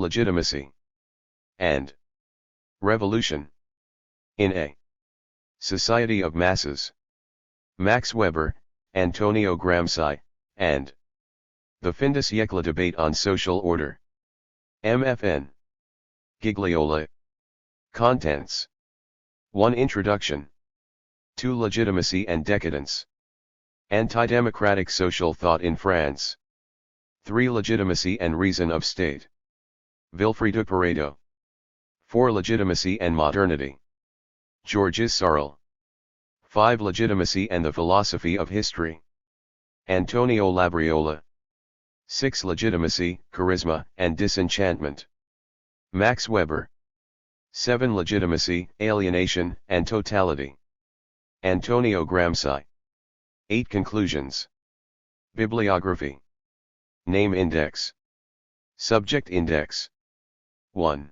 Legitimacy, and Revolution. In A Society of Masses, Max Weber, Antonio Gramsci, and The Fin de siècle Debate on Social Order. MFN. Giglioli. Contents. 1. Introduction. 2. Legitimacy and Decadence. Anti-democratic social thought in France. 3. Legitimacy and Reason of State. Vilfredo Pareto. 4. Legitimacy and Modernity. Georges Sorel. 5. Legitimacy and the Philosophy of History. Antonio Labriola. 6. Legitimacy, Charisma, and Disenchantment. Max Weber. 7. Legitimacy, Alienation, and Totality. Antonio Gramsci. 8. Conclusions. Bibliography. Name Index. Subject Index. 1.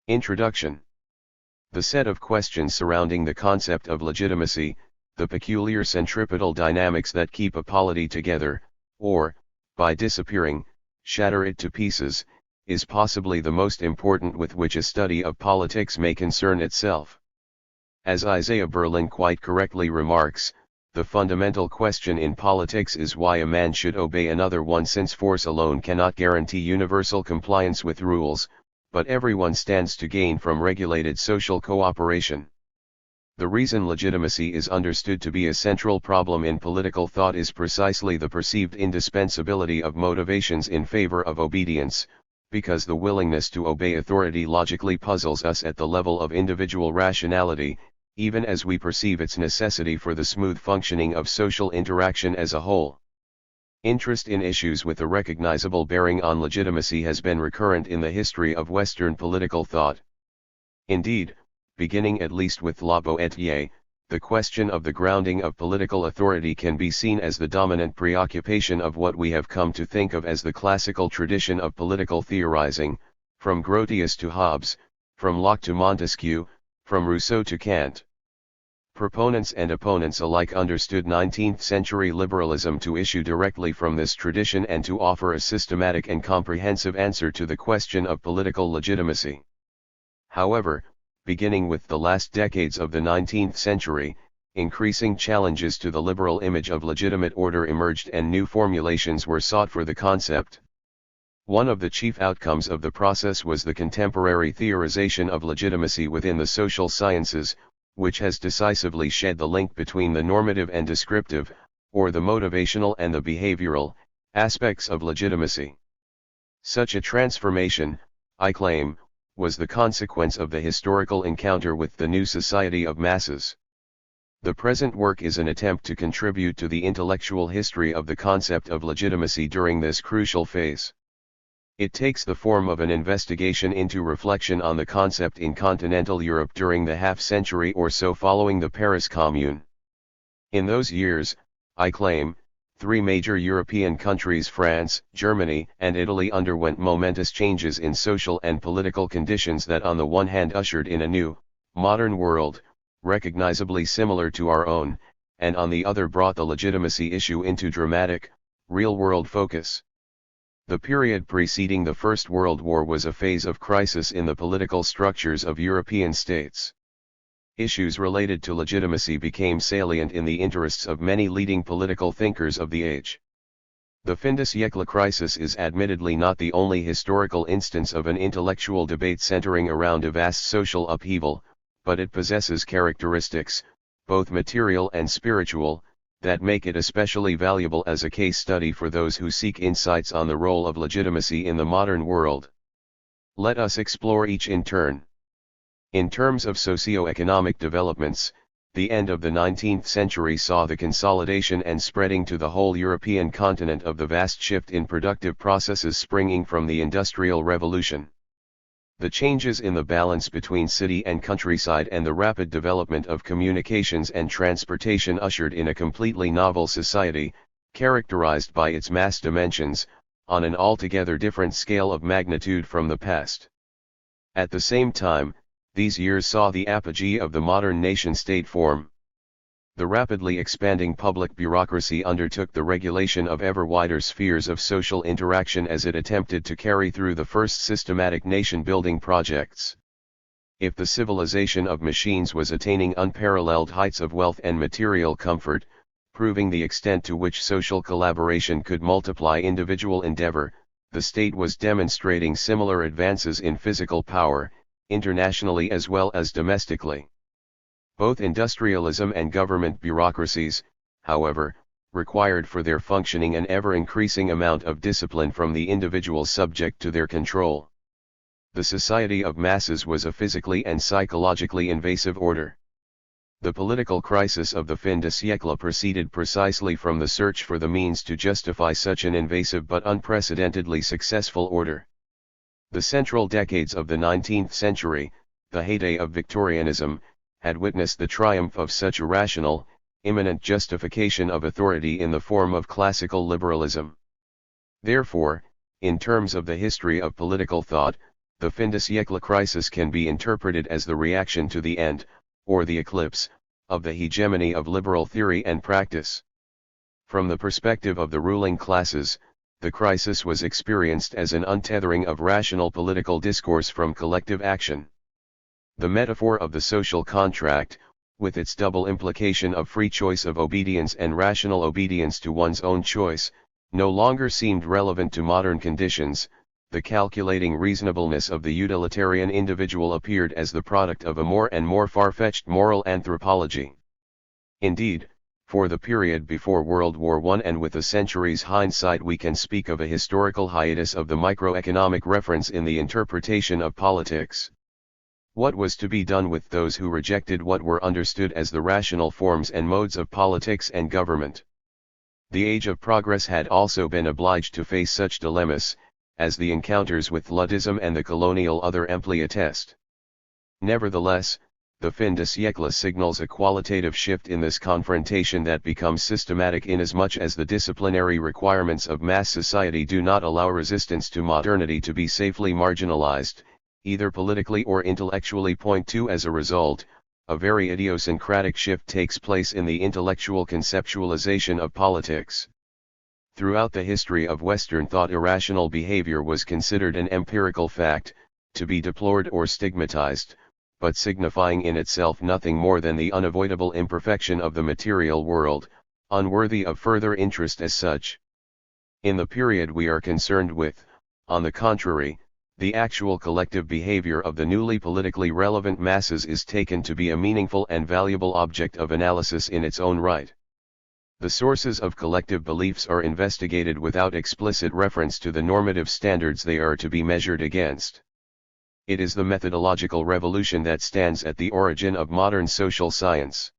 Introduction. The set of questions surrounding the concept of legitimacy, the peculiar centripetal dynamics that keep a polity together, or, by disappearing, shatter it to pieces, is possibly the most important with which a study of politics may concern itself. As Isaiah Berlin quite correctly remarks, the fundamental question in politics is why a man should obey another one, since force alone cannot guarantee universal compliance with rules, but everyone stands to gain from regulated social cooperation. The reason legitimacy is understood to be a central problem in political thought is precisely the perceived indispensability of motivations in favor of obedience, because the willingness to obey authority logically puzzles us at the level of individual rationality, even as we perceive its necessity for the smooth functioning of social interaction as a whole. Interest in issues with a recognizable bearing on legitimacy has been recurrent in the history of Western political thought. Indeed, beginning at least with La Boétie, the question of the grounding of political authority can be seen as the dominant preoccupation of what we have come to think of as the classical tradition of political theorizing, from Grotius to Hobbes, from Locke to Montesquieu, from Rousseau to Kant. Proponents and opponents alike understood 19th-century liberalism to issue directly from this tradition and to offer a systematic and comprehensive answer to the question of political legitimacy. However, beginning with the last decades of the 19th century, increasing challenges to the liberal image of legitimate order emerged and new formulations were sought for the concept. One of the chief outcomes of the process was the contemporary theorization of legitimacy within the social sciences, which has decisively shed the link between the normative and descriptive, or the motivational and the behavioral, aspects of legitimacy. Such a transformation, I claim, was the consequence of the historical encounter with the new society of masses. The present work is an attempt to contribute to the intellectual history of the concept of legitimacy during this crucial phase. It takes the form of an investigation into reflection on the concept in continental Europe during the half-century or so following the Paris Commune. In those years, I claim, three major European countries, France, Germany, and Italy, underwent momentous changes in social and political conditions that on the one hand ushered in a new, modern world, recognizably similar to our own, and on the other brought the legitimacy issue into dramatic, real-world focus. The period preceding the First World War was a phase of crisis in the political structures of European states. Issues related to legitimacy became salient in the interests of many leading political thinkers of the age. The fin de siècle crisis is admittedly not the only historical instance of an intellectual debate centering around a vast social upheaval, but it possesses characteristics, both material and spiritual, that make it especially valuable as a case study for those who seek insights on the role of legitimacy in the modern world. Let us explore each in turn. In terms of socio-economic developments, the end of the 19th century saw the consolidation and spreading to the whole European continent of the vast shift in productive processes springing from the Industrial Revolution. The changes in the balance between city and countryside and the rapid development of communications and transportation ushered in a completely novel society, characterized by its mass dimensions, on an altogether different scale of magnitude from the past. At the same time, these years saw the apogee of the modern nation-state form. The rapidly expanding public bureaucracy undertook the regulation of ever wider spheres of social interaction as it attempted to carry through the first systematic nation-building projects. If the civilization of machines was attaining unparalleled heights of wealth and material comfort, proving the extent to which social collaboration could multiply individual endeavor, the state was demonstrating similar advances in physical power, internationally as well as domestically. Both industrialism and government bureaucracies, however, required for their functioning an ever-increasing amount of discipline from the individual subject to their control. The society of masses was a physically and psychologically invasive order. The political crisis of the fin de siècle proceeded precisely from the search for the means to justify such an invasive but unprecedentedly successful order. The central decades of the 19th century, the heyday of Victorianism, had witnessed the triumph of such a rational, immanent justification of authority in the form of classical liberalism. Therefore, in terms of the history of political thought, the fin de siècle crisis can be interpreted as the reaction to the end, or the eclipse, of the hegemony of liberal theory and practice. From the perspective of the ruling classes, the crisis was experienced as an untethering of rational political discourse from collective action. The metaphor of the social contract, with its double implication of free choice of obedience and rational obedience to one's own choice, no longer seemed relevant to modern conditions. The calculating reasonableness of the utilitarian individual appeared as the product of a more and more far-fetched moral anthropology. Indeed, for the period before World War I and with a century's hindsight we can speak of a historical hiatus of the microeconomic reference in the interpretation of politics. What was to be done with those who rejected what were understood as the rational forms and modes of politics and government? The age of progress had also been obliged to face such dilemmas, as the encounters with Luddism and the colonial other amply attest. Nevertheless, the fin de siècle signals a qualitative shift in this confrontation that becomes systematic inasmuch as the disciplinary requirements of mass society do not allow resistance to modernity to be safely marginalized, either politically or intellectually. Point 2 As a result, a very idiosyncratic shift takes place in the intellectual conceptualization of politics. Throughout the history of Western thought, irrational behavior was considered an empirical fact, to be deplored or stigmatized, but signifying in itself nothing more than the unavoidable imperfection of the material world, unworthy of further interest as such. In the period we are concerned with, on the contrary, the actual collective behavior of the newly politically relevant masses is taken to be a meaningful and valuable object of analysis in its own right. The sources of collective beliefs are investigated without explicit reference to the normative standards they are to be measured against. It is the methodological revolution that stands at the origin of modern social science.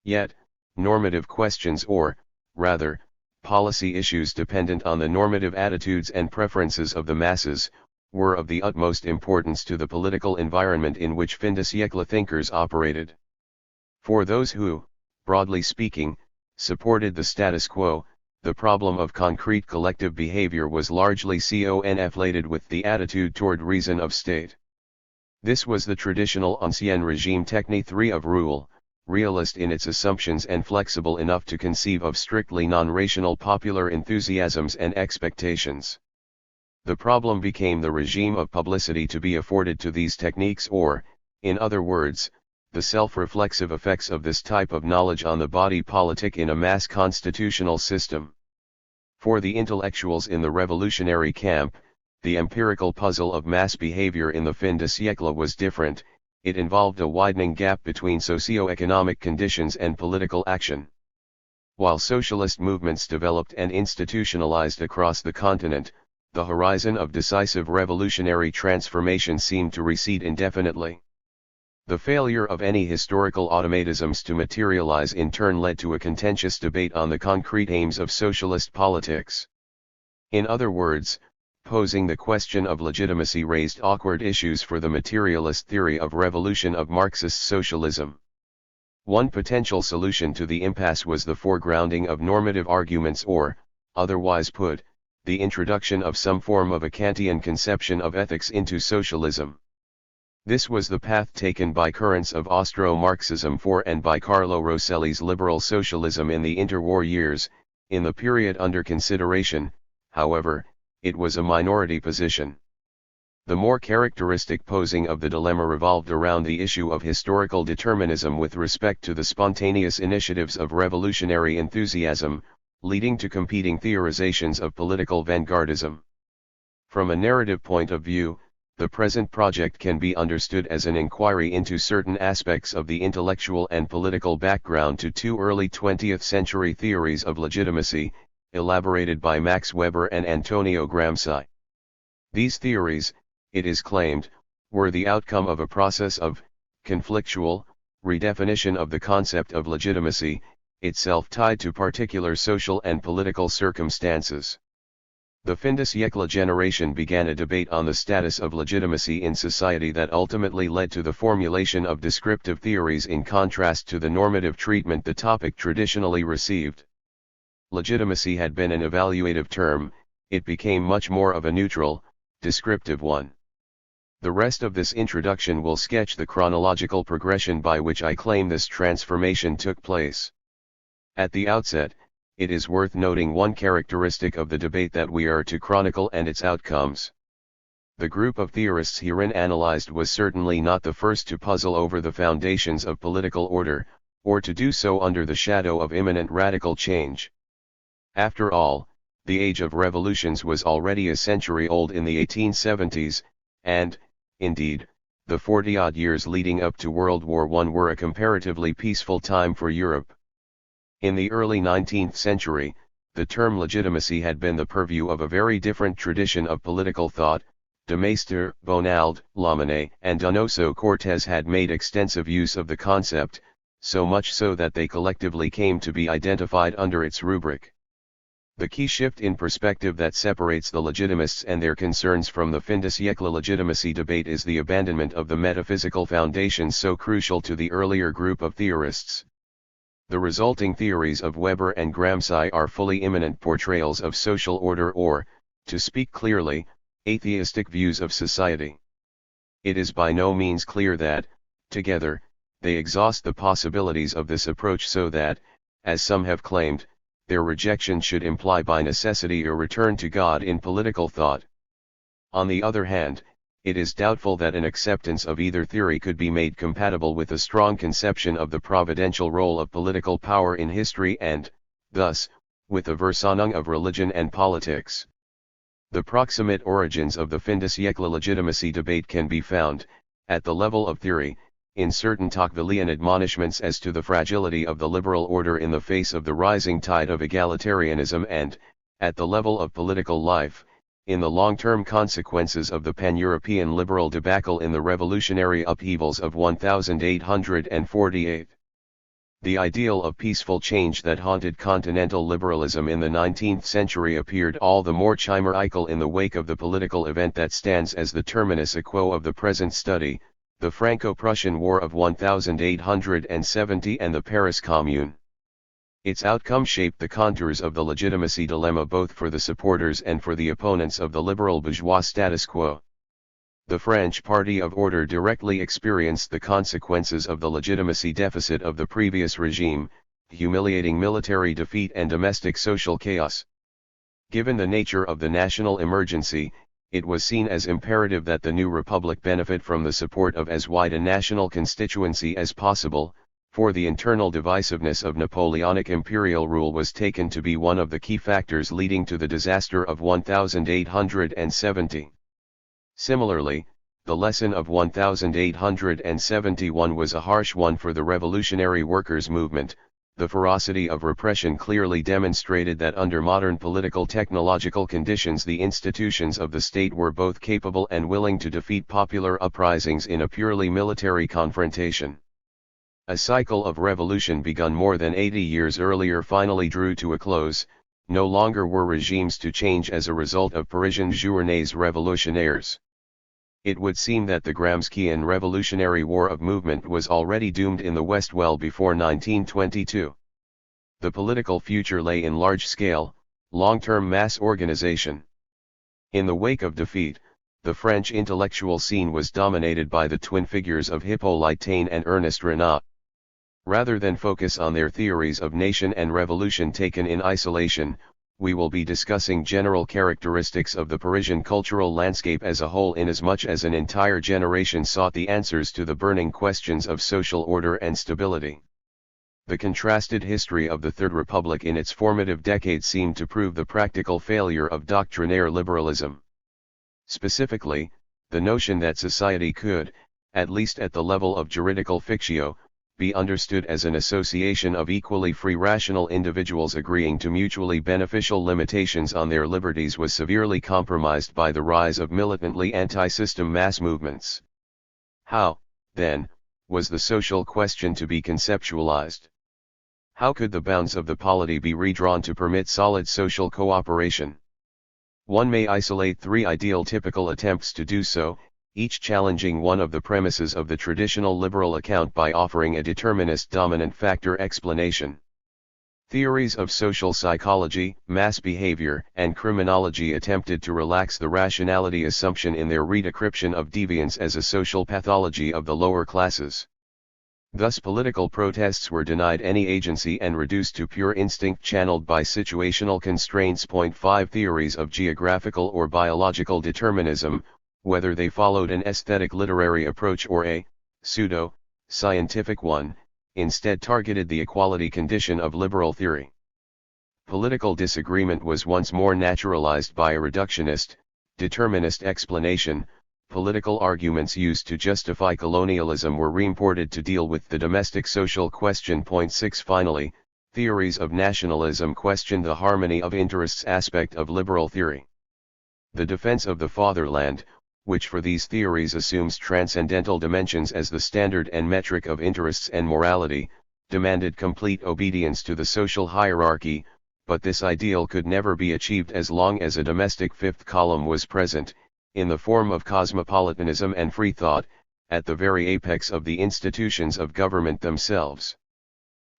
Yet, normative questions or, rather, policy issues dependent on the normative attitudes and preferences of the masses, were of the utmost importance to the political environment in which fin de siècle thinkers operated. For those who, broadly speaking, supported the status quo, the problem of concrete collective behavior was largely conflated with the attitude toward reason of state. This was the traditional ancien régime technique 3 of rule, realist in its assumptions and flexible enough to conceive of strictly non-rational popular enthusiasms and expectations. The problem became the regime of publicity to be afforded to these techniques, or, in other words, the self-reflexive effects of this type of knowledge on the body politic in a mass constitutional system. For the intellectuals in the revolutionary camp, the empirical puzzle of mass behavior in the fin de siècle was different. It involved a widening gap between socio-economic conditions and political action. While socialist movements developed and institutionalized across the continent, the horizon of decisive revolutionary transformation seemed to recede indefinitely. The failure of any historical automatisms to materialize in turn led to a contentious debate on the concrete aims of socialist politics. In other words, posing the question of legitimacy raised awkward issues for the materialist theory of revolution of Marxist socialism. One potential solution to the impasse was the foregrounding of normative arguments, or, otherwise put, the introduction of some form of a Kantian conception of ethics into socialism. This was the path taken by currents of Austro-Marxism for and by Carlo Rosselli's liberal socialism in the interwar years. In the period under consideration, however, it was a minority position. The more characteristic posing of the dilemma revolved around the issue of historical determinism with respect to the spontaneous initiatives of revolutionary enthusiasm, leading to competing theorizations of political vanguardism. From a narrative point of view, the present project can be understood as an inquiry into certain aspects of the intellectual and political background to two early 20th century theories of legitimacy, elaborated by Max Weber and Antonio Gramsci. These theories, it is claimed, were the outcome of a process of conflictual redefinition of the concept of legitimacy, itself tied to particular social and political circumstances. The fin de siècle generation began a debate on the status of legitimacy in society that ultimately led to the formulation of descriptive theories in contrast to the normative treatment the topic traditionally received. Legitimacy had been an evaluative term, it became much more of a neutral, descriptive one. The rest of this introduction will sketch the chronological progression by which I claim this transformation took place. At the outset, it is worth noting one characteristic of the debate that we are to chronicle and its outcomes. The group of theorists herein analyzed was certainly not the first to puzzle over the foundations of political order, or to do so under the shadow of imminent radical change. After all, the age of revolutions was already a century old in the 1870s, and, indeed, the 40-odd years leading up to World War I were a comparatively peaceful time for Europe. In the early 19th century, the term legitimacy had been the purview of a very different tradition of political thought. De Maistre, Bonald, Lamennais, and Donoso Cortés had made extensive use of the concept, so much so that they collectively came to be identified under its rubric. The key shift in perspective that separates the legitimists and their concerns from the fin de siècle legitimacy debate is the abandonment of the metaphysical foundations so crucial to the earlier group of theorists. The resulting theories of Weber and Gramsci are fully immanent portrayals of social order or, to speak clearly, atheistic views of society. It is by no means clear that, together, they exhaust the possibilities of this approach so that, as some have claimed, their rejection should imply by necessity a return to God in political thought. On the other hand, it is doubtful that an acceptance of either theory could be made compatible with a strong conception of the providential role of political power in history and, thus, with the Versöhnung of religion and politics. The proximate origins of the fin de siècle legitimacy debate can be found, at the level of theory, in certain Tocquevillian admonishments as to the fragility of the liberal order in the face of the rising tide of egalitarianism and, at the level of political life, in the long-term consequences of the pan-European liberal debacle in the revolutionary upheavals of 1848. The ideal of peaceful change that haunted continental liberalism in the 19th century appeared all the more chimerical in the wake of the political event that stands as the terminus quo of the present study, the Franco-Prussian War of 1870 and the Paris Commune. Its outcome shaped the contours of the legitimacy dilemma both for the supporters and for the opponents of the liberal bourgeois status quo. The French party of order directly experienced the consequences of the legitimacy deficit of the previous regime, humiliating military defeat and domestic social chaos. Given the nature of the national emergency, it was seen as imperative that the new republic benefit from the support of as wide a national constituency as possible, for the internal divisiveness of Napoleonic imperial rule was taken to be one of the key factors leading to the disaster of 1870. Similarly, the lesson of 1871 was a harsh one for the revolutionary workers' movement. The ferocity of repression clearly demonstrated that under modern political technological conditions the institutions of the state were both capable and willing to defeat popular uprisings in a purely military confrontation. A cycle of revolution begun more than 80 years earlier finally drew to a close. No longer were regimes to change as a result of Parisian journées révolutionnaires. It would seem that the Gramscian revolutionary war of movement was already doomed in the West well before 1922. The political future lay in large-scale, long-term mass organization. In the wake of defeat, the French intellectual scene was dominated by the twin figures of Hippolyte Taine and Ernest Renan. Rather than focus on their theories of nation and revolution taken in isolation, we will be discussing general characteristics of the Parisian cultural landscape as a whole, inasmuch as an entire generation sought the answers to the burning questions of social order and stability. The contrasted history of the Third Republic in its formative decades seemed to prove the practical failure of doctrinaire liberalism. Specifically, the notion that society could, at least at the level of juridical fictio, be understood as an association of equally free rational individuals agreeing to mutually beneficial limitations on their liberties was severely compromised by the rise of militantly anti-system mass movements. How, then, was the social question to be conceptualized? How could the bounds of the polity be redrawn to permit solid social cooperation? One may isolate three ideal typical attempts to do so, each challenging one of the premises of the traditional liberal account by offering a determinist dominant factor explanation. Theories of social psychology, mass behavior, and criminology attempted to relax the rationality assumption in their redescription of deviance as a social pathology of the lower classes. Thus political protests were denied any agency and reduced to pure instinct channeled by situational constraints. 5 Theories of geographical or biological determinism, whether they followed an aesthetic literary approach or a pseudo-scientific one, instead targeted the equality condition of liberal theory. Political disagreement was once more naturalized by a reductionist, determinist explanation. Political arguments used to justify colonialism were reimported to deal with the domestic social question. 6 Finally, theories of nationalism questioned the harmony of interests aspect of liberal theory. The defense of the fatherland, which for these theories assumes transcendental dimensions as the standard and metric of interests and morality, demanded complete obedience to the social hierarchy, but this ideal could never be achieved as long as a domestic fifth column was present, in the form of cosmopolitanism and free thought, at the very apex of the institutions of government themselves.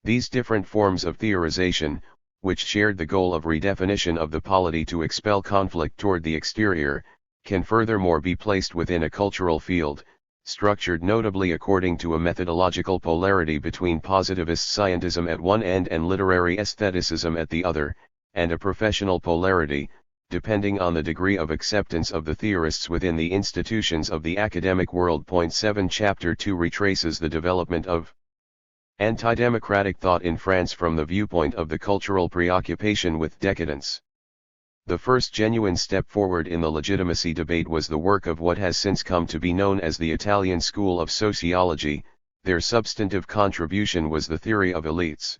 These different forms of theorization, which shared the goal of redefinition of the polity to expel conflict toward the exterior, can furthermore be placed within a cultural field, structured notably according to a methodological polarity between positivist scientism at one end and literary aestheticism at the other, and a professional polarity, depending on the degree of acceptance of the theorists within the institutions of the academic world. 7 Chapter 2 retraces the development of anti-democratic thought in France from the viewpoint of the cultural preoccupation with decadence. The first genuine step forward in the legitimacy debate was the work of what has since come to be known as the Italian School of Sociology. Their substantive contribution was the theory of elites.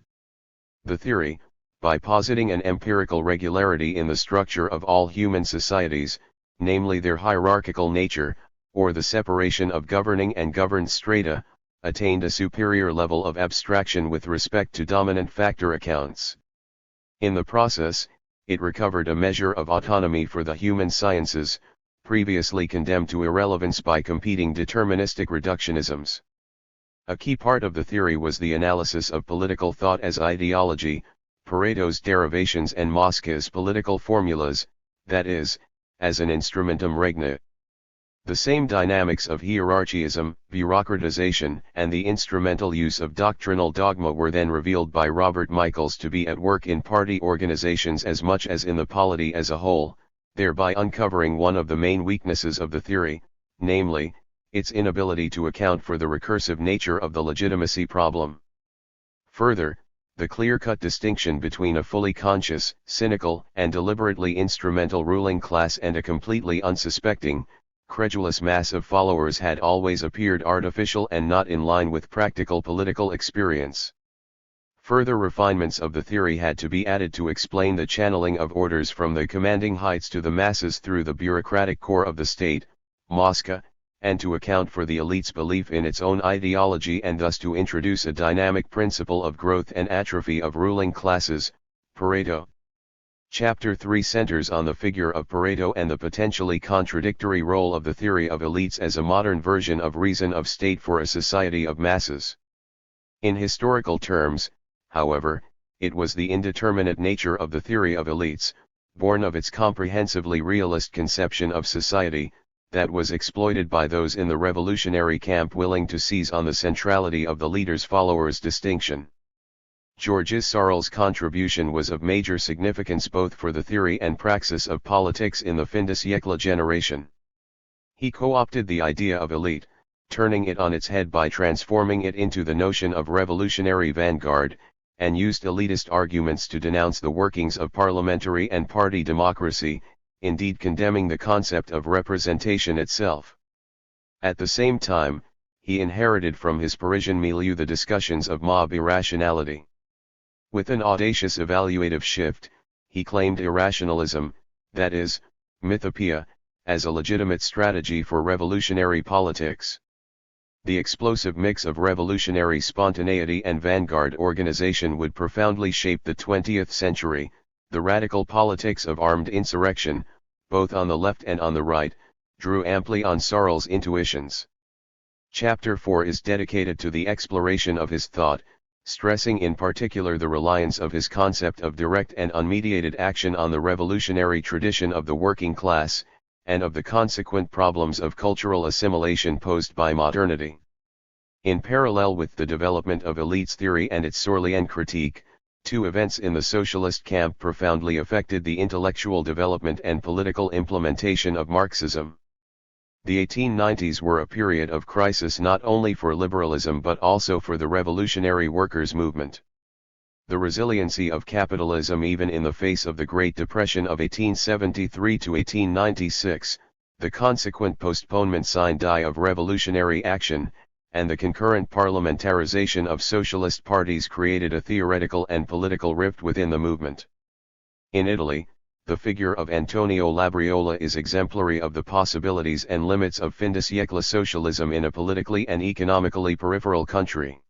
The theory, by positing an empirical regularity in the structure of all human societies, namely their hierarchical nature, or the separation of governing and governed strata, attained a superior level of abstraction with respect to dominant factor accounts. In the process, it recovered a measure of autonomy for the human sciences, previously condemned to irrelevance by competing deterministic reductionisms. A key part of the theory was the analysis of political thought as ideology, Pareto's derivations and Mosca's political formulas, that is, as an instrumentum regni. The same dynamics of hierarchism, bureaucratization, and the instrumental use of doctrinal dogma were then revealed by Robert Michaels to be at work in party organizations as much as in the polity as a whole, thereby uncovering one of the main weaknesses of the theory, namely, its inability to account for the recursive nature of the legitimacy problem. Further, the clear-cut distinction between a fully conscious, cynical, and deliberately instrumental ruling class and a completely unsuspecting, credulous mass of followers had always appeared artificial and not in line with practical political experience. Further refinements of the theory had to be added to explain the channeling of orders from the commanding heights to the masses through the bureaucratic core of the state, Mosca, and to account for the elite's belief in its own ideology and thus to introduce a dynamic principle of growth and atrophy of ruling classes, Pareto. Chapter 3 centers on the figure of Pareto and the potentially contradictory role of the theory of elites as a modern version of reason of state for a society of masses. In historical terms, however, it was the indeterminate nature of the theory of elites, born of its comprehensively realist conception of society, that was exploited by those in the revolutionary camp willing to seize on the centrality of the leader's followers' distinction. Georges Sorel's contribution was of major significance both for the theory and praxis of politics in the fin de siècle generation. He co-opted the idea of elite, turning it on its head by transforming it into the notion of revolutionary vanguard, and used elitist arguments to denounce the workings of parliamentary and party democracy, indeed condemning the concept of representation itself. At the same time, he inherited from his Parisian milieu the discussions of mob irrationality. With an audacious evaluative shift, he claimed irrationalism, that is, mythopoeia, as a legitimate strategy for revolutionary politics. The explosive mix of revolutionary spontaneity and vanguard organization would profoundly shape the 20th century. The radical politics of armed insurrection, both on the left and on the right, drew amply on Sorel's intuitions. Chapter 4 is dedicated to the exploration of his thought, stressing in particular the reliance of his concept of direct and unmediated action on the revolutionary tradition of the working class, and of the consequent problems of cultural assimilation posed by modernity. In parallel with the development of elites theory and its Sorelian critique, two events in the socialist camp profoundly affected the intellectual development and political implementation of Marxism. The 1890s were a period of crisis not only for liberalism but also for the revolutionary workers' movement. The resiliency of capitalism even in the face of the Great Depression of 1873 to 1896, the consequent postponement sine die of revolutionary action, and the concurrent parliamentarization of socialist parties created a theoretical and political rift within the movement. In Italy, the figure of Antonio Labriola is exemplary of the possibilities and limits of fin de siècle socialism in a politically and economically peripheral country.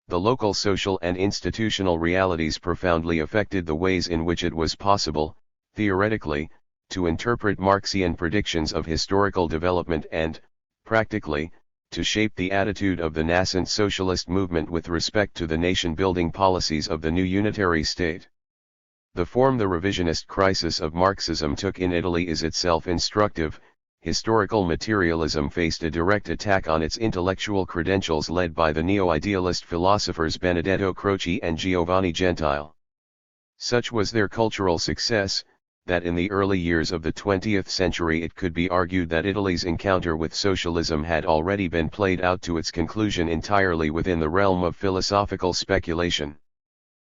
The local social and institutional realities profoundly affected the ways in which it was possible, theoretically, to interpret Marxian predictions of historical development and, practically, to shape the attitude of the nascent socialist movement with respect to the nation-building policies of the new unitary state. The form the revisionist crisis of Marxism took in Italy is itself instructive. Historical materialism faced a direct attack on its intellectual credentials led by the neo-idealist philosophers Benedetto Croce and Giovanni Gentile. Such was their cultural success, that in the early years of the 20th century it could be argued that Italy's encounter with socialism had already been played out to its conclusion entirely within the realm of philosophical speculation.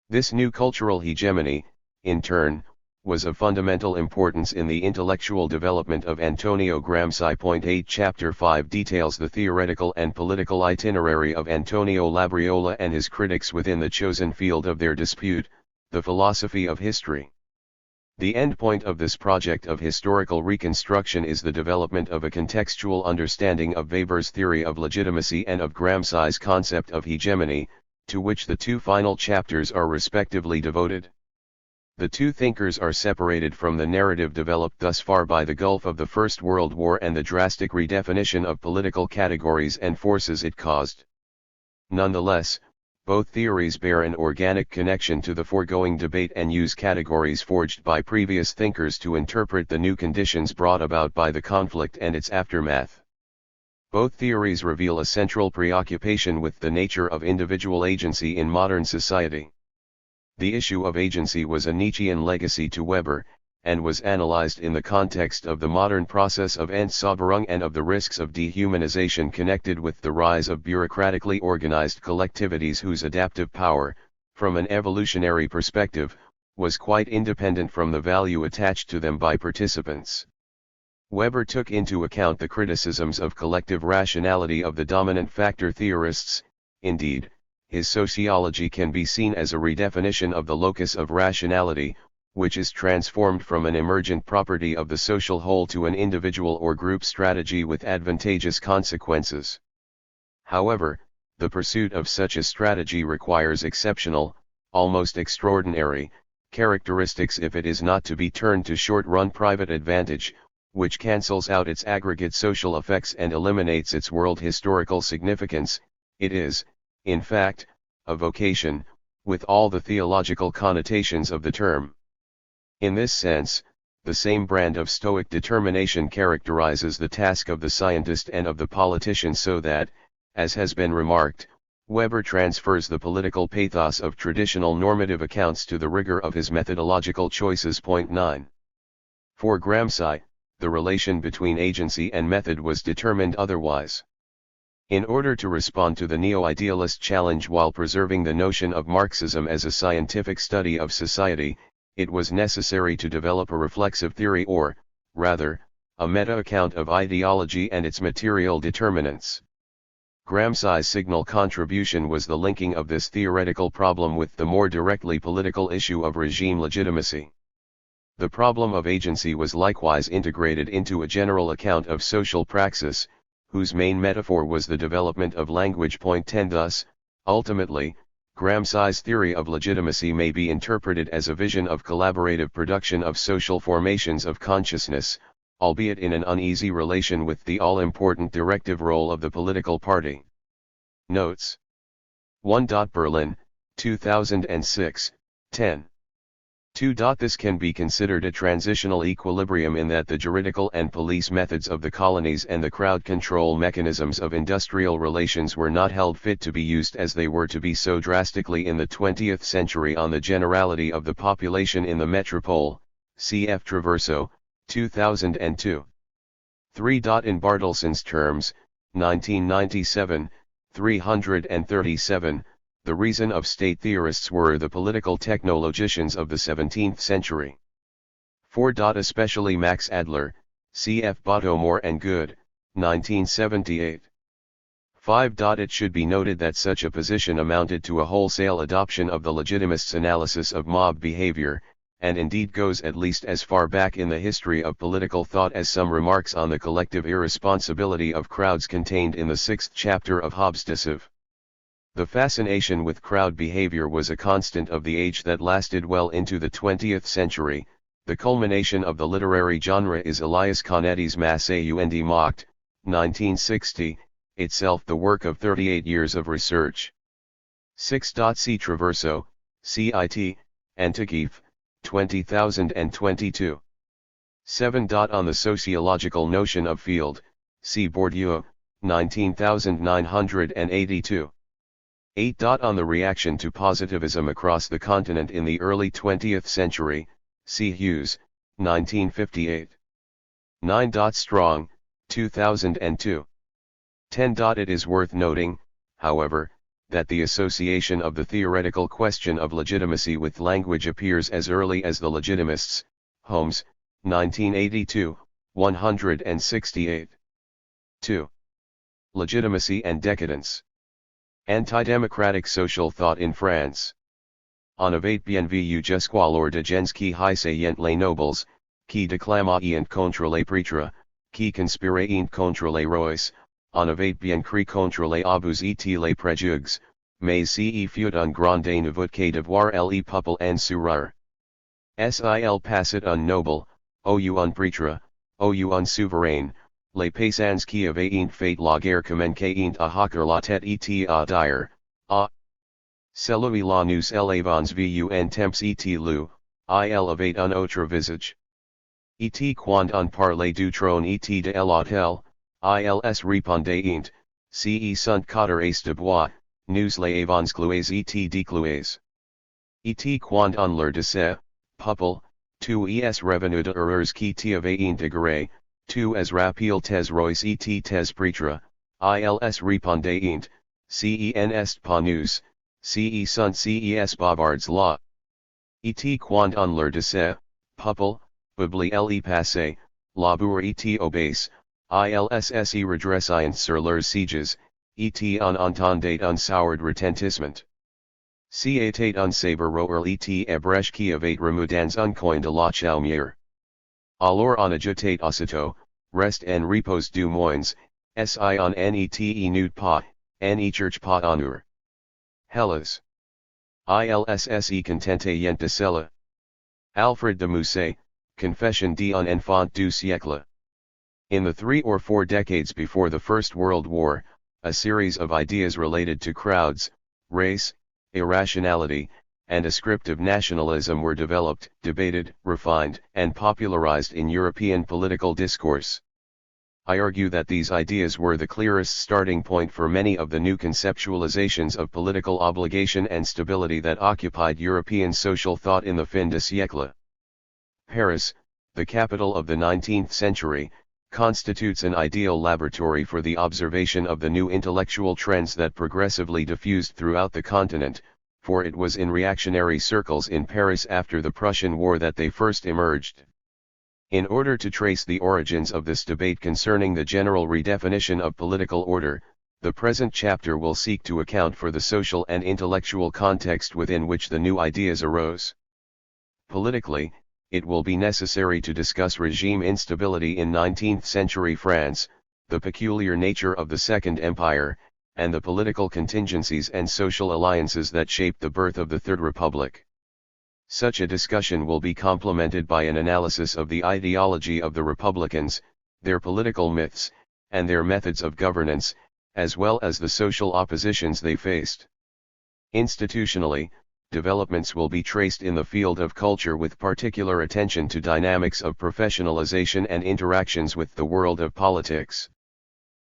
This new cultural hegemony, in turn, was of fundamental importance in the intellectual development of Antonio Gramsci. 8 Chapter 5 details the theoretical and political itinerary of Antonio Labriola and his critics within the chosen field of their dispute, the philosophy of history. The endpoint of this project of historical reconstruction is the development of a contextual understanding of Weber's theory of legitimacy and of Gramsci's concept of hegemony, to which the two final chapters are respectively devoted. The two thinkers are separated from the narrative developed thus far by the gulf of the First World War and the drastic redefinition of political categories and forces it caused. Nonetheless, both theories bear an organic connection to the foregoing debate and use categories forged by previous thinkers to interpret the new conditions brought about by the conflict and its aftermath. Both theories reveal a central preoccupation with the nature of individual agency in modern society. The issue of agency was a Nietzschean legacy to Weber, and was analyzed in the context of the modern process of Entsäuberung and of the risks of dehumanization connected with the rise of bureaucratically organized collectivities whose adaptive power, from an evolutionary perspective, was quite independent from the value attached to them by participants. Weber took into account the criticisms of collective rationality of the dominant factor theorists. Indeed, his sociology can be seen as a redefinition of the locus of rationality, which is transformed from an emergent property of the social whole to an individual or group strategy with advantageous consequences. However, the pursuit of such a strategy requires exceptional, almost extraordinary, characteristics if it is not to be turned to short-run private advantage, which cancels out its aggregate social effects and eliminates its world historical significance. It is, in fact, a vocation, with all the theological connotations of the term. In this sense, the same brand of stoic determination characterizes the task of the scientist and of the politician, so that, as has been remarked, Weber transfers the political pathos of traditional normative accounts to the rigor of his methodological choices. 9. For Gramsci, the relation between agency and method was determined otherwise. In order to respond to the neo-idealist challenge while preserving the notion of Marxism as a scientific study of society, it was necessary to develop a reflexive theory, or, rather, a meta-account of ideology and its material determinants. Gramsci's signal contribution was the linking of this theoretical problem with the more directly political issue of regime legitimacy. The problem of agency was likewise integrated into a general account of social praxis, whose main metaphor was the development of language. 10 Thus, ultimately, Gramsci's theory of legitimacy may be interpreted as a vision of collaborative production of social formations of consciousness, albeit in an uneasy relation with the all-important directive role of the political party. Notes. 1. Berlin, 2006, 10. 2. This can be considered a transitional equilibrium in that the juridical and police methods of the colonies and the crowd control mechanisms of industrial relations were not held fit to be used as they were to be so drastically in the 20th century on the generality of the population in the metropole, cf. Traverso, 2002. 3. In Bartelson's terms, 1997, 337, the reason of state theorists were the political technologicians of the 17th century. 4. Especially Max Adler, cf. Bottomore and Good, 1978. 5. It should be noted that such a position amounted to a wholesale adoption of the legitimists' analysis of mob behavior, and indeed goes at least as far back in the history of political thought as some remarks on the collective irresponsibility of crowds contained in the 6th chapter of Hobbes' Deceive. The fascination with crowd behavior was a constant of the age that lasted well into the 20th century. The culmination of the literary genre is Elias Canetti's Masse und Macht, 1960, itself the work of 38 years of research. 6. See Traverso, CIT, Antiquif, 20022. 7. On the sociological notion of field, see Bourdieu, 19982. 8. On the reaction to positivism across the continent in the early 20th century, see Hughes, 1958. 9. Strong, 2002. 10. It is worth noting, however, that the association of the theoretical question of legitimacy with language appears as early as the Legitimists, Holmes, 1982, 168. 2. Legitimacy and decadence. Anti-democratic social thought in France. On avait bien vu jusqu'alors de gens qui haïssaient les nobles, qui déclamaient contre les prêtres, qui conspiraient contre les rois, on avait bien cru contre les abus et les préjugés, mais ce fut un grand nouveau que de voir le peuple en sourire. S'il passait un noble, ou un prêtre, ou un souverain, les paysans qui avaient fait la guerre commençaient à hoquer la tête et à dire, ah! Celui là nous l'avons vu en temps et lu, il avait un autre visage. Et quand on parlait du trône et de l'autel, ils répondaient, ce sont quatre de bois, nous les avons cloués et décloués. Et quand on leur disait, peuple, tu es revenu de erreurs qui t'avaient intégré, tu es rappelé tes rois et tes prêtres, ils répondaient, ce n'est pas nous, ce sont ces bavards là. Et quand on leur disait, peuple, oublie le passé, labour et obéis, ils se redressaient sur leurs sièges, et on entendait un sourd retentissement. C'était un sabre roer et ébréche qui avait remoudans un coin de la chaumière. Alors on ajoutait aussitôt, reste en repos du moins, si on n'était nude pas, ne cherche pas honneur. Hellas. Ils contentaient de cela. Alfred de Musset, Confession d'un enfant du siècle. In the 3 or 4 decades before the First World War, a series of ideas related to crowds, race, irrationality, and ascriptive nationalism were developed, debated, refined, and popularized in European political discourse. I argue that these ideas were the clearest starting point for many of the new conceptualizations of political obligation and stability that occupied European social thought in the fin de siècle. Paris, the capital of the 19th century, constitutes an ideal laboratory for the observation of the new intellectual trends that progressively diffused throughout the continent, for it was in reactionary circles in Paris after the Prussian War that they first emerged. In order to trace the origins of this debate concerning the general redefinition of political order, the present chapter will seek to account for the social and intellectual context within which the new ideas arose. Politically, it will be necessary to discuss regime instability in 19th-century France, the peculiar nature of the Second Empire, and the political contingencies and social alliances that shaped the birth of the Third Republic. Such a discussion will be complemented by an analysis of the ideology of the Republicans, their political myths, and their methods of governance, as well as the social oppositions they faced. Institutionally, developments will be traced in the field of culture with particular attention to dynamics of professionalization and interactions with the world of politics.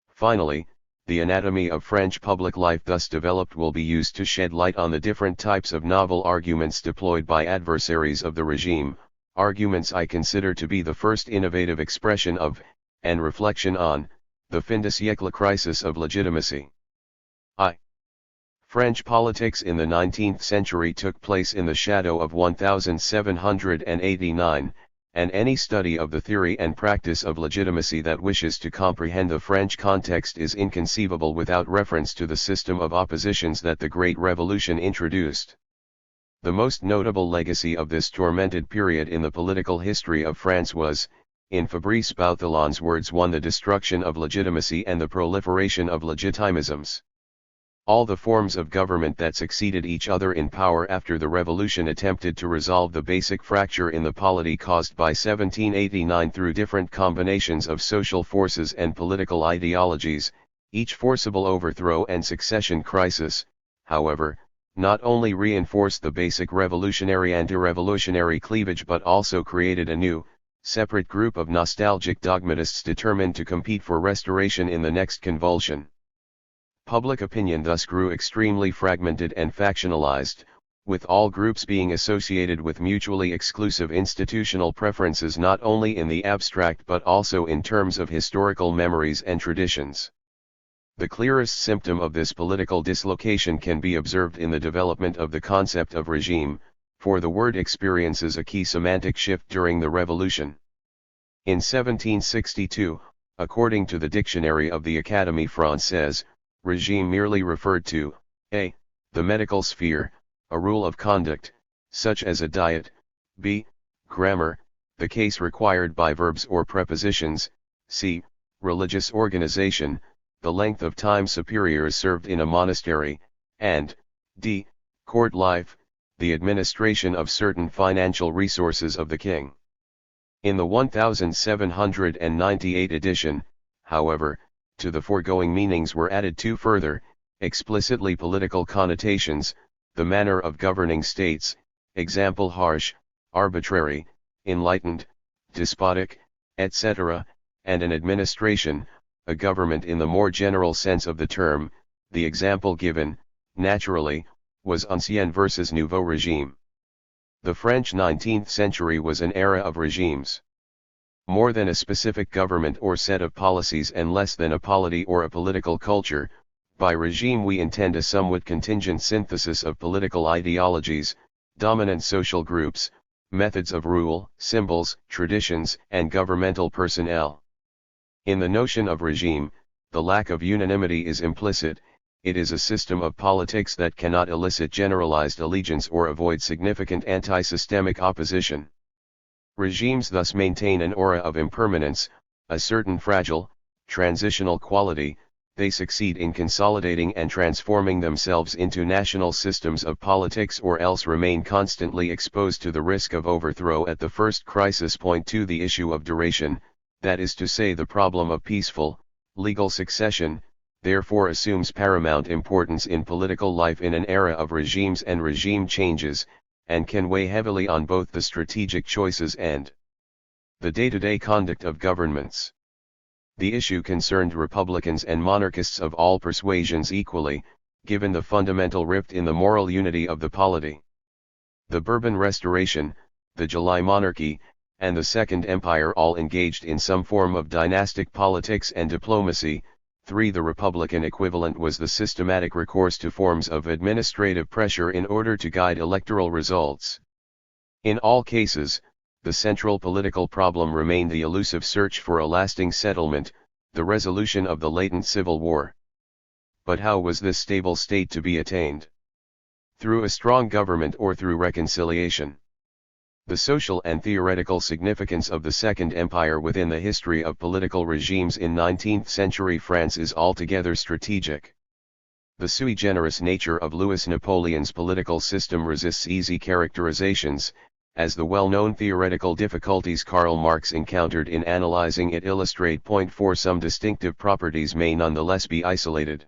Finally, the anatomy of French public life thus developed will be used to shed light on the different types of novel arguments deployed by adversaries of the regime, arguments I consider to be the first innovative expression of, and reflection on, the fin de siècle crisis of legitimacy. French politics in the 19th century took place in the shadow of 1789, and any study of the theory and practice of legitimacy that wishes to comprehend the French context is inconceivable without reference to the system of oppositions that the Great Revolution introduced. The most notable legacy of this tormented period in the political history of France was, in Fabrice Bouthelon's words, the destruction of legitimacy and the proliferation of legitimisms. All the forms of government that succeeded each other in power after the revolution attempted to resolve the basic fracture in the polity caused by 1789 through different combinations of social forces and political ideologies, each forcible overthrow and succession crisis, however, not only reinforced the basic revolutionary and irrevolutionary cleavage but also created a new, separate group of nostalgic dogmatists determined to compete for restoration in the next convulsion. Public opinion thus grew extremely fragmented and factionalized, with all groups being associated with mutually exclusive institutional preferences not only in the abstract but also in terms of historical memories and traditions. The clearest symptom of this political dislocation can be observed in the development of the concept of regime, for the word experiences a key semantic shift during the Revolution. In 1762, according to the Dictionary of the Académie Française, regime merely referred to, a. the medical sphere, a rule of conduct, such as a diet, b. grammar, the case required by verbs or prepositions, c. religious organization, the length of time superiors served in a monastery, and d. court life, the administration of certain financial resources of the king. In the 1798 edition, however, to the foregoing meanings were added two further, explicitly political connotations: the manner of governing states, example harsh, arbitrary, enlightened, despotic, etc., and an administration, a government in the more general sense of the term. The example given, naturally, was ancien versus nouveau régime. The French 19th century was an era of regimes. More than a specific government or set of policies and less than a polity or a political culture, by regime we intend a somewhat contingent synthesis of political ideologies, dominant social groups, methods of rule, symbols, traditions, and governmental personnel. In the notion of regime, the lack of unanimity is implicit. It is a system of politics that cannot elicit generalized allegiance or avoid significant anti-systemic opposition. Regimes thus maintain an aura of impermanence, a certain fragile, transitional quality. They succeed in consolidating and transforming themselves into national systems of politics or else remain constantly exposed to the risk of overthrow at the first crisis point. To the issue of duration, that is to say the problem of peaceful, legal succession, therefore assumes paramount importance in political life in an era of regimes and regime changes, and can weigh heavily on both the strategic choices and the day-to-day conduct of governments. The issue concerned Republicans and monarchists of all persuasions equally, given the fundamental rift in the moral unity of the polity. The Bourbon Restoration, the July Monarchy, and the Second Empire all engaged in some form of dynastic politics and diplomacy. 3. The Republican equivalent was the systematic recourse to forms of administrative pressure in order to guide electoral results. In all cases, the central political problem remained the elusive search for a lasting settlement, the resolution of the latent civil war. But how was this stable state to be attained? Through a strong government or through reconciliation? The social and theoretical significance of the Second Empire within the history of political regimes in 19th-century France is altogether strategic. The sui generis nature of Louis Napoleon's political system resists easy characterizations, as the well-known theoretical difficulties Karl Marx encountered in analyzing it illustrate. 4. Some distinctive properties may nonetheless be isolated.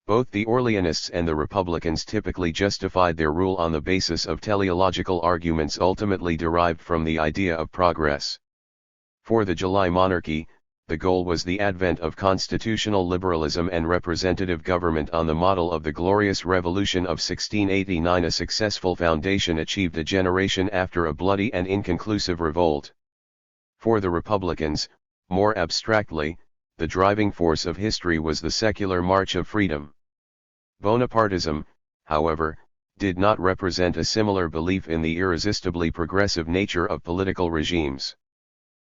Both the Orleanists and the Republicans typically justified their rule on the basis of teleological arguments ultimately derived from the idea of progress. For the July Monarchy, the goal was the advent of constitutional liberalism and representative government on the model of the Glorious Revolution of 1689, a successful foundation achieved a generation after a bloody and inconclusive revolt. For the Republicans, more abstractly, the driving force of history was the secular march of freedom. Bonapartism, however, did not represent a similar belief in the irresistibly progressive nature of political regimes.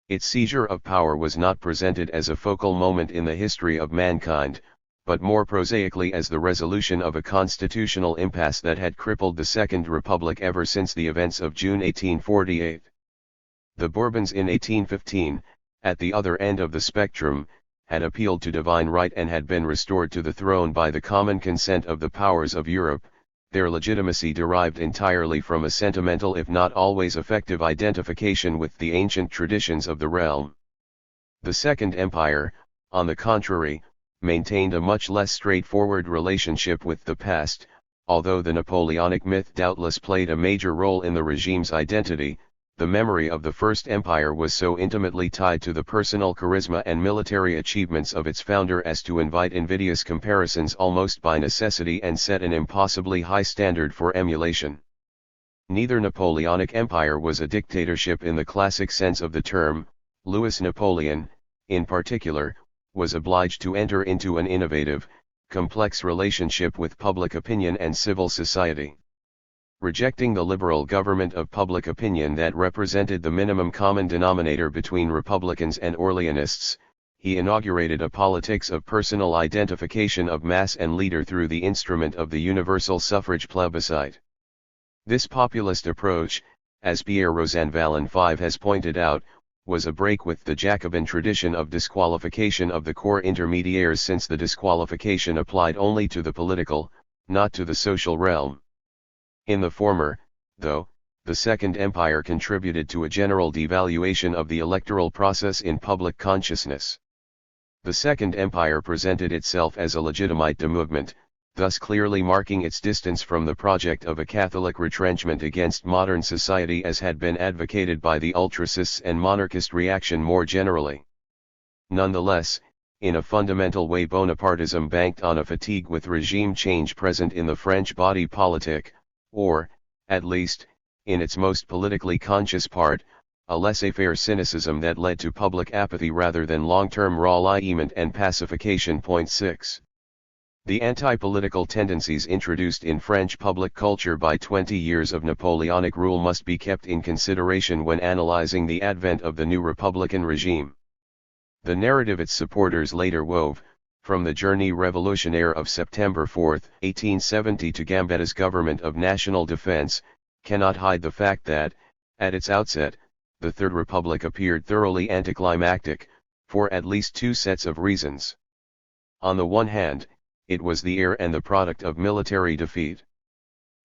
Its seizure of power was not presented as a focal moment in the history of mankind, but more prosaically as the resolution of a constitutional impasse that had crippled the Second Republic ever since the events of June 1848. The Bourbons in 1815, at the other end of the spectrum, had appealed to divine right and had been restored to the throne by the common consent of the powers of Europe. Their legitimacy derived entirely from a sentimental if not always effective identification with the ancient traditions of the realm. The Second Empire, on the contrary, maintained a much less straightforward relationship with the past, although the Napoleonic myth doubtless played a major role in the regime's identity. The memory of the First Empire was so intimately tied to the personal charisma and military achievements of its founder as to invite invidious comparisons almost by necessity and set an impossibly high standard for emulation. Neither Napoleonic Empire was a dictatorship in the classic sense of the term. Louis Napoleon, in particular, was obliged to enter into an innovative, complex relationship with public opinion and civil society. Rejecting the liberal government of public opinion that represented the minimum common denominator between Republicans and Orleanists, he inaugurated a politics of personal identification of mass and leader through the instrument of the universal suffrage plebiscite. This populist approach, as Pierre Rosanvallon V has pointed out, was a break with the Jacobin tradition of disqualification of the corps intermédiaires, since the disqualification applied only to the political, not to the social realm. In the former, though, the Second Empire contributed to a general devaluation of the electoral process in public consciousness. The Second Empire presented itself as a legitimate movement, thus clearly marking its distance from the project of a Catholic retrenchment against modern society as had been advocated by the ultracists and monarchist reaction more generally. Nonetheless, in a fundamental way Bonapartism banked on a fatigue with regime change present in the French body politic, or, at least, in its most politically conscious part, a laissez-faire cynicism that led to public apathy rather than long-term ralliement and pacification. 6. The anti-political tendencies introduced in French public culture by 20 years of Napoleonic rule must be kept in consideration when analyzing the advent of the new republican regime. The narrative its supporters later wove, from the Journée Révolutionnaire of September 4, 1870 to Gambetta's government of national defense, cannot hide the fact that, at its outset, the Third Republic appeared thoroughly anticlimactic, for at least two sets of reasons. On the one hand, it was the heir and the product of military defeat.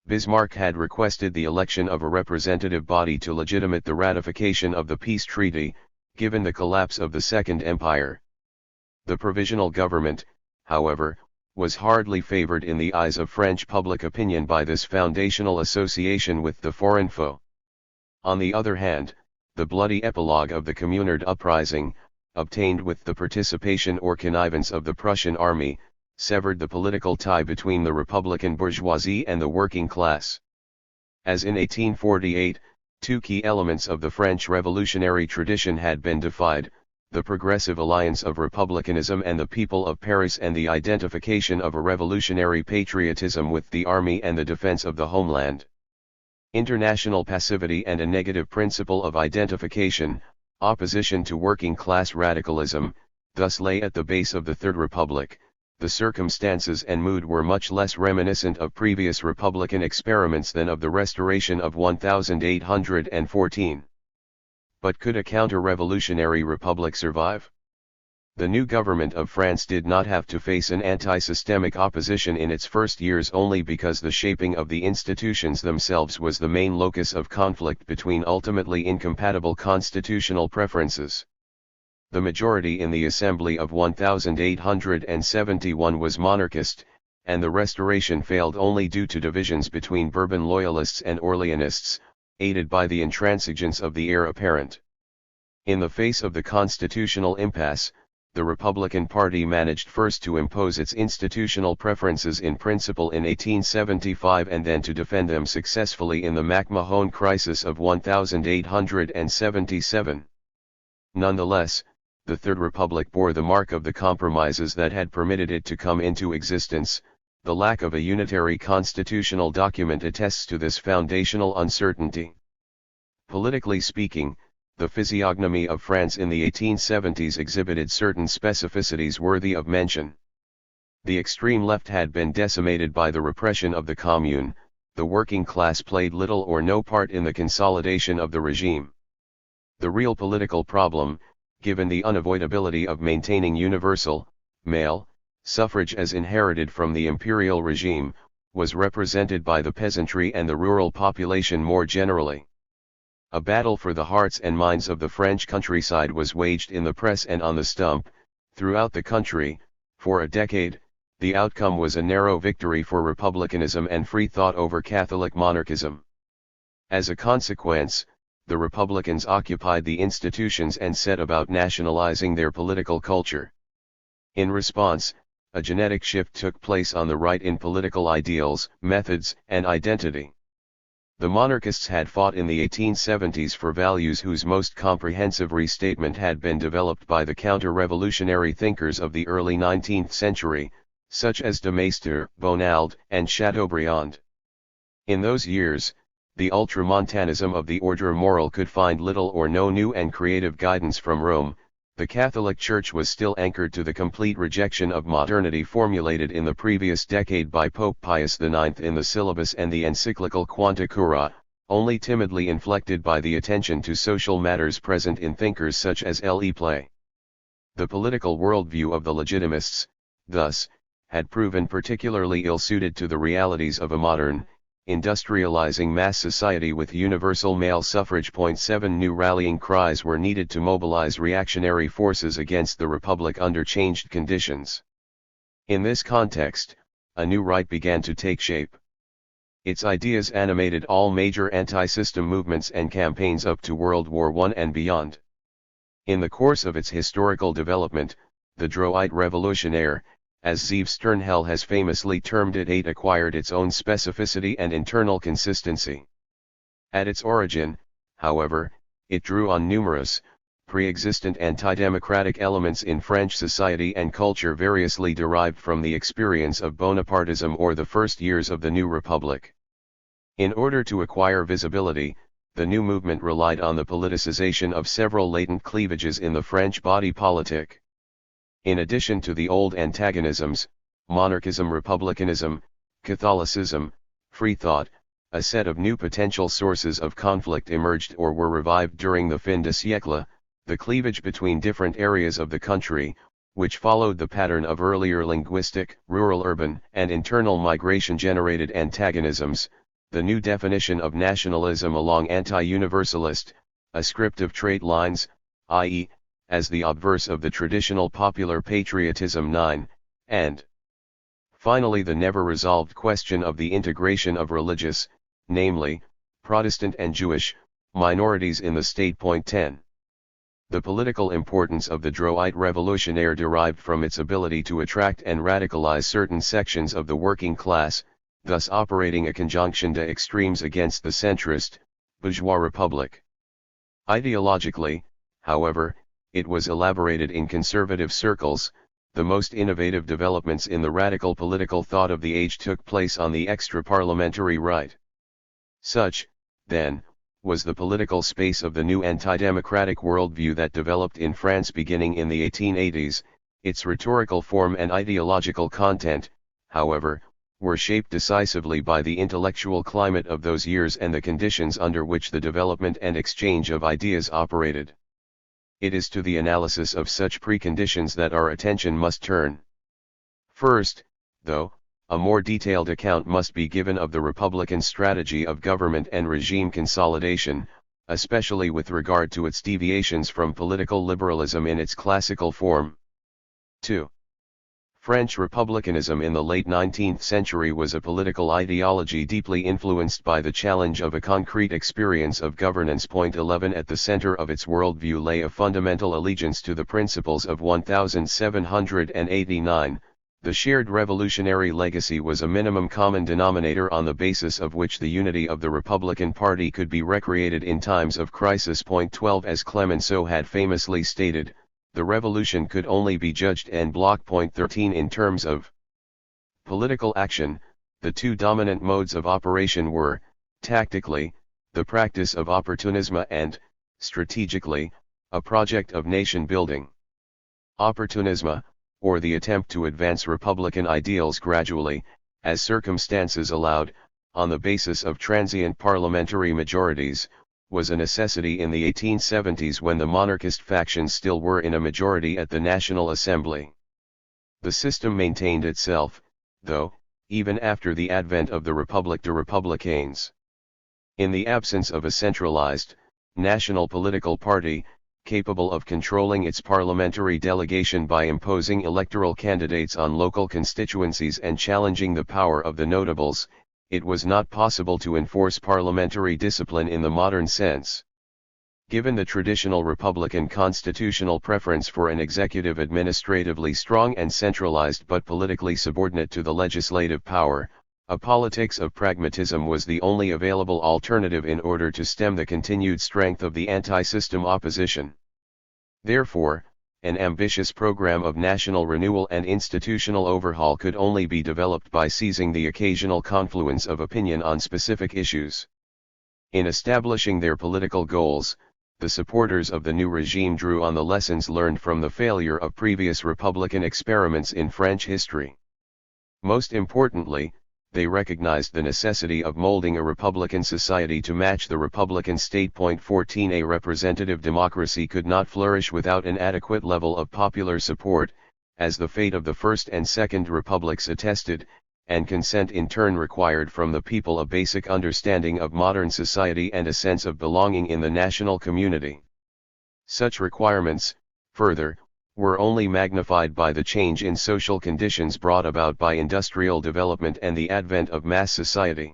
Bismarck had requested the election of a representative body to legitimate the ratification of the peace treaty, given the collapse of the Second Empire. The provisional government, however, was hardly favored in the eyes of French public opinion by this foundational association with the foreign foe. On the other hand, the bloody epilogue of the Communard uprising, obtained with the participation or connivance of the Prussian army, severed the political tie between the Republican bourgeoisie and the working class. As in 1848, two key elements of the French revolutionary tradition had been defied: the progressive alliance of republicanism and the people of Paris and the identification of a revolutionary patriotism with the army and the defense of the homeland. International passivity and a negative principle of identification, opposition to working-class radicalism, thus lay at the base of the Third Republic. The circumstances and mood were much less reminiscent of previous republican experiments than of the Restoration of 1814. But could a counter-revolutionary republic survive? The new government of France did not have to face an anti-systemic opposition in its first years only because the shaping of the institutions themselves was the main locus of conflict between ultimately incompatible constitutional preferences. The majority in the Assembly of 1871 was monarchist, and the Restoration failed only due to divisions between Bourbon loyalists and Orleanists, aided by the intransigence of the heir apparent. In the face of the constitutional impasse, the Republican Party managed first to impose its institutional preferences in principle in 1875 and then to defend them successfully in the MacMahon crisis of 1877. Nonetheless, the Third Republic bore the mark of the compromises that had permitted it to come into existence. The lack of a unitary constitutional document attests to this foundational uncertainty. Politically speaking, the physiognomy of France in the 1870s exhibited certain specificities worthy of mention. The extreme left had been decimated by the repression of the Commune. The working class played little or no part in the consolidation of the regime. The real political problem, given the unavoidability of maintaining universal, male, suffrage as inherited from the imperial regime, was represented by the peasantry and the rural population more generally. A battle for the hearts and minds of the French countryside was waged in the press and on the stump. Throughout the country, for a decade, the outcome was a narrow victory for republicanism and free thought over Catholic monarchism. As a consequence, the Republicans occupied the institutions and set about nationalizing their political culture. In response, a genetic shift took place on the right in political ideals, methods, and identity. The monarchists had fought in the 1870s for values whose most comprehensive restatement had been developed by the counter-revolutionary thinkers of the early 19th century, such as de Maistre, Bonald, and Chateaubriand. In those years, the ultramontanism of the ordre moral could find little or no new and creative guidance from Rome. The Catholic Church was still anchored to the complete rejection of modernity formulated in the previous decade by Pope Pius IX in the Syllabus and the encyclical Quanta Cura, only timidly inflected by the attention to social matters present in thinkers such as L.E. Play. The political worldview of the Legitimists, thus, had proven particularly ill-suited to the realities of a modern, industrializing mass society with universal male suffrage. 7 New rallying cries were needed to mobilize reactionary forces against the Republic under changed conditions. In this context, a new right began to take shape. Its ideas animated all major anti-system movements and campaigns up to World War I and beyond. In the course of its historical development, the Droit révolutionnaire, as Zeev Sternhell has famously termed it, acquired its own specificity and internal consistency. At its origin, however, it drew on numerous, pre-existent anti-democratic elements in French society and culture variously derived from the experience of Bonapartism or the first years of the new republic. In order to acquire visibility, the new movement relied on the politicization of several latent cleavages in the French body politic. In addition to the old antagonisms, monarchism, republicanism, Catholicism, free thought, a set of new potential sources of conflict emerged or were revived during the fin de siècle. The cleavage between different areas of the country, which followed the pattern of earlier linguistic, rural-urban, and internal migration generated antagonisms. The new definition of nationalism along anti-universalist, ascriptive trait lines, i.e., as the obverse of the traditional popular patriotism 9, and finally the never-resolved question of the integration of religious, namely, Protestant and Jewish, minorities in the state. 10. The political importance of the Droit revolutionnaire derived from its ability to attract and radicalize certain sections of the working class, thus operating a conjonction de extremes against the centrist, bourgeois republic. Ideologically, however, it was elaborated in conservative circles. The most innovative developments in the radical political thought of the age took place on the extra-parliamentary right. Such, then, was the political space of the new anti-democratic worldview that developed in France beginning in the 1880s. Its rhetorical form and ideological content, however, were shaped decisively by the intellectual climate of those years and the conditions under which the development and exchange of ideas operated. It is to the analysis of such preconditions that our attention must turn. First, though, a more detailed account must be given of the Republican strategy of government and regime consolidation, especially with regard to its deviations from political liberalism in its classical form. 2. French republicanism in the late 19th century was a political ideology deeply influenced by the challenge of a concrete experience of governance. 11 At the center of its worldview lay a fundamental allegiance to the principles of 1789. The shared revolutionary legacy was a minimum common denominator on the basis of which the unity of the Republican Party could be recreated in times of crisis. 12 As Clemenceau had famously stated, the revolution could only be judged en bloc. 13 In terms of political action, the two dominant modes of operation were, tactically, the practice of opportunism and, strategically, a project of nation building. Opportunism, or the attempt to advance Republican ideals gradually, as circumstances allowed, on the basis of transient parliamentary majorities, was a necessity in the 1870s when the monarchist factions still were in a majority at the National Assembly. The system maintained itself, though, even after the advent of the République des Républicains. In the absence of a centralized, national political party, capable of controlling its parliamentary delegation by imposing electoral candidates on local constituencies and challenging the power of the notables, it was not possible to enforce parliamentary discipline in the modern sense. Given the traditional Republican constitutional preference for an executive administratively strong and centralized but politically subordinate to the legislative power, a politics of pragmatism was the only available alternative in order to stem the continued strength of the anti-system opposition. Therefore, an ambitious program of national renewal and institutional overhaul could only be developed by seizing the occasional confluence of opinion on specific issues. In establishing their political goals, the supporters of the new regime drew on the lessons learned from the failure of previous Republican experiments in French history. Most importantly, they recognized the necessity of molding a Republican society to match the Republican state. 14 A representative democracy could not flourish without an adequate level of popular support, as the fate of the First and Second Republics attested, and consent in turn required from the people a basic understanding of modern society and a sense of belonging in the national community. Such requirements, further, were only magnified by the change in social conditions brought about by industrial development and the advent of mass society.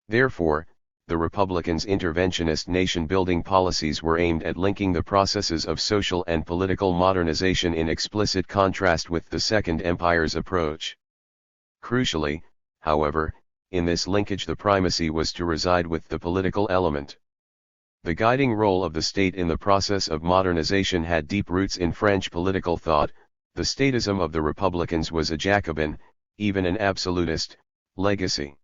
Therefore, the Republicans' interventionist nation-building policies were aimed at linking the processes of social and political modernization in explicit contrast with the Second Empire's approach. Crucially, however, in this linkage the primacy was to reside with the political element. The guiding role of the state in the process of modernization had deep roots in French political thought. The statism of the Republicans was a Jacobin, even an absolutist, legacy.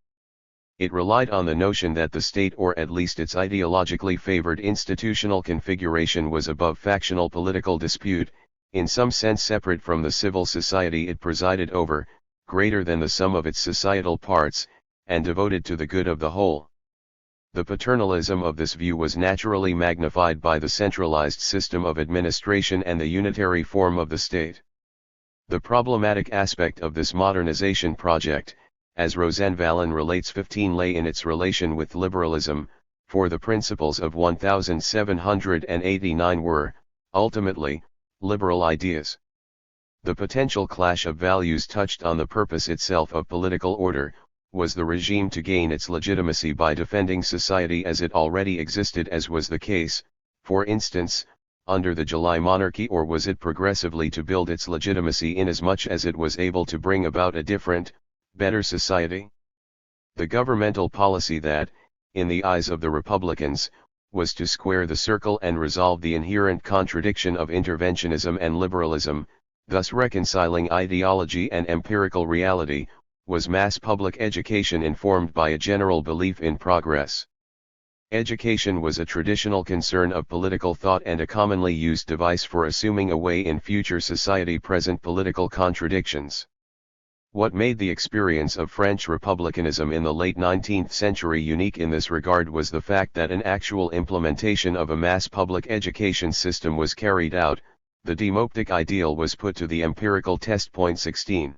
It relied on the notion that the state, or at least its ideologically favored institutional configuration, was above factional political dispute, in some sense separate from the civil society it presided over, greater than the sum of its societal parts, and devoted to the good of the whole. The paternalism of this view was naturally magnified by the centralized system of administration and the unitary form of the state. The problematic aspect of this modernization project, as Rosenvallen relates 15, lay in its relation with liberalism, for the principles of 1789 were, ultimately, liberal ideas. The potential clash of values touched on the purpose itself of political order. Was the regime to gain its legitimacy by defending society as it already existed, as was the case, for instance, under the July monarchy, or was it progressively to build its legitimacy inasmuch as it was able to bring about a different, better society? The governmental policy that, in the eyes of the Republicans, was to square the circle and resolve the inherent contradiction of interventionism and liberalism, thus reconciling ideology and empirical reality, was mass public education informed by a general belief in progress. Education was a traditional concern of political thought and a commonly used device for assuming a way in future society present political contradictions. What made the experience of French republicanism in the late 19th century unique in this regard was the fact that an actual implementation of a mass public education system was carried out. The democratic ideal was put to the empirical test. 16.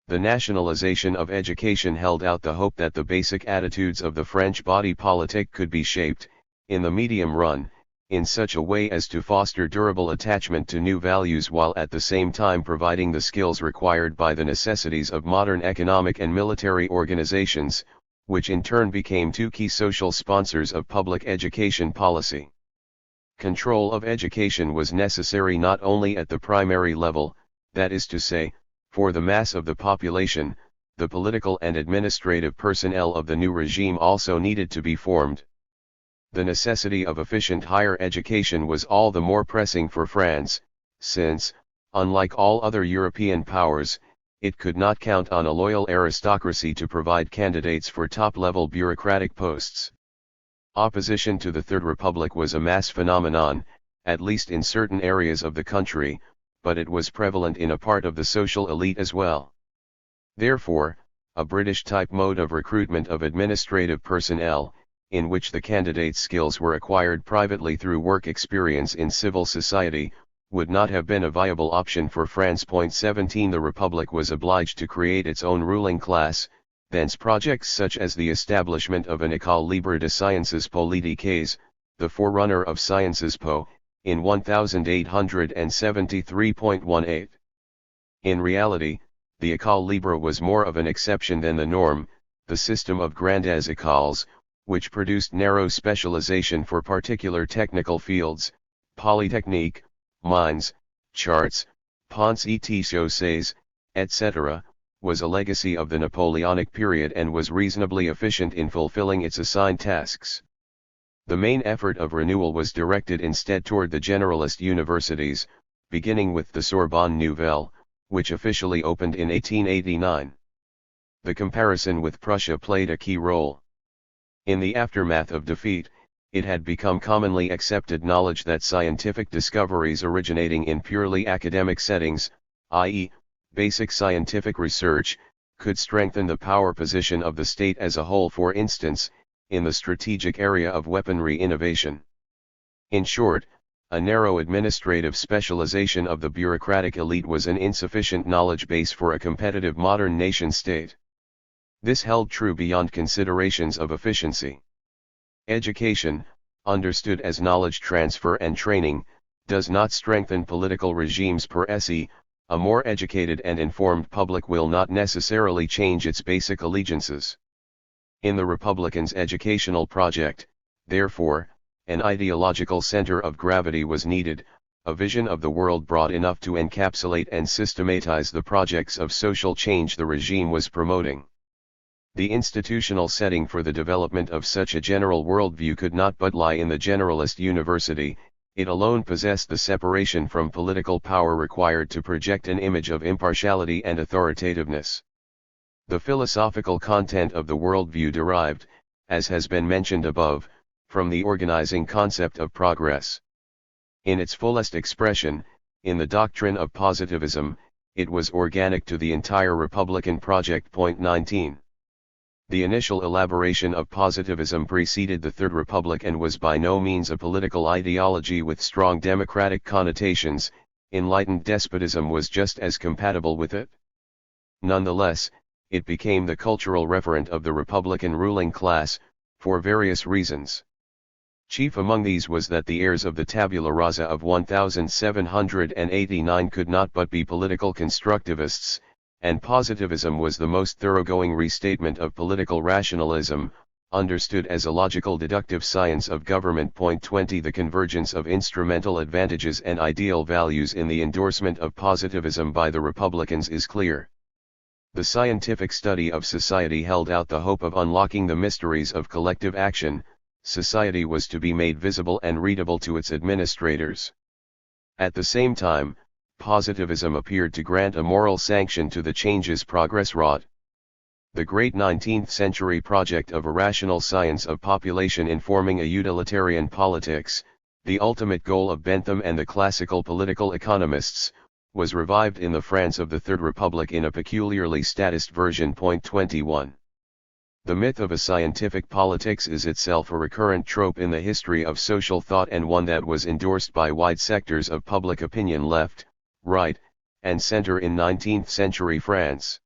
The nationalization of education held out the hope that the basic attitudes of the French body politic could be shaped, in the medium run, in such a way as to foster durable attachment to new values while at the same time providing the skills required by the necessities of modern economic and military organizations, which in turn became two key social sponsors of public education policy. Control of education was necessary not only at the primary level, that is to say, for the mass of the population. The political and administrative personnel of the new regime also needed to be formed. The necessity of efficient higher education was all the more pressing for France, since, unlike all other European powers, it could not count on a loyal aristocracy to provide candidates for top-level bureaucratic posts. Opposition to the Third Republic was a mass phenomenon, at least in certain areas of the country, but it was prevalent in a part of the social elite as well. Therefore, a British-type mode of recruitment of administrative personnel, in which the candidate's skills were acquired privately through work experience in civil society, would not have been a viable option for France. 17. The Republic was obliged to create its own ruling class, thence projects such as the establishment of an École libre de sciences politiques, the forerunner of Sciences Po, in 1873.18. In reality, the École libre was more of an exception than the norm. The system of grandes écoles, which produced narrow specialization for particular technical fields, polytechnique, mines, charts, ponts et chaussées, etc., was a legacy of the Napoleonic period and was reasonably efficient in fulfilling its assigned tasks. The main effort of renewal was directed instead toward the generalist universities, beginning with the Sorbonne Nouvelle, which officially opened in 1889. The comparison with Prussia played a key role. In the aftermath of defeat, it had become commonly accepted knowledge that scientific discoveries originating in purely academic settings, i.e., basic scientific research, could strengthen the power position of the state as a whole, for instance, in the strategic area of weaponry innovation. In short, a narrow administrative specialization of the bureaucratic elite was an insufficient knowledge base for a competitive modern nation-state. This held true beyond considerations of efficiency. Education, understood as knowledge transfer and training, does not strengthen political regimes per se. A more educated and informed public will not necessarily change its basic allegiances. In the Republicans' educational project, therefore, an ideological center of gravity was needed, a vision of the world broad enough to encapsulate and systematize the projects of social change the regime was promoting. The institutional setting for the development of such a general worldview could not but lie in the generalist university. It alone possessed the separation from political power required to project an image of impartiality and authoritativeness. The philosophical content of the worldview derived, as has been mentioned above, from the organizing concept of progress. In its fullest expression, in the doctrine of positivism, it was organic to the entire Republican project. 19. The initial elaboration of positivism preceded the Third Republic and was by no means a political ideology with strong democratic connotations. Enlightened despotism was just as compatible with it. Nonetheless, it became the cultural referent of the Republican ruling class, for various reasons. Chief among these was that the heirs of the tabula rasa of 1789 could not but be political constructivists, and positivism was the most thoroughgoing restatement of political rationalism, understood as a logical deductive science of government. 20 The convergence of instrumental advantages and ideal values in the endorsement of positivism by the Republicans is clear. The scientific study of society held out the hope of unlocking the mysteries of collective action. Society was to be made visible and readable to its administrators. At the same time, positivism appeared to grant a moral sanction to the changes progress wrought. The great 19th century project of a rational science of population informing a utilitarian politics, the ultimate goal of Bentham and the classical political economists, was revived in the France of the Third Republic in a peculiarly statist version. 21. The myth of a scientific politics is itself a recurrent trope in the history of social thought, and one that was endorsed by wide sectors of public opinion left, right, and center in 19th century France.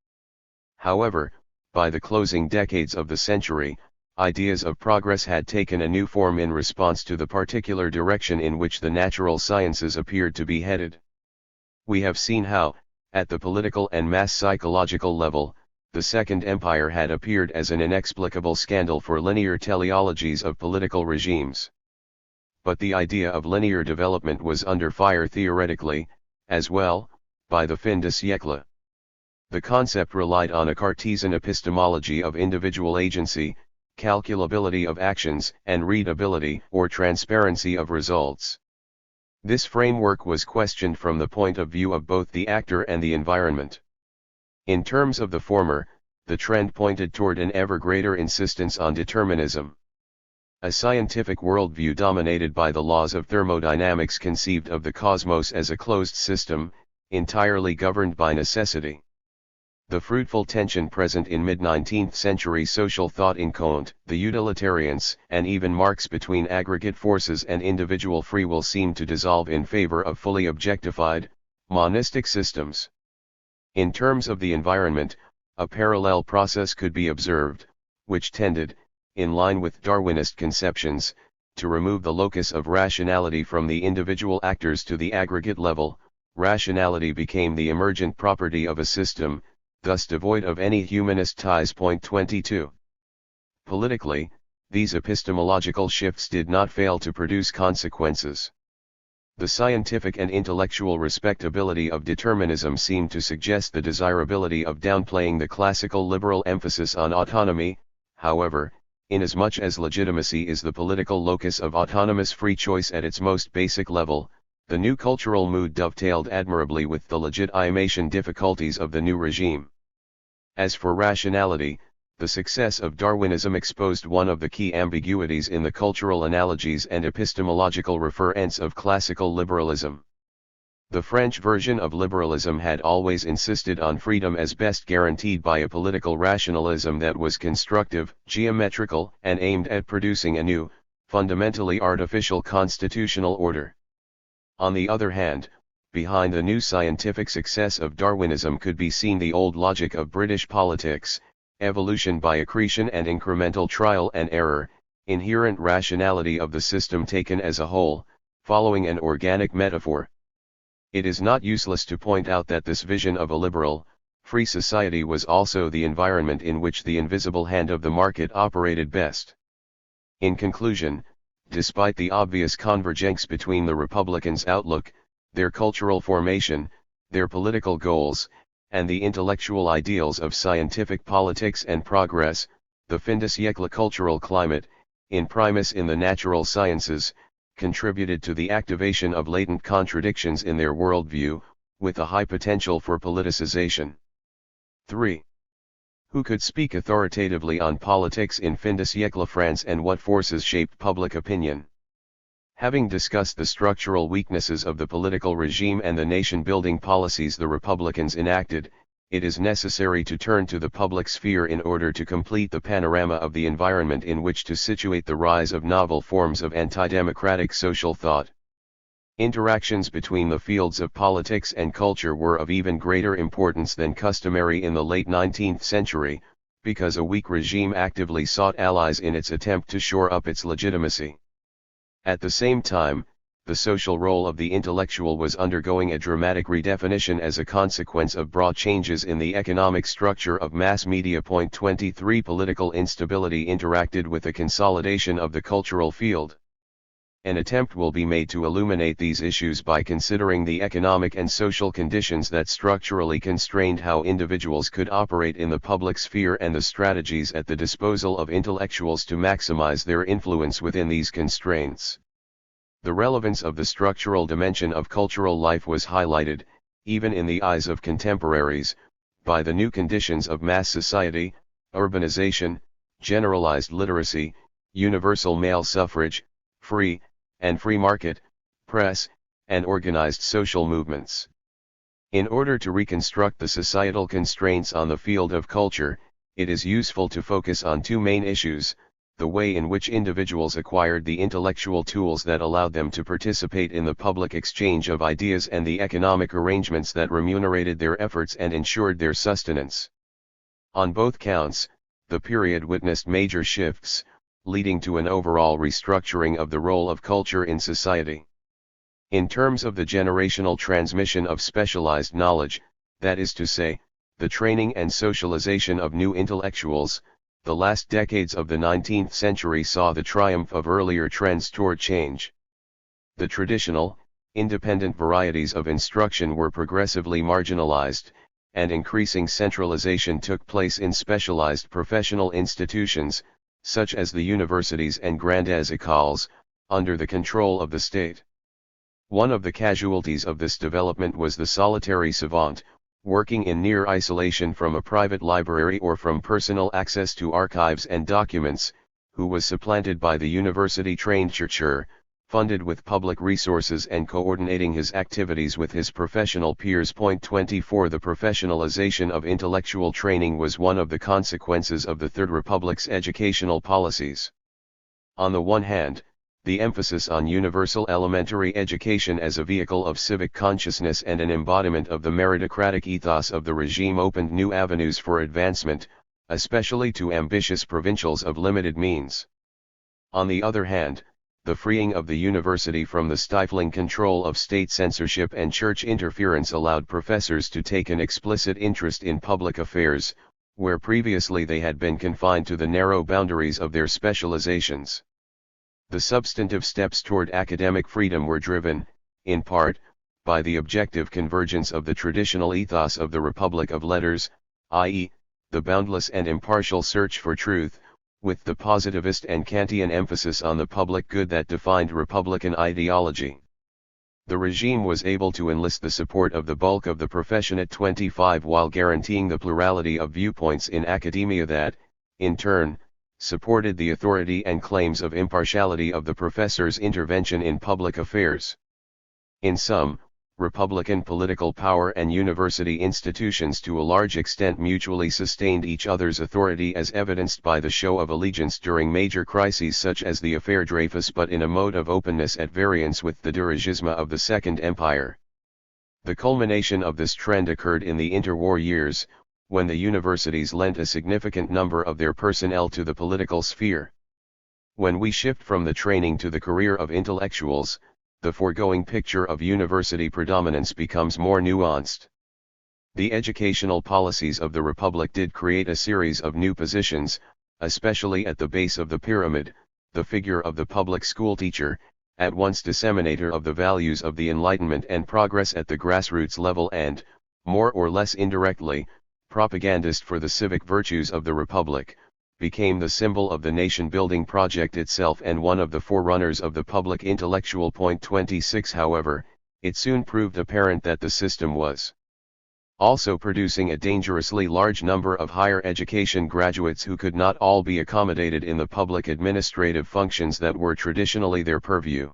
However, by the closing decades of the century, ideas of progress had taken a new form in response to the particular direction in which the natural sciences appeared to be headed. We have seen how, at the political and mass psychological level, the Second Empire had appeared as an inexplicable scandal for linear teleologies of political regimes. But the idea of linear development was under fire theoretically, as well, by the fin de siècle. The concept relied on a Cartesian epistemology of individual agency, calculability of actions, and readability or transparency of results. This framework was questioned from the point of view of both the actor and the environment. In terms of the former, the trend pointed toward an ever greater insistence on determinism. A scientific worldview dominated by the laws of thermodynamics conceived of the cosmos as a closed system, entirely governed by necessity. The fruitful tension present in mid-19th century social thought in Kant, the utilitarians, and even Marx between aggregate forces and individual free will seemed to dissolve in favor of fully objectified, monistic systems. In terms of the environment, a parallel process could be observed, which tended, in line with Darwinist conceptions, to remove the locus of rationality from the individual actors to the aggregate level. Rationality became the emergent property of a system, thus devoid of any humanist ties. 22. Politically, these epistemological shifts did not fail to produce consequences. The scientific and intellectual respectability of determinism seemed to suggest the desirability of downplaying the classical liberal emphasis on autonomy. However, inasmuch as legitimacy is the political locus of autonomous free choice at its most basic level, the new cultural mood dovetailed admirably with the legitimation difficulties of the new regime. As for rationality, the success of Darwinism exposed one of the key ambiguities in the cultural analogies and epistemological referents of classical liberalism. The French version of liberalism had always insisted on freedom as best guaranteed by a political rationalism that was constructive, geometrical, and aimed at producing a new, fundamentally artificial constitutional order. On the other hand, behind the new scientific success of Darwinism could be seen the old logic of British politics, evolution by accretion and incremental trial and error, inherent rationality of the system taken as a whole, following an organic metaphor. It is not useless to point out that this vision of a liberal, free society was also the environment in which the invisible hand of the market operated best. In conclusion, despite the obvious convergence between the Republicans' outlook, their cultural formation, their political goals, and the intellectual ideals of scientific politics and progress, the fin de siècle cultural climate, in primis in the natural sciences, contributed to the activation of latent contradictions in their worldview, with a high potential for politicization. 3. Who could speak authoritatively on politics in fin de siècle France, and what forces shaped public opinion? Having discussed the structural weaknesses of the political regime and the nation-building policies the Republicans enacted, it is necessary to turn to the public sphere in order to complete the panorama of the environment in which to situate the rise of novel forms of anti-democratic social thought. Interactions between the fields of politics and culture were of even greater importance than customary in the late 19th century, because a weak regime actively sought allies in its attempt to shore up its legitimacy. At the same time, the social role of the intellectual was undergoing a dramatic redefinition as a consequence of broad changes in the economic structure of mass media. 23 Political instability interacted with the consolidation of the cultural field. An attempt will be made to illuminate these issues by considering the economic and social conditions that structurally constrained how individuals could operate in the public sphere and the strategies at the disposal of intellectuals to maximize their influence within these constraints. The relevance of the structural dimension of cultural life was highlighted, even in the eyes of contemporaries, by the new conditions of mass society, urbanization, generalized literacy, universal male suffrage, free market, press, and organized social movements. In order to reconstruct the societal constraints on the field of culture, it is useful to focus on two main issues: the way in which individuals acquired the intellectual tools that allowed them to participate in the public exchange of ideas, and the economic arrangements that remunerated their efforts and ensured their sustenance. On both counts, the period witnessed major shifts, leading to an overall restructuring of the role of culture in society. In terms of the generational transmission of specialized knowledge, that is to say, the training and socialization of new intellectuals, the last decades of the 19th century saw the triumph of earlier trends toward change. The traditional, independent varieties of instruction were progressively marginalized, and increasing centralization took place in specialized professional institutions, such as the universities and grandes écoles, under the control of the state. One of the casualties of this development was the solitary savant, working in near isolation from a private library or from personal access to archives and documents, who was supplanted by the university-trained chercheur, funded with public resources and coordinating his activities with his professional peers. 24 The professionalization of intellectual training was one of the consequences of the Third Republic's educational policies. On the one hand, the emphasis on universal elementary education as a vehicle of civic consciousness and an embodiment of the meritocratic ethos of the regime opened new avenues for advancement, especially to ambitious provincials of limited means. On the other hand, the freeing of the university from the stifling control of state censorship and church interference allowed professors to take an explicit interest in public affairs, where previously they had been confined to the narrow boundaries of their specializations. The substantive steps toward academic freedom were driven, in part, by the objective convergence of the traditional ethos of the Republic of Letters, i.e., the boundless and impartial search for truth, with the positivist and Kantian emphasis on the public good that defined Republican ideology. The regime was able to enlist the support of the bulk of the profession at 25 while guaranteeing the plurality of viewpoints in academia that, in turn, supported the authority and claims of impartiality of the professor's intervention in public affairs. In sum, Republican political power and university institutions to a large extent mutually sustained each other's authority, as evidenced by the show of allegiance during major crises such as the affaire Dreyfus, but in a mode of openness at variance with the dirigisme of the Second Empire. The culmination of this trend occurred in the interwar years, when the universities lent a significant number of their personnel to the political sphere. When we shift from the training to the career of intellectuals, the foregoing picture of university predominance becomes more nuanced. The educational policies of the Republic did create a series of new positions, especially at the base of the pyramid: the figure of the public school teacher, at once disseminator of the values of the Enlightenment and progress at the grassroots level and, more or less indirectly, propagandist for the civic virtues of the Republic, became the symbol of the nation-building project itself and one of the forerunners of the public intellectual. 26 However, it soon proved apparent that the system was also producing a dangerously large number of higher education graduates who could not all be accommodated in the public administrative functions that were traditionally their purview.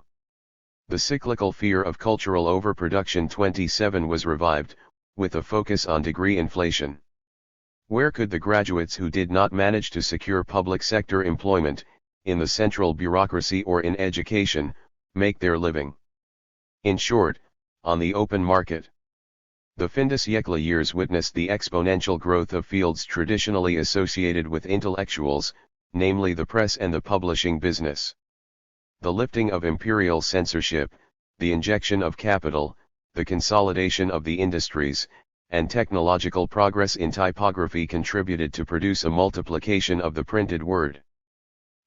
The cyclical fear of cultural overproduction. 27 was revived, with a focus on degree inflation. Where could the graduates who did not manage to secure public sector employment, in the central bureaucracy or in education, make their living? In short, on the open market. The fin de siècle years witnessed the exponential growth of fields traditionally associated with intellectuals, namely the press and the publishing business. The lifting of imperial censorship, the injection of capital, the consolidation of the industries, and technological progress in typography contributed to produce a multiplication of the printed word.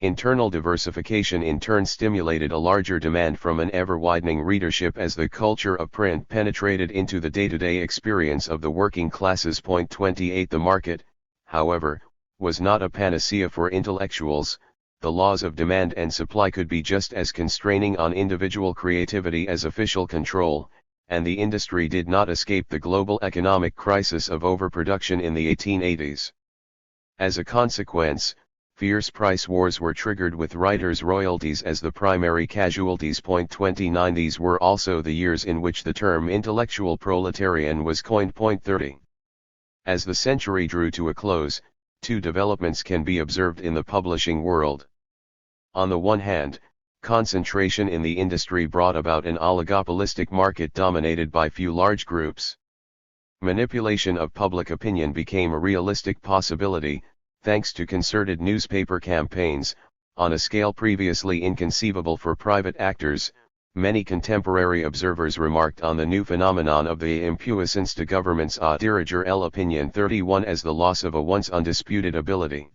Internal diversification in turn stimulated a larger demand from an ever-widening readership as the culture of print penetrated into the day-to-day experience of the working classes. 28 The market, however, was not a panacea for intellectuals. The laws of demand and supply could be just as constraining on individual creativity as official control, and the industry did not escape the global economic crisis of overproduction in the 1880s. As a consequence, fierce price wars were triggered with writers' royalties as the primary casualties. 29 These were also the years in which the term intellectual proletarian was coined. 30 As the century drew to a close, two developments can be observed in the publishing world. On the one hand, concentration in the industry brought about an oligopolistic market dominated by few large groups. Manipulation of public opinion became a realistic possibility, thanks to concerted newspaper campaigns, on a scale previously inconceivable for private actors. Many contemporary observers remarked on the new phenomenon of the impuissance de governments à diriger l'opinion. 31 As the loss of a once undisputed ability.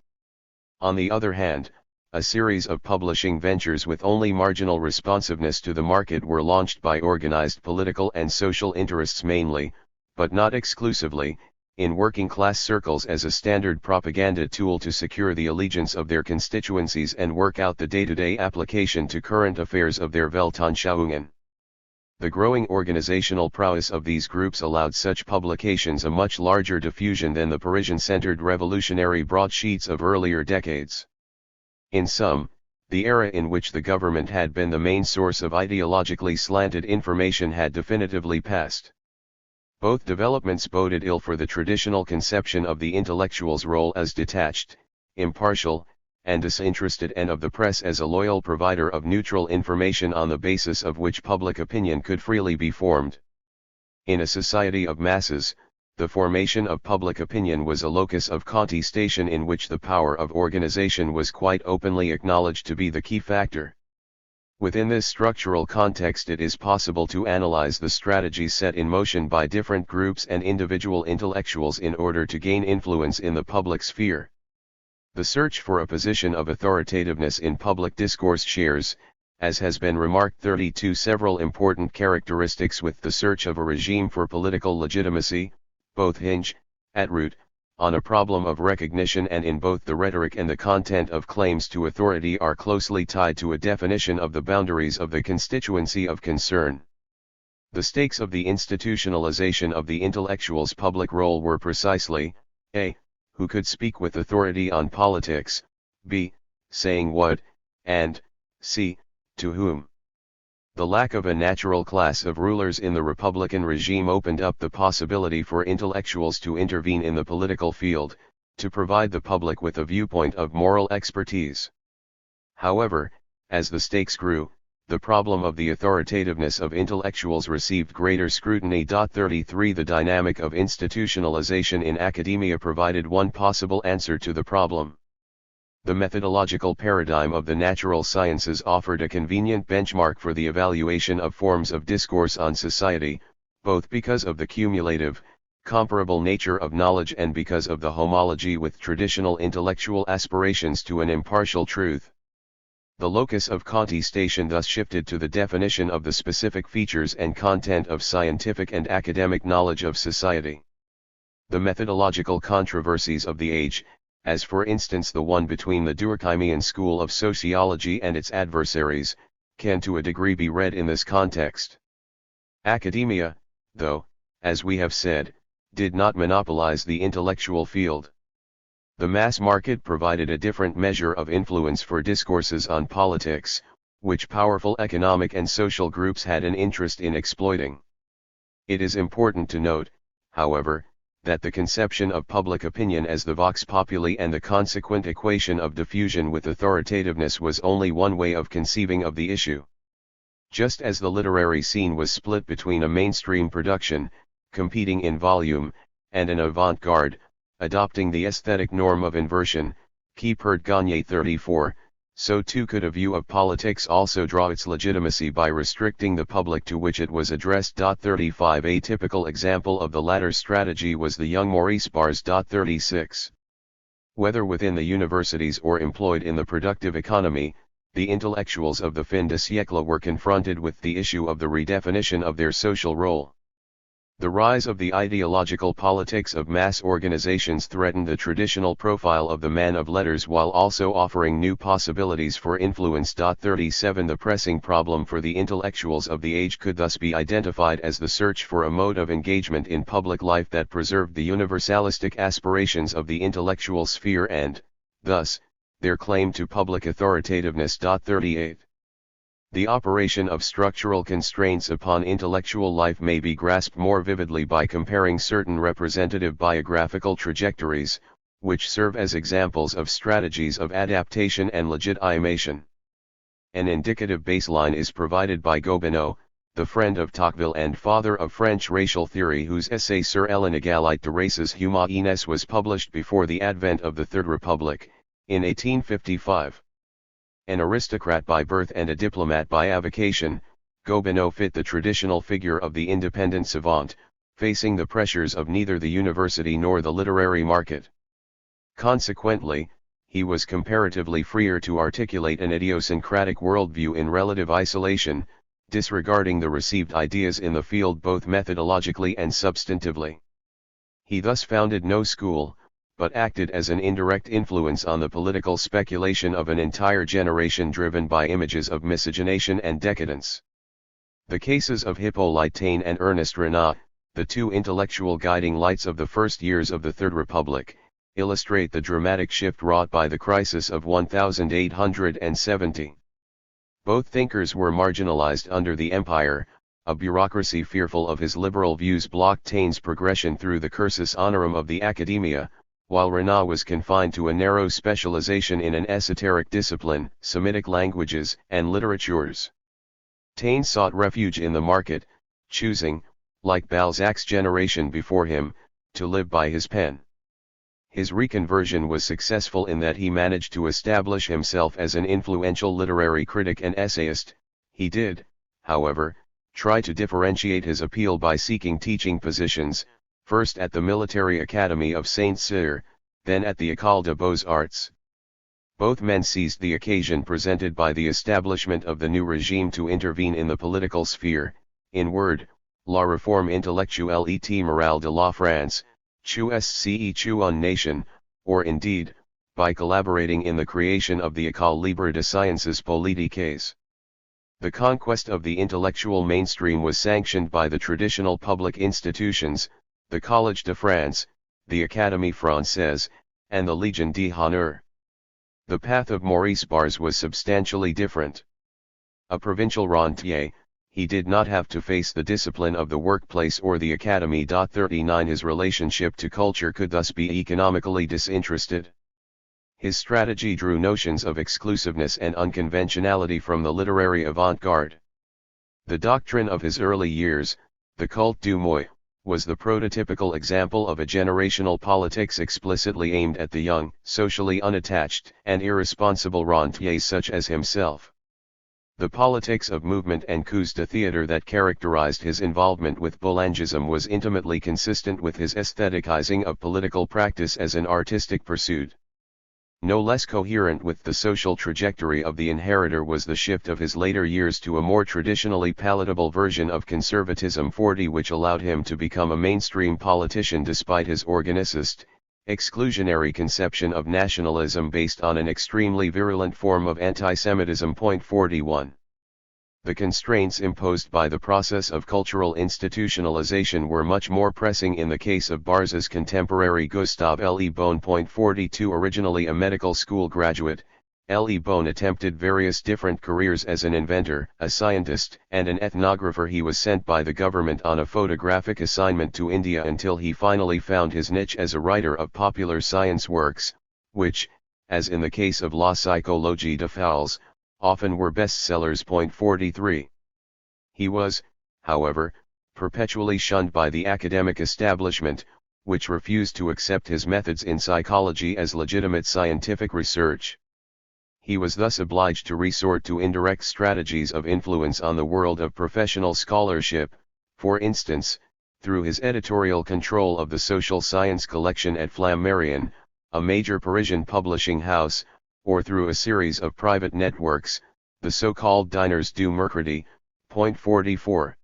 On the other hand, a series of publishing ventures with only marginal responsiveness to the market were launched by organized political and social interests mainly, but not exclusively, in working-class circles as a standard propaganda tool to secure the allegiance of their constituencies and work out the day-to-day application to current affairs of their Weltanschauungen. The growing organizational prowess of these groups allowed such publications a much larger diffusion than the Parisian-centered revolutionary broadsheets of earlier decades. In sum, the era in which the government had been the main source of ideologically slanted information had definitively passed. Both developments boded ill for the traditional conception of the intellectual's role as detached, impartial, and disinterested, and of the press as a loyal provider of neutral information on the basis of which public opinion could freely be formed. In a society of masses, the formation of public opinion was a locus of contestation in which the power of organization was quite openly acknowledged to be the key factor. Within this structural context, it is possible to analyze the strategies set in motion by different groups and individual intellectuals in order to gain influence in the public sphere. The search for a position of authoritativeness in public discourse shares, as has been remarked, 32 several important characteristics with the search of a regime for political legitimacy. Both hinge, at root, on a problem of recognition, and in both the rhetoric and the content of claims to authority are closely tied to a definition of the boundaries of the constituency of concern. The stakes of the institutionalization of the intellectual's public role were precisely, a. who could speak with authority on politics, b. saying what, and c. to whom. The lack of a natural class of rulers in the Republican regime opened up the possibility for intellectuals to intervene in the political field, to provide the public with a viewpoint of moral expertise. However, as the stakes grew, the problem of the authoritativeness of intellectuals received greater scrutiny. 33 The dynamic of institutionalization in academia provided one possible answer to the problem. The methodological paradigm of the natural sciences offered a convenient benchmark for the evaluation of forms of discourse on society, both because of the cumulative, comparable nature of knowledge and because of the homology with traditional intellectual aspirations to an impartial truth. The locus of contestation thus shifted to the definition of the specific features and content of scientific and academic knowledge of society. The methodological controversies of the age, as for instance the one between the Durkheimian school of sociology and its adversaries, can to a degree be read in this context. Academia, though, as we have said, did not monopolize the intellectual field. The mass market provided a different measure of influence for discourses on politics, which powerful economic and social groups had an interest in exploiting. It is important to note, however, that the conception of public opinion as the vox populi and the consequent equation of diffusion with authoritativeness was only one way of conceiving of the issue. Just as the literary scene was split between a mainstream production, competing in volume, and an avant-garde, adopting the aesthetic norm of inversion, Kieper-Gagne 34, So too could a view of politics also draw its legitimacy by restricting the public to which it was addressed. 35 A typical example of the latter strategy was the young Maurice Barrès. 36 Whether within the universities or employed in the productive economy, the intellectuals of the fin de siècle were confronted with the issue of the redefinition of their social role. The rise of the ideological politics of mass organizations threatened the traditional profile of the man of letters while also offering new possibilities for influence. 37 The pressing problem for the intellectuals of the age could thus be identified as the search for a mode of engagement in public life that preserved the universalistic aspirations of the intellectual sphere and, thus, their claim to public authoritativeness. 38 The operation of structural constraints upon intellectual life may be grasped more vividly by comparing certain representative biographical trajectories, which serve as examples of strategies of adaptation and legitimation. An indicative baseline is provided by Gobineau, the friend of Tocqueville and father of French racial theory, whose essay Sur l'inégalité des races humaines was published before the advent of the Third Republic, in 1855. An aristocrat by birth and a diplomat by avocation, Gobineau fit the traditional figure of the independent savant, facing the pressures of neither the university nor the literary market. Consequently, he was comparatively freer to articulate an idiosyncratic worldview in relative isolation, disregarding the received ideas in the field both methodologically and substantively. He thus founded no school, but acted as an indirect influence on the political speculation of an entire generation driven by images of miscegenation and decadence. The cases of Hippolyte Taine and Ernest Renan, the two intellectual guiding lights of the first years of the Third Republic, illustrate the dramatic shift wrought by the crisis of 1870. Both thinkers were marginalized under the Empire. A bureaucracy fearful of his liberal views blocked Taine's progression through the cursus honorum of the academia, while Renan was confined to a narrow specialization in an esoteric discipline, Semitic languages and literatures. Taine sought refuge in the market, choosing, like Balzac's generation before him, to live by his pen. His reconversion was successful in that he managed to establish himself as an influential literary critic and essayist. He did, however, try to differentiate his appeal by seeking teaching positions, first at the Military Academy of Saint-Cyr, then at the École des Beaux-Arts. Both men seized the occasion presented by the establishment of the new regime to intervene in the political sphere, in word, la réforme intellectuelle et morale de la France, chu en nation, or indeed, by collaborating in the creation of the École libre de sciences politiques. The conquest of the intellectual mainstream was sanctioned by the traditional public institutions, the Collège de France, the Académie Française, and the Légion d'honneur. The path of Maurice Barrès was substantially different. A provincial rentier, he did not have to face the discipline of the workplace or the academy. 39 His relationship to culture could thus be economically disinterested. His strategy drew notions of exclusiveness and unconventionality from the literary avant-garde. The doctrine of his early years, the culte du moi, was the prototypical example of a generational politics explicitly aimed at the young, socially unattached, and irresponsible rentiers such as himself. The politics of movement and coups de théâtre that characterized his involvement with Boulangism was intimately consistent with his aestheticizing of political practice as an artistic pursuit. No less coherent with the social trajectory of the inheritor was the shift of his later years to a more traditionally palatable version of conservatism 40, which allowed him to become a mainstream politician despite his organicist, exclusionary conception of nationalism based on an extremely virulent form of anti-Semitism. 41. The constraints imposed by the process of cultural institutionalization were much more pressing in the case of Barrés's contemporary Gustave Le Bon. 42 Originally a medical school graduate, Le Bon attempted various different careers as an inventor, a scientist, and an ethnographer. He was sent by the government on a photographic assignment to India until he finally found his niche as a writer of popular science works, which, as in the case of La psychologie des foules, often were bestsellers. 43. He was, however, perpetually shunned by the academic establishment, which refused to accept his methods in psychology as legitimate scientific research. He was thus obliged to resort to indirect strategies of influence on the world of professional scholarship, for instance, through his editorial control of the social science collection at Flammarion, a major Parisian publishing house, or through a series of private networks, the so-called Dîners du Mercredi. Point 44.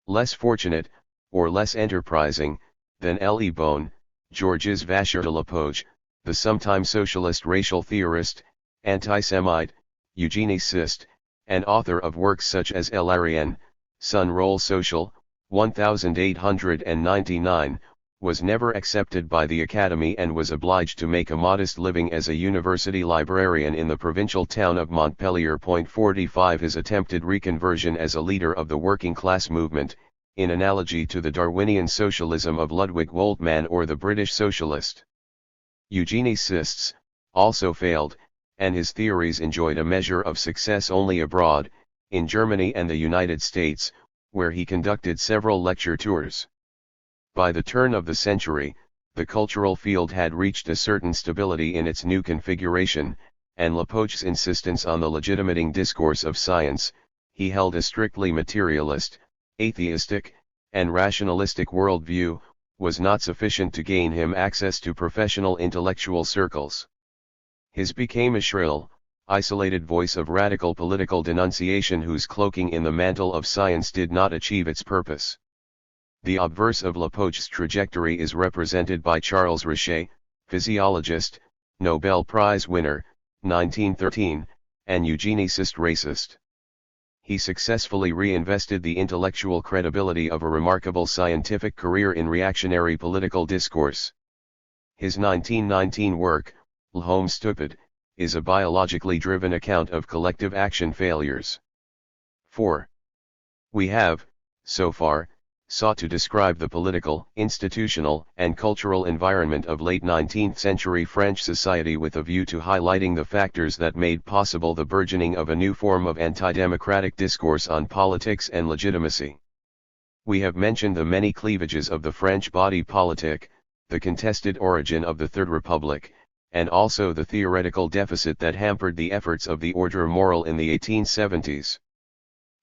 Less fortunate, or less enterprising, than Le Bon, Georges Vacher de Lapouge, the sometime socialist racial theorist, anti-Semite, eugenicist, and author of works such as L'Arien, Son Rôle Social, 1899, was never accepted by the Academy and was obliged to make a modest living as a university librarian in the provincial town of Montpellier. 45 His attempted reconversion as a leader of the working class movement, in analogy to the Darwinian socialism of Ludwig Woltmann or the British socialist eugenicists, also failed, and his theories enjoyed a measure of success only abroad, in Germany and the United States, where he conducted several lecture tours. By the turn of the century, the cultural field had reached a certain stability in its new configuration, and Lapouge's insistence on the legitimating discourse of science, he held a strictly materialist, atheistic, and rationalistic worldview, was not sufficient to gain him access to professional intellectual circles. His became a shrill, isolated voice of radical political denunciation whose cloaking in the mantle of science did not achieve its purpose. The obverse of Lapouge's trajectory is represented by Charles Richet, physiologist, Nobel Prize winner, 1913, and eugenicist racist. He successfully reinvested the intellectual credibility of a remarkable scientific career in reactionary political discourse. His 1919 work, L'Homme Stupide, is a biologically driven account of collective action failures. 4. We have, so far, sought to describe the political, institutional, and cultural environment of late 19th century French society with a view to highlighting the factors that made possible the burgeoning of a new form of anti-democratic discourse on politics and legitimacy. We have mentioned the many cleavages of the French body politic, the contested origin of the Third Republic, and also the theoretical deficit that hampered the efforts of the ordre moral in the 1870s.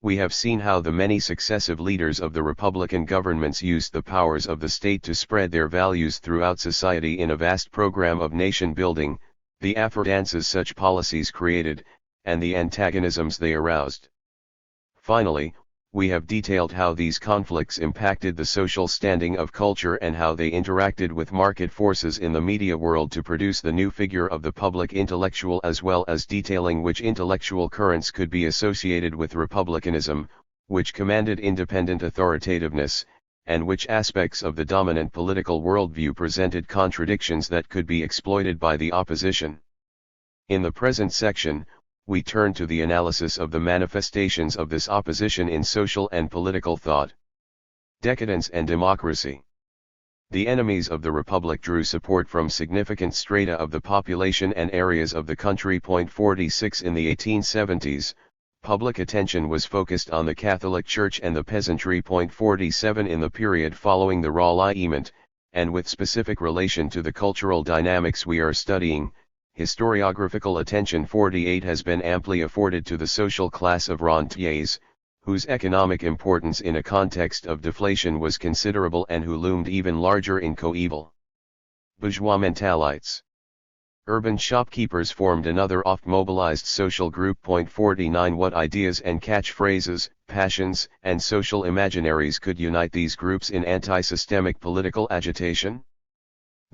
We have seen how the many successive leaders of the Republican governments used the powers of the state to spread their values throughout society in a vast program of nation building, the affordances such policies created, and the antagonisms they aroused. Finally, we have detailed how these conflicts impacted the social standing of culture and how they interacted with market forces in the media world to produce the new figure of the public intellectual, as well as detailing which intellectual currents could be associated with republicanism, which commanded independent authoritativeness, and which aspects of the dominant political worldview presented contradictions that could be exploited by the opposition. In the present section, we turn to the analysis of the manifestations of this opposition in social and political thought. Decadence and democracy. The enemies of the Republic drew support from significant strata of the population and areas of the country. 46 In the 1870s, public attention was focused on the Catholic Church and the peasantry. 47 In the period following the Ralliement, and with specific relation to the cultural dynamics we are studying, historiographical attention 48 has been amply afforded to the social class of rentiers, whose economic importance in a context of deflation was considerable and who loomed even larger in coeval. Bourgeois mentalites. Urban shopkeepers formed another oft-mobilized social group. 49 What ideas and catchphrases, passions, and social imaginaries could unite these groups in anti-systemic political agitation?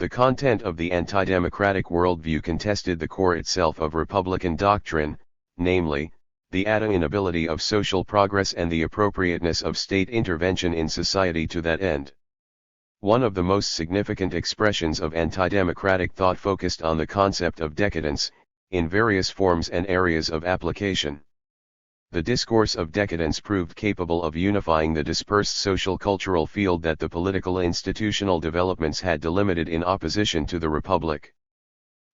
The content of the anti-democratic worldview contested the core itself of Republican doctrine, namely, the attainability of social progress and the appropriateness of state intervention in society to that end. One of the most significant expressions of anti-democratic thought focused on the concept of decadence, in various forms and areas of application. The discourse of decadence proved capable of unifying the dispersed social-cultural field that the political institutional developments had delimited in opposition to the Republic.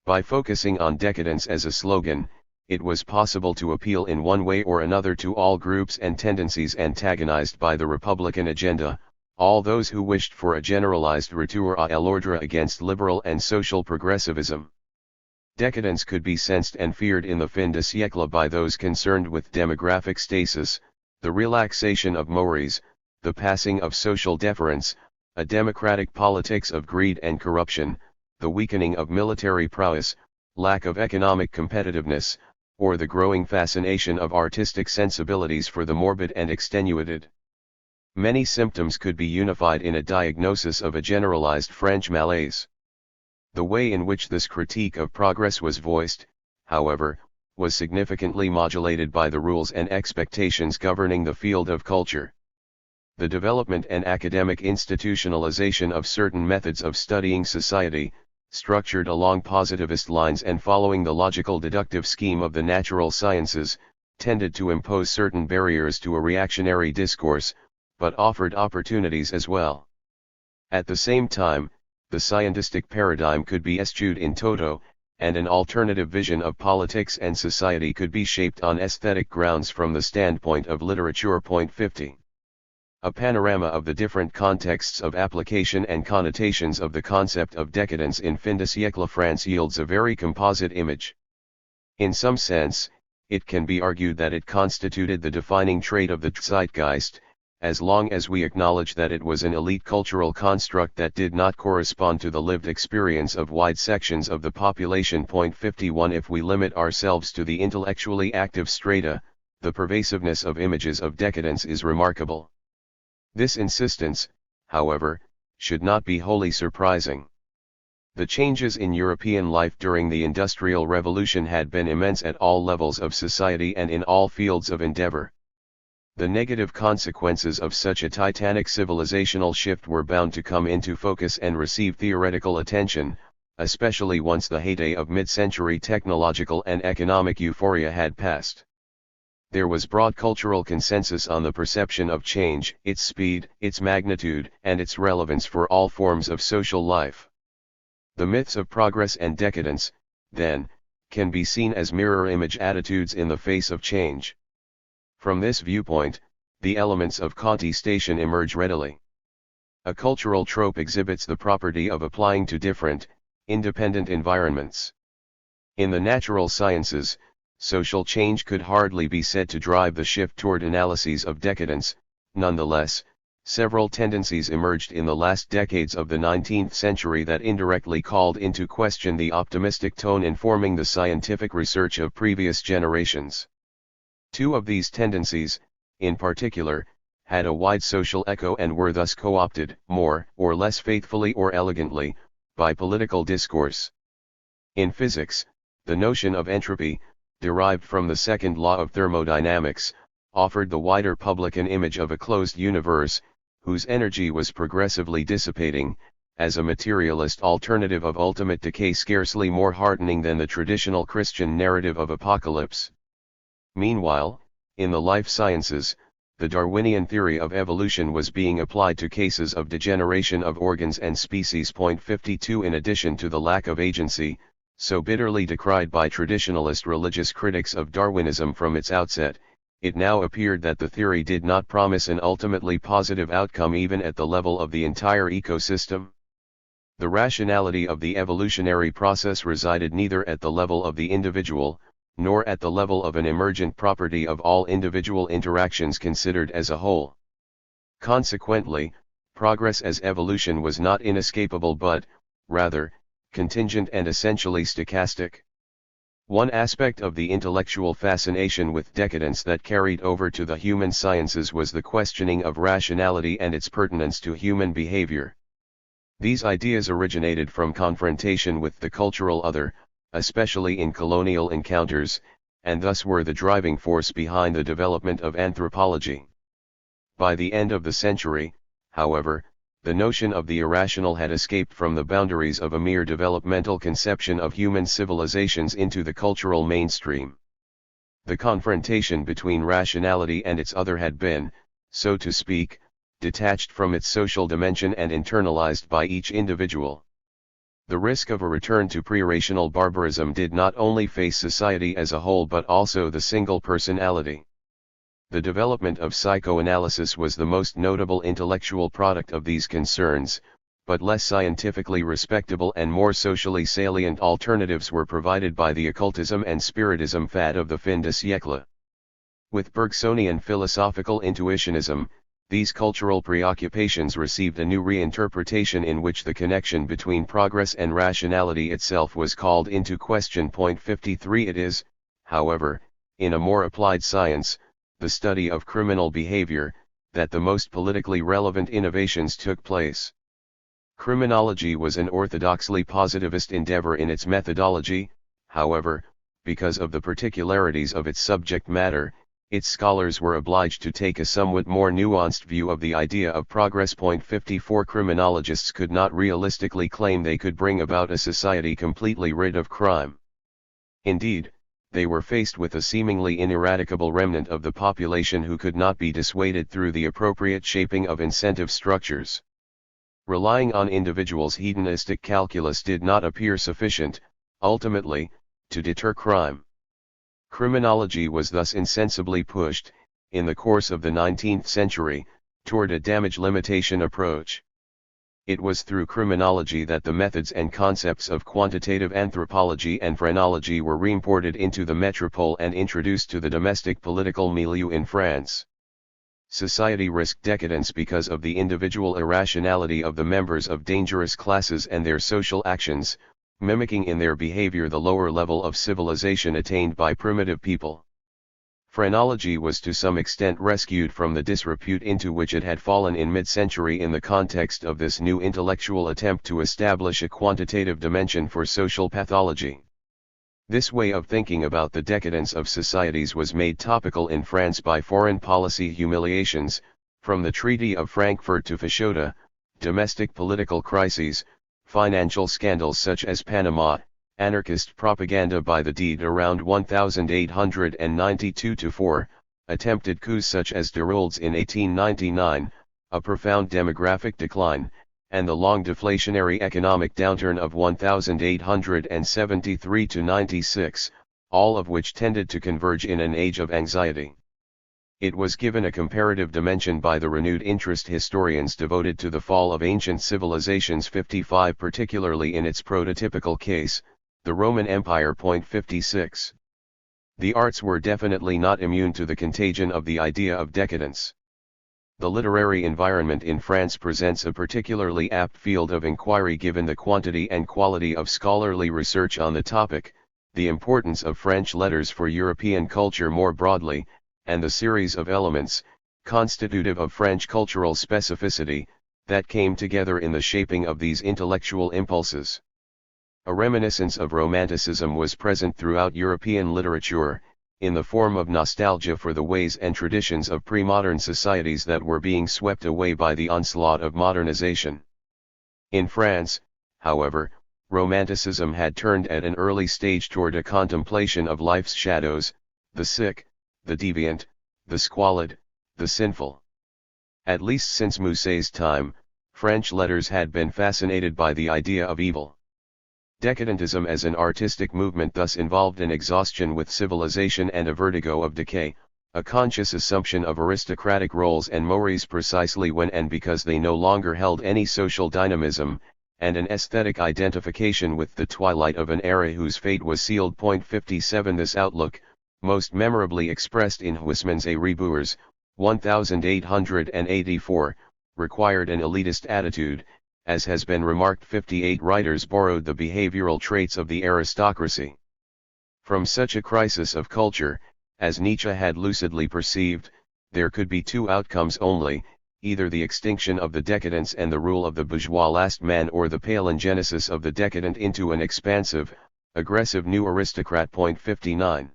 By focusing on decadence as a slogan, it was possible to appeal in one way or another to all groups and tendencies antagonized by the Republican agenda, all those who wished for a generalized retour à l'ordre against liberal and social progressivism. Decadence could be sensed and feared in the fin de siècle by those concerned with demographic stasis, the relaxation of mores, the passing of social deference, a democratic politics of greed and corruption, the weakening of military prowess, lack of economic competitiveness, or the growing fascination of artistic sensibilities for the morbid and extenuated. Many symptoms could be unified in a diagnosis of a generalized French malaise. The way in which this critique of progress was voiced, however, was significantly modulated by the rules and expectations governing the field of culture. The development and academic institutionalization of certain methods of studying society, structured along positivist lines and following the logical deductive scheme of the natural sciences, tended to impose certain barriers to a reactionary discourse, but offered opportunities as well. At the same time, the scientistic paradigm could be eschewed in toto, and an alternative vision of politics and society could be shaped on aesthetic grounds from the standpoint of literature. 50. A panorama of the different contexts of application and connotations of the concept of decadence in fin de siècle France yields a very composite image. In some sense, it can be argued that it constituted the defining trait of the zeitgeist, as long as we acknowledge that it was an elite cultural construct that did not correspond to the lived experience of wide sections of the population. 51 If we limit ourselves to the intellectually active strata, the pervasiveness of images of decadence is remarkable. This insistence, however, should not be wholly surprising. The changes in European life during the Industrial Revolution had been immense at all levels of society and in all fields of endeavor. The negative consequences of such a titanic civilizational shift were bound to come into focus and receive theoretical attention, especially once the heyday of mid-century technological and economic euphoria had passed. There was broad cultural consensus on the perception of change, its speed, its magnitude, and its relevance for all forms of social life. The myths of progress and decadence, then, can be seen as mirror image attitudes in the face of change. From this viewpoint, the elements of contestation emerge readily. A cultural trope exhibits the property of applying to different, independent environments. In the natural sciences, social change could hardly be said to drive the shift toward analyses of decadence. Nonetheless, several tendencies emerged in the last decades of the 19th century that indirectly called into question the optimistic tone informing the scientific research of previous generations. Two of these tendencies, in particular, had a wide social echo and were thus co-opted, more or less faithfully or elegantly, by political discourse. In physics, the notion of entropy, derived from the second law of thermodynamics, offered the wider public an image of a closed universe, whose energy was progressively dissipating, as a materialist alternative of ultimate decay scarcely more heartening than the traditional Christian narrative of apocalypse. Meanwhile, in the life sciences, the Darwinian theory of evolution was being applied to cases of degeneration of organs and species. 52 In addition to the lack of agency, so bitterly decried by traditionalist religious critics of Darwinism from its outset, it now appeared that the theory did not promise an ultimately positive outcome even at the level of the entire ecosystem. The rationality of the evolutionary process resided neither at the level of the individual, nor at the level of an emergent property of all individual interactions considered as a whole. Consequently, progress as evolution was not inescapable but, rather, contingent and essentially stochastic. One aspect of the intellectual fascination with decadence that carried over to the human sciences was the questioning of rationality and its pertinence to human behavior. These ideas originated from confrontation with the cultural other, especially in colonial encounters, and thus were the driving force behind the development of anthropology. By the end of the century, however, the notion of the irrational had escaped from the boundaries of a mere developmental conception of human civilizations into the cultural mainstream. The confrontation between rationality and its other had been, so to speak, detached from its social dimension and internalized by each individual. The risk of a return to pre-rational barbarism did not only face society as a whole but also the single personality. The development of psychoanalysis was the most notable intellectual product of these concerns, but less scientifically respectable and more socially salient alternatives were provided by the occultism and spiritism fad of the fin de siècle. With Bergsonian philosophical intuitionism, these cultural preoccupations received a new reinterpretation in which the connection between progress and rationality itself was called into question. 53 It is, however, in a more applied science, the study of criminal behavior, that the most politically relevant innovations took place. Criminology was an orthodoxly positivist endeavor in its methodology, however, because of the particularities of its subject matter, its scholars were obliged to take a somewhat more nuanced view of the idea of progress. 54 Criminologists could not realistically claim they could bring about a society completely rid of crime. Indeed, they were faced with a seemingly ineradicable remnant of the population who could not be dissuaded through the appropriate shaping of incentive structures. Relying on individuals' hedonistic calculus did not appear sufficient, ultimately, to deter crime. Criminology was thus insensibly pushed, in the course of the 19th century, toward a damage limitation approach. It was through criminology that the methods and concepts of quantitative anthropology and phrenology were reimported into the metropole and introduced to the domestic political milieu in France. Society risked decadence because of the individual irrationality of the members of dangerous classes and their social actions, mimicking in their behavior the lower level of civilization attained by primitive people. Phrenology was to some extent rescued from the disrepute into which it had fallen in mid-century in the context of this new intellectual attempt to establish a quantitative dimension for social pathology. This way of thinking about the decadence of societies was made topical in France by foreign policy humiliations, from the Treaty of Frankfurt to Fashoda, domestic political crises, financial scandals such as Panama, anarchist propaganda by the deed around 1892-4, attempted coups such as Deroldes in 1899, a profound demographic decline, and the long deflationary economic downturn of 1873-96, all of which tended to converge in an age of anxiety. It was given a comparative dimension by the renewed interest historians devoted to the fall of ancient civilizations. 55 particularly in its prototypical case, the Roman Empire. 56. The arts were definitely not immune to the contagion of the idea of decadence. The literary environment in France presents a particularly apt field of inquiry given the quantity and quality of scholarly research on the topic, the importance of French letters for European culture more broadly, and the series of elements, constitutive of French cultural specificity, that came together in the shaping of these intellectual impulses. A reminiscence of Romanticism was present throughout European literature, in the form of nostalgia for the ways and traditions of pre-modern societies that were being swept away by the onslaught of modernization. In France, however, Romanticism had turned at an early stage toward a contemplation of life's shadows, the sick, the deviant, the squalid, the sinful. At least since Musset's time, French letters had been fascinated by the idea of evil. Decadentism as an artistic movement thus involved an exhaustion with civilization and a vertigo of decay, a conscious assumption of aristocratic roles and mores precisely when and because they no longer held any social dynamism, and an aesthetic identification with the twilight of an era whose fate was sealed. 57 This outlook, most memorably expressed in Huysmans et Rebours, 1884, required an elitist attitude. As has been remarked, 58 writers borrowed the behavioral traits of the aristocracy. From such a crisis of culture, as Nietzsche had lucidly perceived, there could be two outcomes only, either the extinction of the decadence and the rule of the bourgeois last man, or the palingenesis of the decadent into an expansive, aggressive new aristocrat. 59.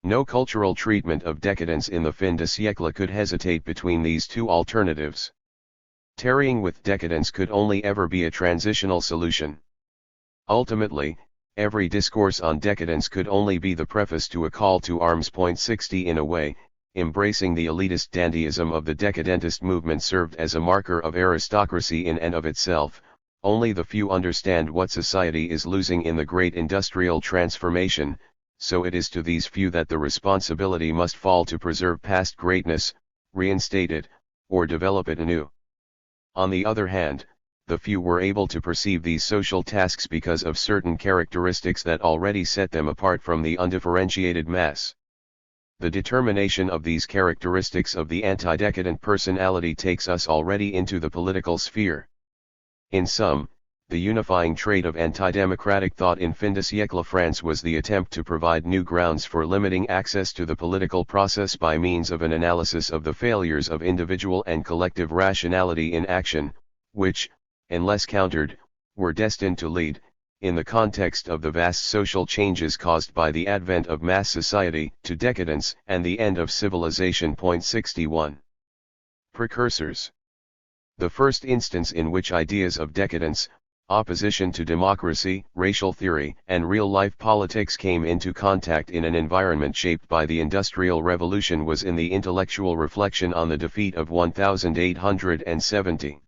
No cultural treatment of decadence in the fin de siècle could hesitate between these two alternatives. Tarrying with decadence could only ever be a transitional solution. Ultimately, every discourse on decadence could only be the preface to a call to arms. 60 In a way, embracing the elitist dandyism of the decadentist movement served as a marker of aristocracy in and of itself. Only the few understand what society is losing in the great industrial transformation, so it is to these few that the responsibility must fall to preserve past greatness, reinstate it, or develop it anew. On the other hand, the few were able to perceive these social tasks because of certain characteristics that already set them apart from the undifferentiated mass. The determination of these characteristics of the anti-decadent personality takes us already into the political sphere. In sum, the unifying trait of anti-democratic thought in fin de siècle France was the attempt to provide new grounds for limiting access to the political process by means of an analysis of the failures of individual and collective rationality in action, which, unless countered, were destined to lead, in the context of the vast social changes caused by the advent of mass society, to decadence and the end of civilization. 61. Precursors. The first instance in which ideas of decadence, opposition to democracy, racial theory, and real-life politics came into contact in an environment shaped by the Industrial Revolution was in the intellectual reflection on the defeat of 1870.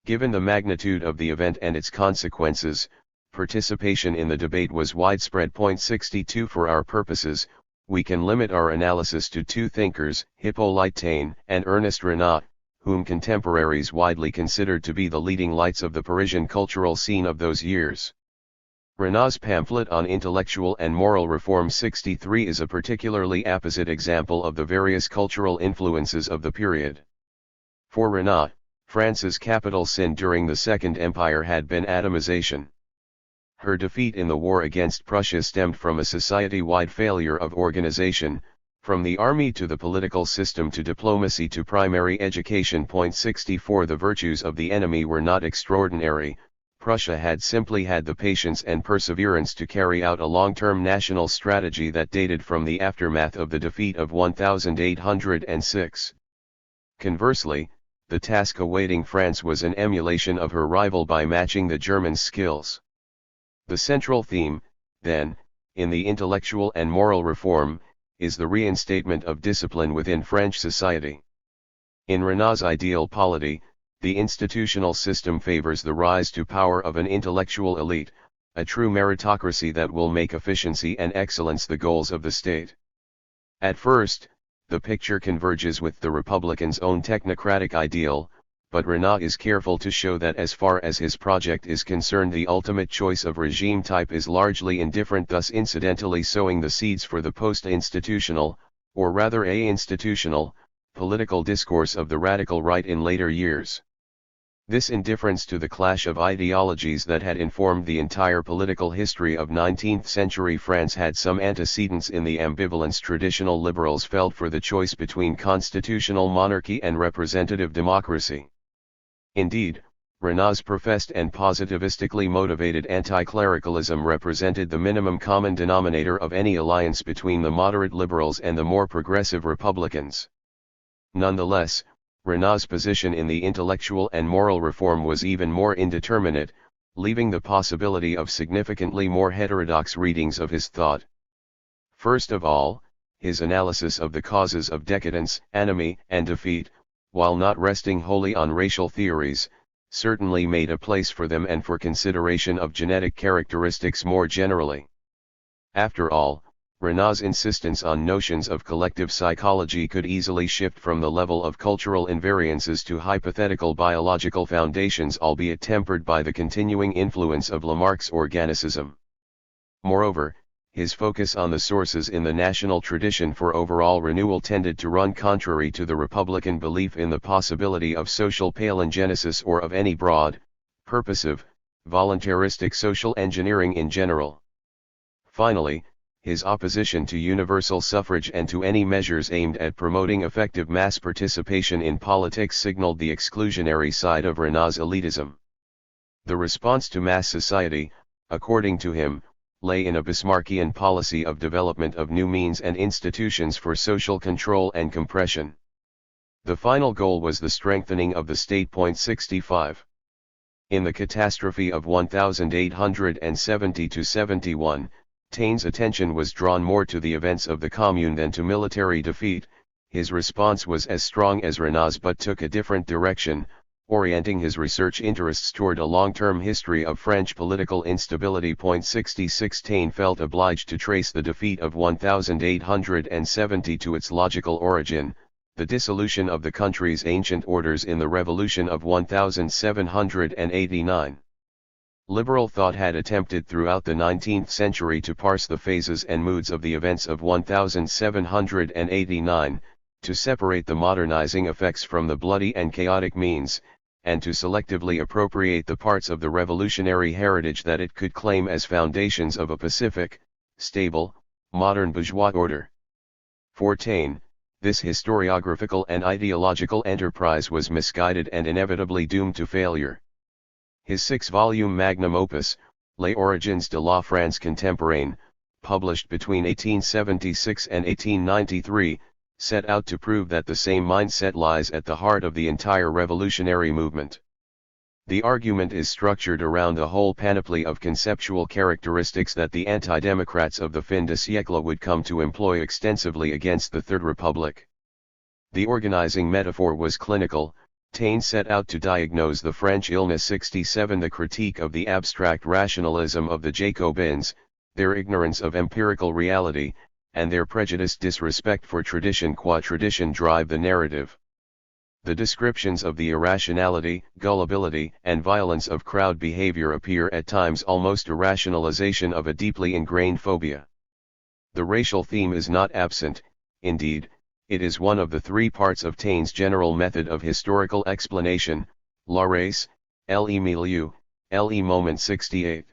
Given the magnitude of the event and its consequences, participation in the debate was widespread. 62. For our purposes, we can limit our analysis to two thinkers, Hippolyte Taine and Ernest Renan, whom contemporaries widely considered to be the leading lights of the Parisian cultural scene of those years. Renan's pamphlet on intellectual and moral reform 63 is a particularly apposite example of the various cultural influences of the period. For Renan, France's capital sin during the Second Empire had been atomization. Her defeat in the war against Prussia stemmed from a society-wide failure of organization, from the army to the political system to diplomacy to primary education. 64 The virtues of the enemy were not extraordinary. Prussia had simply had the patience and perseverance to carry out a long-term national strategy that dated from the aftermath of the defeat of 1806. Conversely, the task awaiting France was an emulation of her rival by matching the Germans' skills. The central theme, then, in the intellectual and moral reform, is the reinstatement of discipline within French society. In Renan's ideal polity, the institutional system favors the rise to power of an intellectual elite, a true meritocracy that will make efficiency and excellence the goals of the state. At first, the picture converges with the Republican's own technocratic ideal, but Renan is careful to show that as far as his project is concerned the ultimate choice of regime type is largely indifferent, thus incidentally sowing the seeds for the post-institutional, or rather a-institutional, political discourse of the radical right in later years. This indifference to the clash of ideologies that had informed the entire political history of 19th-century France had some antecedents in the ambivalence traditional liberals felt for the choice between constitutional monarchy and representative democracy. Indeed, Renan's professed and positivistically motivated anti-clericalism represented the minimum common denominator of any alliance between the moderate liberals and the more progressive republicans. Nonetheless, Renan's position in the intellectual and moral reform was even more indeterminate, leaving the possibility of significantly more heterodox readings of his thought. First of all, his analysis of the causes of decadence, anomie, and defeat, while not resting wholly on racial theories, certainly made a place for them and for consideration of genetic characteristics more generally. After all, Renan's insistence on notions of collective psychology could easily shift from the level of cultural invariances to hypothetical biological foundations, albeit tempered by the continuing influence of Lamarck's organicism. Moreover, his focus on the sources in the national tradition for overall renewal tended to run contrary to the Republican belief in the possibility of social palingenesis or of any broad, purposive, voluntaristic social engineering in general. Finally, his opposition to universal suffrage and to any measures aimed at promoting effective mass participation in politics signaled the exclusionary side of Renan's elitism. The response to mass society, according to him, lay in a Bismarckian policy of development of new means and institutions for social control and compression. The final goal was the strengthening of the state. 65. In the catastrophe of 1870–71, Taine's attention was drawn more to the events of the Commune than to military defeat. His response was as strong as Renan's but took a different direction, orienting his research interests toward a long-term history of French political instability. 66 Taine felt obliged to trace the defeat of 1870 to its logical origin, the dissolution of the country's ancient orders in the Revolution of 1789. Liberal thought had attempted throughout the 19th century to parse the phases and moods of the events of 1789, to separate the modernizing effects from the bloody and chaotic means, and to selectively appropriate the parts of the revolutionary heritage that it could claim as foundations of a pacific, stable, modern bourgeois order. For Taine, this historiographical and ideological enterprise was misguided and inevitably doomed to failure. His 6-volume magnum opus, Les Origines de la France Contemporaine, published between 1876 and 1893, set out to prove that the same mindset lies at the heart of the entire revolutionary movement. The argument is structured around the whole panoply of conceptual characteristics that the anti-democrats of the fin de siècle would come to employ extensively against the Third Republic. The organizing metaphor was clinical. Taine set out to diagnose the French illness 67, the critique of the abstract rationalism of the Jacobins, their ignorance of empirical reality, and their prejudiced disrespect for tradition qua tradition drive the narrative. The descriptions of the irrationality, gullibility, and violence of crowd behavior appear at times almost a rationalization of a deeply ingrained phobia. The racial theme is not absent, indeed, it is one of the 3 parts of Taine's general method of historical explanation, la race, le milieu, le moment 68.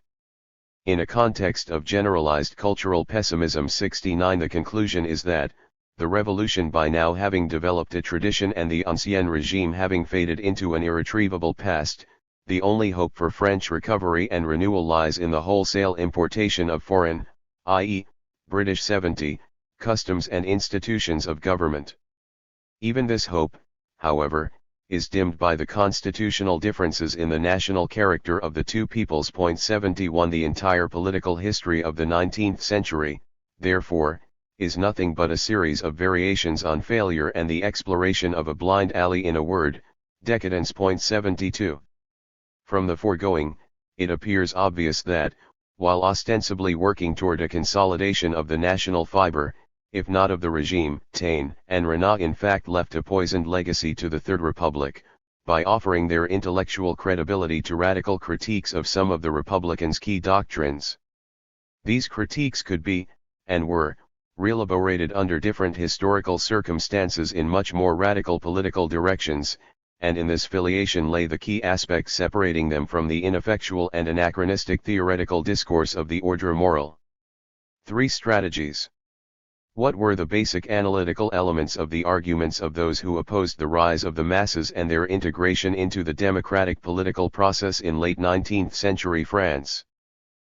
In a context of generalized cultural pessimism 69, the conclusion is that, the revolution by now having developed a tradition and the ancien regime having faded into an irretrievable past, the only hope for French recovery and renewal lies in the wholesale importation of foreign, i.e., British 70, customs and institutions of government. Even this hope, however, is dimmed by the constitutional differences in the national character of the two peoples. 71 The entire political history of the 19th century, therefore, is nothing but a series of variations on failure and the exploration of a blind alley, in a word, decadence. 72 From the foregoing, it appears obvious that, while ostensibly working toward a consolidation of the national fiber, if not of the regime, Taine and Renan in fact left a poisoned legacy to the Third Republic, by offering their intellectual credibility to radical critiques of some of the Republicans' key doctrines. These critiques could be, and were, reelaborated under different historical circumstances in much more radical political directions, and in this filiation lay the key aspects separating them from the ineffectual and anachronistic theoretical discourse of the ordre moral. 3 Strategies. What were the basic analytical elements of the arguments of those who opposed the rise of the masses and their integration into the democratic political process in late 19th century France?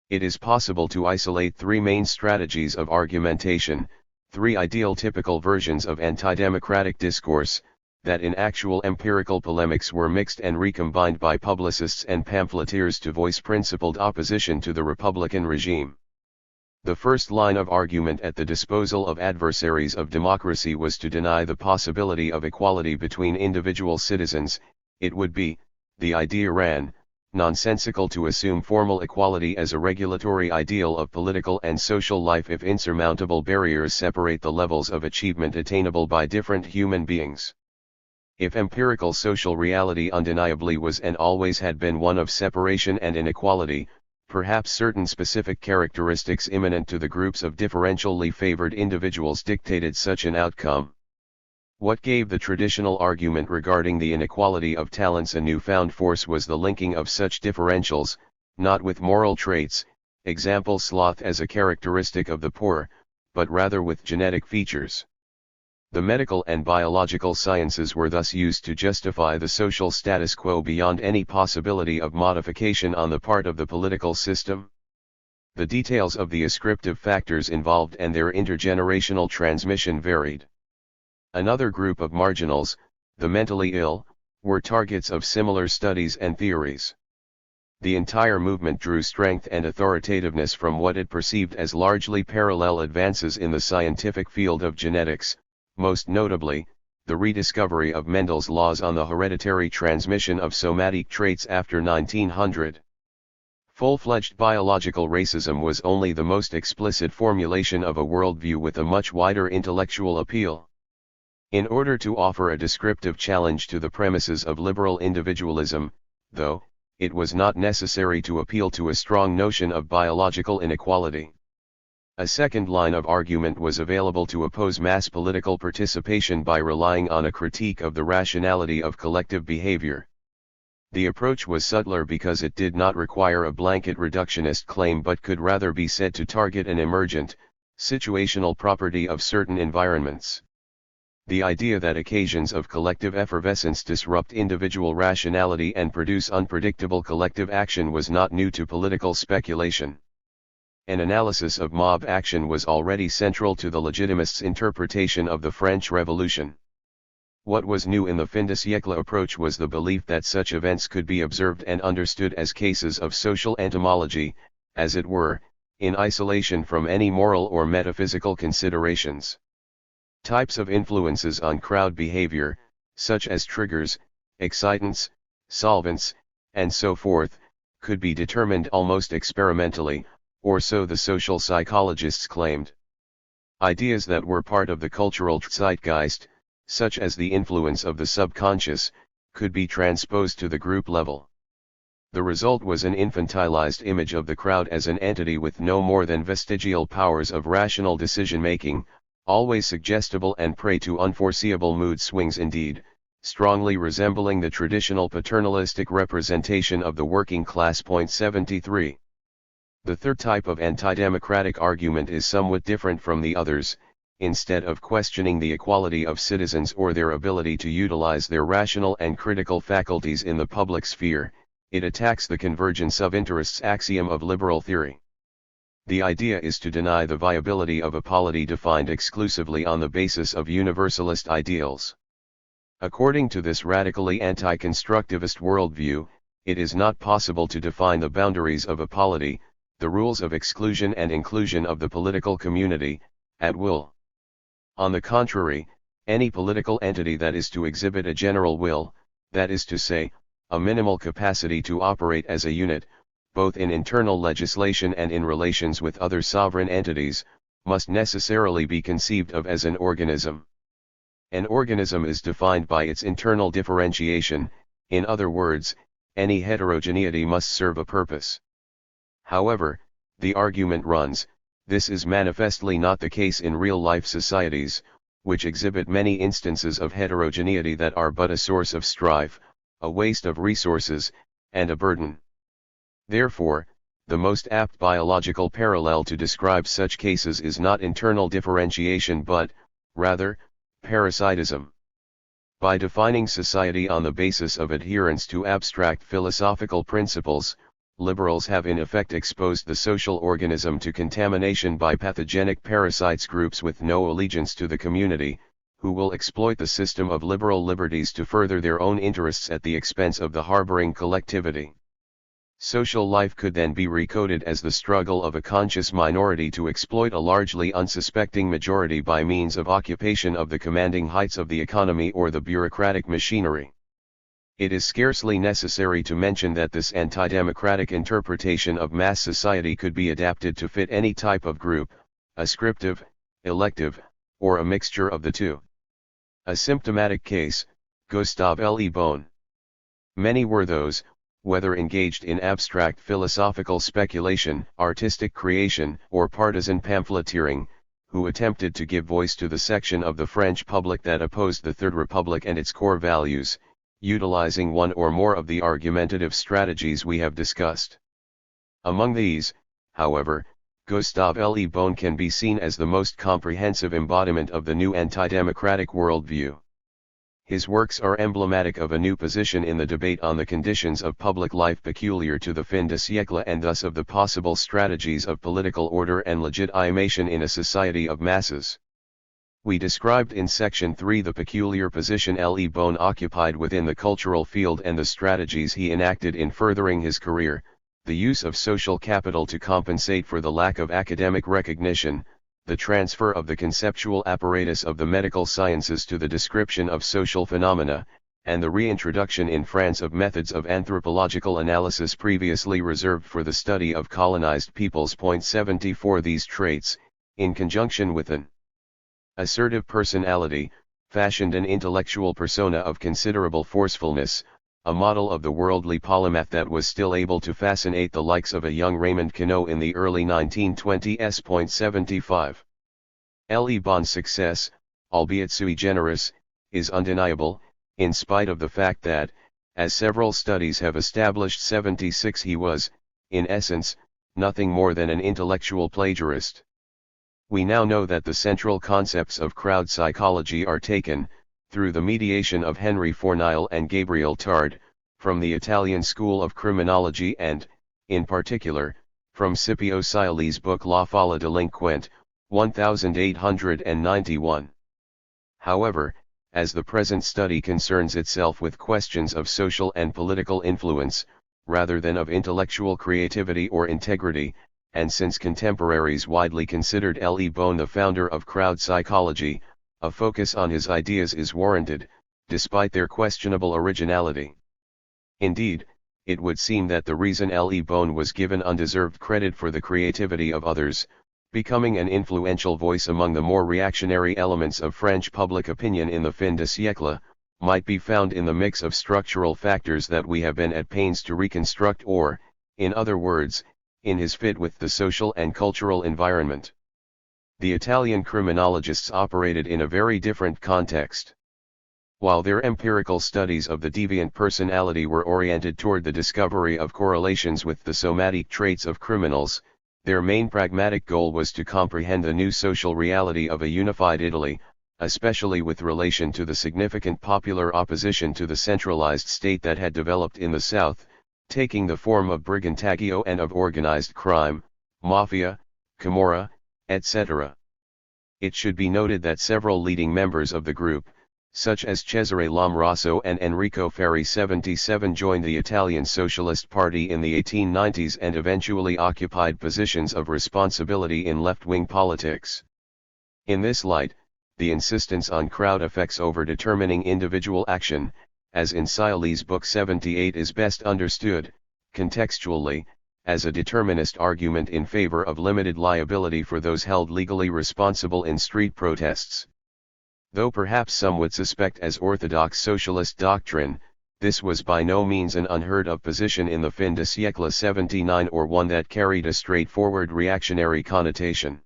It is possible to isolate 3 main strategies of argumentation, 3 ideal typical versions of anti-democratic discourse, that in actual empirical polemics were mixed and recombined by publicists and pamphleteers to voice principled opposition to the Republican regime. The first line of argument at the disposal of adversaries of democracy was to deny the possibility of equality between individual citizens. It would be, the idea ran, nonsensical to assume formal equality as a regulatory ideal of political and social life if insurmountable barriers separate the levels of achievement attainable by different human beings. If empirical social reality undeniably was and always had been one of separation and inequality, perhaps certain specific characteristics immanent to the groups of differentially favored individuals dictated such an outcome. What gave the traditional argument regarding the inequality of talents a newfound force was the linking of such differentials, not with moral traits, example sloth as a characteristic of the poor, but rather with genetic features. The medical and biological sciences were thus used to justify the social status quo beyond any possibility of modification on the part of the political system. The details of the ascriptive factors involved and their intergenerational transmission varied. Another group of marginals, the mentally ill, were targets of similar studies and theories. The entire movement drew strength and authoritativeness from what it perceived as largely parallel advances in the scientific field of genetics, most notably, the rediscovery of Mendel's laws on the hereditary transmission of somatic traits after 1900. Full-fledged biological racism was only the most explicit formulation of a worldview with a much wider intellectual appeal. In order to offer a descriptive challenge to the premises of liberal individualism, though, it was not necessary to appeal to a strong notion of biological inequality. A second line of argument was available to oppose mass political participation by relying on a critique of the rationality of collective behavior. The approach was subtler because it did not require a blanket reductionist claim but could rather be said to target an emergent, situational property of certain environments. The idea that occasions of collective effervescence disrupt individual rationality and produce unpredictable collective action was not new to political speculation. An analysis of mob action was already central to the Legitimists' interpretation of the French Revolution. What was new in the fin de siècle approach was the belief that such events could be observed and understood as cases of social entomology, as it were, in isolation from any moral or metaphysical considerations. Types of influences on crowd behavior, such as triggers, excitants, solvents, and so forth, could be determined almost experimentally, or so the social psychologists claimed. Ideas that were part of the cultural zeitgeist, such as the influence of the subconscious, could be transposed to the group level. The result was an infantilized image of the crowd as an entity with no more than vestigial powers of rational decision-making, always suggestible and prey to unforeseeable mood swings indeed, strongly resembling the traditional paternalistic representation of the working class. 73. The third type of anti-democratic argument is somewhat different from the others. Instead of questioning the equality of citizens or their ability to utilize their rational and critical faculties in the public sphere, it attacks the convergence of interests axiom of liberal theory. The idea is to deny the viability of a polity defined exclusively on the basis of universalist ideals. According to this radically anti-constructivist worldview, it is not possible to define the boundaries of a polity, the rules of exclusion and inclusion of the political community, at will. On the contrary, any political entity that is to exhibit a general will, that is to say, a minimal capacity to operate as a unit, both in internal legislation and in relations with other sovereign entities, must necessarily be conceived of as an organism. An organism is defined by its internal differentiation, in other words, any heterogeneity must serve a purpose. However, the argument runs, this is manifestly not the case in real-life societies, which exhibit many instances of heterogeneity that are but a source of strife, a waste of resources, and a burden. Therefore, the most apt biological parallel to describe such cases is not internal differentiation but, rather, parasitism. By defining society on the basis of adherence to abstract philosophical principles, liberals have in effect exposed the social organism to contamination by pathogenic parasites, groups with no allegiance to the community, who will exploit the system of liberal liberties to further their own interests at the expense of the harboring collectivity. Social life could then be recoded as the struggle of a conscious minority to exploit a largely unsuspecting majority by means of occupation of the commanding heights of the economy or the bureaucratic machinery. It is scarcely necessary to mention that this anti-democratic interpretation of mass society could be adapted to fit any type of group, ascriptive, elective, or a mixture of the two. A symptomatic case, Gustave Le Bon. Many were those, whether engaged in abstract philosophical speculation, artistic creation, or partisan pamphleteering, who attempted to give voice to the section of the French public that opposed the Third Republic and its core values, utilizing one or more of the argumentative strategies we have discussed. Among these, however, Gustave Le Bon can be seen as the most comprehensive embodiment of the new anti-democratic worldview. His works are emblematic of a new position in the debate on the conditions of public life peculiar to the fin de siècle and thus of the possible strategies of political order and legitimation in a society of masses. We described in Section 3 the peculiar position Le Bon occupied within the cultural field and the strategies he enacted in furthering his career, the use of social capital to compensate for the lack of academic recognition, the transfer of the conceptual apparatus of the medical sciences to the description of social phenomena, and the reintroduction in France of methods of anthropological analysis previously reserved for the study of colonized peoples. 74 These traits, in conjunction with an assertive personality, fashioned an intellectual persona of considerable forcefulness, a model of the worldly polymath that was still able to fascinate the likes of a young Raymond Queneau in the early 1920s. 75. Le Bon's success, albeit sui generis, is undeniable, in spite of the fact that, as several studies have established, 76 he was, in essence, nothing more than an intellectual plagiarist. We now know that the central concepts of crowd psychology are taken, through the mediation of Henry Fornile and Gabriel Tarde, from the Italian school of criminology and, in particular, from Scipio Siali's book La Folla Delinquente, 1891. However, as the present study concerns itself with questions of social and political influence, rather than of intellectual creativity or integrity, and since contemporaries widely considered Le Bon the founder of crowd psychology, a focus on his ideas is warranted, despite their questionable originality. Indeed, it would seem that the reason Le Bon was given undeserved credit for the creativity of others, becoming an influential voice among the more reactionary elements of French public opinion in the fin de siècle, might be found in the mix of structural factors that we have been at pains to reconstruct, or, in other words, in his fit with the social and cultural environment. The Italian criminologists operated in a very different context. While their empirical studies of the deviant personality were oriented toward the discovery of correlations with the somatic traits of criminals, their main pragmatic goal was to comprehend the new social reality of a unified Italy, especially with relation to the significant popular opposition to the centralized state that had developed in the South, taking the form of brigantagio and of organized crime, mafia, camorra, etc. It should be noted that several leading members of the group, such as Cesare Lamrasso and Enrico Ferri 77, joined the Italian Socialist Party in the 1890s and eventually occupied positions of responsibility in left-wing politics. In this light, the insistence on crowd effects over determining individual action, as in Siali's book 78, is best understood, contextually, as a determinist argument in favor of limited liability for those held legally responsible in street protests. Though perhaps some would suspect as orthodox socialist doctrine, this was by no means an unheard of position in the fin de siècle 79, or one that carried a straightforward reactionary connotation.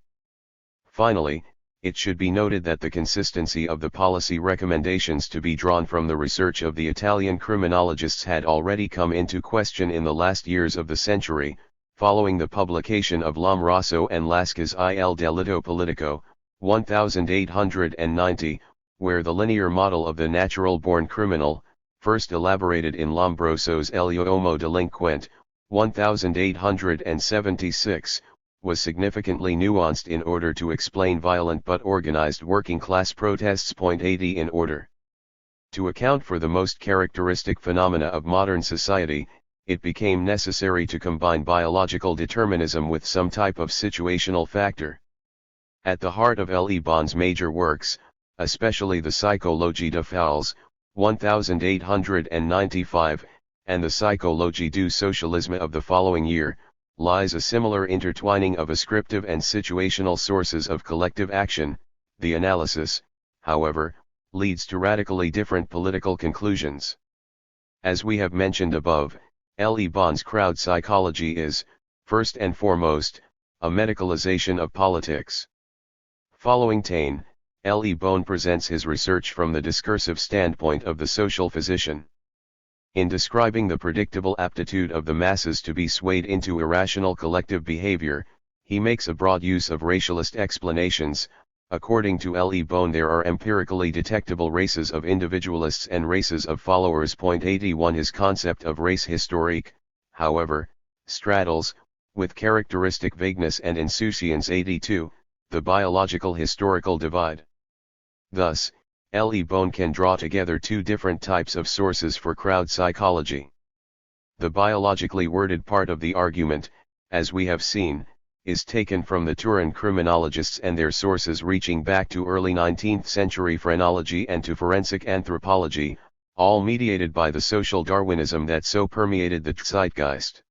Finally, it should be noted that the consistency of the policy recommendations to be drawn from the research of the Italian criminologists had already come into question in the last years of the century, following the publication of Lamrasso and Lasca's Il delitto politico, 1890, where the linear model of the natural-born criminal, first elaborated in Lombrosso's L'uomo delinquente, 1876, was significantly nuanced in order to explain violent but organized working-class protests. 80 In order to account for the most characteristic phenomena of modern society, it became necessary to combine biological determinism with some type of situational factor. At the heart of Le Bon's major works, especially the Psychologie des Foules, 1895, and the Psychologie du Socialisme of the following year, lies a similar intertwining of ascriptive and situational sources of collective action. The analysis, however, leads to radically different political conclusions. As we have mentioned above, Le Bon's crowd psychology is, first and foremost, a medicalization of politics. Following Taine, Le Bon presents his research from the discursive standpoint of the social physician. In describing the predictable aptitude of the masses to be swayed into irrational collective behavior, he makes a broad use of racialist explanations. According to Le Bon, there are empirically detectable races of individualists and races of followers. 81 His concept of race historique, however, straddles, with characteristic vagueness and insouciance. 82 The biological historical divide. Thus, Le Bon can draw together two different types of sources for crowd psychology. The biologically worded part of the argument, as we have seen, is taken from the Turin criminologists and their sources reaching back to early 19th century phrenology and to forensic anthropology, all mediated by the social Darwinism that so permeated the zeitgeist.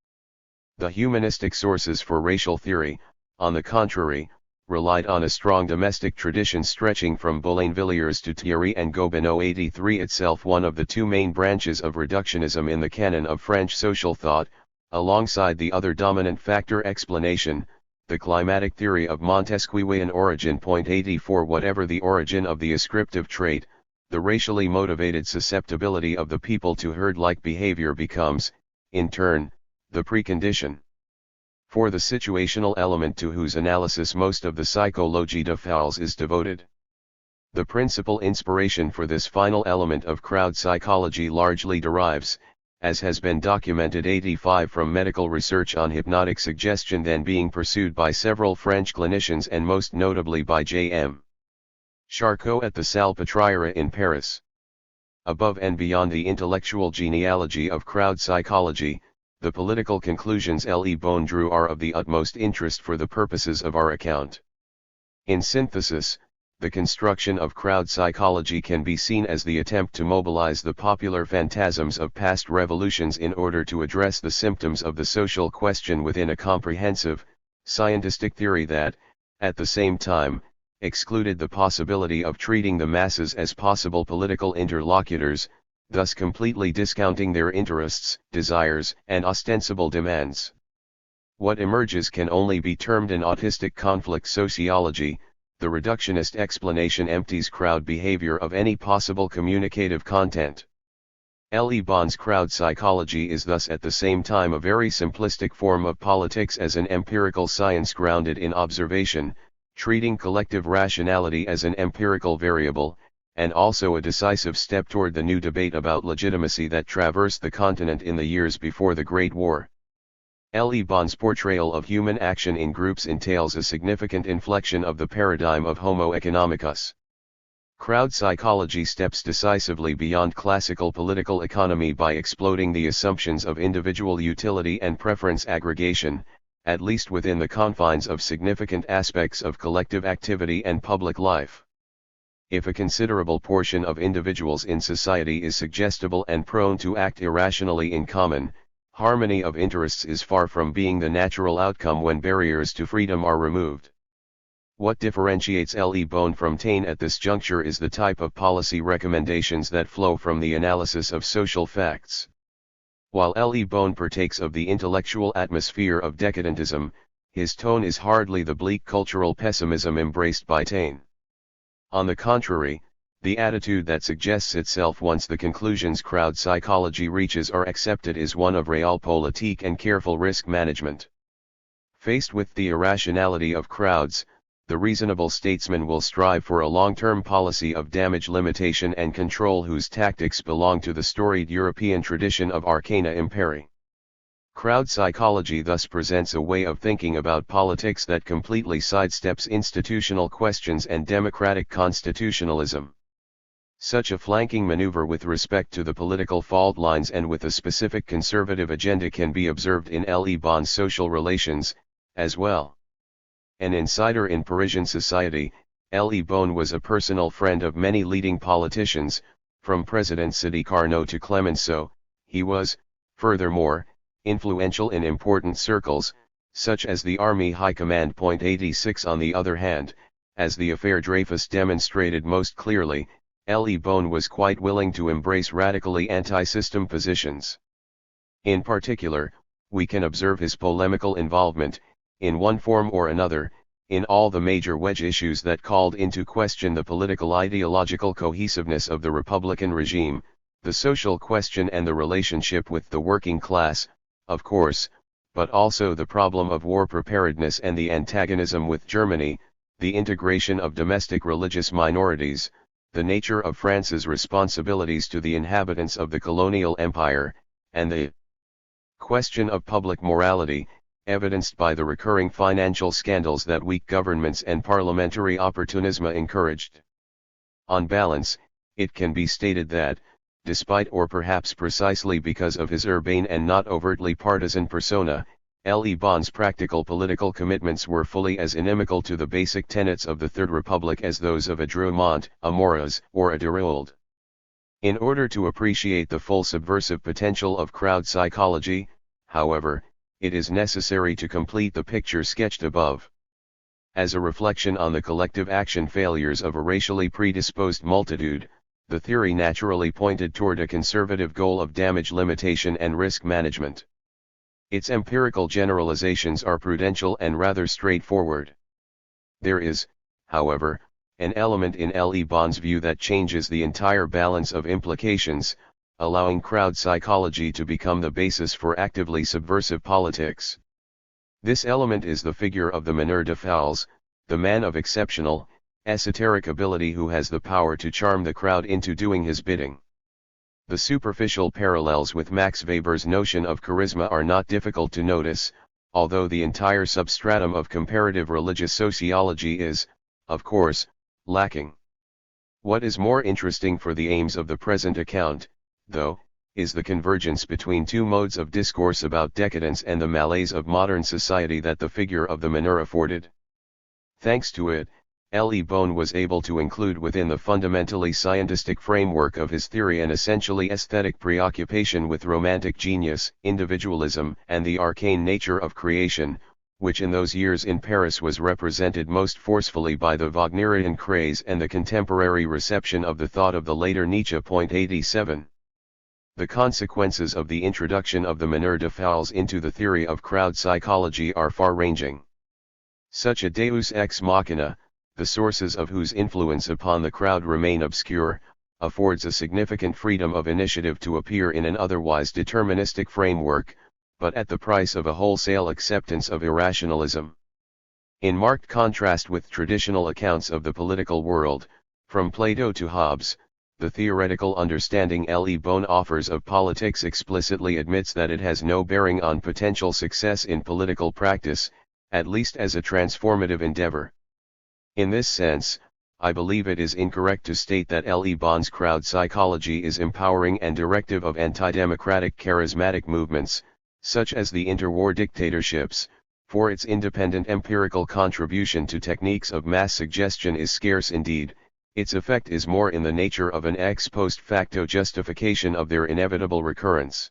The humanistic sources for racial theory, on the contrary, relied on a strong domestic tradition stretching from Boulainvilliers to Thierry and Gobineau. 83 itself one of the two main branches of reductionism in the canon of French social thought, alongside the other dominant factor explanation, the climatic theory of Montesquieuian origin. 84 Whatever the origin of the ascriptive trait, the racially motivated susceptibility of the people to herd-like behavior becomes, in turn, the precondition for the situational element to whose analysis most of the Psychologie des Foules is devoted. The principal inspiration for this final element of crowd psychology largely derives, as has been documented 85 from medical research on hypnotic suggestion then being pursued by several French clinicians and most notably by J.M. Charcot at the Salpêtrière in Paris. Above and beyond the intellectual genealogy of crowd psychology, the political conclusions Le Bon drew are of the utmost interest for the purposes of our account. In synthesis, the construction of crowd psychology can be seen as the attempt to mobilize the popular phantasms of past revolutions in order to address the symptoms of the social question within a comprehensive, scientistic theory that, at the same time, excluded the possibility of treating the masses as possible political interlocutors, thus completely discounting their interests, desires, and ostensible demands. What emerges can only be termed an autistic conflict sociology. The reductionist explanation empties crowd behavior of any possible communicative content. Le Bon's crowd psychology is thus at the same time a very simplistic form of politics as an empirical science grounded in observation, treating collective rationality as an empirical variable, and also a decisive step toward the new debate about legitimacy that traversed the continent in the years before the Great War. Le Bon's portrayal of human action in groups entails a significant inflection of the paradigm of Homo economicus. Crowd psychology steps decisively beyond classical political economy by exploding the assumptions of individual utility and preference aggregation, at least within the confines of significant aspects of collective activity and public life. If a considerable portion of individuals in society is suggestible and prone to act irrationally in common, harmony of interests is far from being the natural outcome when barriers to freedom are removed. What differentiates Le Bon from Taine at this juncture is the type of policy recommendations that flow from the analysis of social facts. While Le Bon partakes of the intellectual atmosphere of decadentism, his tone is hardly the bleak cultural pessimism embraced by Taine. On the contrary, the attitude that suggests itself once the conclusions crowd psychology reaches are accepted is one of realpolitik and careful risk management. Faced with the irrationality of crowds, the reasonable statesman will strive for a long-term policy of damage limitation and control whose tactics belong to the storied European tradition of arcana imperi. Crowd psychology thus presents a way of thinking about politics that completely sidesteps institutional questions and democratic constitutionalism. Such a flanking maneuver with respect to the political fault lines and with a specific conservative agenda can be observed in Le Bon's social relations, as well. An insider in Parisian society, Le Bon was a personal friend of many leading politicians, from President Sadi Carnot to Clemenceau. He was, furthermore, influential in important circles, such as the Army High Command. 86 On the other hand, as the affaire Dreyfus demonstrated most clearly, Le Bon was quite willing to embrace radically anti-system positions. In particular, we can observe his polemical involvement, in one form or another, in all the major wedge issues that called into question the political ideological cohesiveness of the Republican regime, the social question and the relationship with the working class, of course, but also the problem of war preparedness and the antagonism with Germany, the integration of domestic religious minorities, the nature of France's responsibilities to the inhabitants of the colonial empire, and the question of public morality, evidenced by the recurring financial scandals that weak governments and parliamentary opportunism encouraged. On balance, it can be stated that, despite or perhaps precisely because of his urbane and not overtly partisan persona, Le Bon's practical political commitments were fully as inimical to the basic tenets of the Third Republic as those of a Drumont, a Maurras, or a Dérault. In order to appreciate the full subversive potential of crowd psychology, however, it is necessary to complete the picture sketched above. As a reflection on the collective action failures of a racially predisposed multitude, the theory naturally pointed toward a conservative goal of damage limitation and risk management. Its empirical generalizations are prudential and rather straightforward. There is, however, an element in Le Bon's view that changes the entire balance of implications, allowing crowd psychology to become the basis for actively subversive politics. This element is the figure of the meneur de foules, the man of exceptional, esoteric ability who has the power to charm the crowd into doing his bidding. The superficial parallels with Max Weber's notion of charisma are not difficult to notice, although the entire substratum of comparative religious sociology is, of course, lacking. What is more interesting for the aims of the present account, though, is the convergence between two modes of discourse about decadence and the malaise of modern society that the figure of the meneur afforded. Thanks to it, Le Bon was able to include within the fundamentally scientistic framework of his theory an essentially aesthetic preoccupation with romantic genius, individualism, and the arcane nature of creation, which in those years in Paris was represented most forcefully by the Wagnerian craze and the contemporary reception of the thought of the later Nietzsche. 87. The consequences of the introduction of the meneur de foules into the theory of crowd psychology are far-ranging. Such a deus ex machina, the sources of whose influence upon the crowd remain obscure, affords a significant freedom of initiative to appear in an otherwise deterministic framework, but at the price of a wholesale acceptance of irrationalism. In marked contrast with traditional accounts of the political world, from Plato to Hobbes, the theoretical understanding Le Bon offers of politics explicitly admits that it has no bearing on potential success in political practice, at least as a transformative endeavor. In this sense, I believe it is incorrect to state that Le Bon's crowd psychology is empowering and directive of anti-democratic charismatic movements, such as the interwar dictatorships, for its independent empirical contribution to techniques of mass suggestion is scarce indeed. Its effect is more in the nature of an ex post facto justification of their inevitable recurrence.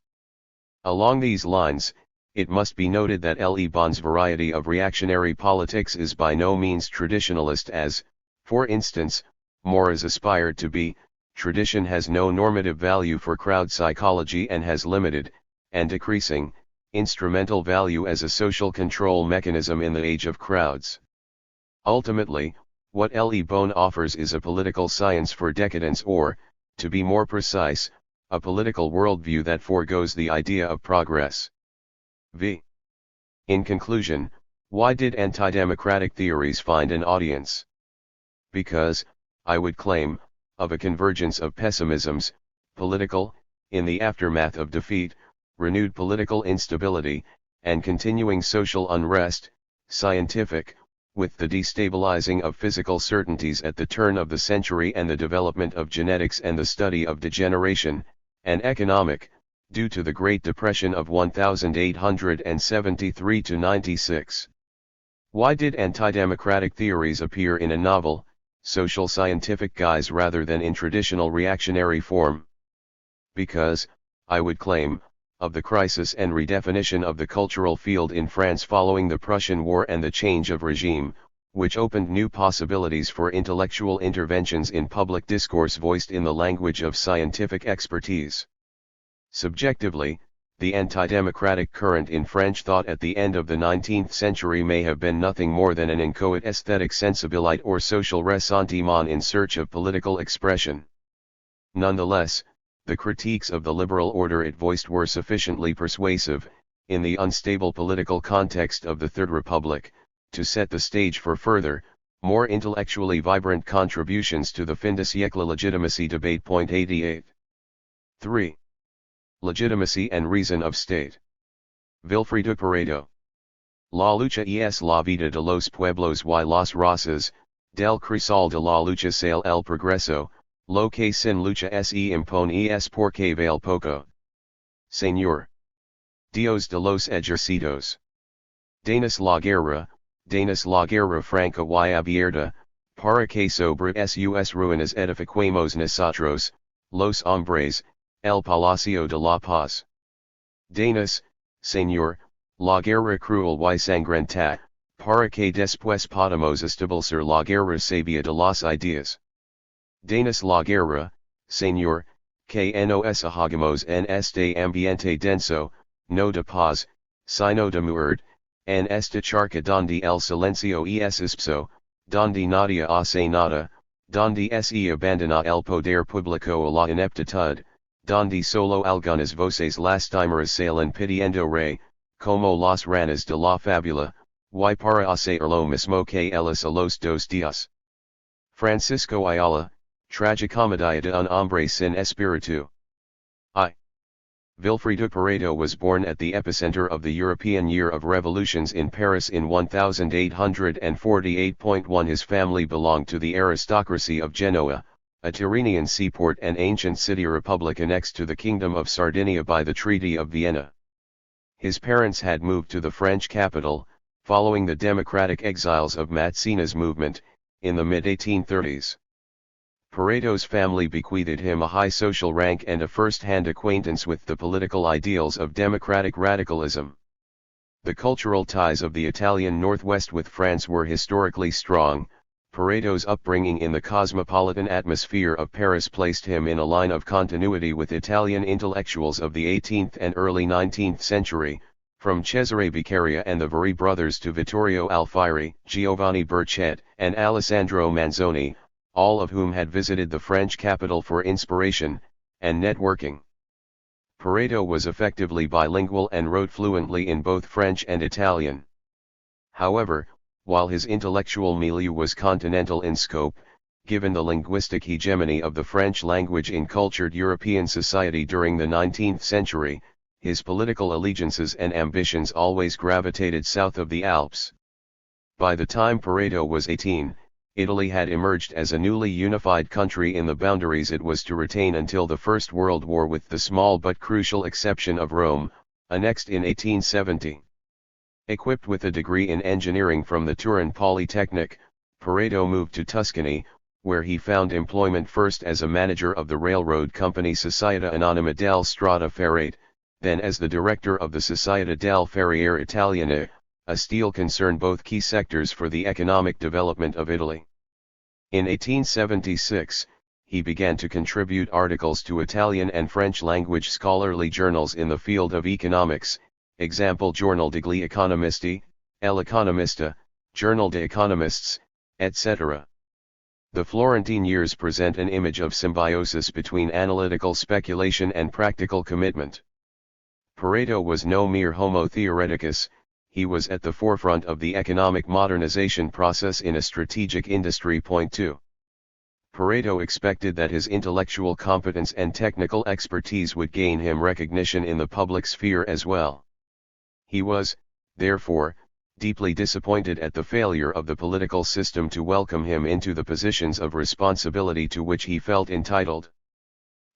Along these lines, it must be noted that Le Bon's variety of reactionary politics is by no means traditionalist as, for instance, Mora's aspired to be. Tradition has no normative value for crowd psychology and has limited, and decreasing, instrumental value as a social control mechanism in the age of crowds. Ultimately, what Le Bon offers is a political science for decadence or, to be more precise, a political worldview that forgoes the idea of progress. V. In conclusion, why did anti-democratic theories find an audience? Because, I would claim, of a convergence of pessimisms, political, in the aftermath of defeat, renewed political instability, and continuing social unrest, scientific, with the destabilizing of physical certainties at the turn of the century and the development of genetics and the study of degeneration, and economic, due to the Great Depression of 1873–96. Why did anti-democratic theories appear in a novel, social scientific guise rather than in traditional reactionary form? Because, I would claim, of the crisis and redefinition of the cultural field in France following the Prussian War and the change of regime, which opened new possibilities for intellectual interventions in public discourse voiced in the language of scientific expertise. Subjectively, the anti-democratic current in French thought at the end of the 19th century may have been nothing more than an inchoate aesthetic sensibilite or social ressentiment in search of political expression. Nonetheless, the critiques of the liberal order it voiced were sufficiently persuasive, in the unstable political context of the Third Republic, to set the stage for further, more intellectually vibrant contributions to the fin de siècle legitimacy debate. 88. 3. Legitimacy and reason of state. Vilfredo Pareto. La lucha es la vida de los pueblos y las razas, del crisol de la lucha sale el progreso, lo que sin lucha se impone es porque vale poco. Señor. Dios de los ejércitos. Danos la guerra franca y abierta, para que sobre sus ruinas edifiquemos nosotros, los hombres, el palacio de la paz. Danos, Señor, la guerra cruel y sangrenta, para que después podamos establecer la guerra sabia de las ideas. Danos la guerra, señor, que nos hagamos en este ambiente denso, no de paz, sino de muerte, en esta charca donde el silencio es espso, donde nadie hace nada, donde se abandona el poder público a la ineptitud, donde solo algunas voces lastimeras salen pidiendo rey, como las ranas de la fábula, y para hacer lo mismo que ellas a los 2 días. Francisco Ayala, Tragicomedia de un hombre sin espíritu. I. Vilfredo Pareto was born at the epicenter of the European Year of Revolutions in Paris in 1848. His family belonged to the aristocracy of Genoa, a Tyrrhenian seaport and ancient city republic annexed to the Kingdom of Sardinia by the Treaty of Vienna. His parents had moved to the French capital, following the democratic exiles of Mazzini's movement, in the mid-1830s. Pareto's family bequeathed him a high social rank and a first-hand acquaintance with the political ideals of democratic radicalism. The cultural ties of the Italian Northwest with France were historically strong. Pareto's upbringing in the cosmopolitan atmosphere of Paris placed him in a line of continuity with Italian intellectuals of the 18th and early 19th century, from Cesare Beccaria and the Verri brothers to Vittorio Alfieri, Giovanni Berchet, and Alessandro Manzoni, all of whom had visited the French capital for inspiration and networking. Pareto was effectively bilingual and wrote fluently in both French and Italian. However, while his intellectual milieu was continental in scope, given the linguistic hegemony of the French language in cultured European society during the 19th century, his political allegiances and ambitions always gravitated south of the Alps. By the time Pareto was 18, Italy had emerged as a newly unified country in the boundaries it was to retain until the First World War, with the small but crucial exception of Rome, annexed in 1870. Equipped with a degree in engineering from the Turin Polytechnic, Pareto moved to Tuscany, where he found employment first as a manager of the railroad company Società Anonima del Strada Ferrate, then as the director of the Società del Ferriere Italiane, a steel concern, both key sectors for the economic development of Italy. In 1876, he began to contribute articles to Italian and French language scholarly journals in the field of economics, example Journal degli Economisti, El Economista, Journal de Economists, etc. The Florentine years present an image of symbiosis between analytical speculation and practical commitment. Pareto was no mere homo theoreticus, he was at the forefront of the economic modernization process in a strategic industry. 2. Pareto expected that his intellectual competence and technical expertise would gain him recognition in the public sphere as well. He was, therefore, deeply disappointed at the failure of the political system to welcome him into the positions of responsibility to which he felt entitled.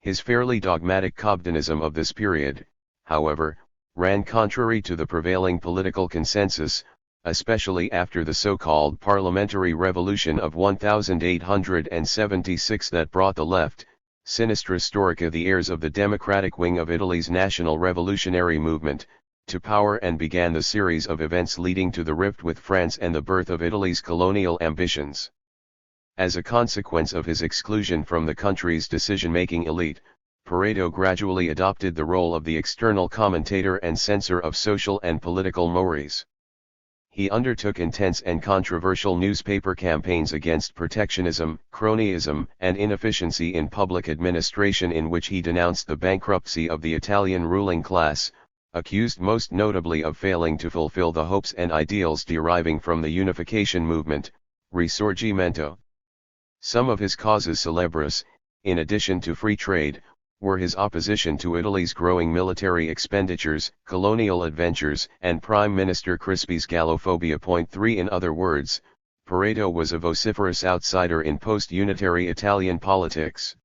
His fairly dogmatic Cobdenism of this period, however, ran contrary to the prevailing political consensus, especially after the so-called parliamentary revolution of 1876 that brought the left, sinistra storica, the heirs of the democratic wing of Italy's national revolutionary movement, to power and began the series of events leading to the rift with France and the birth of Italy's colonial ambitions. As a consequence of his exclusion from the country's decision-making elite, Pareto gradually adopted the role of the external commentator and censor of social and political mores. He undertook intense and controversial newspaper campaigns against protectionism, cronyism, and inefficiency in public administration, in which he denounced the bankruptcy of the Italian ruling class, accused most notably of failing to fulfill the hopes and ideals deriving from the unification movement, Risorgimento. Some of his causes célebres, in addition to free trade, were his opposition to Italy's growing military expenditures, colonial adventures, and Prime Minister Crispi's Gallophobia. 3. In other words, Pareto was a vociferous outsider in post-unitary Italian politics.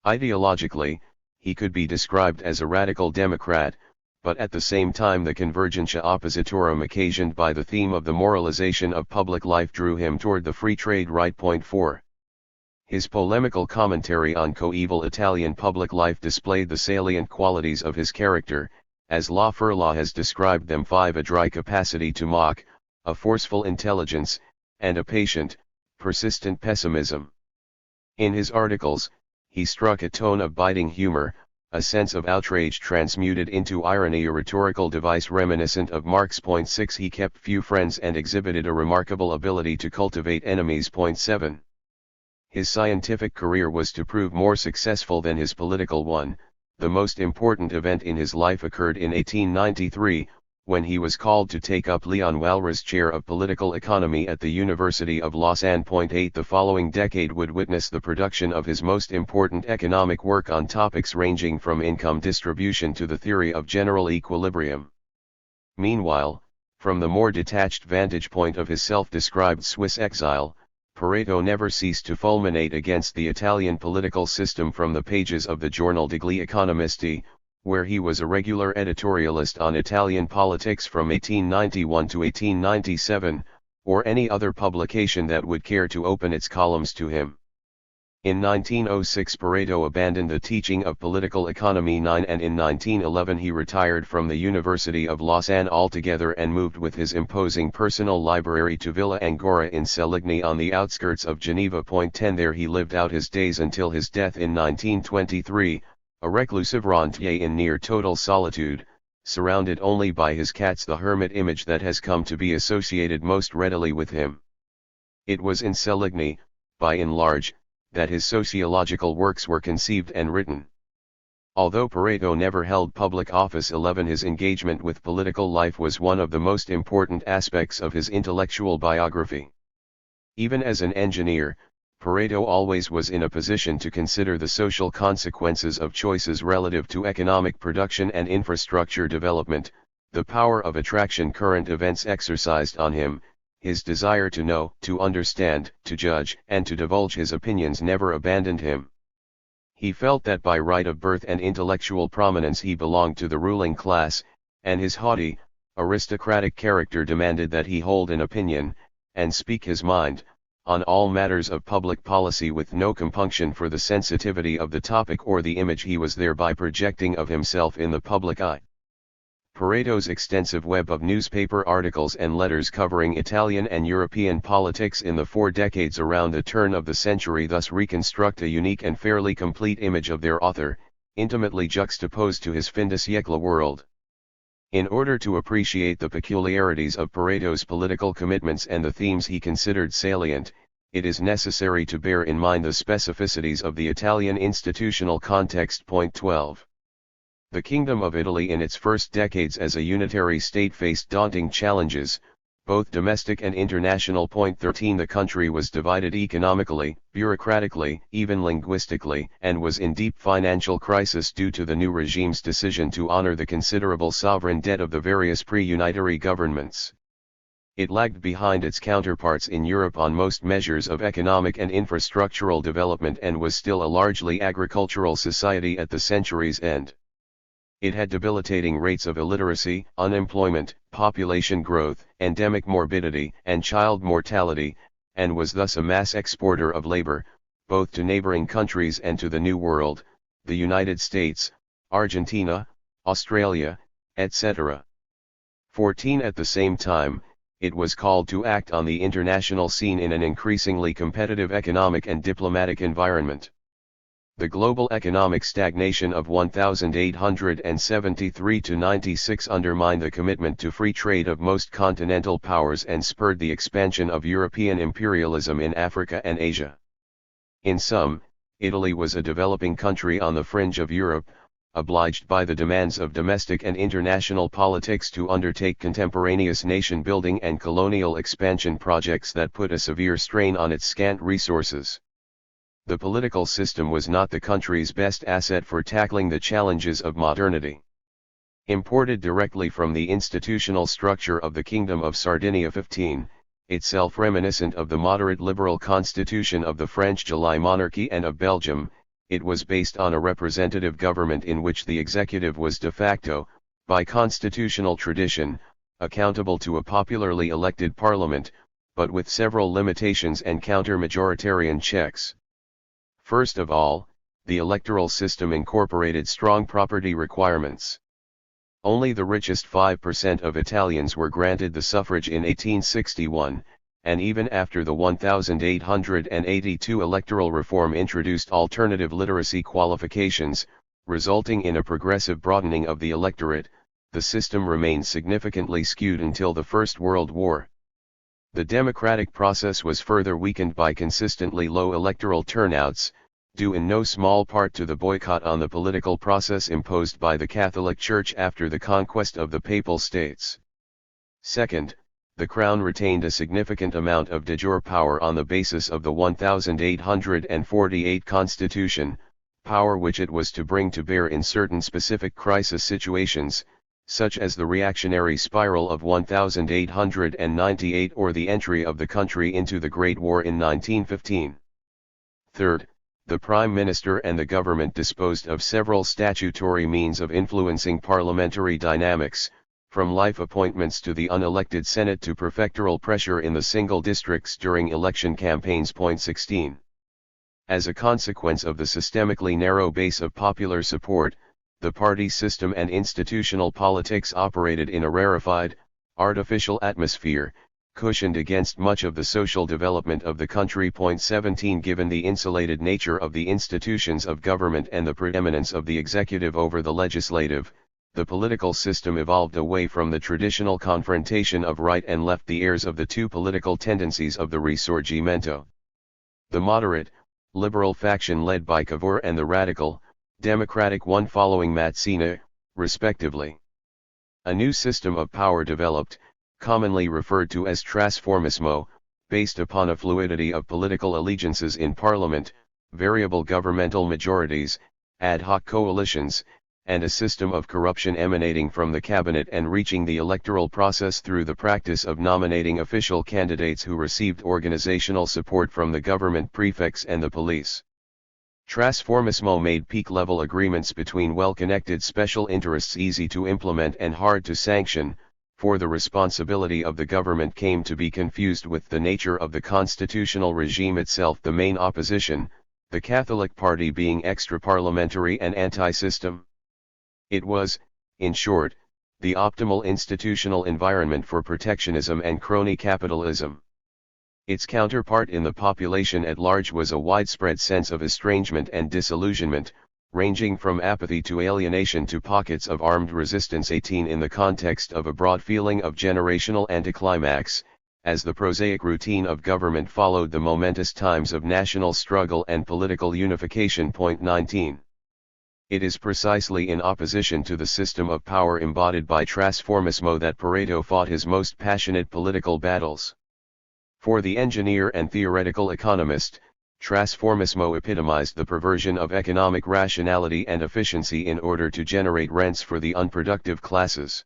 Ideologically, he could be described as a radical Democrat, but at the same time the convergentia oppositorum occasioned by the theme of the moralization of public life drew him toward the free trade right. 4. His polemical commentary on coeval Italian public life displayed the salient qualities of his character, as La Furla has described them. 5. A dry capacity to mock, a forceful intelligence, and a patient, persistent pessimism. In his articles, he struck a tone of biting humor, a sense of outrage transmuted into irony, a rhetorical device reminiscent of Marx. 6 He kept few friends and exhibited a remarkable ability to cultivate enemies. 7 His scientific career was to prove more successful than his political one. The most important event in his life occurred in 1893, when he was called to take up Leon Walras' chair of political economy at the University of Lausanne. 8 The following decade would witness the production of his most important economic work on topics ranging from income distribution to the theory of general equilibrium. Meanwhile, from the more detached vantage point of his self-described Swiss exile, Pareto never ceased to fulminate against the Italian political system from the pages of the journal degli Economisti, where he was a regular editorialist on Italian politics from 1891 to 1897, or any other publication that would care to open its columns to him. In 1906 Pareto abandoned the teaching of political economy 9 and in 1911 he retired from the University of Lausanne altogether and moved with his imposing personal library to Villa Angora in Seligny on the outskirts of Geneva. 10 There he lived out his days until his death in 1923, a reclusive rentier in near total solitude, surrounded only by his cats, the hermit image that has come to be associated most readily with him. It was in Seligny, by and large, that his sociological works were conceived and written. Although Pareto never held public office, his engagement with political life was one of the most important aspects of his intellectual biography. Even as an engineer, Pareto always was in a position to consider the social consequences of choices relative to economic production and infrastructure development. The power of attraction current events exercised on him, his desire to know, to understand, to judge, and to divulge his opinions never abandoned him. He felt that by right of birth and intellectual prominence he belonged to the ruling class, and his haughty, aristocratic character demanded that he hold an opinion, and speak his mind, on all matters of public policy with no compunction for the sensitivity of the topic or the image he was thereby projecting of himself in the public eye. Pareto's extensive web of newspaper articles and letters covering Italian and European politics in the 4 decades around the turn of the century thus reconstruct a unique and fairly complete image of their author, intimately juxtaposed to his fin de siècle world. In order to appreciate the peculiarities of Pareto's political commitments and the themes he considered salient, it is necessary to bear in mind the specificities of the Italian institutional context. 12. The Kingdom of Italy in its first decades as a unitary state faced daunting challenges, both domestic and international. 13 The country was divided economically, bureaucratically, even linguistically, and was in deep financial crisis due to the new regime's decision to honor the considerable sovereign debt of the various pre-unitary governments. It lagged behind its counterparts in Europe on most measures of economic and infrastructural development and was still a largely agricultural society at the century's end. It had debilitating rates of illiteracy, unemployment, population growth, endemic morbidity, and child mortality, and was thus a mass exporter of labor, both to neighboring countries and to the New World, the United States, Argentina, Australia, etc. 14 At the same time, it was called to act on the international scene in an increasingly competitive economic and diplomatic environment. The global economic stagnation of 1873 to 96 undermined the commitment to free trade of most continental powers and spurred the expansion of European imperialism in Africa and Asia. In sum, Italy was a developing country on the fringe of Europe, obliged by the demands of domestic and international politics to undertake contemporaneous nation-building and colonial expansion projects that put a severe strain on its scant resources. The political system was not the country's best asset for tackling the challenges of modernity. Imported directly from the institutional structure of the Kingdom of Sardinia 15, itself reminiscent of the moderate liberal constitution of the French July monarchy and of Belgium, it was based on a representative government in which the executive was de facto, by constitutional tradition, accountable to a popularly elected parliament, but with several limitations and counter-majoritarian checks. First of all, the electoral system incorporated strong property requirements. Only the richest 5% of Italians were granted the suffrage in 1861, and even after the 1882 electoral reform introduced alternative literacy qualifications, resulting in a progressive broadening of the electorate, the system remained significantly skewed until the First World War. The democratic process was further weakened by consistently low electoral turnouts, due in no small part to the boycott on the political process imposed by the Catholic Church after the conquest of the Papal States. Second, the Crown retained a significant amount of de jure power on the basis of the 1848 Constitution, power which it was to bring to bear in certain specific crisis situations, such as the reactionary spiral of 1898 or the entry of the country into the Great War in 1915. Third, the Prime Minister and the government disposed of several statutory means of influencing parliamentary dynamics, from life appointments to the unelected Senate to prefectural pressure in the single districts during election campaigns. 16. As a consequence of the systemically narrow base of popular support, the party system and institutional politics operated in a rarefied, artificial atmosphere, cushioned against much of the social development of the country. 17 Given the insulated nature of the institutions of government and the preeminence of the executive over the legislative, the political system evolved away from the traditional confrontation of right and left, the heirs of the two political tendencies of the Risorgimento. The moderate, liberal faction led by Cavour and the radical, democratic one following Mazzini, respectively. A new system of power developed, commonly referred to as trasformismo, based upon a fluidity of political allegiances in parliament, variable governmental majorities, ad hoc coalitions, and a system of corruption emanating from the cabinet and reaching the electoral process through the practice of nominating official candidates who received organizational support from the government prefects and the police. Trasformismo made peak-level agreements between well-connected special interests easy to implement and hard to sanction, for the responsibility of the government came to be confused with the nature of the constitutional regime itself. The main opposition, the Catholic Party, being extra-parliamentary and anti-system. It was, in short, the optimal institutional environment for protectionism and crony capitalism. Its counterpart in the population at large was a widespread sense of estrangement and disillusionment, ranging from apathy to alienation to pockets of armed resistance. 18 In the context of a broad feeling of generational anticlimax, as the prosaic routine of government followed the momentous times of national struggle and political unification. 19. It is precisely in opposition to the system of power embodied by trasformismo that Pareto fought his most passionate political battles. For the engineer and theoretical economist, trasformismo epitomized the perversion of economic rationality and efficiency in order to generate rents for the unproductive classes.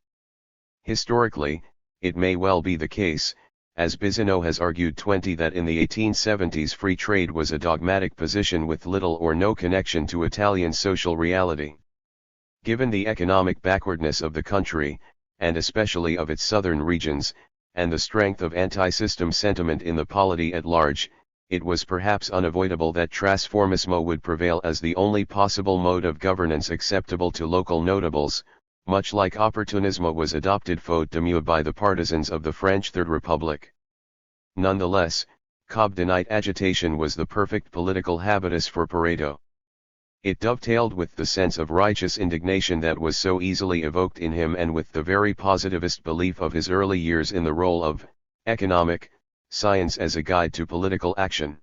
Historically, it may well be the case, as Bizano has argued 20, that in the 1870s free trade was a dogmatic position with little or no connection to Italian social reality. Given the economic backwardness of the country, and especially of its southern regions, and the strength of anti-system sentiment in the polity at large, it was perhaps unavoidable that trasformismo would prevail as the only possible mode of governance acceptable to local notables, much like opportunismo was adopted faute de mieux by the partisans of the French Third Republic. Nonetheless, Cobdenite agitation was the perfect political habitus for Pareto. It dovetailed with the sense of righteous indignation that was so easily evoked in him and with the very positivist belief of his early years in the role of economic science as a guide to political action.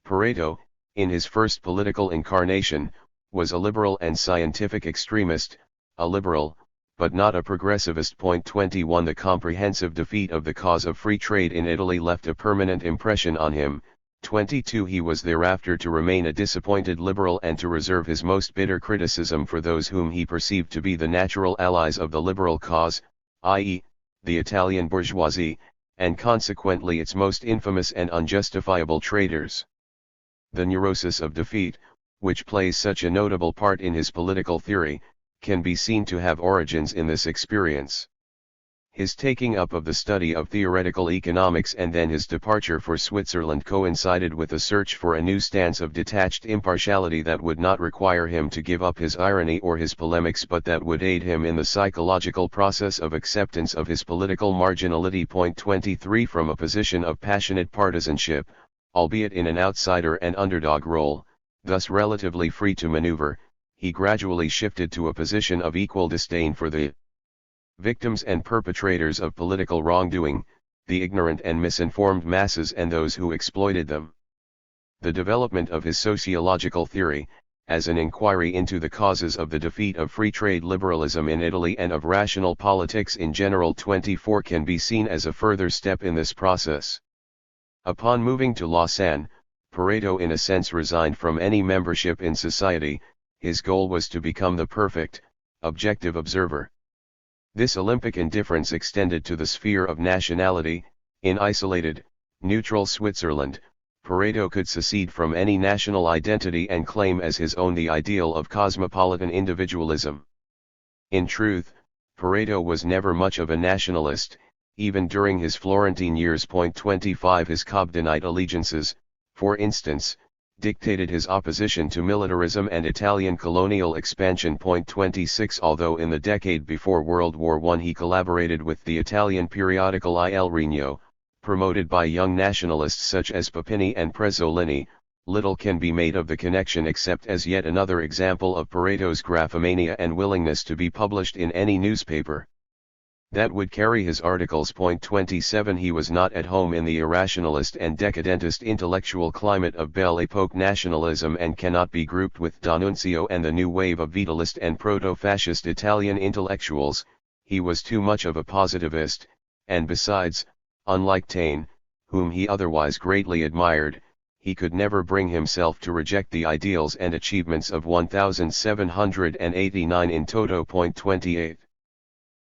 Pareto, in his first political incarnation, was a liberal and scientific extremist, a liberal, but not a progressivist. 21 The comprehensive defeat of the cause of free trade in Italy left a permanent impression on him. 22 He was thereafter to remain a disappointed liberal and to reserve his most bitter criticism for those whom he perceived to be the natural allies of the liberal cause, i.e., the Italian bourgeoisie, and consequently its most infamous and unjustifiable traitors. The neurosis of defeat, which plays such a notable part in his political theory, can be seen to have origins in this experience. His taking up of the study of theoretical economics and then his departure for Switzerland coincided with a search for a new stance of detached impartiality that would not require him to give up his irony or his polemics but that would aid him in the psychological process of acceptance of his political marginality. 23 From a position of passionate partisanship, albeit in an outsider and underdog role, thus relatively free to maneuver, he gradually shifted to a position of equal disdain for the victims and perpetrators of political wrongdoing, the ignorant and misinformed masses and those who exploited them. The development of his sociological theory, as an inquiry into the causes of the defeat of free trade liberalism in Italy and of rational politics in general, 24, can be seen as a further step in this process. Upon moving to Lausanne, Pareto in a sense resigned from any membership in society. His goal was to become the perfect, objective observer. This Olympic indifference extended to the sphere of nationality. In isolated, neutral Switzerland, Pareto could secede from any national identity and claim as his own the ideal of cosmopolitan individualism. In truth, Pareto was never much of a nationalist, even during his Florentine years. 25 His Cobdenite allegiances, for instance, dictated his opposition to militarism and Italian colonial expansion. 26 Although in the decade before World War I he collaborated with the Italian periodical Il Regno, promoted by young nationalists such as Papini and Prezzolini, little can be made of the connection except as yet another example of Pareto's graphomania and willingness to be published in any newspaper that would carry his articles. 27 He was not at home in the irrationalist and decadentist intellectual climate of Belle Époque nationalism and cannot be grouped with D'Annunzio and the new wave of vitalist and proto-fascist Italian intellectuals. He was too much of a positivist, and besides, unlike Taine, whom he otherwise greatly admired, he could never bring himself to reject the ideals and achievements of 1789 in toto. 28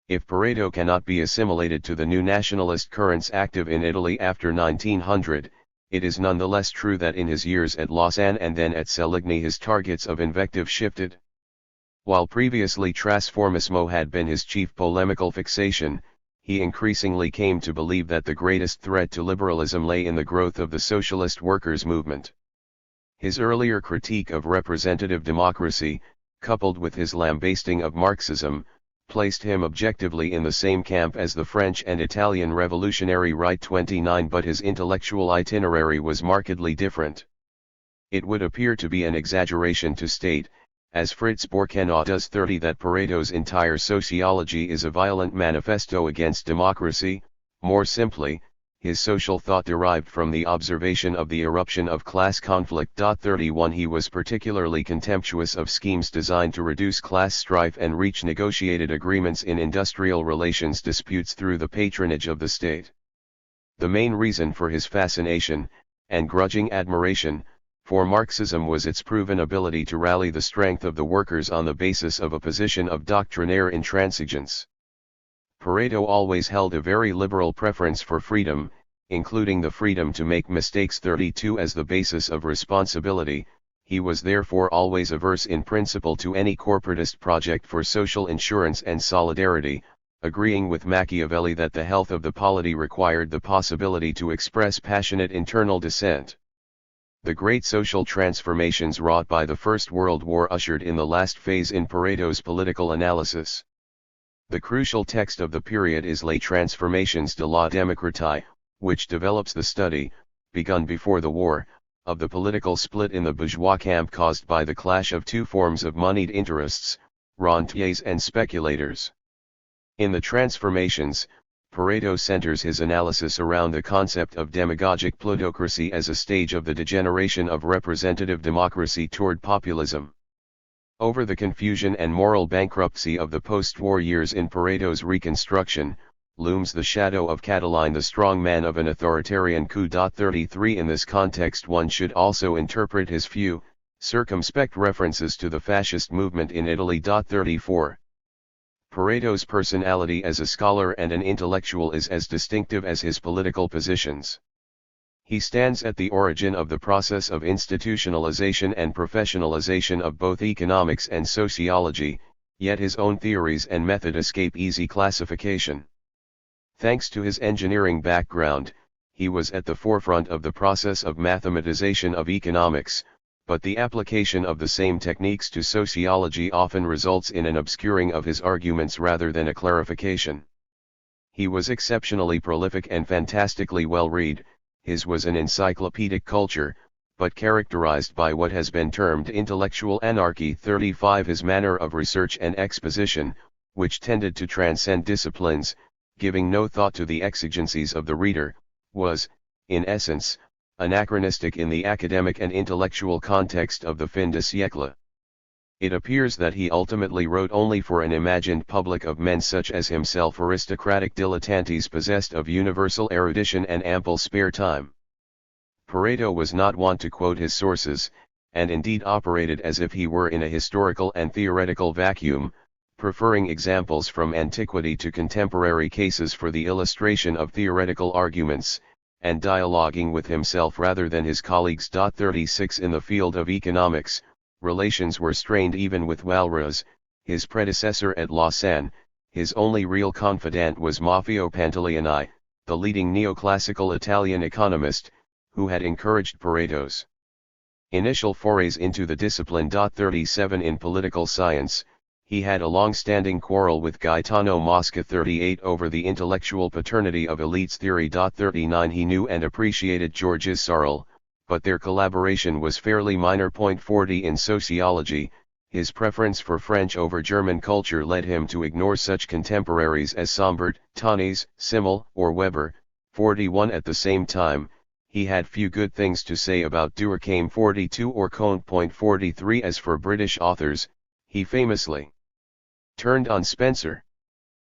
If Pareto cannot be assimilated to the new nationalist currents active in Italy after 1900, it is nonetheless true that in his years at Lausanne and then at Seligny his targets of invective shifted. While previously trasformismo had been his chief polemical fixation, he increasingly came to believe that the greatest threat to liberalism lay in the growth of the socialist workers' movement. His earlier critique of representative democracy, coupled with his lambasting of Marxism, placed him objectively in the same camp as the French and Italian revolutionary right. 29 But his intellectual itinerary was markedly different. It would appear to be an exaggeration to state, as Fritz Borkenau does, 30, that Pareto's entire sociology is a violent manifesto against democracy. More simply, his social thought derived from the observation of the eruption of class conflict. 31 He was particularly contemptuous of schemes designed to reduce class strife and reach negotiated agreements in industrial relations disputes through the patronage of the state. The main reason for his fascination, and grudging admiration, for Marxism was its proven ability to rally the strength of the workers on the basis of a position of doctrinaire intransigence. Pareto always held a very liberal preference for freedom, including the freedom to make mistakes. 32 As the basis of responsibility, he was therefore always averse in principle to any corporatist project for social insurance and solidarity, agreeing with Machiavelli that the health of the polity required the possibility to express passionate internal dissent. The great social transformations wrought by the First World War ushered in the last phase in Pareto's political analysis. The crucial text of the period is Les Transformations de la Démocratie, which develops the study, begun before the war, of the political split in the bourgeois camp caused by the clash of two forms of moneyed interests, rentiers and speculators. In the Transformations, Pareto centers his analysis around the concept of demagogic plutocracy as a stage of the degeneration of representative democracy toward populism. Over the confusion and moral bankruptcy of the post-war years in Pareto's reconstruction, looms the shadow of Catiline, the strong man of an authoritarian coup. 33 In this context one should also interpret his few, circumspect references to the fascist movement in Italy. 34 Pareto's personality as a scholar and an intellectual is as distinctive as his political positions. He stands at the origin of the process of institutionalization and professionalization of both economics and sociology, yet his own theories and method escape easy classification. Thanks to his engineering background, he was at the forefront of the process of mathematization of economics, but the application of the same techniques to sociology often results in an obscuring of his arguments rather than a clarification. He was exceptionally prolific and fantastically well-read. His was an encyclopedic culture, but characterized by what has been termed intellectual anarchy. 35 His manner of research and exposition, which tended to transcend disciplines, giving no thought to the exigencies of the reader, was, in essence, anachronistic in the academic and intellectual context of the fin de siècle. It appears that he ultimately wrote only for an imagined public of men such as himself, aristocratic dilettantes possessed of universal erudition and ample spare time. Pareto was not wont to quote his sources, and indeed operated as if he were in a historical and theoretical vacuum, preferring examples from antiquity to contemporary cases for the illustration of theoretical arguments, and dialoguing with himself rather than his colleagues. 36 In the field of economics, relations were strained even with Walras, his predecessor at Lausanne. His only real confidant was Maffeo Pantaleoni, the leading neoclassical Italian economist, who had encouraged Pareto's initial forays into the discipline. 37 In political science, he had a long-standing quarrel with Gaetano Mosca. 38 Over the intellectual paternity of elites theory. 39 He knew and appreciated Georges Sorel, but their collaboration was fairly minor. 40 In sociology, his preference for French over German culture led him to ignore such contemporaries as Sombart, Tönnies, Simmel, or Weber. 41 At the same time, he had few good things to say about Durkheim. 42 Or Comte. 43 As for British authors, he famously turned on Spencer,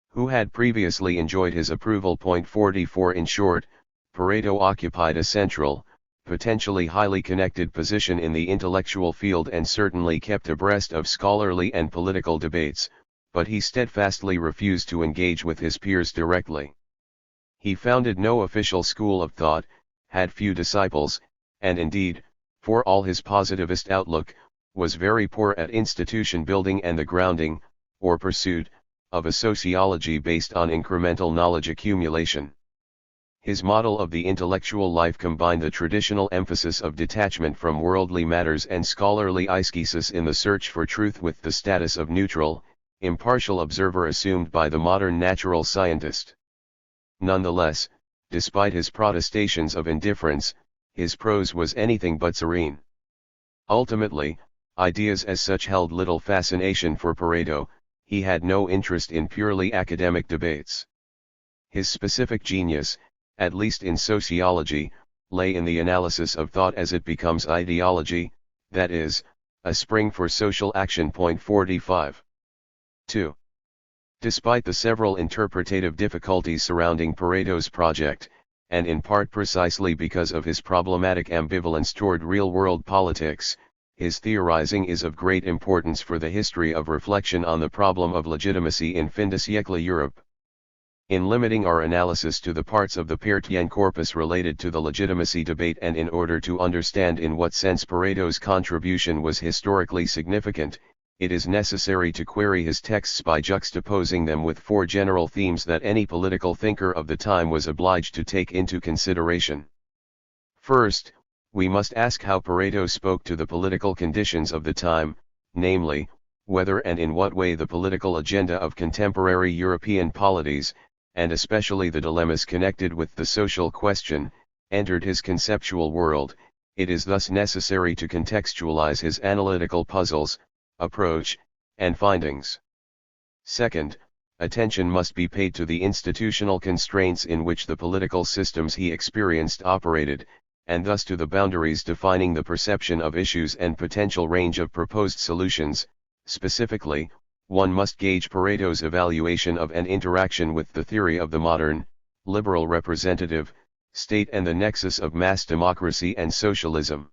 who had previously enjoyed his approval. 44 In short, Pareto occupied a central, potentially highly connected position in the intellectual field and certainly kept abreast of scholarly and political debates, but he steadfastly refused to engage with his peers directly. He founded no official school of thought, had few disciples, and indeed, for all his positivist outlook, was very poor at institution building and the grounding, or pursuit, of a sociology based on incremental knowledge accumulation. His model of the intellectual life combined the traditional emphasis of detachment from worldly matters and scholarly ascesis in the search for truth with the status of neutral, impartial observer assumed by the modern natural scientist. Nonetheless, despite his protestations of indifference, his prose was anything but serene. Ultimately, ideas as such held little fascination for Pareto. He had no interest in purely academic debates. His specific genius, at least in sociology, lay in the analysis of thought as it becomes ideology, that is, a spring for social action. 45. 2. Despite the several interpretative difficulties surrounding Pareto's project, and in part precisely because of his problematic ambivalence toward real-world politics, his theorizing is of great importance for the history of reflection on the problem of legitimacy in fin de siècle Europe. In limiting our analysis to the parts of the Paretien corpus related to the legitimacy debate and in order to understand in what sense Pareto's contribution was historically significant, it is necessary to query his texts by juxtaposing them with four general themes that any political thinker of the time was obliged to take into consideration. First, we must ask how Pareto spoke to the political conditions of the time, namely, whether and in what way the political agenda of contemporary European polities, and especially the dilemmas connected with the social question, entered his conceptual world. It is thus necessary to contextualize his analytical puzzles, approach, and findings. Second, attention must be paid to the institutional constraints in which the political systems he experienced operated, and thus to the boundaries defining the perception of issues and potential range of proposed solutions. Specifically, one must gauge Pareto's evaluation of an interaction with the theory of the modern, liberal representative, state and the nexus of mass democracy and socialism.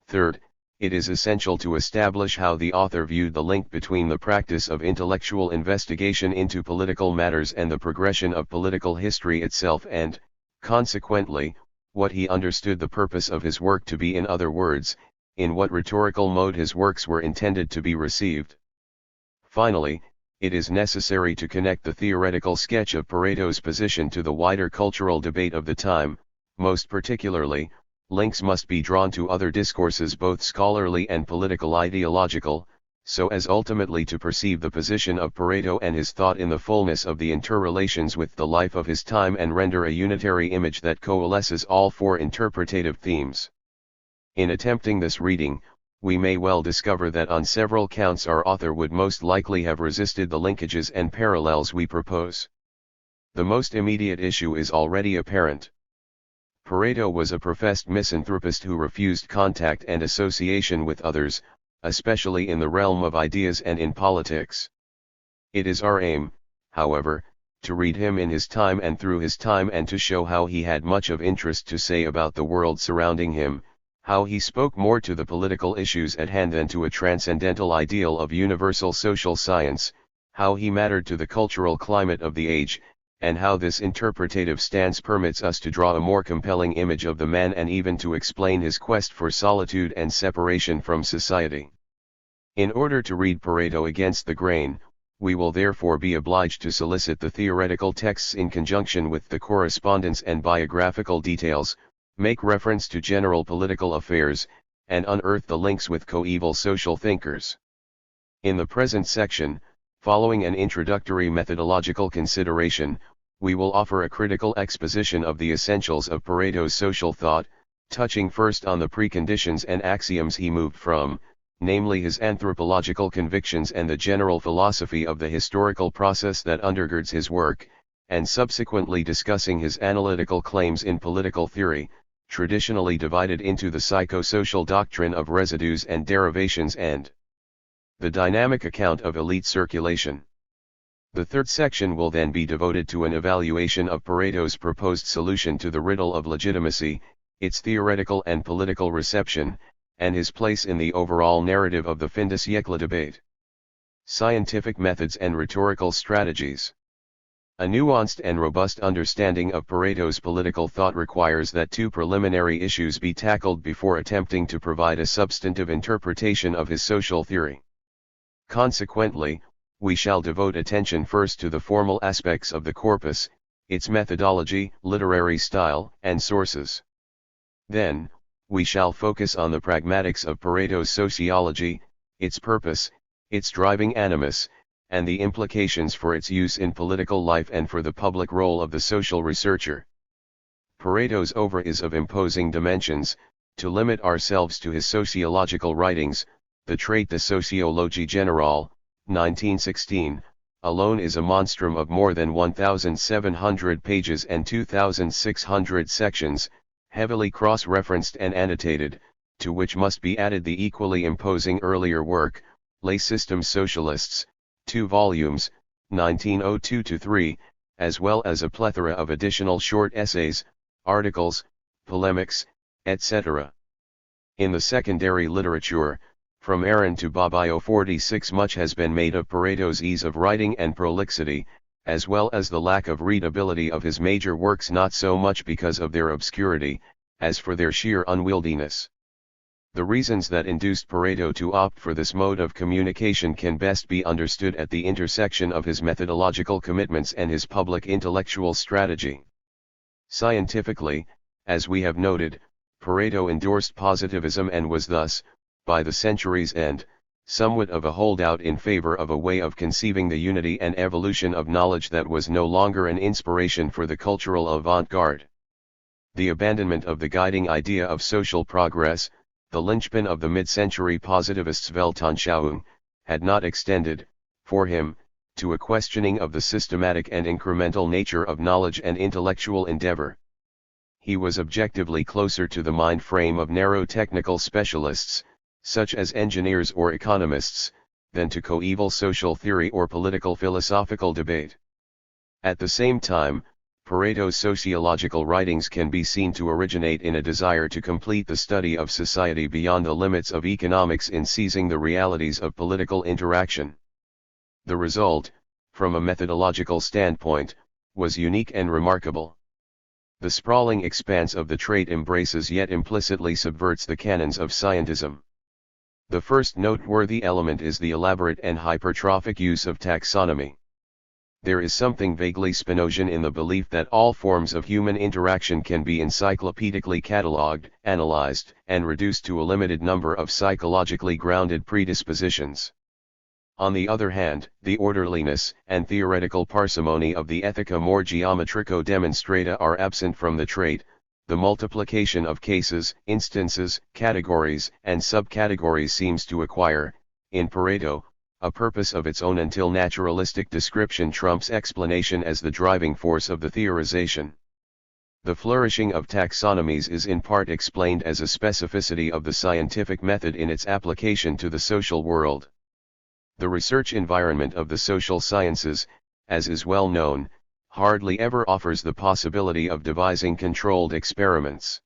Third, it is essential to establish how the author viewed the link between the practice of intellectual investigation into political matters and the progression of political history itself and, consequently, what he understood the purpose of his work to be, in other words, in what rhetorical mode his works were intended to be received. Finally, it is necessary to connect the theoretical sketch of Pareto's position to the wider cultural debate of the time. Most particularly, links must be drawn to other discourses, both scholarly and political ideological, so as ultimately to perceive the position of Pareto and his thought in the fullness of the interrelations with the life of his time, and render a unitary image that coalesces all four interpretative themes. In attempting this reading, we may well discover that on several counts our author would most likely have resisted the linkages and parallels we propose. The most immediate issue is already apparent. Pareto was a professed misanthropist who refused contact and association with others, especially in the realm of ideas and in politics. It is our aim, however, to read him in his time and through his time, and to show how he had much of interest to say about the world surrounding him, how he spoke more to the political issues at hand than to a transcendental ideal of universal social science, how he mattered to the cultural climate of the age, and how this interpretative stance permits us to draw a more compelling image of the man and even to explain his quest for solitude and separation from society. In order to read Pareto against the grain, we will therefore be obliged to solicit the theoretical texts in conjunction with the correspondence and biographical details, make reference to general political affairs, and unearth the links with coeval social thinkers. In the present section, following an introductory methodological consideration, we will offer a critical exposition of the essentials of Pareto's social thought, touching first on the preconditions and axioms he moved from, namely his anthropological convictions and the general philosophy of the historical process that undergirds his work, and subsequently discussing his analytical claims in political theory, traditionally divided into the psychosocial doctrine of residues and derivations and the dynamic account of elite circulation. The third section will then be devoted to an evaluation of Pareto's proposed solution to the riddle of legitimacy, its theoretical and political reception, and his place in the overall narrative of the fin de siècle debate. Scientific methods and rhetorical strategies. A nuanced and robust understanding of Pareto's political thought requires that two preliminary issues be tackled before attempting to provide a substantive interpretation of his social theory. Consequently, we shall devote attention first to the formal aspects of the corpus, its methodology, literary style, and sources. Then, we shall focus on the pragmatics of Pareto's sociology, its purpose, its driving animus, and the implications for its use in political life and for the public role of the social researcher. Pareto's oeuvre is of imposing dimensions. To limit ourselves to his sociological writings, the Traité de sociologie générale, 1916, alone is a monstrum of more than 1,700 pages and 2,600 sections, heavily cross-referenced and annotated, to which must be added the equally imposing earlier work, Les Systems Socialistes, 2 volumes, 1902-3, as well as a plethora of additional short essays, articles, polemics, etc. In the secondary literature, from Aaron to Bobbio 46, much has been made of Pareto's ease of writing and prolixity, as well as the lack of readability of his major works, not so much because of their obscurity, as for their sheer unwieldiness. The reasons that induced Pareto to opt for this mode of communication can best be understood at the intersection of his methodological commitments and his public intellectual strategy. Scientifically, as we have noted, Pareto endorsed positivism and was thus, by the century's end, somewhat of a holdout in favor of a way of conceiving the unity and evolution of knowledge that was no longer an inspiration for the cultural avant-garde. The abandonment of the guiding idea of social progress, the linchpin of the mid-century positivists' Weltanschauung, had not extended, for him, to a questioning of the systematic and incremental nature of knowledge and intellectual endeavor. He was objectively closer to the mind frame of narrow technical specialists, such as engineers or economists, than to coeval social theory or political philosophical debate. At the same time, Pareto's sociological writings can be seen to originate in a desire to complete the study of society beyond the limits of economics in seizing the realities of political interaction. The result, from a methodological standpoint, was unique and remarkable. The sprawling expanse of the trait embraces yet implicitly subverts the canons of scientism. The first noteworthy element is the elaborate and hypertrophic use of taxonomy. There is something vaguely Spinozian in the belief that all forms of human interaction can be encyclopedically catalogued, analyzed, and reduced to a limited number of psychologically grounded predispositions. On the other hand, the orderliness and theoretical parsimony of the Ethica more geometrico demonstrata are absent from the trait. The multiplication of cases, instances, categories, and subcategories seems to acquire, in Pareto, a purpose of its own until naturalistic description trumps explanation as the driving force of the theorization. The flourishing of taxonomies is in part explained as a specificity of the scientific method in its application to the social world. The research environment of the social sciences, as is well known, hardly ever offers the possibility of devising controlled experiments.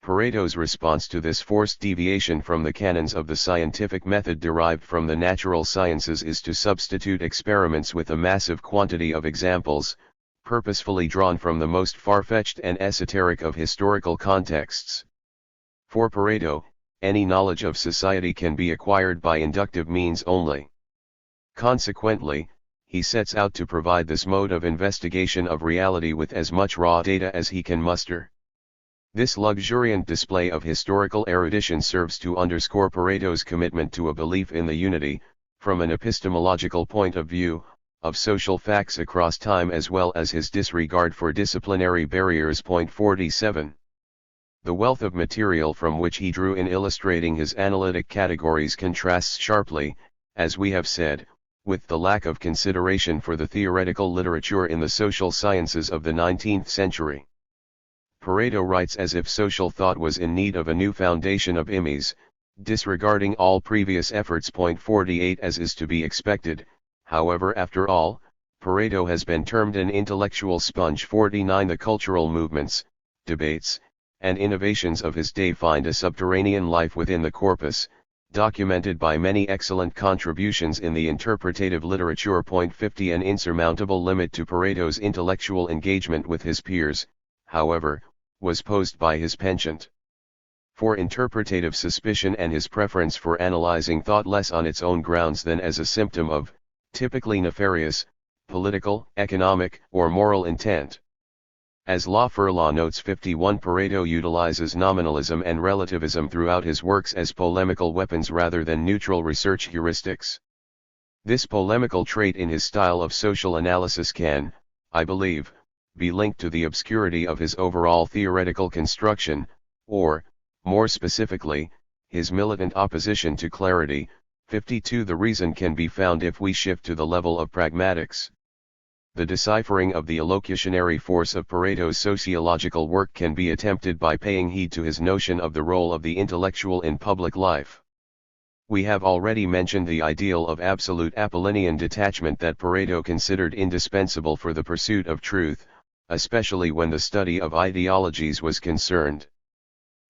Pareto's response to this forced deviation from the canons of the scientific method derived from the natural sciences is to substitute experiments with a massive quantity of examples, purposefully drawn from the most far-fetched and esoteric of historical contexts. For Pareto, any knowledge of society can be acquired by inductive means only. Consequently, he sets out to provide this mode of investigation of reality with as much raw data as he can muster. This luxuriant display of historical erudition serves to underscore Pareto's commitment to a belief in the unity, from an epistemological point of view, of social facts across time as well as his disregard for disciplinary barriers. 47. The wealth of material from which he drew in illustrating his analytic categories contrasts sharply, as we have said, with the lack of consideration for the theoretical literature in the social sciences of the 19th century. Pareto writes as if social thought was in need of a new foundation of immies, disregarding all previous efforts. 48. As is to be expected, however, after all, Pareto has been termed an intellectual sponge. 49. The cultural movements, debates, and innovations of his day find a subterranean life within the corpus, documented by many excellent contributions in the interpretative literature. 50. An insurmountable limit to Pareto's intellectual engagement with his peers, however, was posed by his penchant for interpretative suspicion and his preference for analyzing thought less on its own grounds than as a symptom of, typically nefarious, political, economic, or moral intent. As La Furlaw notes. 51. Pareto utilizes nominalism and relativism throughout his works as polemical weapons rather than neutral research heuristics. This polemical trait in his style of social analysis can, I believe, be linked to the obscurity of his overall theoretical construction, or, more specifically, his militant opposition to clarity. 52. The reason can be found if we shift to the level of pragmatics. The deciphering of the elocutionary force of Pareto's sociological work can be attempted by paying heed to his notion of the role of the intellectual in public life. We have already mentioned the ideal of absolute Apollinian detachment that Pareto considered indispensable for the pursuit of truth, especially when the study of ideologies was concerned.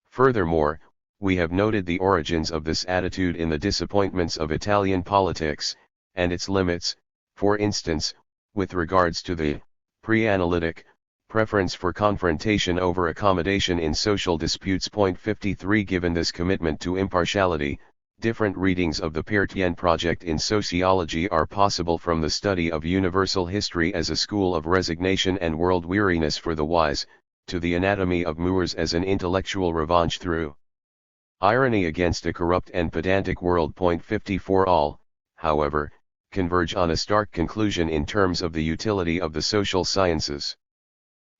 Furthermore, we have noted the origins of this attitude in the disappointments of Italian politics, and its limits, for instance, with regards to the pre-analytic preference for confrontation over accommodation in social disputes. 53. Given this commitment to impartiality, different readings of the Peirtian project in sociology are possible, from the study of universal history as a school of resignation and world weariness for the wise, to the anatomy of Moors as an intellectual revanche through irony against a corrupt and pedantic world. 54. All, however, converge on a stark conclusion in terms of the utility of the social sciences.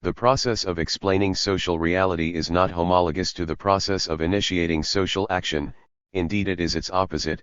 The process of explaining social reality is not homologous to the process of initiating social action, indeed it is its opposite,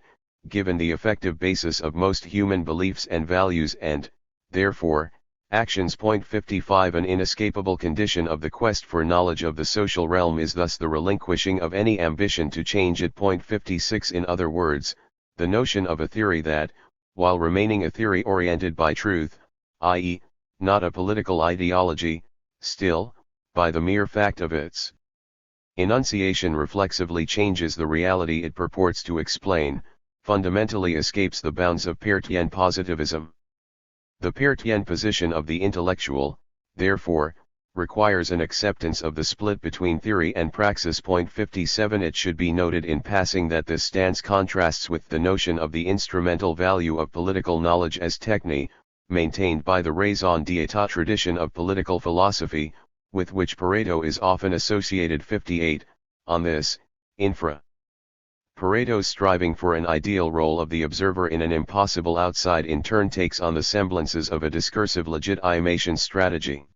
given the effective basis of most human beliefs and values and, therefore, actions. 55. An inescapable condition of the quest for knowledge of the social realm is thus the relinquishing of any ambition to change it. 56. In other words, the notion of a theory that, while remaining a theory oriented by truth, i.e., not a political ideology, still, by the mere fact of its enunciation reflexively changes the reality it purports to explain, fundamentally escapes the bounds of Peirtian positivism. The Peirtian position of the intellectual, therefore, requires an acceptance of the split between theory and praxis. 57 It should be noted in passing that this stance contrasts with the notion of the instrumental value of political knowledge as techne, maintained by the raison d'etat tradition of political philosophy, with which Pareto is often associated. 58. On this, infra. Pareto's striving for an ideal role of the observer in an impossible outside in turn takes on the semblances of a discursive legitimation strategy.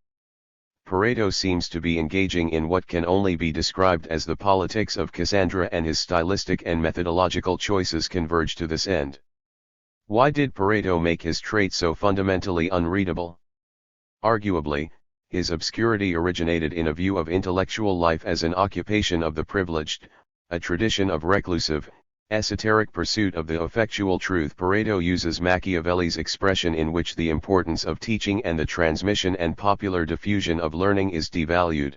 Pareto seems to be engaging in what can only be described as the politics of Cassandra, and his stylistic and methodological choices converge to this end. Why did Pareto make his trait so fundamentally unreadable? Arguably, his obscurity originated in a view of intellectual life as an occupation of the privileged, a tradition of reclusive, esoteric pursuit of the effectual truth. Pareto uses Machiavelli's expression in which the importance of teaching and the transmission and popular diffusion of learning is devalued.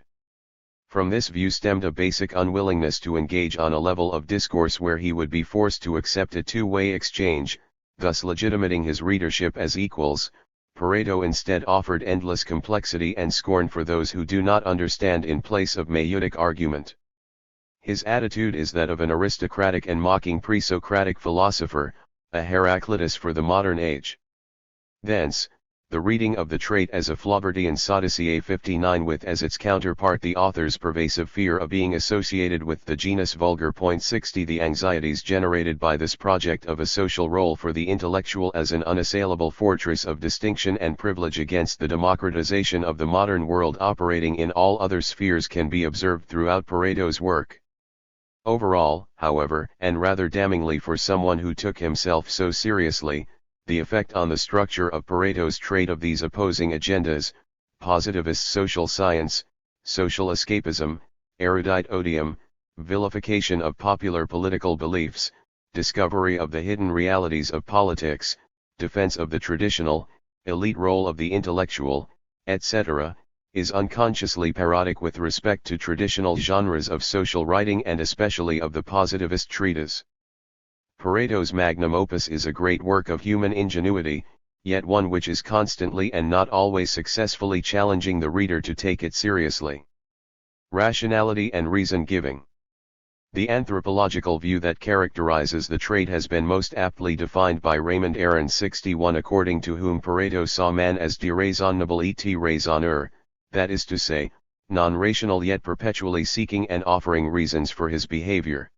From this view stemmed a basic unwillingness to engage on a level of discourse where he would be forced to accept a two-way exchange, thus legitimating his readership as equals. Pareto instead offered endless complexity and scorn for those who do not understand in place of maieutic argument. His attitude is that of an aristocratic and mocking pre-Socratic philosopher, a Heraclitus for the modern age. Thence, the reading of the trait as a Flaubertian Sodicea 59 with as its counterpart the author's pervasive fear of being associated with the genus vulgar. 60 The anxieties generated by this project of a social role for the intellectual as an unassailable fortress of distinction and privilege against the democratization of the modern world operating in all other spheres can be observed throughout Pareto's work. Overall, however, and rather damningly for someone who took himself so seriously, the effect on the structure of Pareto's trait of these opposing agendas, positivist social science, social escapism, erudite odium, vilification of popular political beliefs, discovery of the hidden realities of politics, defense of the traditional, elite role of the intellectual, etc., is unconsciously parodic with respect to traditional genres of social writing and especially of the positivist treatise. Pareto's magnum opus is a great work of human ingenuity, yet one which is constantly and not always successfully challenging the reader to take it seriously. Rationality and reason-giving. The anthropological view that characterizes the trait has been most aptly defined by Raymond Aron 61, according to whom Pareto saw man as déraisonnable et raisonneur, that is to say, non-rational yet perpetually seeking and offering reasons for his behavior.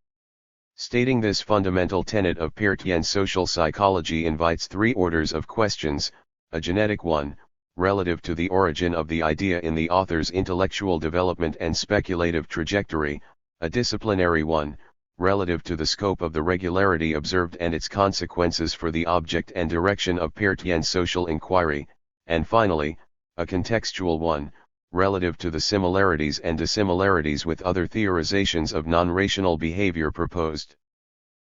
Stating this fundamental tenet of Pareto social psychology invites three orders of questions: a genetic one, relative to the origin of the idea in the author's intellectual development and speculative trajectory; a disciplinary one, relative to the scope of the regularity observed and its consequences for the object and direction of Paretian social inquiry; and finally, a contextual one, relative to the similarities and dissimilarities with other theorizations of non-rational behavior proposed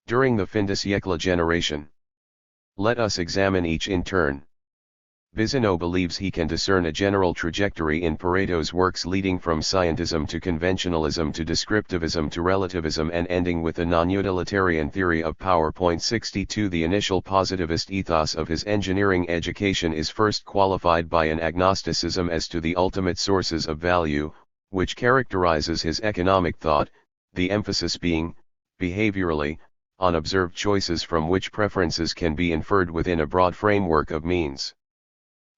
during the fin de siècle generation. Let us examine each in turn. Vizino believes he can discern a general trajectory in Pareto's works leading from scientism to conventionalism to descriptivism to relativism and ending with a non-utilitarian theory of power. 62 The initial positivist ethos of his engineering education is first qualified by an agnosticism as to the ultimate sources of value, which characterizes his economic thought, the emphasis being, behaviorally, on observed choices from which preferences can be inferred within a broad framework of means.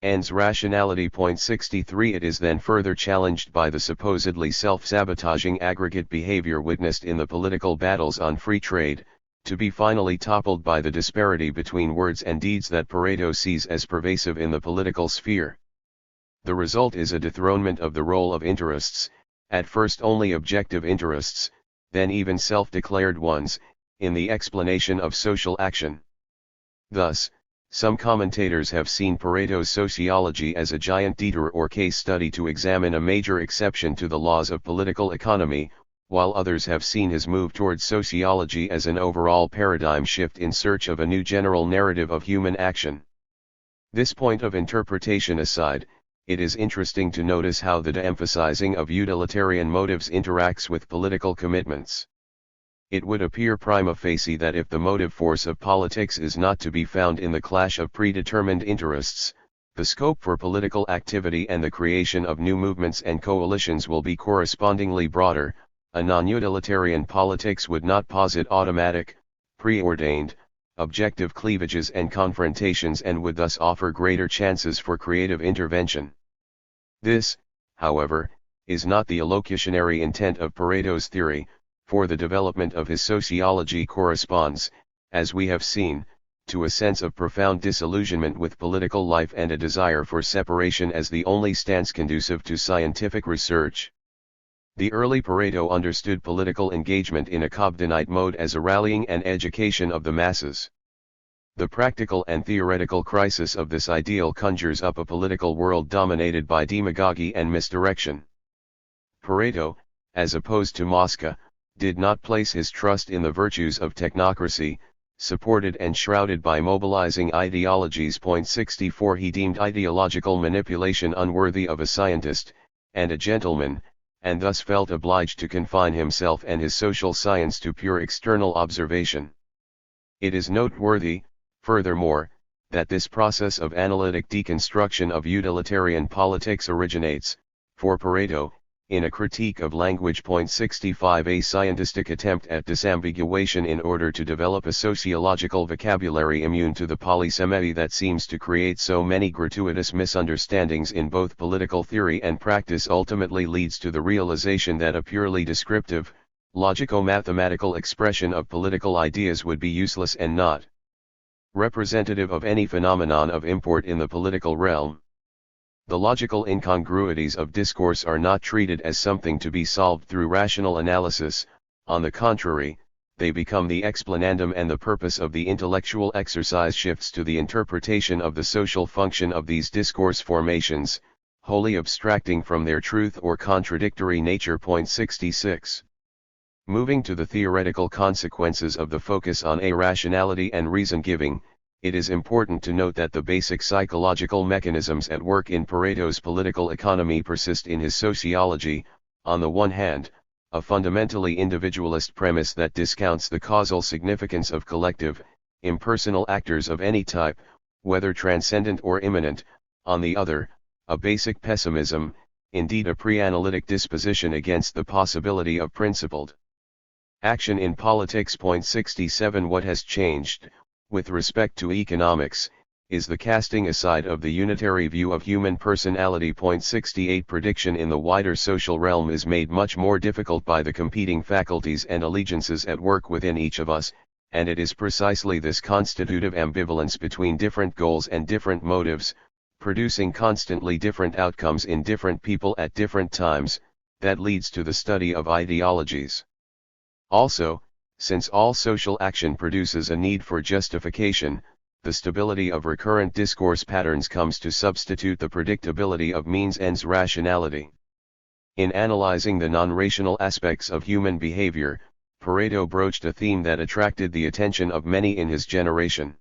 Ends rationality. 63 It is then further challenged by the supposedly self-sabotaging aggregate behavior witnessed in the political battles on free trade, to be finally toppled by the disparity between words and deeds that Pareto sees as pervasive in the political sphere. The result is a dethronement of the role of interests, at first only objective interests, then even self-declared ones, in the explanation of social action. Thus, some commentators have seen Pareto's sociology as a giant detour or case study to examine a major exception to the laws of political economy, while others have seen his move towards sociology as an overall paradigm shift in search of a new general narrative of human action. This point of interpretation aside, it is interesting to notice how the de-emphasizing of utilitarian motives interacts with political commitments. It would appear prima facie that if the motive force of politics is not to be found in the clash of predetermined interests, the scope for political activity and the creation of new movements and coalitions will be correspondingly broader. A non-utilitarian politics would not posit automatic, preordained, objective cleavages and confrontations and would thus offer greater chances for creative intervention. This, however, is not the illocutionary intent of Pareto's theory, for the development of his sociology corresponds, as we have seen, to a sense of profound disillusionment with political life and a desire for separation as the only stance conducive to scientific research. The early Pareto understood political engagement in a Cobdenite mode as a rallying and education of the masses. The practical and theoretical crisis of this ideal conjures up a political world dominated by demagogy and misdirection. Pareto, as opposed to Mosca, did not place his trust in the virtues of technocracy, supported and shrouded by mobilizing ideologies. 64 He deemed ideological manipulation unworthy of a scientist, and a gentleman, and thus felt obliged to confine himself and his social science to pure external observation. It is noteworthy, furthermore, that this process of analytic deconstruction of utilitarian politics originates, for Pareto, in a critique of language. 65 A scientistic attempt at disambiguation in order to develop a sociological vocabulary immune to the polysemy that seems to create so many gratuitous misunderstandings in both political theory and practice ultimately leads to the realization that a purely descriptive, logico-mathematical expression of political ideas would be useless and not representative of any phenomenon of import in the political realm. The logical incongruities of discourse are not treated as something to be solved through rational analysis. On the contrary, they become the explanandum, and the purpose of the intellectual exercise shifts to the interpretation of the social function of these discourse formations, wholly abstracting from their truth or contradictory nature. 66. Moving to the theoretical consequences of the focus on irrationality and reason-giving, it is important to note that the basic psychological mechanisms at work in Pareto's political economy persist in his sociology. On the one hand, a fundamentally individualist premise that discounts the causal significance of collective, impersonal actors of any type, whether transcendent or immanent; on the other, a basic pessimism, indeed a pre-analytic disposition against the possibility of principled action in politics. 67 What has changed, with respect to economics, is the casting aside of the unitary view of human personality. 68 Prediction in the wider social realm is made much more difficult by the competing faculties and allegiances at work within each of us, and it is precisely this constitutive ambivalence between different goals and different motives, producing constantly different outcomes in different people at different times, that leads to the study of ideologies. Also, since all social action produces a need for justification, the stability of recurrent discourse patterns comes to substitute the predictability of means-ends rationality. In analyzing the non-rational aspects of human behavior, Pareto broached a theme that attracted the attention of many in his generation.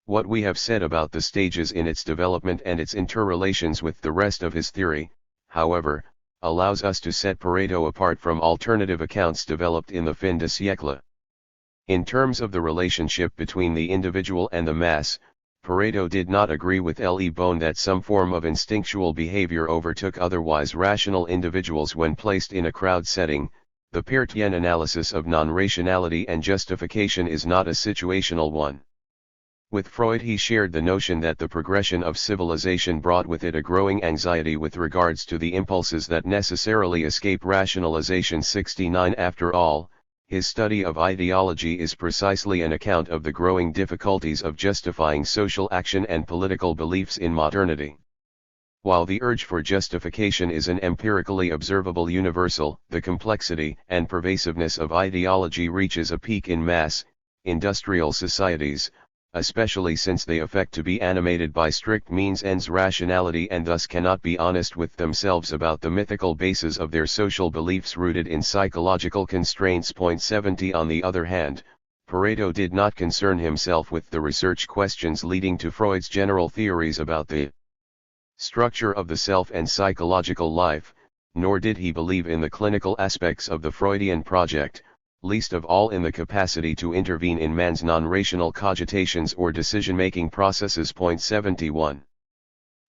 What we have said about the stages in its development and its interrelations with the rest of his theory, however, allows us to set Pareto apart from alternative accounts developed in the fin de siècle. In terms of the relationship between the individual and the mass, Pareto did not agree with Le Bon that some form of instinctual behavior overtook otherwise rational individuals when placed in a crowd setting. The Peirtian analysis of non-rationality and justification is not a situational one. With Freud he shared the notion that the progression of civilization brought with it a growing anxiety with regards to the impulses that necessarily escape rationalization. 69 After all, his study of ideology is precisely an account of the growing difficulties of justifying social action and political beliefs in modernity. While the urge for justification is an empirically observable universal, the complexity and pervasiveness of ideology reaches a peak in mass, industrial societies, especially since they affect to be animated by strict means-ends rationality and thus cannot be honest with themselves about the mythical basis of their social beliefs rooted in psychological constraints. 70 On the other hand, Pareto did not concern himself with the research questions leading to Freud's general theories about the structure of the self and psychological life, nor did he believe in the clinical aspects of the Freudian project, least of all in the capacity to intervene in man's non-rational cogitations or decision-making processes. 71.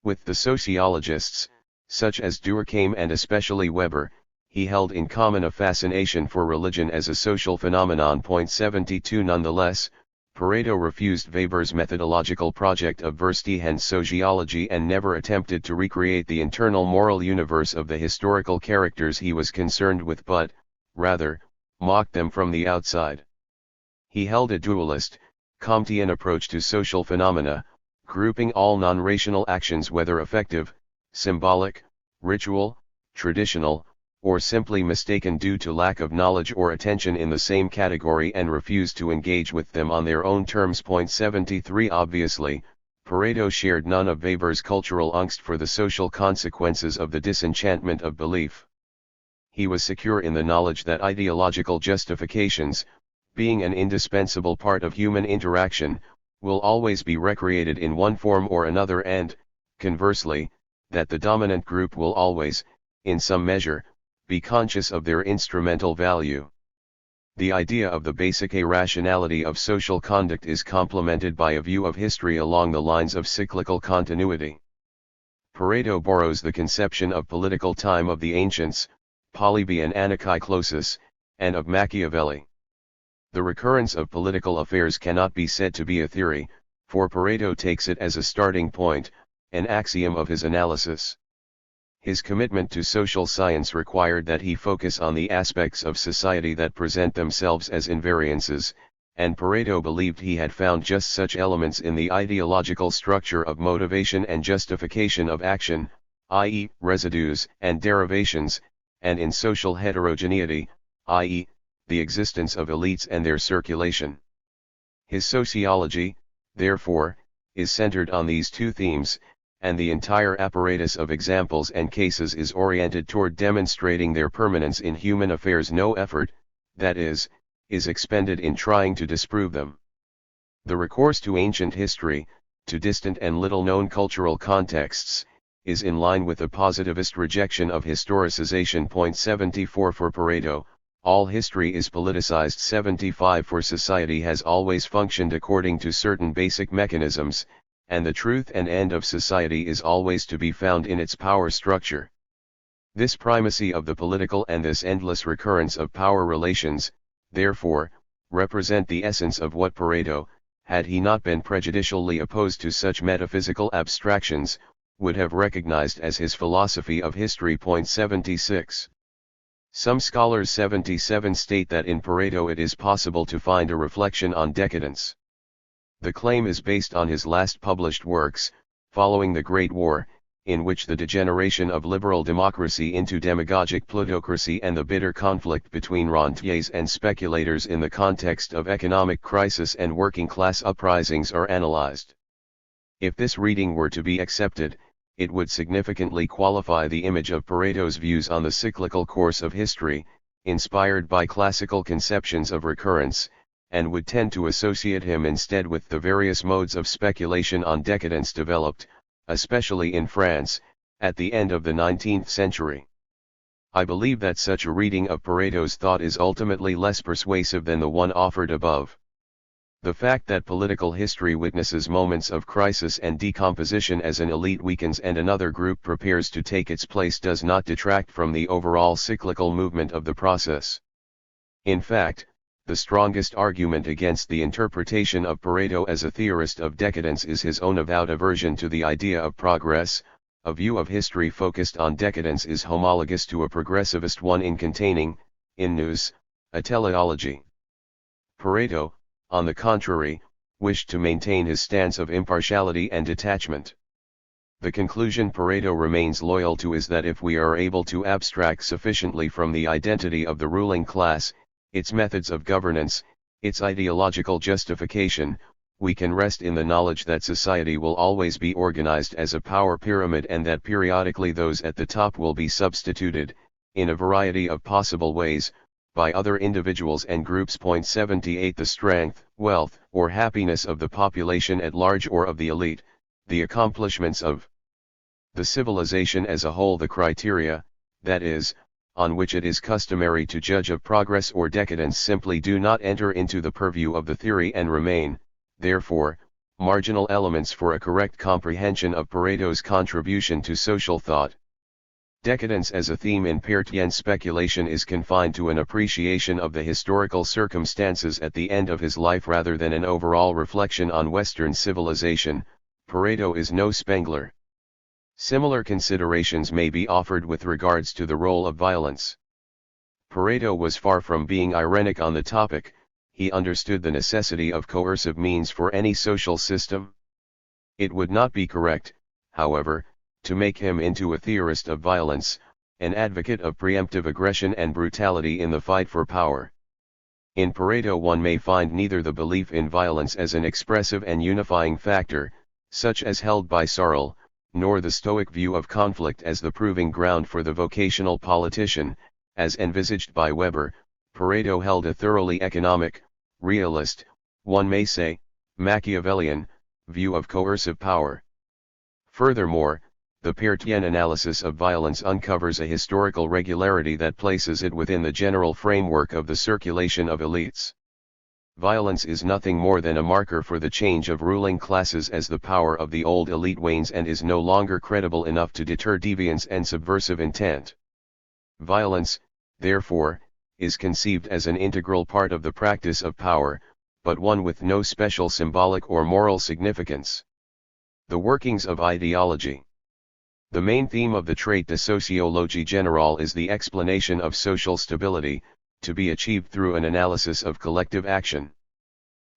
With the sociologists, such as Durkheim and especially Weber, he held in common a fascination for religion as a social phenomenon. 72 Nonetheless, Pareto refused Weber's methodological project of Verstehensociology and never attempted to recreate the internal moral universe of the historical characters he was concerned with but, rather, mocked them from the outside. He held a dualist, Comtean approach to social phenomena, grouping all non-rational actions whether effective, symbolic, ritual, traditional, or simply mistaken due to lack of knowledge or attention in the same category and refused to engage with them on their own terms. 73 Obviously, Pareto shared none of Weber's cultural angst for the social consequences of the disenchantment of belief. He was secure in the knowledge that ideological justifications, being an indispensable part of human interaction, will always be recreated in one form or another and, conversely, that the dominant group will always, in some measure, be conscious of their instrumental value. The idea of the basic irrationality of social conduct is complemented by a view of history along the lines of cyclical continuity. Pareto borrows the conception of political time of the ancients, Polyby and Anakyklosis, and of Machiavelli. The recurrence of political affairs cannot be said to be a theory, for Pareto takes it as a starting point, an axiom of his analysis. His commitment to social science required that he focus on the aspects of society that present themselves as invariances, and Pareto believed he had found just such elements in the ideological structure of motivation and justification of action, i.e., residues and derivations, and in social heterogeneity, i.e., the existence of elites and their circulation. His sociology, therefore, is centered on these two themes, and the entire apparatus of examples and cases is oriented toward demonstrating their permanence in human affairs. No effort, that is expended in trying to disprove them. The recourse to ancient history, to distant and little-known cultural contexts, is in line with a positivist rejection of historicization. 74 For Pareto, all history is politicized. 75 For society has always functioned according to certain basic mechanisms, and the truth and end of society is always to be found in its power structure. This primacy of the political and this endless recurrence of power relations, therefore, represent the essence of what Pareto, had he not been prejudicially opposed to such metaphysical abstractions, would have recognized as his philosophy of history. 76. Some scholars 77 state that in Pareto it is possible to find a reflection on decadence. The claim is based on his last published works, following the Great War, in which the degeneration of liberal democracy into demagogic plutocracy and the bitter conflict between rentiers and speculators in the context of economic crisis and working-class uprisings are analyzed. If this reading were to be accepted, it would significantly qualify the image of Pareto's views on the cyclical course of history, inspired by classical conceptions of recurrence, and would tend to associate him instead with the various modes of speculation on decadence developed, especially in France, at the end of the 19th century. I believe that such a reading of Pareto's thought is ultimately less persuasive than the one offered above. The fact that political history witnesses moments of crisis and decomposition as an elite weakens and another group prepares to take its place does not detract from the overall cyclical movement of the process. In fact, the strongest argument against the interpretation of Pareto as a theorist of decadence is his own avowed aversion to the idea of progress. A view of history focused on decadence is homologous to a progressivist one in containing, in nous, a teleology. Pareto, on the contrary, wished to maintain his stance of impartiality and detachment. The conclusion Pareto remains loyal to is that if we are able to abstract sufficiently from the identity of the ruling class, its methods of governance, its ideological justification, we can rest in the knowledge that society will always be organized as a power pyramid and that periodically those at the top will be substituted, in a variety of possible ways, by other individuals and groups. 78 The strength, wealth, or happiness of the population at large or of the elite, the accomplishments of the civilization as a whole, the criteria, that is, on which it is customary to judge of progress or decadence, simply do not enter into the purview of the theory and remain, therefore, marginal elements for a correct comprehension of Pareto's contribution to social thought. Decadence as a theme in Paretian speculation is confined to an appreciation of the historical circumstances at the end of his life rather than an overall reflection on Western civilization. Pareto is no Spengler. Similar considerations may be offered with regards to the role of violence. Pareto was far from being ironic on the topic. He understood the necessity of coercive means for any social system. It would not be correct, however, to make him into a theorist of violence, an advocate of preemptive aggression and brutality in the fight for power. In Pareto one may find neither the belief in violence as an expressive and unifying factor, such as held by Searle, nor the Stoic view of conflict as the proving ground for the vocational politician, as envisaged by Weber. Pareto held a thoroughly economic, realist, one may say, Machiavellian, view of coercive power. Furthermore, the Paretian analysis of violence uncovers a historical regularity that places it within the general framework of the circulation of elites. Violence is nothing more than a marker for the change of ruling classes as the power of the old elite wanes and is no longer credible enough to deter deviance and subversive intent. Violence, therefore, is conceived as an integral part of the practice of power, but one with no special symbolic or moral significance. The workings of ideology. The main theme of the Traité de Sociologie Générale is the explanation of social stability, to be achieved through an analysis of collective action.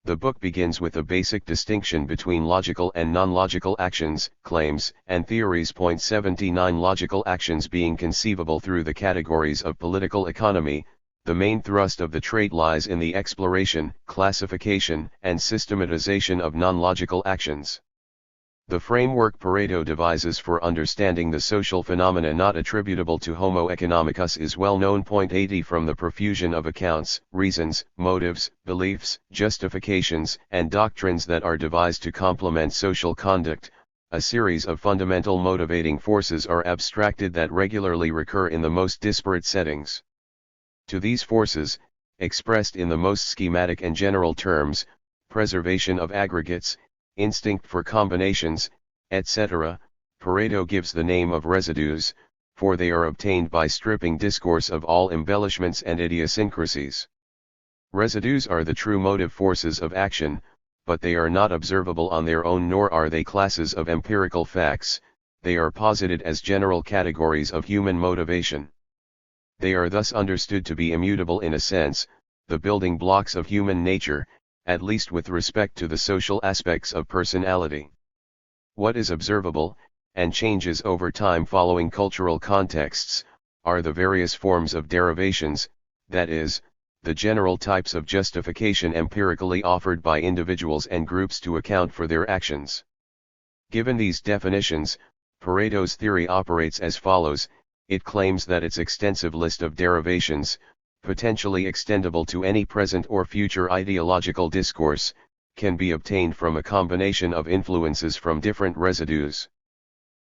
The book begins with a basic distinction between logical and non-logical actions, claims, and theories. 79 Logical actions being conceivable through the categories of political economy. The main thrust of the trait lies in the exploration, classification, and systematization of non-logical actions. The framework Pareto devises for understanding the social phenomena not attributable to Homo economicus is well known. 80 From the profusion of accounts, reasons, motives, beliefs, justifications, and doctrines that are devised to complement social conduct, a series of fundamental motivating forces are abstracted that regularly recur in the most disparate settings. To these forces, expressed in the most schematic and general terms, preservation of aggregates, instinct for combinations, etc., Pareto gives the name of residues, for they are obtained by stripping discourse of all embellishments and idiosyncrasies. Residues are the true motive forces of action, but they are not observable on their own nor are they classes of empirical facts, they are posited as general categories of human motivation. They are thus understood to be immutable in a sense, the building blocks of human nature, at least with respect to the social aspects of personality. What is observable, and changes over time following cultural contexts, are the various forms of derivations, that is, the general types of justification empirically offered by individuals and groups to account for their actions. Given these definitions, Pareto's theory operates as follows. It claims that its extensive list of derivations, potentially extendable to any present or future ideological discourse, can be obtained from a combination of influences from different residues.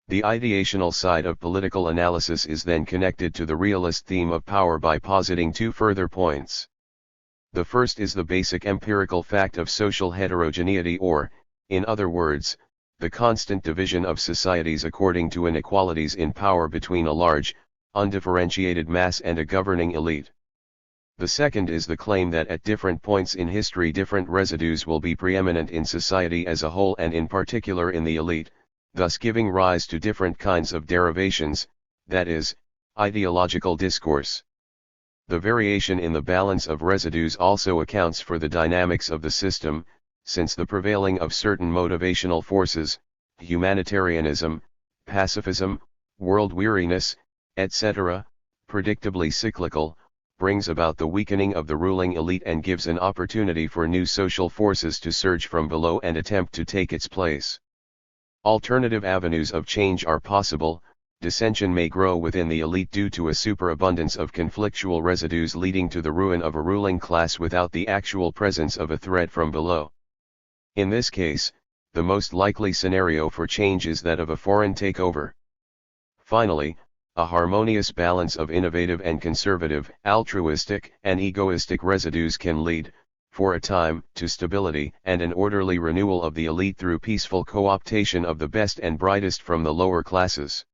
The ideational side of political analysis is then connected to the realist theme of power by positing two further points. The first is the basic empirical fact of social heterogeneity or, in other words, the constant division of societies according to inequalities in power between a large, undifferentiated mass and a governing elite. The second is the claim that at different points in history different residues will be preeminent in society as a whole and in particular in the elite, thus giving rise to different kinds of derivations, that is, ideological discourse. The variation in the balance of residues also accounts for the dynamics of the system, since the prevailing of certain motivational forces, humanitarianism, pacifism, world weariness, etc., predictably cyclical, brings about the weakening of the ruling elite and gives an opportunity for new social forces to surge from below and attempt to take its place. Alternative avenues of change are possible. Dissension may grow within the elite due to a superabundance of conflictual residues leading to the ruin of a ruling class without the actual presence of a threat from below. In this case, the most likely scenario for change is that of a foreign takeover. Finally, a harmonious balance of innovative and conservative, altruistic and egoistic residues can lead, for a time, to stability and an orderly renewal of the elite through peaceful co-optation of the best and brightest from the lower classes.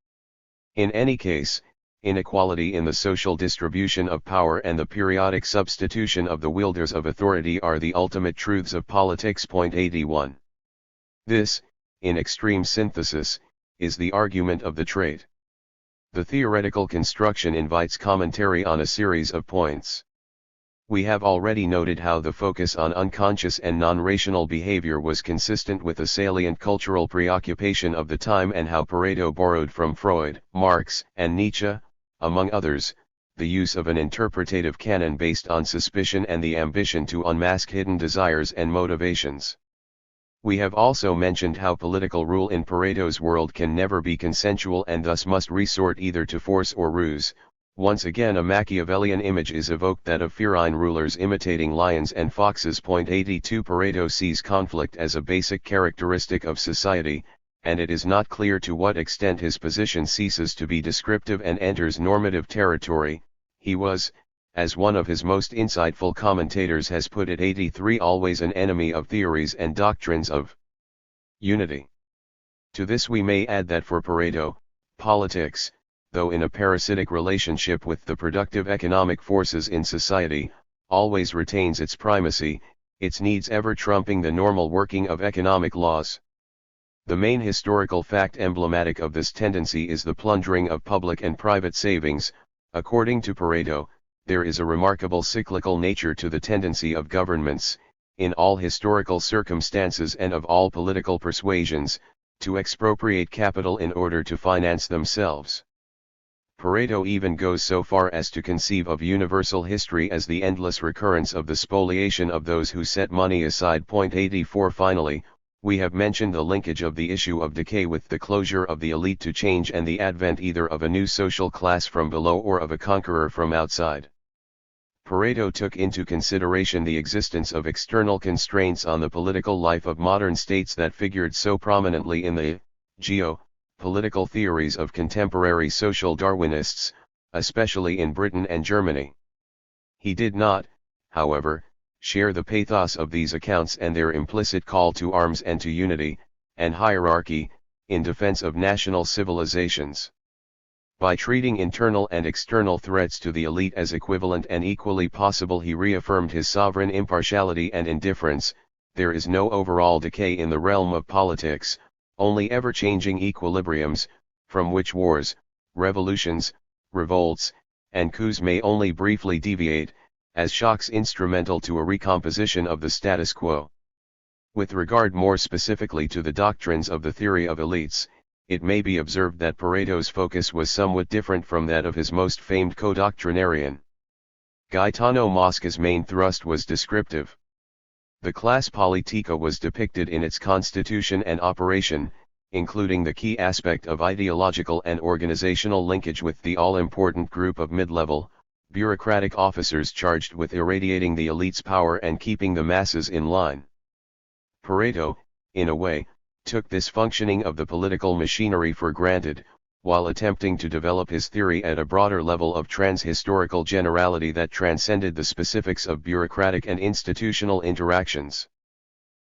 In any case, inequality in the social distribution of power and the periodic substitution of the wielders of authority are the ultimate truths of politics. 81. This, in extreme synthesis, is the argument of the trade. The theoretical construction invites commentary on a series of points. We have already noted how the focus on unconscious and non-rational behavior was consistent with a salient cultural preoccupation of the time, and how Pareto borrowed from Freud, Marx, and Nietzsche, among others, the use of an interpretative canon based on suspicion and the ambition to unmask hidden desires and motivations. We have also mentioned how political rule in Pareto's world can never be consensual and thus must resort either to force or ruse. Once again a Machiavellian image is evoked, that of feline rulers imitating lions and foxes. 82. Pareto sees conflict as a basic characteristic of society, and it is not clear to what extent his position ceases to be descriptive and enters normative territory. He was, as one of his most insightful commentators has put it, 83, always an enemy of theories and doctrines of unity. To this we may add that for Pareto, politics, though in a parasitic relationship with the productive economic forces in society, always retains its primacy, its needs ever trumping the normal working of economic laws. The main historical fact emblematic of this tendency is the plundering of public and private savings. According to Pareto, there is a remarkable cyclical nature to the tendency of governments, in all historical circumstances and of all political persuasions, to expropriate capital in order to finance themselves. Pareto even goes so far as to conceive of universal history as the endless recurrence of the spoliation of those who set money aside. 84. Finally, we have mentioned the linkage of the issue of decay with the closure of the elite to change and the advent either of a new social class from below or of a conqueror from outside. Pareto took into consideration the existence of external constraints on the political life of modern states that figured so prominently in the political theories of contemporary social Darwinists, especially in Britain and Germany. He did not, however, share the pathos of these accounts and their implicit call to arms and to unity, and hierarchy, in defense of national civilizations. By treating internal and external threats to the elite as equivalent and equally possible, he reaffirmed his sovereign impartiality and indifference. There is no overall decay in the realm of politics, only ever-changing equilibriums, from which wars, revolutions, revolts, and coups may only briefly deviate, as shocks instrumental to a recomposition of the status quo. With regard more specifically to the doctrines of the theory of elites, it may be observed that Pareto's focus was somewhat different from that of his most famed co-doctrinarian. Gaetano Mosca's main thrust was descriptive. The class politica was depicted in its constitution and operation, including the key aspect of ideological and organizational linkage with the all-important group of mid-level, bureaucratic officers charged with irradiating the elite's power and keeping the masses in line. Pareto, in a way, took this functioning of the political machinery for granted, while attempting to develop his theory at a broader level of trans-historical generality that transcended the specifics of bureaucratic and institutional interactions.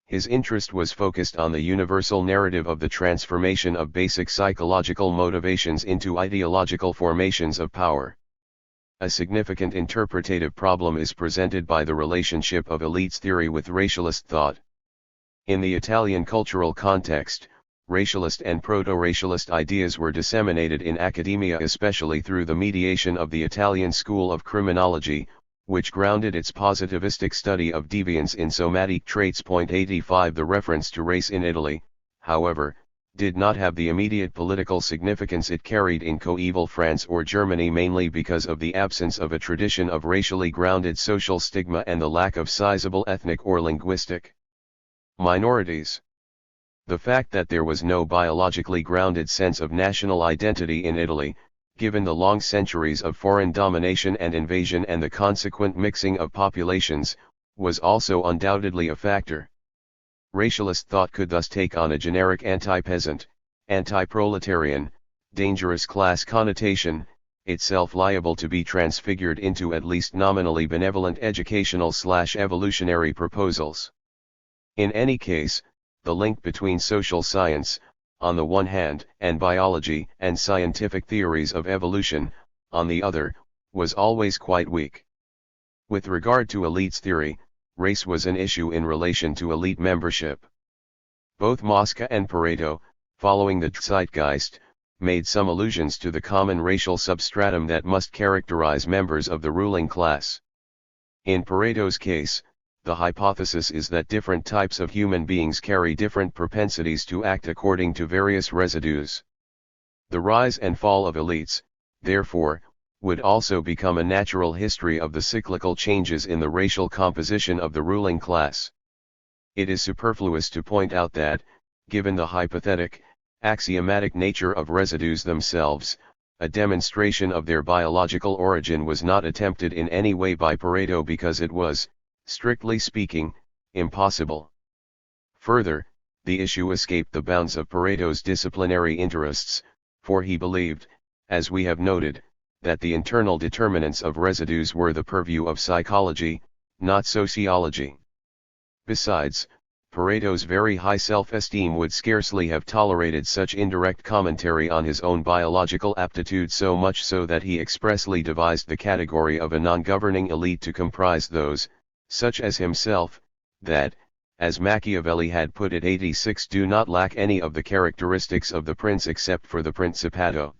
His interest was focused on the universal narrative of the transformation of basic psychological motivations into ideological formations of power. A significant interpretative problem is presented by the relationship of elites theory with racialist thought. In the Italian cultural context, racialist and proto-racialist ideas were disseminated in academia, especially through the mediation of the Italian school of criminology, which grounded its positivistic study of deviance in somatic traits. 85 The reference to race in Italy, however, did not have the immediate political significance it carried in coeval France or Germany, mainly because of the absence of a tradition of racially grounded social stigma and the lack of sizable ethnic or linguistic minorities. The fact that there was no biologically grounded sense of national identity in Italy, given the long centuries of foreign domination and invasion and the consequent mixing of populations, was also undoubtedly a factor. Racialist thought could thus take on a generic anti-peasant, anti-proletarian, dangerous class connotation, itself liable to be transfigured into at least nominally benevolent educational/evolutionary proposals. In any case, the link between social science, on the one hand, and biology and scientific theories of evolution, on the other, was always quite weak. With regard to elites theory, race was an issue in relation to elite membership. Both Mosca and Pareto, following the zeitgeist, made some allusions to the common racial substratum that must characterize members of the ruling class. In Pareto's case, the hypothesis is that different types of human beings carry different propensities to act according to various residues. The rise and fall of elites, therefore, would also become a natural history of the cyclical changes in the racial composition of the ruling class. It is superfluous to point out that, given the hypothetic, axiomatic nature of residues themselves, a demonstration of their biological origin was not attempted in any way by Pareto because it was, strictly speaking, impossible. Further, the issue escaped the bounds of Pareto's disciplinary interests, for he believed, as we have noted, that the internal determinants of residues were the purview of psychology, not sociology. Besides, Pareto's very high self-esteem would scarcely have tolerated such indirect commentary on his own biological aptitude, so much so that he expressly devised the category of a non-governing elite to comprise those, such as himself, that, as Machiavelli had put it, 86 do not lack any of the characteristics of the prince except for the Principato.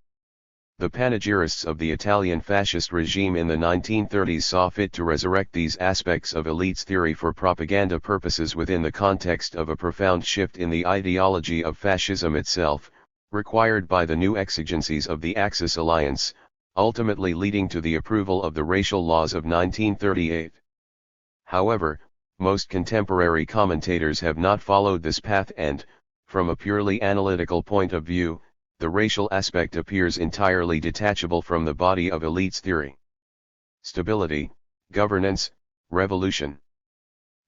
The panegyrists of the Italian fascist regime in the 1930s saw fit to resurrect these aspects of elites theory for propaganda purposes within the context of a profound shift in the ideology of fascism itself, required by the new exigencies of the Axis alliance, ultimately leading to the approval of the racial laws of 1938. However, most contemporary commentators have not followed this path and, from a purely analytical point of view, the racial aspect appears entirely detachable from the body of elites theory. Stability, governance, revolution.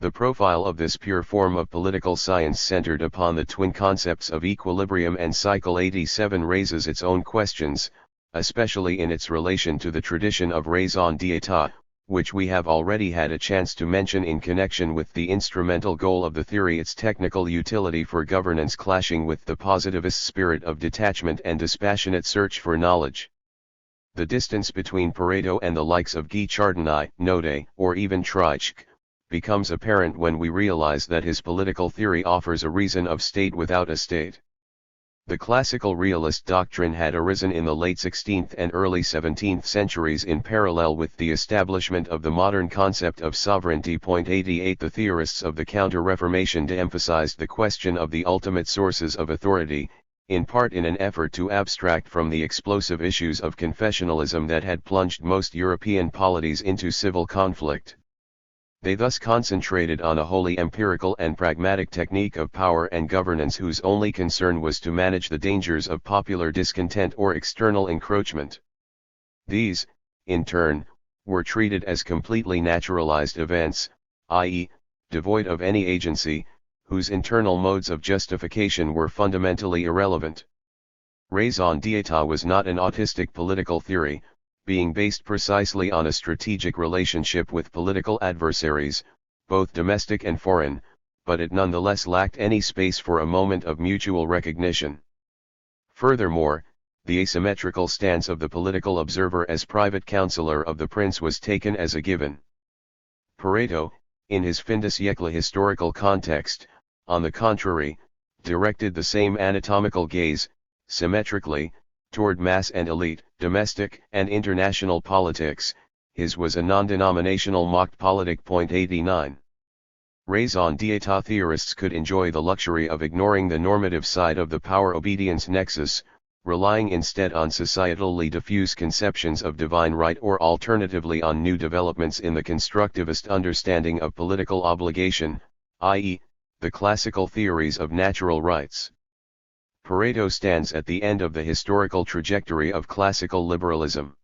The profile of this pure form of political science centered upon the twin concepts of equilibrium and cycle 87 raises its own questions, especially in its relation to the tradition of raison d'etat, which we have already had a chance to mention in connection with the instrumental goal of the theory, its technical utility for governance clashing with the positivist spirit of detachment and dispassionate search for knowledge. The distance between Pareto and the likes of Guy Chardin, Node, or even Treitschke, becomes apparent when we realize that his political theory offers a reason of state without a state. The classical realist doctrine had arisen in the late 16th and early 17th centuries in parallel with the establishment of the modern concept of sovereignty. 88 The theorists of the Counter-Reformation de-emphasized the question of the ultimate sources of authority, in part in an effort to abstract from the explosive issues of confessionalism that had plunged most European polities into civil conflict. They thus concentrated on a wholly empirical and pragmatic technique of power and governance whose only concern was to manage the dangers of popular discontent or external encroachment. These, in turn, were treated as completely naturalized events, i.e., devoid of any agency, whose internal modes of justification were fundamentally irrelevant. Raison d'etat was not an autistic political theory, being based precisely on a strategic relationship with political adversaries, both domestic and foreign, but it nonetheless lacked any space for a moment of mutual recognition. Furthermore, the asymmetrical stance of the political observer as private counselor of the prince was taken as a given. Pareto, in his fin de siècle historical context, on the contrary, directed the same anatomical gaze, symmetrically, toward mass and elite, domestic and international politics. His was a non-denominational mock politic. 89. Raison d'etat theorists could enjoy the luxury of ignoring the normative side of the power-obedience nexus, relying instead on societally diffuse conceptions of divine right or alternatively on new developments in the constructivist understanding of political obligation, i.e., the classical theories of natural rights. Pareto stands at the end of the historical trajectory of classical liberalism.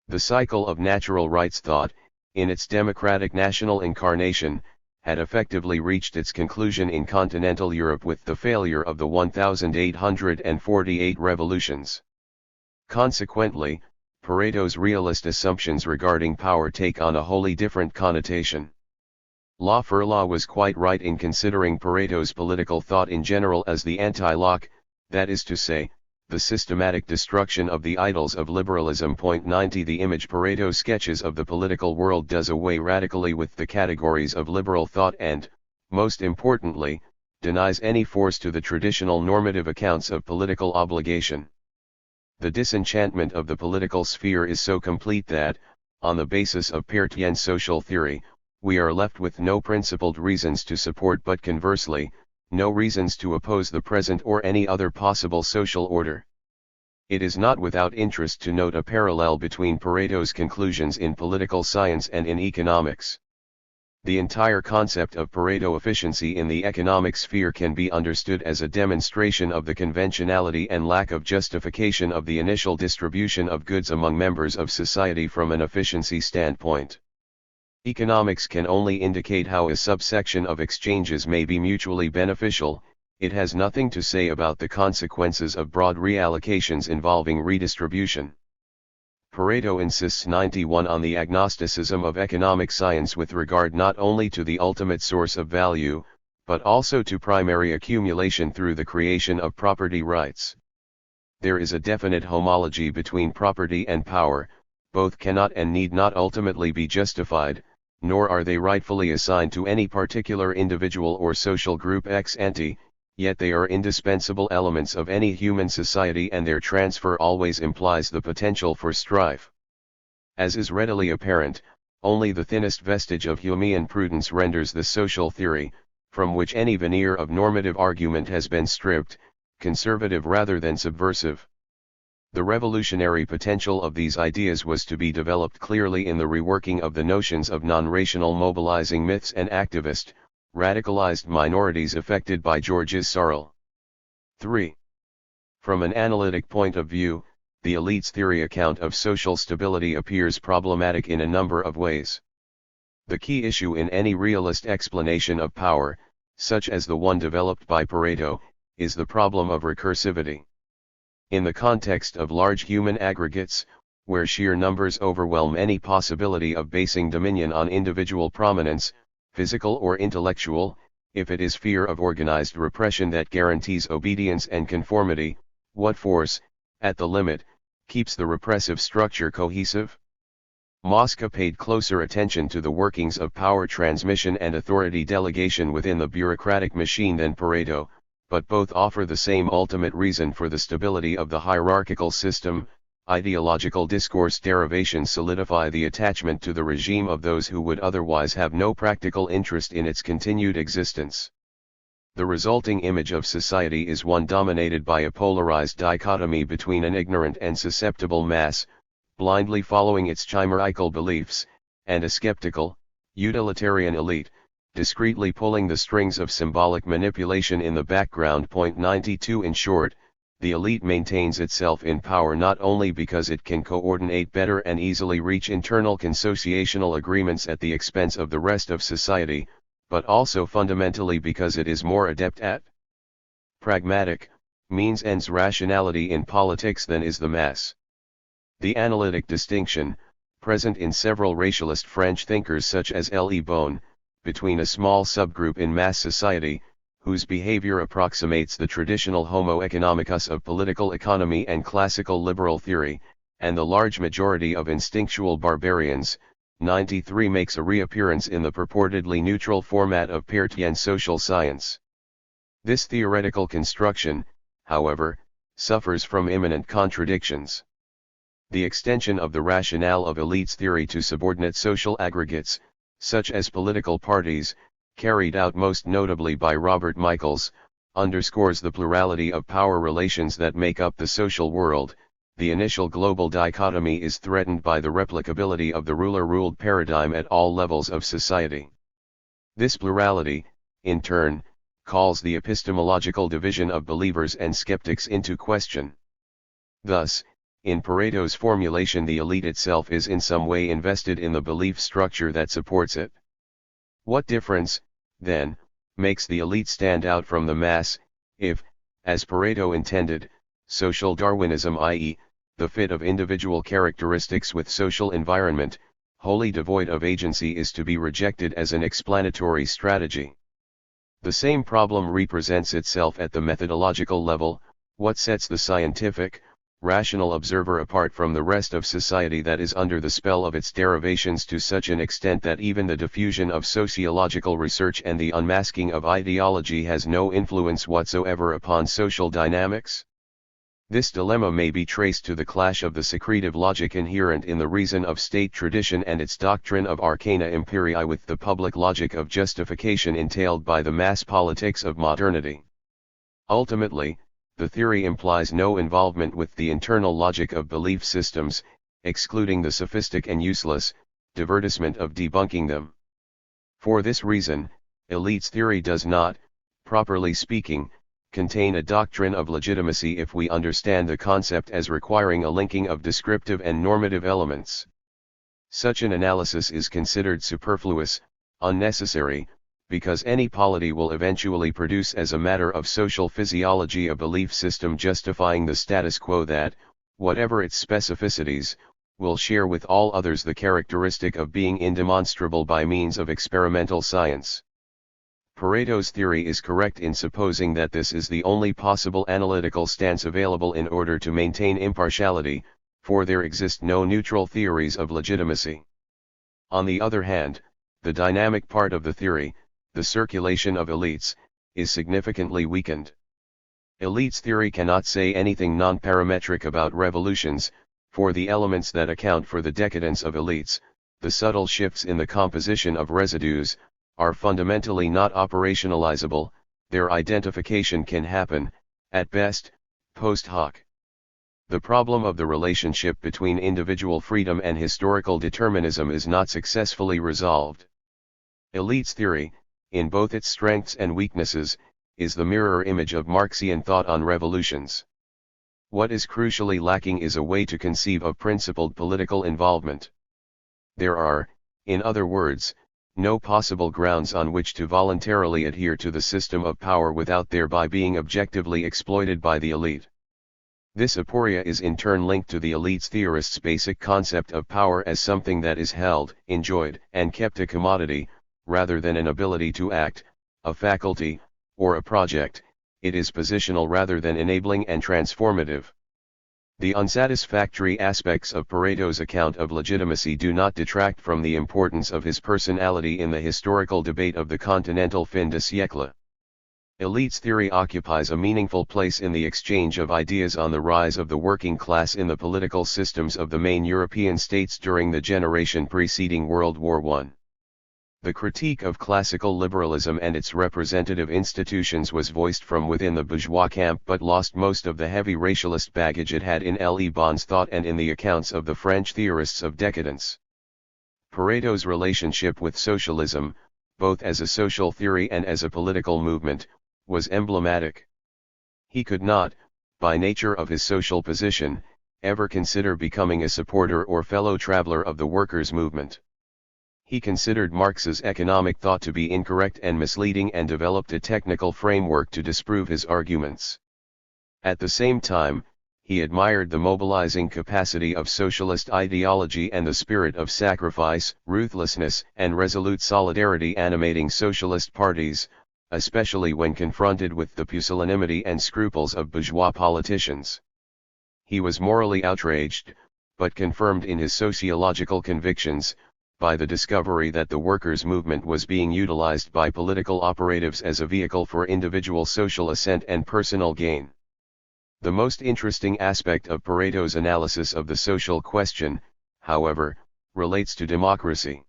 The cycle of natural rights thought, in its democratic national incarnation, had effectively reached its conclusion in continental Europe with the failure of the 1848 revolutions. Consequently, Pareto's realist assumptions regarding power take on a wholly different connotation. Law was quite right in considering Pareto's political thought in general as the anti-Locke, that is to say, the systematic destruction of the idols of liberalism. 90 The image Pareto sketches of the political world does away radically with the categories of liberal thought and, most importantly, denies any force to the traditional normative accounts of political obligation. The disenchantment of the political sphere is so complete that, on the basis of Paretian social theory, we are left with no principled reasons to support, but conversely, no reasons to oppose the present or any other possible social order. It is not without interest to note a parallel between Pareto's conclusions in political science and in economics. The entire concept of Pareto efficiency in the economic sphere can be understood as a demonstration of the conventionality and lack of justification of the initial distribution of goods among members of society from an efficiency standpoint. Economics can only indicate how a subsection of exchanges may be mutually beneficial. It has nothing to say about the consequences of broad reallocations involving redistribution. Pareto insists 91 on the agnosticism of economic science with regard not only to the ultimate source of value, but also to primary accumulation through the creation of property rights. There is a definite homology between property and power, both cannot and need not ultimately be justified, nor are they rightfully assigned to any particular individual or social group ex ante, yet they are indispensable elements of any human society, and their transfer always implies the potential for strife. As is readily apparent, only the thinnest vestige of Humean prudence renders the social theory, from which any veneer of normative argument has been stripped, conservative rather than subversive. The revolutionary potential of these ideas was to be developed clearly in the reworking of the notions of non-rational mobilizing myths and activist, radicalized minorities affected by Georges Sorel. 3. From an analytic point of view, the elite's theory account of social stability appears problematic in a number of ways. The key issue in any realist explanation of power, such as the one developed by Pareto, is the problem of recursivity. In the context of large human aggregates, where sheer numbers overwhelm any possibility of basing dominion on individual prominence, physical or intellectual, if it is fear of organized repression that guarantees obedience and conformity, what force, at the limit, keeps the repressive structure cohesive? Mosca paid closer attention to the workings of power transmission and authority delegation within the bureaucratic machine than Pareto, but both offer the same ultimate reason for the stability of the hierarchical system. Ideological discourse derivations solidify the attachment to the regime of those who would otherwise have no practical interest in its continued existence. The resulting image of society is one dominated by a polarized dichotomy between an ignorant and susceptible mass, blindly following its chimerical beliefs, and a skeptical, utilitarian elite, discreetly pulling the strings of symbolic manipulation in the background. 92 In short, the elite maintains itself in power not only because it can coordinate better and easily reach internal consociational agreements at the expense of the rest of society, but also fundamentally because it is more adept at pragmatic, means-ends rationality in politics than is the mass. The analytic distinction, present in several racialist French thinkers such as Le Bon, between a small subgroup in mass society, whose behavior approximates the traditional homo economicus of political economy and classical liberal theory, and the large majority of instinctual barbarians, 93 makes a reappearance in the purportedly neutral format of Paretian social science. This theoretical construction, however, suffers from imminent contradictions. The extension of the rationale of elites theory to subordinate social aggregates, such as political parties, carried out most notably by Robert Michaels, underscores the plurality of power relations that make up the social world. The initial global dichotomy is threatened by the replicability of the ruler-ruled paradigm at all levels of society. This plurality, in turn, calls the epistemological division of believers and skeptics into question. Thus, in Pareto's formulation, the elite itself is in some way invested in the belief structure that supports it. What difference, then, makes the elite stand out from the mass, if, as Pareto intended, social Darwinism, i.e., the fit of individual characteristics with social environment, wholly devoid of agency, is to be rejected as an explanatory strategy. The same problem represents itself at the methodological level. What sets the scientific, rational observer apart from the rest of society that is under the spell of its derivations to such an extent that even the diffusion of sociological research and the unmasking of ideology has no influence whatsoever upon social dynamics? This dilemma may be traced to the clash of the secretive logic inherent in the reason of state tradition and its doctrine of arcana imperii with the public logic of justification entailed by the mass politics of modernity. Ultimately, the theory implies no involvement with the internal logic of belief systems, excluding the sophistic and useless divertisement of debunking them. For this reason, elites theory does not, properly speaking, contain a doctrine of legitimacy if we understand the concept as requiring a linking of descriptive and normative elements. Such an analysis is considered superfluous, unnecessary, because any polity will eventually produce as a matter of social physiology a belief system justifying the status quo that, whatever its specificities, will share with all others the characteristic of being indemonstrable by means of experimental science. Pareto's theory is correct in supposing that this is the only possible analytical stance available in order to maintain impartiality, for there exist no neutral theories of legitimacy. On the other hand, the dynamic part of the theory, the circulation of elites, is significantly weakened. Elites theory cannot say anything non-parametric about revolutions, for the elements that account for the decadence of elites, the subtle shifts in the composition of residues, are fundamentally not operationalizable. Their identification can happen, at best, post hoc. The problem of the relationship between individual freedom and historical determinism is not successfully resolved. Elites theory, in both its strengths and weaknesses, is the mirror image of Marxian thought on revolutions. What is crucially lacking is a way to conceive of principled political involvement. There are, in other words, no possible grounds on which to voluntarily adhere to the system of power without thereby being objectively exploited by the elite. This aporia is in turn linked to the elites' theorists' basic concept of power as something that is held, enjoyed, and kept a commodity, rather than an ability to act, a faculty, or a project. It is positional rather than enabling and transformative. The unsatisfactory aspects of Pareto's account of legitimacy do not detract from the importance of his personality in the historical debate of the continental fin de siècle. Elites theory occupies a meaningful place in the exchange of ideas on the rise of the working class in the political systems of the main European states during the generation preceding World War I. The critique of classical liberalism and its representative institutions was voiced from within the bourgeois camp but lost most of the heavy racialist baggage it had in Le Bon's thought and in the accounts of the French theorists of decadence. Pareto's relationship with socialism, both as a social theory and as a political movement, was emblematic. He could not, by nature of his social position, ever consider becoming a supporter or fellow traveler of the workers' movement. He considered Marx's economic thought to be incorrect and misleading and developed a technical framework to disprove his arguments. At the same time, he admired the mobilizing capacity of socialist ideology and the spirit of sacrifice, ruthlessness, and resolute solidarity animating socialist parties, especially when confronted with the pusillanimity and scruples of bourgeois politicians. He was morally outraged, but confirmed in his sociological convictions, by the discovery that the workers' movement was being utilized by political operatives as a vehicle for individual social ascent and personal gain. The most interesting aspect of Pareto's analysis of the social question, however, relates to democracy.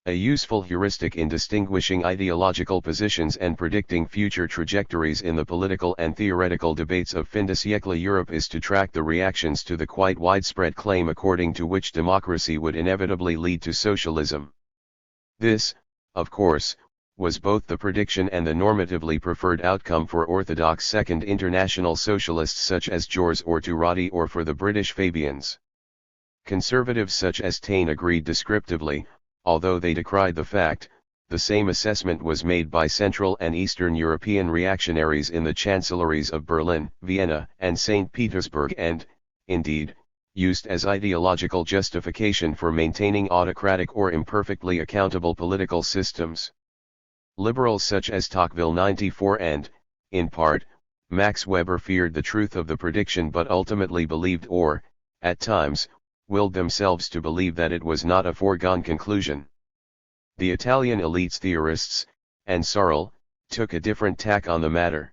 A useful heuristic in distinguishing ideological positions and predicting future trajectories in the political and theoretical debates of fin de siècle Europe is to track the reactions to the quite widespread claim according to which democracy would inevitably lead to socialism. This, of course, was both the prediction and the normatively preferred outcome for orthodox Second International socialists such as Georges Orturati or for the British Fabians. Conservatives such as Taine agreed descriptively, although they decried the fact. The same assessment was made by Central and Eastern European reactionaries in the chancelleries of Berlin, Vienna, and St. Petersburg and, indeed, used as ideological justification for maintaining autocratic or imperfectly accountable political systems. Liberals such as Tocqueville 94 and, in part, Max Weber feared the truth of the prediction but ultimately believed or, at times, willed themselves to believe that it was not a foregone conclusion. The Italian elites theorists, and Searle, took a different tack on the matter.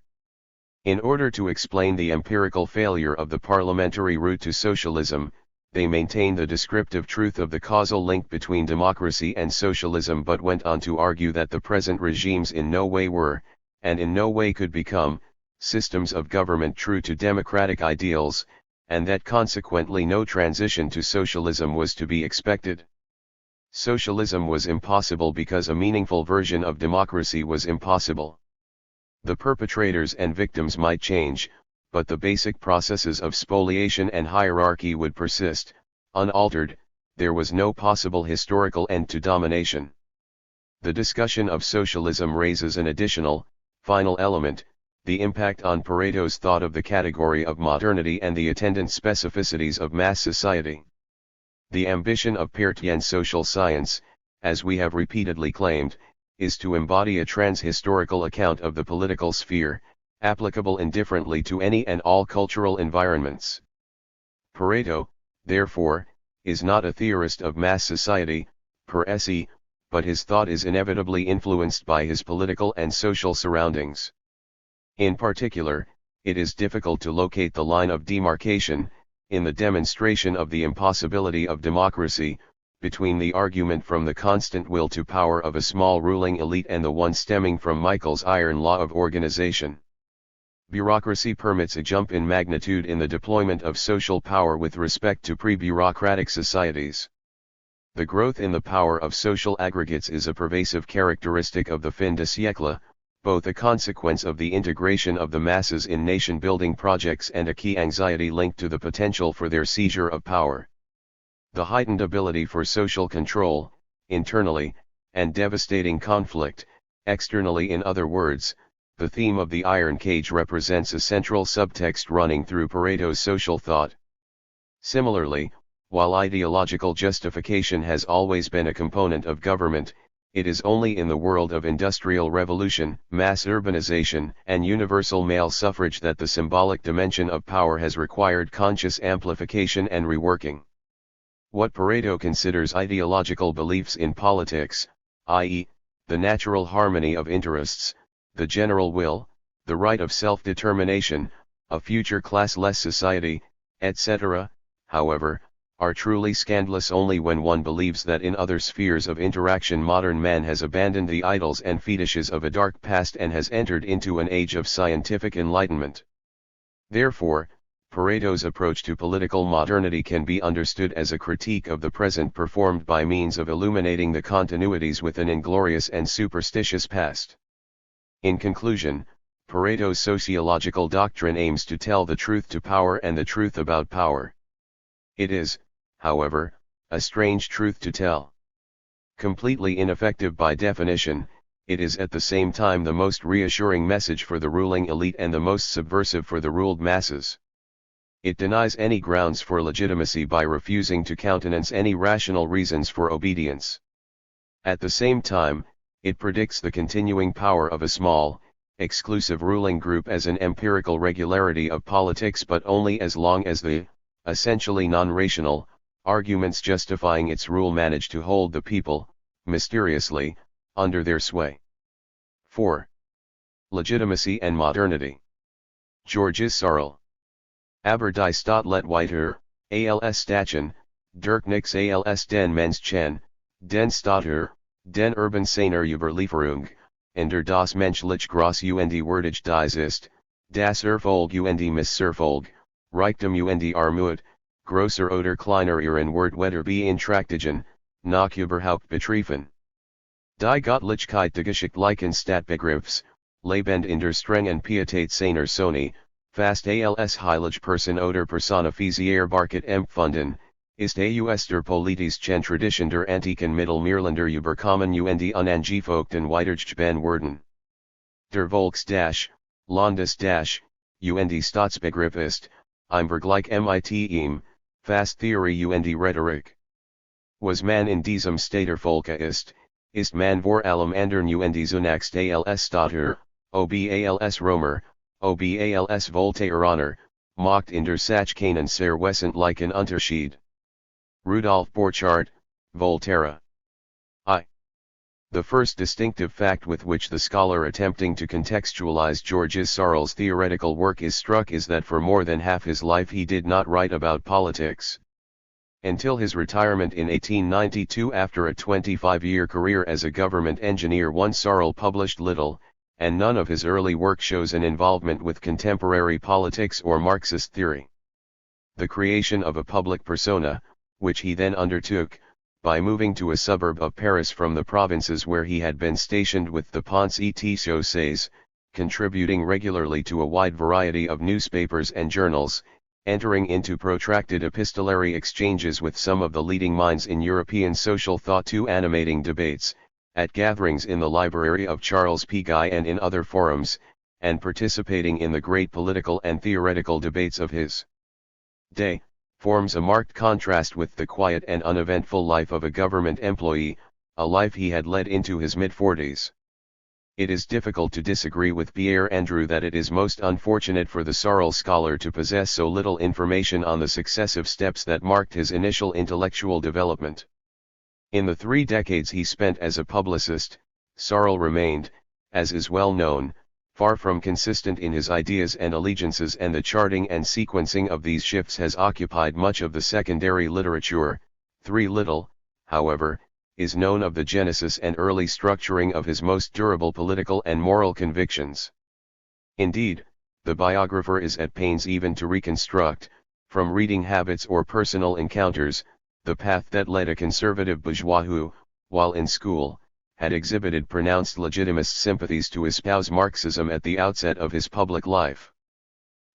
In order to explain the empirical failure of the parliamentary route to socialism, they maintained the descriptive truth of the causal link between democracy and socialism but went on to argue that the present regimes in no way were, and in no way could become, systems of government true to democratic ideals, and that consequently no transition to socialism was to be expected. Socialism was impossible because a meaningful version of democracy was impossible. The perpetrators and victims might change, but the basic processes of spoliation and hierarchy would persist, unaltered. There was no possible historical end to domination. The discussion of socialism raises an additional, final element, the impact on Pareto's thought of the category of modernity and the attendant specificities of mass society. The ambition of Paretian social science, as we have repeatedly claimed, is to embody a trans-historical account of the political sphere, applicable indifferently to any and all cultural environments. Pareto, therefore, is not a theorist of mass society, per se, but his thought is inevitably influenced by his political and social surroundings. In particular, it is difficult to locate the line of demarcation, in the demonstration of the impossibility of democracy, between the argument from the constant will to power of a small ruling elite and the one stemming from Michael's iron law of organization. Bureaucracy permits a jump in magnitude in the deployment of social power with respect to pre-bureaucratic societies. The growth in the power of social aggregates is a pervasive characteristic of the fin de siècle, both a consequence of the integration of the masses in nation-building projects and a key anxiety linked to the potential for their seizure of power. The heightened ability for social control, internally, and devastating conflict, externally. In other words, the theme of the iron cage represents a central subtext running through Pareto's social thought. Similarly, while ideological justification has always been a component of government, it is only in the world of industrial revolution, mass urbanization, and universal male suffrage that the symbolic dimension of power has required conscious amplification and reworking. What Pareto considers ideological beliefs in politics, i.e., the natural harmony of interests, the general will, the right of self-determination, a future classless society, etc., however, are truly scandalous only when one believes that in other spheres of interaction modern man has abandoned the idols and fetishes of a dark past and has entered into an age of scientific enlightenment. Therefore, Pareto's approach to political modernity can be understood as a critique of the present performed by means of illuminating the continuities with an inglorious and superstitious past. In conclusion, Pareto's sociological doctrine aims to tell the truth to power and the truth about power. It is, however, a strange truth to tell. Completely ineffective by definition, it is at the same time the most reassuring message for the ruling elite and the most subversive for the ruled masses. It denies any grounds for legitimacy by refusing to countenance any rational reasons for obedience. At the same time, it predicts the continuing power of a small, exclusive ruling group as an empirical regularity of politics, but only as long as the, essentially non-rational, arguments justifying its rule manage to hold the people, mysteriously, under their sway. 4. Legitimacy and modernity. Georges Sorel. Aber die Stadt let weiter, als Stachen, durch nix als den Menschen, den Statter, den Urban seiner Überlieferung, der das menschlich groß und würdig dies ist, das Erfolg und Misserfolg, Reichtum und Armut, grosser oder kleiner ihren Wert weder beeinträchtigen, noch überhaupt betreffen. Die Gottlichkeit der geschichtlichen Stadtbegriffs, lebend in der strengen Pietät seiner Soni, fast als heilige Person oder personifizierbarkeit empfunden, ist aus der politischen Tradition der antiken Mittelmeerländer überkommen und unangefochten weitergegeben worden. Der Volks-Landes- und Staatsbegriff ist, im Vergleich mit ihm, Fast theory und Rhetorik. Was man in diesem Staatervolke ist man vor allem andern und zunächst als Staater, obals Romer, obals Voltairaner, macht in der Sache keinen sehr wesentlichen Unterschied. Rudolf Borchardt, Volterra. The first distinctive fact with which the scholar attempting to contextualize Georges Sorel's theoretical work is struck is that for more than half his life he did not write about politics. Until his retirement in 1892 after a 25-year career as a government engineer, Sorel published little, and none of his early work shows an involvement with contemporary politics or Marxist theory. The creation of a public persona, which he then undertook, by moving to a suburb of Paris from the provinces where he had been stationed with the Ponts et Chaussées, contributing regularly to a wide variety of newspapers and journals, entering into protracted epistolary exchanges with some of the leading minds in European social thought, to animating debates, at gatherings in the library of Charles P. Guy and in other forums, and participating in the great political and theoretical debates of his day, forms a marked contrast with the quiet and uneventful life of a government employee, a life he had led into his mid-40s. It is difficult to disagree with Pierre Andrew that it is most unfortunate for the Sorel scholar to possess so little information on the successive steps that marked his initial intellectual development. In the 3 decades he spent as a publicist, Sorel remained, as is well known, far from consistent in his ideas and allegiances, and the charting and sequencing of these shifts has occupied much of the secondary literature. Little, however, is known of the genesis and early structuring of his most durable political and moral convictions. Indeed, the biographer is at pains even to reconstruct, from reading habits or personal encounters, the path that led a conservative bourgeois who, while in school, had exhibited pronounced legitimist sympathies to espouse Marxism at the outset of his public life.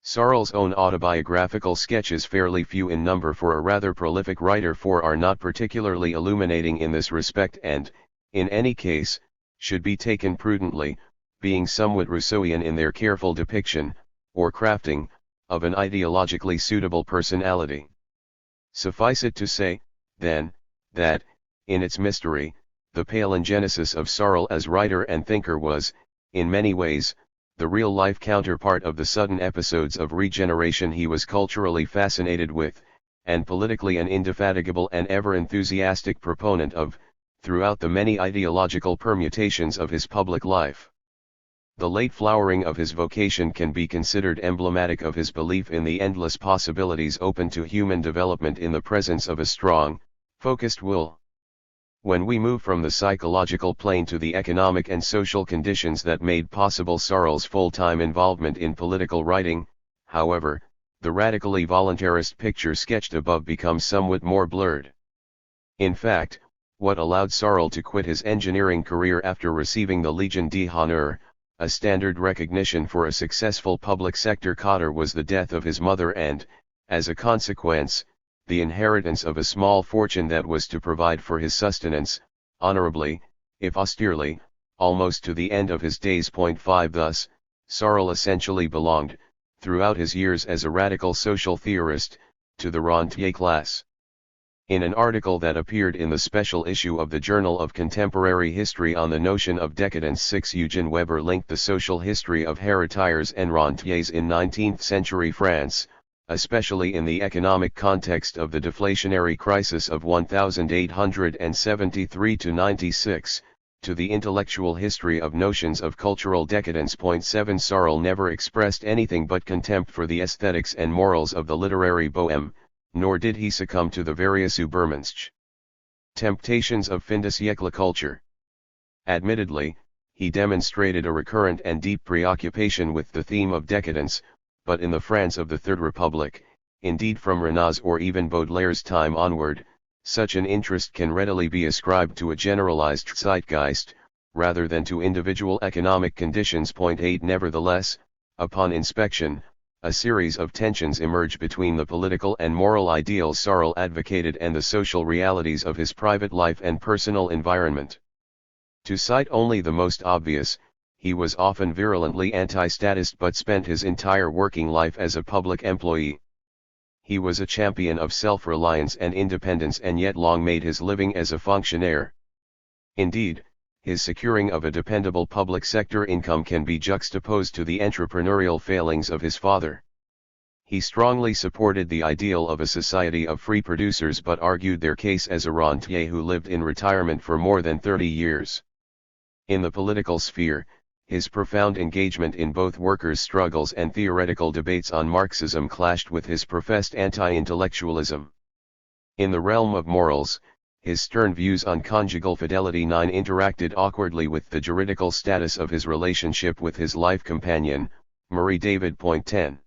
Sorel's own autobiographical sketches, fairly few in number for a rather prolific writer, are not particularly illuminating in this respect, and, in any case, should be taken prudently, being somewhat Rousseauian in their careful depiction, or crafting, of an ideologically suitable personality. Suffice it to say, then, that, in its mystery, the palingenesis of Sorel as writer and thinker was, in many ways, the real-life counterpart of the sudden episodes of regeneration he was culturally fascinated with, and politically an indefatigable and ever-enthusiastic proponent of, throughout the many ideological permutations of his public life. The late flowering of his vocation can be considered emblematic of his belief in the endless possibilities open to human development in the presence of a strong, focused will. When we move from the psychological plane to the economic and social conditions that made possible Sorel's full-time involvement in political writing, however, the radically voluntarist picture sketched above becomes somewhat more blurred. In fact, what allowed Sorel to quit his engineering career after receiving the Légion d'honneur, a standard recognition for a successful public sector cadre, was the death of his mother and, as a consequence, the inheritance of a small fortune that was to provide for his sustenance, honorably, if austerely, almost to the end of his days. 5 Thus, Sorel essentially belonged, throughout his years as a radical social theorist, to the rentier class. In an article that appeared in the special issue of the Journal of Contemporary History on the notion of decadence 6, Eugen Weber linked the social history of héritiers and rentiers in 19th-century France, especially in the economic context of the deflationary crisis of 1873–96, to the intellectual history of notions of cultural decadence. 7 Sorel never expressed anything but contempt for the aesthetics and morals of the literary bohème, nor did he succumb to the various Übermensch temptations of fin de siècle culture. Admittedly, he demonstrated a recurrent and deep preoccupation with the theme of decadence, but in the France of the Third Republic, indeed from Renan's or even Baudelaire's time onward, such an interest can readily be ascribed to a generalized zeitgeist, rather than to individual economic conditions. 8 Nevertheless, upon inspection, a series of tensions emerge between the political and moral ideals Sorel advocated and the social realities of his private life and personal environment. To cite only the most obvious, he was often virulently anti-statist but spent his entire working life as a public employee. He was a champion of self-reliance and independence and yet long made his living as a functionaire. Indeed, his securing of a dependable public sector income can be juxtaposed to the entrepreneurial failings of his father. He strongly supported the ideal of a society of free producers but argued their case as a rentier who lived in retirement for more than 30 years. In the political sphere, his profound engagement in both workers' struggles and theoretical debates on Marxism clashed with his professed anti-intellectualism. In the realm of morals, his stern views on conjugal fidelity interacted awkwardly with the juridical status of his relationship with his life companion, Marie David. 10.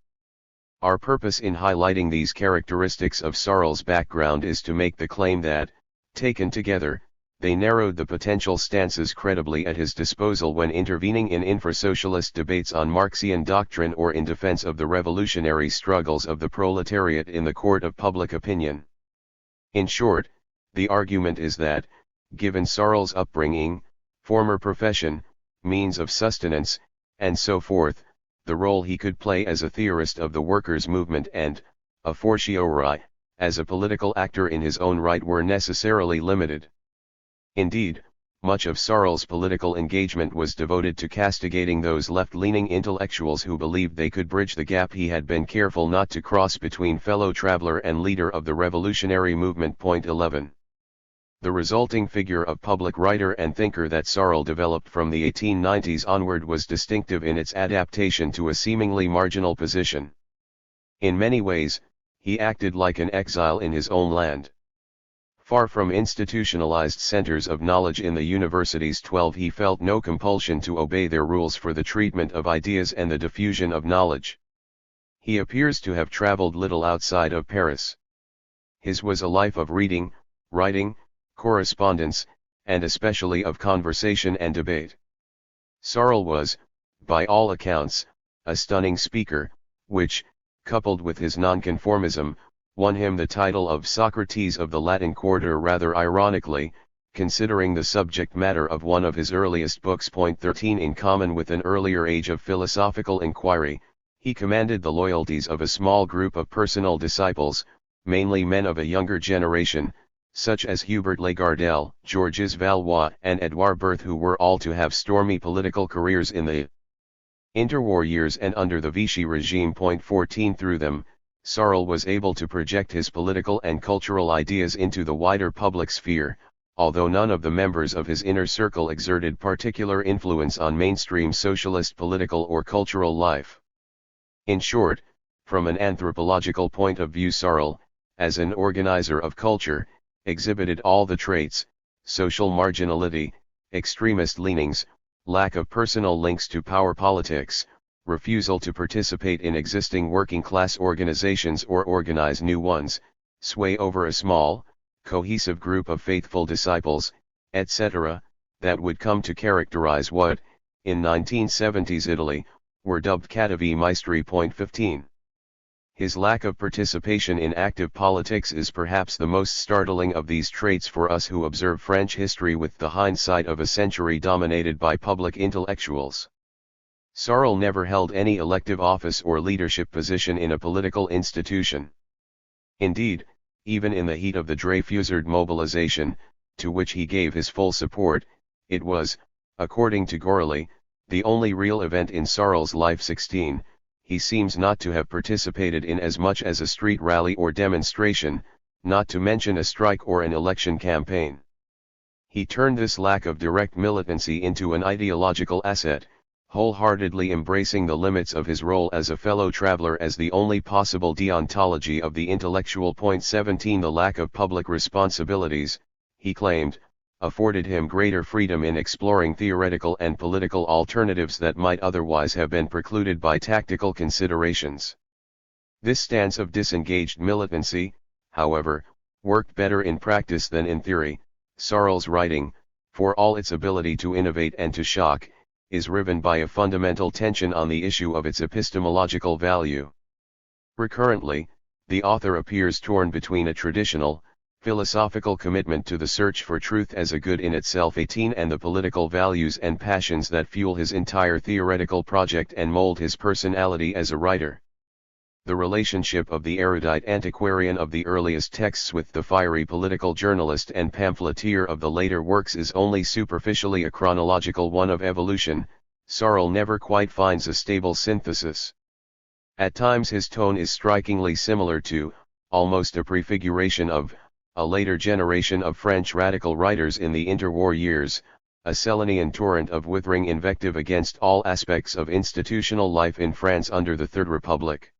Our purpose in highlighting these characteristics of Searle's background is to make the claim that, taken together, they narrowed the potential stances credibly at his disposal when intervening in infra-socialist debates on Marxian doctrine or in defense of the revolutionary struggles of the proletariat in the court of public opinion. In short, the argument is that, given Searle's upbringing, former profession, means of sustenance, and so forth, the role he could play as a theorist of the workers' movement and, a fortiori, as a political actor in his own right were necessarily limited. Indeed, much of Searle's political engagement was devoted to castigating those left-leaning intellectuals who believed they could bridge the gap he had been careful not to cross between fellow traveler and leader of the revolutionary movement. 11. The resulting figure of public writer and thinker that Searle developed from the 1890s onward was distinctive in its adaptation to a seemingly marginal position. In many ways, he acted like an exile in his own land. Far from institutionalized centers of knowledge in the universities, he felt no compulsion to obey their rules for the treatment of ideas and the diffusion of knowledge. He appears to have traveled little outside of Paris. His was a life of reading, writing, correspondence, and especially of conversation and debate. Searle was, by all accounts, a stunning speaker, which, coupled with his nonconformism, won him the title of Socrates of the Latin Quarter rather ironically, considering the subject matter of one of his earliest books. 13. In common with an earlier age of philosophical inquiry, he commanded the loyalties of a small group of personal disciples, mainly men of a younger generation, such as Hubert Lagardelle, Georges Valois, and Edouard Berthe, who were all to have stormy political careers in the interwar years and under the Vichy regime. 14. Through them, Searle was able to project his political and cultural ideas into the wider public sphere, although none of the members of his inner circle exerted particular influence on mainstream socialist political or cultural life. In short, from an anthropological point of view, Searle, as an organizer of culture, exhibited all the traits: social marginality, extremist leanings, lack of personal links to power politics, refusal to participate in existing working-class organizations or organize new ones, sway over a small, cohesive group of faithful disciples, etc., that would come to characterize what, in 1970s Italy, were dubbed cattivi maestri. 15. His lack of participation in active politics is perhaps the most startling of these traits for us who observe French history with the hindsight of a century dominated by public intellectuals. Searle never held any elective office or leadership position in a political institution. Indeed, even in the heat of the Dreyfusard mobilization, to which he gave his full support, it was, according to Giglioli, the only real event in Searle's life. 16. He seems not to have participated in as much as a street rally or demonstration, not to mention a strike or an election campaign. He turned this lack of direct militancy into an ideological asset, wholeheartedly embracing the limits of his role as a fellow traveler as the only possible deontology of the intellectual. 17. The lack of public responsibilities, he claimed, afforded him greater freedom in exploring theoretical and political alternatives that might otherwise have been precluded by tactical considerations. This stance of disengaged militancy, however, worked better in practice than in theory. Searle's writing, for all its ability to innovate and to shock, is riven by a fundamental tension on the issue of its epistemological value. Recurrently, the author appears torn between a traditional, philosophical commitment to the search for truth as a good in itself 18 and the political values and passions that fuel his entire theoretical project and mold his personality as a writer. The relationship of the erudite antiquarian of the earliest texts with the fiery political journalist and pamphleteer of the later works is only superficially a chronological one of evolution. Searle never quite finds a stable synthesis. At times his tone is strikingly similar to, almost a prefiguration of, a later generation of French radical writers in the interwar years, a Selenian torrent of withering invective against all aspects of institutional life in France under the Third Republic.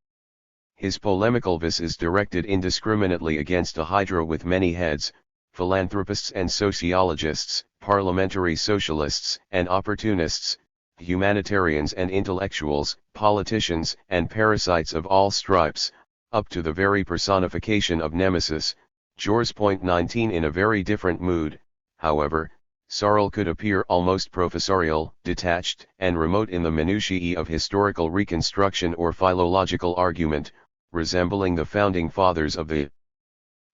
His polemical vis is directed indiscriminately against a hydra with many heads, philanthropists and sociologists, parliamentary socialists and opportunists, humanitarians and intellectuals, politicians and parasites of all stripes, up to the very personification of Nemesis, Georges. 19. In a very different mood, however, Searle could appear almost professorial, detached and remote in the minutiae of historical reconstruction or philological argument, resembling the founding fathers of the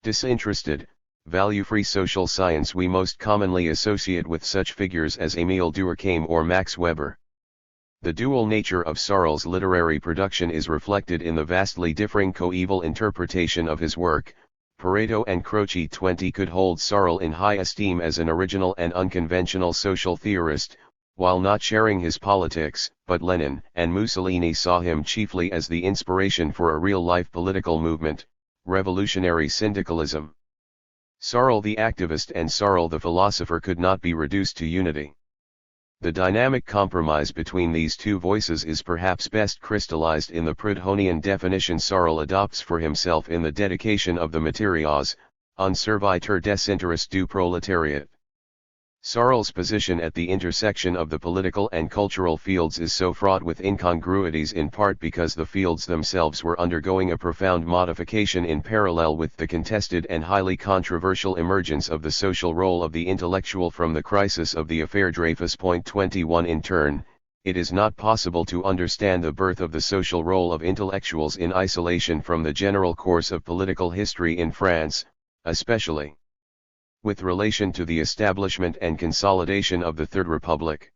disinterested, value-free social science we most commonly associate with such figures as Émile Durkheim or Max Weber. The dual nature of Searle's literary production is reflected in the vastly differing coeval interpretation of his work. Pareto and Croce 20 could hold Searle in high esteem as an original and unconventional social theorist, while not sharing his politics, but Lenin and Mussolini saw him chiefly as the inspiration for a real-life political movement, revolutionary syndicalism. Searle the activist and Searle the philosopher could not be reduced to unity. The dynamic compromise between these two voices is perhaps best crystallized in the Proudhonian definition Searle adopts for himself in the dedication of the Matériaux, un serviteur des intérêts du prolétariat. Searle's position at the intersection of the political and cultural fields is so fraught with incongruities in part because the fields themselves were undergoing a profound modification in parallel with the contested and highly controversial emergence of the social role of the intellectual from the crisis of the affaire Dreyfus. 21. In turn, it is not possible to understand the birth of the social role of intellectuals in isolation from the general course of political history in France, especially with relation to the establishment and consolidation of the Third Republic.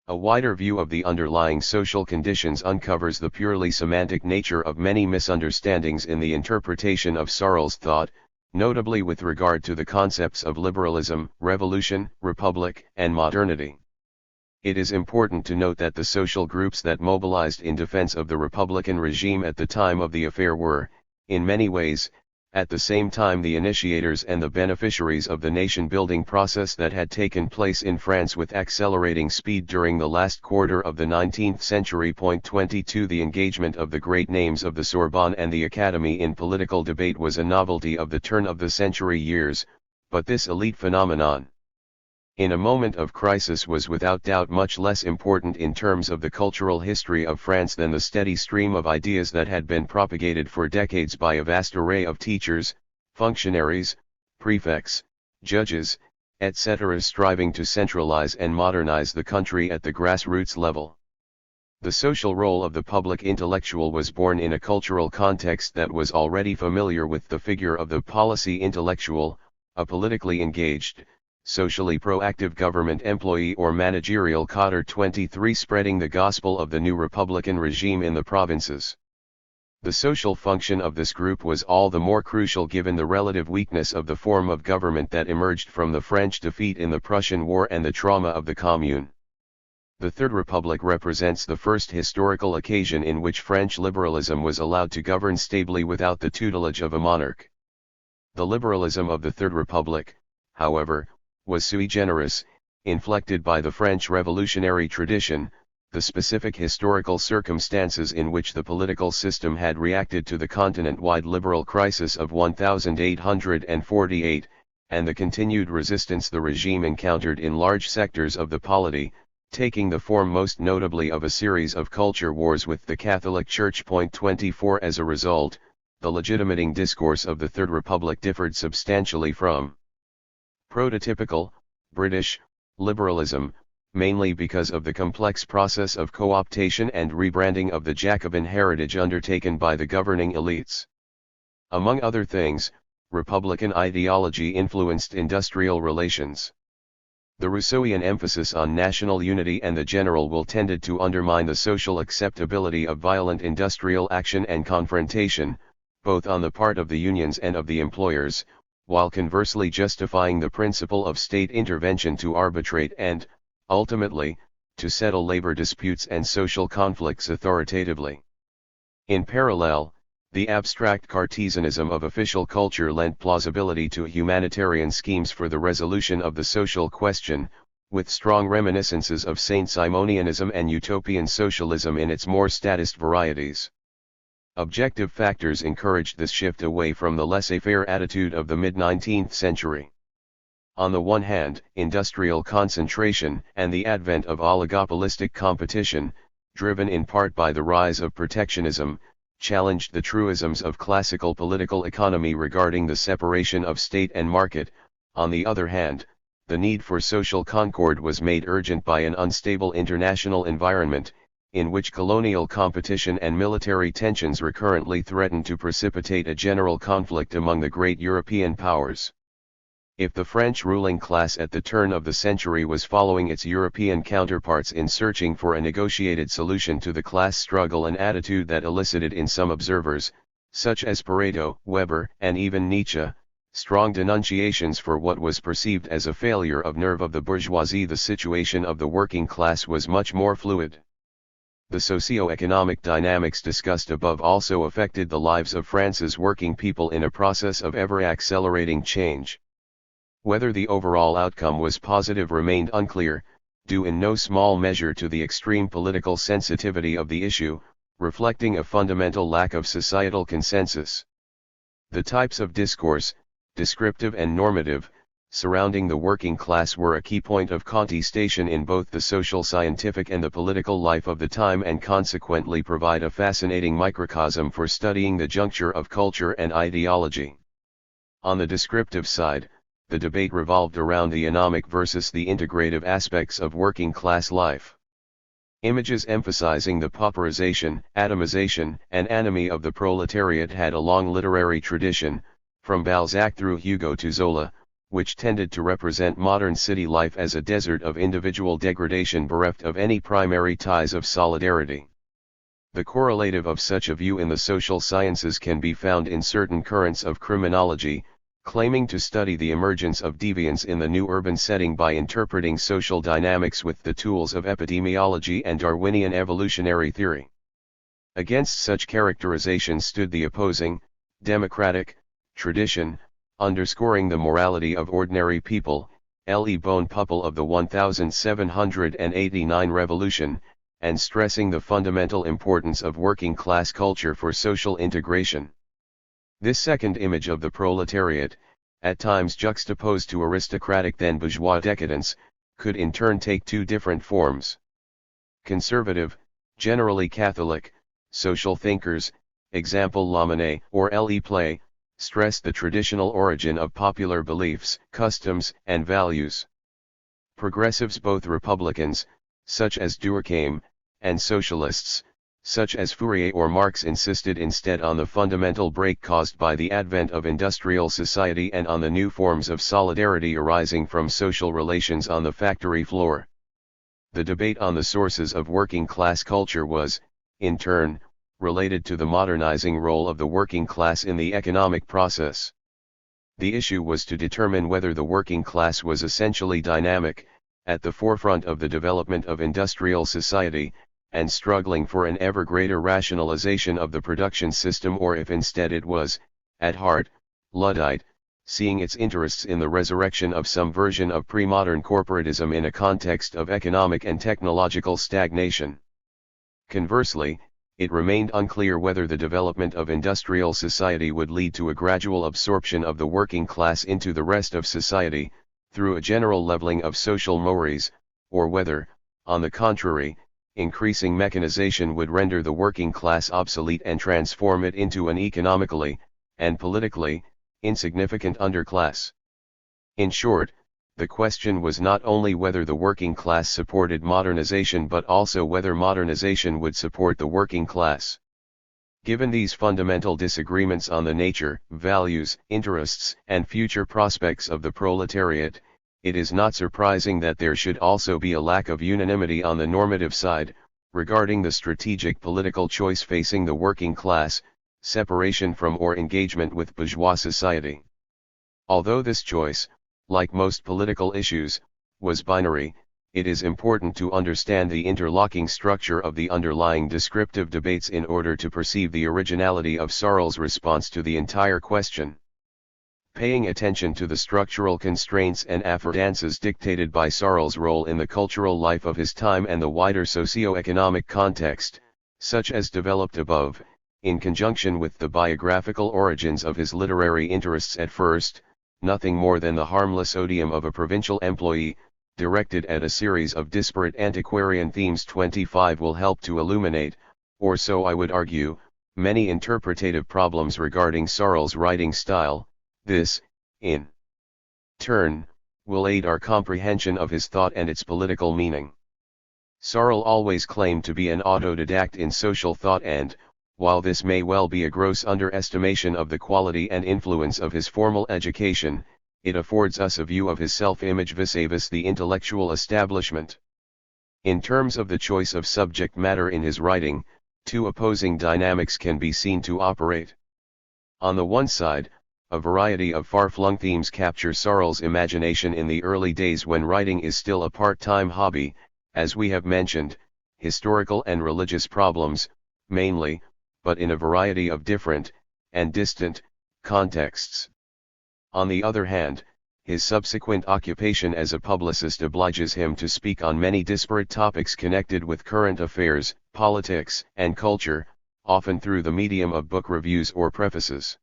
A wider view of the underlying social conditions uncovers the purely semantic nature of many misunderstandings in the interpretation of Searle's thought, notably with regard to the concepts of liberalism, revolution, republic, and modernity. It is important to note that the social groups that mobilized in defense of the Republican regime at the time of the affair were, in many ways, at the same time the initiators and the beneficiaries of the nation-building process that had taken place in France with accelerating speed during the last quarter of the 19th century. 22 The engagement of the great names of the Sorbonne and the Academy in political debate was a novelty of the turn-of-the-century years, but this elite phenomenon, in a moment of crisis, was without doubt much less important in terms of the cultural history of France than the steady stream of ideas that had been propagated for decades by a vast array of teachers, functionaries, prefects, judges, etc., striving to centralize and modernize the country at the grassroots level. The social role of the public intellectual was born in a cultural context that was already familiar with the figure of the policy intellectual, a politically engaged, socially proactive government employee or managerial cadre. 23 Spreading the gospel of the new republican regime in the provinces. The social function of this group was all the more crucial given the relative weakness of the form of government that emerged from the French defeat in the Prussian War and the trauma of the Commune. The Third Republic represents the first historical occasion in which French liberalism was allowed to govern stably without the tutelage of a monarch. The liberalism of the Third Republic, however, was sui generis, inflected by the French revolutionary tradition, the specific historical circumstances in which the political system had reacted to the continent-wide liberal crisis of 1848, and the continued resistance the regime encountered in large sectors of the polity, taking the form most notably of a series of culture wars with the Catholic Church. 24 As a result, the legitimating discourse of the Third Republic differed substantially from prototypical, British, liberalism, mainly because of the complex process of co-optation and rebranding of the Jacobin heritage undertaken by the governing elites. Among other things, Republican ideology influenced industrial relations. The Rousseauian emphasis on national unity and the general will tended to undermine the social acceptability of violent industrial action and confrontation, both on the part of the unions and of the employers, while conversely justifying the principle of state intervention to arbitrate and, ultimately, to settle labor disputes and social conflicts authoritatively. In parallel, the abstract Cartesianism of official culture lent plausibility to humanitarian schemes for the resolution of the social question, with strong reminiscences of Saint-Simonianism and utopian socialism in its more statist varieties. Objective factors encouraged this shift away from the laissez-faire attitude of the mid-19th century. On the one hand, industrial concentration and the advent of oligopolistic competition, driven in part by the rise of protectionism, challenged the truisms of classical political economy regarding the separation of state and market. On the other hand, the need for social concord was made urgent by an unstable international environment, in which colonial competition and military tensions recurrently threatened to precipitate a general conflict among the great European powers. If the French ruling class at the turn of the century was following its European counterparts in searching for a negotiated solution to the class struggle, an attitude that elicited in some observers, such as Pareto, Weber, and even Nietzsche, strong denunciations for what was perceived as a failure of nerve of the bourgeoisie, the situation of the working class was much more fluid. The socio-economic dynamics discussed above also affected the lives of France's working people in a process of ever-accelerating change. Whether the overall outcome was positive remained unclear, due in no small measure to the extreme political sensitivity of the issue, reflecting a fundamental lack of societal consensus. The types of discourse, descriptive and normative, surrounding the working class were a key point of contestation in both the social scientific and the political life of the time, and consequently provide a fascinating microcosm for studying the juncture of culture and ideology. On the descriptive side, the debate revolved around the anomic versus the integrative aspects of working class life. Images emphasizing the pauperization, atomization, and anomie of the proletariat had a long literary tradition, from Balzac through Hugo to Zola, which tended to represent modern city life as a desert of individual degradation bereft of any primary ties of solidarity. The correlative of such a view in the social sciences can be found in certain currents of criminology, claiming to study the emergence of deviance in the new urban setting by interpreting social dynamics with the tools of epidemiology and Darwinian evolutionary theory. Against such characterization stood the opposing, democratic, tradition, underscoring the morality of ordinary people, Le Bon Peuple of the 1789 revolution, and stressing the fundamental importance of working-class culture for social integration. This second image of the proletariat, at times juxtaposed to aristocratic then bourgeois decadence, could in turn take two different forms. Conservative, generally Catholic, social thinkers, example Lamennais or Le Play, stressed the traditional origin of popular beliefs, customs, and values. Progressives, both Republicans, such as Durkheim, and socialists, such as Fourier or Marx, insisted instead on the fundamental break caused by the advent of industrial society and on the new forms of solidarity arising from social relations on the factory floor. The debate on the sources of working-class culture was, in turn, related to the modernizing role of the working class in the economic process. The issue was to determine whether the working class was essentially dynamic, at the forefront of the development of industrial society, and struggling for an ever greater rationalization of the production system, or if instead it was, at heart, Luddite, seeing its interests in the resurrection of some version of pre-modern corporatism in a context of economic and technological stagnation. Conversely, it remained unclear whether the development of industrial society would lead to a gradual absorption of the working class into the rest of society, through a general leveling of social mores, or whether, on the contrary, increasing mechanization would render the working class obsolete and transform it into an economically, and politically, insignificant underclass. In short, the question was not only whether the working class supported modernization but also whether modernization would support the working class. Given these fundamental disagreements on the nature, values, interests, and future prospects of the proletariat, it is not surprising that there should also be a lack of unanimity on the normative side, regarding the strategic political choice facing the working class, separation from or engagement with bourgeois society. Although this choice, like most political issues, was binary, it is important to understand the interlocking structure of the underlying descriptive debates in order to perceive the originality of Searle's response to the entire question. Paying attention to the structural constraints and affordances dictated by Searle's role in the cultural life of his time and the wider socio-economic context, such as developed above, in conjunction with the biographical origins of his literary interests at first, nothing more than the harmless odium of a provincial employee, directed at a series of disparate antiquarian themes 25 will help to illuminate, or so I would argue, many interpretative problems regarding Searle's writing style. This, in turn, will aid our comprehension of his thought and its political meaning. Searle always claimed to be an autodidact in social thought and, while this may well be a gross underestimation of the quality and influence of his formal education, it affords us a view of his self-image vis-a-vis the intellectual establishment. In terms of the choice of subject matter in his writing, two opposing dynamics can be seen to operate. On the one side, a variety of far-flung themes capture Searle's imagination in the early days when writing is still a part-time hobby, as we have mentioned, historical and religious problems, mainly, but in a variety of different, and distant, contexts. On the other hand, his subsequent occupation as a publicist obliges him to speak on many disparate topics connected with current affairs, politics, and culture, often through the medium of book reviews or prefaces.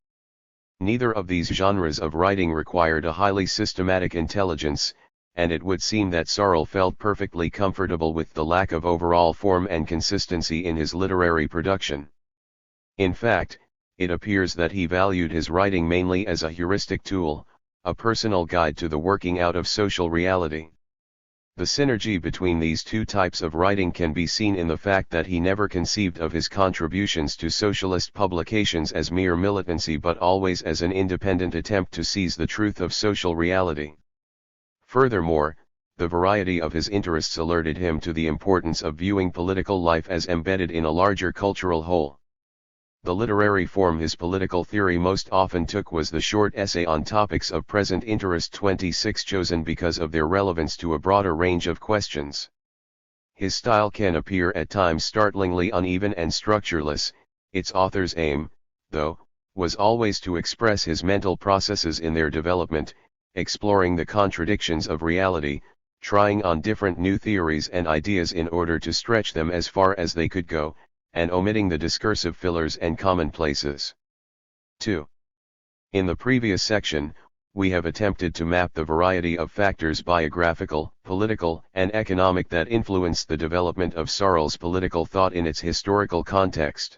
Neither of these genres of writing required a highly systematic intelligence, and it would seem that Searle felt perfectly comfortable with the lack of overall form and consistency in his literary production. In fact, it appears that he valued his writing mainly as a heuristic tool, a personal guide to the working out of social reality. The synergy between these two types of writing can be seen in the fact that he never conceived of his contributions to socialist publications as mere militancy but always as an independent attempt to seize the truth of social reality. Furthermore, the variety of his interests alerted him to the importance of viewing political life as embedded in a larger cultural whole. The literary form his political theory most often took was the short essay on topics of present interest 26, chosen because of their relevance to a broader range of questions. His style can appear at times startlingly uneven and structureless. Its author's aim, though, was always to express his mental processes in their development, exploring the contradictions of reality, trying on different new theories and ideas in order to stretch them as far as they could go, and omitting the discursive fillers and commonplaces. 2. In the previous section, we have attempted to map the variety of factors biographical, political, and economic that influenced the development of Searle's political thought in its historical context.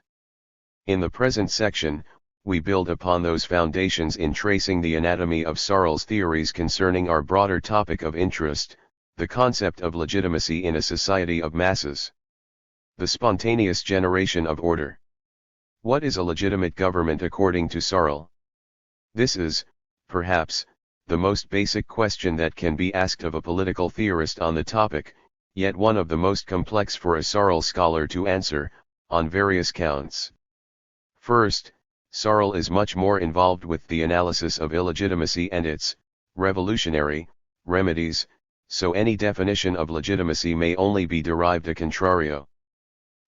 In the present section, we build upon those foundations in tracing the anatomy of Searle's theories concerning our broader topic of interest, the concept of legitimacy in a society of masses. The spontaneous generation of order. What is a legitimate government according to Searle? This is, perhaps, the most basic question that can be asked of a political theorist on the topic, yet one of the most complex for a Searle scholar to answer, on various counts. First, Searle is much more involved with the analysis of illegitimacy and its revolutionary remedies, so any definition of legitimacy may only be derived a contrario.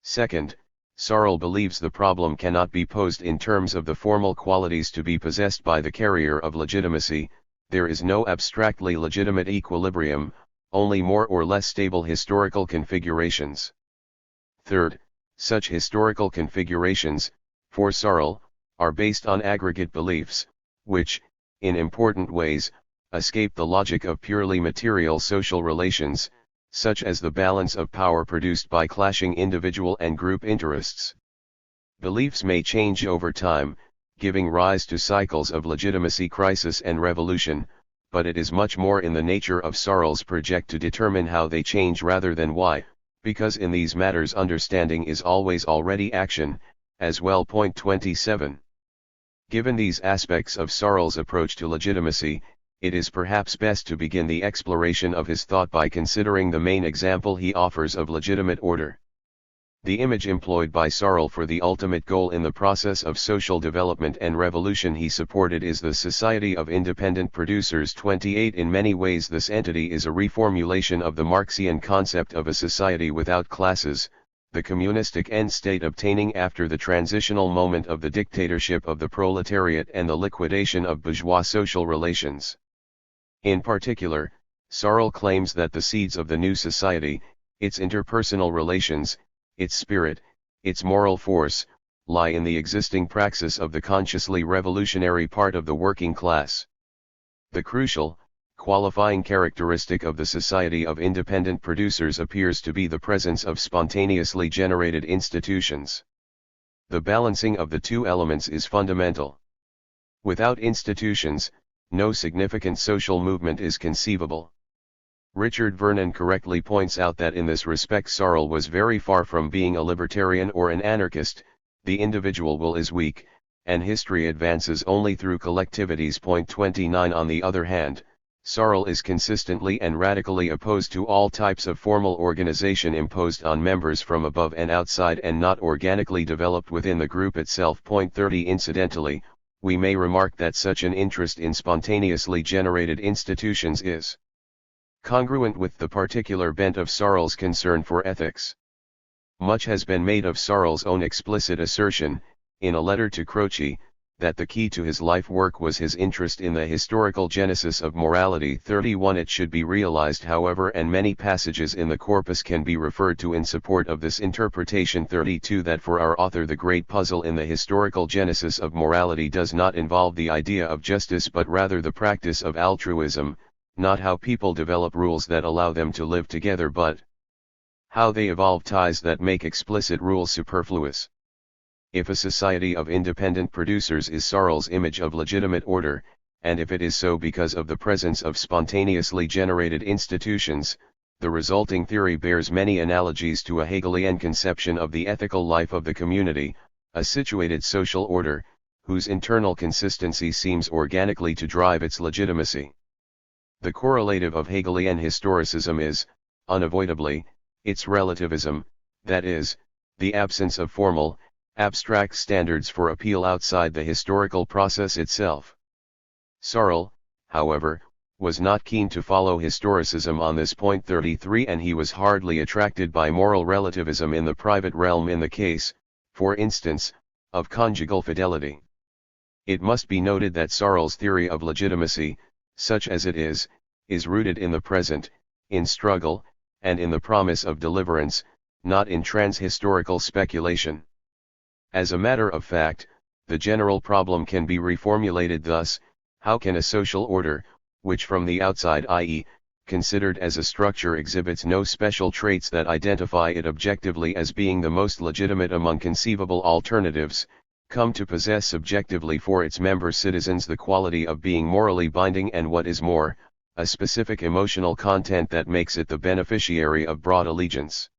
Second, Searle believes the problem cannot be posed in terms of the formal qualities to be possessed by the carrier of legitimacy. There is no abstractly legitimate equilibrium, only more or less stable historical configurations. Third, such historical configurations, for Searle, are based on aggregate beliefs, which, in important ways, escape the logic of purely material social relations, such as the balance of power produced by clashing individual and group interests. Beliefs may change over time, giving rise to cycles of legitimacy, crisis and revolution, but it is much more in the nature of Searle's project to determine how they change rather than why, because in these matters understanding is always already action, as well. Point 27. Given these aspects of Searle's approach to legitimacy, it is perhaps best to begin the exploration of his thought by considering the main example he offers of legitimate order. The image employed by Searle for the ultimate goal in the process of social development and revolution he supported is the Society of Independent Producers. 28 In many ways this entity is a reformulation of the Marxian concept of a society without classes, the communistic end state obtaining after the transitional moment of the dictatorship of the proletariat and the liquidation of bourgeois social relations. In particular, Searle claims that the seeds of the new society, its interpersonal relations, its spirit, its moral force, lie in the existing praxis of the consciously revolutionary part of the working class. The crucial, qualifying characteristic of the Society of Independent Producers appears to be the presence of spontaneously generated institutions. The balancing of the two elements is fundamental. Without institutions, no significant social movement is conceivable. Richard Vernon correctly points out that in this respect Searle was very far from being a libertarian or an anarchist. The individual will is weak, and history advances only through collectivities. 29 On the other hand, Searle is consistently and radically opposed to all types of formal organization imposed on members from above and outside and not organically developed within the group itself. 30 Incidentally, we may remark that such an interest in spontaneously generated institutions is congruent with the particular bent of Searle's concern for ethics. Much has been made of Searle's own explicit assertion, in a letter to Croce, that the key to his life work was his interest in the historical genesis of morality. 31 It should be realized, however, and many passages in the corpus can be referred to in support of this interpretation. 32 That for our author the great puzzle in the historical genesis of morality does not involve the idea of justice but rather the practice of altruism, not how people develop rules that allow them to live together but how they evolve ties that make explicit rules superfluous. If a society of independent producers is Searle's image of legitimate order, and if it is so because of the presence of spontaneously generated institutions, the resulting theory bears many analogies to a Hegelian conception of the ethical life of the community, a situated social order, whose internal consistency seems organically to drive its legitimacy. The correlative of Hegelian historicism is, unavoidably, its relativism, that is, the absence of formal, abstract standards for appeal outside the historical process itself. Searle, however, was not keen to follow historicism on this point. 33 And he was hardly attracted by moral relativism in the private realm in the case, for instance, of conjugal fidelity. It must be noted that Searle's theory of legitimacy, such as it is rooted in the present, in struggle, and in the promise of deliverance, not in trans-historical speculation. As a matter of fact, the general problem can be reformulated thus: how can a social order, which from the outside, i.e., considered as a structure, exhibits no special traits that identify it objectively as being the most legitimate among conceivable alternatives, come to possess subjectively for its member citizens the quality of being morally binding and, what is more, a specific emotional content that makes it the beneficiary of broad allegiance?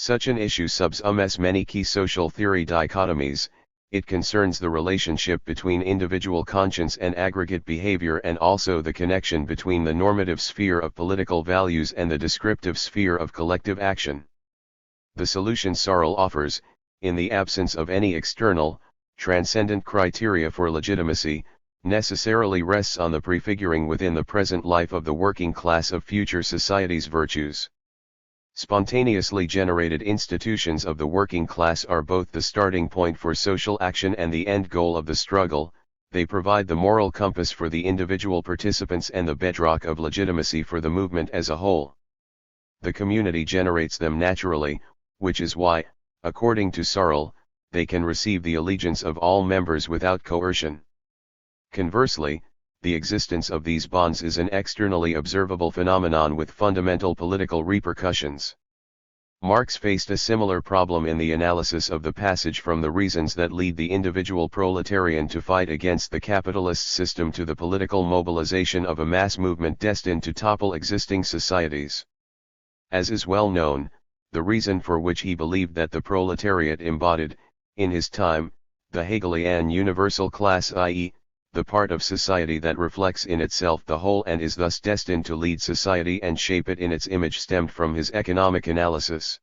Such an issue subsumes many key social theory dichotomies. It concerns the relationship between individual conscience and aggregate behavior, and also the connection between the normative sphere of political values and the descriptive sphere of collective action. The solution Searle offers, in the absence of any external, transcendent criteria for legitimacy, necessarily rests on the prefiguring within the present life of the working class of future society's virtues. Spontaneously generated institutions of the working class are both the starting point for social action and the end goal of the struggle. They provide the moral compass for the individual participants and the bedrock of legitimacy for the movement as a whole. The community generates them naturally, which is why, according to Searle, they can receive the allegiance of all members without coercion. Conversely, the existence of these bonds is an externally observable phenomenon with fundamental political repercussions. Marx faced a similar problem in the analysis of the passage from the reasons that lead the individual proletarian to fight against the capitalist system to the political mobilization of a mass movement destined to topple existing societies. As is well known, the reason for which he believed that the proletariat embodied, in his time, the Hegelian universal class, i.e., the part of society that reflects in itself the whole and is thus destined to lead society and shape it in its image, stemmed from his economic analysis.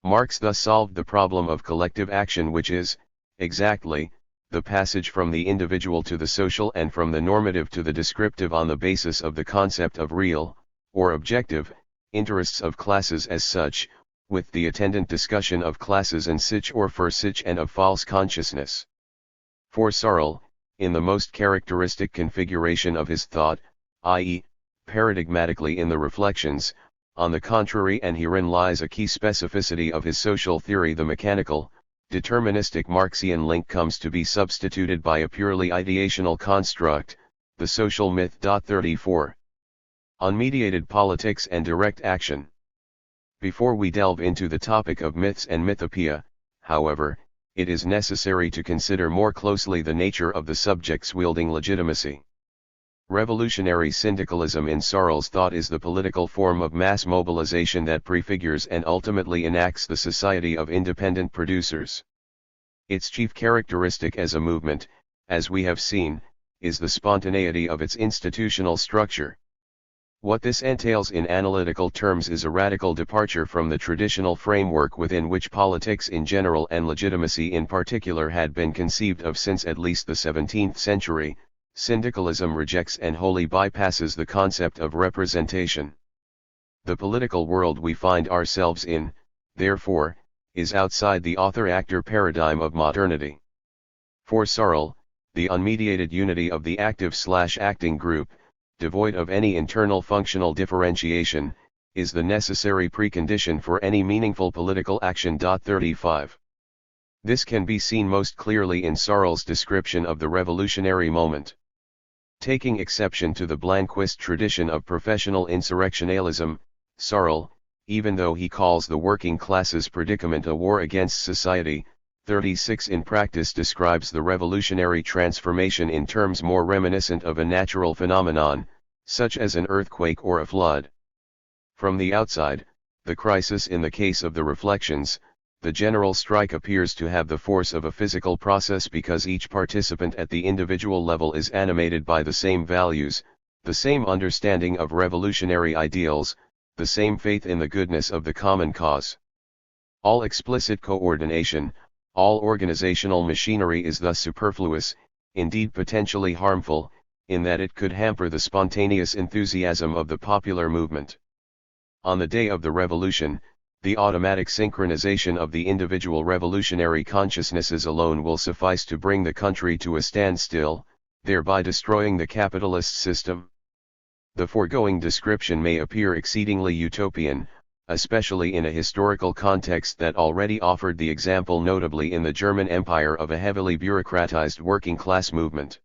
Marx thus solved the problem of collective action, which is, exactly, the passage from the individual to the social and from the normative to the descriptive on the basis of the concept of real, or objective, interests of classes as such, with the attendant discussion of classes and sich or für sich and of false consciousness. For Searle, in the most characteristic configuration of his thought, i.e., paradigmatically in the Reflections, on the contrary, and herein lies a key specificity of his social theory, the mechanical, deterministic Marxian link comes to be substituted by a purely ideational construct, the social myth. 34. Unmediated politics and direct action. Before we delve into the topic of myths and mythopoeia, however, it is necessary to consider more closely the nature of the subjects wielding legitimacy. Revolutionary syndicalism in Searle's thought is the political form of mass mobilization that prefigures and ultimately enacts the society of independent producers. Its chief characteristic as a movement, as we have seen, is the spontaneity of its institutional structure. What this entails in analytical terms is a radical departure from the traditional framework within which politics in general and legitimacy in particular had been conceived of since at least the 17th century. Syndicalism rejects and wholly bypasses the concept of representation. The political world we find ourselves in, therefore, is outside the author-actor paradigm of modernity. For Searle, the unmediated unity of the active/acting group, devoid of any internal functional differentiation, is the necessary precondition for any meaningful political action. 35. This can be seen most clearly in Searle's description of the revolutionary moment. Taking exception to the Blanquist tradition of professional insurrectionalism, Searle, even though he calls the working classes predicament a war against society, 36 in practice describes the revolutionary transformation in terms more reminiscent of a natural phenomenon, such as an earthquake or a flood. From the outside, the crisis in the case of the Reflections, the general strike appears to have the force of a physical process because each participant at the individual level is animated by the same values, the same understanding of revolutionary ideals, the same faith in the goodness of the common cause. All explicit coordination, all organizational machinery is thus superfluous, indeed potentially harmful, in that it could hamper the spontaneous enthusiasm of the popular movement. On the day of the revolution, the automatic synchronization of the individual revolutionary consciousnesses alone will suffice to bring the country to a standstill, thereby destroying the capitalist system. The foregoing description may appear exceedingly utopian, especially in a historical context that already offered the example notably in the German Empire of a heavily bureaucratized working-class movement.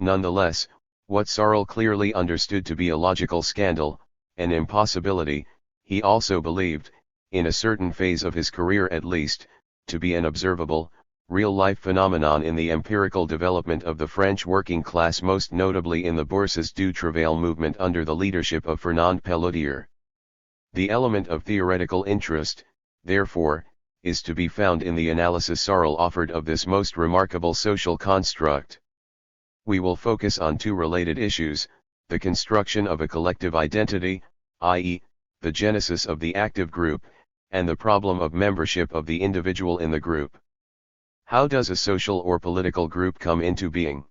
Nonetheless, what Searle clearly understood to be a logical scandal, an impossibility, he also believed, in a certain phase of his career at least, to be an observable, real-life phenomenon in the empirical development of the French working class, most notably in the Bourses du Travail movement under the leadership of Fernand Pelloutier. The element of theoretical interest, therefore, is to be found in the analysis Searle offered of this most remarkable social construct. We will focus on two related issues: the construction of a collective identity, i.e., the genesis of the active group, and the problem of membership of the individual in the group. How does a social or political group come into being?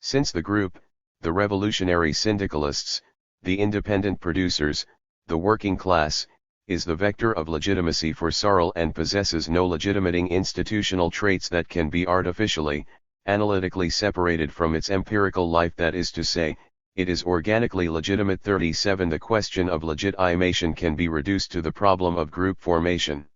Since the group, the revolutionary syndicalists, the independent producers, the working class, is the vector of legitimacy for Searle and possesses no legitimating institutional traits that can be artificially, analytically separated from its empirical life, that is to say, it is organically legitimate. 37 The question of legitimation can be reduced to the problem of group formation.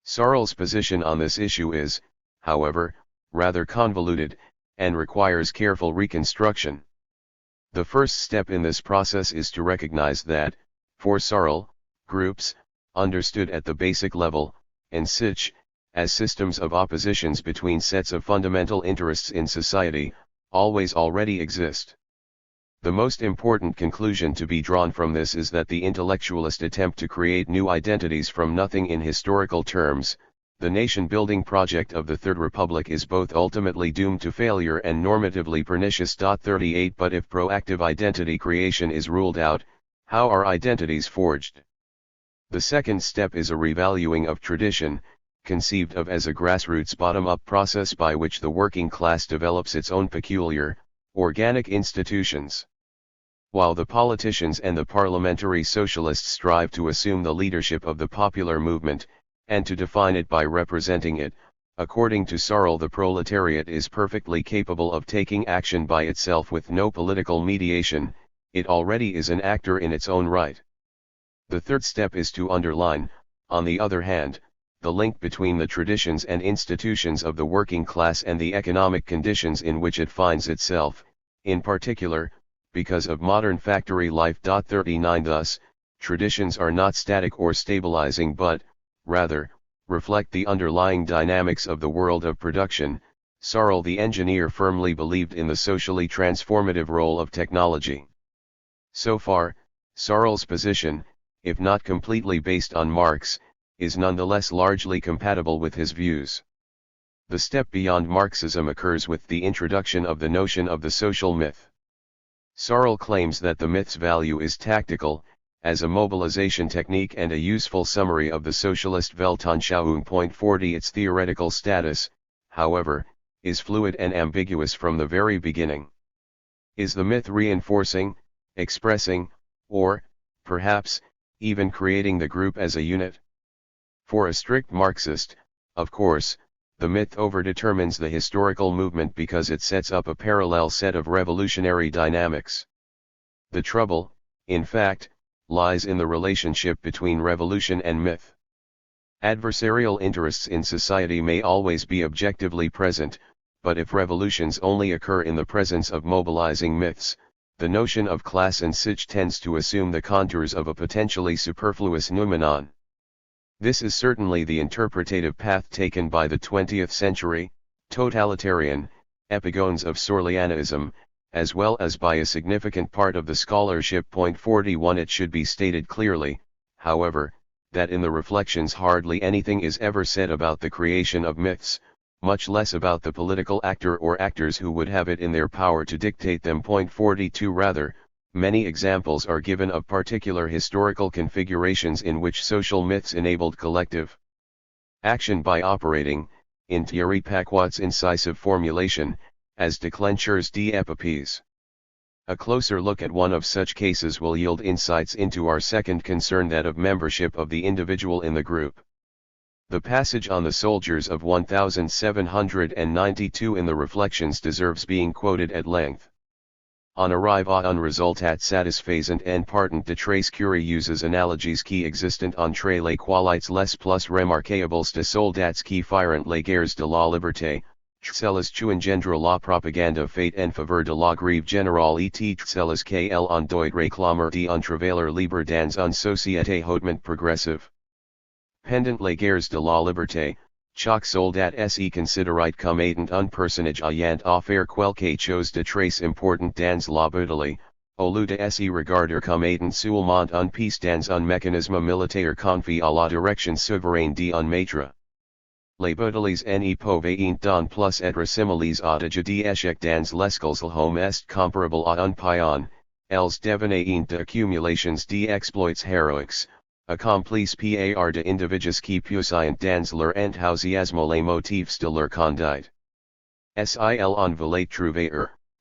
Searle's position on this issue is, however, rather convoluted, and requires careful reconstruction. The first step in this process is to recognize that, for Searle, groups, understood at the basic level, and sich, as systems of oppositions between sets of fundamental interests in society, always already exist. The most important conclusion to be drawn from this is that the intellectualist attempt to create new identities from nothing in historical terms, The nation-building project of the Third Republic is both ultimately doomed to failure and normatively pernicious. 38 But if proactive identity creation is ruled out, how are identities forged? The second step is a revaluing of tradition, conceived of as a grassroots bottom-up process by which the working class develops its own peculiar, organic institutions. While the politicians and the parliamentary socialists strive to assume the leadership of the popular movement, and to define it by representing it, according to Searle, the proletariat is perfectly capable of taking action by itself with no political mediation. It already is an actor in its own right. The third step is to underline, on the other hand, the link between the traditions and institutions of the working class and the economic conditions in which it finds itself, in particular, because of modern factory life. 39 Thus, traditions are not static or stabilizing but, rather, reflect the underlying dynamics of the world of production. Searle the engineer firmly believed in the socially transformative role of technology. So far, Searle's position, if not completely based on Marx, is nonetheless largely compatible with his views. The step beyond Marxism occurs with the introduction of the notion of the social myth. Searle claims that the myth's value is tactical, as a mobilization technique and a useful summary of the socialist Weltanschauung. 40 Its theoretical status, however, is fluid and ambiguous from the very beginning. Is the myth reinforcing, expressing, or, perhaps, even creating the group as a unit? For a strict Marxist, of course, the myth overdetermines the historical movement because it sets up a parallel set of revolutionary dynamics. The trouble, in fact, lies in the relationship between revolution and myth. Adversarial interests in society may always be objectively present, but if revolutions only occur in the presence of mobilizing myths, the notion of class and sich tends to assume the contours of a potentially superfluous noumenon. This is certainly the interpretative path taken by the 20th century, totalitarian, epigones of Sorleanism, as well as by a significant part of the scholarship. 41 It should be stated clearly, however, that in the reflections hardly anything is ever said about the creation of myths, much less about the political actor or actors who would have it in their power to dictate them. 42 Rather, many examples are given of particular historical configurations in which social myths enabled collective action by operating, in Thierry Paquot's incisive formulation, as declencheurs d'epopées. A closer look at one of such cases will yield insights into our second concern, that of membership of the individual in the group. The passage on the soldiers of 1792 in the Reflections deserves being quoted at length. On arrive à un résultat satisfaisant en partant de traces Curie uses analogies qui existent entre les qualités les plus remarquables de soldats qui firent les guerres de la liberté, celles qui engendre la propagande faite en faveur de la grève générale et celles qu'elles ont doit réclamer d'un travailleur libre dans une société hautement progressive. Pendant les guerres de la liberté, chaque soldat se considéré comme étant un personnage ayant à faire quelque chose de très important dans la bataille, au lieu de se regarder comme étant seulement un piece dans un mécanisme militaire confié à la direction souveraine d'un maître. Les batailles ne peuvent donc plus être similes à des jeux d'échecs dans lesquels l'homme est comparable à un pion, elles deviennent d'accumulations d'exploits héroïques, accomplices par de individus qui puissent dans leur enthousiasme les motifs de leur conduite. S'il en voulait trouver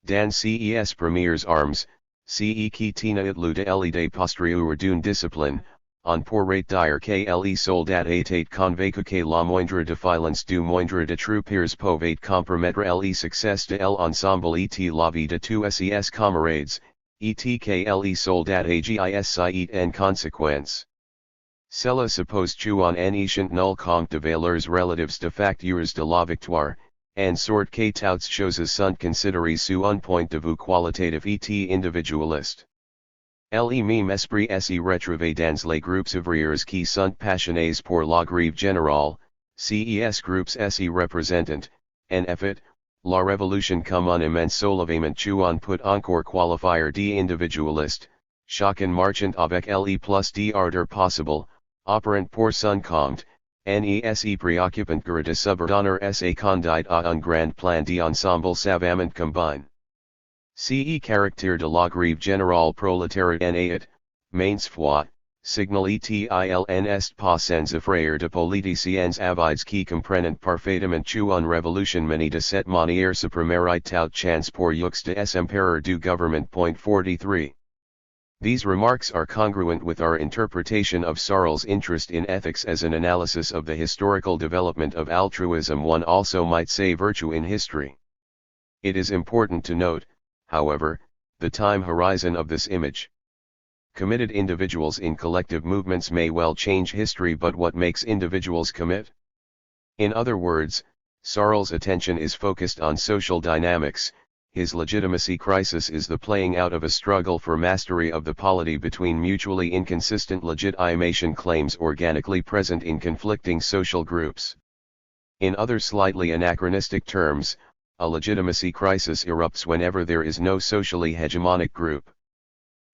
dans ces premières armes, ce qui tenait le de l'idée postérieure d'une discipline, on pourrait dire que les soldats étaient convaincus que la moindre défaillance du moindre de troupes pouvait compromettre le succès de l'ensemble et la vie de tous ses camarades, et que les soldats agissent en conséquence. Cela suppose qu'un ancient nul compte de valeurs relatives de facteurs de la victoire, en sorte que toutes choses sont considérées sous un point de vue qualitatif et individualiste. Le même esprit se retrouve dans les groupes ouvriers qui sont passionnés pour la grève générale, ces groupes se représentent, en effet, la révolution comme un immense soulèvement qu'on peut encore qualifier d'individualiste, chacun marchant avec le plus d'ardeur possible, opérant pour son compte, NESE préoccupant que de subordonner sa conduite à un grand plan d'ensemble savamment combine. Ce caractère de la grève générale prolétaire n'est, maintes fois, signal etil n'est pas sans effrayer de politiciens avides qui comprennent parfaitement qu'une révolution menée de cette manière supprimerait toute chance pour yeux de s'emparer du gouvernement. 43. These remarks are congruent with our interpretation of Searle's interest in ethics as an analysis of the historical development of altruism, one also might say virtue in history. It is important to note, however, the time horizon of this image. Committed individuals in collective movements may well change history, but what makes individuals commit? In other words, Searle's attention is focused on social dynamics. His legitimacy crisis is the playing out of a struggle for mastery of the polity between mutually inconsistent legitimation claims organically present in conflicting social groups. In other slightly anachronistic terms, a legitimacy crisis erupts whenever there is no socially hegemonic group.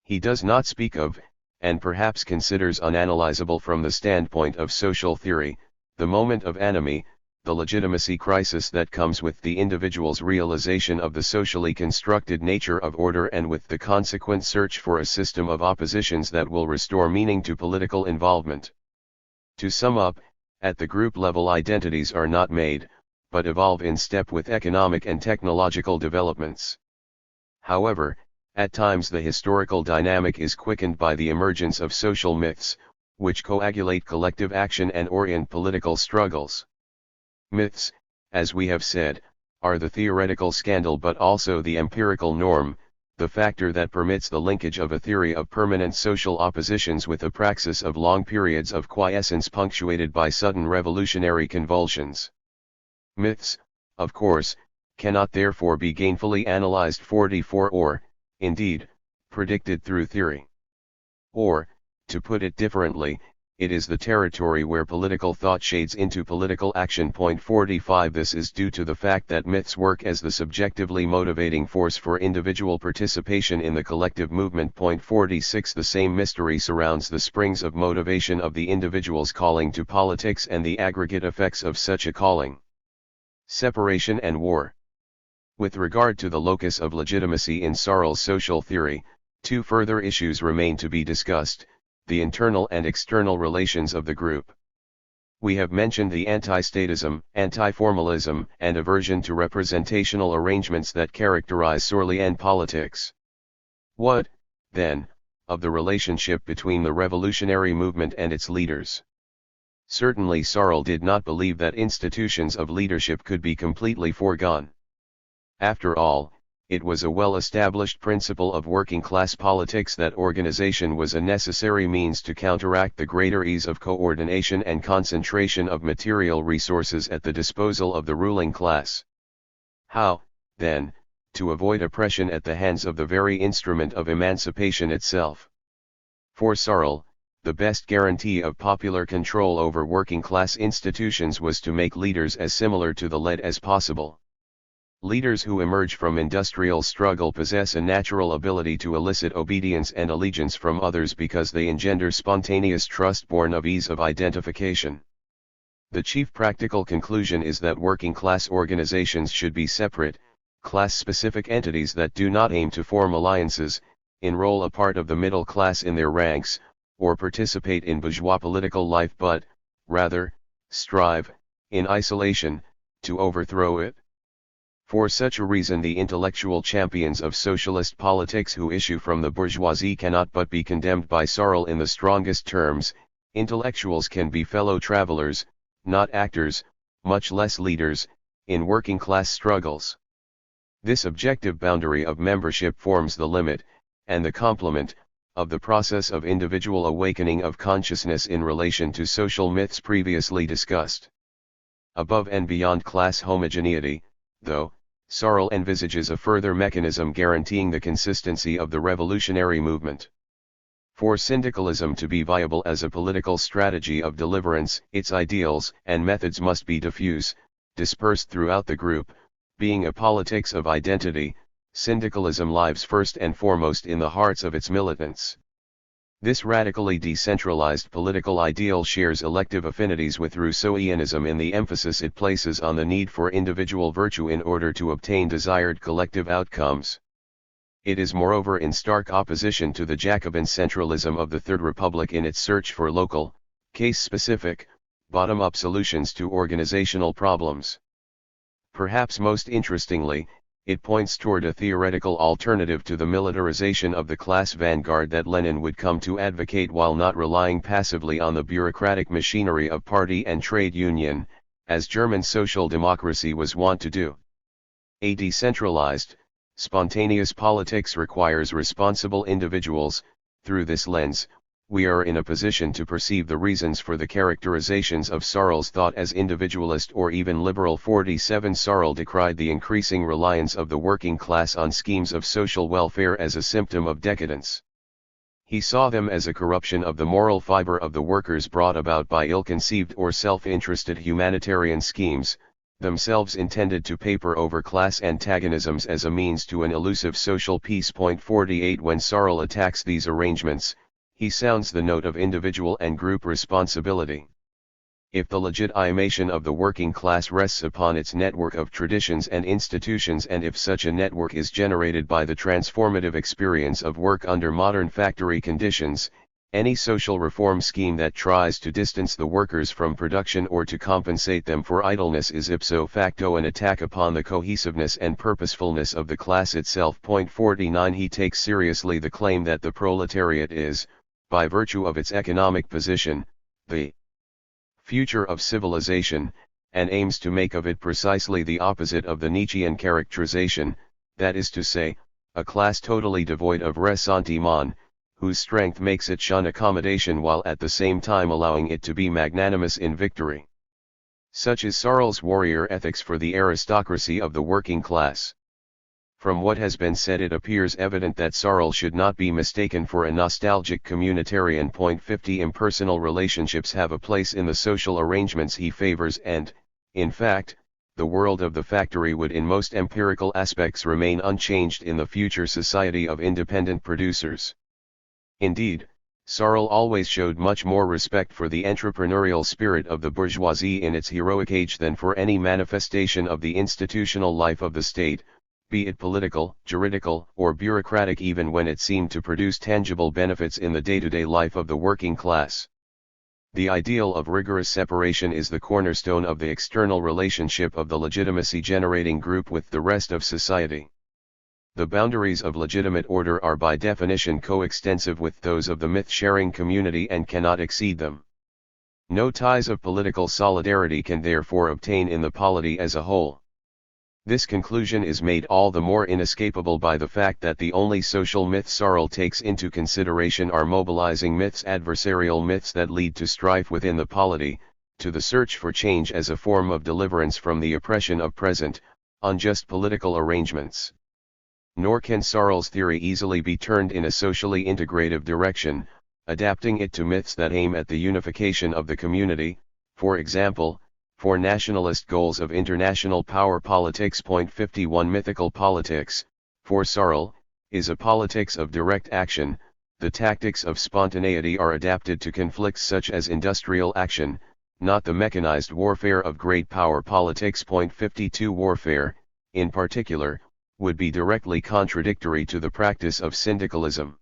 He does not speak of, and perhaps considers unanalysable from the standpoint of social theory, the moment of anomie, the legitimacy crisis that comes with the individual's realization of the socially constructed nature of order and with the consequent search for a system of oppositions that will restore meaning to political involvement. To sum up, at the group level identities are not made, but evolve in step with economic and technological developments. However, at times the historical dynamic is quickened by the emergence of social myths, which coagulate collective action and orient political struggles. Myths, as we have said, are the theoretical scandal but also the empirical norm, the factor that permits the linkage of a theory of permanent social oppositions with a praxis of long periods of quiescence punctuated by sudden revolutionary convulsions. Myths, of course, cannot therefore be gainfully analyzed 44 or, indeed, predicted through theory. Or, to put it differently, it is the territory where political thought shades into political action. 45. This is due to the fact that myths work as the subjectively motivating force for individual participation in the collective movement. 46. The same mystery surrounds the springs of motivation of the individual's calling to politics and the aggregate effects of such a calling. Separation and war. With regard to the locus of legitimacy in Searle's social theory, two further issues remain to be discussed: the internal and external relations of the group. We have mentioned the anti-statism, anti-formalism, and aversion to representational arrangements that characterize Searlean politics. What, then, of the relationship between the revolutionary movement and its leaders? Certainly Searle did not believe that institutions of leadership could be completely foregone. After all, it was a well-established principle of working-class politics that organization was a necessary means to counteract the greater ease of coordination and concentration of material resources at the disposal of the ruling class. How, then, to avoid oppression at the hands of the very instrument of emancipation itself? For Searle, the best guarantee of popular control over working-class institutions was to make leaders as similar to the led as possible. Leaders who emerge from industrial struggle possess a natural ability to elicit obedience and allegiance from others because they engender spontaneous trust born of ease of identification. The chief practical conclusion is that working-class organizations should be separate, class-specific entities that do not aim to form alliances, enroll a part of the middle class in their ranks, or participate in bourgeois political life but, rather, strive, in isolation, to overthrow it. For such a reason the intellectual champions of socialist politics who issue from the bourgeoisie cannot but be condemned by Searle in the strongest terms. Intellectuals can be fellow travelers, not actors, much less leaders, in working-class struggles. This objective boundary of membership forms the limit, and the complement, of the process of individual awakening of consciousness in relation to social myths previously discussed. Above and beyond class homogeneity, though, Searle envisages a further mechanism guaranteeing the consistency of the revolutionary movement. For syndicalism to be viable as a political strategy of deliverance, its ideals and methods must be diffuse, dispersed throughout the group. Being a politics of identity, syndicalism lives first and foremost in the hearts of its militants. This radically decentralized political ideal shares elective affinities with Rousseauianism in the emphasis it places on the need for individual virtue in order to obtain desired collective outcomes. It is moreover in stark opposition to the Jacobin centralism of the Third Republic in its search for local, case-specific, bottom-up solutions to organizational problems. Perhaps most interestingly, it points toward a theoretical alternative to the militarization of the class vanguard that Lenin would come to advocate while not relying passively on the bureaucratic machinery of party and trade union, as German social democracy was wont to do. A decentralized, spontaneous politics requires responsible individuals. Through this lens, we are in a position to perceive the reasons for the characterizations of Searle's thought as individualist or even liberal. 47 Searle decried the increasing reliance of the working class on schemes of social welfare as a symptom of decadence. He saw them as a corruption of the moral fiber of the workers brought about by ill-conceived or self-interested humanitarian schemes, themselves intended to paper over class antagonisms as a means to an elusive social peace. 48 When Searle attacks these arrangements, he sounds the note of individual and group responsibility. If the legitimation of the working class rests upon its network of traditions and institutions, and if such a network is generated by the transformative experience of work under modern factory conditions, any social reform scheme that tries to distance the workers from production or to compensate them for idleness is ipso facto an attack upon the cohesiveness and purposefulness of the class itself. 49 He takes seriously the claim that the proletariat is, by virtue of its economic position, the future of civilization, and aims to make of it precisely the opposite of the Nietzschean characterization, that is to say, a class totally devoid of ressentiment, whose strength makes it shun accommodation while at the same time allowing it to be magnanimous in victory. Such is Searle's warrior ethics for the aristocracy of the working class. From what has been said, it appears evident that Searle should not be mistaken for a nostalgic communitarian. 50 Impersonal relationships have a place in the social arrangements he favors, and, in fact, the world of the factory would in most empirical aspects remain unchanged in the future society of independent producers. Indeed, Searle always showed much more respect for the entrepreneurial spirit of the bourgeoisie in its heroic age than for any manifestation of the institutional life of the state, be it political, juridical, or bureaucratic, even when it seemed to produce tangible benefits in the day-to-day life of the working class. The ideal of rigorous separation is the cornerstone of the external relationship of the legitimacy-generating group with the rest of society. The boundaries of legitimate order are by definition coextensive with those of the myth-sharing community and cannot exceed them. No ties of political solidarity can therefore obtain in the polity as a whole. This conclusion is made all the more inescapable by the fact that the only social myths Searle takes into consideration are mobilizing myths, adversarial myths that lead to strife within the polity, to the search for change as a form of deliverance from the oppression of present, unjust political arrangements. Nor can Searle's theory easily be turned in a socially integrative direction, adapting it to myths that aim at the unification of the community, for example, for nationalist goals of international power politics. 51 Mythical politics, for Searle, is a politics of direct action. The tactics of spontaneity are adapted to conflicts such as industrial action, not the mechanized warfare of great power politics. 52 Warfare, in particular, would be directly contradictory to the practice of syndicalism.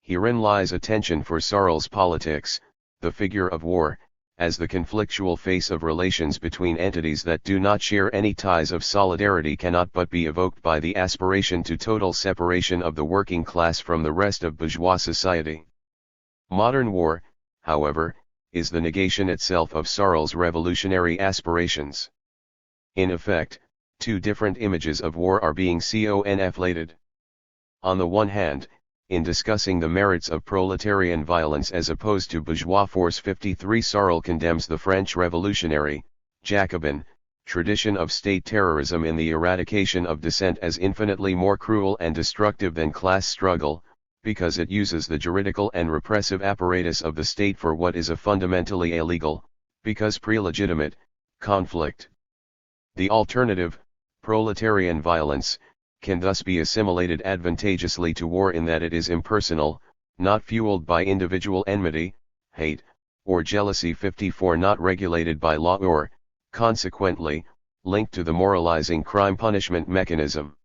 Herein lies a tension for Searle's politics, the figure of war, as the conflictual face of relations between entities that do not share any ties of solidarity, cannot but be evoked by the aspiration to total separation of the working class from the rest of bourgeois society. Modern war, however, is the negation itself of Searle's revolutionary aspirations. In effect, two different images of war are being conflated. On the one hand, in discussing the merits of proletarian violence as opposed to bourgeois force, 53 Searle condemns the French revolutionary, Jacobin, tradition of state terrorism in the eradication of dissent as infinitely more cruel and destructive than class struggle, because it uses the juridical and repressive apparatus of the state for what is a fundamentally illegal, because pre-legitimate, conflict. The alternative, proletarian violence, can thus be assimilated advantageously to war in that it is impersonal, not fueled by individual enmity, hate, or jealousy. 54 Not regulated by law or, consequently, linked to the moralizing crime punishment mechanism.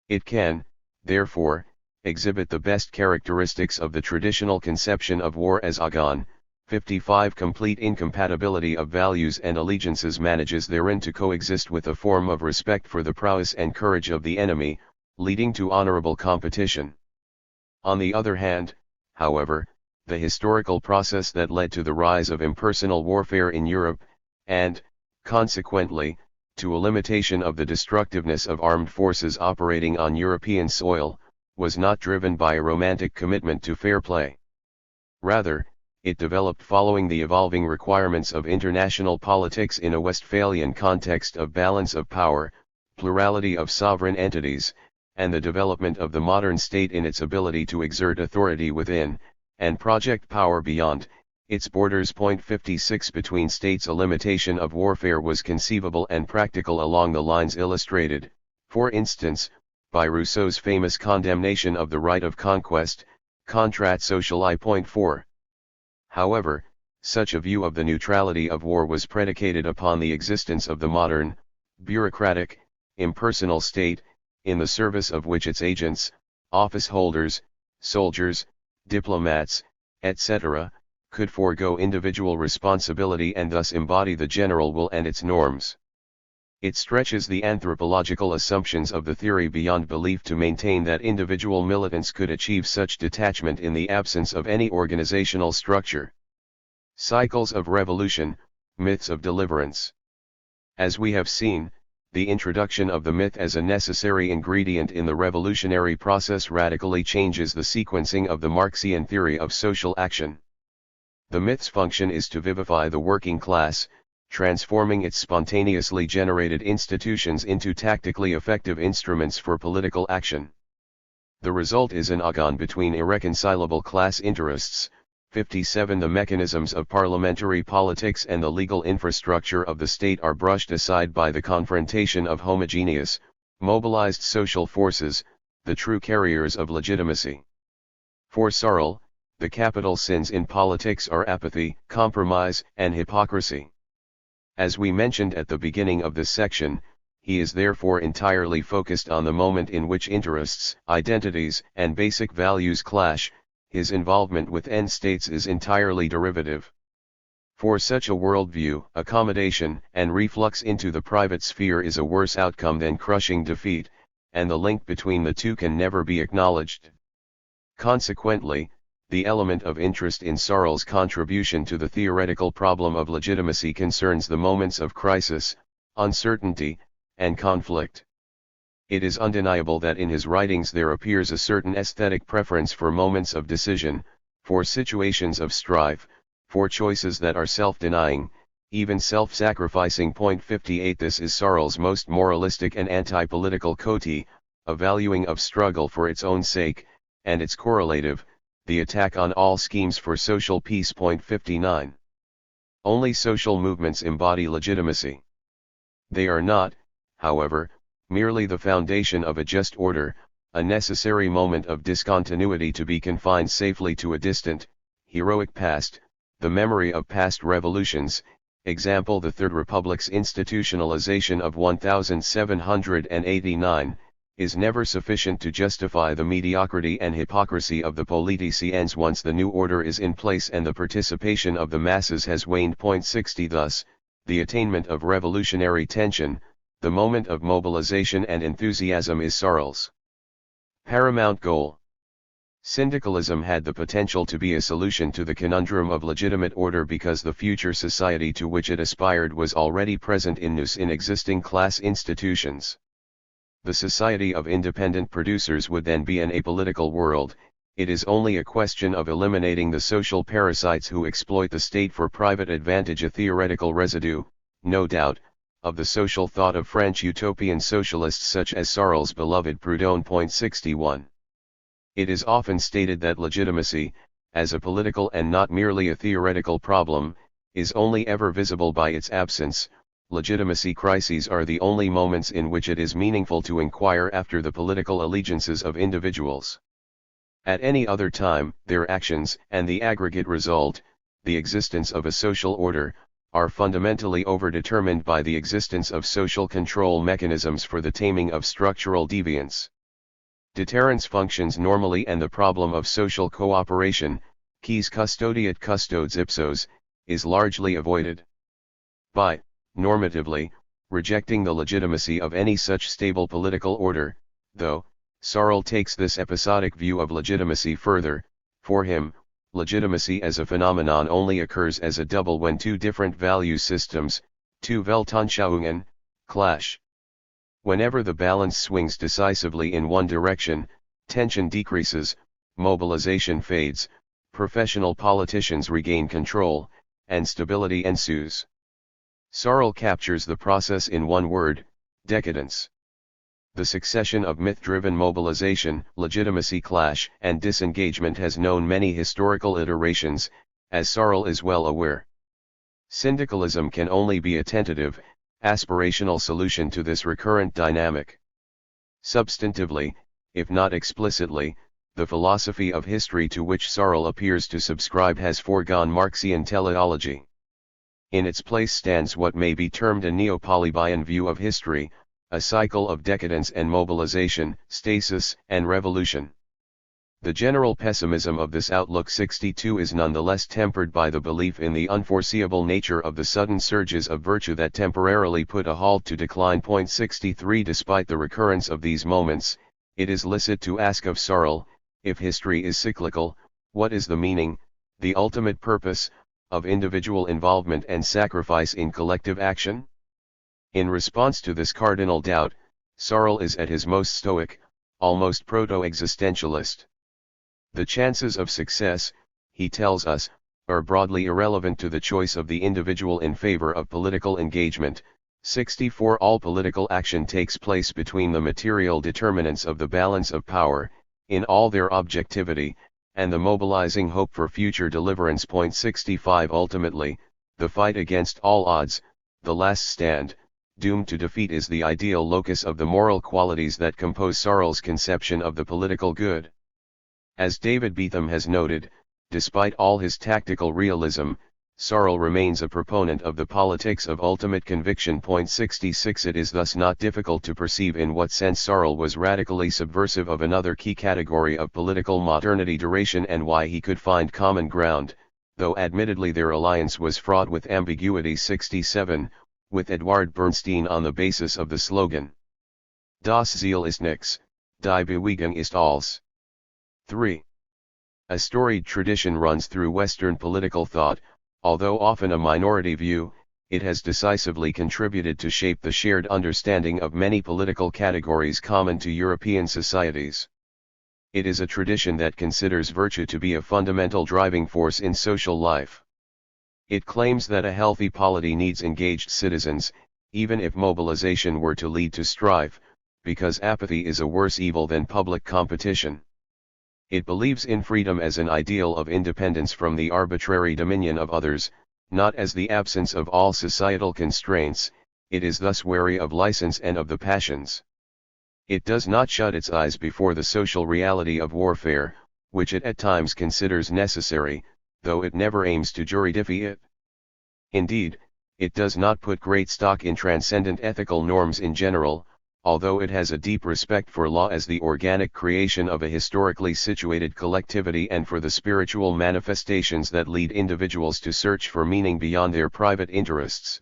It can, therefore, exhibit the best characteristics of the traditional conception of war as agon. 55 Complete incompatibility of values and allegiances manages therein to coexist with a form of respect for the prowess and courage of the enemy, leading to honorable competition. On the other hand, however, the historical process that led to the rise of impersonal warfare in Europe, and, consequently, to a limitation of the destructiveness of armed forces operating on European soil, was not driven by a romantic commitment to fair play. Rather, it developed following the evolving requirements of international politics in a Westphalian context of balance of power, plurality of sovereign entities, and the development of the modern state in its ability to exert authority within, and project power beyond, its borders. 56 Between states a limitation of warfare was conceivable and practical along the lines illustrated, for instance, by Rousseau's famous condemnation of the right of conquest, Contrat social I.4. However, such a view of the neutrality of war was predicated upon the existence of the modern, bureaucratic, impersonal state, in the service of which its agents, office holders, soldiers, diplomats, etc., could forego individual responsibility and thus embody the general will and its norms. It stretches the anthropological assumptions of the theory beyond belief to maintain that individual militants could achieve such detachment in the absence of any organizational structure. Cycles of revolution, myths of deliverance. As we have seen, the introduction of the myth as a necessary ingredient in the revolutionary process radically changes the sequencing of the Marxian theory of social action. The myth's function is to vivify the working class, transforming its spontaneously generated institutions into tactically effective instruments for political action. The result is an agon between irreconcilable class interests. 57 The mechanisms of parliamentary politics and the legal infrastructure of the state are brushed aside by the confrontation of homogeneous, mobilized social forces, the true carriers of legitimacy. For Searle, the capital sins in politics are apathy, compromise, and hypocrisy. As we mentioned at the beginning of this section, he is therefore entirely focused on the moment in which interests, identities, and basic values clash. His involvement with end states is entirely derivative. For such a worldview, accommodation and reflux into the private sphere is a worse outcome than crushing defeat, and the link between the two can never be acknowledged. Consequently, the element of interest in Searle's contribution to the theoretical problem of legitimacy concerns the moments of crisis, uncertainty, and conflict. It is undeniable that in his writings there appears a certain aesthetic preference for moments of decision, for situations of strife, for choices that are self-denying, even self-sacrificing. 58 This is Searle's most moralistic and anti-political coterie, a valuing of struggle for its own sake, and its correlative, the attack on all schemes for social peace. 59 Only social movements embody legitimacy. They are not, however, merely the foundation of a just order, a necessary moment of discontinuity to be confined safely to a distant, heroic past, the memory of past revolutions, example the Third Republic's institutionalization of 1789, is never sufficient to justify the mediocrity and hypocrisy of the politicians once the new order is in place and the participation of the masses has waned. 60 Thus, the attainment of revolutionary tension, the moment of mobilization and enthusiasm is Searle's paramount goal. Syndicalism had the potential to be a solution to the conundrum of legitimate order because the future society to which it aspired was already present in existing class institutions. The society of independent producers would then be an apolitical world. It is only a question of eliminating the social parasites who exploit the state for private advantage, a theoretical residue, no doubt, of the social thought of French utopian socialists such as Searle's beloved Proudhon. 61 It is often stated that legitimacy, as a political and not merely a theoretical problem, is only ever visible by its absence. Legitimacy crises are the only moments in which it is meaningful to inquire after the political allegiances of individuals. At any other time, their actions and the aggregate result, the existence of a social order, are fundamentally overdetermined by the existence of social control mechanisms for the taming of structural deviance. Deterrence functions normally, and the problem of social cooperation, quis custodiet custodes ipsos, is largely avoided. By, normatively, rejecting the legitimacy of any such stable political order, though, Searle takes this episodic view of legitimacy further. For him, legitimacy as a phenomenon only occurs as a double when two different value systems, two Weltanschauungen, clash. Whenever the balance swings decisively in one direction, tension decreases, mobilization fades, professional politicians regain control, and stability ensues. Searle captures the process in one word: decadence. The succession of myth-driven mobilization, legitimacy clash, and disengagement has known many historical iterations, as Searle is well aware. Syndicalism can only be a tentative, aspirational solution to this recurrent dynamic. Substantively, if not explicitly, the philosophy of history to which Searle appears to subscribe has foregone Marxian teleology. In its place stands what may be termed a neo-Polybian view of history, a cycle of decadence and mobilization, stasis and revolution. The general pessimism of this outlook 62 is nonetheless tempered by the belief in the unforeseeable nature of the sudden surges of virtue that temporarily put a halt to decline. 63 Despite the recurrence of these moments, it is licit to ask of Searle, if history is cyclical, what is the meaning, the ultimate purpose, of individual involvement and sacrifice in collective action? In response to this cardinal doubt, Searle is at his most stoic, almost proto-existentialist. The chances of success, he tells us, are broadly irrelevant to the choice of the individual in favor of political engagement. 64 All political action takes place between the material determinants of the balance of power, in all their objectivity, and the mobilizing hope for future deliverance. 65 Ultimately, the fight against all odds, the last stand, doomed to defeat, is the ideal locus of the moral qualities that compose Searle's conception of the political good. As David Beetham has noted, despite all his tactical realism, Searle remains a proponent of the politics of ultimate conviction. 66 It is thus not difficult to perceive in what sense Searle was radically subversive of another key category of political modernity, duration, and why he could find common ground, though admittedly their alliance was fraught with ambiguity. 67 With Edward Bernstein on the basis of the slogan Das Ziel ist nichts, die Bewegung ist alles. 3. A storied tradition runs through Western political thought. Although often a minority view, it has decisively contributed to shape the shared understanding of many political categories common to European societies. It is a tradition that considers virtue to be a fundamental driving force in social life. It claims that a healthy polity needs engaged citizens, even if mobilization were to lead to strife, because apathy is a worse evil than public competition. It believes in freedom as an ideal of independence from the arbitrary dominion of others, not as the absence of all societal constraints. It is thus wary of license and of the passions. It does not shut its eyes before the social reality of warfare, which it at times considers necessary, though it never aims to juridify it. Indeed, it does not put great stock in transcendent ethical norms in general, although it has a deep respect for law as the organic creation of a historically situated collectivity and for the spiritual manifestations that lead individuals to search for meaning beyond their private interests.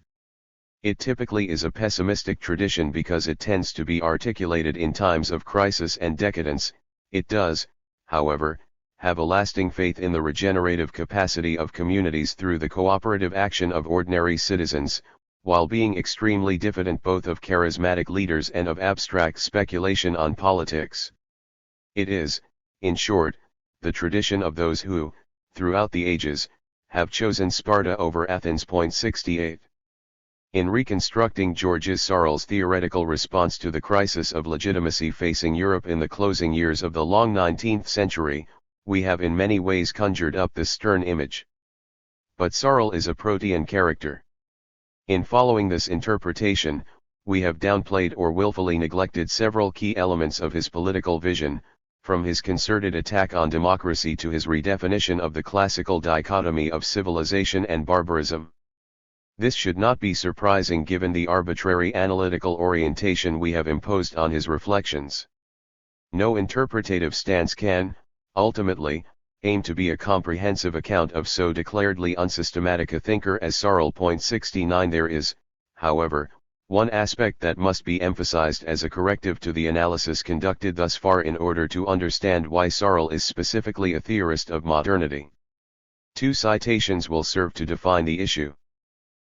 It typically is a pessimistic tradition because it tends to be articulated in times of crisis and decadence. It does, however, have a lasting faith in the regenerative capacity of communities through the cooperative action of ordinary citizens, while being extremely diffident both of charismatic leaders and of abstract speculation on politics. It is, in short, the tradition of those who, throughout the ages, have chosen Sparta over Athens. 68. In reconstructing Georges Searle's theoretical response to the crisis of legitimacy facing Europe in the closing years of the long 19th century, we have in many ways conjured up this stern image. But Searle is a protean character. In following this interpretation, we have downplayed or willfully neglected several key elements of his political vision. from his concerted attack on democracy to his redefinition of the classical dichotomy of civilization and barbarism. This should not be surprising given the arbitrary analytical orientation we have imposed on his reflections. No interpretative stance can, ultimately, aim to be a comprehensive account of so declaredly unsystematic a thinker as Searle. 69 There is, however, one aspect that must be emphasized as a corrective to the analysis conducted thus far in order to understand why Searle is specifically a theorist of modernity. Two citations will serve to define the issue.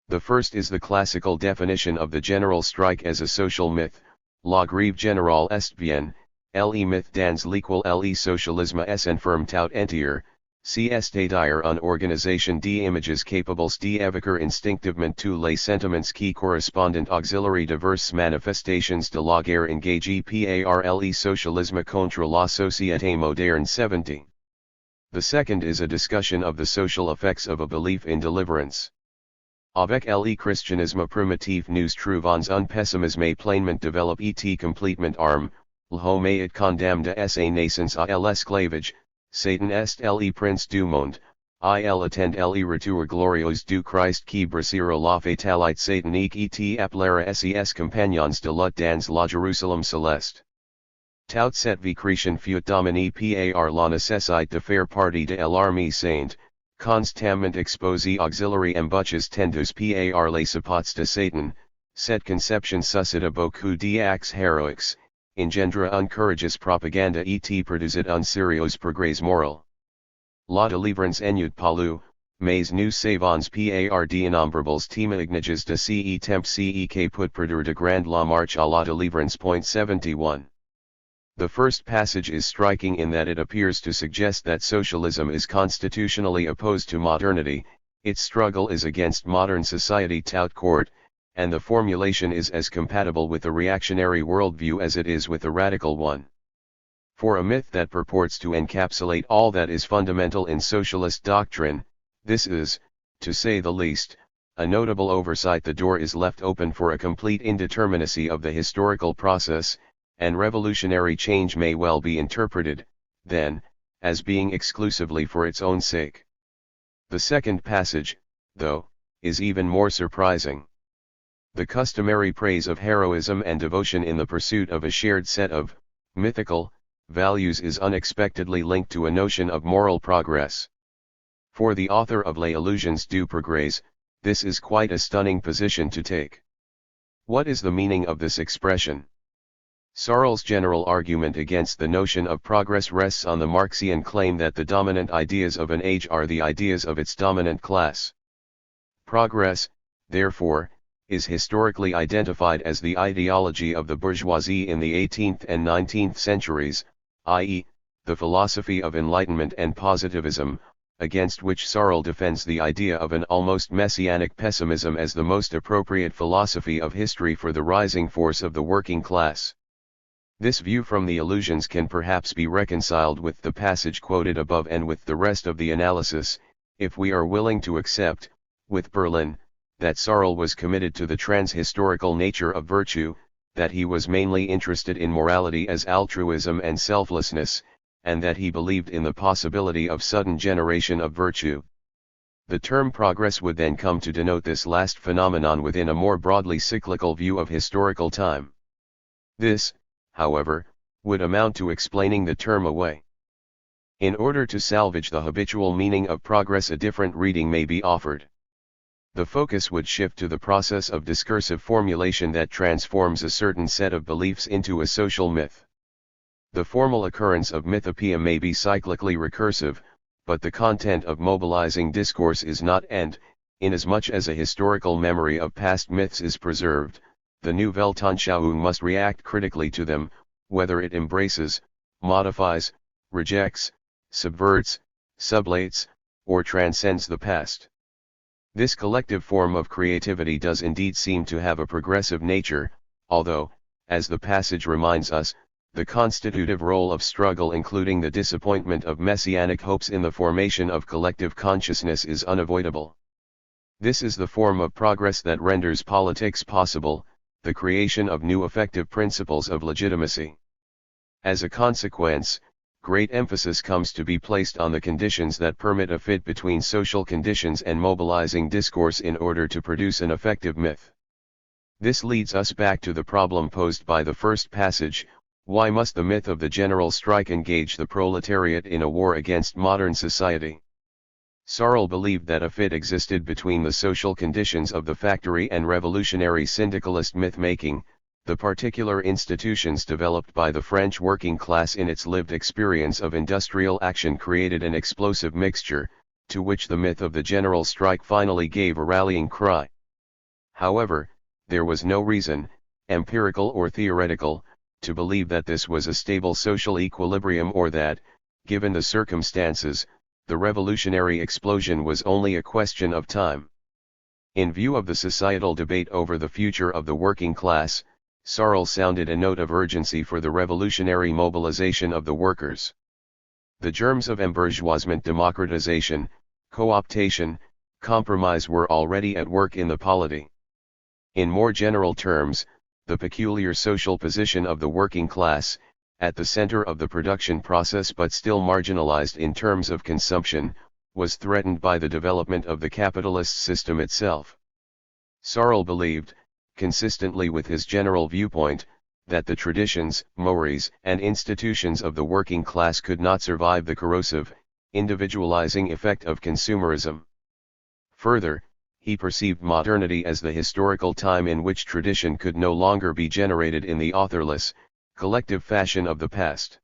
The first is the classical definition of the general strike as a social myth, la grève générale est bien, le mythe dans lequel le socialisme est enfermé tout entier, c'est-à-dire une organisation d'images capables d'évoquer instinctivement tous les sentiments qui correspondent auxiliary diverses manifestations de la guerre engagée par le socialisme contre la société moderne. 70. The second is a discussion of the social effects of a belief in deliverance. Avec le christianisme primitif nous trouvons un pessimisme pleinement développé et complètement armé, l'homme est condamné à sa naissance à l'esclavage, Satan est le prince du monde, il attend le retour glorieux du Christ qui brisera la fatalité satanique et appellera ses compagnons de lutte dans la Jérusalem céleste. Tout cette vie chrétienne fut dominée par la nécessité de faire partie de l'armée sainte, constamment exposée auxiliary embûches tendues par les supports de Satan. Cette conception suscita beaucoup d'actes héroïques, engendra une courageuse propaganda et produisit un sérieux progrès moral. La délivrance n'est pas mais nous savons par d'innombrables témoignages de ce temps que peut produire de grande la marche à la délivrance. 71. The first passage is striking in that it appears to suggest that socialism is constitutionally opposed to modernity, its struggle is against modern society tout court, and the formulation is as compatible with the reactionary worldview as it is with the radical one. For a myth that purports to encapsulate all that is fundamental in socialist doctrine, this is, to say the least, a notable oversight. The door is left open for a complete indeterminacy of the historical process, and revolutionary change may well be interpreted, then, as being exclusively for its own sake. The second passage, though, is even more surprising. The customary praise of heroism and devotion in the pursuit of a shared set of mythical values is unexpectedly linked to a notion of moral progress. For the author of Les Illusions du Progrès, this is quite a stunning position to take. What is the meaning of this expression? Searle's general argument against the notion of progress rests on the Marxian claim that the dominant ideas of an age are the ideas of its dominant class. Progress, therefore, is historically identified as the ideology of the bourgeoisie in the 18th and 19th centuries, i.e., the philosophy of Enlightenment and positivism, against which Searle defends the idea of an almost messianic pessimism as the most appropriate philosophy of history for the rising force of the working class. This view from the Illusions can perhaps be reconciled with the passage quoted above and with the rest of the analysis, if we are willing to accept, with Berlin, that Searle was committed to the trans-historical nature of virtue, that he was mainly interested in morality as altruism and selflessness, and that he believed in the possibility of sudden generation of virtue. The term progress would then come to denote this last phenomenon within a more broadly cyclical view of historical time. This, however, would amount to explaining the term away. In order to salvage the habitual meaning of progress, a different reading may be offered. The focus would shift to the process of discursive formulation that transforms a certain set of beliefs into a social myth. The formal occurrence of mythopoeia may be cyclically recursive, but the content of mobilizing discourse is not, and, inasmuch as a historical memory of past myths is preserved, the Nouvelle Tanchaung must react critically to them, whether it embraces, modifies, rejects, subverts, sublates, or transcends the past. This collective form of creativity does indeed seem to have a progressive nature, although, as the passage reminds us, the constitutive role of struggle, including the disappointment of messianic hopes in the formation of collective consciousness, is unavoidable. This is the form of progress that renders politics possible, the creation of new effective principles of legitimacy. As a consequence, great emphasis comes to be placed on the conditions that permit a fit between social conditions and mobilizing discourse in order to produce an effective myth. This leads us back to the problem posed by the first passage: why must the myth of the general strike engage the proletariat in a war against modern society? Searle believed that a fit existed between the social conditions of the factory and revolutionary syndicalist myth-making, the particular institutions developed by the French working class in its lived experience of industrial action created an explosive mixture, to which the myth of the general strike finally gave a rallying cry. However, there was no reason, empirical or theoretical, to believe that this was a stable social equilibrium or that, given the circumstances, the revolutionary explosion was only a question of time. In view of the societal debate over the future of the working class, Searle sounded a note of urgency for the revolutionary mobilization of the workers. The germs of embourgeoisement, democratization, co-optation, compromise were already at work in the polity. In more general terms, the peculiar social position of the working class, at the center of the production process but still marginalized in terms of consumption, was threatened by the development of the capitalist system itself. Searle believed, consistently with his general viewpoint, that the traditions, mores, and institutions of the working class could not survive the corrosive, individualizing effect of consumerism. Further, he perceived modernity as the historical time in which tradition could no longer be generated in the authorless, collective fashion of the past.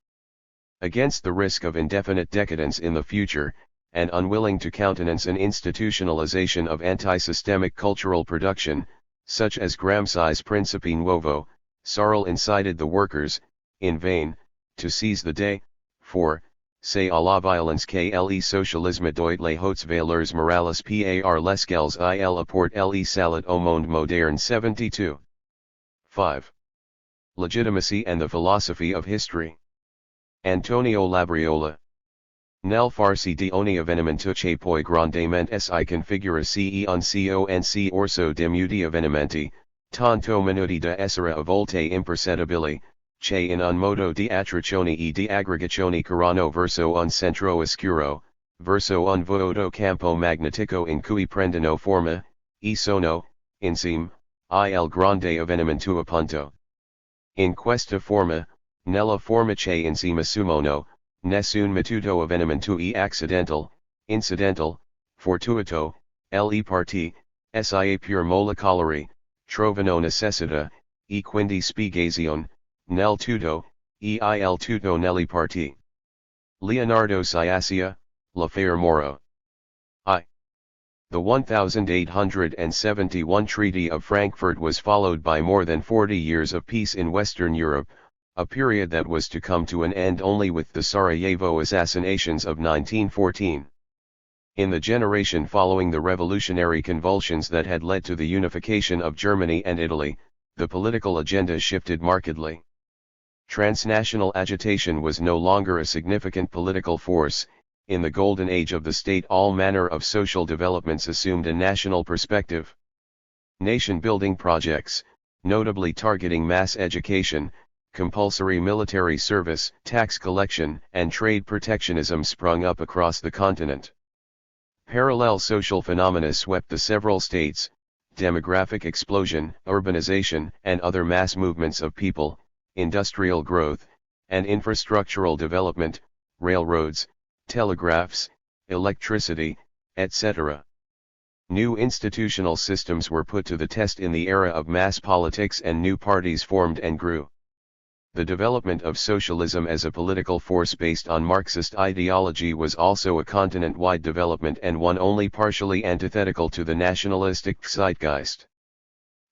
Against the risk of indefinite decadence in the future, and unwilling to countenance an institutionalization of anti-systemic cultural production, such as Gramsci's Principe Nuovo, Searle incited the workers, in vain, to seize the day, for, c'est à la violence que le socialisme doit les hautes valeurs morales par lesquelles il apporte le salut au monde moderne. 72. 5. Legitimacy and the Philosophy of History. Antonio Labriola. Nel farsi di ogni avvenimento che poi grandemente si configura se un conc orso de muti avvenimenti, tanto minuti da essere a volte impercettibili, che in un modo di attrazione e di aggregazione corrono verso un centro oscuro, verso un vuoto campo magnetico in cui prendono forma, e sono, insieme, il grande avvenimento appunto. In questa forma, nella forma che insieme assumono, nessun matuto avvenimento e incidental, fortuito, le parti, sia pur molecolari, trovano necessità, e quindi spiegazione, nel tutto, e il tutto nelle parti. Leonardo Ciascia, L'Affaire Moro. I. The 1871 Treaty of Frankfurt was followed by more than 40 years of peace in Western Europe, a period that was to come to an end only with the Sarajevo assassinations of 1914. In the generation following the revolutionary convulsions that had led to the unification of Germany and Italy, the political agenda shifted markedly. Transnational agitation was no longer a significant political force. In the golden age of the state, all manner of social developments assumed a national perspective. Nation-building projects, notably targeting mass education, compulsory military service, tax collection, and trade protectionism sprung up across the continent. Parallel social phenomena swept the several states: demographic explosion, urbanization, and other mass movements of people, industrial growth, and infrastructural development, railroads, telegraphs, electricity, etc. New institutional systems were put to the test in the era of mass politics, and new parties formed and grew. The development of socialism as a political force based on Marxist ideology was also a continent-wide development, and one only partially antithetical to the nationalistic zeitgeist.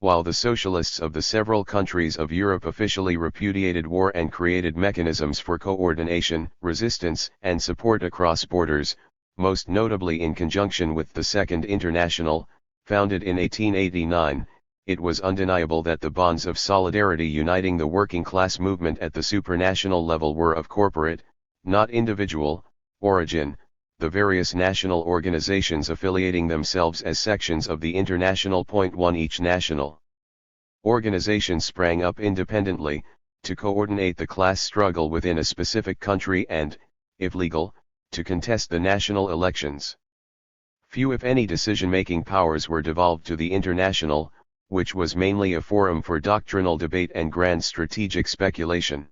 While the socialists of the several countries of Europe officially repudiated war and created mechanisms for coordination, resistance, and support across borders, most notably in conjunction with the Second International, founded in 1889, it was undeniable that the bonds of solidarity uniting the working class movement at the supranational level were of corporate, not individual, origin. The various national organizations affiliating themselves as sections of the International. 1 Each national organization sprang up independently, to coordinate the class struggle within a specific country and, if legal, to contest the national elections. Few if any decision-making powers were devolved to the International, which was mainly a forum for doctrinal debate and grand strategic speculation.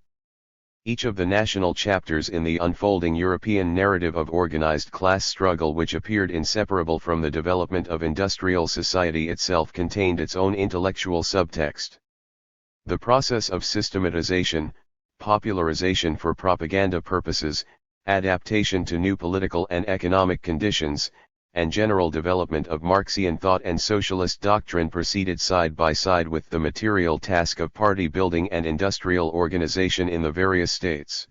Each of the national chapters in the unfolding European narrative of organized class struggle, which appeared inseparable from the development of industrial society itself, contained its own intellectual subtext. The process of systematization, popularization for propaganda purposes, adaptation to new political and economic conditions, and general development of Marxian thought and socialist doctrine proceeded side by side with the material task of party building and industrial organization in the various states.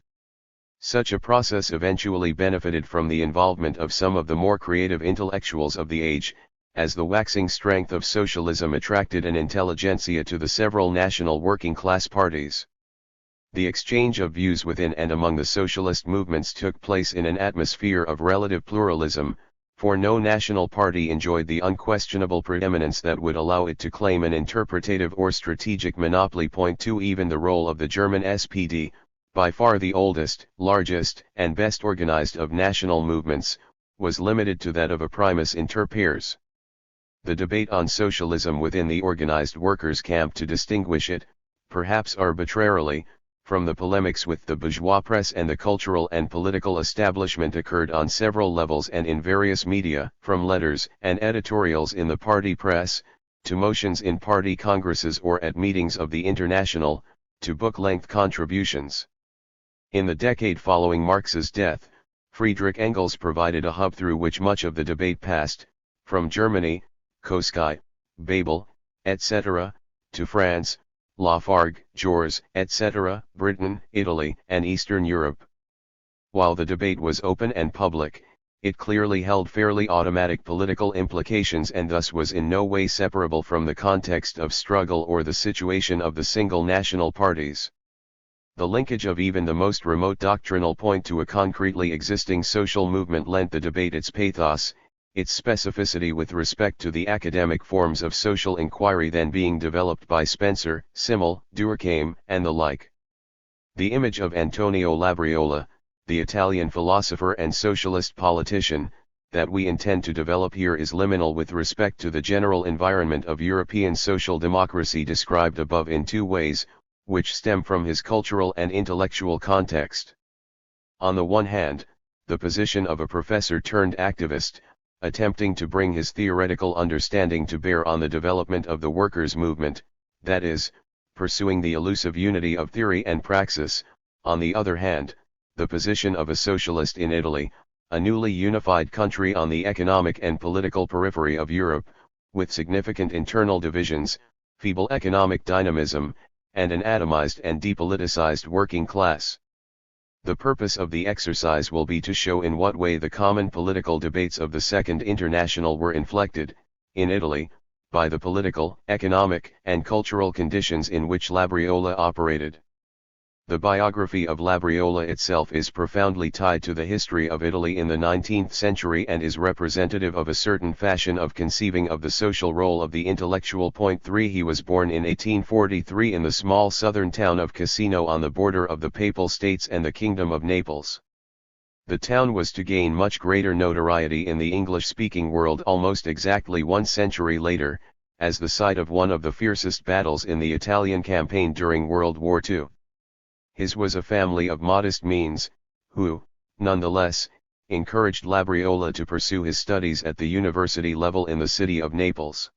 Such a process eventually benefited from the involvement of some of the more creative intellectuals of the age, as the waxing strength of socialism attracted an intelligentsia to the several national working class parties. The exchange of views within and among the socialist movements took place in an atmosphere of relative pluralism, for no national party enjoyed the unquestionable preeminence that would allow it to claim an interpretative or strategic monopoly. Point 2. Even the role of the German SPD, by far the oldest, largest, and best organized of national movements, was limited to that of a primus inter pares. The debate on socialism within the organized workers' camp, to distinguish it, perhaps arbitrarily, from the polemics with the bourgeois press and the cultural and political establishment, occurred on several levels and in various media, from letters and editorials in the party press, to motions in party congresses or at meetings of the International, to book-length contributions. In the decade following Marx's death, Friedrich Engels provided a hub through which much of the debate passed, from Germany, Koski, Babel, etc., to France, Lafargue, Jors, etc., Britain, Italy, and Eastern Europe. While the debate was open and public, it clearly held fairly automatic political implications and thus was in no way separable from the context of struggle or the situation of the single national parties. The linkage of even the most remote doctrinal point to a concretely existing social movement lent the debate its pathos, its specificity with respect to the academic forms of social inquiry then being developed by Spencer, Simmel, Durkheim, and the like. The image of Antonio Labriola, the Italian philosopher and socialist politician, that we intend to develop here is liminal with respect to the general environment of European social democracy described above in two ways, which stem from his cultural and intellectual context. On the one hand, the position of a professor turned activist, attempting to bring his theoretical understanding to bear on the development of the workers' movement, that is, pursuing the elusive unity of theory and praxis. On the other hand, the position of a socialist in Italy, a newly unified country on the economic and political periphery of Europe, with significant internal divisions, feeble economic dynamism, and an atomized and depoliticized working class. The purpose of the exercise will be to show in what way the common political debates of the Second International were inflected, in Italy, by the political, economic, and cultural conditions in which Labriola operated. The biography of Labriola itself is profoundly tied to the history of Italy in the 19th century and is representative of a certain fashion of conceiving of the social role of the intellectual. Point 3. He was born in 1843 in the small southern town of Cassino on the border of the Papal States and the Kingdom of Naples. The town was to gain much greater notoriety in the English-speaking world almost exactly 1 century later, as the site of one of the fiercest battles in the Italian campaign during World War II. His was a family of modest means, who, nonetheless, encouraged Labriola to pursue his studies at the university level in the city of Naples.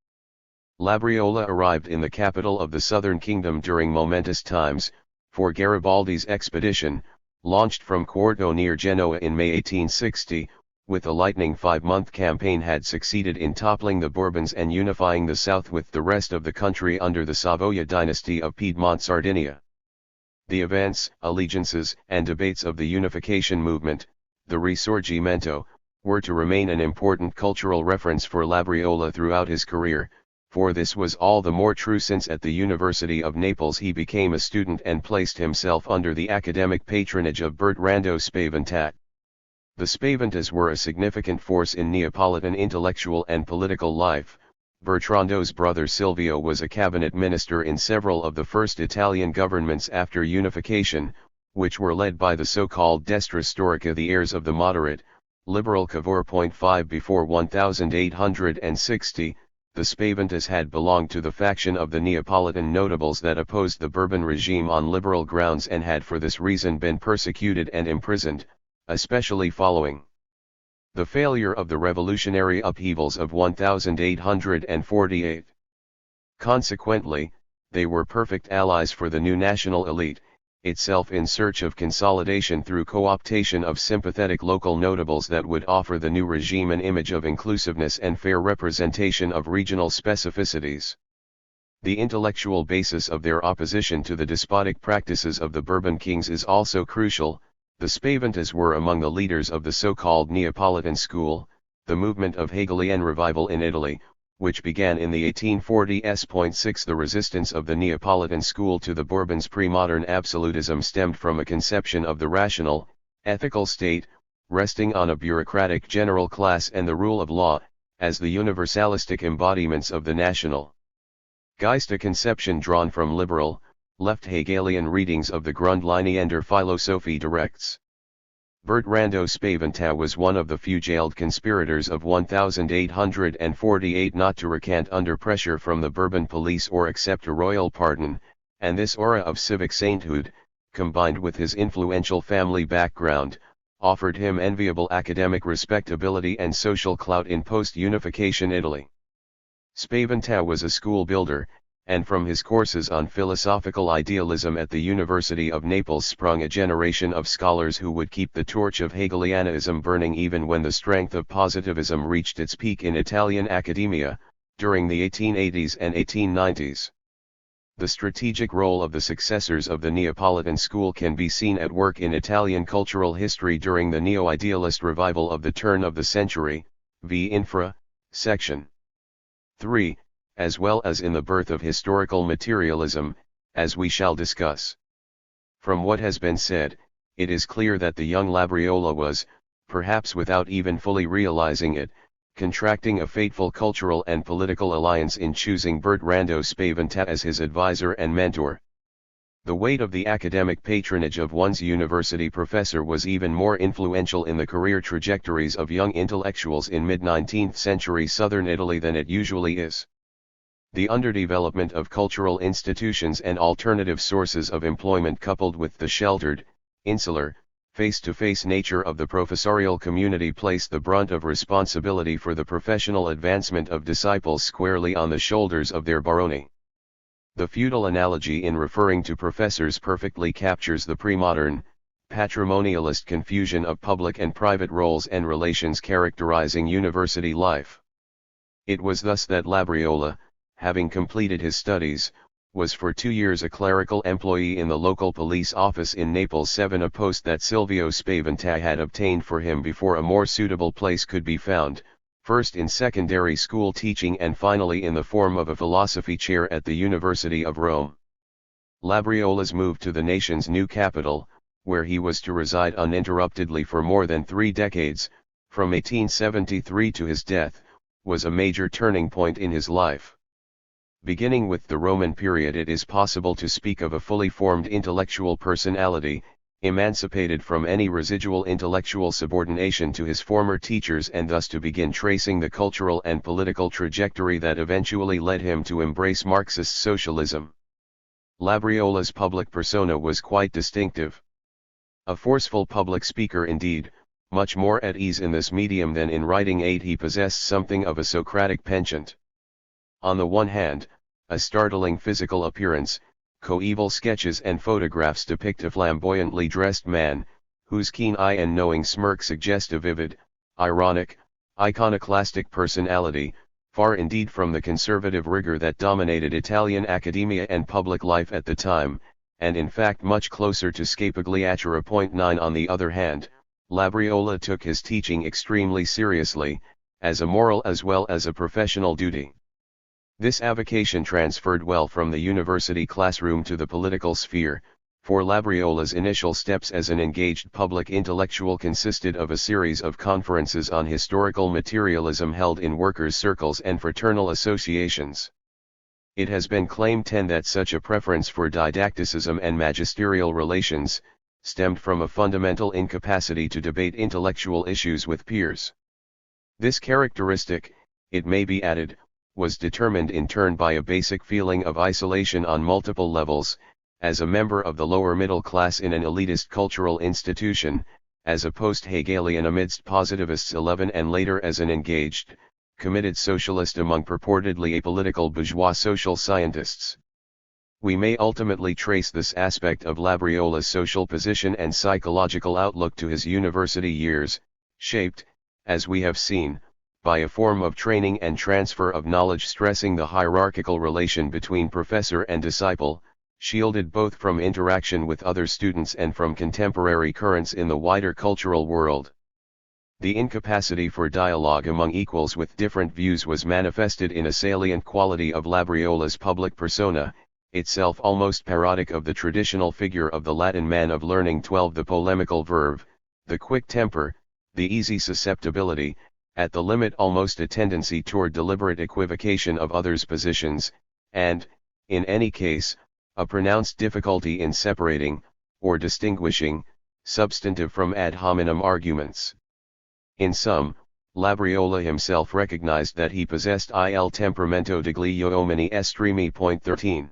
Labriola arrived in the capital of the Southern Kingdom during momentous times, for Garibaldi's expedition, launched from Quarto near Genoa in May 1860, with a lightning 5-month campaign had succeeded in toppling the Bourbons and unifying the south with the rest of the country under the Savoia dynasty of Piedmont-Sardinia. The events, allegiances, and debates of the unification movement, the Risorgimento, were to remain an important cultural reference for Labriola throughout his career, for this was all the more true since at the University of Naples he became a student and placed himself under the academic patronage of Bertrando Spaventat. The Spaventas were a significant force in Neapolitan intellectual and political life, Bertrando's brother Silvio was a cabinet minister in several of the first Italian governments after unification, which were led by the so-called destra storica, the heirs of the moderate, liberal Cavour. 5 Before 1860, the Spaventas had belonged to the faction of the Neapolitan notables that opposed the Bourbon regime on liberal grounds and had for this reason been persecuted and imprisoned, especially following the failure of the revolutionary upheavals of 1848. Consequently, they were perfect allies for the new national elite, itself in search of consolidation through co-optation of sympathetic local notables that would offer the new regime an image of inclusiveness and fair representation of regional specificities. The intellectual basis of their opposition to the despotic practices of the Bourbon kings is also crucial. The Spaventas were among the leaders of the so-called Neapolitan school, the movement of Hegelian revival in Italy, which began in the 1840s. 6 The resistance of the Neapolitan school to the Bourbons' pre-modern absolutism stemmed from a conception of the rational, ethical state, resting on a bureaucratic general class and the rule of law, as the universalistic embodiments of the national Geist, a conception drawn from liberal, left Hegelian readings of the Grundlinien der Philosophie directs. Bertrando Spaventa was one of the few jailed conspirators of 1848 not to recant under pressure from the Bourbon police or accept a royal pardon, and this aura of civic sainthood, combined with his influential family background, offered him enviable academic respectability and social clout in post-unification Italy. Spaventa was a school builder, and from his courses on philosophical idealism at the University of Naples sprung a generation of scholars who would keep the torch of Hegelianism burning even when the strength of positivism reached its peak in Italian academia, during the 1880s and 1890s. The strategic role of the successors of the Neapolitan school can be seen at work in Italian cultural history during the neo-idealist revival of the turn of the century, v. Infra, section 3. As well as in the birth of historical materialism, as we shall discuss. From what has been said, it is clear that the young Labriola was, perhaps without even fully realizing it, contracting a fateful cultural and political alliance in choosing Bertrando Spaventa as his advisor and mentor. The weight of the academic patronage of one's university professor was even more influential in the career trajectories of young intellectuals in mid-19th century southern Italy than it usually is. The underdevelopment of cultural institutions and alternative sources of employment coupled with the sheltered, insular, face-to-face nature of the professorial community placed the brunt of responsibility for the professional advancement of disciples squarely on the shoulders of their baroni. The feudal analogy in referring to professors perfectly captures the pre-modern, patrimonialist confusion of public and private roles and relations characterizing university life. It was thus that Labriola, having completed his studies, was for 2 years a clerical employee in the local police office in Naples 7, a post that Silvio Spaventa had obtained for him before a more suitable place could be found, first in secondary school teaching and finally in the form of a philosophy chair at the University of Rome. Labriola's move to the nation's new capital, where he was to reside uninterruptedly for more than 3 decades, from 1873 to his death, was a major turning point in his life. Beginning with the Roman period, it is possible to speak of a fully formed intellectual personality, emancipated from any residual intellectual subordination to his former teachers, and thus to begin tracing the cultural and political trajectory that eventually led him to embrace Marxist socialism. Labriola's public persona was quite distinctive. A forceful public speaker indeed, much more at ease in this medium than in writing aid, he possessed something of a Socratic penchant. On the one hand, a startling physical appearance, coeval sketches and photographs depict a flamboyantly dressed man, whose keen eye and knowing smirk suggest a vivid, ironic, iconoclastic personality, far indeed from the conservative rigor that dominated Italian academia and public life at the time, and in fact much closer to Scapigliatura. 9 On the other hand, Labriola took his teaching extremely seriously, as a moral as well as a professional duty. This avocation transferred well from the university classroom to the political sphere, For Labriola's initial steps as an engaged public intellectual consisted of a series of conferences on historical materialism held in workers' circles and fraternal associations. It has been claimed that such a preference for didacticism and magisterial relations stemmed from a fundamental incapacity to debate intellectual issues with peers. This characteristic, it may be added, was determined in turn by a basic feeling of isolation on multiple levels, as a member of the lower middle class in an elitist cultural institution, as a post-Hegelian amidst positivists 11 and later as an engaged, committed socialist among purportedly apolitical bourgeois social scientists. We may ultimately trace this aspect of Labriola's social position and psychological outlook to his university years, shaped, as we have seen, by a form of training and transfer of knowledge stressing the hierarchical relation between professor and disciple, shielded both from interaction with other students and from contemporary currents in the wider cultural world. The incapacity for dialogue among equals with different views was manifested in a salient quality of Labriola's public persona, itself almost parodic of the traditional figure of the Latin man of learning. 12 The polemical verve, the quick temper, the easy susceptibility, at the limit almost a tendency toward deliberate equivocation of others' positions, and, in any case, a pronounced difficulty in separating, or distinguishing, substantive from ad hominem arguments. In sum, Labriola himself recognized that he possessed il temperamento degli uomini estremi. 13.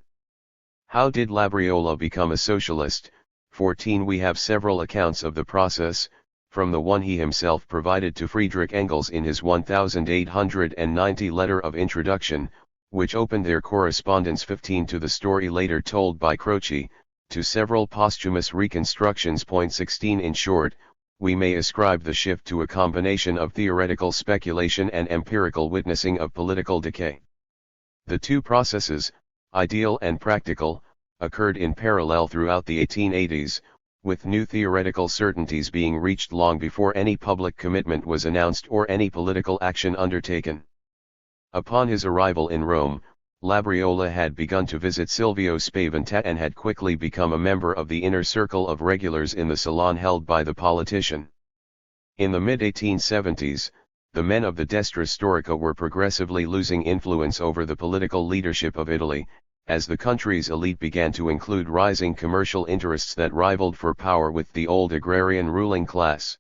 How did Labriola become a socialist? 14 We have several accounts of the process, from the one he himself provided to Friedrich Engels in his 1890 letter of introduction, which opened their correspondence, 15 to the story later told by Croce, to several posthumous reconstructions. 16 In short, we may ascribe the shift to a combination of theoretical speculation and empirical witnessing of political decay. The two processes, ideal and practical, occurred in parallel throughout the 1880s, with new theoretical certainties being reached long before any public commitment was announced or any political action undertaken. Upon his arrival in Rome, Labriola had begun to visit Silvio Spaventa and had quickly become a member of the inner circle of regulars in the salon held by the politician. In the mid-1870s, the men of the destra storica were progressively losing influence over the political leadership of Italy, as the country's elite began to include rising commercial interests that rivaled for power with the old agrarian ruling class.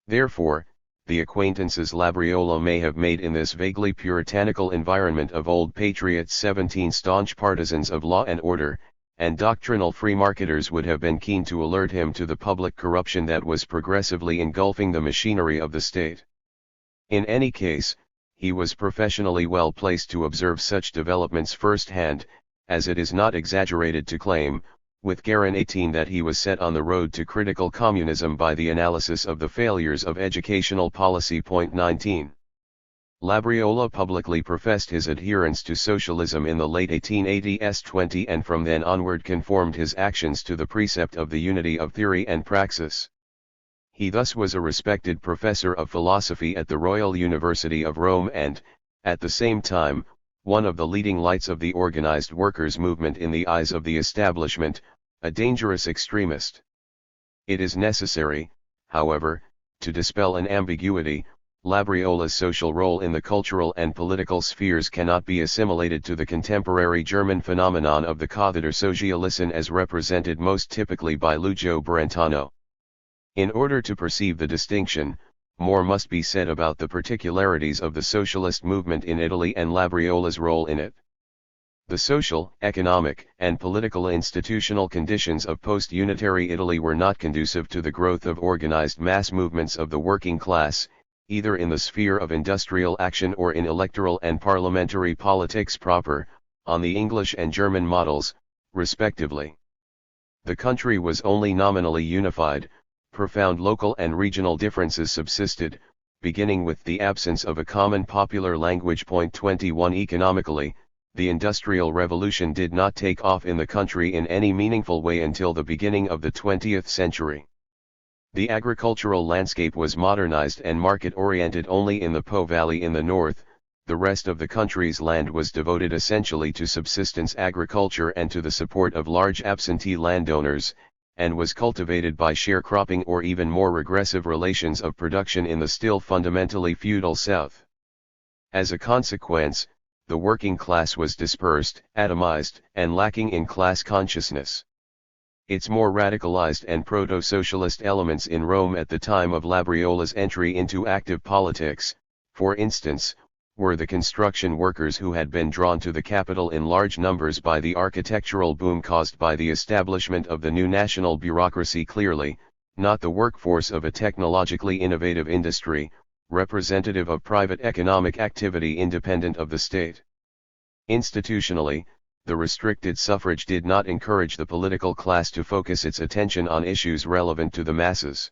Therefore, the acquaintances Labriola may have made in this vaguely puritanical environment of old patriots, 17 staunch partisans of law and order, and doctrinal free marketers would have been keen to alert him to the public corruption that was progressively engulfing the machinery of the state. In any case, he was professionally well placed to observe such developments firsthand, as it is not exaggerated to claim, with guarantee, that he was set on the road to critical communism by the analysis of the failures of educational policy. 19. Labriola publicly professed his adherence to socialism in the late 1880s 20 and from then onward conformed his actions to the precept of the unity of theory and praxis. He thus was a respected professor of philosophy at the Royal University of Rome and, at the same time, one of the leading lights of the organized workers' movement in the eyes of the establishment, a dangerous extremist. It is necessary, however, to dispel an ambiguity. Labriola's social role in the cultural and political spheres cannot be assimilated to the contemporary German phenomenon of the Kathetersocialisten as represented most typically by Lucio Brentano. In order to perceive the distinction, more must be said about the particularities of the socialist movement in Italy and Labriola's role in it. The social, economic, and political institutional conditions of post-unitary Italy were not conducive to the growth of organized mass movements of the working class, either in the sphere of industrial action or in electoral and parliamentary politics proper, on the English and German models, respectively. The country was only nominally unified. Profound local and regional differences subsisted, beginning with the absence of a common popular language. 21 Economically, the Industrial Revolution did not take off in the country in any meaningful way until the beginning of the 20th century. The agricultural landscape was modernized and market-oriented only in the Po Valley in the north, the rest of the country's land was devoted essentially to subsistence agriculture and to the support of large absentee landowners, and was cultivated by sharecropping or even more regressive relations of production in the still fundamentally feudal South. As a consequence, the working class was dispersed, atomized, and lacking in class consciousness. Its more radicalized and proto-socialist elements in Rome at the time of Labriola's entry into active politics, for instance, were the construction workers who had been drawn to the capital in large numbers by the architectural boom caused by the establishment of the new national bureaucracy, clearly, not the workforce of a technologically innovative industry, representative of private economic activity independent of the state. Institutionally, the restricted suffrage did not encourage the political class to focus its attention on issues relevant to the masses.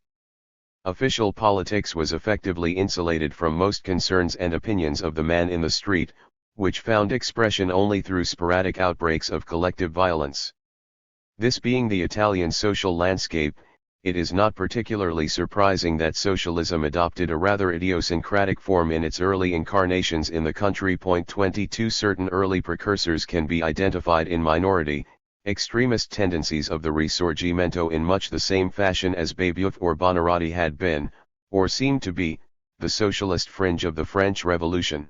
Official politics was effectively insulated from most concerns and opinions of the man in the street, which found expression only through sporadic outbreaks of collective violence. This being the Italian social landscape, it is not particularly surprising that socialism adopted a rather idiosyncratic form in its early incarnations in the country. 22 Certain early precursors can be identified in minority, extremist tendencies of the Risorgimento in much the same fashion as Babeuf or Buonarroti had been, or seemed to be, the socialist fringe of the French Revolution.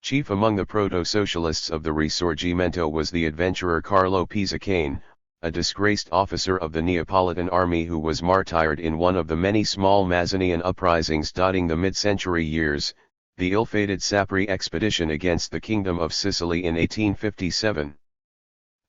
Chief among the proto-socialists of the Risorgimento was the adventurer Carlo Pisacane, a disgraced officer of the Neapolitan army who was martyred in one of the many small Mazzinian uprisings dotting the mid-century years, the ill-fated Sapri expedition against the Kingdom of Sicily in 1857.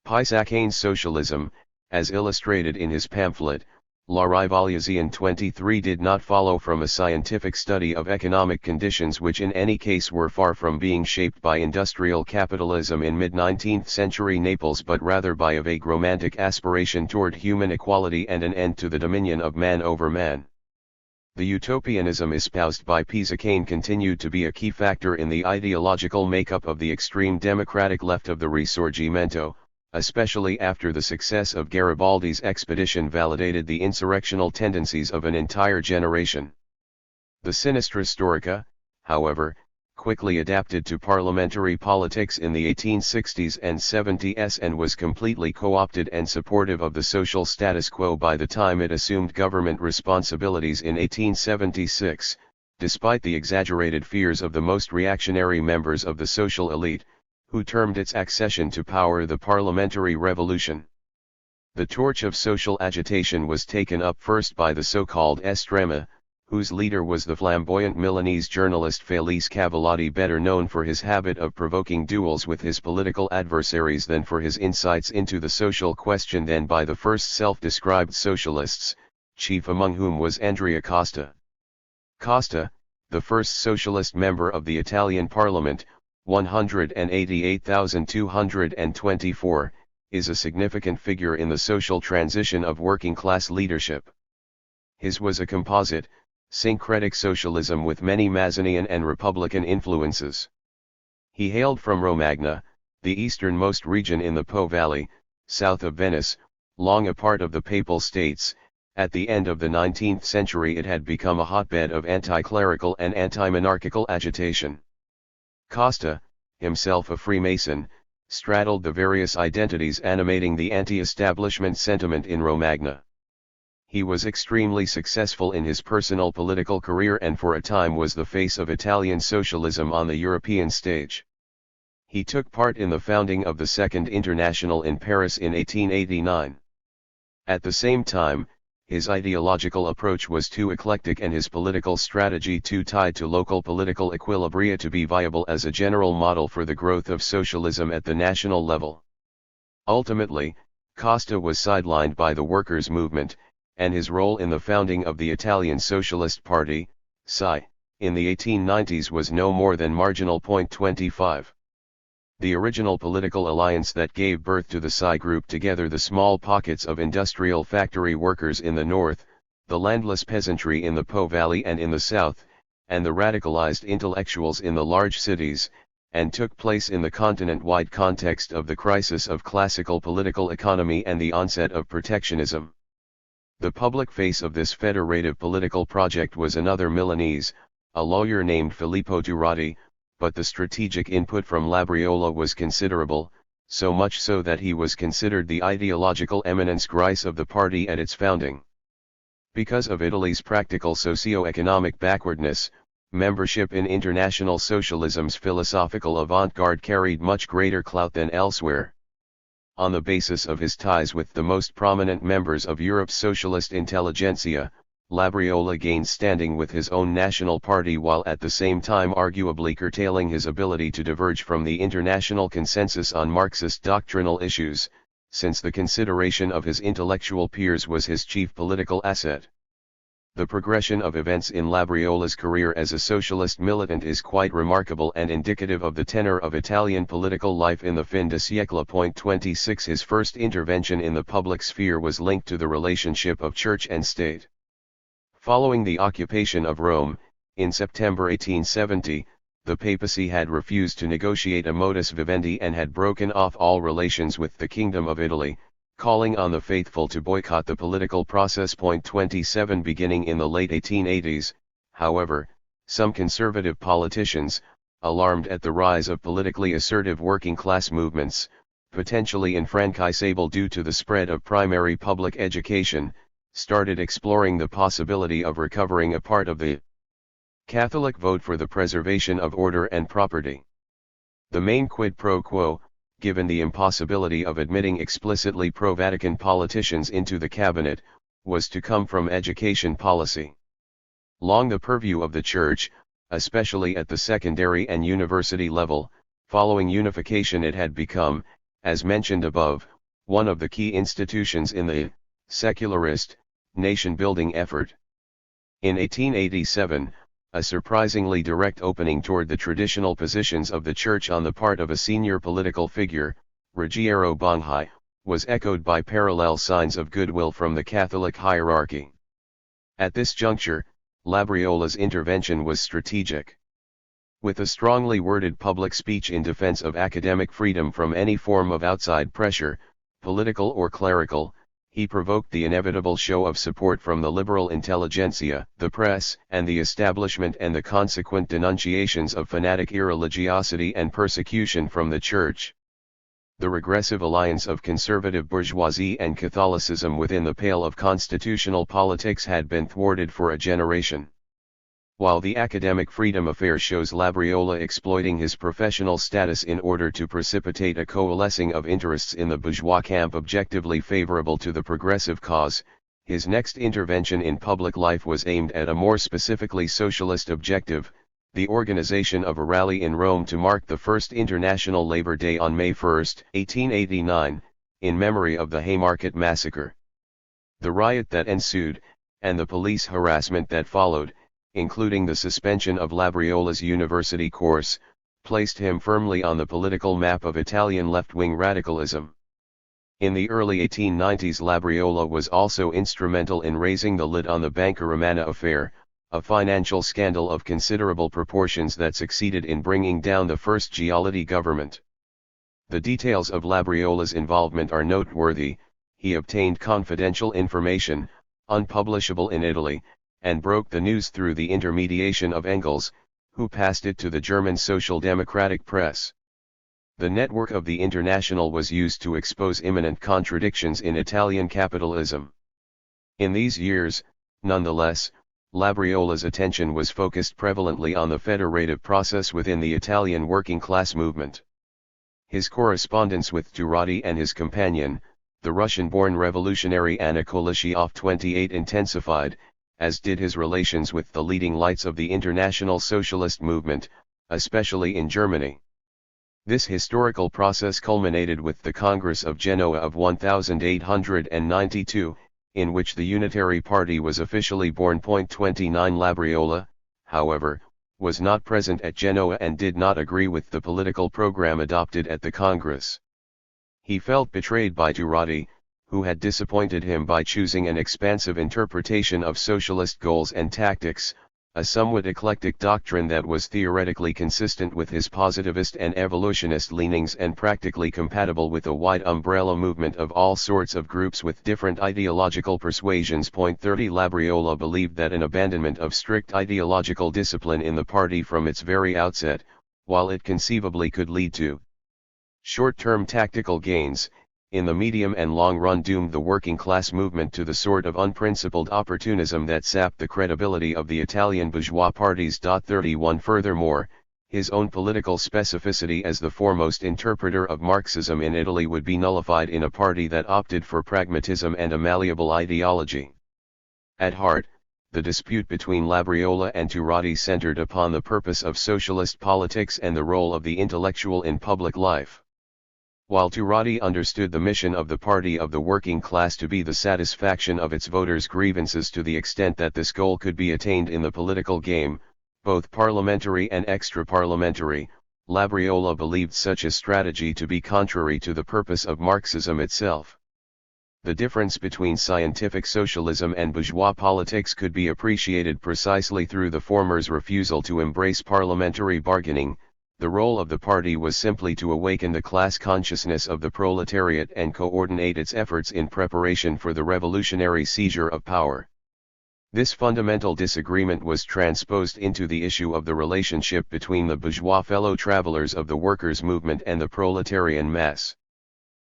Pisacane's socialism, as illustrated in his pamphlet, La Rivoluzione 23, did not follow from a scientific study of economic conditions which in any case were far from being shaped by industrial capitalism in mid-19th century Naples, but rather by a vague romantic aspiration toward human equality and an end to the dominion of man over man. The utopianism espoused by Pisacane continued to be a key factor in the ideological makeup of the extreme democratic left of the Risorgimento, especially after the success of Garibaldi's expedition validated the insurrectional tendencies of an entire generation. The Sinistra Storica, however, quickly adapted to parliamentary politics in the 1860s and 70s and was completely co-opted and supportive of the social status quo by the time it assumed government responsibilities in 1876, despite the exaggerated fears of the most reactionary members of the social elite, who termed its accession to power the parliamentary revolution. The torch of social agitation was taken up first by the so-called Estrema, whose leader was the flamboyant Milanese journalist Felice Cavallotti, better known for his habit of provoking duels with his political adversaries than for his insights into the social question, then by the first self-described socialists, chief among whom was Andrea Costa. Costa, the first socialist member of the Italian parliament, 188,224, is a significant figure in the social transition of working-class leadership. His was a composite, syncretic socialism with many Mazzinian and Republican influences. He hailed from Romagna, the easternmost region in the Po Valley, south of Venice, long a part of the Papal States. At the end of the 19th century it had become a hotbed of anti-clerical and anti-monarchical agitation. Costa, himself a Freemason, straddled the various identities animating the anti-establishment sentiment in Romagna. He was extremely successful in his personal political career and for a time was the face of Italian socialism on the European stage. He took part in the founding of the Second International in Paris in 1889. At the same time, his ideological approach was too eclectic and his political strategy too tied to local political equilibria to be viable as a general model for the growth of socialism at the national level. Ultimately, Costa was sidelined by the workers' movement, and his role in the founding of the Italian Socialist Party, SI, in the 1890s was no more than marginal. 25. The original political alliance that gave birth to the SI grouped together the small pockets of industrial factory workers in the north, the landless peasantry in the Po Valley and in the south, and the radicalized intellectuals in the large cities, and took place in the continent-wide context of the crisis of classical political economy and the onset of protectionism. The public face of this federative political project was another Milanese, a lawyer named Filippo Turati, but the strategic input from Labriola was considerable, so much so that he was considered the ideological eminence grise of the party at its founding. Because of Italy's practical socio-economic backwardness, membership in International Socialism's philosophical avant-garde carried much greater clout than elsewhere. On the basis of his ties with the most prominent members of Europe's socialist intelligentsia, Labriola gained standing with his own national party while at the same time arguably curtailing his ability to diverge from the international consensus on Marxist doctrinal issues, since the consideration of his intellectual peers was his chief political asset. The progression of events in Labriola's career as a socialist militant is quite remarkable and indicative of the tenor of Italian political life in the fin de siècle. 26 His first intervention in the public sphere was linked to the relationship of church and state. Following the occupation of Rome, in September 1870, the papacy had refused to negotiate a modus vivendi and had broken off all relations with the Kingdom of Italy, calling on the faithful to boycott the political process. 27 Beginning in the late 1880s, however, some conservative politicians, alarmed at the rise of politically assertive working-class movements, potentially infranchisable due to the spread of primary public education, started exploring the possibility of recovering a part of the Catholic vote for the preservation of order and property. The main quid pro quo, given the impossibility of admitting explicitly pro-Vatican politicians into the cabinet, was to come from education policy. Long the purview of the Church, especially at the secondary and university level, following unification it had become, as mentioned above, one of the key institutions in the secularist, nation-building effort. In 1887, a surprisingly direct opening toward the traditional positions of the Church on the part of a senior political figure, Ruggiero Bongi, was echoed by parallel signs of goodwill from the Catholic hierarchy. At this juncture, Labriola's intervention was strategic. With a strongly worded public speech in defense of academic freedom from any form of outside pressure, political or clerical, he provoked the inevitable show of support from the liberal intelligentsia, the press, and the establishment, and the consequent denunciations of fanatic irreligiosity and persecution from the Church. The regressive alliance of conservative bourgeoisie and Catholicism within the pale of constitutional politics had been thwarted for a generation. While the academic freedom affair shows Labriola exploiting his professional status in order to precipitate a coalescing of interests in the bourgeois camp objectively favorable to the progressive cause, his next intervention in public life was aimed at a more specifically socialist objective, the organization of a rally in Rome to mark the first International Labor Day on May 1, 1889, in memory of the Haymarket Massacre. The riot that ensued, and the police harassment that followed, including the suspension of Labriola's university course, placed him firmly on the political map of Italian left-wing radicalism. In the early 1890s, Labriola was also instrumental in raising the lid on the Banca Romana affair, a financial scandal of considerable proportions that succeeded in bringing down the first Giglioli government. The details of Labriola's involvement are noteworthy. He obtained confidential information, unpublishable in Italy, and broke the news through the intermediation of Engels, who passed it to the German Social Democratic press. The network of the International was used to expose imminent contradictions in Italian capitalism. In these years, nonetheless, Labriola's attention was focused prevalently on the federative process within the Italian working-class movement. His correspondence with Turati and his companion, the Russian-born revolutionary Anna Kolyshiev 28 intensified, as did his relations with the leading lights of the international socialist movement, especially in Germany. This historical process culminated with the Congress of Genoa of 1892, in which the Unitary Party was officially born. 29 Labriola, however, was not present at Genoa and did not agree with the political program adopted at the Congress. He felt betrayed by Turati, who had disappointed him by choosing an expansive interpretation of socialist goals and tactics, a somewhat eclectic doctrine that was theoretically consistent with his positivist and evolutionist leanings and practically compatible with a wide umbrella movement of all sorts of groups with different ideological persuasions. 30 Labriola believed that an abandonment of strict ideological discipline in the party from its very outset, while it conceivably could lead to short-term tactical gains, in the medium and long run doomed the working class movement to the sort of unprincipled opportunism that sapped the credibility of the Italian bourgeois parties. 31 Furthermore, his own political specificity as the foremost interpreter of Marxism in Italy would be nullified in a party that opted for pragmatism and a malleable ideology. At heart, the dispute between Labriola and Turati centered upon the purpose of socialist politics and the role of the intellectual in public life. While Turati understood the mission of the party of the working class to be the satisfaction of its voters' grievances to the extent that this goal could be attained in the political game, both parliamentary and extra-parliamentary, Labriola believed such a strategy to be contrary to the purpose of Marxism itself. The difference between scientific socialism and bourgeois politics could be appreciated precisely through the former's refusal to embrace parliamentary bargaining. The role of the party was simply to awaken the class consciousness of the proletariat and coordinate its efforts in preparation for the revolutionary seizure of power. This fundamental disagreement was transposed into the issue of the relationship between the bourgeois fellow travelers of the workers' movement and the proletarian mass.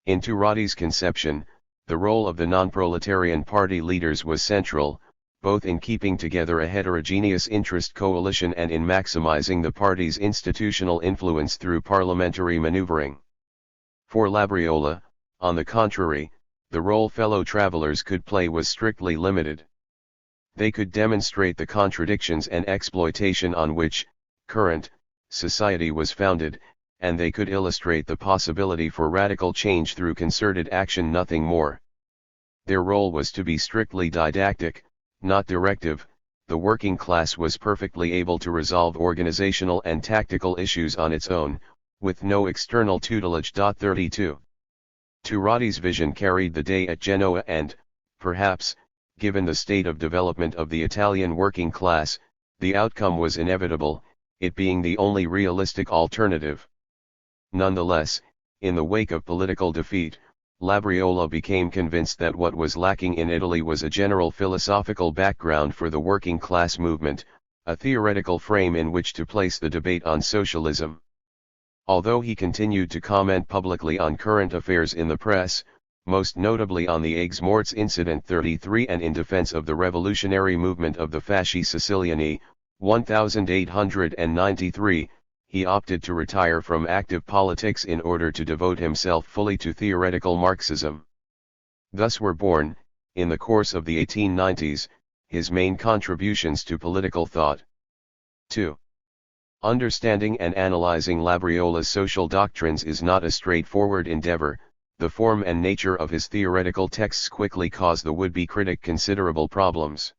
In Turati's conception, the role of the non-proletarian party leaders was central, both in keeping together a heterogeneous interest coalition and in maximizing the party's institutional influence through parliamentary maneuvering. For Labriola, on the contrary, the role fellow travelers could play was strictly limited. They could demonstrate the contradictions and exploitation on which current society was founded, and they could illustrate the possibility for radical change through concerted action, nothing more. Their role was to be strictly didactic, not directive. The working class was perfectly able to resolve organizational and tactical issues on its own, with no external tutelage. 32. Turati's vision carried the day at Genoa and, perhaps, given the state of development of the Italian working class, the outcome was inevitable, it being the only realistic alternative. Nonetheless, in the wake of political defeat, Labriola became convinced that what was lacking in Italy was a general philosophical background for the working class movement, a theoretical frame in which to place the debate on socialism. Although he continued to comment publicly on current affairs in the press, most notably on the Aigues Mortes incident 33 and in defense of the revolutionary movement of the Fasci Siciliani, 1893, he opted to retire from active politics in order to devote himself fully to theoretical Marxism. Thus were born, in the course of the 1890s, his main contributions to political thought. 2. Understanding and analyzing Labriola's social doctrines is not a straightforward endeavor. The form and nature of his theoretical texts quickly cause the would-be critic considerable problems.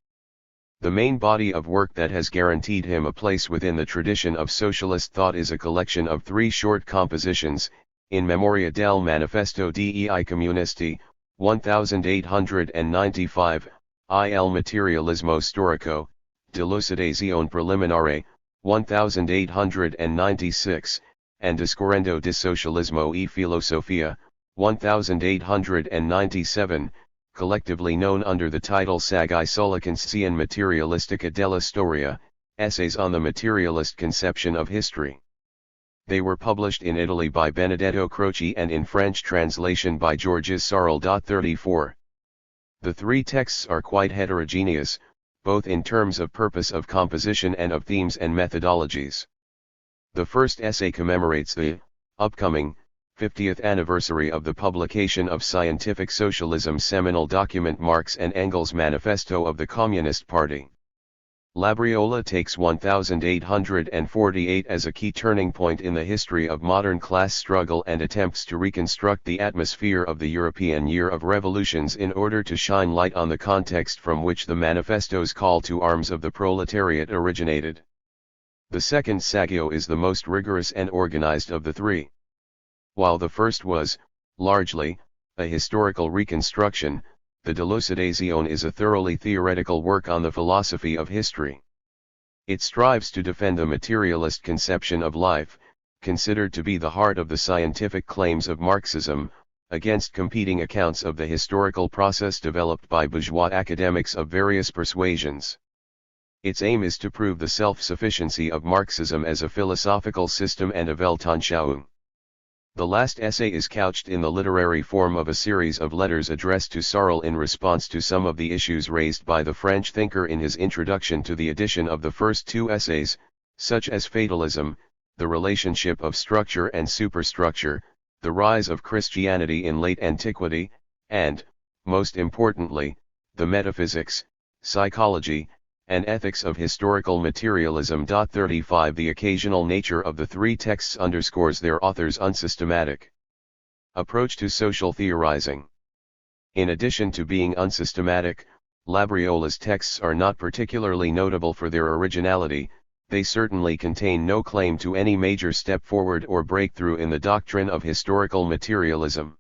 The main body of work that has guaranteed him a place within the tradition of socialist thought is a collection of 3 short compositions, In Memoria del Manifesto dei Comunisti, 1895, Il Materialismo Storico, Delucidazione Preliminare, 1896, and Discorrendo di Socialismo e Filosofia, 1897, collectively known under the title Saggi sulla concezione materialistica della storia, Essays on the Materialist Conception of History. They were published in Italy by Benedetto Croce and in French translation by Georges Sorel. 34. The 3 texts are quite heterogeneous, both in terms of purpose of composition and of themes and methodologies. The first essay commemorates the upcoming 50th anniversary of the publication of Scientific Socialism's seminal document Marx and Engels' Manifesto of the Communist Party. Labriola takes 1848 as a key turning point in the history of modern class struggle and attempts to reconstruct the atmosphere of the European Year of Revolutions in order to shine light on the context from which the manifesto's call to arms of the proletariat originated. The second Saggio is the most rigorous and organized of the 3. While the first was, largely, a historical reconstruction, the Delucidazione is a thoroughly theoretical work on the philosophy of history. It strives to defend the materialist conception of life, considered to be the heart of the scientific claims of Marxism, against competing accounts of the historical process developed by bourgeois academics of various persuasions. Its aim is to prove the self-sufficiency of Marxism as a philosophical system and a Weltanschauung. The last essay is couched in the literary form of a series of letters addressed to Sarl in response to some of the issues raised by the French thinker in his introduction to the edition of the first two essays, such as fatalism, the relationship of structure and superstructure, the rise of Christianity in late antiquity, and, most importantly, the metaphysics, psychology, and ethics of historical materialism. 35 The occasional nature of the three texts underscores their author's unsystematic approach to social theorizing. In addition to being unsystematic, Labriola's texts are not particularly notable for their originality. They certainly contain no claim to any major step forward or breakthrough in the doctrine of historical materialism.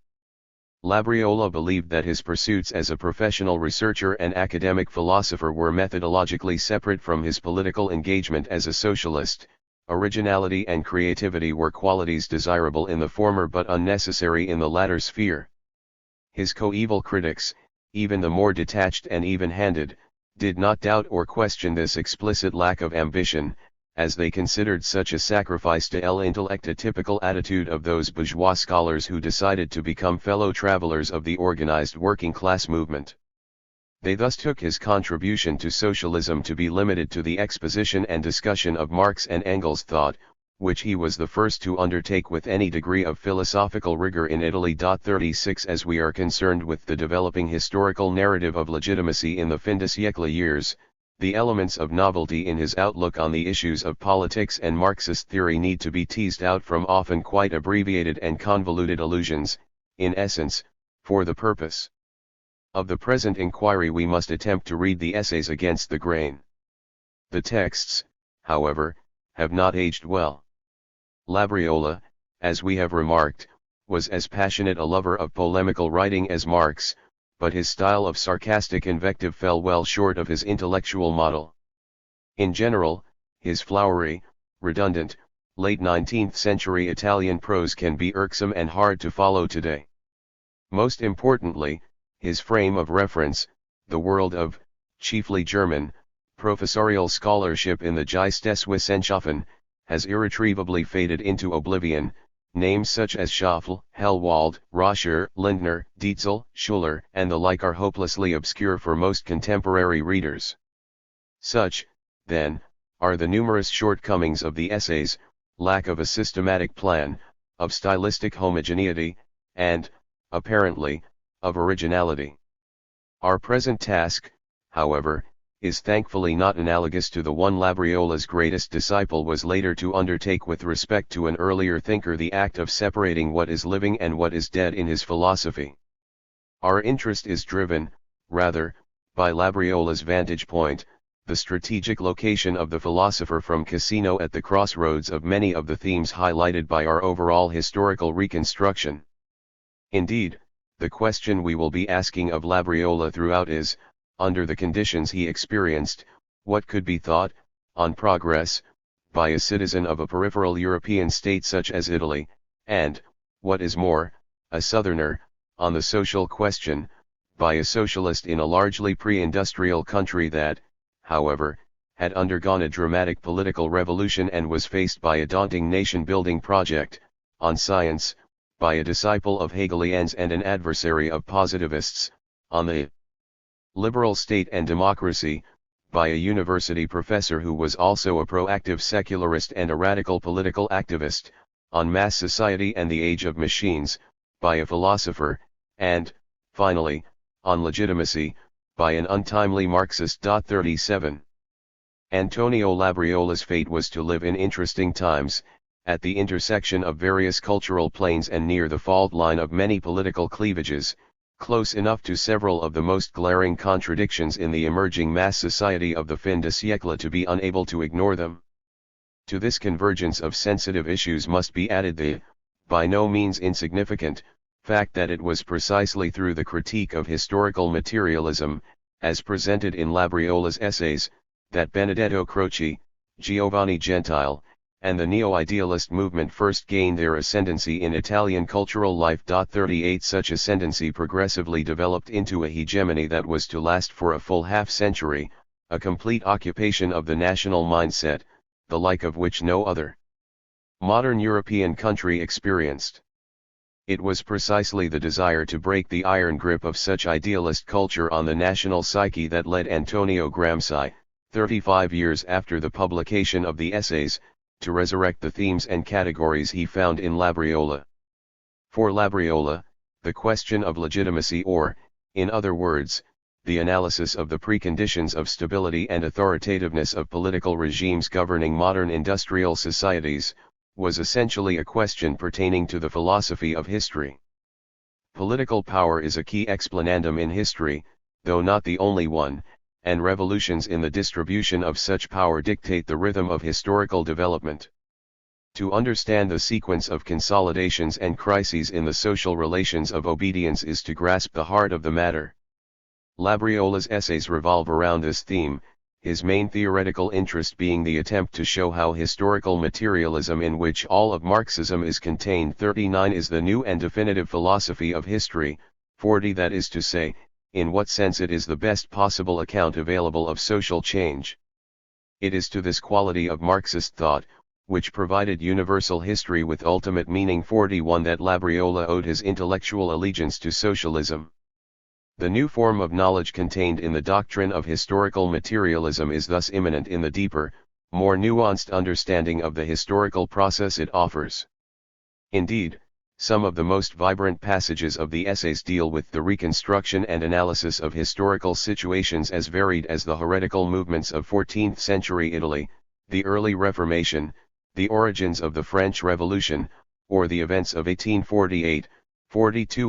Labriola believed that his pursuits as a professional researcher and academic philosopher were methodologically separate from his political engagement as a socialist. Originality and creativity were qualities desirable in the former but unnecessary in the latter sphere. His coeval critics, even the more detached and even-handed, did not doubt or question this explicit lack of ambition, as they considered such a sacrifice to l'intellect a typical attitude of those bourgeois scholars who decided to become fellow travelers of the organized working class movement. They thus took his contribution to socialism to be limited to the exposition and discussion of Marx and Engels' thought, which he was the first to undertake with any degree of philosophical rigor in Italy. 36 As we are concerned with the developing historical narrative of legitimacy in the fin de siècle years, the elements of novelty in his outlook on the issues of politics and Marxist theory need to be teased out from often quite abbreviated and convoluted allusions. In essence, for the purpose of the present inquiry we must attempt to read the essays against the grain. The texts, however, have not aged well. Labriola, as we have remarked, was as passionate a lover of polemical writing as Marx, but his style of sarcastic invective fell well short of his intellectual model. In general, his flowery, redundant, late 19th century Italian prose can be irksome and hard to follow today. Most importantly, his frame of reference, the world of, chiefly German, professorial scholarship in the Geisteswissenschaften, has irretrievably faded into oblivion. Names such as Schaffel, Hellwald, Roscher, Lindner, Dietzel, Schuller, and the like are hopelessly obscure for most contemporary readers. Such, then, are the numerous shortcomings of the essays: lack of a systematic plan, of stylistic homogeneity, and, apparently, of originality. Our present task, however, is thankfully not analogous to the one Labriola's greatest disciple was later to undertake with respect to an earlier thinker, the act of separating what is living and what is dead in his philosophy. Our interest is driven, rather, by Labriola's vantage point, the strategic location of the philosopher from Cassino at the crossroads of many of the themes highlighted by our overall historical reconstruction. Indeed, the question we will be asking of Labriola throughout is, under the conditions he experienced, what could be thought, on progress, by a citizen of a peripheral European state such as Italy, and, what is more, a southerner, on the social question, by a socialist in a largely pre-industrial country that, however, had undergone a dramatic political revolution and was faced by a daunting nation-building project, on science, by a disciple of Hegelians and an adversary of positivists, on the liberal state and democracy, by a university professor who was also a proactive secularist and a radical political activist, on mass society and the age of machines, by a philosopher, and, finally, on legitimacy, by an untimely Marxist. 37. Antonio Labriola's fate was to live in interesting times, at the intersection of various cultural planes and near the fault line of many political cleavages, close enough to several of the most glaring contradictions in the emerging mass society of the fin de siècle to be unable to ignore them. To this convergence of sensitive issues must be added the, by no means insignificant, fact that it was precisely through the critique of historical materialism, as presented in Labriola's essays, that Benedetto Croce, Giovanni Gentile, and the neo-idealist movement first gained their ascendancy in Italian cultural life. 38 Such ascendancy progressively developed into a hegemony that was to last for a full half-century, a complete occupation of the national mindset, the like of which no other modern European country experienced. It was precisely the desire to break the iron grip of such idealist culture on the national psyche that led Antonio Gramsci, 35 years after the publication of the essays, to resurrect the themes and categories he found in Labriola. For Labriola, the question of legitimacy, or, in other words, the analysis of the preconditions of stability and authoritativeness of political regimes governing modern industrial societies, was essentially a question pertaining to the philosophy of history. Political power is a key explanandum in history, though not the only one, and revolutions in the distribution of such power dictate the rhythm of historical development. To understand the sequence of consolidations and crises in the social relations of obedience is to grasp the heart of the matter. Labriola's essays revolve around this theme, his main theoretical interest being the attempt to show how historical materialism, in which all of Marxism is contained, 39, is the new and definitive philosophy of history, 40, that is to say, in what sense it is the best possible account available of social change. It is to this quality of Marxist thought, which provided universal history with ultimate meaning, 41, that Labriola owed his intellectual allegiance to socialism. The new form of knowledge contained in the doctrine of historical materialism is thus immanent in the deeper, more nuanced understanding of the historical process it offers. Indeed, some of the most vibrant passages of the essays deal with the reconstruction and analysis of historical situations as varied as the heretical movements of 14th century Italy, the early Reformation, the origins of the French Revolution, or the events of 1848-42.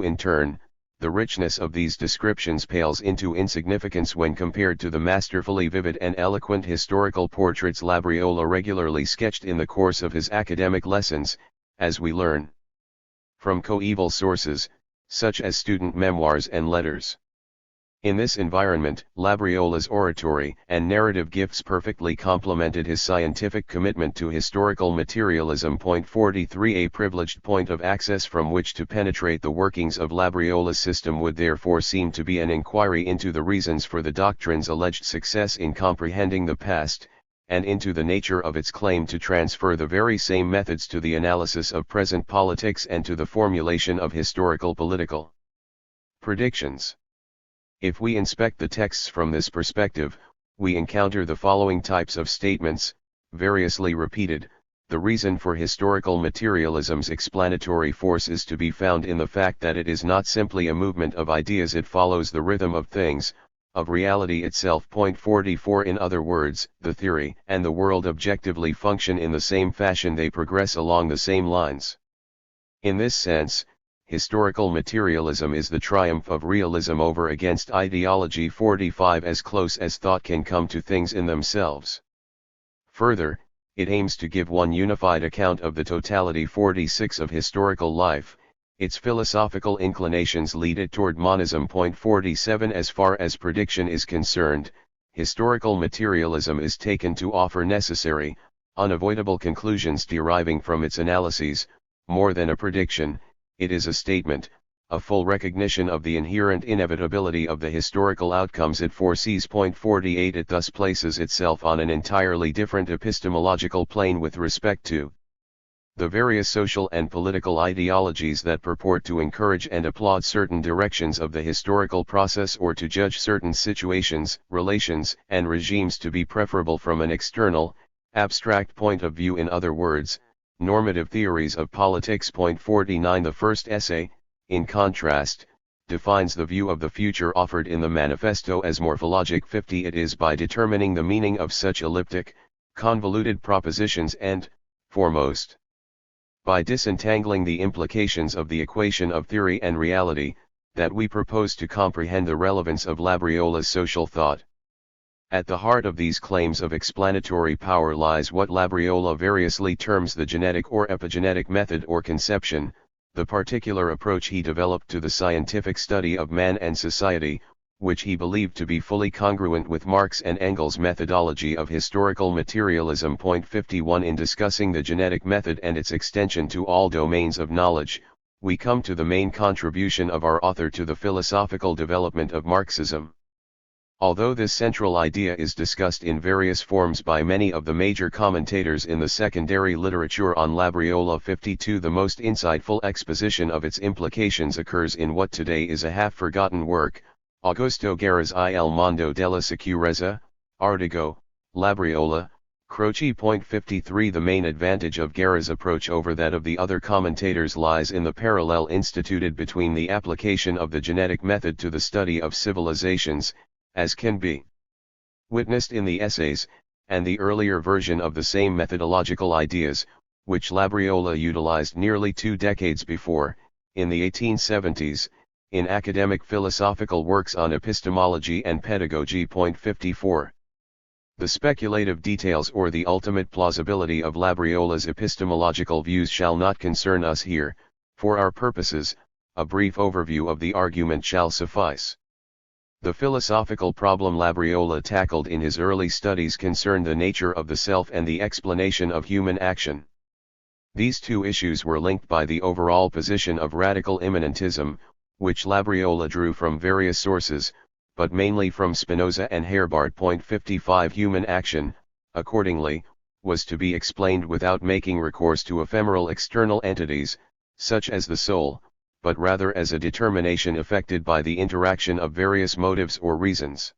In turn, the richness of these descriptions pales into insignificance when compared to the masterfully vivid and eloquent historical portraits Labriola regularly sketched in the course of his academic lessons, as we learn from coeval sources, such as student memoirs and letters. In this environment, Labriola's oratory and narrative gifts perfectly complemented his scientific commitment to historical materialism. 43 A privileged point of access from which to penetrate the workings of Labriola's system would therefore seem to be an inquiry into the reasons for the doctrine's alleged success in comprehending the past, and into the nature of its claim to transfer the very same methods to the analysis of present politics and to the formulation of historical political predictions. If we inspect the texts from this perspective, we encounter the following types of statements, variously repeated. The reason for historical materialism's explanatory force is to be found in the fact that it is not simply a movement of ideas, it follows the rhythm of things, of reality itself. 44 In other words, the theory and the world objectively function in the same fashion, they progress along the same lines. In this sense, historical materialism is the triumph of realism over against ideology. 45 As close as thought can come to things in themselves. Further, it aims to give one unified account of the totality. 46 Of historical life, its philosophical inclinations lead it toward monism. 47 As far as prediction is concerned, historical materialism is taken to offer necessary, unavoidable conclusions deriving from its analyses. More than a prediction, it is a statement, a full recognition of the inherent inevitability of the historical outcomes it foresees. 48 It thus places itself on an entirely different epistemological plane with respect to the various social and political ideologies that purport to encourage and applaud certain directions of the historical process, or to judge certain situations, relations, and regimes to be preferable from an external, abstract point of view. In other words, normative theories of politics. 49 The first essay, in contrast, defines the view of the future offered in the manifesto as morphologic. 50 It is by determining the meaning of such elliptic, convoluted propositions and, foremost, by disentangling the implications of the equation of theory and reality, that we propose to comprehend the relevance of Labriola's social thought. At the heart of these claims of explanatory power lies what Labriola variously terms the genetic or epigenetic method or conception, the particular approach he developed to the scientific study of man and society, which he believed to be fully congruent with Marx and Engels' methodology of historical materialism. 51 In discussing the genetic method and its extension to all domains of knowledge, we come to the main contribution of our author to the philosophical development of Marxism. Although this central idea is discussed in various forms by many of the major commentators in the secondary literature on Labriola 52, the most insightful exposition of its implications occurs in what today is a half-forgotten work, Augusto Guerra's I El Mondo della Sicurezza, Artigo, Labriola, Croce. 53. The main advantage of Guerra's approach over that of the other commentators lies in the parallel instituted between the application of the genetic method to the study of civilizations, as can be witnessed in the essays, and the earlier version of the same methodological ideas, which Labriola utilized nearly 2 decades before, in the 1870s, in academic philosophical works on epistemology and pedagogy. 54. The speculative details or the ultimate plausibility of Labriola's epistemological views shall not concern us here. For our purposes, a brief overview of the argument shall suffice. The philosophical problem Labriola tackled in his early studies concerned the nature of the self and the explanation of human action. These two issues were linked by the overall position of radical immanentism, which Labriola drew from various sources, but mainly from Spinoza and Herbart. 55. Human action, accordingly, was to be explained without making recourse to ephemeral external entities, such as the soul, but rather as a determination effected by the interaction of various motives or reasons.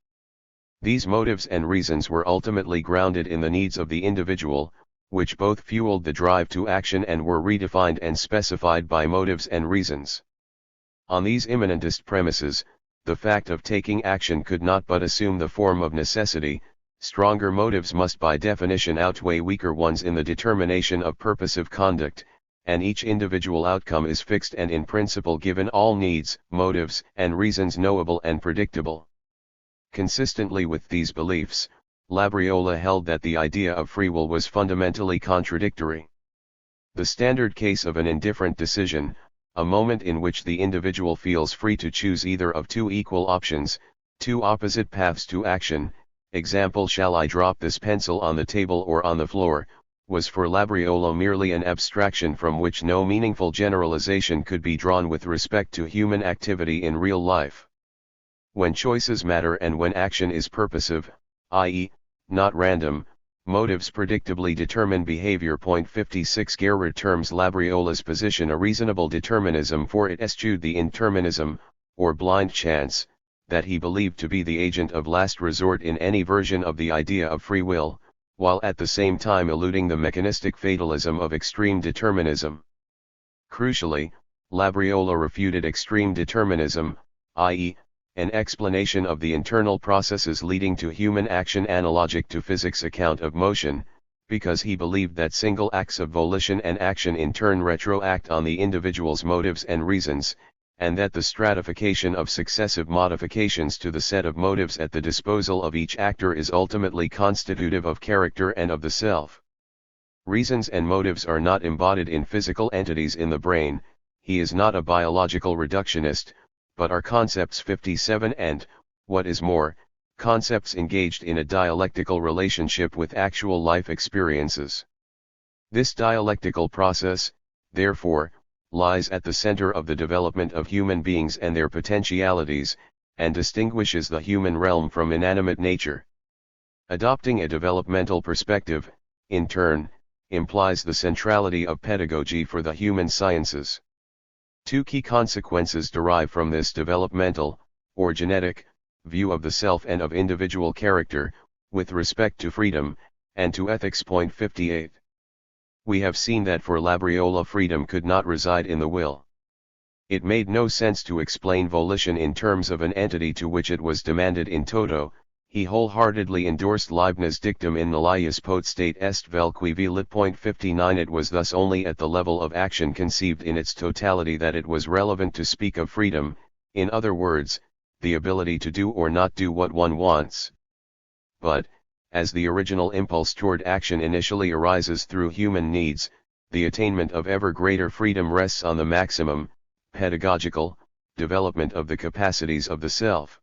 These motives and reasons were ultimately grounded in the needs of the individual, which both fueled the drive to action and were redefined and specified by motives and reasons. On these immanentist premises, the fact of taking action could not but assume the form of necessity. Stronger motives must by definition outweigh weaker ones in the determination of purposive conduct, and each individual outcome is fixed and in principle given all needs, motives, and reasons knowable and predictable. Consistently with these beliefs, Labriola held that the idea of free will was fundamentally contradictory. The standard case of an indifferent decision, a moment in which the individual feels free to choose either of two equal options, two opposite paths to action, example, shall I drop this pencil on the table or on the floor, was for Labriola merely an abstraction from which no meaningful generalization could be drawn with respect to human activity in real life. When choices matter and when action is purposive, i.e., not random, motives predictably determine behavior. 56. Guerra terms Labriola's position a reasonable determinism, for it eschewed the indeterminism, or blind chance, that he believed to be the agent of last resort in any version of the idea of free will, while at the same time eluding the mechanistic fatalism of extreme determinism. Crucially, Labriola refuted extreme determinism, i.e., an explanation of the internal processes leading to human action analogic to physics' account of motion, because he believed that single acts of volition and action in turn retroact on the individual's motives and reasons, and that the stratification of successive modifications to the set of motives at the disposal of each actor is ultimately constitutive of character and of the self. Reasons and motives are not embodied in physical entities in the brain. He is not a biological reductionist, but are concepts. 57. And, what is more, concepts engaged in a dialectical relationship with actual life experiences. This dialectical process, therefore, lies at the center of the development of human beings and their potentialities, and distinguishes the human realm from inanimate nature. Adopting a developmental perspective, in turn, implies the centrality of pedagogy for the human sciences. Two key consequences derive from this developmental, or genetic, view of the self and of individual character, with respect to freedom, and to ethics. 58. We have seen that for Labriola freedom could not reside in the will. It made no sense to explain volition in terms of an entity to which it was demanded in toto. He wholeheartedly endorsed Leibniz' dictum in nullius potestate est vel qui velit. 59. It was thus only at the level of action conceived in its totality that it was relevant to speak of freedom, in other words, the ability to do or not do what one wants. But, as the original impulse toward action initially arises through human needs, the attainment of ever greater freedom rests on the maximum, pedagogical, development of the capacities of the self.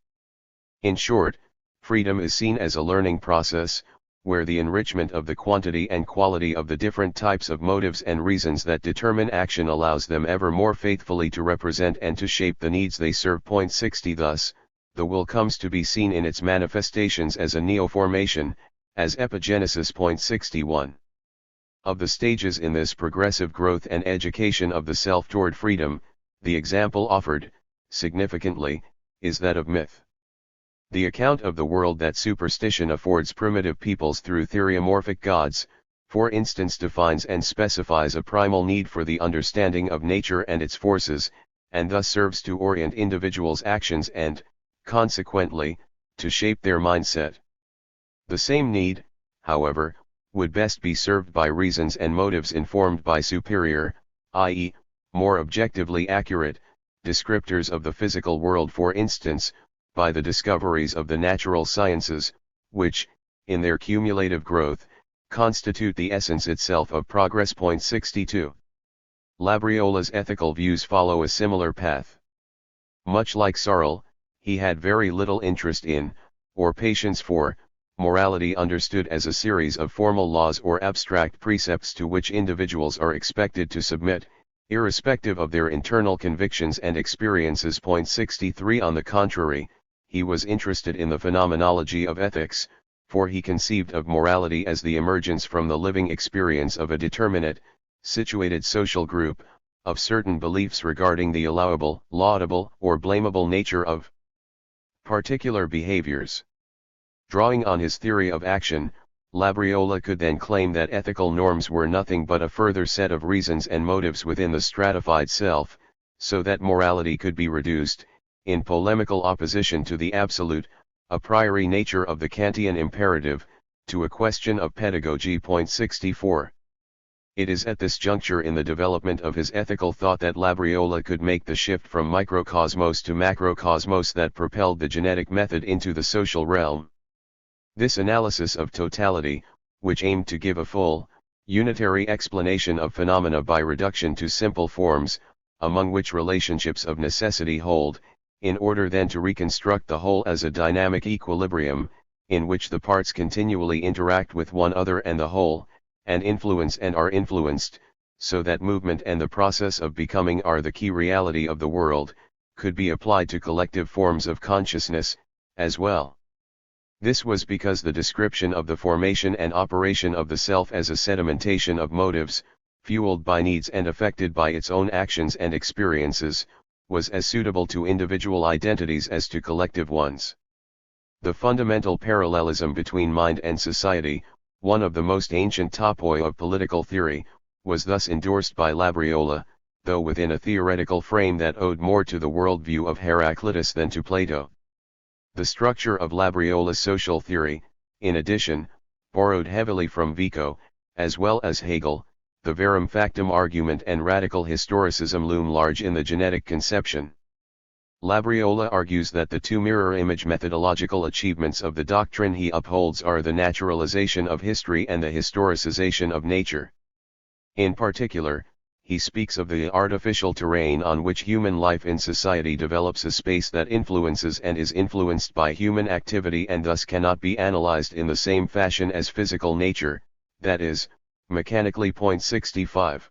In short, freedom is seen as a learning process, where the enrichment of the quantity and quality of the different types of motives and reasons that determine action allows them ever more faithfully to represent and to shape the needs they serve. 60. Thus, the will comes to be seen in its manifestations as a neoformation, as epigenesis. 61. Of the stages in this progressive growth and education of the self toward freedom, the example offered, significantly, is that of myth. The account of the world that superstition affords primitive peoples through theoreomorphic gods, for instance, defines and specifies a primal need for the understanding of nature and its forces, and thus serves to orient individuals' actions and, consequently, to shape their mindset. The same need, however, would best be served by reasons and motives informed by superior, i.e., more objectively accurate, descriptors of the physical world, for instance, by the discoveries of the natural sciences, which, in their cumulative growth, constitute the essence itself of progress. 62. Labriola's ethical views follow a similar path. Much like Searle, he had very little interest in, or patience for, morality understood as a series of formal laws or abstract precepts to which individuals are expected to submit, irrespective of their internal convictions and experiences. 63. On the contrary, he was interested in the phenomenology of ethics, for he conceived of morality as the emergence from the living experience of a determinate, situated social group, of certain beliefs regarding the allowable, laudable, or blamable nature of particular behaviors. Drawing on his theory of action, Labriola could then claim that ethical norms were nothing but a further set of reasons and motives within the stratified self, so that morality could be reduced, in polemical opposition to the absolute, a priori nature of the Kantian imperative, to a question of pedagogy. 64. It is at this juncture in the development of his ethical thought that Labriola could make the shift from microcosmos to macrocosmos that propelled the genetic method into the social realm. This analysis of totality, which aimed to give a full, unitary explanation of phenomena by reduction to simple forms, among which relationships of necessity hold, in order then to reconstruct the whole as a dynamic equilibrium, in which the parts continually interact with one another and the whole, and influence and are influenced, so that movement and the process of becoming are the key reality of the world, could be applied to collective forms of consciousness, as well. This was because the description of the formation and operation of the self as a sedimentation of motives, fueled by needs and affected by its own actions and experiences, was as suitable to individual identities as to collective ones. The fundamental parallelism between mind and society, one of the most ancient topoi of political theory, was thus endorsed by Labriola, though within a theoretical frame that owed more to the worldview of Heraclitus than to Plato. The structure of Labriola's social theory, in addition, borrowed heavily from Vico, as well as Hegel. The verum factum argument and radical historicism loom large in the genetic conception. Labriola argues that the two mirror-image methodological achievements of the doctrine he upholds are the naturalization of history and the historicization of nature. In particular, he speaks of the artificial terrain on which human life in society develops a space that influences and is influenced by human activity and thus cannot be analyzed in the same fashion as physical nature, that is, mechanically. 65.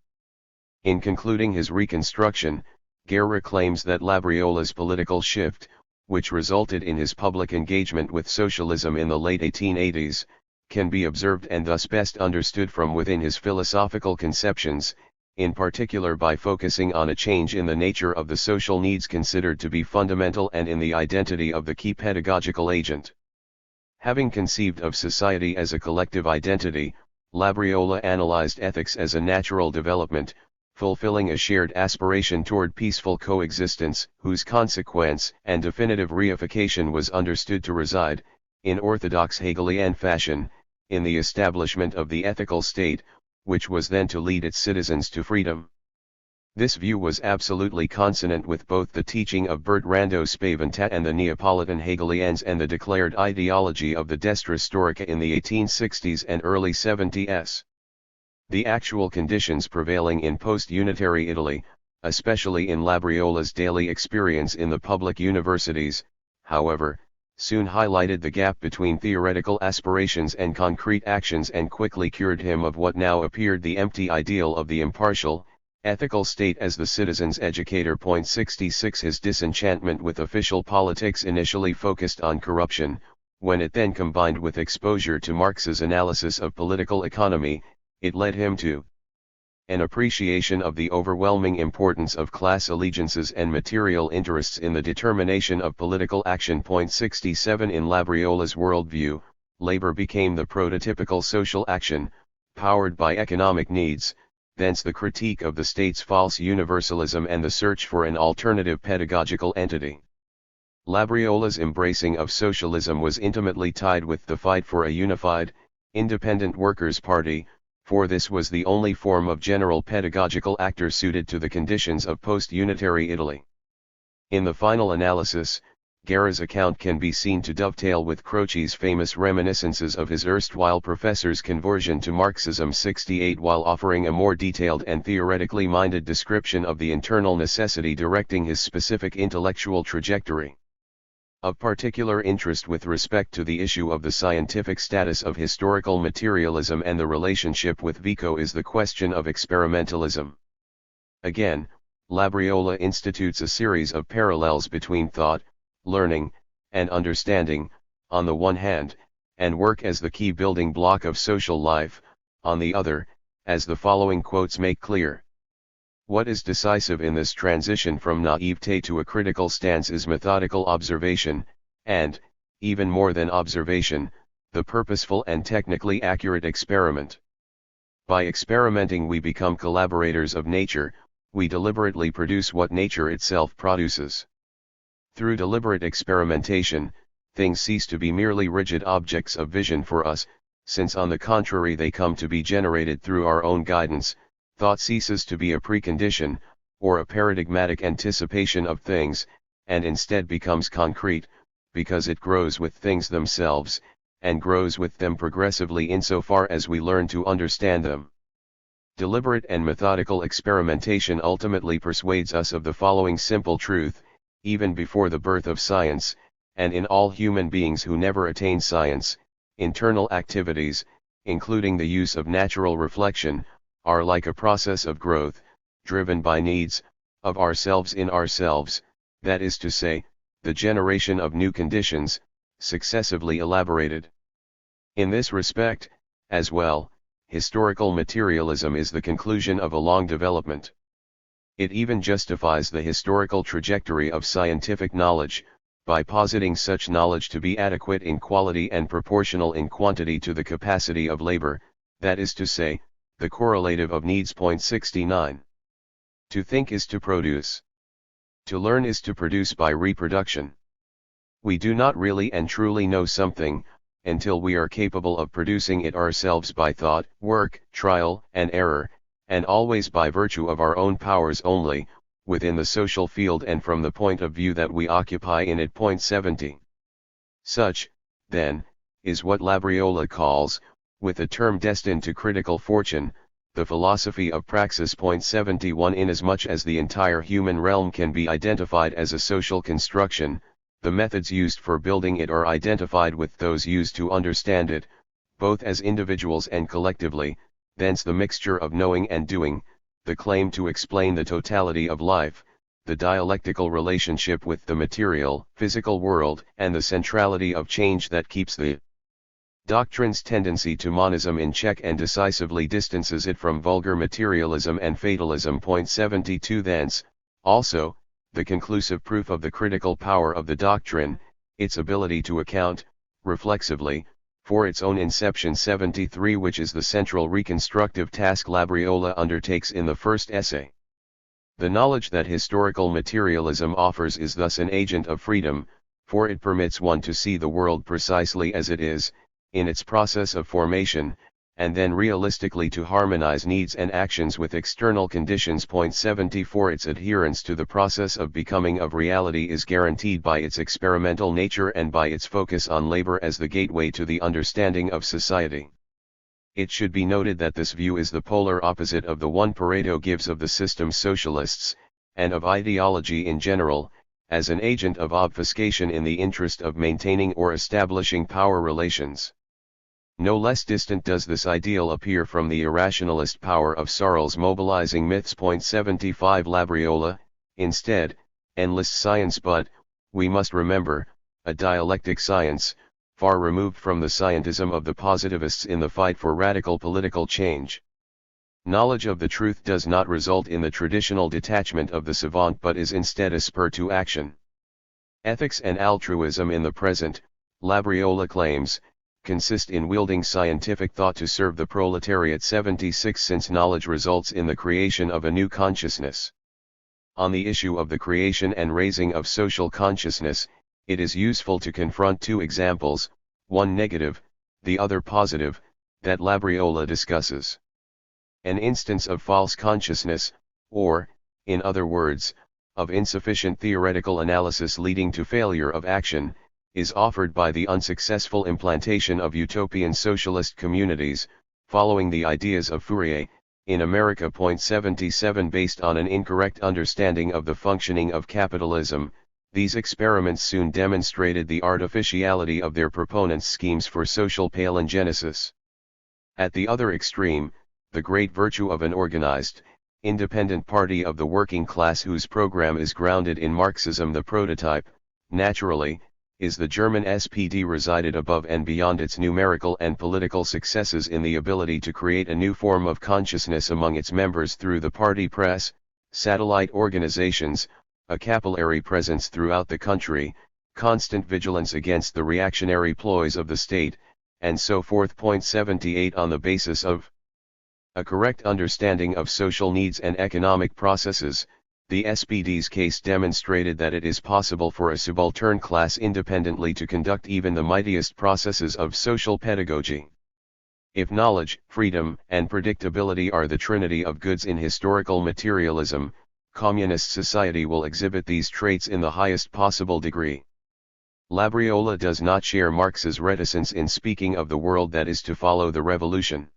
In concluding his reconstruction, Guerra claims that Labriola's political shift, which resulted in his public engagement with socialism in the late 1880s, can be observed and thus best understood from within his philosophical conceptions, in particular by focusing on a change in the nature of the social needs considered to be fundamental and in the identity of the key pedagogical agent. Having conceived of society as a collective identity, Labriola analyzed ethics as a natural development, fulfilling a shared aspiration toward peaceful coexistence, whose consequence and definitive reification was understood to reside, in orthodox Hegelian fashion, in the establishment of the ethical state, which was then to lead its citizens to freedom. This view was absolutely consonant with both the teaching of Bertrando Spaventa and the Neapolitan Hegelians and the declared ideology of the Destra Storica in the 1860s and early 70s. The actual conditions prevailing in post-unitary Italy, especially in Labriola's daily experience in the public universities, however, soon highlighted the gap between theoretical aspirations and concrete actions and quickly cured him of what now appeared the empty ideal of the impartial, Ethical state as the citizen's educator. 66 His disenchantment with official politics initially focused on corruption. When it then combined with exposure to Marx's analysis of political economy, it led him to an appreciation of the overwhelming importance of class allegiances and material interests in the determination of political action. 67 In Labriola's worldview, labor became the prototypical social action, powered by economic needs, thence the critique of the state's false universalism and the search for an alternative pedagogical entity. Labriola's embracing of socialism was intimately tied with the fight for a unified, independent workers' party, for this was the only form of general pedagogical actor suited to the conditions of post-unitary Italy. In the final analysis, Guerra's account can be seen to dovetail with Croce's famous reminiscences of his erstwhile professor's conversion to Marxism. 68 While offering a more detailed and theoretically minded description of the internal necessity directing his specific intellectual trajectory. Of particular interest with respect to the issue of the scientific status of historical materialism and the relationship with Vico is the question of experimentalism. Again, Labriola institutes a series of parallels between thought, learning, and understanding, on the one hand, and work as the key building block of social life, on the other, as the following quotes make clear. What is decisive in this transition from naivete to a critical stance is methodical observation, and, even more than observation, the purposeful and technically accurate experiment. By experimenting we become collaborators of nature, we deliberately produce what nature itself produces. Through deliberate experimentation, things cease to be merely rigid objects of vision for us, since on the contrary they come to be generated through our own guidance. Thought ceases to be a precondition, or a paradigmatic anticipation of things, and instead becomes concrete, because it grows with things themselves, and grows with them progressively insofar as we learn to understand them. Deliberate and methodical experimentation ultimately persuades us of the following simple truth: even before the birth of science, and in all human beings who never attain science, internal activities, including the use of natural reflection, are like a process of growth, driven by needs, of ourselves in ourselves, that is to say, the generation of new conditions, successively elaborated. In this respect, as well, historical materialism is the conclusion of a long development. It even justifies the historical trajectory of scientific knowledge, by positing such knowledge to be adequate in quality and proportional in quantity to the capacity of labor, that is to say, the correlative of needs. 69. To think is to produce. To learn is to produce by reproduction. We do not really and truly know something, until we are capable of producing it ourselves by thought, work, trial, and error, and always by virtue of our own powers only, within the social field and from the point of view that we occupy in it. 70. Such, then, is what Labriola calls, with the term destined to critical fortune, the philosophy of praxis. 71 Inasmuch as the entire human realm can be identified as a social construction, the methods used for building it are identified with those used to understand it, both as individuals and collectively. Thence the mixture of knowing and doing, the claim to explain the totality of life, the dialectical relationship with the material, physical world, and the centrality of change that keeps the doctrine's tendency to monism in check and decisively distances it from vulgar materialism and fatalism. 72 Thence, also, the conclusive proof of the critical power of the doctrine, its ability to account, reflexively, for its own inception. 73 Which is the central reconstructive task Labriola undertakes in the first essay. The knowledge that historical materialism offers is thus an agent of freedom, for it permits one to see the world precisely as it is, in its process of formation, and then realistically to harmonize needs and actions with external conditions. 74 Its adherence to the process of becoming of reality is guaranteed by its experimental nature and by its focus on labor as the gateway to the understanding of society. It should be noted that this view is the polar opposite of the one Pareto gives of the system socialists, and of ideology in general, as an agent of obfuscation in the interest of maintaining or establishing power relations. No less distant does this ideal appear from the irrationalist power of Searle's mobilizing myths. 75 Labriola, instead, enlists science, but, we must remember, a dialectic science, far removed from the scientism of the positivists in the fight for radical political change. Knowledge of the truth does not result in the traditional detachment of the savant, but is instead a spur to action. Ethics and altruism in the present, Labriola claims, consist in wielding scientific thought to serve the proletariat. 76 Since knowledge results in the creation of a new consciousness. On the issue of the creation and raising of social consciousness, it is useful to confront two examples, one negative, the other positive, that Labriola discusses. An instance of false consciousness, or, in other words, of insufficient theoretical analysis leading to failure of action, is offered by the unsuccessful implantation of utopian socialist communities, following the ideas of Fourier, in America. 77 Based on an incorrect understanding of the functioning of capitalism, these experiments soon demonstrated the artificiality of their proponents' schemes for social palingenesis. At the other extreme, the great virtue of an organized, independent party of the working class whose program is grounded in Marxism, the prototype, naturally, is the German SPD, resided above and beyond its numerical and political successes in the ability to create a new form of consciousness among its members through the party press, satellite organizations, a capillary presence throughout the country, constant vigilance against the reactionary ploys of the state, and so forth. 78 On the basis of a correct understanding of social needs and economic processes, the SPD's case demonstrated that it is possible for a subaltern class independently to conduct even the mightiest processes of social pedagogy. If knowledge, freedom, and predictability are the trinity of goods in historical materialism, communist society will exhibit these traits in the highest possible degree. Labriola does not share Marx's reticence in speaking of the world that is to follow the revolution.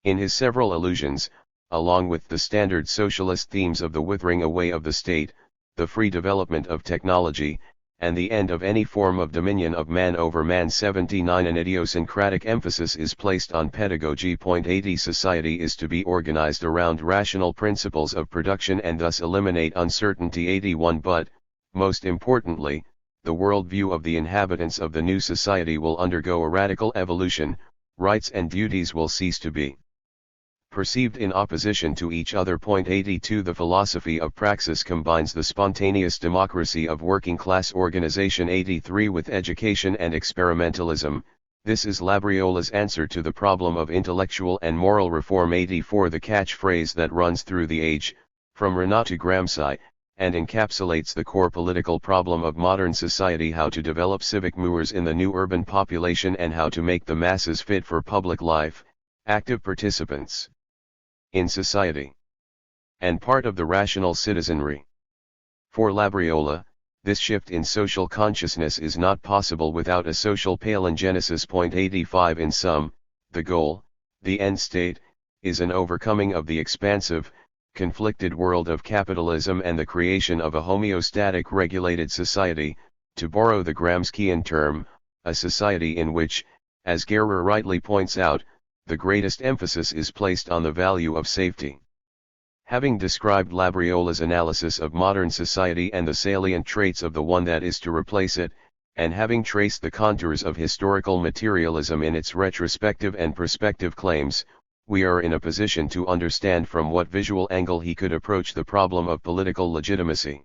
In his several allusions, along with the standard socialist themes of the withering away of the state, the free development of technology, and the end of any form of dominion of man over man. 79 An idiosyncratic emphasis is placed on pedagogy. 80 Society is to be organized around rational principles of production and thus eliminate uncertainty. 81 But, most importantly, the worldview of the inhabitants of the new society will undergo a radical evolution, rights and duties will cease to be perceived in opposition to each other. 82 The philosophy of praxis combines the spontaneous democracy of working-class organization. 83 With education and experimentalism, this is Labriola's answer to the problem of intellectual and moral reform. 84 The catchphrase that runs through the age, from Renan to Gramsci, and encapsulates the core political problem of modern society: how to develop civic mores in the new urban population and how to make the masses fit for public life, active participants in society, and part of the rational citizenry. For Labriola, this shift in social consciousness is not possible without a social palingenesis. 85 In sum, the goal, the end state, is an overcoming of the expansive, conflicted world of capitalism and the creation of a homeostatic regulated society, to borrow the Gramscian term, a society in which, as Gerer rightly points out, the greatest emphasis is placed on the value of safety. Having described Labriola's analysis of modern society and the salient traits of the one that is to replace it, and having traced the contours of historical materialism in its retrospective and prospective claims, we are in a position to understand from what visual angle he could approach the problem of political legitimacy.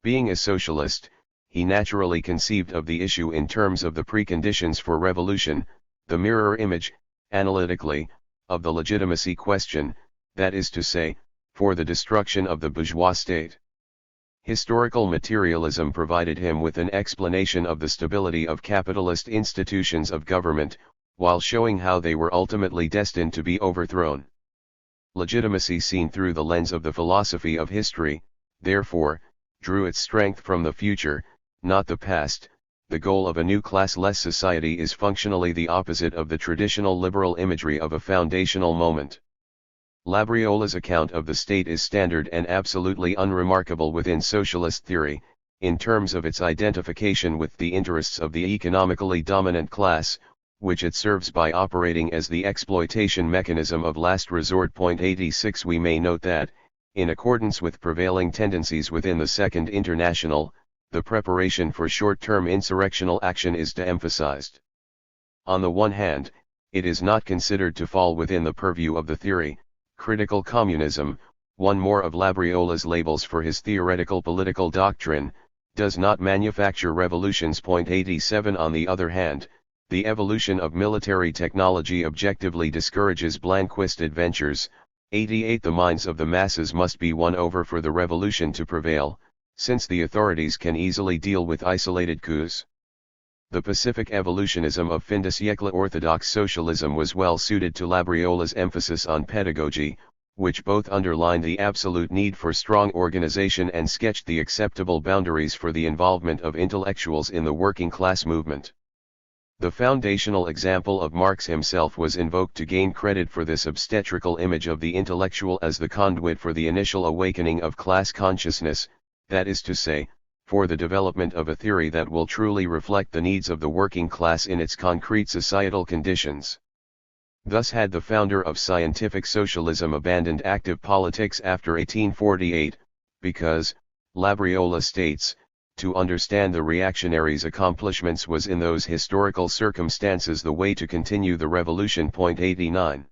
Being a socialist, he naturally conceived of the issue in terms of the preconditions for revolution, the mirror image, analytically, of the legitimacy question, that is to say, for the destruction of the bourgeois state. Historical materialism provided him with an explanation of the stability of capitalist institutions of government, while showing how they were ultimately destined to be overthrown. Legitimacy, seen through the lens of the philosophy of history, therefore, drew its strength from the future, not the past. The goal of a new classless society is functionally the opposite of the traditional liberal imagery of a foundational moment. Labriola's account of the state is standard and absolutely unremarkable within socialist theory, in terms of its identification with the interests of the economically dominant class, which it serves by operating as the exploitation mechanism of last resort. 86 We may note that, in accordance with prevailing tendencies within the Second International, the preparation for short-term insurrectional action is de-emphasized. On the one hand, it is not considered to fall within the purview of the theory, critical communism, one more of Labriola's labels for his theoretical political doctrine, does not manufacture revolutions. 87 On the other hand, the evolution of military technology objectively discourages Blanquist adventures. 88 The minds of the masses must be won over for the revolution to prevail, since the authorities can easily deal with isolated coups. The pacific evolutionism of fin de siècle orthodox socialism was well suited to Labriola's emphasis on pedagogy, which both underlined the absolute need for strong organization and sketched the acceptable boundaries for the involvement of intellectuals in the working class movement. The foundational example of Marx himself was invoked to gain credit for this obstetrical image of the intellectual as the conduit for the initial awakening of class consciousness, that is to say, for the development of a theory that will truly reflect the needs of the working class in its concrete societal conditions. Thus had the founder of scientific socialism abandoned active politics after 1848, because, Labriola states, to understand the reactionaries' accomplishments was in those historical circumstances the way to continue the revolution. 89.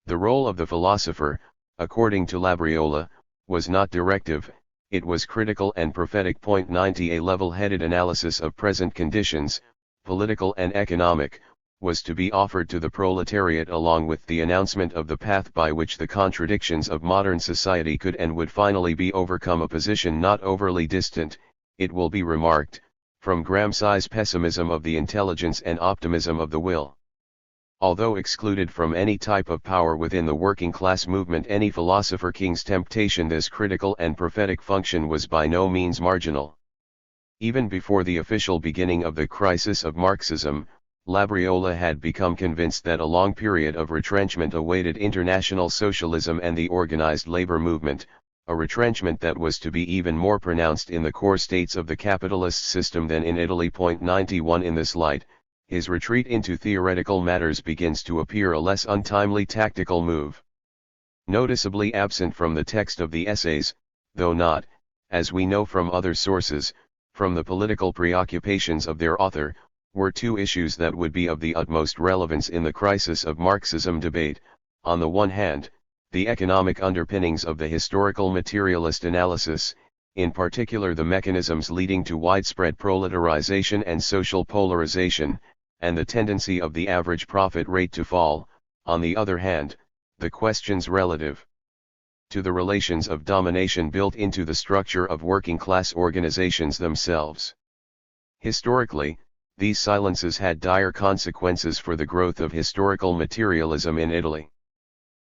The role of the philosopher, according to Labriola, was not directive, it was critical and prophetic. 90 A level-headed analysis of present conditions, political and economic, was to be offered to the proletariat along with the announcement of the path by which the contradictions of modern society could and would finally be overcome. A position not overly distant, it will be remarked, from Gramsci's pessimism of the intelligence and optimism of the will. Although excluded from any type of power within the working class movement, any philosopher king's temptation, this critical and prophetic function was by no means marginal. Even before the official beginning of the crisis of Marxism, Labriola had become convinced that a long period of retrenchment awaited international socialism and the organized labor movement, a retrenchment that was to be even more pronounced in the core states of the capitalist system than in Italy. 91 In this light, his retreat into theoretical matters begins to appear a less untimely tactical move. Noticeably absent from the text of the essays, though not, as we know from other sources, from the political preoccupations of their author, were two issues that would be of the utmost relevance in the crisis of Marxism debate. On the one hand, the economic underpinnings of the historical materialist analysis, in particular the mechanisms leading to widespread proletarization and social polarization, and the tendency of the average profit rate to fall. On the other hand, the questions relative to the relations of domination built into the structure of working class organizations themselves. Historically, these silences had dire consequences for the growth of historical materialism in Italy.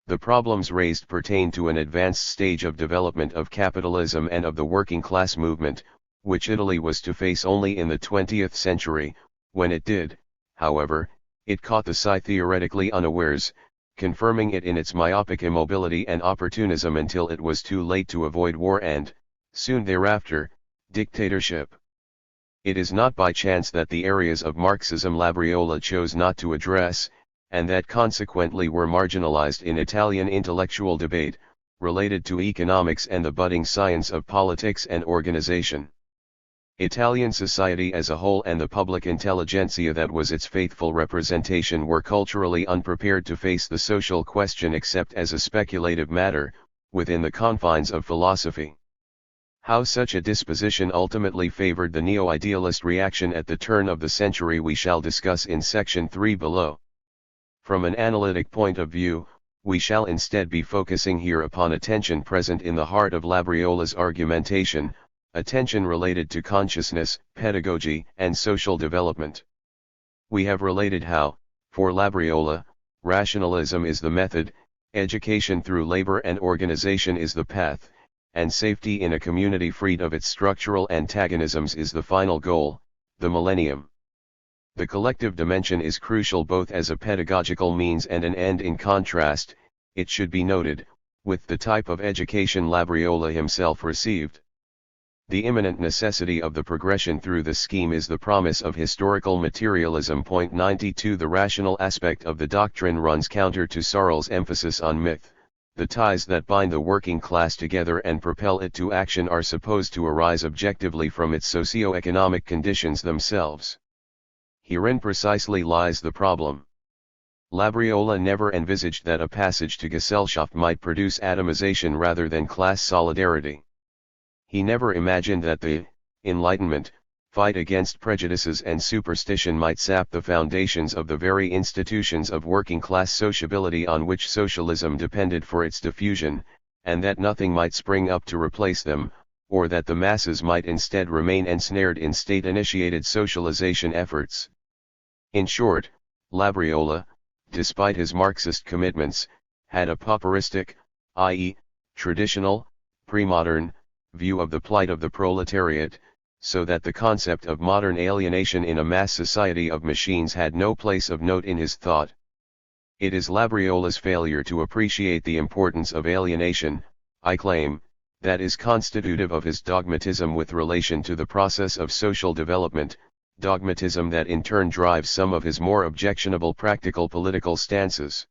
The problems raised pertain to an advanced stage of development of capitalism and of the working class movement, which Italy was to face only in the 20th century. When it did, however, it caught the scythe theoretically unawares, confirming it in its myopic immobility and opportunism until it was too late to avoid war and, soon thereafter, dictatorship. It is not by chance that the areas of Marxism Labriola chose not to address, and that consequently were marginalized in Italian intellectual debate, related to economics and the budding science of politics and organization. Italian society as a whole and the public intelligentsia that was its faithful representation were culturally unprepared to face the social question except as a speculative matter, within the confines of philosophy. How such a disposition ultimately favored the neo-idealist reaction at the turn of the century we shall discuss in section 3 below. From an analytic point of view, we shall instead be focusing here upon a tension present in the heart of Labriola's argumentation, a tension related to consciousness, pedagogy, and social development. We have related how, for Labriola, rationalism is the method, education through labor and organization is the path, and safety in a community freed of its structural antagonisms is the final goal, the millennium. The collective dimension is crucial both as a pedagogical means and an end. In contrast, it should be noted, with the type of education Labriola himself received. The imminent necessity of the progression through this scheme is the promise of historical materialism. 92 The rational aspect of the doctrine runs counter to Searle's emphasis on myth. The ties that bind the working class together and propel it to action are supposed to arise objectively from its socio-economic conditions themselves. Herein precisely lies the problem. Labriola never envisaged that a passage to Gesellschaft might produce atomization rather than class solidarity. He never imagined that the Enlightenment fight against prejudices and superstition might sap the foundations of the very institutions of working-class sociability on which socialism depended for its diffusion, and that nothing might spring up to replace them, or that the masses might instead remain ensnared in state-initiated socialization efforts. In short, Labriola, despite his Marxist commitments, had a pauperistic, i.e., traditional, pre-modern, view of the plight of the proletariat, so that the concept of modern alienation in a mass society of machines had no place of note in his thought. It is Labriola's failure to appreciate the importance of alienation, I claim, that is constitutive of his dogmatism with relation to the process of social development, dogmatism that in turn drives some of his more objectionable practical political stances.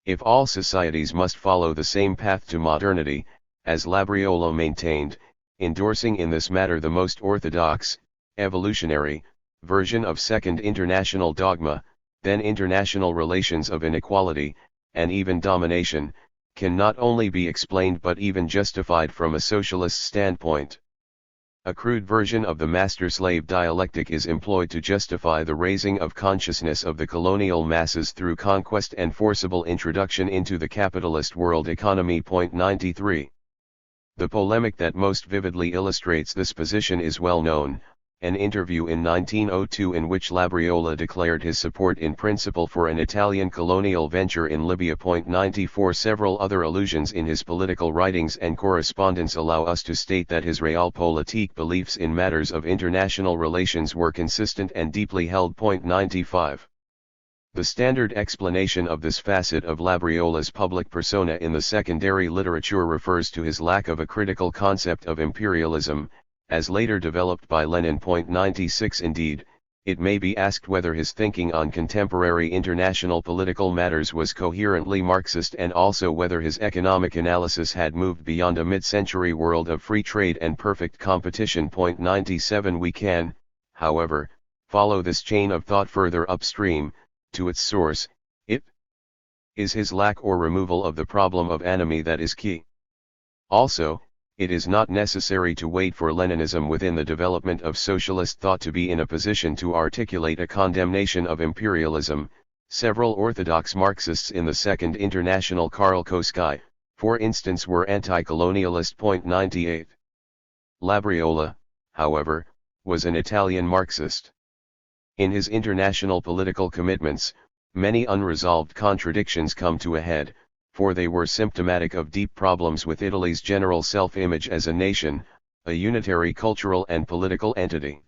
If all societies must follow the same path to modernity, as Labriola maintained, endorsing in this matter the most orthodox, evolutionary, version of Second International dogma, then international relations of inequality, and even domination, can not only be explained but even justified from a socialist standpoint. A crude version of the master-slave dialectic is employed to justify the raising of consciousness of the colonial masses through conquest and forcible introduction into the capitalist world economy. 93. The polemic that most vividly illustrates this position is well known, an interview in 1902 in which Labriola declared his support in principle for an Italian colonial venture in Libya. 94 Several other allusions in his political writings and correspondence allow us to state that his realpolitik beliefs in matters of international relations were consistent and deeply held. 95. The standard explanation of this facet of Labriola's public persona in the secondary literature refers to his lack of a critical concept of imperialism, as later developed by Lenin. 96 Indeed, it may be asked whether his thinking on contemporary international political matters was coherently Marxist and also whether his economic analysis had moved beyond a mid-century world of free trade and perfect competition. 97 We can, however, follow this chain of thought further upstream, to its source. It is his lack or removal of the problem of anomie that is key. Also, it is not necessary to wait for Leninism within the development of socialist thought to be in a position to articulate a condemnation of imperialism. Several orthodox Marxists in the Second International, Karl Koski, for instance, were anti-colonialist. 98. Labriola, however, was an Italian Marxist. In his international political commitments, many unresolved contradictions come to a head, for they were symptomatic of deep problems with Italy's general self-image as a nation, a unitary cultural and political entity.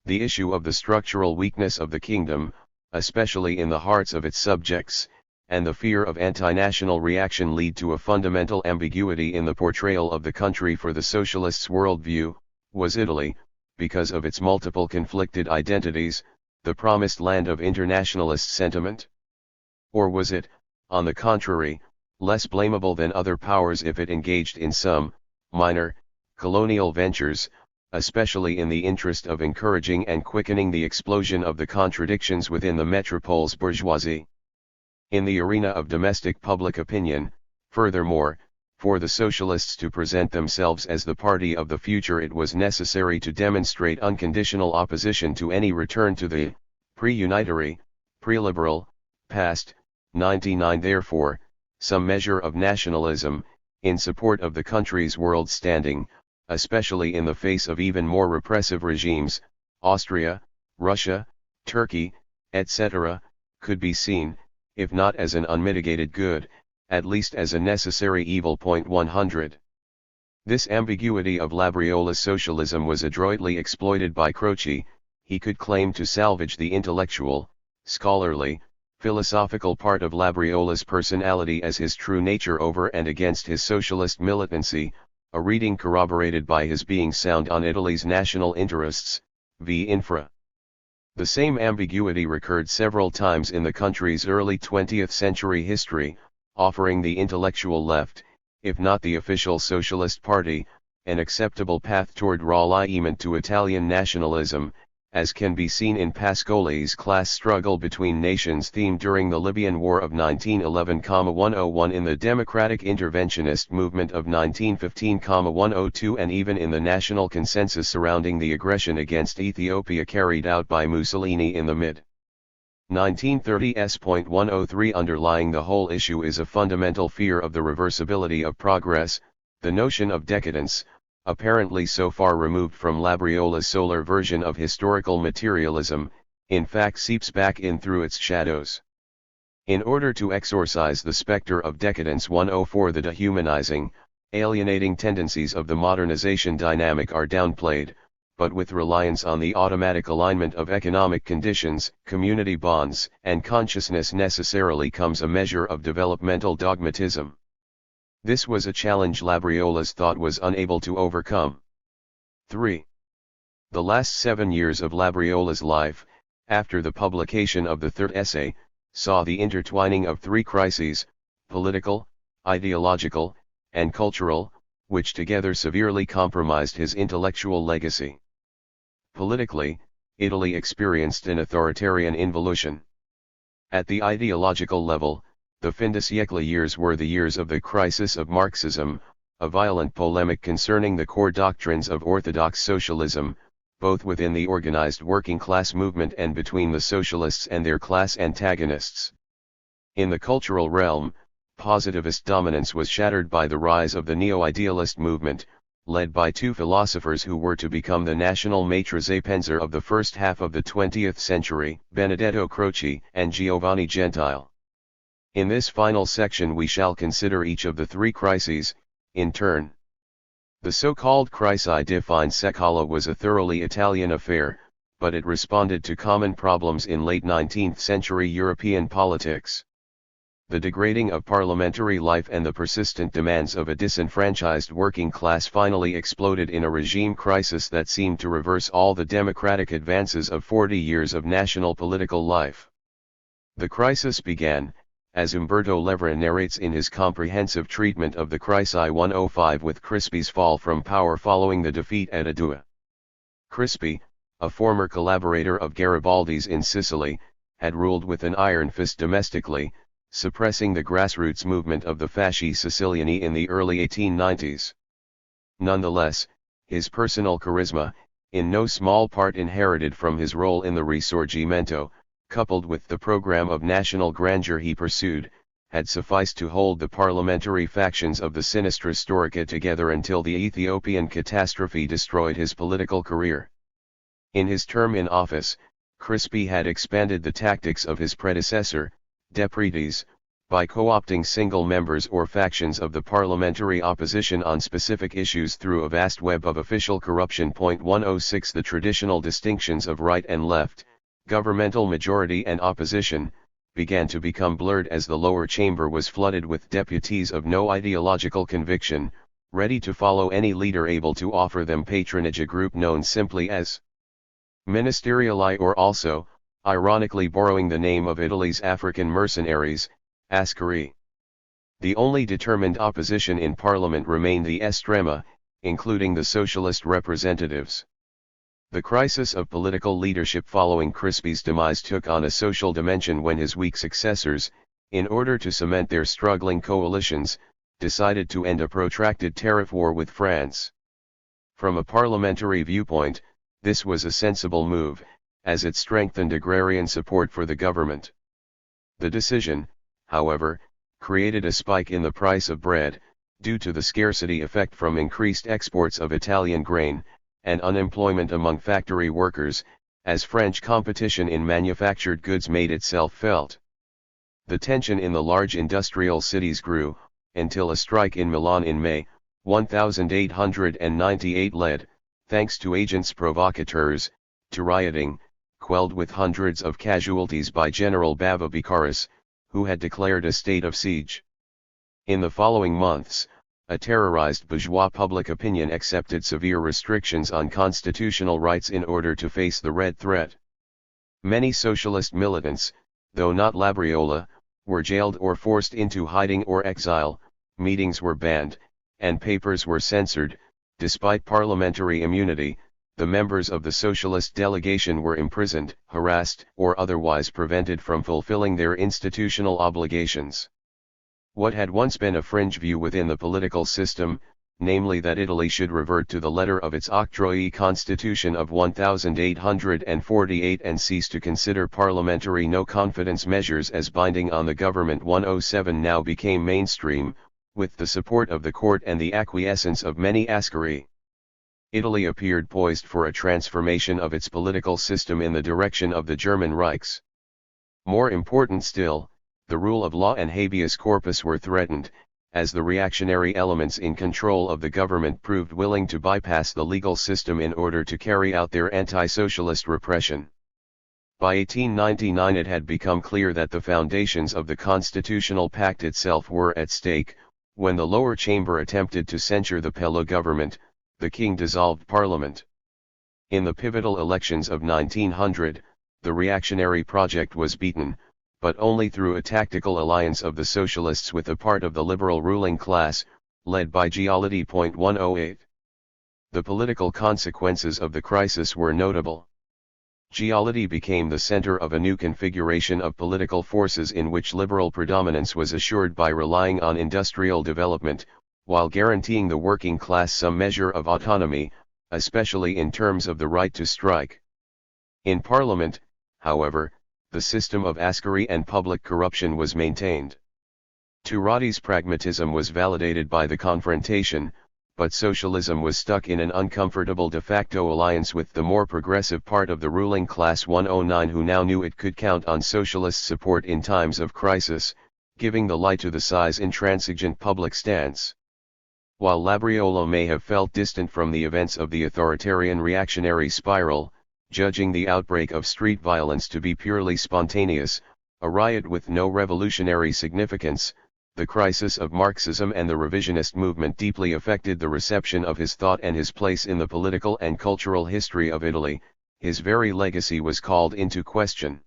The issue of the structural weakness of the kingdom, especially in the hearts of its subjects, and the fear of anti-national reaction lead to a fundamental ambiguity in the portrayal of the country for the socialists' worldview. Was Italy, because of its multiple conflicted identities, the promised land of internationalist sentiment? Or was it, on the contrary, less blamable than other powers if it engaged in some, minor, colonial ventures, especially in the interest of encouraging and quickening the explosion of the contradictions within the metropole's bourgeoisie? In the arena of domestic public opinion, furthermore, for the socialists to present themselves as the party of the future, it was necessary to demonstrate unconditional opposition to any return to the pre-unitary, pre-liberal past. 99 Therefore, some measure of nationalism, in support of the country's world standing, especially in the face of even more repressive regimes, Austria, Russia, Turkey, etc., could be seen, if not as an unmitigated good, at least as a necessary evil. 100. This ambiguity of Labriola's socialism was adroitly exploited by Croce. He could claim to salvage the intellectual, scholarly, philosophical part of Labriola's personality as his true nature over and against his socialist militancy, a reading corroborated by his being sound on Italy's national interests, v. Infra. The same ambiguity recurred several times in the country's early 20th century history, offering the intellectual left, if not the official Socialist Party, an acceptable path toward ralliement to Italian nationalism, as can be seen in Pascoli's class struggle between nations theme during the Libyan War of 1911-101, in the democratic interventionist movement of 1915-102, and even in the national consensus surrounding the aggression against Ethiopia carried out by Mussolini in the mid-1930s. 103 Underlying the whole issue is a fundamental fear of the reversibility of progress, the notion of decadence, apparently so far removed from Labriola's solar version of historical materialism, in fact seeps back in through its shadows. In order to exorcise the specter of decadence, 104 the dehumanizing, alienating tendencies of the modernization dynamic are downplayed, but with reliance on the automatic alignment of economic conditions, community bonds, and consciousness necessarily comes a measure of developmental dogmatism. This was a challenge Labriola's thought was unable to overcome. 3. The last 7 years of Labriola's life, after the publication of the third essay, saw the intertwining of 3 crises, political, ideological, and cultural, which together severely compromised his intellectual legacy. Politically, Italy experienced an authoritarian involution. At the ideological level, the fin de siècle years were the years of the crisis of Marxism, a violent polemic concerning the core doctrines of orthodox socialism, both within the organized working class movement and between the socialists and their class antagonists. In the cultural realm, positivist dominance was shattered by the rise of the neo-idealist movement, led by 2 philosophers who were to become the national maîtres à penser of the first half of the 20th century, Benedetto Croce and Giovanni Gentile. In this final section we shall consider each of the 3 crises, in turn. The so-called crisi di fine secolo was a thoroughly Italian affair, but it responded to common problems in late 19th century European politics. The degrading of parliamentary life and the persistent demands of a disenfranchised working class finally exploded in a regime crisis that seemed to reverse all the democratic advances of 40 years of national political life. The crisis began, as Umberto Levra narrates in his comprehensive treatment of the Crisi 105, with Crispi's fall from power following the defeat at Adua. Crispi, a former collaborator of Garibaldi's in Sicily, had ruled with an iron fist domestically, suppressing the grassroots movement of the Fasci Siciliani in the early 1890s. Nonetheless, his personal charisma, in no small part inherited from his role in the Risorgimento, coupled with the program of national grandeur he pursued, had sufficed to hold the parliamentary factions of the Sinistra Storica together until the Ethiopian catastrophe destroyed his political career. In his term in office, Crispi had expanded the tactics of his predecessor, Depretis, by co-opting single members or factions of the parliamentary opposition on specific issues through a vast web of official corruption. 106 The traditional distinctions of right and left, governmental majority and opposition, began to become blurred as the lower chamber was flooded with deputies of no ideological conviction, ready to follow any leader able to offer them patronage, a group known simply as Ministeriali, or also, ironically borrowing the name of Italy's African mercenaries, Ascari. The only determined opposition in parliament remained the Estrema, including the socialist representatives. The crisis of political leadership following Crispi's demise took on a social dimension when his weak successors, in order to cement their struggling coalitions, decided to end a protracted tariff war with France. From a parliamentary viewpoint, this was a sensible move, as it strengthened agrarian support for the government. The decision, however, created a spike in the price of bread, due to the scarcity effect from increased exports of Italian grain, and unemployment among factory workers, as French competition in manufactured goods made itself felt. The tension in the large industrial cities grew, until a strike in Milan in May 1898 led, thanks to agents provocateurs, to rioting, quelled with hundreds of casualties by General Bava Bikaris, who had declared a state of siege. In the following months, a terrorized bourgeois public opinion accepted severe restrictions on constitutional rights in order to face the Red threat. Many socialist militants, though not Labriola, were jailed or forced into hiding or exile, meetings were banned, and papers were censored. Despite parliamentary immunity, the members of the socialist delegation were imprisoned, harassed, or otherwise prevented from fulfilling their institutional obligations. What had once been a fringe view within the political system, namely that Italy should revert to the letter of its octroi constitution of 1848 and cease to consider parliamentary no-confidence measures as binding on the government 107, now became mainstream, with the support of the court and the acquiescence of many Ascari. Italy appeared poised for a transformation of its political system in the direction of the German Reichs. More important still, the rule of law and habeas corpus were threatened, as the reactionary elements in control of the government proved willing to bypass the legal system in order to carry out their anti-socialist repression. By 1899 it had become clear that the foundations of the Constitutional Pact itself were at stake. When the lower chamber attempted to censure the Pellew government, the king dissolved parliament. In the pivotal elections of 1900, the reactionary project was beaten, but only through a tactical alliance of the socialists with a part of the liberal ruling class, led by Giglioli. 108. The political consequences of the crisis were notable. Giglioli became the center of a new configuration of political forces in which liberal predominance was assured by relying on industrial development, while guaranteeing the working class some measure of autonomy, especially in terms of the right to strike. In Parliament, however, the system of Ascari and public corruption was maintained. Turati's pragmatism was validated by the confrontation, but socialism was stuck in an uncomfortable de facto alliance with the more progressive part of the ruling class 109, who now knew it could count on socialist support in times of crisis, giving the lie to the size intransigent public stance. While Labriola may have felt distant from the events of the authoritarian reactionary spiral, judging the outbreak of street violence to be purely spontaneous, a riot with no revolutionary significance, the crisis of Marxism and the revisionist movement deeply affected the reception of his thought and his place in the political and cultural history of Italy. His very legacy was called into question.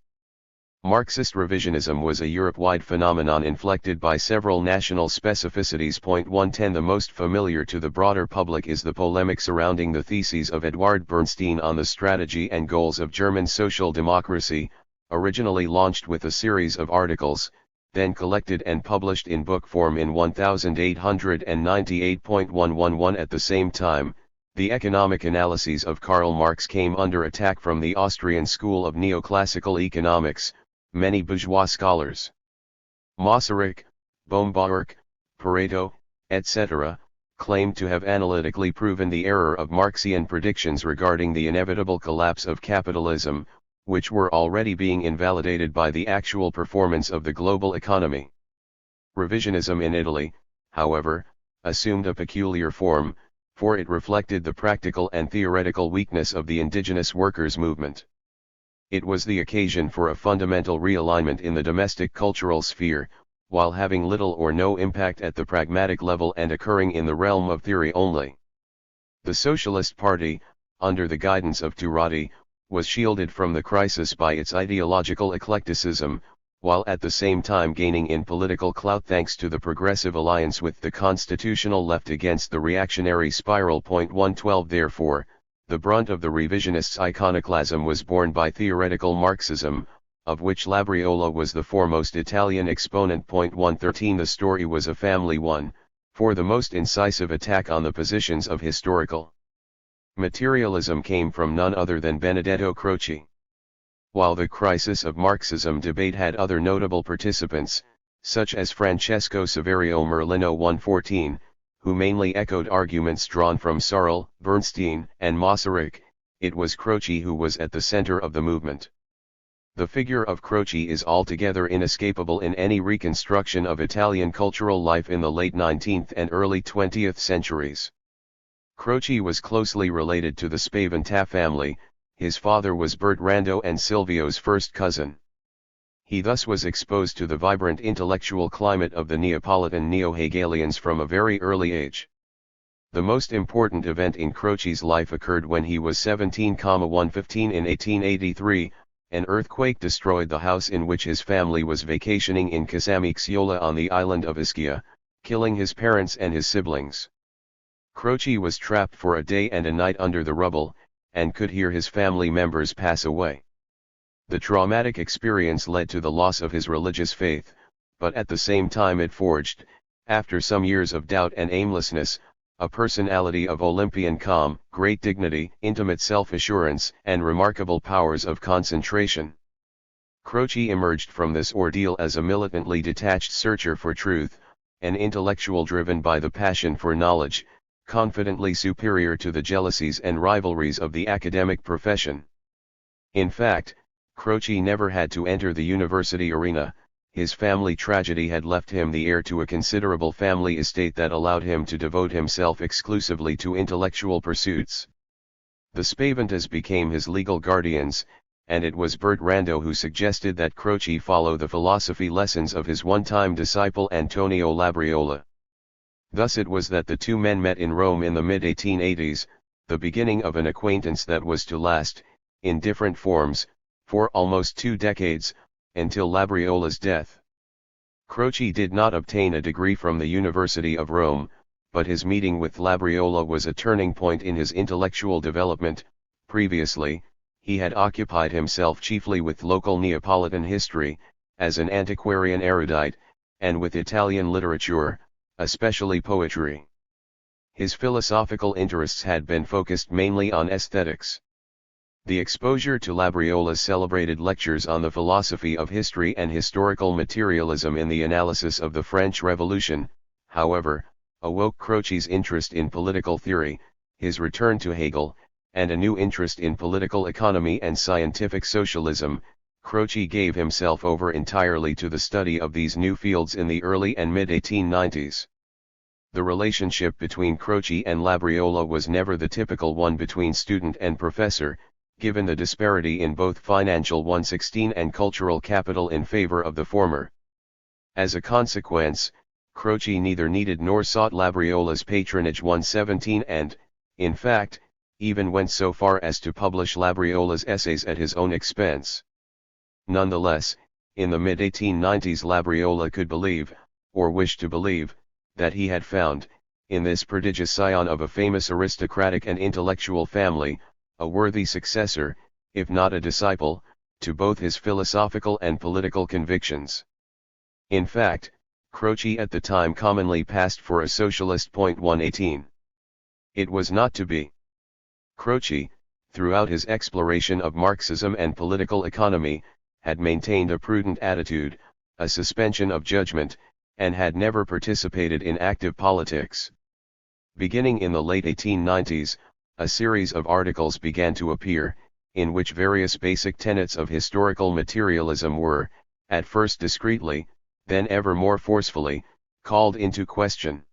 Marxist revisionism was a Europe-wide phenomenon inflected by several national specificities. 110 The most familiar to the broader public is the polemic surrounding the theses of Eduard Bernstein on the strategy and goals of German social democracy, originally launched with a series of articles, then collected and published in book form in 1898.111. At the same time, the economic analyses of Karl Marx came under attack from the Austrian school of neoclassical economics. Many bourgeois scholars, Masaryk, Baumgartner, Pareto, etc., claimed to have analytically proven the error of Marxian predictions regarding the inevitable collapse of capitalism, which were already being invalidated by the actual performance of the global economy. Revisionism in Italy, however, assumed a peculiar form, for it reflected the practical and theoretical weakness of the indigenous workers' movement. It was the occasion for a fundamental realignment in the domestic cultural sphere, while having little or no impact at the pragmatic level and occurring in the realm of theory only. The Socialist Party, under the guidance of Turati, was shielded from the crisis by its ideological eclecticism, while at the same time gaining in political clout thanks to the progressive alliance with the constitutional left against the reactionary spiral. 112 Therefore, the brunt of the revisionists' iconoclasm was borne by theoretical Marxism, of which Labriola was the foremost Italian exponent. 113 The story was a family one, for the most incisive attack on the positions of historical materialism came from none other than Benedetto Croce. While the crisis of Marxism debate had other notable participants, such as Francesco Saverio Merlino 114, who mainly echoed arguments drawn from Searle, Bernstein, and Masaryk, it was Croce who was at the center of the movement. The figure of Croce is altogether inescapable in any reconstruction of Italian cultural life in the late 19th and early 20th centuries. Croce was closely related to the Spaventa family. His father was Bertrando and Silvio's first cousin. He thus was exposed to the vibrant intellectual climate of the Neapolitan neo-Hegelians from a very early age. The most important event in Croce's life occurred when he was 17,115 in 1883, an earthquake destroyed the house in which his family was vacationing in Casamicciola on the island of Ischia, killing his parents and his siblings. Croce was trapped for a day and a night under the rubble, and could hear his family members pass away. The traumatic experience led to the loss of his religious faith, but at the same time it forged, after some years of doubt and aimlessness, a personality of Olympian calm, great dignity, intimate self-assurance, and remarkable powers of concentration. Croce emerged from this ordeal as a militantly detached searcher for truth, an intellectual driven by the passion for knowledge, confidently superior to the jealousies and rivalries of the academic profession. In fact, Croce never had to enter the university arena. His family tragedy had left him the heir to a considerable family estate that allowed him to devote himself exclusively to intellectual pursuits. The Spaventas became his legal guardians, and it was Bertrando who suggested that Croce follow the philosophy lessons of his one-time disciple Antonio Labriola. Thus it was that the two men met in Rome in the mid-1880s, the beginning of an acquaintance that was to last, in different forms, for almost 2 decades, until Labriola's death. Croce did not obtain a degree from the University of Rome, but his meeting with Labriola was a turning point in his intellectual development. Previously, he had occupied himself chiefly with local Neapolitan history, as an antiquarian erudite, and with Italian literature, especially poetry. His philosophical interests had been focused mainly on aesthetics. The exposure to Labriola's celebrated lectures on the philosophy of history and historical materialism in the analysis of the French Revolution, however, awoke Croce's interest in political theory, his return to Hegel, and a new interest in political economy and scientific socialism. Croce gave himself over entirely to the study of these new fields in the early and mid-1890s. The relationship between Croce and Labriola was never the typical one between student and professor, given the disparity in both financial 116 and cultural capital in favor of the former. As a consequence, Croce neither needed nor sought Labriola's patronage 117 and, in fact, even went so far as to publish Labriola's essays at his own expense. Nonetheless, in the mid-1890s Labriola could believe, or wished to believe, that he had found, in this prodigious scion of a famous aristocratic and intellectual family, a worthy successor, if not a disciple, to both his philosophical and political convictions. In fact, Croce at the time commonly passed for a socialist. 118. It was not to be. Croce, throughout his exploration of Marxism and political economy, had maintained a prudent attitude, a suspension of judgment, and had never participated in active politics. Beginning in the late 1890s, a series of articles began to appear, in which various basic tenets of historical materialism were, at first discreetly, then ever more forcefully, called into question.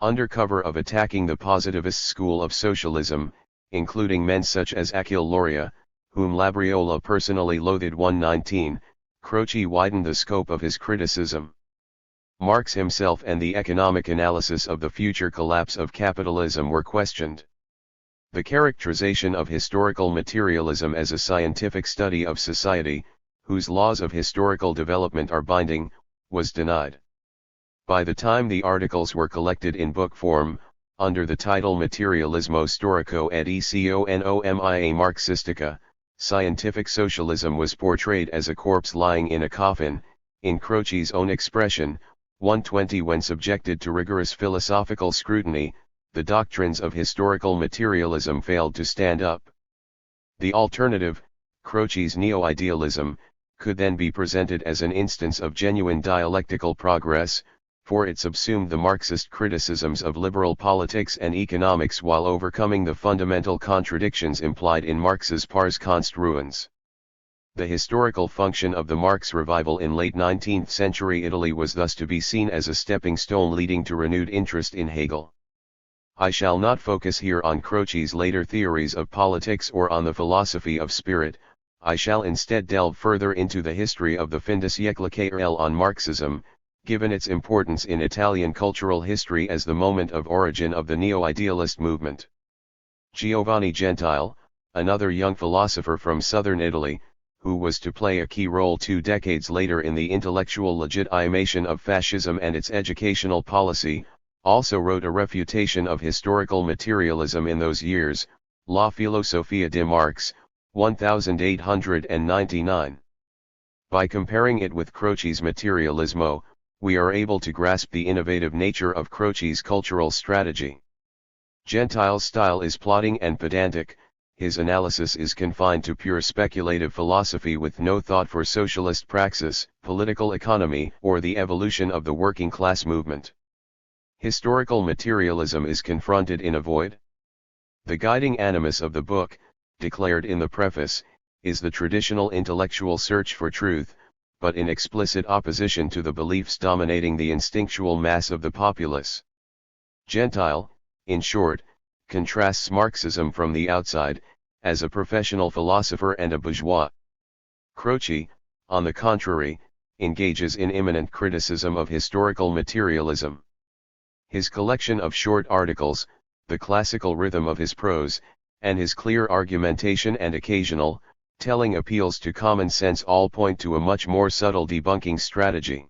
Under cover of attacking the positivist school of socialism, including men such as Achille Lauro, whom Labriola personally loathed. 119, Croce widened the scope of his criticism. Marx himself and the economic analysis of the future collapse of capitalism were questioned. The characterization of historical materialism as a scientific study of society, whose laws of historical development are binding, was denied. By the time the articles were collected in book form, under the title Materialismo Storico ed Economia Marxistica, scientific socialism was portrayed as a corpse lying in a coffin, in Croce's own expression. 120. When subjected to rigorous philosophical scrutiny, the doctrines of historical materialism failed to stand up. The alternative, Croce's neo-idealism, could then be presented as an instance of genuine dialectical progress, for it subsumed the Marxist criticisms of liberal politics and economics while overcoming the fundamental contradictions implied in Marx's pars construens. The historical function of the Marx revival in late 19th century Italy was thus to be seen as a stepping stone leading to renewed interest in Hegel. I shall not focus here on Croce's later theories of politics or on the philosophy of spirit. I shall instead delve further into the history of the fin de siècle on Marxism, given its importance in Italian cultural history as the moment of origin of the neo-idealist movement. Giovanni Gentile, another young philosopher from southern Italy, who was to play a key role 2 decades later in the intellectual legitimation of fascism and its educational policy, also wrote a refutation of historical materialism in those years, La filosofia di Marx, 1899. By comparing it with Croce's Materialismo, we are able to grasp the innovative nature of Croce's cultural strategy. Gentile's style is plodding and pedantic, his analysis is confined to pure speculative philosophy with no thought for socialist praxis, political economy, or the evolution of the working class movement. Historical materialism is confronted in a void. The guiding animus of the book, declared in the preface, is the traditional intellectual search for truth, but in explicit opposition to the beliefs dominating the instinctual mass of the populace. Gentile, in short, contrasts Marxism from the outside, as a professional philosopher and a bourgeois. Croce, on the contrary, engages in imminent criticism of historical materialism. His collection of short articles, the classical rhythm of his prose, and his clear argumentation and occasional, telling appeals to common sense all point to a much more subtle debunking strategy.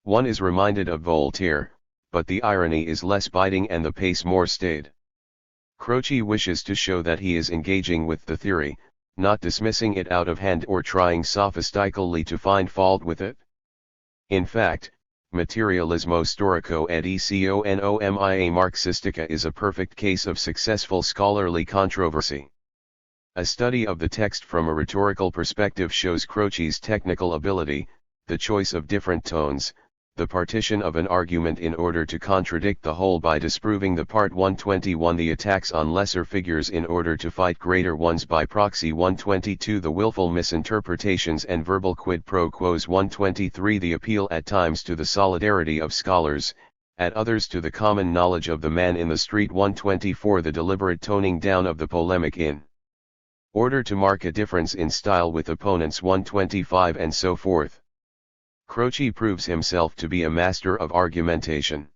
One is reminded of Voltaire, but the irony is less biting and the pace more staid. Croce wishes to show that he is engaging with the theory, not dismissing it out of hand or trying sophistically to find fault with it. In fact, Materialismo storico ed economia marxistica is a perfect case of successful scholarly controversy. A study of the text from a rhetorical perspective shows Croce's technical ability, the choice of different tones, the partition of an argument in order to contradict the whole by disproving the part 121, the attacks on lesser figures in order to fight greater ones by proxy 122, the willful misinterpretations and verbal quid pro quos 123, the appeal at times to the solidarity of scholars, at others to the common knowledge of the man in the street 124, the deliberate toning down of the polemic in order to mark a difference in style with opponents 125, and so forth. Croce proves himself to be a master of argumentation.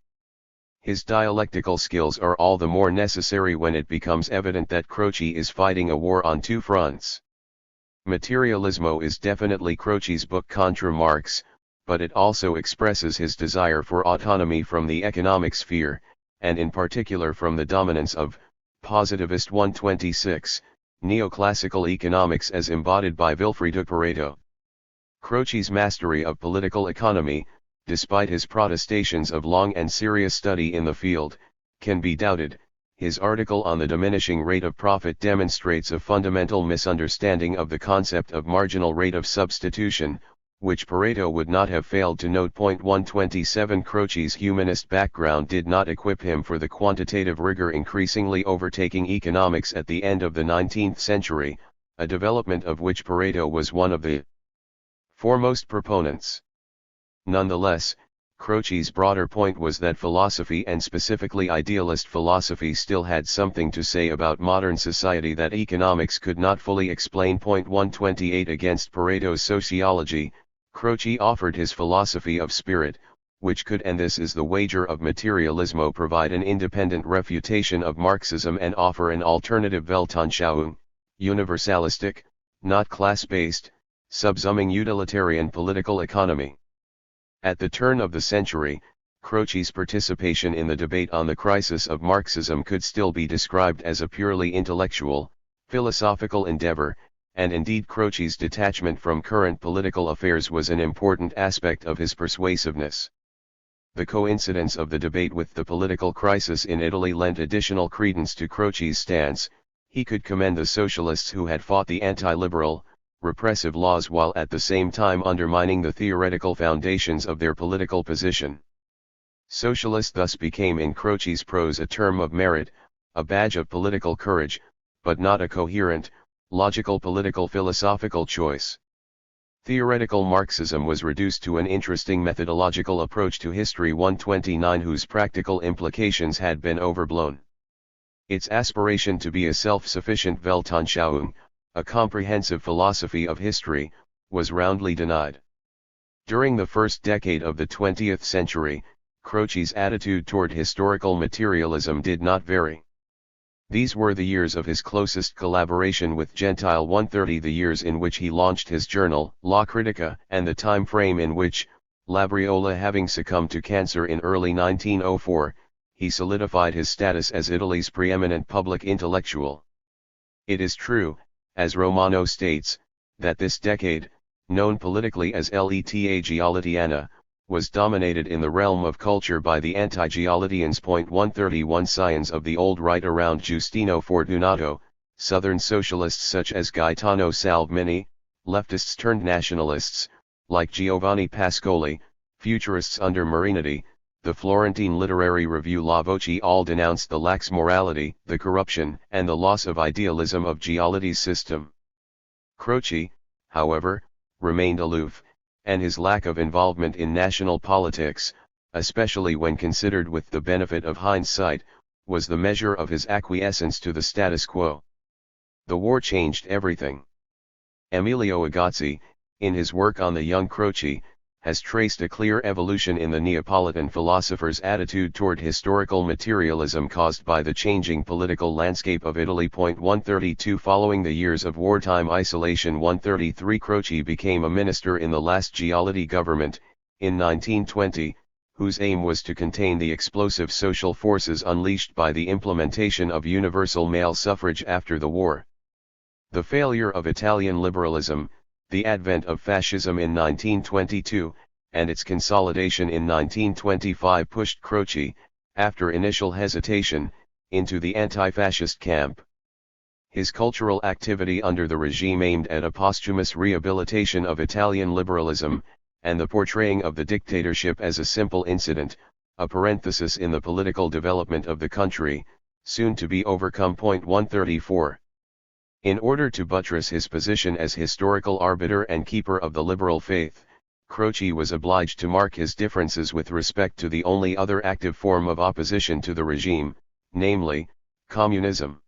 His dialectical skills are all the more necessary when it becomes evident that Croce is fighting a war on 2 fronts. Materialismo is definitely Croce's book contra Marx, but it also expresses his desire for autonomy from the economic sphere, and in particular from the dominance of Positivist 126, neoclassical economics as embodied by Vilfredo Pareto. Croce's mastery of political economy, despite his protestations of long and serious study in the field, can be doubted. His article on the diminishing rate of profit demonstrates a fundamental misunderstanding of the concept of marginal rate of substitution, which Pareto would not have failed to note. 127 Croce's humanist background did not equip him for the quantitative rigor increasingly overtaking economics at the end of the 19th century, a development of which Pareto was one of the foremost proponents. Nonetheless, Croce's broader point was that philosophy, and specifically idealist philosophy, still had something to say about modern society that economics could not fully explain. 128 Against Pareto's sociology, Croce offered his philosophy of spirit, which could, and this is the wager of materialismo, provide an independent refutation of Marxism and offer an alternative Weltanschauung, universalistic, not class-based, subsuming utilitarian political economy. At the turn of the century, Croce's participation in the debate on the crisis of Marxism could still be described as a purely intellectual, philosophical endeavor, and indeed Croce's detachment from current political affairs was an important aspect of his persuasiveness. The coincidence of the debate with the political crisis in Italy lent additional credence to Croce's stance. He could commend the socialists who had fought the anti-liberal, repressive laws while at the same time undermining the theoretical foundations of their political position. Socialist thus became in Croce's prose a term of merit, a badge of political courage, but not a coherent, logical political philosophical choice. Theoretical Marxism was reduced to an interesting methodological approach to history 129 whose practical implications had been overblown. Its aspiration to be a self-sufficient Weltanschauung, a comprehensive philosophy of history, was roundly denied. During the first decade of the 20th century, Croce's attitude toward historical materialism did not vary. These were the years of his closest collaboration with Gentile 130, the years in which he launched his journal, La Critica, and the time frame in which, Labriola having succumbed to cancer in early 1904, he solidified his status as Italy's preeminent public intellectual. It is true, as Romano states, that this decade, known politically as l'età Giolitiana, was dominated in the realm of culture by the anti-Giolitians. 131 Scions of the old right around Giustino Fortunato, Southern socialists such as Gaetano Salvini, leftists turned nationalists, like Giovanni Pascoli, futurists under Marinetti. The Florentine literary review La Voce all denounced the lax morality, the corruption, and the loss of idealism of Giolitti's system. Croce, however, remained aloof, and his lack of involvement in national politics, especially when considered with the benefit of hindsight, was the measure of his acquiescence to the status quo. The war changed everything. Emilio Agazzi, in his work on the young Croce, has traced a clear evolution in the Neapolitan philosopher's attitude toward historical materialism caused by the changing political landscape of Italy. 132 Following the years of wartime isolation, 133 Croce became a minister in the last Giolitti government, in 1920, whose aim was to contain the explosive social forces unleashed by the implementation of universal male suffrage after the war. The failure of Italian liberalism, the advent of fascism in 1922, and its consolidation in 1925 pushed Croce, after initial hesitation, into the anti-fascist camp. His cultural activity under the regime aimed at a posthumous rehabilitation of Italian liberalism, and the portraying of the dictatorship as a simple incident, a parenthesis in the political development of the country, soon to be overcome. 134. In order to buttress his position as historical arbiter and keeper of the liberal faith, Croce was obliged to mark his differences with respect to the only other active form of opposition to the regime, namely, communism.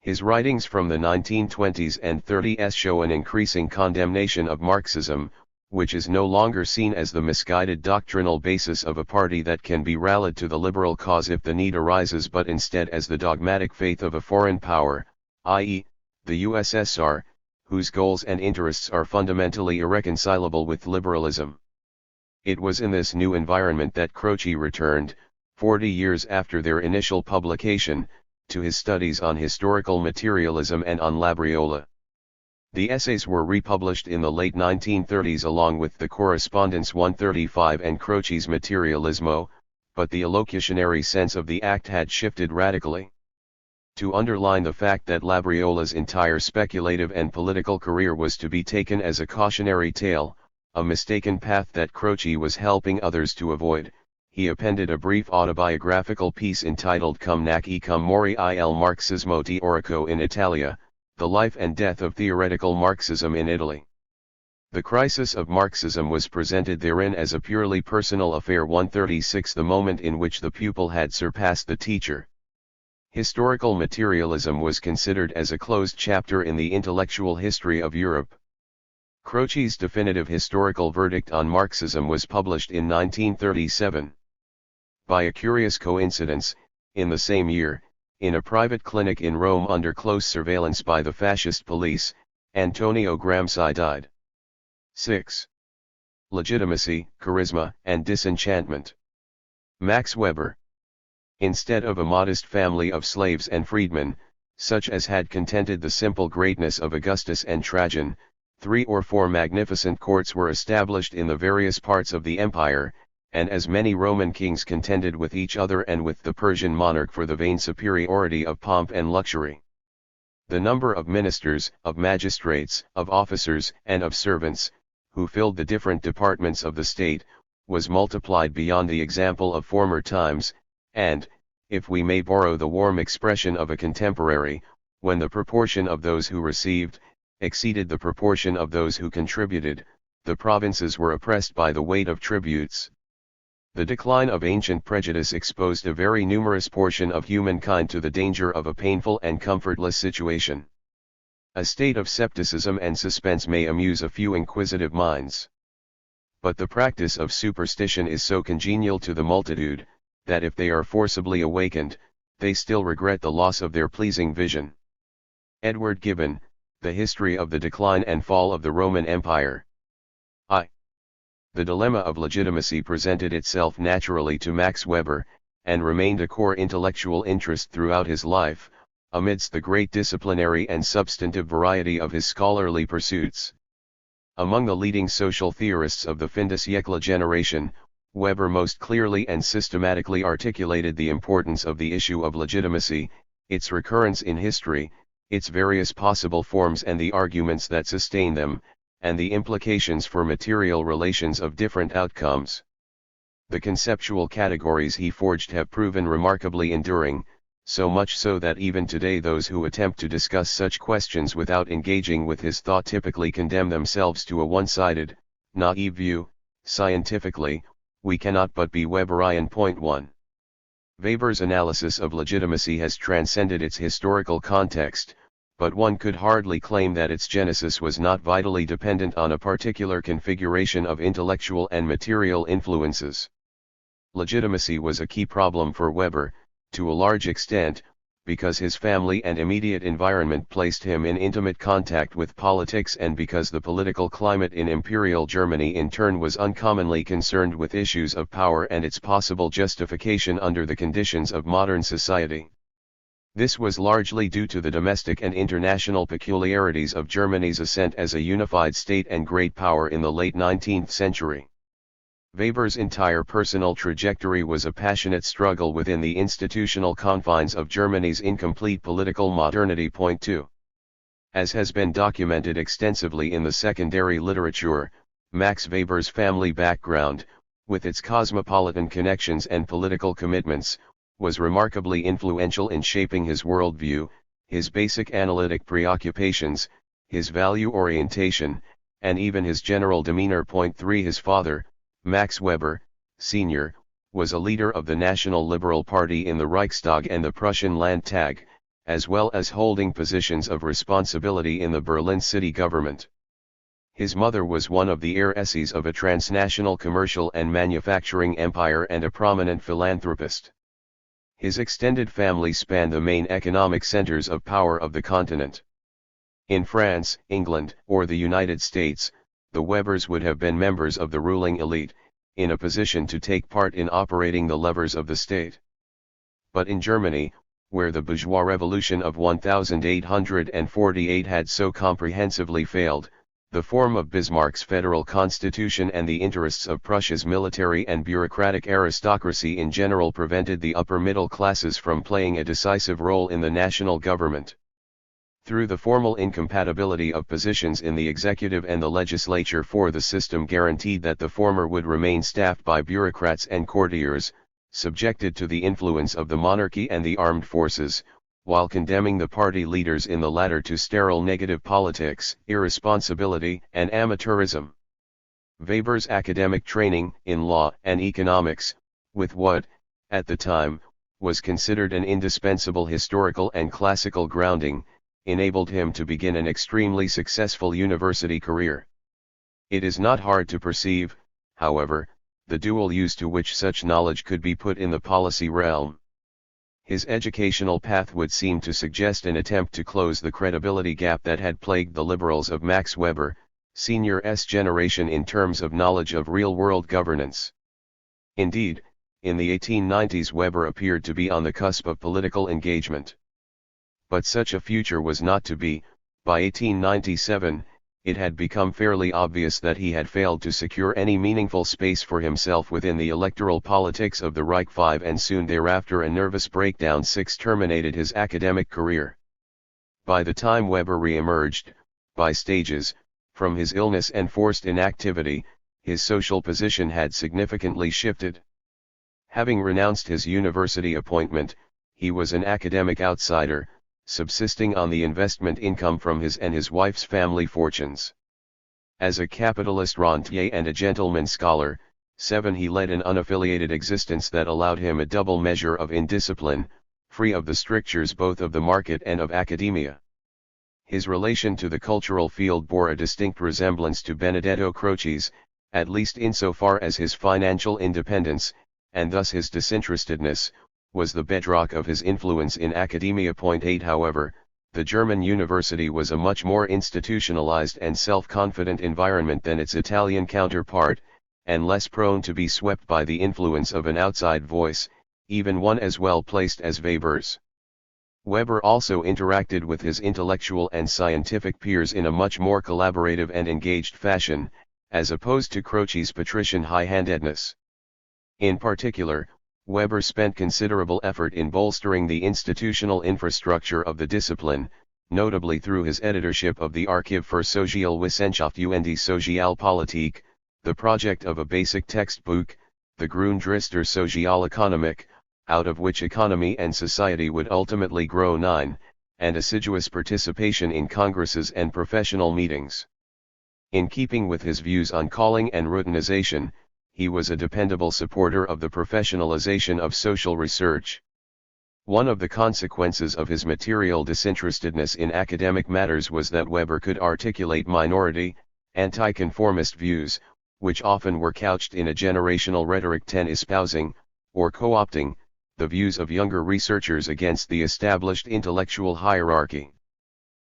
His writings from the 1920s and 30s show an increasing condemnation of Marxism, which is no longer seen as the misguided doctrinal basis of a party that can be rallied to the liberal cause if the need arises, but instead as the dogmatic faith of a foreign power, i.e., the USSR, whose goals and interests are fundamentally irreconcilable with liberalism. It was in this new environment that Croce returned, 40 years after their initial publication, to his studies on historical materialism and on Labriola. The essays were republished in the late 1930s along with the Correspondence 135 and Croce's Materialismo, but the elocutionary sense of the act had shifted radically. To underline the fact that Labriola's entire speculative and political career was to be taken as a cautionary tale, a mistaken path that Croce was helping others to avoid, he appended a brief autobiographical piece entitled Cum Nasci cum Mori il Marxismo teorico in Italia, The Life and Death of Theoretical Marxism in Italy. The crisis of Marxism was presented therein as a purely personal affair. 136 The moment in which the pupil had surpassed the teacher. Historical materialism was considered as a closed chapter in the intellectual history of Europe. Croce's definitive historical verdict on Marxism was published in 1937. By a curious coincidence, in the same year, in a private clinic in Rome under close surveillance by the fascist police, Antonio Gramsci died. 6. Legitimacy, Charisma, and Disenchantment. Max Weber. Instead of a modest family of slaves and freedmen, such as had contented the simple greatness of Augustus and Trajan, 3 or 4 magnificent courts were established in the various parts of the empire, and as many Roman kings contended with each other and with the Persian monarch for the vain superiority of pomp and luxury. The number of ministers, of magistrates, of officers, and of servants, who filled the different departments of the state, was multiplied beyond the example of former times, and, if we may borrow the warm expression of a contemporary, when the proportion of those who received, exceeded the proportion of those who contributed, the provinces were oppressed by the weight of tributes. The decline of ancient prejudice exposed a very numerous portion of humankind to the danger of a painful and comfortless situation. A state of skepticism and suspense may amuse a few inquisitive minds. But the practice of superstition is so congenial to the multitude, that if they are forcibly awakened, they still regret the loss of their pleasing vision. Edward Gibbon, The History of the Decline and Fall of the Roman Empire. The dilemma of legitimacy presented itself naturally to Max Weber, and remained a core intellectual interest throughout his life, amidst the great disciplinary and substantive variety of his scholarly pursuits. Among the leading social theorists of the fin de siècle generation, Weber most clearly and systematically articulated the importance of the issue of legitimacy, its recurrence in history, its various possible forms and the arguments that sustain them, and the implications for material relations of different outcomes. The conceptual categories he forged have proven remarkably enduring, so much so that even today those who attempt to discuss such questions without engaging with his thought typically condemn themselves to a one-sided, naive view. Scientifically, we cannot but be Weberian. 1. Weber's analysis of legitimacy has transcended its historical context, but one could hardly claim that its genesis was not vitally dependent on a particular configuration of intellectual and material influences. Legitimacy was a key problem for Weber, to a large extent, because his family and immediate environment placed him in intimate contact with politics and because the political climate in Imperial Germany in turn was uncommonly concerned with issues of power and its possible justification under the conditions of modern society. This was largely due to the domestic and international peculiarities of Germany's ascent as a unified state and great power in the late 19th century. Weber's entire personal trajectory was a passionate struggle within the institutional confines of Germany's incomplete political modernity. 2. As has been documented extensively in the secondary literature, Max Weber's family background, with its cosmopolitan connections and political commitments, was remarkably influential in shaping his worldview, his basic analytic preoccupations, his value orientation, and even his general demeanor. 3. His father, Max Weber, Sr., was a leader of the National Liberal Party in the Reichstag and the Prussian Landtag, as well as holding positions of responsibility in the Berlin city government. His mother was one of the heiresses of a transnational commercial and manufacturing empire and a prominent philanthropist. His extended family spanned the main economic centers of power of the continent. In France, England, or the United States, the Webers would have been members of the ruling elite, in a position to take part in operating the levers of the state. But in Germany, where the bourgeois revolution of 1848 had so comprehensively failed, the form of Bismarck's federal constitution and the interests of Prussia's military and bureaucratic aristocracy in general prevented the upper middle classes from playing a decisive role in the national government. Through the formal incompatibility of positions in the executive and the legislature, for the system guaranteed that the former would remain staffed by bureaucrats and courtiers, subjected to the influence of the monarchy and the armed forces, while condemning the party leaders in the latter to sterile negative politics, irresponsibility, and amateurism. Weber's academic training in law and economics, with what, at the time, was considered an indispensable historical and classical grounding, enabled him to begin an extremely successful university career. It is not hard to perceive, however, the dual use to which such knowledge could be put in the policy realm. His educational path would seem to suggest an attempt to close the credibility gap that had plagued the liberals of Max Weber, Sr.'s generation in terms of knowledge of real-world governance. Indeed, in the 1890s Weber appeared to be on the cusp of political engagement. But such a future was not to be. By 1897, it had become fairly obvious that he had failed to secure any meaningful space for himself within the electoral politics of the Reich V, and soon thereafter a nervous breakdown terminated his academic career. By the time Weber re-emerged, by stages, from his illness and forced inactivity, his social position had significantly shifted. Having renounced his university appointment, he was an academic outsider, subsisting on the investment income from his and his wife's family fortunes. As a capitalist rentier and a gentleman scholar, he led an unaffiliated existence that allowed him a double measure of indiscipline, free of the strictures both of the market and of academia. His relation to the cultural field bore a distinct resemblance to Benedetto Croce's, at least insofar as his financial independence, and thus his disinterestedness, was the bedrock of his influence in academia. 8 However, the German university was a much more institutionalized and self-confident environment than its Italian counterpart, and less prone to be swept by the influence of an outside voice, even one as well placed as Weber's. Weber also interacted with his intellectual and scientific peers in a much more collaborative and engaged fashion, as opposed to Croce's patrician high-handedness. In particular, Weber spent considerable effort in bolstering the institutional infrastructure of the discipline, notably through his editorship of the Archiv für Sozialwissenschaft und Sozialpolitik, the project of a basic textbook, the Grundrister Sozialökonomik, out of which economy and society would ultimately grow, and assiduous participation in congresses and professional meetings. In keeping with his views on calling and routinization, he was a dependable supporter of the professionalization of social research. One of the consequences of his material disinterestedness in academic matters was that Weber could articulate minority, anti-conformist views, which often were couched in a generational rhetoric espousing, or co-opting, the views of younger researchers against the established intellectual hierarchy.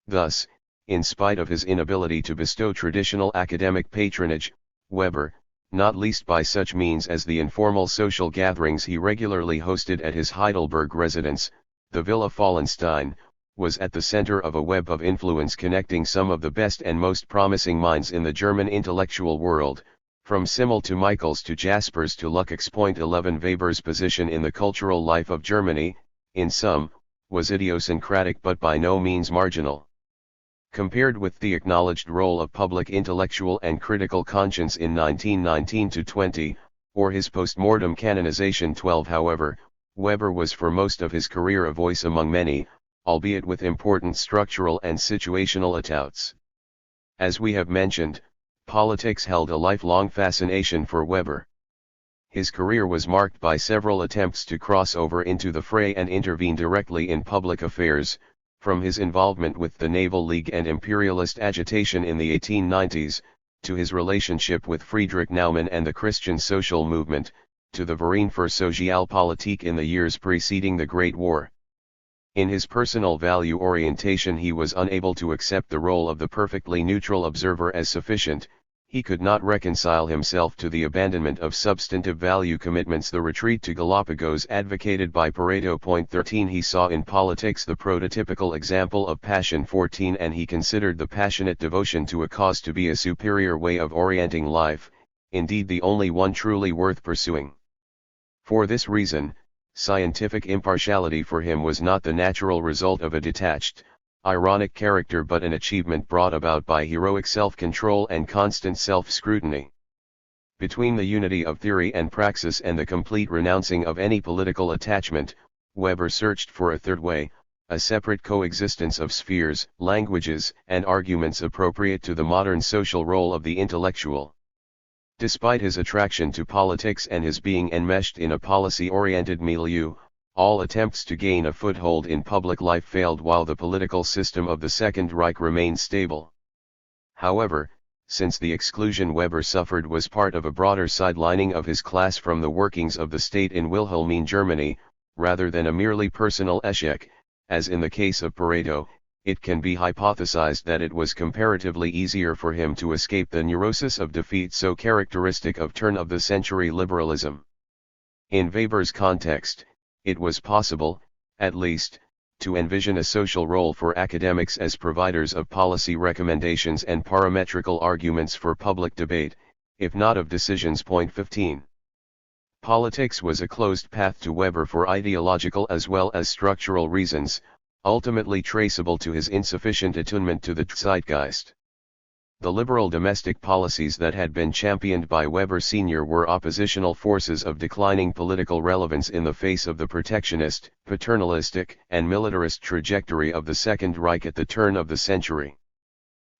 Thus, in spite of his inability to bestow traditional academic patronage, Weber, not least by such means as the informal social gatherings he regularly hosted at his Heidelberg residence, the Villa Fallenstein, was at the center of a web of influence connecting some of the best and most promising minds in the German intellectual world, from Simmel to Michels to Jaspers to Lukács. 11 Weber's position in the cultural life of Germany, in sum, was idiosyncratic but by no means marginal. Compared with the acknowledged role of public intellectual and critical conscience in 1919-20, or his post-mortem canonization 12, however, Weber was for most of his career a voice among many, albeit with important structural and situational attouts. As we have mentioned, politics held a lifelong fascination for Weber. His career was marked by several attempts to cross over into the fray and intervene directly in public affairs, from his involvement with the Naval League and imperialist agitation in the 1890s, to his relationship with Friedrich Naumann and the Christian social movement, to the Verein für Sozialpolitik in the years preceding the Great War. In his personal value orientation he was unable to accept the role of the perfectly neutral observer as sufficient. He could not reconcile himself to the abandonment of substantive value commitments, the retreat to Galapagos advocated by Pareto. 13 He saw in politics the prototypical example of passion. 14 And he considered the passionate devotion to a cause to be a superior way of orienting life, indeed the only one truly worth pursuing. For this reason, scientific impartiality for him was not the natural result of a detached, ironic character but an achievement brought about by heroic self-control and constant self-scrutiny. Between the unity of theory and praxis and the complete renouncing of any political attachment, Weber searched for a third way, a separate coexistence of spheres, languages, and arguments appropriate to the modern social role of the intellectual. Despite his attraction to politics and his being enmeshed in a policy-oriented milieu, all attempts to gain a foothold in public life failed while the political system of the Second Reich remained stable. However, since the exclusion Weber suffered was part of a broader sidelining of his class from the workings of the state in Wilhelmine Germany, rather than a merely personal échec, as in the case of Pareto, it can be hypothesized that it was comparatively easier for him to escape the neurosis of defeat so characteristic of turn-of-the-century liberalism. In Weber's context, it was possible, at least, to envision a social role for academics as providers of policy recommendations and parametrical arguments for public debate, if not of decisions. 15. Politics was a closed path to Weber for ideological as well as structural reasons, ultimately traceable to his insufficient attunement to the zeitgeist. The liberal domestic policies that had been championed by Weber Sr. were oppositional forces of declining political relevance in the face of the protectionist, paternalistic, and militarist trajectory of the Second Reich at the turn of the century.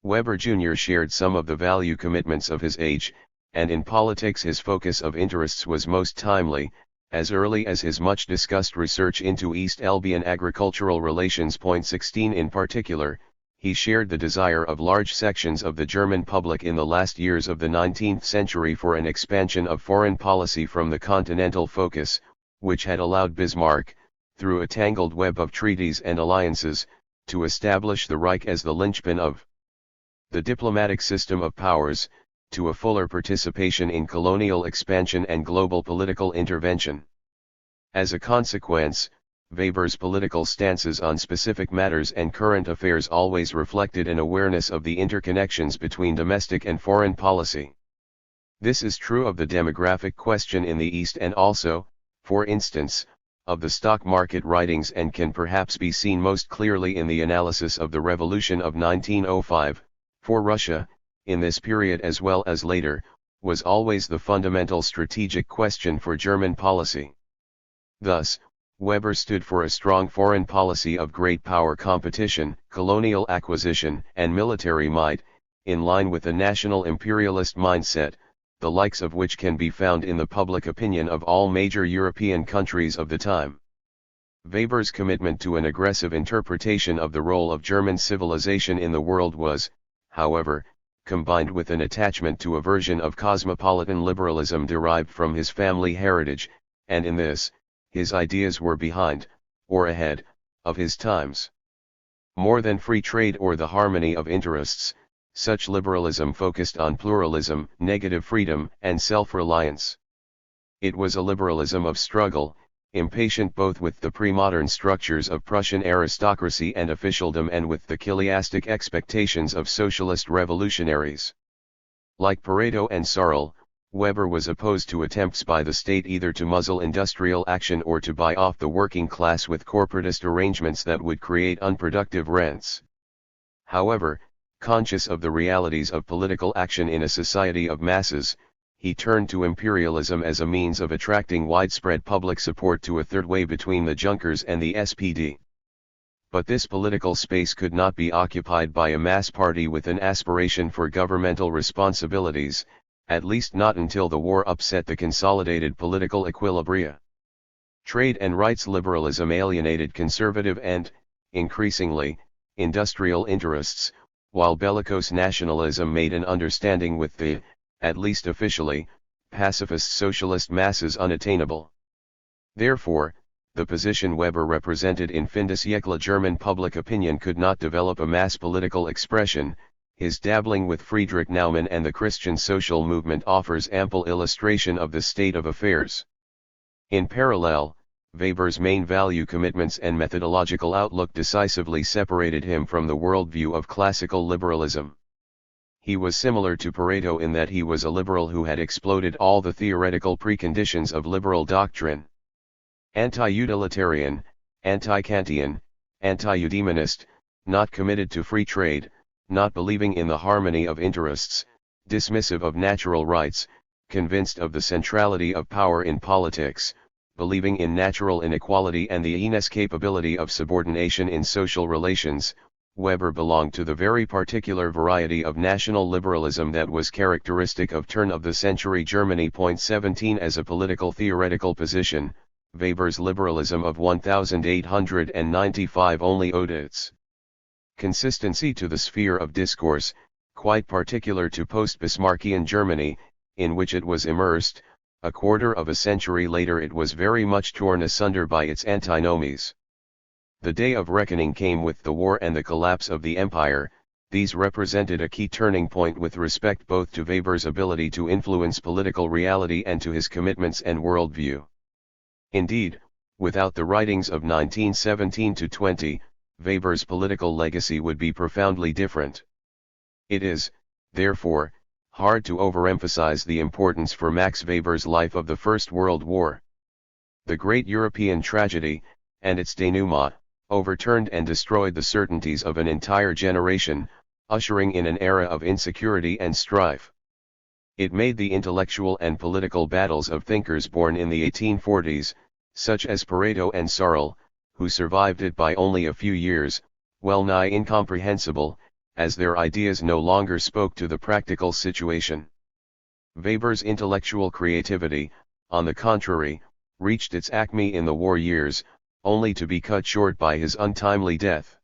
Weber Jr. shared some of the value commitments of his age, and in politics his focus of interests was most timely, as early as his much-discussed research into East Elbian agricultural relations. 16 In particular, he shared the desire of large sections of the German public in the last years of the 19th century for an expansion of foreign policy from the continental focus, which had allowed Bismarck, through a tangled web of treaties and alliances, to establish the Reich as the linchpin of the diplomatic system of powers, to a fuller participation in colonial expansion and global political intervention. As a consequence, Weber's political stances on specific matters and current affairs always reflected an awareness of the interconnections between domestic and foreign policy. This is true of the demographic question in the East and also, for instance, of the stock market writings, and can perhaps be seen most clearly in the analysis of the Revolution of 1905, for Russia, in this period as well as later, was always the fundamental strategic question for German policy. Thus, Weber stood for a strong foreign policy of great power competition, colonial acquisition, and military might, in line with a national imperialist mindset, the likes of which can be found in the public opinion of all major European countries of the time. Weber's commitment to an aggressive interpretation of the role of German civilization in the world was, however, combined with an attachment to a version of cosmopolitan liberalism derived from his family heritage, and in this, his ideas were behind, or ahead, of his times. More than free trade or the harmony of interests, such liberalism focused on pluralism, negative freedom, and self-reliance. It was a liberalism of struggle, impatient both with the pre-modern structures of Prussian aristocracy and officialdom and with the chiliastic expectations of socialist revolutionaries. Like Pareto and Sarl, Weber was opposed to attempts by the state either to muzzle industrial action or to buy off the working class with corporatist arrangements that would create unproductive rents. However, conscious of the realities of political action in a society of masses, he turned to imperialism as a means of attracting widespread public support to a third way between the Junkers and the SPD. But this political space could not be occupied by a mass party with an aspiration for governmental responsibilities, at least not until the war upset the consolidated political equilibria. Trade and rights liberalism alienated conservative and, increasingly, industrial interests, while bellicose nationalism made an understanding with the, at least officially, pacifist socialist masses unattainable. Therefore, the position Weber represented in fin de siècle German public opinion could not develop a mass political expression. His dabbling with Friedrich Naumann and the Christian social movement offers ample illustration of the state of affairs. In parallel, Weber's main value commitments and methodological outlook decisively separated him from the worldview of classical liberalism. He was similar to Pareto in that he was a liberal who had exploded all the theoretical preconditions of liberal doctrine. Anti-utilitarian, anti-Kantian, anti-eudemonist, not committed to free trade, not believing in the harmony of interests, dismissive of natural rights, convinced of the centrality of power in politics, believing in natural inequality and the inescapability of subordination in social relations, Weber belonged to the very particular variety of national liberalism that was characteristic of turn-of-the-century Germany. 17 As a political theoretical position, Weber's liberalism of 1895 only owed its consistency to the sphere of discourse, quite particular to post-Bismarckian Germany, in which it was immersed. A quarter of a century later it was very much torn asunder by its antinomies. The day of reckoning came with the war and the collapse of the empire. These represented a key turning point with respect both to Weber's ability to influence political reality and to his commitments and worldview. Indeed, without the writings of 1917-20, Weber's political legacy would be profoundly different. It is, therefore, hard to overemphasize the importance for Max Weber's life of the First World War. The great European tragedy, and its denouement, overturned and destroyed the certainties of an entire generation, ushering in an era of insecurity and strife. It made the intellectual and political battles of thinkers born in the 1840s, such as Pareto and Sarl, who survived it by only a few years, well nigh incomprehensible, as their ideas no longer spoke to the practical situation. Weber's intellectual creativity, on the contrary, reached its acme in the war years, only to be cut short by his untimely death.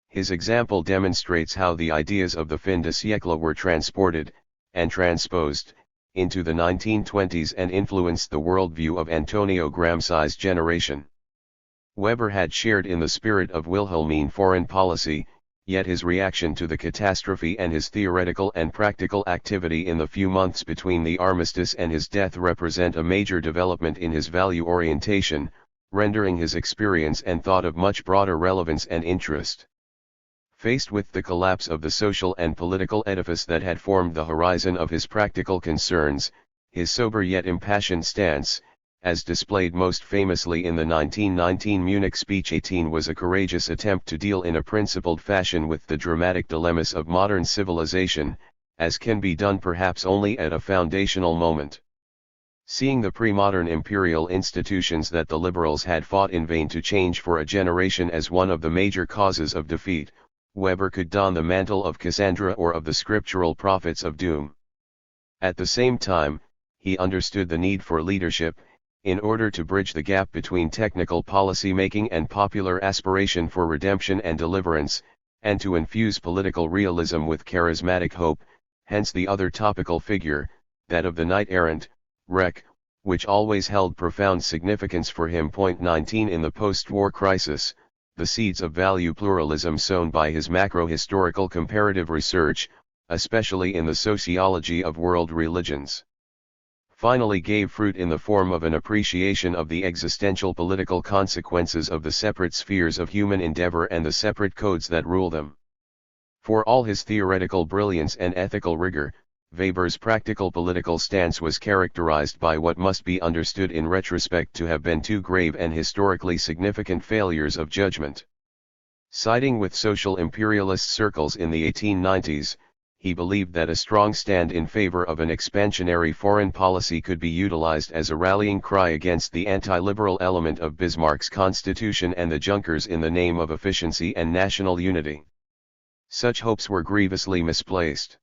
his example demonstrates how the ideas of the fin de siècle were transported, and transposed, into the 1920s and influenced the worldview of Antonio Gramsci's generation. Weber had shared in the spirit of Wilhelmine foreign policy, yet his reaction to the catastrophe and his theoretical and practical activity in the few months between the armistice and his death represent a major development in his value orientation, rendering his experience and thought of much broader relevance and interest. Faced with the collapse of the social and political edifice that had formed the horizon of his practical concerns, his sober yet impassioned stance, as displayed most famously in the 1919 Munich speech 18, was a courageous attempt to deal in a principled fashion with the dramatic dilemmas of modern civilization, as can be done perhaps only at a foundational moment. Seeing the pre-modern imperial institutions that the liberals had fought in vain to change for a generation as one of the major causes of defeat, Weber could don the mantle of Cassandra or of the scriptural prophets of doom. At the same time, he understood the need for leadership, in order to bridge the gap between technical policy making and popular aspiration for redemption and deliverance, and to infuse political realism with charismatic hope, hence the other topical figure, that of the knight-errant, Reck, which always held profound significance for him. 19 In the post-war crisis, the seeds of value pluralism sown by his macro-historical comparative research, especially in the sociology of world religions, finally gave fruit in the form of an appreciation of the existential political consequences of the separate spheres of human endeavor and the separate codes that rule them. For all his theoretical brilliance and ethical rigor, Weber's practical political stance was characterized by what must be understood in retrospect to have been two grave and historically significant failures of judgment. Siding with social imperialist circles in the 1890s, he believed that a strong stand in favor of an expansionary foreign policy could be utilized as a rallying cry against the anti-liberal element of Bismarck's constitution and the Junkers in the name of efficiency and national unity. Such hopes were grievously misplaced.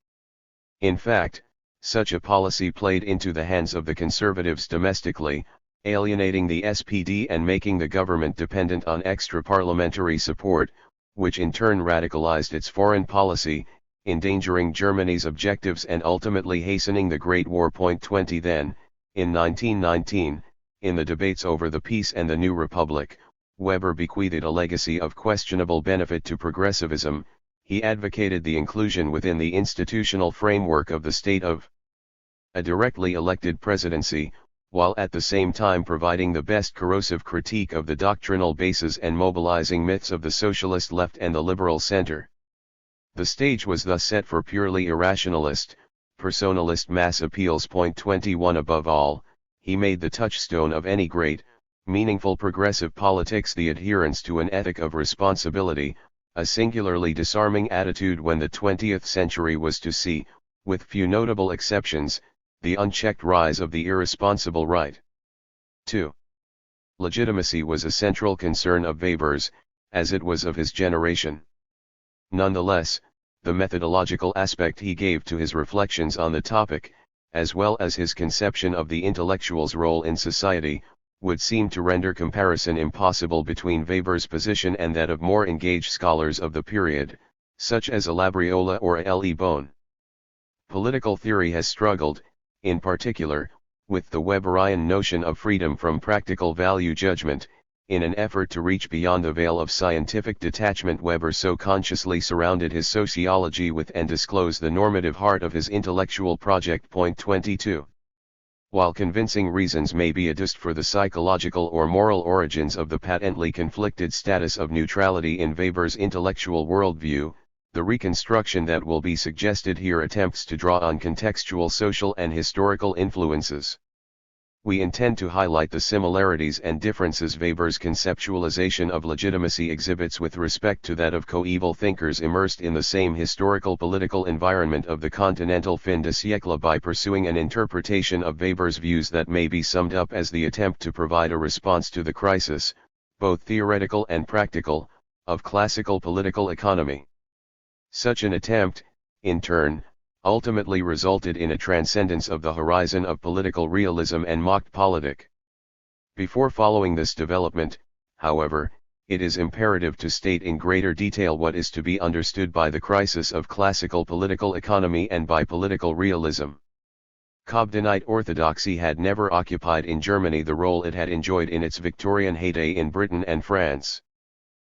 In fact, such a policy played into the hands of the conservatives domestically, alienating the SPD and making the government dependent on extra-parliamentary support, which in turn radicalized its foreign policy, endangering Germany's objectives and ultimately hastening the Great War. 20 Then, in 1919, in the debates over the peace and the new republic, Weber bequeathed a legacy of questionable benefit to progressivism. He advocated the inclusion within the institutional framework of the state of a directly elected presidency, while at the same time providing the best corrosive critique of the doctrinal bases and mobilizing myths of the socialist left and the liberal center. The stage was thus set for purely irrationalist, personalist mass appeals. 21 Above all, he made the touchstone of any great, meaningful progressive politics the adherence to an ethic of responsibility, a singularly disarming attitude when the 20th century was to see, with few notable exceptions, the unchecked rise of the irresponsible right. 2. Legitimacy was a central concern of Weber's, as it was of his generation. Nonetheless, the methodological aspect he gave to his reflections on the topic, as well as his conception of the intellectual's role in society, would seem to render comparison impossible between Weber's position and that of more engaged scholars of the period, such as a Labriola or a L. E. Bohn. Political theory has struggled, in particular, with the Weberian notion of freedom from practical value judgment. In an effort to reach beyond the veil of scientific detachment, Weber so consciously surrounded his sociology with and disclosed the normative heart of his intellectual project. 22. While convincing reasons may be adduced for the psychological or moral origins of the patently conflicted status of neutrality in Weber's intellectual worldview, the reconstruction that will be suggested here attempts to draw on contextual social and historical influences. We intend to highlight the similarities and differences Weber's conceptualization of legitimacy exhibits with respect to that of coeval thinkers immersed in the same historical political environment of the continental fin de siècle by pursuing an interpretation of Weber's views that may be summed up as the attempt to provide a response to the crisis, both theoretical and practical, of classical political economy. Such an attempt, in turn, ultimately resulted in a transcendence of the horizon of political realism and mock politic. Before following this development, however, it is imperative to state in greater detail what is to be understood by the crisis of classical political economy and by political realism. Cobdenite orthodoxy had never occupied in Germany the role it had enjoyed in its Victorian heyday in Britain and France.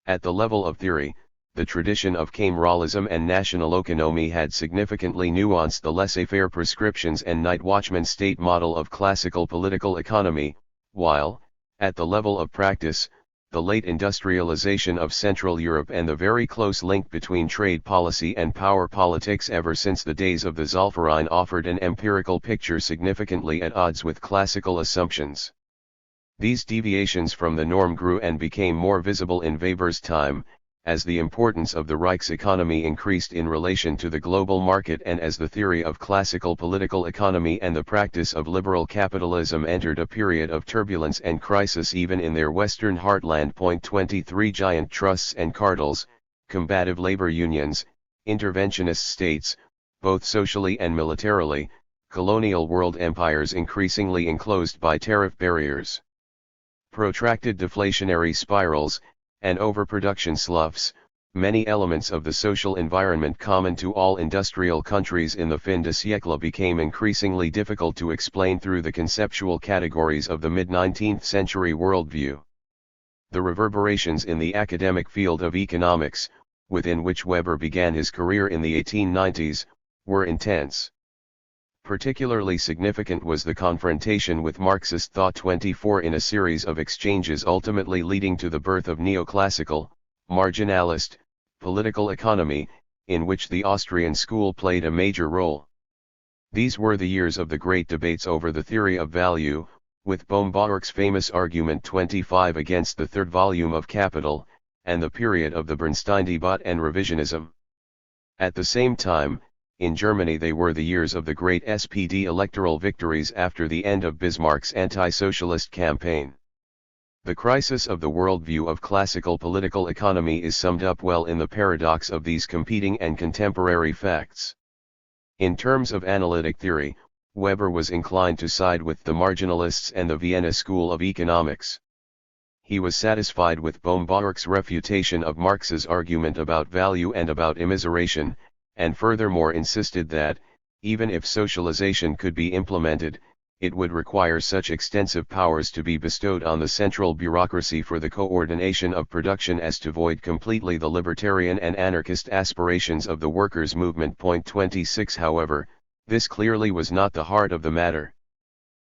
At the level of theory, the tradition of cameralism and national economy had significantly nuanced the laissez-faire prescriptions and night watchman state model of classical political economy, while, at the level of practice, the late industrialization of Central Europe and the very close link between trade policy and power politics ever since the days of the Zollverein offered an empirical picture significantly at odds with classical assumptions. These deviations from the norm grew and became more visible in Weber's time, as the importance of the Reich's economy increased in relation to the global market and as the theory of classical political economy and the practice of liberal capitalism entered a period of turbulence and crisis even in their western heartland. 23 Giant trusts and cartels, combative labor unions, interventionist states, both socially and militarily, colonial world empires increasingly enclosed by tariff barriers, protracted deflationary spirals, and overproduction sloughs, many elements of the social environment common to all industrial countries in the fin de siècle became increasingly difficult to explain through the conceptual categories of the mid-19th century worldview. The reverberations in the academic field of economics, within which Weber began his career in the 1890s, were intense. Particularly significant was the confrontation with Marxist thought 24 in a series of exchanges ultimately leading to the birth of neoclassical, marginalist, political economy, in which the Austrian school played a major role. These were the years of the great debates over the theory of value, with Baumbacher's famous argument 25 against the third volume of Capital, and the period of the Bernstein debate and revisionism. At the same time, in Germany they were the years of the great SPD electoral victories after the end of Bismarck's anti-socialist campaign. The crisis of the worldview of classical political economy is summed up well in the paradox of these competing and contemporary facts. In terms of analytic theory, Weber was inclined to side with the marginalists and the Vienna School of Economics. He was satisfied with Baumbacher's refutation of Marx's argument about value and about immiseration, and furthermore insisted that, even if socialization could be implemented, it would require such extensive powers to be bestowed on the central bureaucracy for the coordination of production as to void completely the libertarian and anarchist aspirations of the workers' movement. 26 However, this clearly was not the heart of the matter.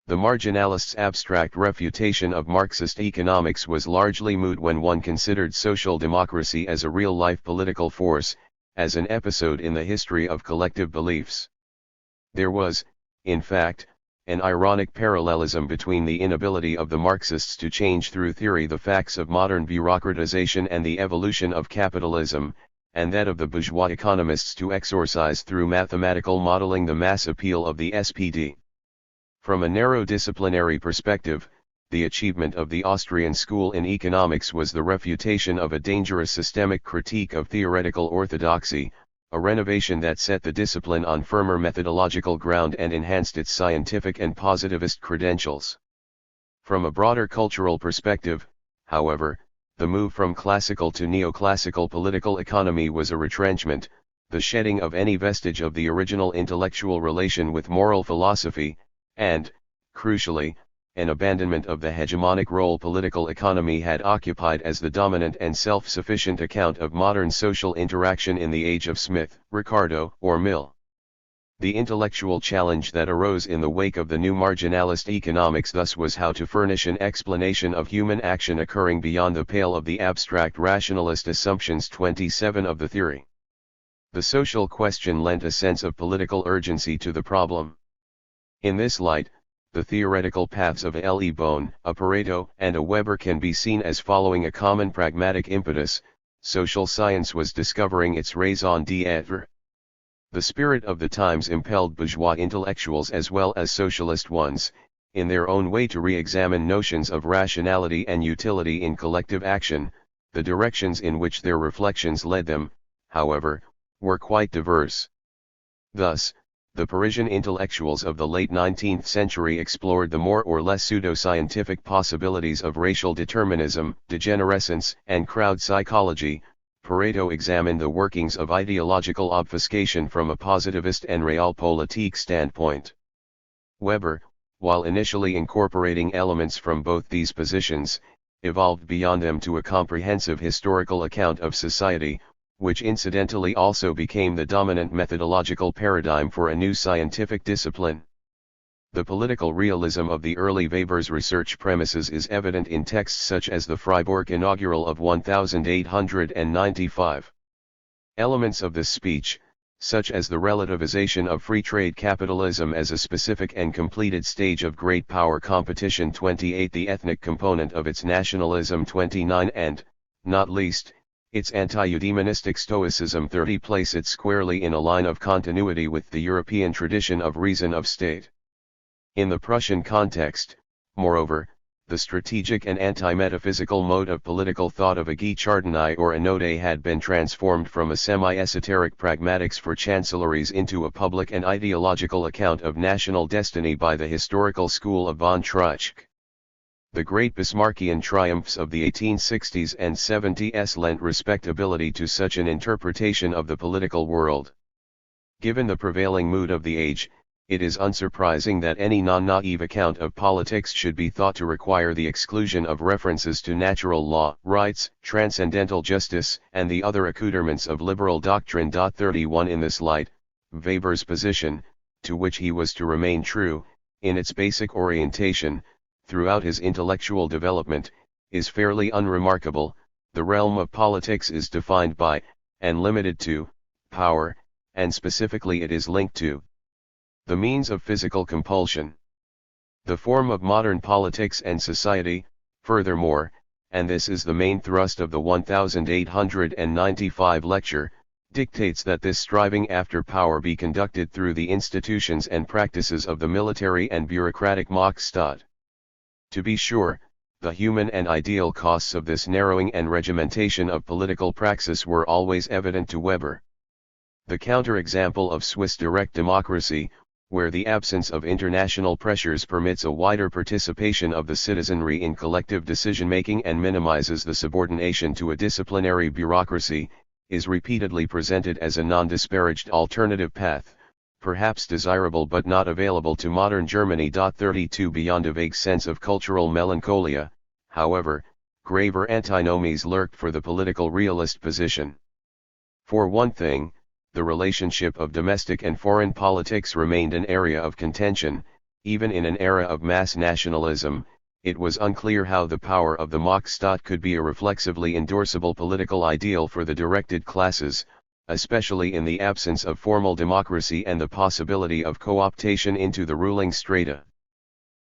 The marginalists' abstract refutation of Marxist economics was largely moot when one considered social democracy as a real-life political force, as an episode in the history of collective beliefs. There was, in fact, an ironic parallelism between the inability of the Marxists to change through theory the facts of modern bureaucratization and the evolution of capitalism, and that of the bourgeois economists to exorcise through mathematical modeling the mass appeal of the SPD. From a narrow disciplinary perspective, the achievement of the Austrian school in economics was the refutation of a dangerous systemic critique of theoretical orthodoxy, a renovation that set the discipline on firmer methodological ground and enhanced its scientific and positivist credentials. From a broader cultural perspective, however, the move from classical to neoclassical political economy was a retrenchment, the shedding of any vestige of the original intellectual relation with moral philosophy, and, crucially, an abandonment of the hegemonic role political economy had occupied as the dominant and self-sufficient account of modern social interaction in the age of Smith, Ricardo, or Mill. The intellectual challenge that arose in the wake of the new marginalist economics thus was how to furnish an explanation of human action occurring beyond the pale of the abstract rationalist assumptions 27 of the theory. The social question lent a sense of political urgency to the problem. In this light, the theoretical paths of a Bohn, a Pareto, and a Weber can be seen as following a common pragmatic impetus. Social science was discovering its raison d'être. The spirit of the times impelled bourgeois intellectuals as well as socialist ones, in their own way to re-examine notions of rationality and utility in collective action. The directions in which their reflections led them, however, were quite diverse. Thus, the Parisian intellectuals of the late 19th century explored the more or less pseudo-scientific possibilities of racial determinism, degenerescence, and crowd psychology. Pareto examined the workings of ideological obfuscation from a positivist and realpolitik standpoint. Weber, while initially incorporating elements from both these positions, evolved beyond them to a comprehensive historical account of society, which incidentally also became the dominant methodological paradigm for a new scientific discipline. The political realism of the early Weber's research premises is evident in texts such as the Freiburg Inaugural of 1895. Elements of this speech, such as the relativization of free trade capitalism as a specific and completed stage of great power competition 28, the ethnic component of its nationalism 29, and, not least, its anti-eudemonistic stoicism 30, place it squarely in a line of continuity with the European tradition of reason of state. In the Prussian context, moreover, the strategic and anti-metaphysical mode of political thought of a Guy Chardin or a Naudet had been transformed from a semi-esoteric pragmatics for chancelleries into a public and ideological account of national destiny by the historical school of von Treitschke. The great Bismarckian triumphs of the 1860s and 70s lent respectability to such an interpretation of the political world. Given the prevailing mood of the age, it is unsurprising that any non-naive account of politics should be thought to require the exclusion of references to natural law, rights, transcendental justice, and the other accoutrements of liberal doctrine. 31 In this light, Weber's position, to which he was to remain true, in its basic orientation, throughout his intellectual development, is fairly unremarkable. The realm of politics is defined by, and limited to, power, and specifically it is linked to the means of physical compulsion. The form of modern politics and society, furthermore, and this is the main thrust of the 1895 lecture, dictates that this striving after power be conducted through the institutions and practices of the military and bureaucratic Machtstaat. To be sure, the human and ideal costs of this narrowing and regimentation of political praxis were always evident to Weber. The counterexample of Swiss direct democracy, where the absence of international pressures permits a wider participation of the citizenry in collective decision-making and minimizes the subordination to a disciplinary bureaucracy, is repeatedly presented as a non-disparaged alternative path, perhaps desirable but not available to modern Germany. 32 Beyond a vague sense of cultural melancholia, however, graver antinomies lurked for the political realist position. For one thing, the relationship of domestic and foreign politics remained an area of contention. Even in an era of mass nationalism, it was unclear how the power of the Machtstaat could be a reflexively endorsable political ideal for the directed classes, especially in the absence of formal democracy and the possibility of co-optation into the ruling strata.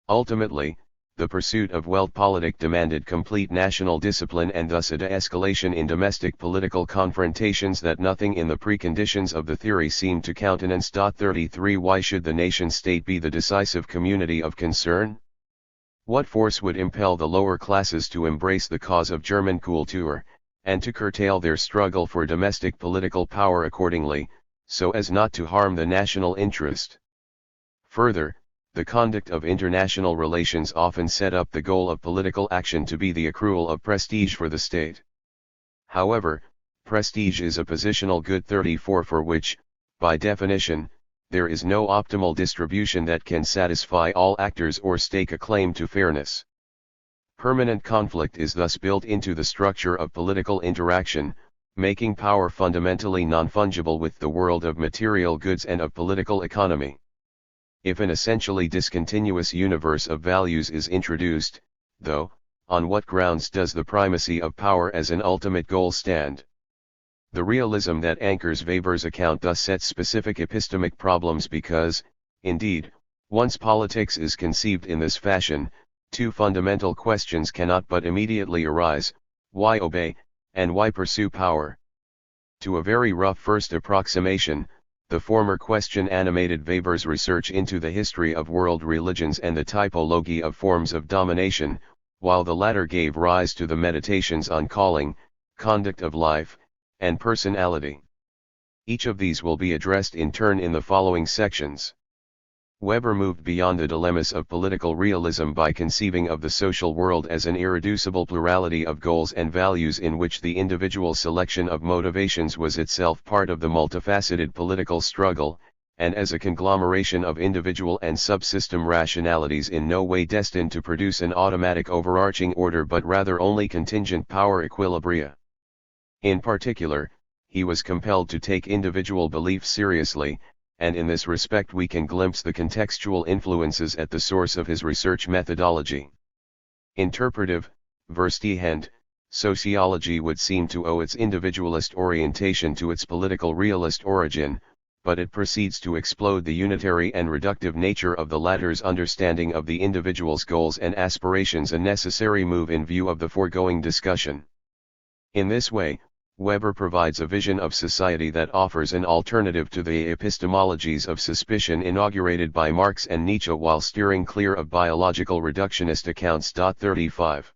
Ultimately, the pursuit of Weltpolitik demanded complete national discipline and thus a de-escalation in domestic political confrontations that nothing in the preconditions of the theory seemed to countenance. 33 Why should the nation-state be the decisive community of concern? What force would impel the lower classes to embrace the cause of German Kultur, and to curtail their struggle for domestic political power accordingly, so as not to harm the national interest? Further, the conduct of international relations often set up the goal of political action to be the accrual of prestige for the state. However, prestige is a positional good. 34 For which, by definition, there is no optimal distribution that can satisfy all actors or stake a claim to fairness. Permanent conflict is thus built into the structure of political interaction, making power fundamentally non-fungible with the world of material goods and of political economy. If an essentially discontinuous universe of values is introduced, though, on what grounds does the primacy of power as an ultimate goal stand? The realism that anchors Weber's account thus sets specific epistemic problems because, indeed, once politics is conceived in this fashion, two fundamental questions cannot but immediately arise: why obey, and why pursue power? To a very rough first approximation, the former question animated Weber's research into the history of world religions and the typology of forms of domination, while the latter gave rise to the meditations on calling, conduct of life, and personality. Each of these will be addressed in turn in the following sections. Weber moved beyond the dilemmas of political realism by conceiving of the social world as an irreducible plurality of goals and values in which the individual selection of motivations was itself part of the multifaceted political struggle, and as a conglomeration of individual and subsystem rationalities in no way destined to produce an automatic overarching order but rather only contingent power equilibria. In particular, he was compelled to take individual belief seriously, and in this respect we can glimpse the contextual influences at the source of his research methodology. Interpretive, verstehend, sociology would seem to owe its individualist orientation to its political realist origin, but it proceeds to explode the unitary and reductive nature of the latter's understanding of the individual's goals and aspirations, a necessary move in view of the foregoing discussion. In this way, Weber provides a vision of society that offers an alternative to the epistemologies of suspicion inaugurated by Marx and Nietzsche while steering clear of biological reductionist accounts. 35.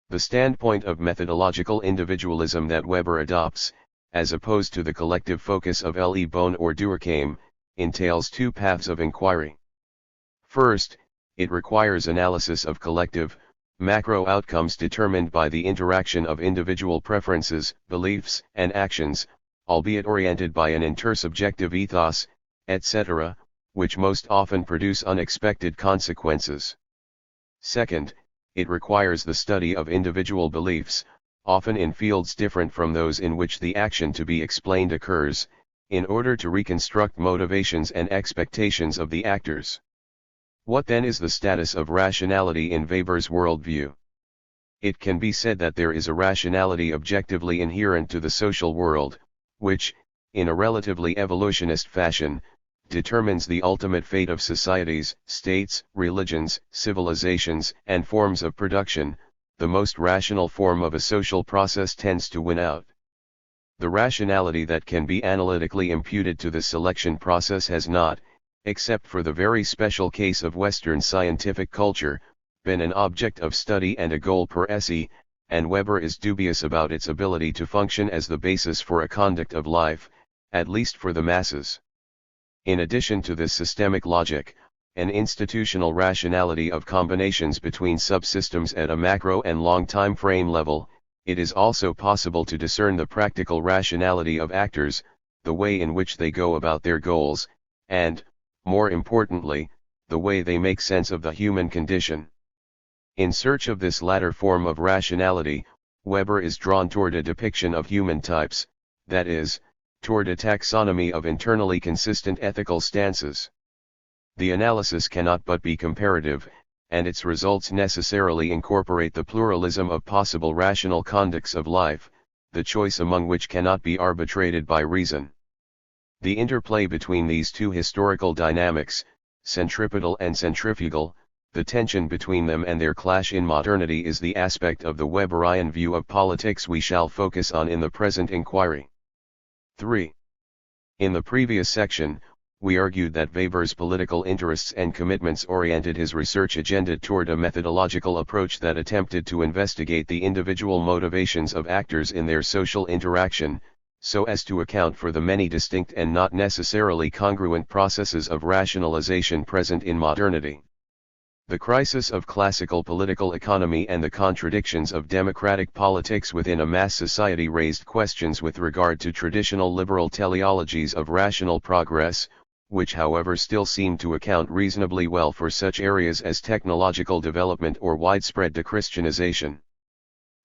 The standpoint of methodological individualism that Weber adopts, as opposed to the collective focus of Le Bon or Durkheim, entails two paths of inquiry. First, it requires analysis of collective, macro outcomes determined by the interaction of individual preferences, beliefs, and actions, albeit oriented by an intersubjective ethos, etc., which most often produce unexpected consequences. Second, it requires the study of individual beliefs, often in fields different from those in which the action to be explained occurs, in order to reconstruct motivations and expectations of the actors. What then is the status of rationality in Weber's worldview? It can be said that there is a rationality objectively inherent to the social world, which, in a relatively evolutionist fashion, determines the ultimate fate of societies, states, religions, civilizations, and forms of production. The most rational form of a social process tends to win out. The rationality that can be analytically imputed to the selection process has not, except for the very special case of Western scientific culture, been an object of study and a goal per esse, and Weber is dubious about its ability to function as the basis for a conduct of life, at least for the masses. In addition to this systemic logic, an institutional rationality of combinations between subsystems at a macro and long time frame level, it is also possible to discern the practical rationality of actors, the way in which they go about their goals, and, more importantly, the way they make sense of the human condition. In search of this latter form of rationality, Weber is drawn toward a depiction of human types, that is, toward a taxonomy of internally consistent ethical stances. The analysis cannot but be comparative, and its results necessarily incorporate the pluralism of possible rational conducts of life, the choice among which cannot be arbitrated by reason. The interplay between these two historical dynamics, centripetal and centrifugal, the tension between them and their clash in modernity is the aspect of the Weberian view of politics we shall focus on in the present inquiry. 3. In the previous section, we argued that Weber's political interests and commitments oriented his research agenda toward a methodological approach that attempted to investigate the individual motivations of actors in their social interaction, so as to account for the many distinct and not necessarily congruent processes of rationalization present in modernity. The crisis of classical political economy and the contradictions of democratic politics within a mass society raised questions with regard to traditional liberal teleologies of rational progress, which however still seem to account reasonably well for such areas as technological development or widespread dechristianization.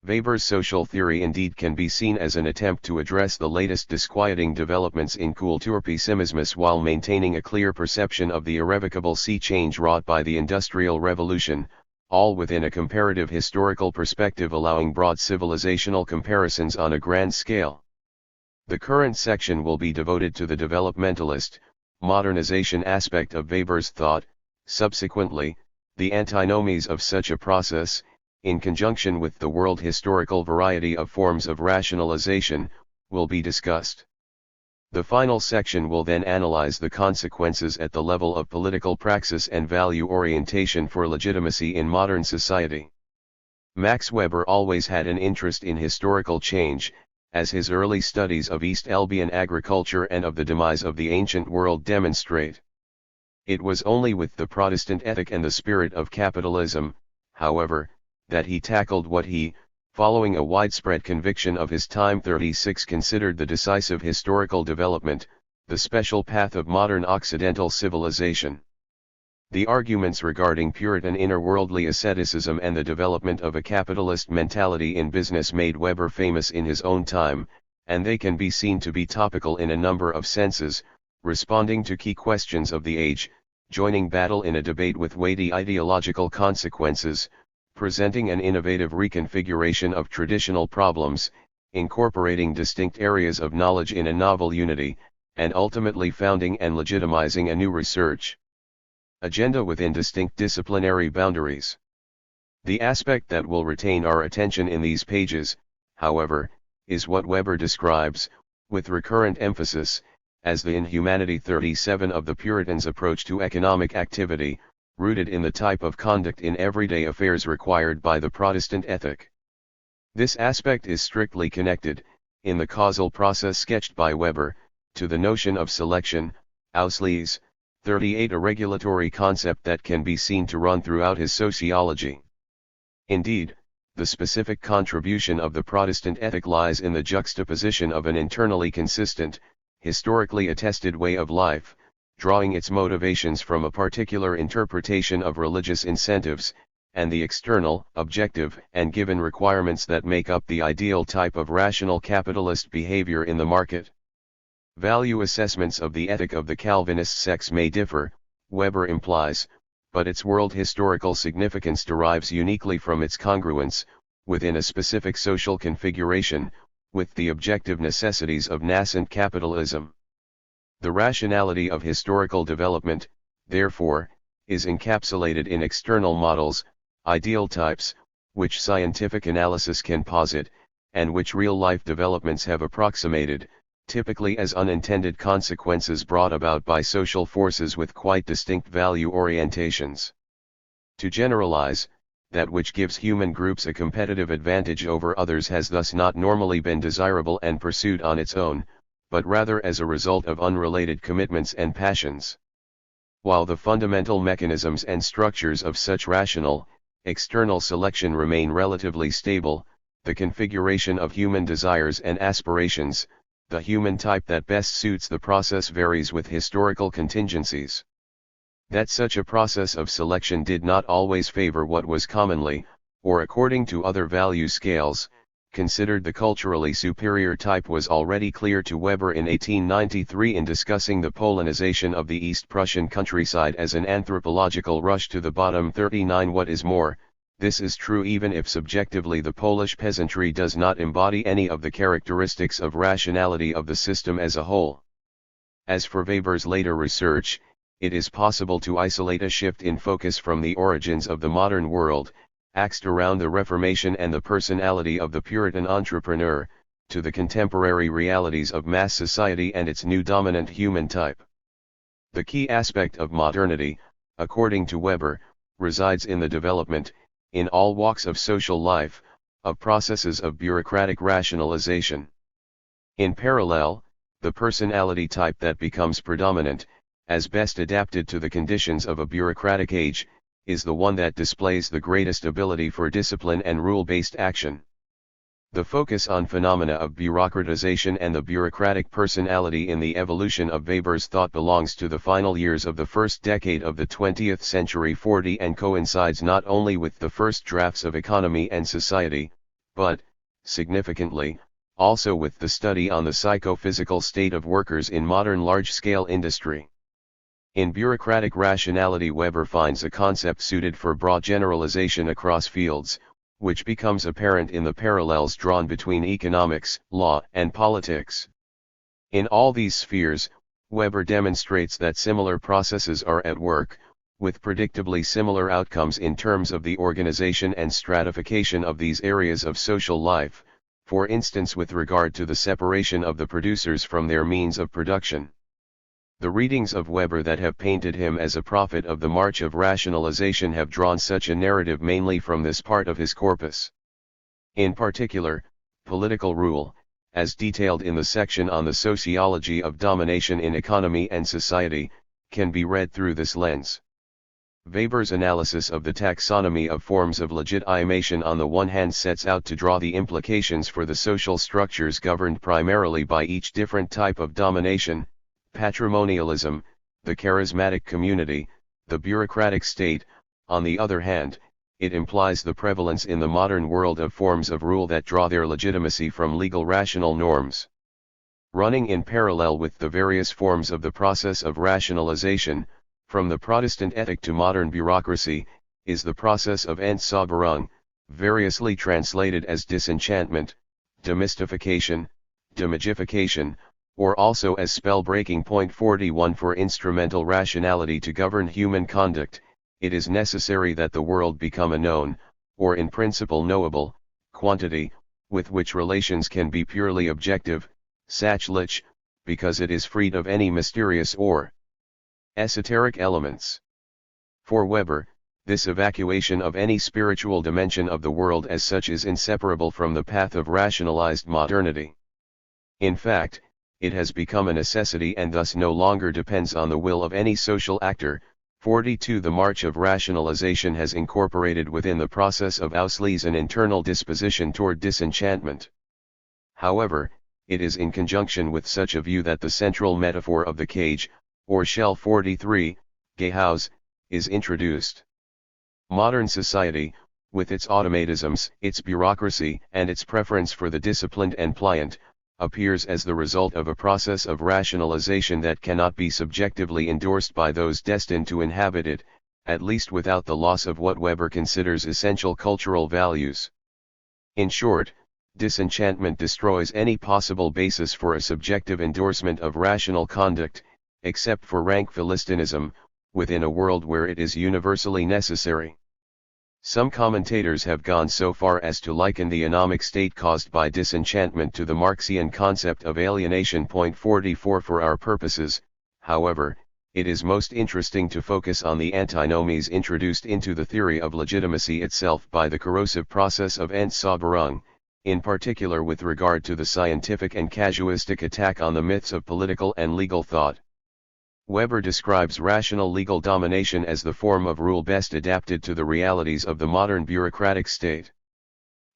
Weber's social theory indeed can be seen as an attempt to address the latest disquieting developments in Kulturpessimismus while maintaining a clear perception of the irrevocable sea change wrought by the Industrial Revolution, all within a comparative historical perspective allowing broad civilizational comparisons on a grand scale. The current section will be devoted to the developmentalist, modernization aspect of Weber's thought. Subsequently, the antinomies of such a process, in conjunction with the world historical variety of forms of rationalization, will be discussed. The final section will then analyze the consequences at the level of political praxis and value orientation for legitimacy in modern society. Max Weber always had an interest in historical change, as his early studies of East Albion agriculture and of the demise of the ancient world demonstrate. It was only with the Protestant ethic and the spirit of capitalism, however, that he tackled what he, following a widespread conviction of his time 36, considered the decisive historical development, the special path of modern Occidental civilization. The arguments regarding Puritan inner-worldly asceticism and the development of a capitalist mentality in business made Weber famous in his own time, and they can be seen to be topical in a number of senses, responding to key questions of the age, joining battle in a debate with weighty ideological consequences, presenting an innovative reconfiguration of traditional problems, incorporating distinct areas of knowledge in a novel unity, and ultimately founding and legitimizing a new research agenda within distinct disciplinary boundaries. The aspect that will retain our attention in these pages, however, is what Weber describes, with recurrent emphasis, as the inhumanity 37 of the Puritans' approach to economic activity, rooted in the type of conduct in everyday affairs required by the Protestant ethic. This aspect is strictly connected, in the causal process sketched by Weber, to the notion of selection, Auslese, 38, a regulatory concept that can be seen to run throughout his sociology. Indeed, the specific contribution of the Protestant ethic lies in the juxtaposition of an internally consistent, historically attested way of life, drawing its motivations from a particular interpretation of religious incentives, and the external, objective, and given requirements that make up the ideal type of rational capitalist behavior in the market. Value assessments of the ethic of the Calvinist sects may differ, Weber implies, but its world historical significance derives uniquely from its congruence, within a specific social configuration, with the objective necessities of nascent capitalism. The rationality of historical development, therefore, is encapsulated in external models, ideal types, which scientific analysis can posit, and which real-life developments have approximated, typically as unintended consequences brought about by social forces with quite distinct value orientations. To generalize, that which gives human groups a competitive advantage over others has thus not normally been desirable and pursued on its own, but rather as a result of unrelated commitments and passions. While the fundamental mechanisms and structures of such rational, external selection remain relatively stable, the configuration of human desires and aspirations, the human type that best suits the process varies with historical contingencies. That such a process of selection did not always favor what was commonly, or according to other value scales, considered the culturally superior type was already clear to Weber in 1893 in discussing the Polonization of the East Prussian countryside as an anthropological rush to the bottom. 39 What is more, this is true even if subjectively the Polish peasantry does not embody any of the characteristics of rationality of the system as a whole. As for Weber's later research, it is possible to isolate a shift in focus from the origins of the modern world, axed around the Reformation and the personality of the Puritan entrepreneur, to the contemporary realities of mass society and its new dominant human type. The key aspect of modernity, according to Weber, resides in the development, in all walks of social life, of processes of bureaucratic rationalization. In parallel, the personality type that becomes predominant, as best adapted to the conditions of a bureaucratic age, is the one that displays the greatest ability for discipline and rule-based action. The focus on phenomena of bureaucratization and the bureaucratic personality in the evolution of Weber's thought belongs to the final years of the first decade of the 20th century 40 and coincides not only with the first drafts of economy and society, but, significantly, also with the study on the psychophysical state of workers in modern large-scale industry. In bureaucratic rationality, Weber finds a concept suited for broad generalization across fields, which becomes apparent in the parallels drawn between economics, law, and politics. In all these spheres, Weber demonstrates that similar processes are at work, with predictably similar outcomes in terms of the organization and stratification of these areas of social life, for instance with regard to the separation of the producers from their means of production. The readings of Weber that have painted him as a prophet of the march of rationalization have drawn such a narrative mainly from this part of his corpus. In particular, political rule, as detailed in the section on the sociology of domination in economy and society, can be read through this lens. Weber's analysis of the taxonomy of forms of legitimation on the one hand sets out to draw the implications for the social structures governed primarily by each different type of domination: patrimonialism, the charismatic community, the bureaucratic state. On the other hand, it implies the prevalence in the modern world of forms of rule that draw their legitimacy from legal rational norms. Running in parallel with the various forms of the process of rationalization, from the Protestant ethic to modern bureaucracy, is the process of Entsäuberung, variously translated as disenchantment, demystification, demigification, or also as spell-breaking. 41 For instrumental rationality to govern human conduct, it is necessary that the world become a known, or in principle knowable, quantity, with which relations can be purely objective, sachlich, because it is freed of any mysterious or esoteric elements. For Weber, this evacuation of any spiritual dimension of the world as such is inseparable from the path of rationalized modernity. In fact, it has become a necessity and thus no longer depends on the will of any social actor. 42 The march of rationalization has incorporated within the process of Auslese an internal disposition toward disenchantment. However, it is in conjunction with such a view that the central metaphor of the cage, or shell 43, Gehäuse, is introduced. Modern society, with its automatisms, its bureaucracy, and its preference for the disciplined and pliant, appears as the result of a process of rationalization that cannot be subjectively endorsed by those destined to inhabit it, at least without the loss of what Weber considers essential cultural values. In short, disenchantment destroys any possible basis for a subjective endorsement of rational conduct, except for rank philistinism, within a world where it is universally necessary. Some commentators have gone so far as to liken the anomic state caused by disenchantment to the Marxian concept of alienation. 44 For our purposes, however, it is most interesting to focus on the antinomies introduced into the theory of legitimacy itself by the corrosive process of Entsäuberung, in particular with regard to the scientific and casuistic attack on the myths of political and legal thought. Weber describes rational legal domination as the form of rule best adapted to the realities of the modern bureaucratic state.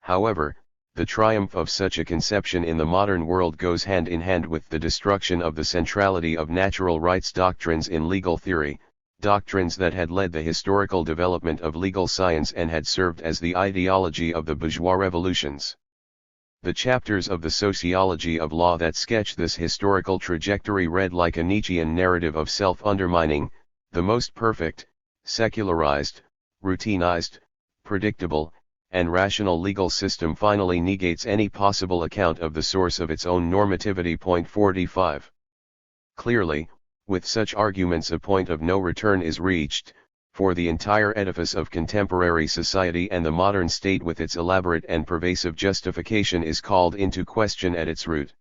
However, the triumph of such a conception in the modern world goes hand in hand with the destruction of the centrality of natural rights doctrines in legal theory, doctrines that had led the historical development of legal science and had served as the ideology of the bourgeois revolutions. The chapters of the sociology of law that sketch this historical trajectory read like a Nietzschean narrative of self-undermining. The most perfect, secularized, routinized, predictable, and rational legal system finally negates any possible account of the source of its own normativity. 45. Clearly, with such arguments a point of no return is reached, for the entire edifice of contemporary society and the modern state with its elaborate and pervasive justification is called into question at its root.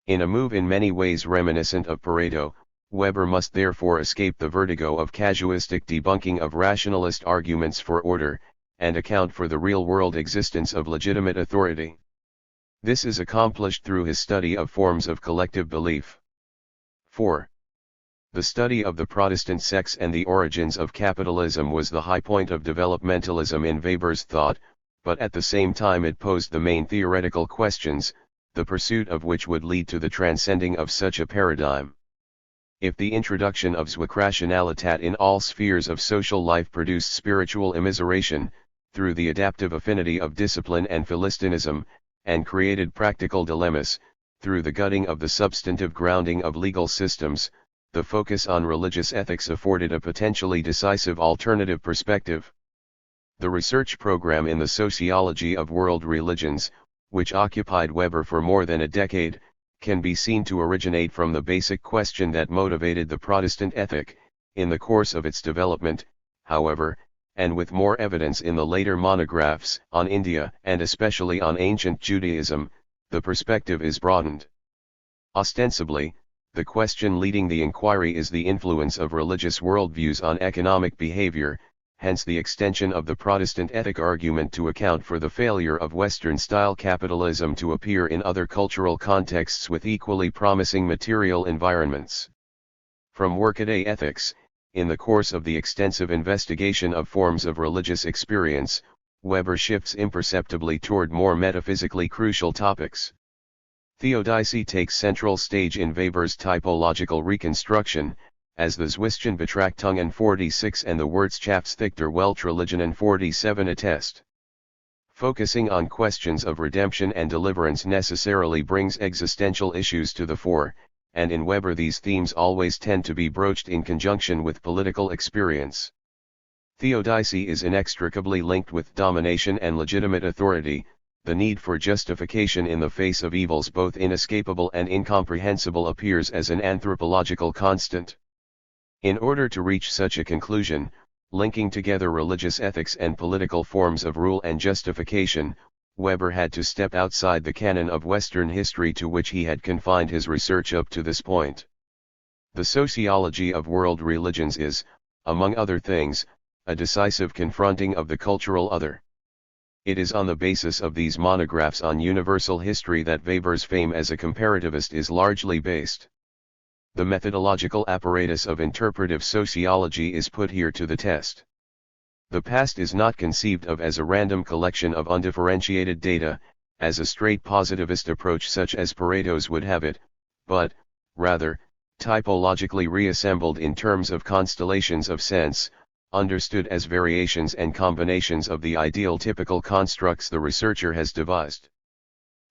In a move in many ways reminiscent of Pareto, Weber must therefore escape the vertigo of casuistic debunking of rationalist arguments for order, and account for the real-world existence of legitimate authority. This is accomplished through his study of forms of collective belief. 4. The study of the Protestant sects and the origins of capitalism was the high point of developmentalism in Weber's thought, but at the same time it posed the main theoretical questions, the pursuit of which would lead to the transcending of such a paradigm. If the introduction of Zweckrationalität in all spheres of social life produced spiritual immiseration, through the adaptive affinity of discipline and philistinism, and created practical dilemmas, through the gutting of the substantive grounding of legal systems, the focus on religious ethics afforded a potentially decisive alternative perspective. The research program in the sociology of world religions, which occupied Weber for more than a decade, can be seen to originate from the basic question that motivated the Protestant ethic. In the course of its development, however, and with more evidence in the later monographs on India and especially on ancient Judaism, the perspective is broadened. Ostensibly, the question leading the inquiry is the influence of religious worldviews on economic behavior, hence the extension of the Protestant ethic argument to account for the failure of Western-style capitalism to appear in other cultural contexts with equally promising material environments. From workaday ethics, in the course of the extensive investigation of forms of religious experience, Weber shifts imperceptibly toward more metaphysically crucial topics. Theodicy takes central stage in Weber's typological reconstruction, as the Zwischenbetrachtungen 46 and the Wirtschaftsdichter Weltreligionen 47 attest. Focusing on questions of redemption and deliverance necessarily brings existential issues to the fore, and in Weber these themes always tend to be broached in conjunction with political experience. Theodicy is inextricably linked with domination and legitimate authority, the need for justification in the face of evils both inescapable and incomprehensible appears as an anthropological constant. In order to reach such a conclusion, linking together religious ethics and political forms of rule and justification, Weber had to step outside the canon of Western history to which he had confined his research up to this point. The sociology of world religions is, among other things, a decisive confronting of the cultural other. It is on the basis of these monographs on universal history that Weber's fame as a comparativist is largely based. The methodological apparatus of interpretive sociology is put here to the test. The past is not conceived of as a random collection of undifferentiated data, as a straight positivist approach such as Pareto's would have it, but, rather, typologically reassembled in terms of constellations of sense, understood as variations and combinations of the ideal typical constructs the researcher has devised.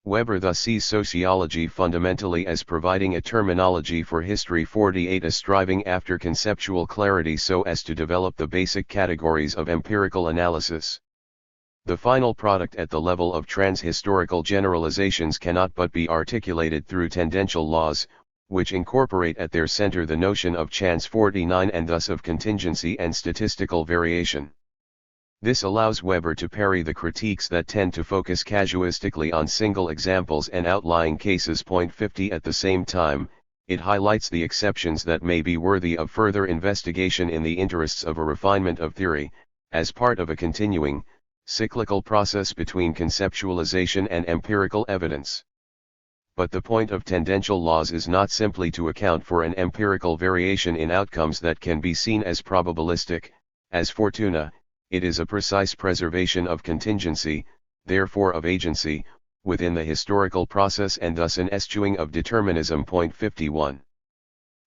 Weber thus sees sociology fundamentally as providing a terminology for history 48 as striving after conceptual clarity so as to develop the basic categories of empirical analysis. The final product at the level of transhistorical generalizations cannot but be articulated through tendential laws, which incorporate at their center the notion of chance 49 and thus of contingency and statistical variation. This allows Weber to parry the critiques that tend to focus casuistically on single examples and outlying cases. 50 At the same time, it highlights the exceptions that may be worthy of further investigation in the interests of a refinement of theory, as part of a continuing, cyclical process between conceptualization and empirical evidence. But the point of tendential laws is not simply to account for an empirical variation in outcomes that can be seen as probabilistic, as fortuna. It is a precise preservation of contingency, therefore of agency, within the historical process and thus an eschewing of determinism. 51.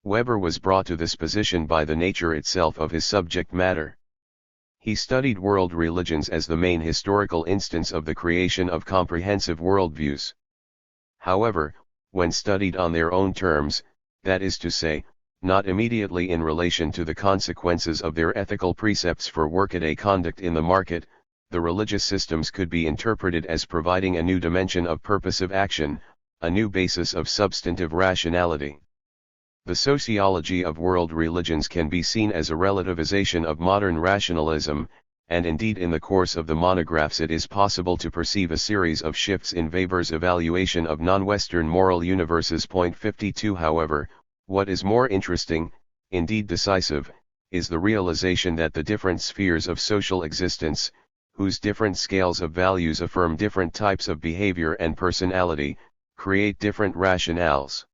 Weber was brought to this position by the nature itself of his subject matter. He studied world religions as the main historical instance of the creation of comprehensive worldviews. However, when studied on their own terms, that is to say, not immediately in relation to the consequences of their ethical precepts for workaday conduct in the market, the religious systems could be interpreted as providing a new dimension of purposive action, a new basis of substantive rationality. The sociology of world religions can be seen as a relativization of modern rationalism, and indeed in the course of the monographs it is possible to perceive a series of shifts in Weber's evaluation of non-Western moral universes. 52 However, what is more interesting, indeed decisive, is the realization that the different spheres of social existence, whose different scales of values affirm different types of behavior and personality, create different rationales.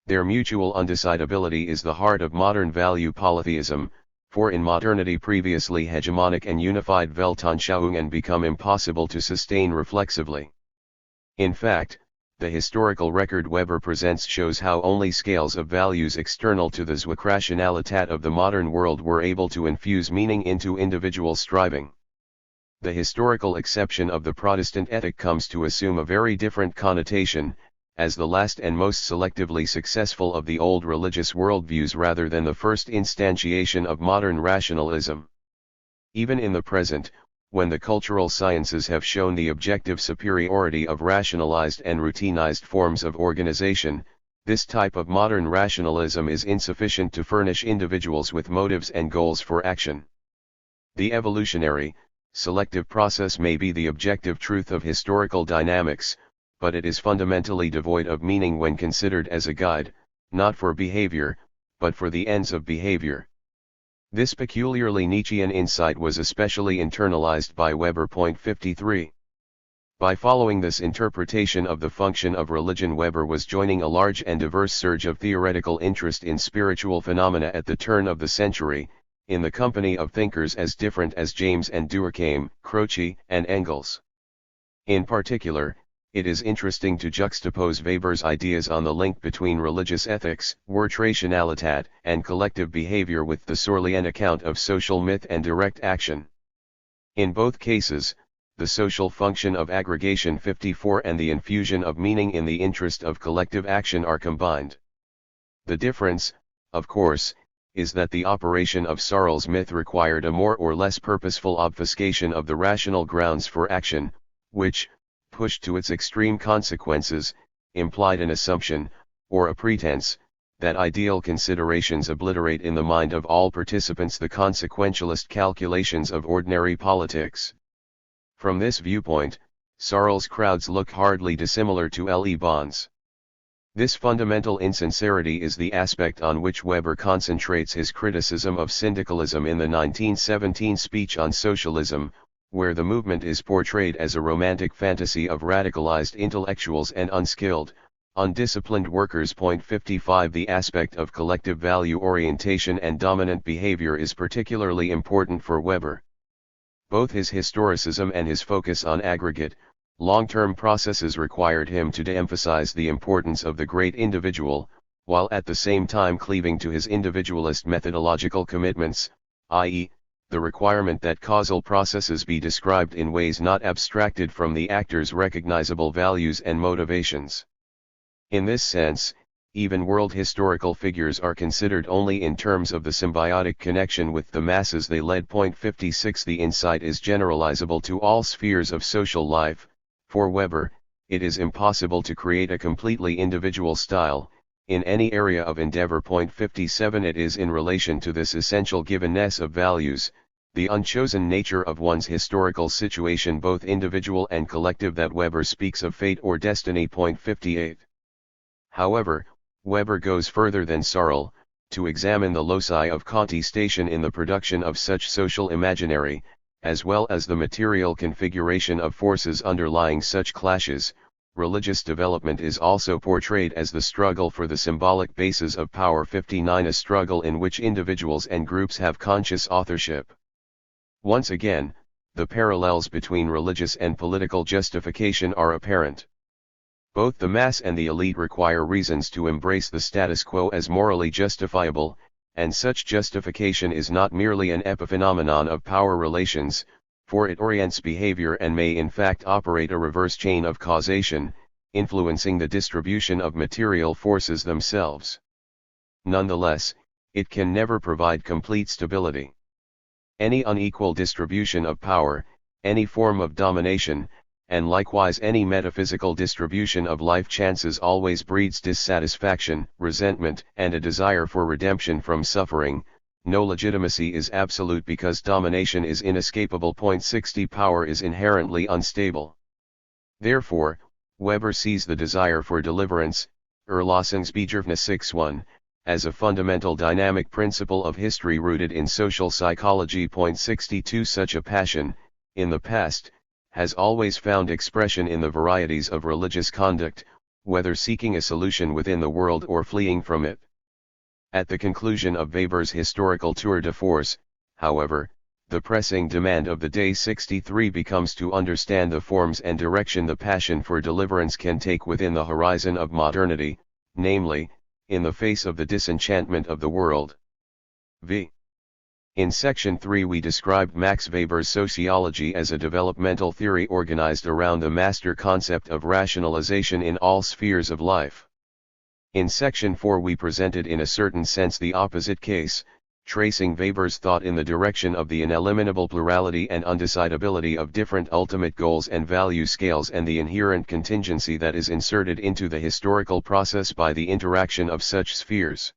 Their mutual undecidability is the heart of modern value polytheism, for in modernity previously hegemonic and unified Weltanschauungen become impossible to sustain reflexively. In fact, the historical record Weber presents shows how only scales of values external to the Zweckrationalität of the modern world were able to infuse meaning into individual striving. The historical exception of the Protestant ethic comes to assume a very different connotation, as the last and most selectively successful of the old religious worldviews rather than the first instantiation of modern rationalism. Even in the present, when the cultural sciences have shown the objective superiority of rationalized and routinized forms of organization, this type of modern rationalism is insufficient to furnish individuals with motives and goals for action. The evolutionary, selective process may be the objective truth of historical dynamics, but it is fundamentally devoid of meaning when considered as a guide, not for behavior, but for the ends of behavior. This peculiarly Nietzschean insight was especially internalized by Weber. 53. By following this interpretation of the function of religion, Weber was joining a large and diverse surge of theoretical interest in spiritual phenomena at the turn of the century, in the company of thinkers as different as James and Durkheim, Croce, and Engels. In particular, it is interesting to juxtapose Weber's ideas on the link between religious ethics, Wertrationalität, and collective behavior with the Sorlian account of social myth and direct action. In both cases, the social function of aggregation 54 and the infusion of meaning in the interest of collective action are combined. The difference, of course, is that the operation of Searle's myth required a more or less purposeful obfuscation of the rational grounds for action, which, pushed to its extreme consequences, implied an assumption, or a pretense, that ideal considerations obliterate in the mind of all participants the consequentialist calculations of ordinary politics. From this viewpoint, Searle's crowds look hardly dissimilar to Le Bon's. This fundamental insincerity is the aspect on which Weber concentrates his criticism of syndicalism in the 1917 speech on socialism, where the movement is portrayed as a romantic fantasy of radicalized intellectuals and unskilled, undisciplined workers. 55 The aspect of collective value orientation and dominant behavior is particularly important for Weber. Both his historicism and his focus on aggregate, long-term processes required him to de-emphasize the importance of the great individual, while at the same time cleaving to his individualist methodological commitments, i.e., the requirement that causal processes be described in ways not abstracted from the actor's recognizable values and motivations. In this sense, even world historical figures are considered only in terms of the symbiotic connection with the masses they led. 56 The insight is generalizable to all spheres of social life. For Weber, it is impossible to create a completely individual style, in any area of endeavor. 57 It is in relation to this essential givenness of values, the unchosen nature of one's historical situation both individual and collective, that Weber speaks of fate or destiny. 58. However, Weber goes further than Searle, to examine the loci of contestation in the production of such social imaginary, as well as the material configuration of forces underlying such clashes. Religious development is also portrayed as the struggle for the symbolic basis of power. 59 A struggle in which individuals and groups have conscious authorship. Once again, the parallels between religious and political justification are apparent. Both the mass and the elite require reasons to embrace the status quo as morally justifiable, and such justification is not merely an epiphenomenon of power relations, for it orients behavior and may in fact operate a reverse chain of causation, influencing the distribution of material forces themselves. Nonetheless, it can never provide complete stability. Any unequal distribution of power, any form of domination, and likewise any metaphysical distribution of life chances always breeds dissatisfaction, resentment, and a desire for redemption from suffering. No legitimacy is absolute because domination is inescapable. 60 Power is inherently unstable. Therefore, Weber sees the desire for deliverance, Erlassungsbedürfnis 6.1, as a fundamental dynamic principle of history rooted in social psychology. 62 Such a passion, in the past, has always found expression in the varieties of religious conduct, whether seeking a solution within the world or fleeing from it. At the conclusion of Weber's historical tour de force, however, the pressing demand of the day 63 becomes to understand the forms and direction the passion for deliverance can take within the horizon of modernity, namely, in the face of the disenchantment of the world. V. In Section 3 we described Max Weber's sociology as a developmental theory organized around the master concept of rationalization in all spheres of life. In Section 4 we presented in a certain sense the opposite case, tracing Weber's thought in the direction of the ineliminable plurality and undecidability of different ultimate goals and value scales and the inherent contingency that is inserted into the historical process by the interaction of such spheres.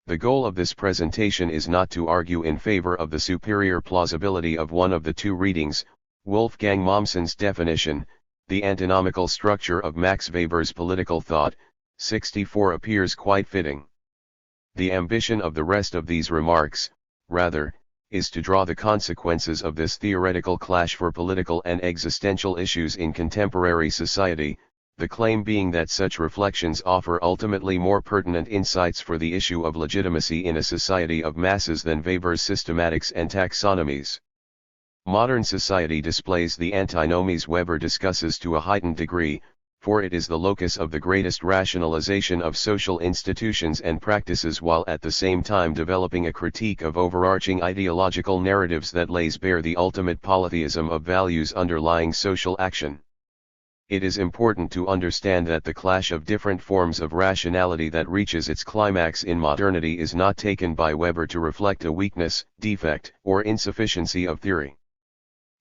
The goal of this presentation is not to argue in favor of the superior plausibility of one of the two readings. Wolfgang Mommsen's definition, the antinomical structure of Max Weber's political thought, 64 appears quite fitting. The ambition of the rest of these remarks, rather, is to draw the consequences of this theoretical clash for political and existential issues in contemporary society, the claim being that such reflections offer ultimately more pertinent insights for the issue of legitimacy in a society of masses than Weber's systematics and taxonomies. Modern society displays the antinomies Weber discusses to a heightened degree, for it is the locus of the greatest rationalization of social institutions and practices while at the same time developing a critique of overarching ideological narratives that lays bare the ultimate polytheism of values underlying social action. It is important to understand that the clash of different forms of rationality that reaches its climax in modernity is not taken by Weber to reflect a weakness, defect, or insufficiency of theory.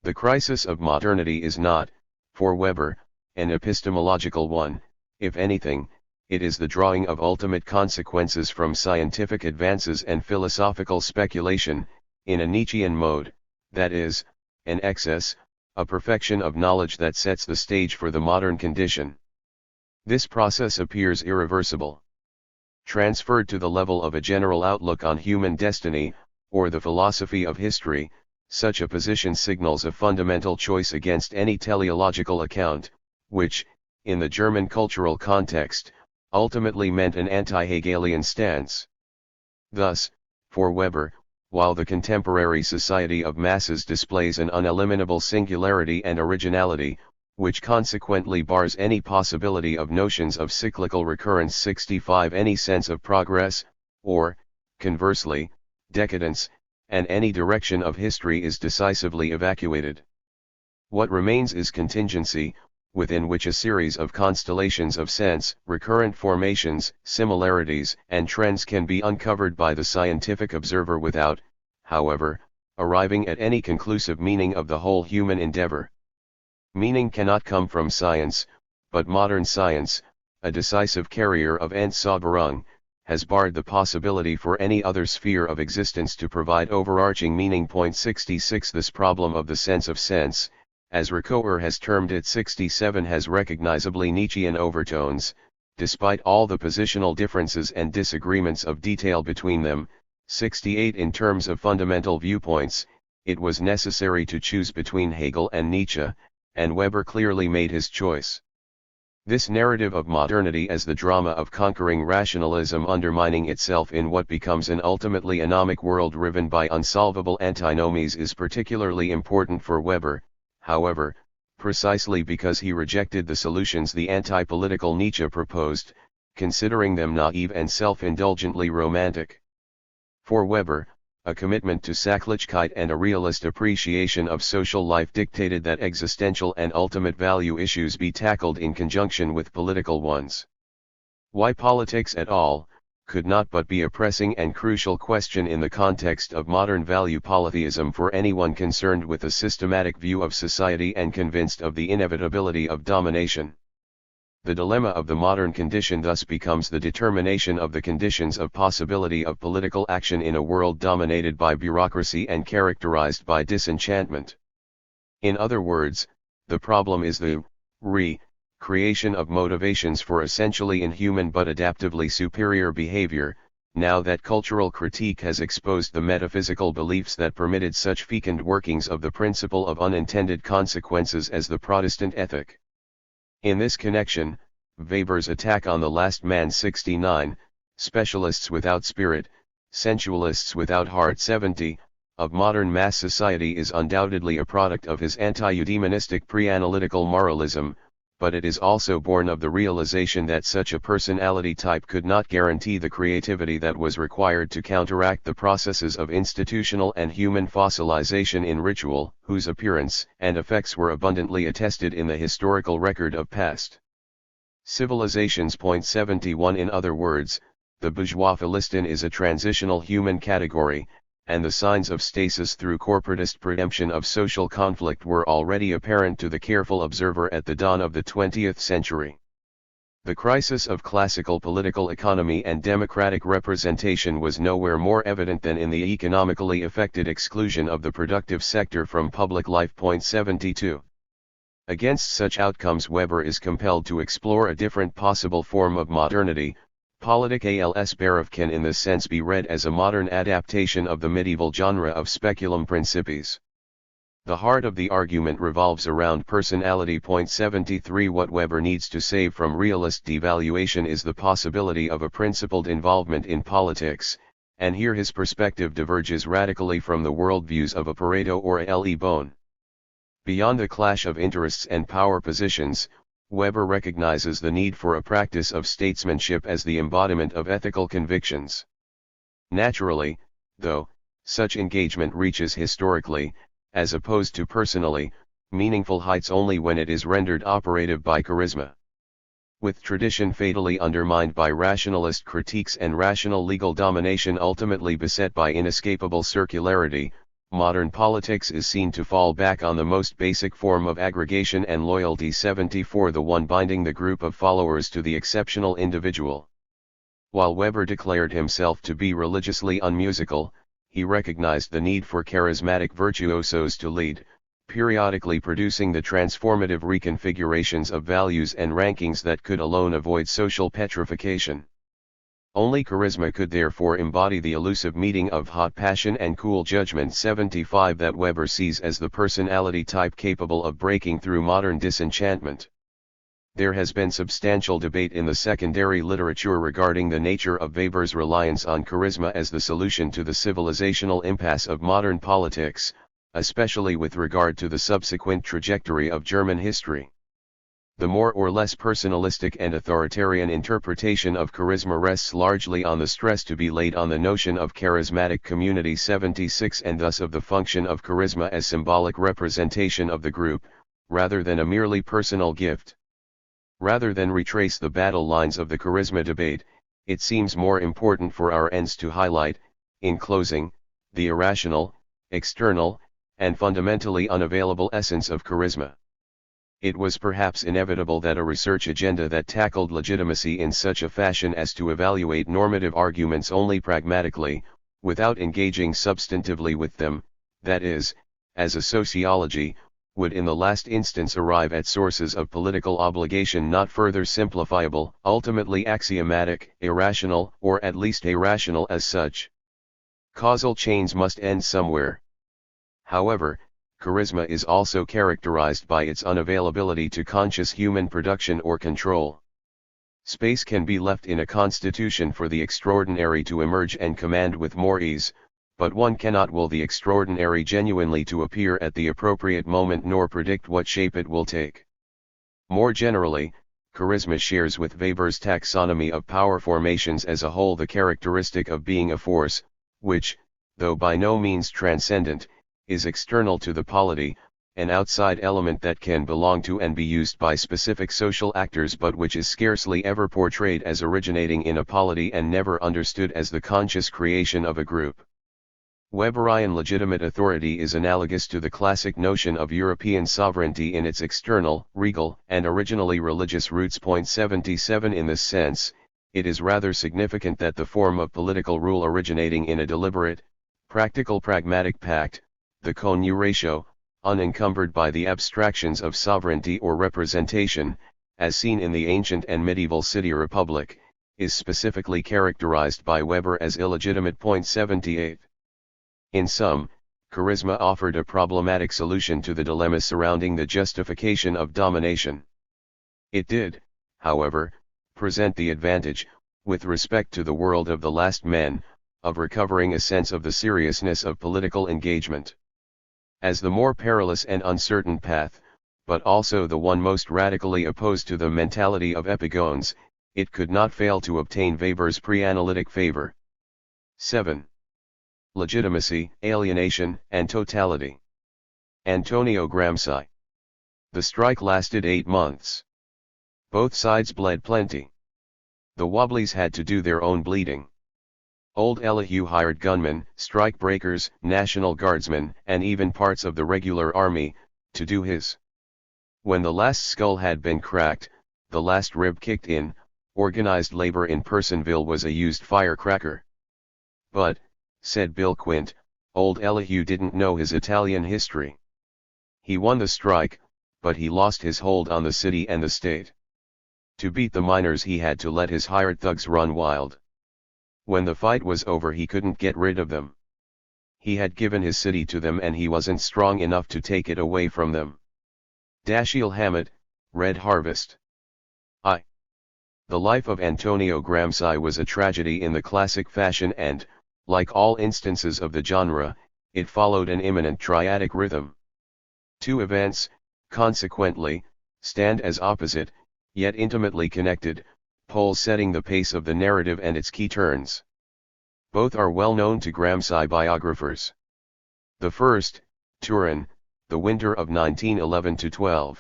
The crisis of modernity is not, for Weber, an epistemological one. If anything, it is the drawing of ultimate consequences from scientific advances and philosophical speculation, in a Nietzschean mode, that is, an excess, a perfection of knowledge that sets the stage for the modern condition. This process appears irreversible. Transferred to the level of a general outlook on human destiny, or the philosophy of history, such a position signals a fundamental choice against any teleological account, which, in the German cultural context, ultimately meant an anti-Hegelian stance. Thus, for Weber, while the contemporary society of masses displays an uneliminable singularity and originality, which consequently bars any possibility of notions of cyclical recurrence 65 any sense of progress, or, conversely, decadence, and any direction of history is decisively evacuated. What remains is contingency, within which a series of constellations of sense, recurrent formations, similarities, and trends can be uncovered by the scientific observer without, however, arriving at any conclusive meaning of the whole human endeavor. Meaning cannot come from science, but modern science, a decisive carrier of Entzauberung, has barred the possibility for any other sphere of existence to provide overarching meaning. 66 This problem of the sense of sense, as Ricoeur has termed it 67 has recognizably Nietzschean overtones, despite all the positional differences and disagreements of detail between them. 68 In terms of fundamental viewpoints, it was necessary to choose between Hegel and Nietzsche, and Weber clearly made his choice. This narrative of modernity as the drama of conquering rationalism undermining itself in what becomes an ultimately anomic world riven by unsolvable antinomies is particularly important for Weber, however, precisely because he rejected the solutions the anti-political Nietzsche proposed, considering them naive and self-indulgently romantic. For Weber, a commitment to Sachlichkeit and a realist appreciation of social life dictated that existential and ultimate value issues be tackled in conjunction with political ones. Why politics at all, could not but be a pressing and crucial question in the context of modern value polytheism for anyone concerned with a systematic view of society and convinced of the inevitability of domination. The dilemma of the modern condition thus becomes the determination of the conditions of possibility of political action in a world dominated by bureaucracy and characterized by disenchantment. In other words, the problem is the creation of motivations for essentially inhuman but adaptively superior behavior, now that cultural critique has exposed the metaphysical beliefs that permitted such fecund workings of the principle of unintended consequences as the Protestant ethic. In this connection, Weber's attack on the last man 69, specialists without spirit, sensualists without heart 70, of modern mass society is undoubtedly a product of his anti-eudaimonistic pre-analytical moralism, but it is also born of the realization that such a personality type could not guarantee the creativity that was required to counteract the processes of institutional and human fossilization in ritual, whose appearance and effects were abundantly attested in the historical record of past civilizations. 71 In other words, the bourgeois Philistine is a transitional human category, and the signs of stasis through corporatist preemption of social conflict were already apparent to the careful observer at the dawn of the 20th century. The crisis of classical political economy and democratic representation was nowhere more evident than in the economically affected exclusion of the productive sector from public life. 72. Against such outcomes Weber is compelled to explore a different possible form of modernity, Politik als Beruf can in this sense be read as a modern adaptation of the medieval genre of speculum principiis. The heart of the argument revolves around personality. 73 What Weber needs to save from realist devaluation is the possibility of a principled involvement in politics, and here his perspective diverges radically from the worldviews of a Pareto or a Le Bon. Beyond the clash of interests and power positions, Weber recognizes the need for a practice of statesmanship as the embodiment of ethical convictions. Naturally, though, such engagement reaches historically, as opposed to personally, meaningful heights only when it is rendered operative by charisma. With tradition fatally undermined by rationalist critiques and rational legal domination ultimately beset by inescapable circularity, modern politics is seen to fall back on the most basic form of aggregation and loyalty. 74 The one binding the group of followers to the exceptional individual. While Weber declared himself to be religiously unmusical, he recognized the need for charismatic virtuosos to lead, periodically producing the transformative reconfigurations of values and rankings that could alone avoid social petrification. Only charisma could therefore embody the elusive meeting of hot passion and cool judgment. 75 That Weber sees as the personality type capable of breaking through modern disenchantment. There has been substantial debate in the secondary literature regarding the nature of Weber's reliance on charisma as the solution to the civilizational impasse of modern politics, especially with regard to the subsequent trajectory of German history. The more or less personalistic and authoritarian interpretation of charisma rests largely on the stress to be laid on the notion of charismatic community. 76 And thus of the function of charisma as symbolic representation of the group, rather than a merely personal gift. Rather than retrace the battle lines of the charisma debate, it seems more important for our ends to highlight, in closing, the irrational, external, and fundamentally unavailable essence of charisma. It was perhaps inevitable that a research agenda that tackled legitimacy in such a fashion as to evaluate normative arguments only pragmatically, without engaging substantively with them, that is, as a sociology, would in the last instance arrive at sources of political obligation not further simplifiable, ultimately axiomatic, irrational, or at least irrational as such. Causal chains must end somewhere. However, charisma is also characterized by its unavailability to conscious human production or control. Space can be left in a constitution for the extraordinary to emerge and command with more ease, but one cannot will the extraordinary genuinely to appear at the appropriate moment nor predict what shape it will take. More generally, charisma shares with Weber's taxonomy of power formations as a whole the characteristic of being a force, which, though by no means transcendent, is external to the polity, an outside element that can belong to and be used by specific social actors but which is scarcely ever portrayed as originating in a polity and never understood as the conscious creation of a group. Weberian legitimate authority is analogous to the classic notion of European sovereignty in its external, regal, and originally religious roots. 77 In this sense, it is rather significant that the form of political rule originating in a deliberate, practical pragmatic pact, the connuratio, unencumbered by the abstractions of sovereignty or representation, as seen in the ancient and medieval city republic, is specifically characterized by Weber as illegitimate. 78. In sum, charisma offered a problematic solution to the dilemma surrounding the justification of domination. It did, however, present the advantage, with respect to the world of the last men, of recovering a sense of the seriousness of political engagement. As the more perilous and uncertain path, but also the one most radically opposed to the mentality of epigones, it could not fail to obtain Weber's pre-analytic favor. 7. Legitimacy, alienation, and totality. Antonio Gramsci. The strike lasted 8 months. Both sides bled plenty. The Wobblies had to do their own bleeding. Old Elihu hired gunmen, strike breakers, National Guardsmen, and even parts of the regular army, to do his. When the last skull had been cracked, the last rib kicked in, organized labor in Personville was a used firecracker. But, said Bill Quint, old Elihu didn't know his Italian history. He won the strike, but he lost his hold on the city and the state. To beat the miners he had to let his hired thugs run wild. When the fight was over he couldn't get rid of them. He had given his city to them and he wasn't strong enough to take it away from them. Dashiell Hammett, Red Harvest. The life of Antonio Gramsci was a tragedy in the classic fashion and, like all instances of the genre, it followed an imminent triadic rhythm. Two events, consequently, stand as opposite, yet intimately connected, poles setting the pace of the narrative and its key turns. Both are well known to Gramsci biographers. The first, Turin, the winter of 1911-12.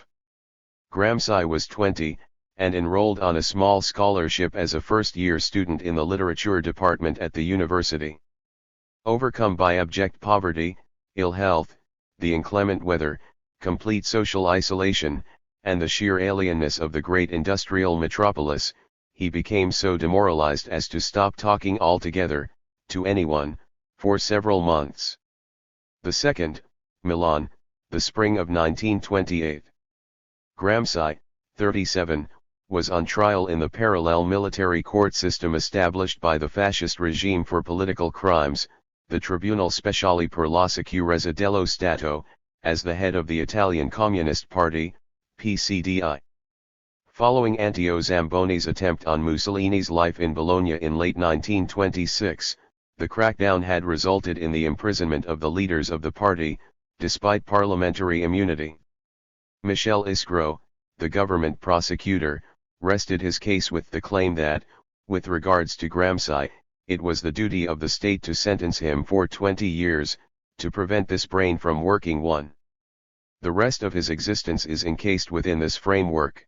Gramsci was 20, and enrolled on a small scholarship as a first-year student in the literature department at the university. Overcome by abject poverty, ill health, the inclement weather, complete social isolation, and the sheer alienness of the great industrial metropolis, he became so demoralized as to stop talking altogether, to anyone, for several months. The second, Milan, the spring of 1928. Gramsci, 37, was on trial in the parallel military court system established by the fascist regime for political crimes, the Tribunal Speciale per l'Assicurazione dello Stato, as the head of the Italian Communist Party, PCDI. Following Antio Zamboni's attempt on Mussolini's life in Bologna in late 1926, the crackdown had resulted in the imprisonment of the leaders of the party, despite parliamentary immunity. Michel Iskro, the government prosecutor, rested his case with the claim that, with regards to Gramsci, it was the duty of the state to sentence him for 20 years, to prevent this brain from working one. The rest of his existence is encased within this framework.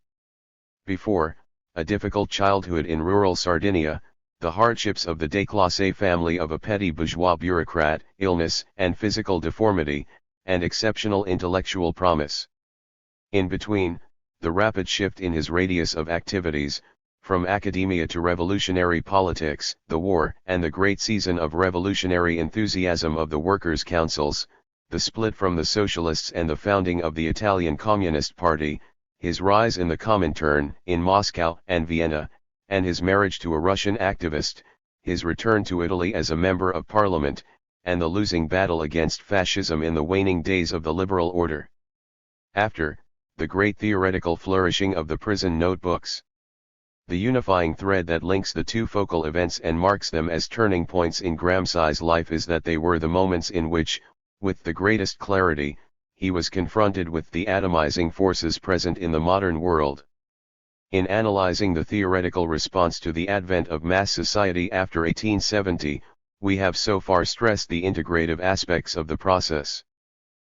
Before, a difficult childhood in rural Sardinia, the hardships of the déclassé family of a petty bourgeois bureaucrat, illness and physical deformity, and exceptional intellectual promise. In between, the rapid shift in his radius of activities, from academia to revolutionary politics, the war and the great season of revolutionary enthusiasm of the workers' councils, the split from the socialists and the founding of the Italian Communist Party, his rise in the Comintern in Moscow and Vienna, and his marriage to a Russian activist, his return to Italy as a member of parliament, and the losing battle against fascism in the waning days of the liberal order. After, the great theoretical flourishing of the prison notebooks. The unifying thread that links the two focal events and marks them as turning points in Gramsci's life is that they were the moments in which, with the greatest clarity, he was confronted with the atomizing forces present in the modern world. In analyzing the theoretical response to the advent of mass society after 1870, we have so far stressed the integrative aspects of the process.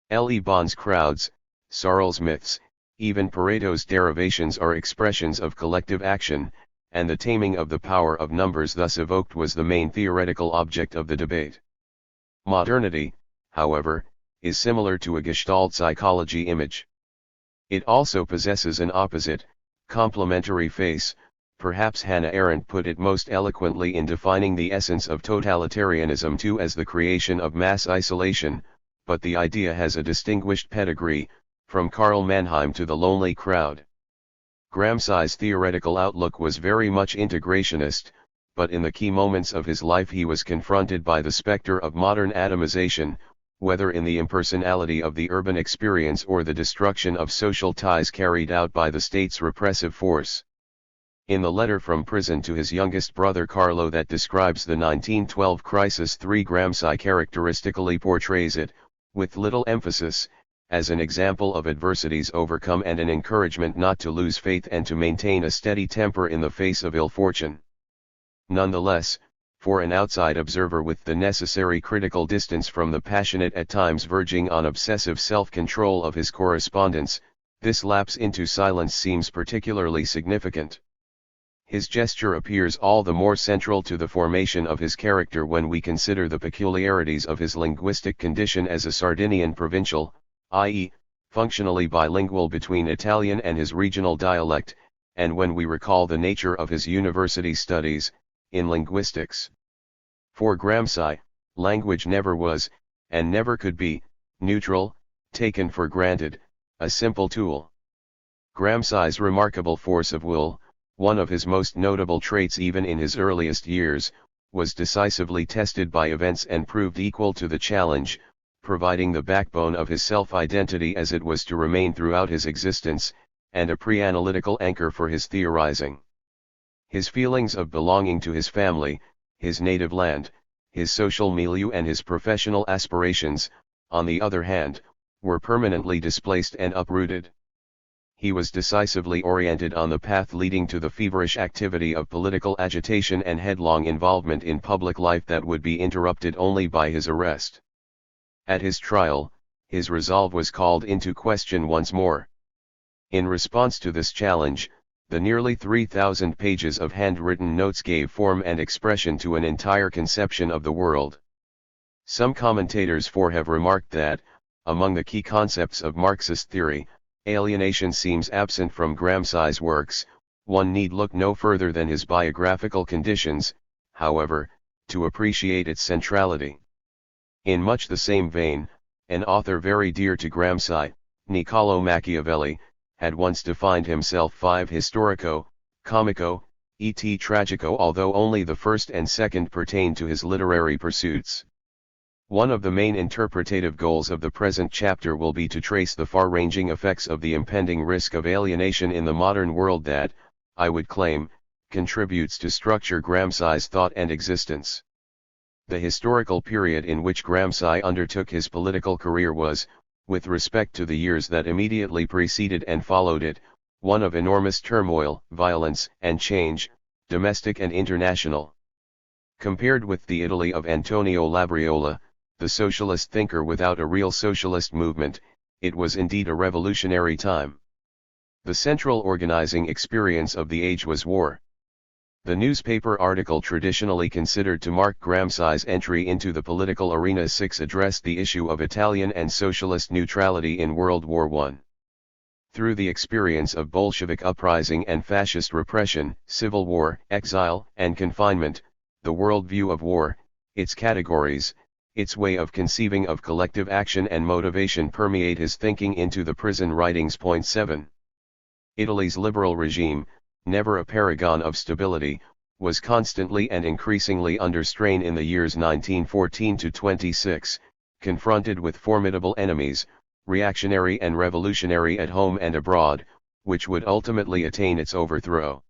Le Bon's crowds, Searle's myths, even Pareto's derivations are expressions of collective action, and the taming of the power of numbers thus evoked was the main theoretical object of the debate. Modernity, however, is similar to a Gestalt psychology image. It also possesses an opposite, complementary face. Perhaps Hannah Arendt put it most eloquently in defining the essence of totalitarianism too as the creation of mass isolation, but the idea has a distinguished pedigree, from Karl Mannheim to the lonely crowd. Gramsci's theoretical outlook was very much integrationist, but in the key moments of his life he was confronted by the specter of modern atomization, whether in the impersonality of the urban experience or the destruction of social ties carried out by the state's repressive force. In the letter from prison to his youngest brother Carlo that describes the 1912 crisis, Gramsci characteristically portrays it, with little emphasis, as an example of adversities overcome and an encouragement not to lose faith and to maintain a steady temper in the face of ill fortune. Nonetheless, for an outside observer with the necessary critical distance from the passionate at times verging on obsessive self-control of his correspondence, this lapse into silence seems particularly significant. His gesture appears all the more central to the formation of his character when we consider the peculiarities of his linguistic condition as a Sardinian provincial, i.e., functionally bilingual between Italian and his regional dialect, and when we recall the nature of his university studies, in linguistics. For Gramsci, language never was, and never could be, neutral, taken for granted, a simple tool. Gramsci's remarkable force of will, one of his most notable traits even in his earliest years, was decisively tested by events and proved equal to the challenge, providing the backbone of his self-identity as it was to remain throughout his existence, and a pre-analytical anchor for his theorizing. His feelings of belonging to his family, his native land, his social milieu and his professional aspirations, on the other hand, were permanently displaced and uprooted. He was decisively oriented on the path leading to the feverish activity of political agitation and headlong involvement in public life that would be interrupted only by his arrest. At his trial, his resolve was called into question once more. In response to this challenge, the nearly 3,000 pages of handwritten notes gave form and expression to an entire conception of the world. Some commentators have remarked that, among the key concepts of Marxist theory, alienation seems absent from Gramsci's works. One need look no further than his biographical conditions, however, to appreciate its centrality. In much the same vein, an author very dear to Gramsci, Niccolò Machiavelli, had once defined himself five historico, comico, et tragico, although only the first and second pertain to his literary pursuits. One of the main interpretative goals of the present chapter will be to trace the far-ranging effects of the impending risk of alienation in the modern world that, I would claim, contributes to structure Gramsci's thought and existence. The historical period in which Gramsci undertook his political career was, with respect to the years that immediately preceded and followed it, one of enormous turmoil, violence, and change, domestic and international. Compared with the Italy of Antonio Labriola, the socialist thinker without a real socialist movement, it was indeed a revolutionary time. The central organizing experience of the age was war. The newspaper article traditionally considered to mark Gramsci's entry into the political arena addressed the issue of Italian and socialist neutrality in World War I. Through the experience of Bolshevik uprising and fascist repression, civil war, exile, and confinement, the worldview of war, its categories, its way of conceiving of collective action and motivation permeate his thinking into the prison writings. 7. Italy's liberal regime, never a paragon of stability, was constantly and increasingly under strain in the years 1914 to 26, confronted with formidable enemies, reactionary and revolutionary at home and abroad, which would ultimately attain its overthrow.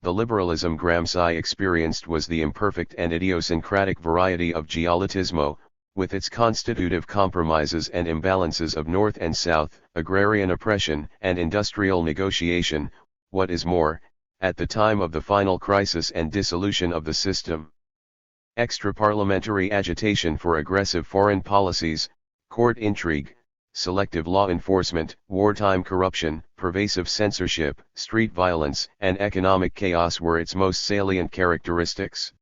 The liberalism Gramsci experienced was the imperfect and idiosyncratic variety of giallitismo, with its constitutive compromises and imbalances of North and South, agrarian oppression and industrial negotiation, what is more, at the time of the final crisis and dissolution of the system. Extra-parliamentary agitation for aggressive foreign policies, court intrigue, selective law enforcement, wartime corruption, pervasive censorship, street violence, and economic chaos were its most salient characteristics.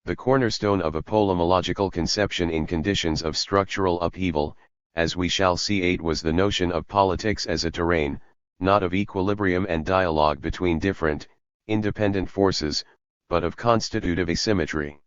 The cornerstone of a polemological conception in conditions of structural upheaval, as we shall see, was the notion of politics as a terrain, not of equilibrium and dialogue between different, independent forces, but of constitutive asymmetry.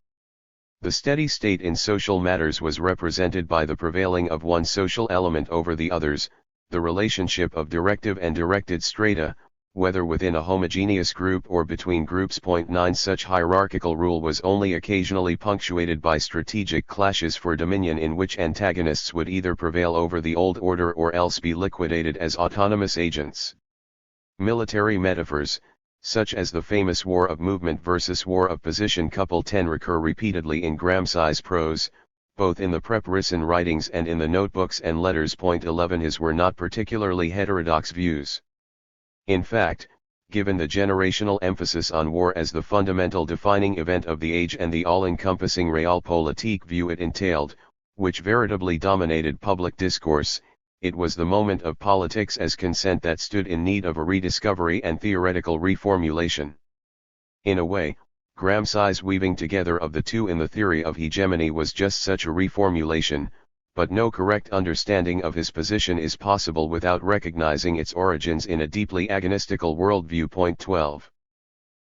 The steady state in social matters was represented by the prevailing of one social element over the others, the relationship of directive and directed strata, whether within a homogeneous group or between groups. 9 Such hierarchical rule was only occasionally punctuated by strategic clashes for dominion in which antagonists would either prevail over the old order or else be liquidated as autonomous agents. Military metaphors, such as the famous war of movement versus war of position couple 10 recur repeatedly in Gramsci's prose, both in the prep-written writings and in the notebooks and letters. 11 His were not particularly heterodox views. In fact, given the generational emphasis on war as the fundamental defining event of the age and the all-encompassing realpolitik view it entailed, which veritably dominated public discourse, it was the moment of politics as consent that stood in need of a rediscovery and theoretical reformulation. In a way, Gramsci's weaving together of the two in the theory of hegemony was just such a reformulation, but no correct understanding of his position is possible without recognizing its origins in a deeply agonistical worldview. 12.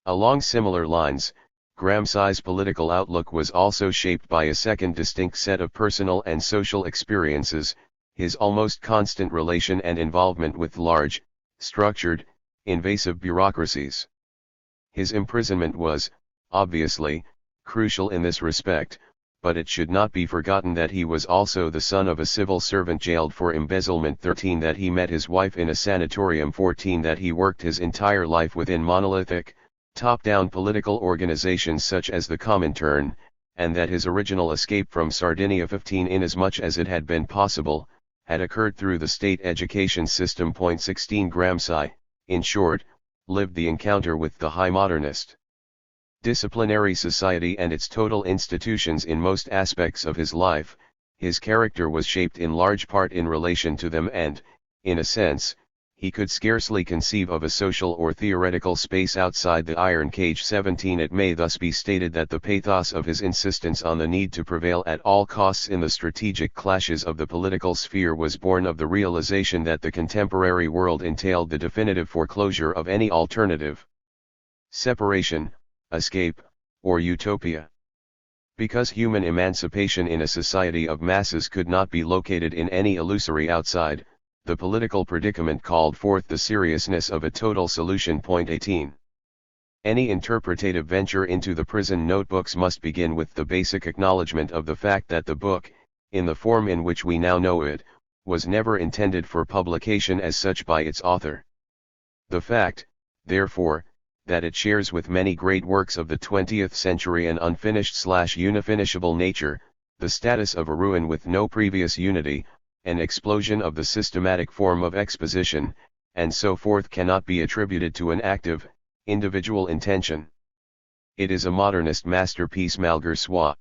Along similar lines, Gramsci's political outlook was also shaped by a second distinct set of personal and social experiences, his almost constant relation and involvement with large, structured, invasive bureaucracies. His imprisonment was, obviously, crucial in this respect, but it should not be forgotten that he was also the son of a civil servant jailed for embezzlement, 13 that he met his wife in a sanatorium, 14 that he worked his entire life within monolithic, top-down political organizations such as the Comintern, and that his original escape from Sardinia, 15 inasmuch as it had been possible, had occurred through the state education system. 16 Gramsci, in short, lived the encounter with the high modernist disciplinary society and its total institutions in most aspects of his life. His character was shaped in large part in relation to them and, in a sense, he could scarcely conceive of a social or theoretical space outside the iron cage. 17 It may thus be stated that the pathos of his insistence on the need to prevail at all costs in the strategic clashes of the political sphere was born of the realization that the contemporary world entailed the definitive foreclosure of any alternative separation, escape, or utopia. Because human emancipation in a society of masses could not be located in any illusory outside, the political predicament called forth the seriousness of a total solution. 18. Any interpretative venture into the prison notebooks must begin with the basic acknowledgement of the fact that the book, in the form in which we now know it, was never intended for publication as such by its author. The fact, therefore, that it shares with many great works of the 20th century an unfinished/unifinishable nature, the status of a ruin with no previous unity, an explosion of the systematic form of exposition, and so forth cannot be attributed to an active, individual intention. It is a modernist masterpiece malgré soi.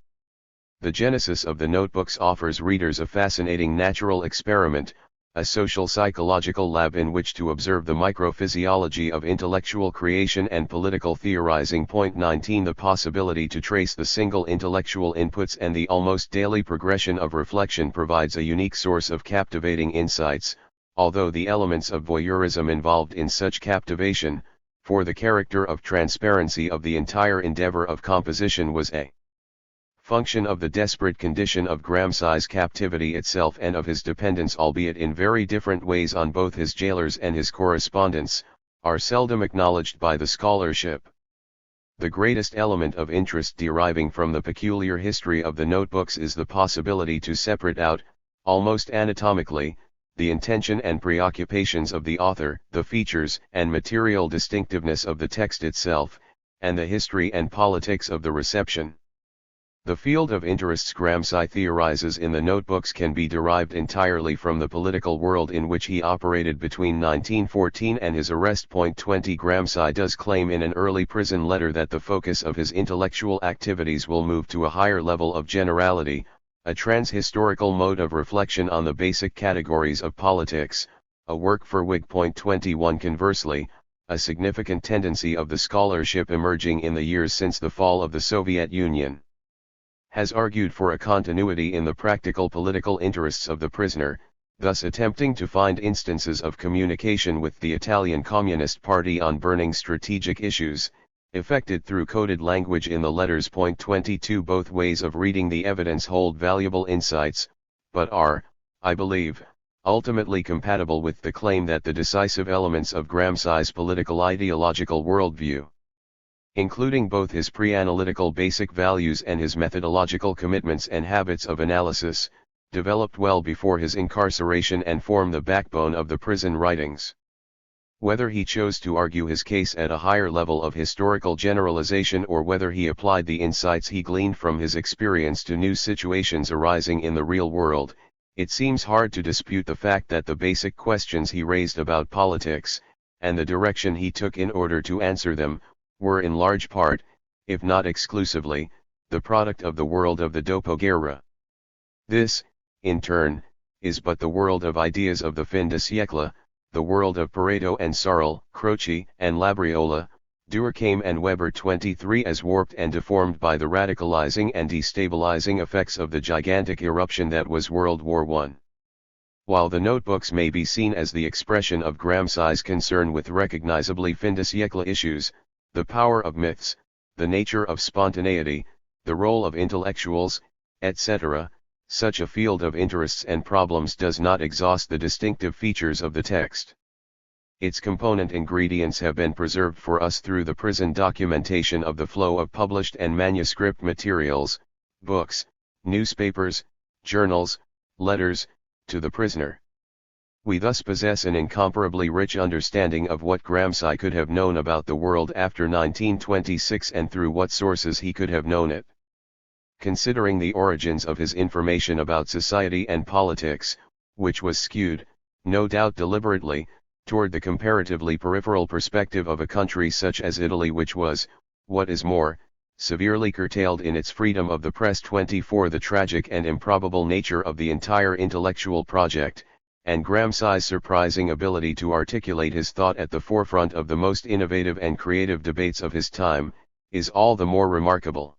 The genesis of the notebooks offers readers a fascinating natural experiment, a social psychological lab in which to observe the microphysiology of intellectual creation and political theorizing. 19 The possibility to trace the single intellectual inputs and the almost daily progression of reflection provides a unique source of captivating insights, although the elements of voyeurism involved in such captivation, for the character of transparency of the entire endeavor of composition was a function of the desperate condition of Gramsci's captivity itself and of his dependence, albeit in very different ways, on both his jailers and his correspondents, are seldom acknowledged by the scholarship. The greatest element of interest deriving from the peculiar history of the notebooks is the possibility to separate out, almost anatomically, the intention and preoccupations of the author, the features and material distinctiveness of the text itself, and the history and politics of the reception. The field of interests Gramsci theorizes in the notebooks can be derived entirely from the political world in which he operated between 1914 and his arrest. 20 Gramsci does claim in an early prison letter that the focus of his intellectual activities will move to a higher level of generality, a trans-historical mode of reflection on the basic categories of politics, a work for Whig. 21 Conversely, a significant tendency of the scholarship emerging in the years since the fall of the Soviet Union has argued for a continuity in the practical political interests of the prisoner, thus attempting to find instances of communication with the Italian Communist Party on burning strategic issues, effected through coded language in the letters. 22 Both ways of reading the evidence hold valuable insights, but are, I believe, ultimately compatible with the claim that the decisive elements of Gramsci's political ideological worldview, including both his pre-analytical basic values and his methodological commitments and habits of analysis, developed well before his incarceration and form the backbone of the prison writings. Whether he chose to argue his case at a higher level of historical generalization or whether he applied the insights he gleaned from his experience to new situations arising in the real world, it seems hard to dispute the fact that the basic questions he raised about politics, and the direction he took in order to answer them, were in large part, if not exclusively, the product of the world of the dopoguerra. This, in turn, is but the world of ideas of the fin de siècle, the world of Pareto and Sarl, Croce and Labriola, Durkheim and Weber. 23 As warped and deformed by the radicalizing and destabilizing effects of the gigantic eruption that was World War I. While the notebooks may be seen as the expression of Gramsci's concern with recognizably fin de siècle issues, the power of myths, the nature of spontaneity, the role of intellectuals, etc., such a field of interests and problems does not exhaust the distinctive features of the text. its component ingredients have been preserved for us through the prison documentation of the flow of published and manuscript materials, books, newspapers, journals, letters, to the prisoner. We thus possess an incomparably rich understanding of what Gramsci could have known about the world after 1926 and through what sources he could have known it. Considering the origins of his information about society and politics, which was skewed, no doubt deliberately, toward the comparatively peripheral perspective of a country such as Italy, which was, what is more, severely curtailed in its freedom of the press. 24 The tragic and improbable nature of the entire intellectual project, and Gramsci's surprising ability to articulate his thought at the forefront of the most innovative and creative debates of his time, is all the more remarkable.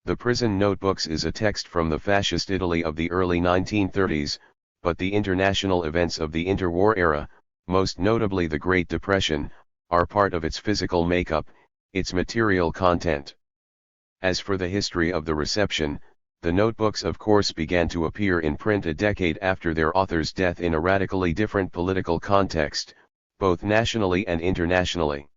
The Prison Notebooks is a text from the fascist Italy of the early 1930s, but the international events of the interwar era, most notably the Great Depression, are part of its physical makeup, its material content. As for the history of the reception, the notebooks of course began to appear in print a decade after their author's death in a radically different political context, both nationally and internationally.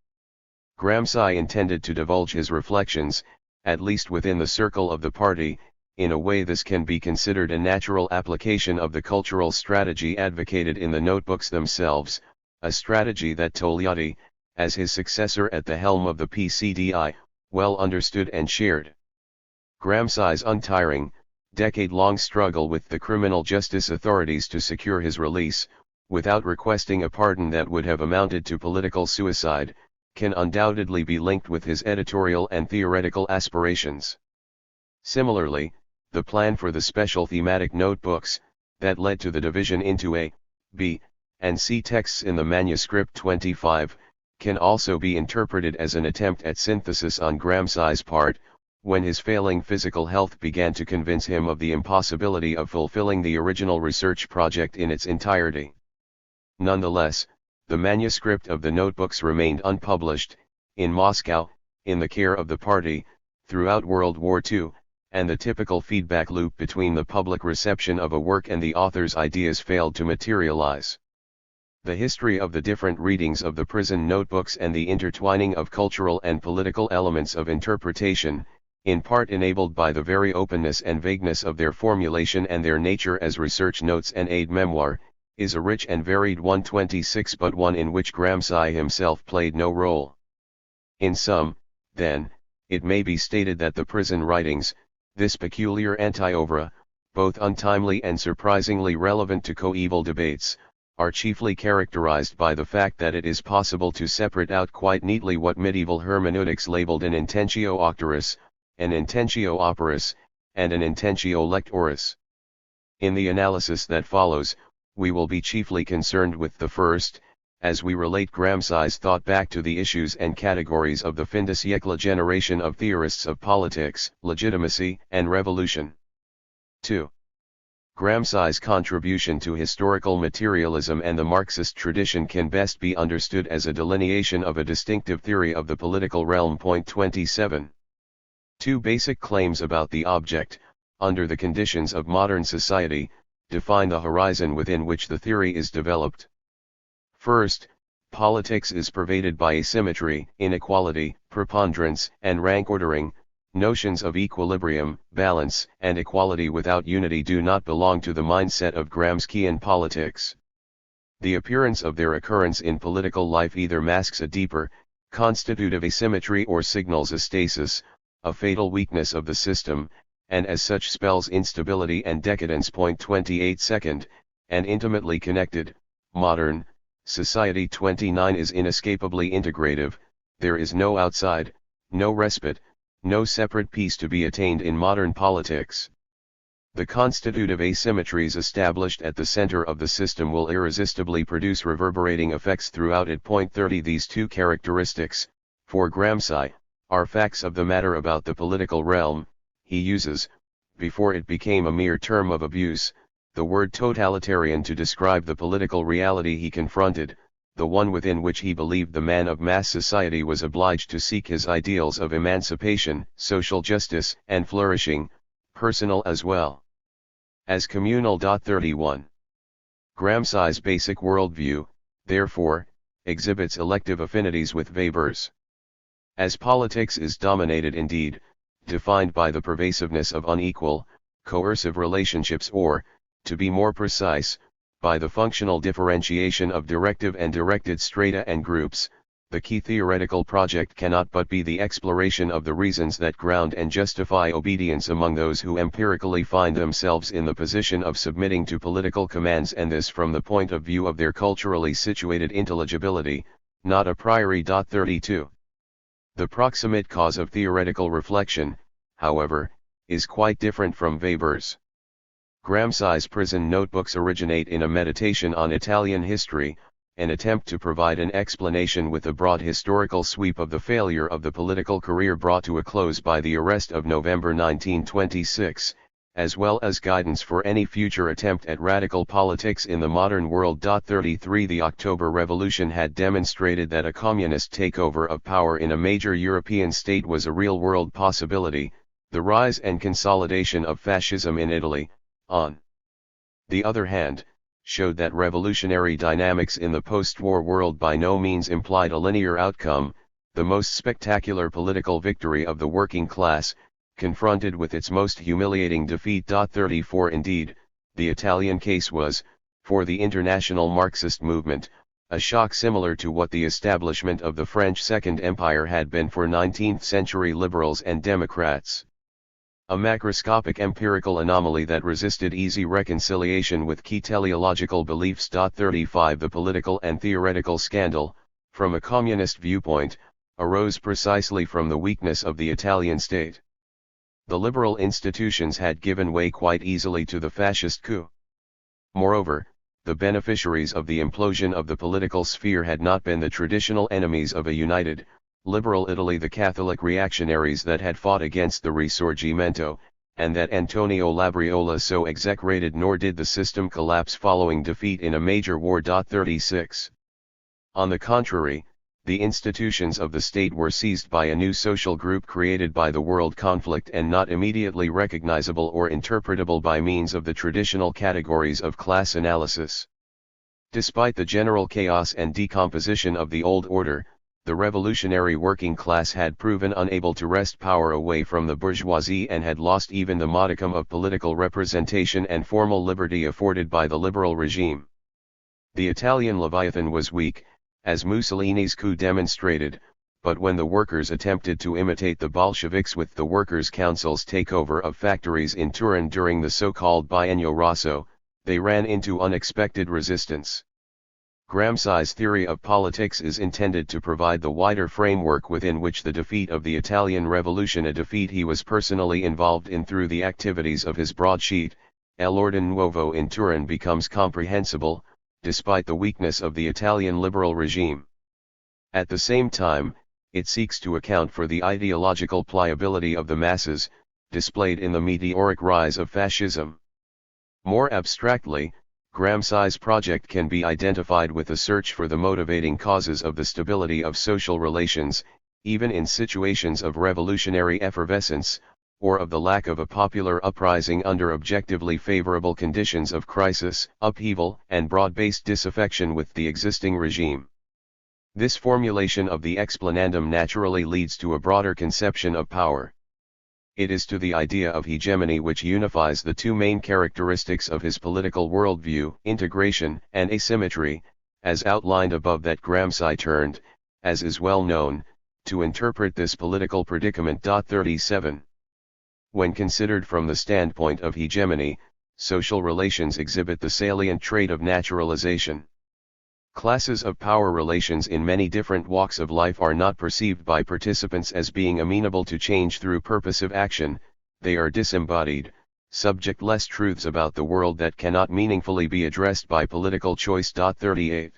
Gramsci intended to divulge his reflections, at least within the circle of the party. In a way this can be considered a natural application of the cultural strategy advocated in the notebooks themselves, a strategy that Togliatti, as his successor at the helm of the PCDI, well understood and shared. Gramsci's untiring, decade-long struggle with the criminal justice authorities to secure his release, without requesting a pardon that would have amounted to political suicide, can undoubtedly be linked with his editorial and theoretical aspirations. Similarly, the plan for the special thematic notebooks, that led to the division into A, B, and C texts in the manuscript 25, can also be interpreted as an attempt at synthesis on Gramsci's part, when his failing physical health began to convince him of the impossibility of fulfilling the original research project in its entirety. Nonetheless, the manuscript of the notebooks remained unpublished, in Moscow, in the care of the party, throughout World War II, and the typical feedback loop between the public reception of a work and the author's ideas failed to materialize. The history of the different readings of the prison notebooks and the intertwining of cultural and political elements of interpretation, in part enabled by the very openness and vagueness of their formulation and their nature as research notes and aide-memoire, is a rich and varied one. 26 but one in which Gramsci himself played no role. In sum, then, it may be stated that the prison writings, this peculiar anti-oeuvre, both untimely and surprisingly relevant to coeval debates, are chiefly characterized by the fact that it is possible to separate out quite neatly what medieval hermeneutics labeled an intentio auctoris, an intentio operis, and an intentio lectoris. In the analysis that follows, we will be chiefly concerned with the first, as we relate Gramsci's thought back to the issues and categories of the fin de siècle generation of theorists of politics, legitimacy, and revolution. 2. Gramsci's contribution to historical materialism and the Marxist tradition can best be understood as a delineation of a distinctive theory of the political realm. 27. Two basic claims about the object, under the conditions of modern society, define the horizon within which the theory is developed. First, politics is pervaded by asymmetry, inequality, preponderance, and rank ordering. Notions of equilibrium, balance, and equality without unity do not belong to the mindset of Gramscian politics. The appearance of their occurrence in political life either masks a deeper, constitutive asymmetry or signals a stasis, a fatal weakness of the system, and as such spells instability and decadence. 28 Second, and intimately connected, modern, society 29 is inescapably integrative. There is no outside, no respite, no separate peace to be attained in modern politics. The constitutive asymmetries established at the center of the system will irresistibly produce reverberating effects throughout it. 30 These two characteristics, for Gramsci, are facts of the matter about the political realm. He uses, before it became a mere term of abuse, the word totalitarian to describe the political reality he confronted, the one within which he believed the man of mass society was obliged to seek his ideals of emancipation, social justice, and flourishing, personal as well as communal. 31. Gramsci's basic worldview, therefore, exhibits elective affinities with Weber's. As politics is dominated indeed, defined by the pervasiveness of unequal, coercive relationships or, to be more precise, by the functional differentiation of directive and directed strata and groups, the key theoretical project cannot but be the exploration of the reasons that ground and justify obedience among those who empirically find themselves in the position of submitting to political commands, and this from the point of view of their culturally situated intelligibility, not a priori. 32. The proximate cause of theoretical reflection, however, is quite different from Weber's. Gramsci's prison notebooks originate in a meditation on Italian history, an attempt to provide an explanation with a broad historical sweep of the failure of the political career brought to a close by the arrest of November 1926, as well as guidance for any future attempt at radical politics in the modern world. 33 The October Revolution had demonstrated that a communist takeover of power in a major European state was a real-world possibility. The rise and consolidation of fascism in Italy, on the other hand, showed that revolutionary dynamics in the post-war world by no means implied a linear outcome. The most spectacular political victory of the working class, confronted with its most humiliating defeat. 34 Indeed, the Italian case was, for the international Marxist movement, a shock similar to what the establishment of the French Second Empire had been for 19th-century liberals and Democrats. A macroscopic empirical anomaly that resisted easy reconciliation with key teleological beliefs. 35 The political and theoretical scandal, from a communist viewpoint, arose precisely from the weakness of the Italian state. The liberal institutions had given way quite easily to the fascist coup. Moreover, the beneficiaries of the implosion of the political sphere had not been the traditional enemies of a united, liberal Italy, the Catholic reactionaries that had fought against the Risorgimento, and that Antonio Labriola so execrated, nor did the system collapse following defeat in a major war. 36. On the contrary, the institutions of the state were seized by a new social group created by the world conflict and not immediately recognizable or interpretable by means of the traditional categories of class analysis. Despite the general chaos and decomposition of the old order, the revolutionary working class had proven unable to wrest power away from the bourgeoisie and had lost even the modicum of political representation and formal liberty afforded by the liberal regime. The Italian Leviathan was weak, as Mussolini's coup demonstrated, but when the workers attempted to imitate the Bolsheviks with the Workers' Council's takeover of factories in Turin during the so-called Biennio Rosso, they ran into unexpected resistance. Gramsci's theory of politics is intended to provide the wider framework within which the defeat of the Italian Revolution, a defeat he was personally involved in through the activities of his broadsheet, L'Ordine Nuovo in Turin, becomes comprehensible, despite the weakness of the Italian liberal regime. At the same time, it seeks to account for the ideological pliability of the masses, displayed in the meteoric rise of fascism. More abstractly, Gramsci's project can be identified with a search for the motivating causes of the stability of social relations, even in situations of revolutionary effervescence, or of the lack of a popular uprising under objectively favorable conditions of crisis, upheaval, and broad-based disaffection with the existing regime. This formulation of the explanandum naturally leads to a broader conception of power. It is to the idea of hegemony which unifies the two main characteristics of his political worldview, integration and asymmetry, as outlined above, that Gramsci turned, as is well known, to interpret this political predicament. 37. When considered from the standpoint of hegemony, social relations exhibit the salient trait of naturalization. Classes of power relations in many different walks of life are not perceived by participants as being amenable to change through purposive action, they are disembodied, subject-less truths about the world that cannot meaningfully be addressed by political choice. 38.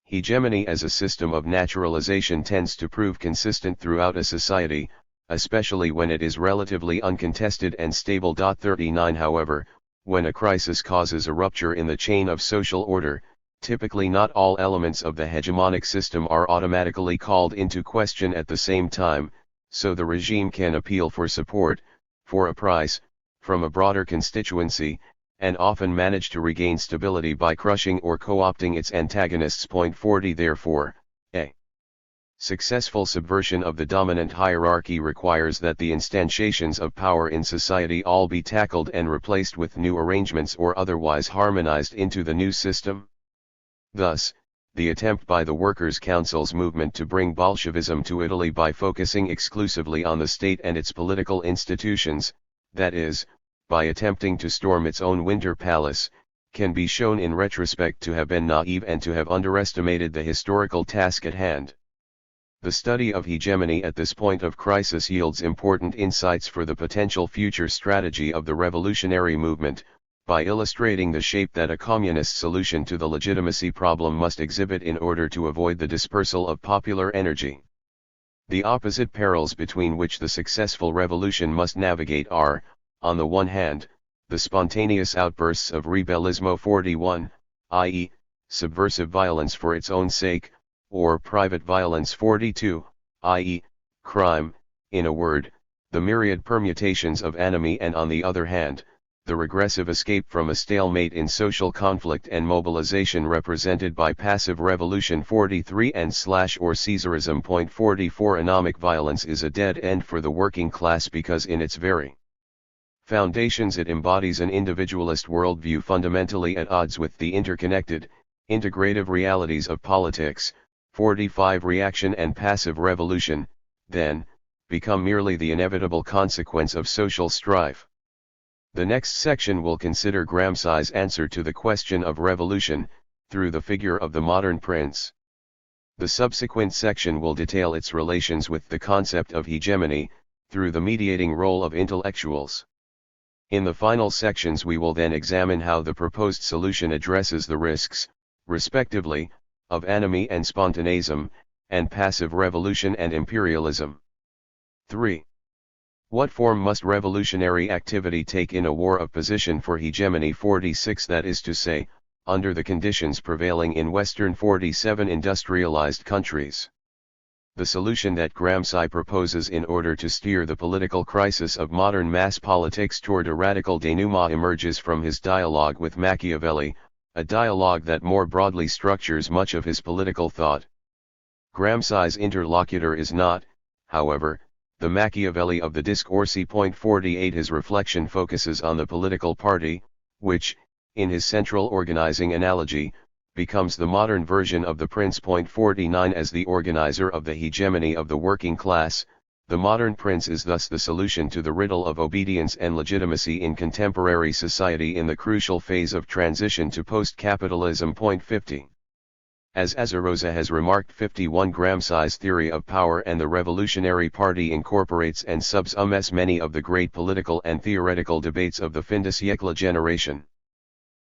Hegemony as a system of naturalization tends to prove consistent throughout a society, especially when it is relatively uncontested and stable. 39. However, when a crisis causes a rupture in the chain of social order, typically not all elements of the hegemonic system are automatically called into question at the same time, so the regime can appeal for support, for a price, from a broader constituency, and often manage to regain stability by crushing or co-opting its antagonists. 40 Therefore, a successful subversion of the dominant hierarchy requires that the instantiations of power in society all be tackled and replaced with new arrangements or otherwise harmonized into the new system. Thus, the attempt by the Workers' Council's movement to bring Bolshevism to Italy by focusing exclusively on the state and its political institutions, that is, by attempting to storm its own Winter Palace, can be shown in retrospect to have been naive and to have underestimated the historical task at hand. The study of hegemony at this point of crisis yields important insights for the potential future strategy of the revolutionary movement, by illustrating the shape that a communist solution to the legitimacy problem must exhibit in order to avoid the dispersal of popular energy. The opposite perils between which the successful revolution must navigate are, on the one hand, the spontaneous outbursts of rebellismo 41, i.e., subversive violence for its own sake, or private violence 42, i.e., crime, in a word, the myriad permutations of enemy, and on the other hand, the regressive escape from a stalemate in social conflict and mobilization represented by passive revolution 43 and /or Caesarism. 44 Economic violence is a dead end for the working class because in its very foundations it embodies an individualist worldview fundamentally at odds with the interconnected, integrative realities of politics. 45 Reaction and passive revolution, then, become merely the inevitable consequence of social strife. The next section will consider Gramsci's answer to the question of revolution, through the figure of the modern prince. The subsequent section will detail its relations with the concept of hegemony, through the mediating role of intellectuals. In the final sections we will then examine how the proposed solution addresses the risks, respectively, of enemy and spontaneism, and passive revolution and imperialism. 3. What form must revolutionary activity take in a war of position for hegemony? 46 That is to say, under the conditions prevailing in Western 47 industrialized countries. The solution that Gramsci proposes in order to steer the political crisis of modern mass politics toward a radical denouement emerges from his dialogue with Machiavelli, a dialogue that more broadly structures much of his political thought. Gramsci's interlocutor is not, however, the Machiavelli of the Discorsi. 48 His reflection focuses on the political party, which, in his central organizing analogy, becomes the modern version of the prince. 49 As the organizer of the hegemony of the working class, the modern prince is thus the solution to the riddle of obedience and legitimacy in contemporary society in the crucial phase of transition to post-capitalism. 50. As Azarosa has remarked, 51 Gramsci's theory of power and the Revolutionary Party incorporates and subsumes many of the great political and theoretical debates of the fin de siècle generation.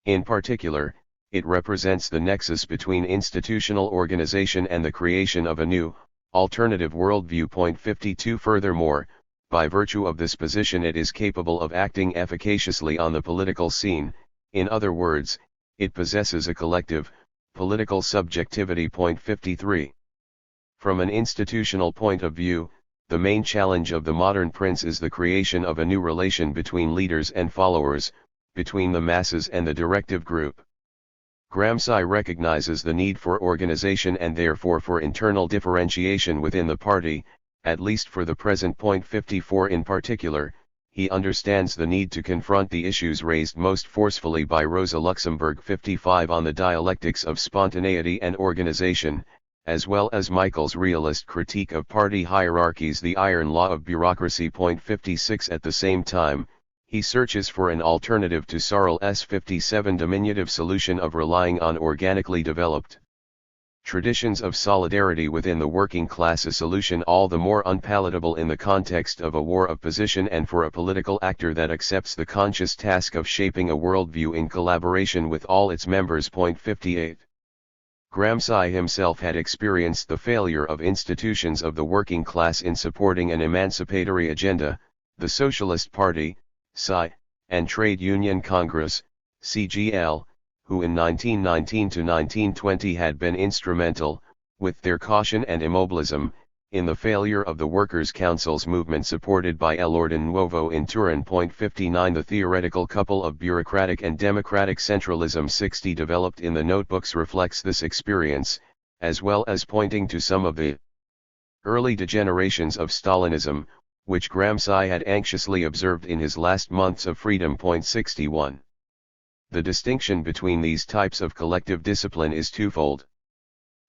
In particular, it represents the nexus between institutional organization and the creation of a new, alternative worldview. 52 Furthermore, by virtue of this position it is capable of acting efficaciously on the political scene, in other words, it possesses a collective, political subjectivity. 53 From an institutional point of view, the main challenge of the modern prince is the creation of a new relation between leaders and followers, between the masses and the directive group. Gramsci recognizes the need for organization and therefore for internal differentiation within the party, at least for the present. 54 In particular, he understands the need to confront the issues raised most forcefully by Rosa Luxemburg. 55 On the dialectics of spontaneity and organization, as well as Michael's realist critique of party hierarchies, the iron law of bureaucracy. 56 At the same time, he searches for an alternative to Searle's 57 diminutive solution of relying on organically developed traditions of solidarity within the working class, a solution all the more unpalatable in the context of a war of position and for a political actor that accepts the conscious task of shaping a worldview in collaboration with all its members. 58 Gramsci himself had experienced the failure of institutions of the working class in supporting an emancipatory agenda, the Socialist Party, SI, and Trade Union Congress, CGL, who in 1919 to 1920 had been instrumental, with their caution and immobilism, in the failure of the Workers' Council's movement supported by L'Ordine Nuovo in Turin. 59 The theoretical couple of bureaucratic and democratic centralism 60 developed in the notebooks reflects this experience, as well as pointing to some of the early degenerations of Stalinism, which Gramsci had anxiously observed in his last months of freedom. 61 The distinction between these types of collective discipline is twofold.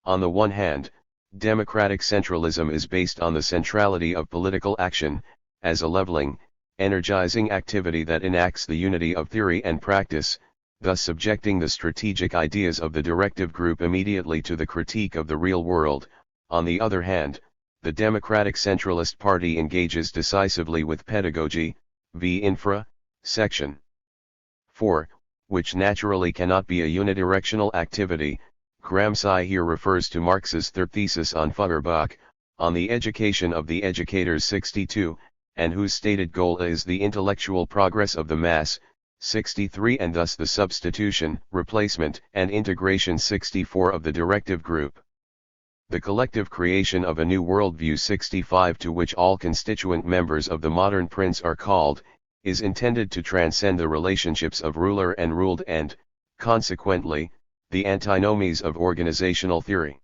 On the one hand, democratic centralism is based on the centrality of political action, as a leveling, energizing activity that enacts the unity of theory and practice, thus subjecting the strategic ideas of the directive group immediately to the critique of the real world. On the other hand, the Democratic Centralist Party engages decisively with pedagogy, v. infra, section 4, which naturally cannot be a unidirectional activity. Gramsci here refers to Marx's third thesis on Feuerbach, on the education of the educators 62, and whose stated goal is the intellectual progress of the mass, 63, and thus the substitution, replacement, and integration 64 of the directive group. The collective creation of a new worldview 65, to which all constituent members of the modern prince are called, is intended to transcend the relationships of ruler and ruled and, consequently, the antinomies of organizational theory.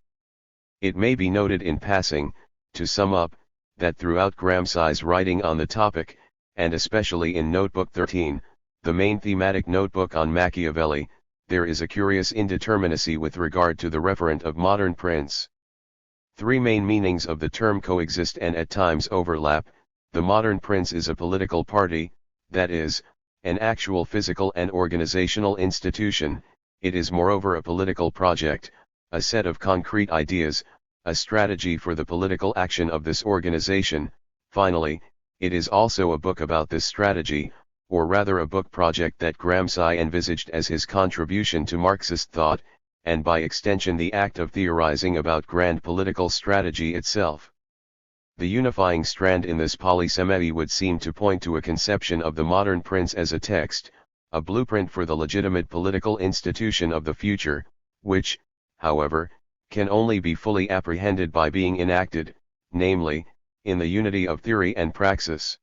It may be noted in passing, to sum up, that throughout Gramsci's writing on the topic, and especially in Notebook 13, the main thematic notebook on Machiavelli, there is a curious indeterminacy with regard to the referent of modern prince. Three main meanings of the term coexist and at times overlap. The modern prince is a political party, that is, an actual physical and organizational institution. It is moreover a political project, a set of concrete ideas, a strategy for the political action of this organization. Finally, it is also a book about this strategy, or rather a book project that Gramsci envisaged as his contribution to Marxist thought, and by extension the act of theorizing about grand political strategy itself. The unifying strand in this polysemy would seem to point to a conception of the modern prince as a text, a blueprint for the legitimate political institution of the future, which, however, can only be fully apprehended by being enacted, namely, in the unity of theory and praxis.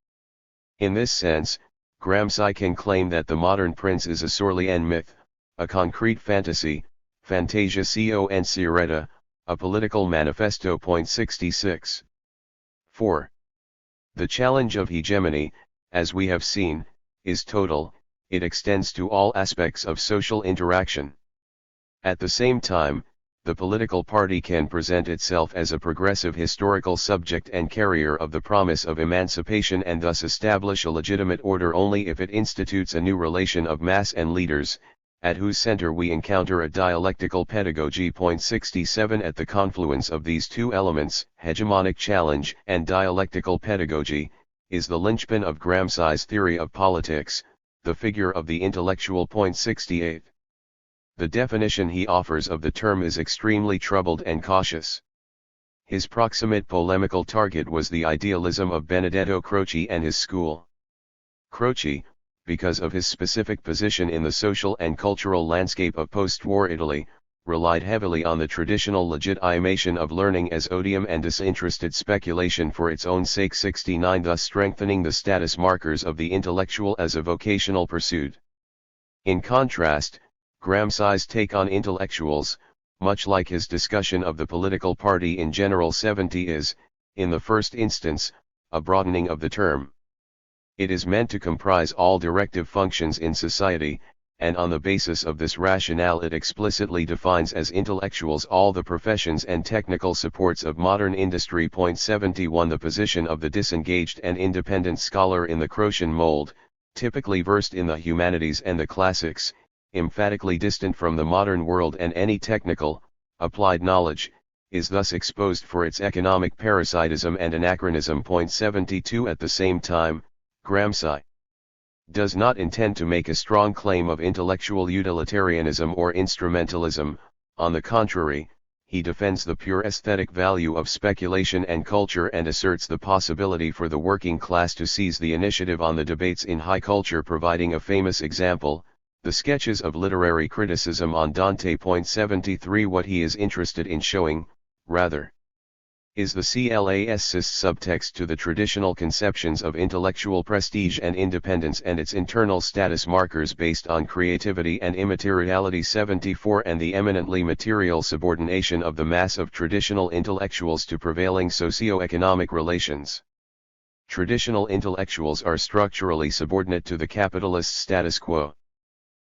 In this sense, Gramsci can claim that the modern prince is a Sorlean myth, a concrete fantasy, Fantasia Concerta, a political manifesto. 66. 4. The challenge of hegemony, as we have seen, is total. It extends to all aspects of social interaction. At the same time, the political party can present itself as a progressive historical subject and carrier of the promise of emancipation and thus establish a legitimate order only if it institutes a new relation of mass and leaders, at whose center we encounter a dialectical pedagogy. 67 At the confluence of these two elements, hegemonic challenge and dialectical pedagogy, is the linchpin of Gramsci's theory of politics, the figure of the intellectual. 68 The definition he offers of the term is extremely troubled and cautious. His proximate polemical target was the idealism of Benedetto Croce and his school. Croce, because of his specific position in the social and cultural landscape of post-war Italy, relied heavily on the traditional legitimation of learning as odium and disinterested speculation for its own sake. 69 Thus strengthening the status markers of the intellectual as a vocational pursuit. In contrast, Gramsci's take on intellectuals, much like his discussion of the political party in general 70 is, in the first instance, a broadening of the term. It is meant to comprise all directive functions in society, and on the basis of this rationale it explicitly defines as intellectuals all the professions and technical supports of modern industry. 71 The position of the disengaged and independent scholar in the Crocian mold, typically versed in the humanities and the classics, emphatically distant from the modern world and any technical, applied knowledge, is thus exposed for its economic parasitism and anachronism. 72 At the same time, Gramsci does not intend to make a strong claim of intellectual utilitarianism or instrumentalism. On the contrary, he defends the pure aesthetic value of speculation and culture and asserts the possibility for the working class to seize the initiative on the debates in high culture, providing a famous example, the sketches of literary criticism on Dante. 73 What he is interested in showing, rather, is the CLAS's subtext to the traditional conceptions of intellectual prestige and independence and its internal status markers based on creativity and immateriality 74 and the eminently material subordination of the mass of traditional intellectuals to prevailing socio-economic relations. Traditional intellectuals are structurally subordinate to the capitalist status quo.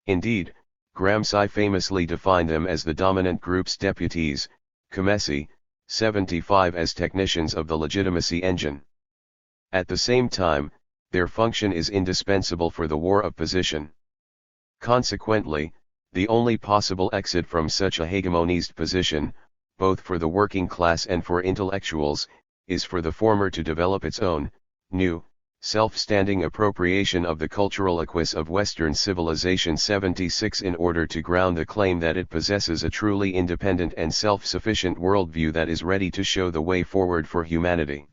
Indeed, Gramsci famously defined them as the dominant group's deputies, commessi, 75 as technicians of the legitimacy engine. At the same time, their function is indispensable for the war of position. Consequently, the only possible exit from such a hegemonized position, both for the working class and for intellectuals, is for the former to develop its own, new, self-standing appropriation of the cultural acquis of Western civilization 76 in order to ground the claim that it possesses a truly independent and self-sufficient worldview that is ready to show the way forward for humanity.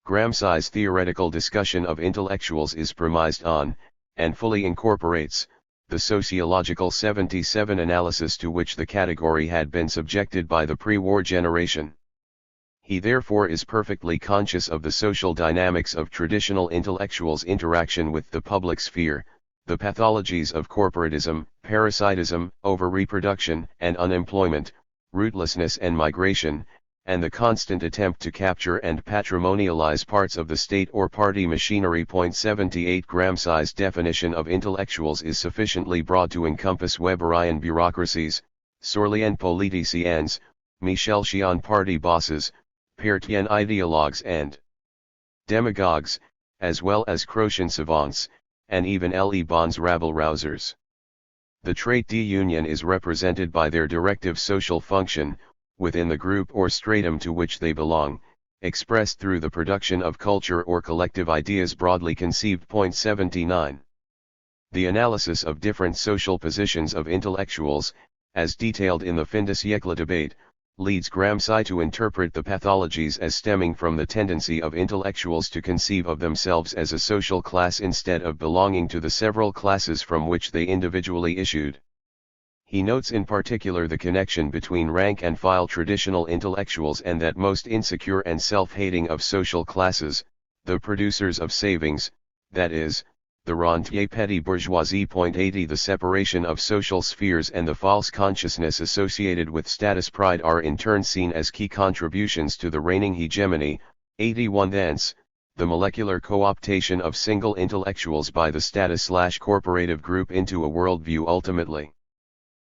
Gramsci's theoretical discussion of intellectuals is premised on, and fully incorporates, the sociological 77 analysis to which the category had been subjected by the pre-war generation. He therefore is perfectly conscious of the social dynamics of traditional intellectuals' interaction with the public sphere, the pathologies of corporatism, parasitism, over-reproduction and unemployment, rootlessness and migration, and the constant attempt to capture and patrimonialize parts of the state or party machinery. 78 Gramsci's definition of intellectuals is sufficiently broad to encompass Weberian bureaucracies, Sorlean politiciens, Michelschian party bosses, Peirtian ideologues and demagogues, as well as Croatian savants, and even Le Bon's rabble-rousers. The trait d'union is represented by their directive social function, within the group or stratum to which they belong, expressed through the production of culture or collective ideas broadly conceived. 79. The analysis of different social positions of intellectuals, as detailed in the fin de siècle debate, leads Gramsci to interpret the pathologies as stemming from the tendency of intellectuals to conceive of themselves as a social class instead of belonging to the several classes from which they individually issued. He notes in particular the connection between rank and file traditional intellectuals and that most insecure and self-hating of social classes, the producers of savings, that is, the rentier petty bourgeoisie. 80 The separation of social spheres and the false consciousness associated with status pride are in turn seen as key contributions to the reigning hegemony. 81 Thence, the molecular co-optation of single intellectuals by the status/corporative group into a worldview ultimately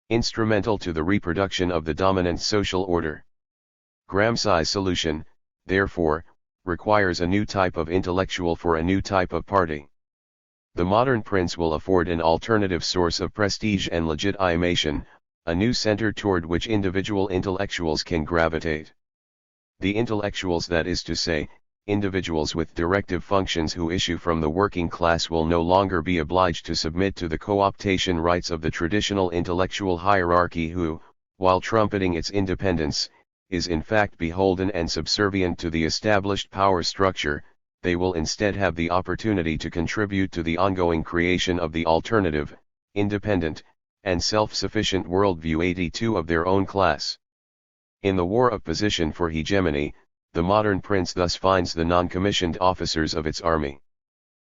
instrumental to the reproduction of the dominant social order. Gramsci's solution, therefore, requires a new type of intellectual for a new type of party. The modern prince will afford an alternative source of prestige and legitimation, a new center toward which individual intellectuals can gravitate. The intellectuals, that is to say, individuals with directive functions who issue from the working class, will no longer be obliged to submit to the co-optation rights of the traditional intellectual hierarchy who, while trumpeting its independence, is in fact beholden and subservient to the established power structure. They will instead have the opportunity to contribute to the ongoing creation of the alternative, independent, and self-sufficient worldview 82 of their own class. In the war of position for hegemony, the modern prince thus finds the non-commissioned officers of its army.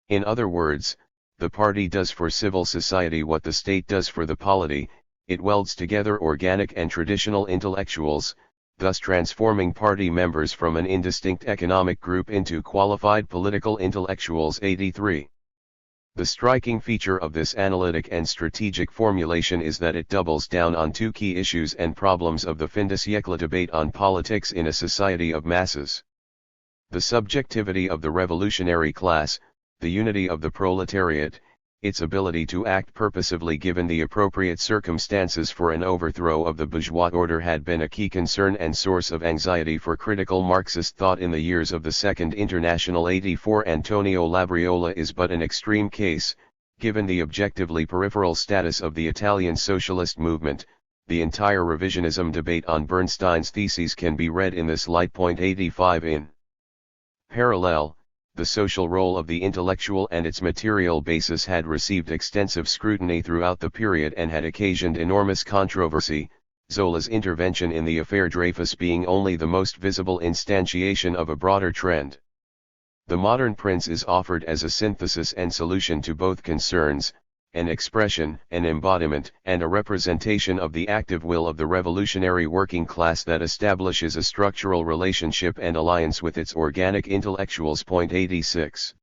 In other words, the party does for civil society what the state does for the polity, it welds together organic and traditional intellectuals, thus transforming party members from an indistinct economic group into qualified political intellectuals. 83. The striking feature of this analytic and strategic formulation is that it doubles down on two key issues and problems of the fin de siècle debate on politics in a society of masses. The subjectivity of the revolutionary class, the unity of the proletariat, its ability to act purposively given the appropriate circumstances for an overthrow of the bourgeois order had been a key concern and source of anxiety for critical Marxist thought in the years of the Second International. 84 Antonio Labriola is but an extreme case, given the objectively peripheral status of the Italian socialist movement. The entire revisionism debate on Bernstein's theses can be read in this light. 85 In parallel, the social role of the intellectual and its material basis had received extensive scrutiny throughout the period and had occasioned enormous controversy. Zola's intervention in the affair Dreyfus being only the most visible instantiation of a broader trend. The modern prince is offered as a synthesis and solution to both concerns, an expression, an embodiment, and a representation of the active will of the revolutionary working class that establishes a structural relationship and alliance with its organic intellectuals. 86.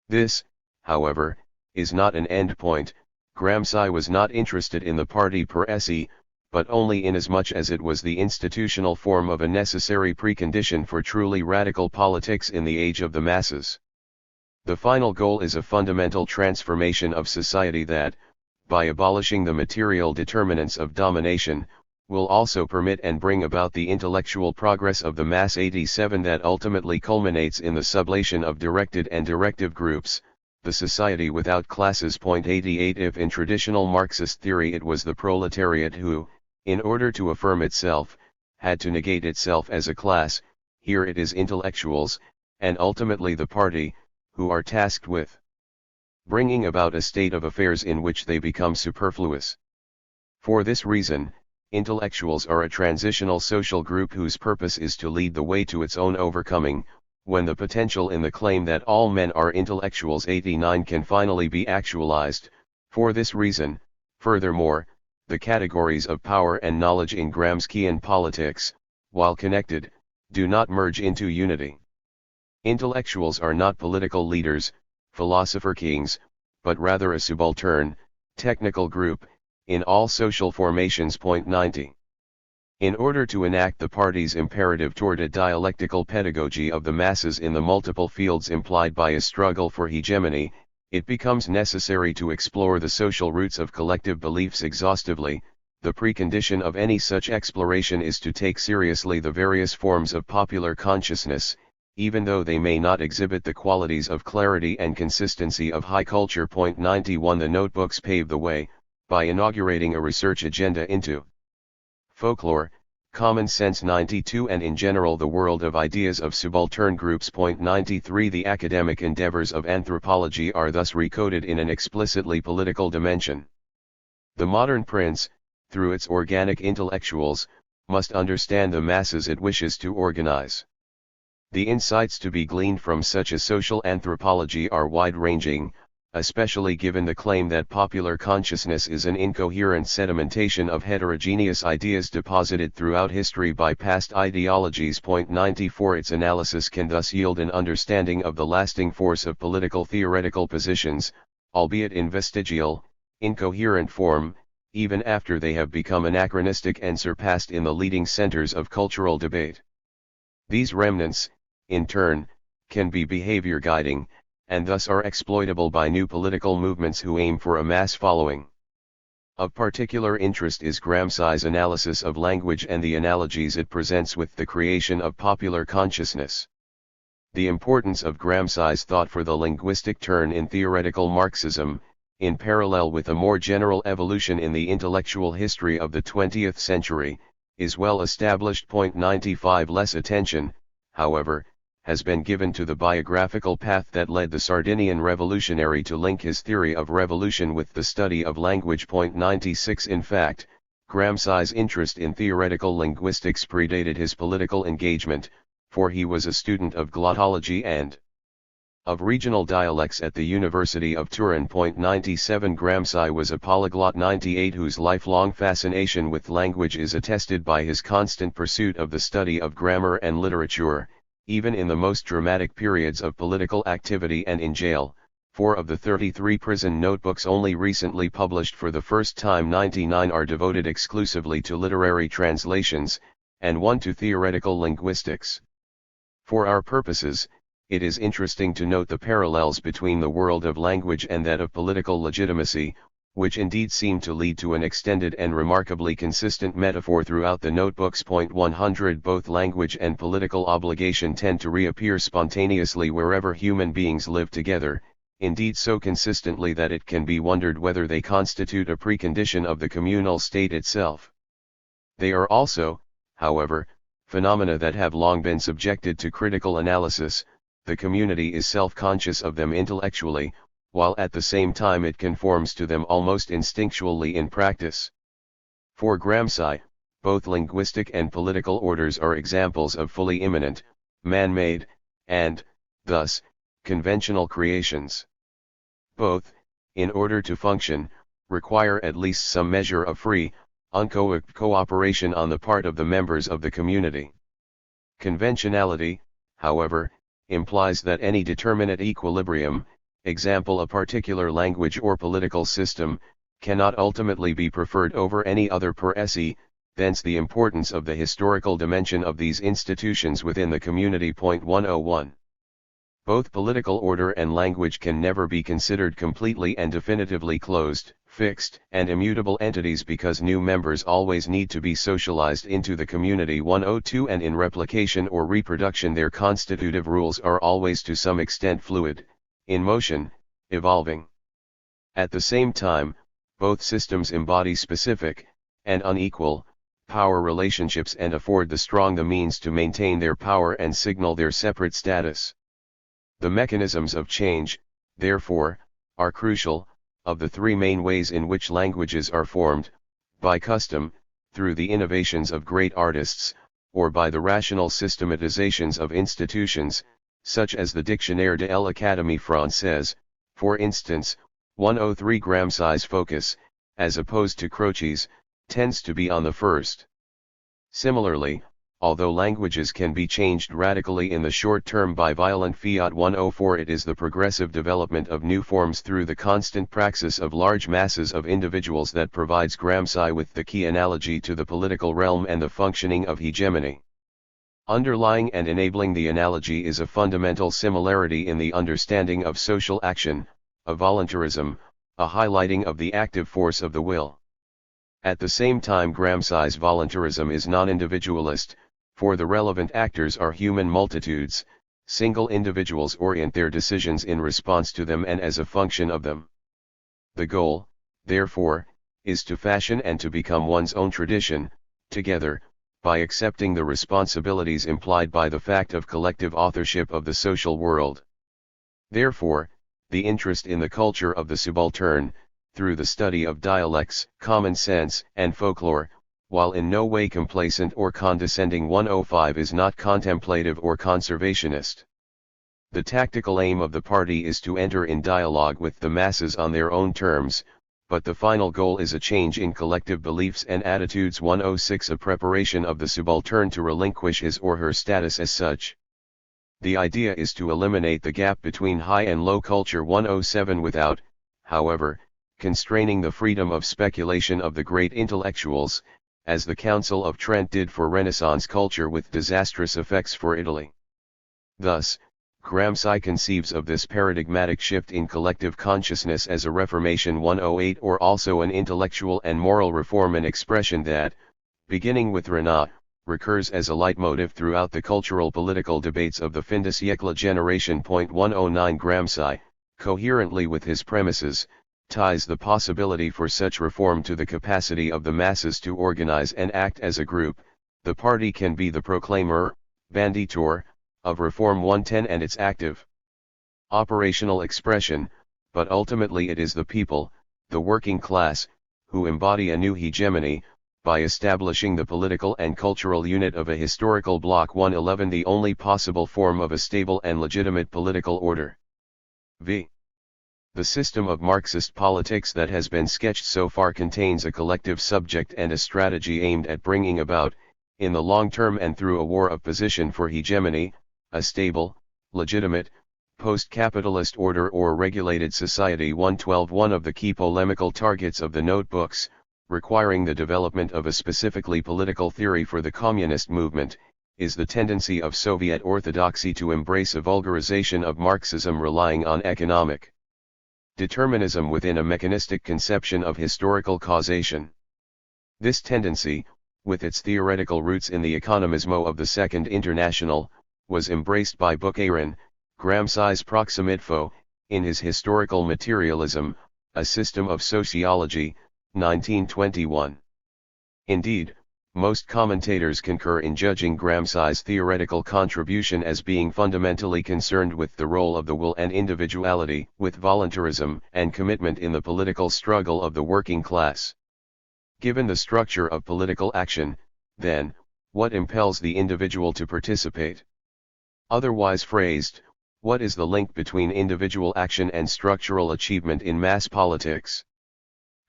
This, however, is not an end point. Gramsci was not interested in the party per se, but only inasmuch as it was the institutional form of a necessary precondition for truly radical politics in the age of the masses. The final goal is a fundamental transformation of society that, by abolishing the material determinants of domination, will also permit and bring about the intellectual progress of the mass. 87 that ultimately culminates in the sublation of directed and directive groups, the society without classes. 88 If in traditional Marxist theory it was the proletariat who, in order to affirm itself, had to negate itself as a class, here it is intellectuals, and ultimately the party, who are tasked with bringing about a state of affairs in which they become superfluous. For this reason, intellectuals are a transitional social group whose purpose is to lead the way to its own overcoming, when the potential in the claim that all men are intellectuals 89 can finally be actualized. For this reason, furthermore, the categories of power and knowledge in Gramscian politics, while connected, do not merge into unity. Intellectuals are not political leaders, philosopher kings, but rather a subaltern, technical group, in all social formations. 90. In order to enact the party's imperative toward a dialectical pedagogy of the masses in the multiple fields implied by a struggle for hegemony, it becomes necessary to explore the social roots of collective beliefs exhaustively. The precondition of any such exploration is to take seriously the various forms of popular consciousness, even though they may not exhibit the qualities of clarity and consistency of high culture. 91 The notebooks pave the way, by inaugurating a research agenda into folklore, common sense. 92 And in general the world of ideas of subaltern groups. 93 The academic endeavors of anthropology are thus recoded in an explicitly political dimension. The modern prince, through its organic intellectuals, must understand the masses it wishes to organize. The insights to be gleaned from such a social anthropology are wide-ranging, especially given the claim that popular consciousness is an incoherent sedimentation of heterogeneous ideas deposited throughout history by past ideologies. 94 Its analysis can thus yield an understanding of the lasting force of political theoretical positions, albeit in vestigial, incoherent form, even after they have become anachronistic and surpassed in the leading centers of cultural debate. These remnants, in turn, can be behavior guiding, and thus are exploitable by new political movements who aim for a mass following. Of particular interest is Gramsci's analysis of language and the analogies it presents with the creation of popular consciousness. The importance of Gramsci's thought for the linguistic turn in theoretical Marxism, in parallel with a more general evolution in the intellectual history of the 20th century, is well established. 95 Less attention, however, has been given to the biographical path that led the Sardinian revolutionary to link his theory of revolution with the study of language. 96 In fact, Gramsci's interest in theoretical linguistics predated his political engagement, for he was a student of glottology and of regional dialects at the University of Turin. 97 Gramsci was a polyglot. 98 Whose lifelong fascination with language is attested by his constant pursuit of the study of grammar and literature, even in the most dramatic periods of political activity and in jail. 4 of the 33 prison notebooks only recently published for the first time 99 are devoted exclusively to literary translations, and 1 to theoretical linguistics. For our purposes, it is interesting to note the parallels between the world of language and that of political legitimacy, which indeed seem to lead to an extended and remarkably consistent metaphor throughout the notebooks. 100 Both language and political obligation tend to reappear spontaneously wherever human beings live together, indeed so consistently that it can be wondered whether they constitute a precondition of the communal state itself. They are also, however, phenomena that have long been subjected to critical analysis. The community is self-conscious of them intellectually, while at the same time it conforms to them almost instinctually in practice. For Gramsci, both linguistic and political orders are examples of fully immanent, man-made, and, thus, conventional creations. Both, in order to function, require at least some measure of free, uncoerced cooperation on the part of the members of the community. Conventionality, however, implies that any determinate equilibrium, example a particular language or political system, cannot ultimately be preferred over any other per se, thence the importance of the historical dimension of these institutions within the community. 101. Both political order and language can never be considered completely and definitively closed, fixed, and immutable entities because new members always need to be socialized into the community. 102 And in replication or reproduction their constitutive rules are always to some extent fluid, in motion, evolving. At the same time, both systems embody specific, and unequal, power relationships and afford the strong the means to maintain their power and signal their separate status. The mechanisms of change, therefore, are crucial. Of the three main ways in which languages are formed, by custom, through the innovations of great artists, or by the rational systematizations of institutions, such as the Dictionnaire de l'Académie Française, for instance. 103 Gramsci's focus, as opposed to Croce's, tends to be on the first. Similarly, although languages can be changed radically in the short term by violent fiat. 104 It is the progressive development of new forms through the constant praxis of large masses of individuals that provides Gramsci with the key analogy to the political realm and the functioning of hegemony. Underlying and enabling the analogy is a fundamental similarity in the understanding of social action, a voluntarism, a highlighting of the active force of the will. At the same time Gramsci's voluntarism is non-individualist, for the relevant actors are human multitudes, single individuals orient their decisions in response to them and as a function of them. The goal, therefore, is to fashion and to become one's own tradition, together, by accepting the responsibilities implied by the fact of collective authorship of the social world. Therefore, the interest in the culture of the subaltern, through the study of dialects, common sense, and folklore, while in no way complacent or condescending. 105 is not contemplative or conservationist. The tactical aim of the party is to enter in dialogue with the masses on their own terms, but the final goal is a change in collective beliefs and attitudes. 106 A preparation of the subaltern to relinquish his or her status as such. The idea is to eliminate the gap between high and low culture. 107 Without, however, constraining the freedom of speculation of the great intellectuals, as the Council of Trent did for Renaissance culture with disastrous effects for Italy. Thus, Gramsci conceives of this paradigmatic shift in collective consciousness as a reformation. 108 Or also an intellectual and moral reform, an expression that, beginning with Renan, recurs as a leitmotif throughout the cultural political debates of the fin de siècle generation. 109 Gramsci, coherently with his premises, ties the possibility for such reform to the capacity of the masses to organize and act as a group. The party can be the proclaimer, banditor, of reform. 110 And its active operational expression, but ultimately it is the people, the working class, who embody a new hegemony, by establishing the political and cultural unit of a historical bloc. 111 The only possible form of a stable and legitimate political order. V. The system of Marxist politics that has been sketched so far contains a collective subject and a strategy aimed at bringing about, in the long term and through a war of position for hegemony, a stable, legitimate, post-capitalist order or regulated society. 112 One of the key polemical targets of the notebooks, requiring the development of a specifically political theory for the communist movement, is the tendency of Soviet orthodoxy to embrace a vulgarization of Marxism relying on economic determinism within a mechanistic conception of historical causation. This tendency, with its theoretical roots in the economismo of the Second International, was embraced by Bukharin, Gramsci's proximate foe, in his Historical Materialism, a System of Sociology, 1921. Indeed, most commentators concur in judging Gramsci's theoretical contribution as being fundamentally concerned with the role of the will and individuality, with voluntarism and commitment in the political struggle of the working class. Given the structure of political action, then, what impels the individual to participate? Otherwise phrased, what is the link between individual action and structural achievement in mass politics?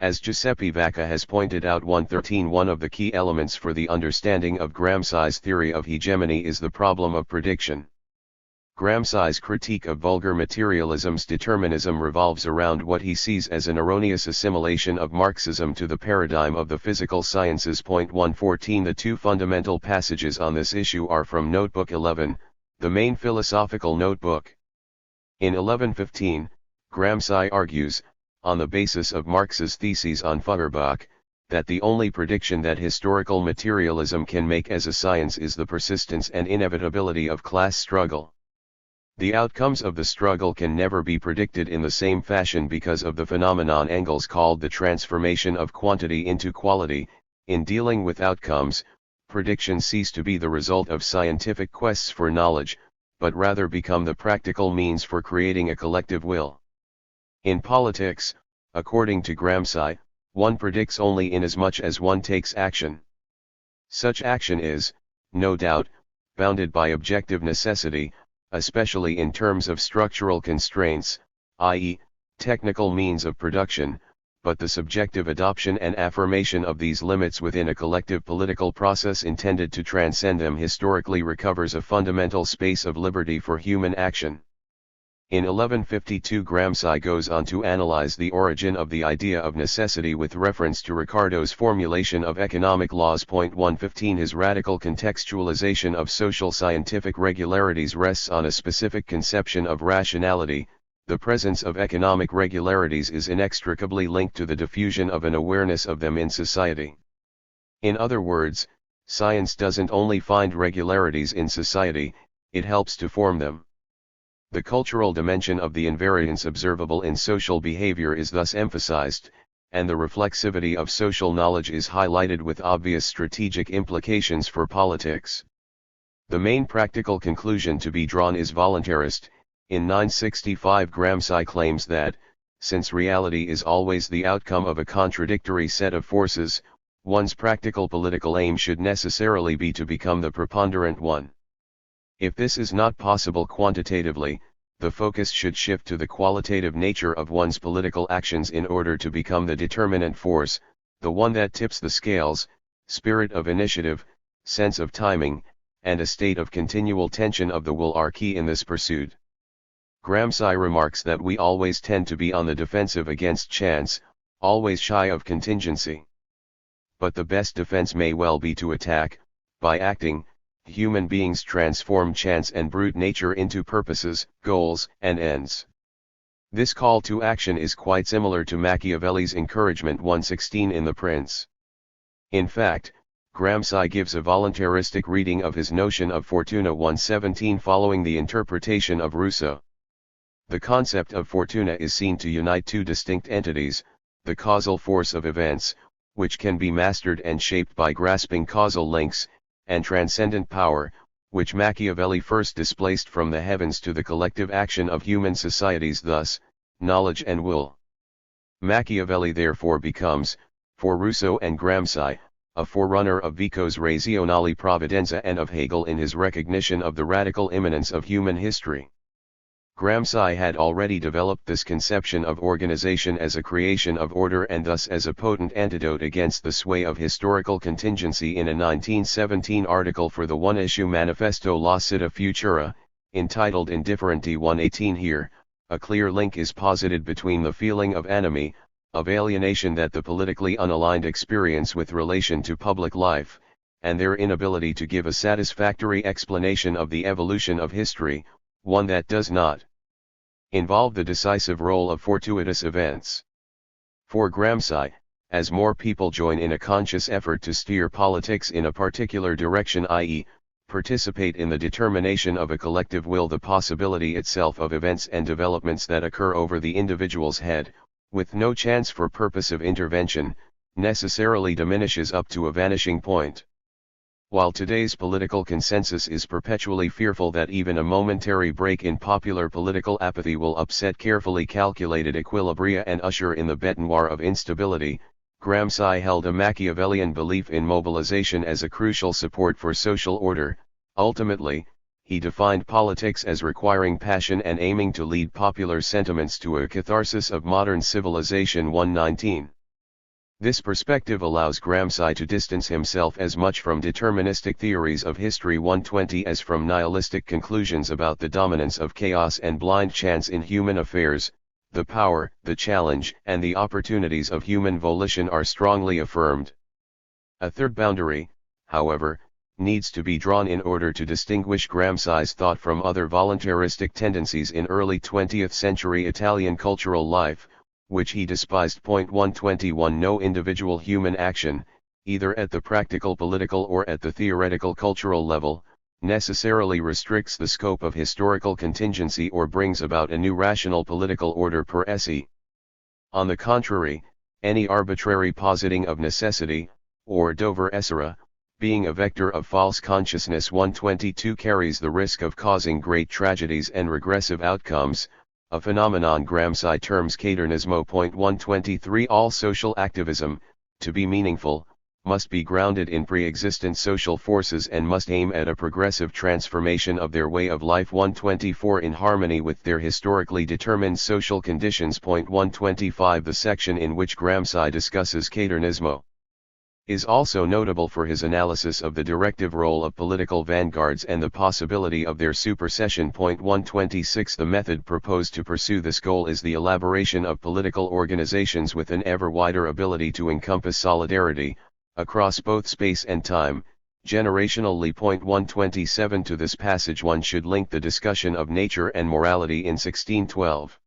As Giuseppe Vacca has pointed out 113, one of the key elements for the understanding of Gramsci's theory of hegemony is the problem of prediction. Gramsci's critique of vulgar materialism's determinism revolves around what he sees as an erroneous assimilation of Marxism to the paradigm of the physical sciences. 114 The two fundamental passages on this issue are from Notebook 11, the main philosophical notebook. In 1115, Gramsci argues, on the basis of Marx's theses on Feuerbach, that the only prediction that historical materialism can make as a science is the persistence and inevitability of class struggle. The outcomes of the struggle can never be predicted in the same fashion because of the phenomenon Engels called the transformation of quantity into quality. In dealing with outcomes, predictions cease to be the result of scientific quests for knowledge, but rather become the practical means for creating a collective will. In politics, according to Gramsci, one predicts only inasmuch as one takes action. Such action is, no doubt, bounded by objective necessity, especially in terms of structural constraints, i.e., technical means of production, but the subjective adoption and affirmation of these limits within a collective political process intended to transcend them historically recovers a fundamental space of liberty for human action. In 1152 Gramsci goes on to analyze the origin of the idea of necessity with reference to Ricardo's formulation of economic laws. 115 His radical contextualization of social scientific regularities rests on a specific conception of rationality. The presence of economic regularities is inextricably linked to the diffusion of an awareness of them in society. In other words, science doesn't only find regularities in society, it helps to form them. The cultural dimension of the invariance observable in social behavior is thus emphasized, and the reflexivity of social knowledge is highlighted with obvious strategic implications for politics. The main practical conclusion to be drawn is voluntarist. In 965 Gramsci claims that, since reality is always the outcome of a contradictory set of forces, one's practical political aim should necessarily be to become the preponderant one. If this is not possible quantitatively, the focus should shift to the qualitative nature of one's political actions in order to become the determinant force, the one that tips the scales. Spirit of initiative, sense of timing, and a state of continual tension of the will are key in this pursuit. Gramsci remarks that we always tend to be on the defensive against chance, always shy of contingency. But the best defense may well be to attack, by acting. Human beings transform chance and brute nature into purposes, goals, and ends. This call to action is quite similar to Machiavelli's encouragement 116 in The Prince. In fact, Gramsci gives a voluntaristic reading of his notion of fortuna 117 following the interpretation of Rousseau. The concept of fortuna is seen to unite two distinct entities, the causal force of events, which can be mastered and shaped by grasping causal links, and transcendent power, which Machiavelli first displaced from the heavens to the collective action of human societies, thus, knowledge and will. Machiavelli therefore becomes, for Rousseau and Gramsci, a forerunner of Vico's Razionale Provvidenza and of Hegel in his recognition of the radical immanence of human history. Gramsci had already developed this conception of organization as a creation of order and thus as a potent antidote against the sway of historical contingency in a 1917 article for the one-issue Manifesto La Città Futura, entitled Indifferenti 118. Here, a clear link is posited between the feeling of anomie, of alienation that the politically unaligned experience with relation to public life, and their inability to give a satisfactory explanation of the evolution of history, one that does not involve the decisive role of fortuitous events. For Gramsci, as more people join in a conscious effort to steer politics in a particular direction, i.e., participate in the determination of a collective will, the possibility itself of events and developments that occur over the individual's head, with no chance for purposive intervention, necessarily diminishes up to a vanishing point. While today's political consensus is perpetually fearful that even a momentary break in popular political apathy will upset carefully calculated equilibria and usher in the bête noire of instability, Gramsci held a Machiavellian belief in mobilization as a crucial support for social order. Ultimately, he defined politics as requiring passion and aiming to lead popular sentiments to a catharsis of modern civilization. 119. This perspective allows Gramsci to distance himself as much from deterministic theories of history 120 as from nihilistic conclusions about the dominance of chaos and blind chance in human affairs. The power, the challenge, and the opportunities of human volition are strongly affirmed. A third boundary, however, needs to be drawn in order to distinguish Gramsci's thought from other voluntaristic tendencies in early 20th century Italian cultural life, which he despised. 121 No individual human action, either at the practical political or at the theoretical cultural level, necessarily restricts the scope of historical contingency or brings about a new rational political order per se. On the contrary, any arbitrary positing of necessity, or dover essere, being a vector of false consciousness 122 carries the risk of causing great tragedies and regressive outcomes, a phenomenon Gramsci terms cadernismo. 123 All social activism, to be meaningful, must be grounded in pre-existent social forces and must aim at a progressive transformation of their way of life. 124 In harmony with their historically determined social conditions. 125 The section in which Gramsci discusses cadernismo is also notable for his analysis of the directive role of political vanguards and the possibility of their supersession. 126 The method proposed to pursue this goal is the elaboration of political organizations with an ever wider ability to encompass solidarity, across both space and time, generationally. 127 To this passage one should link the discussion of nature and morality in 1612.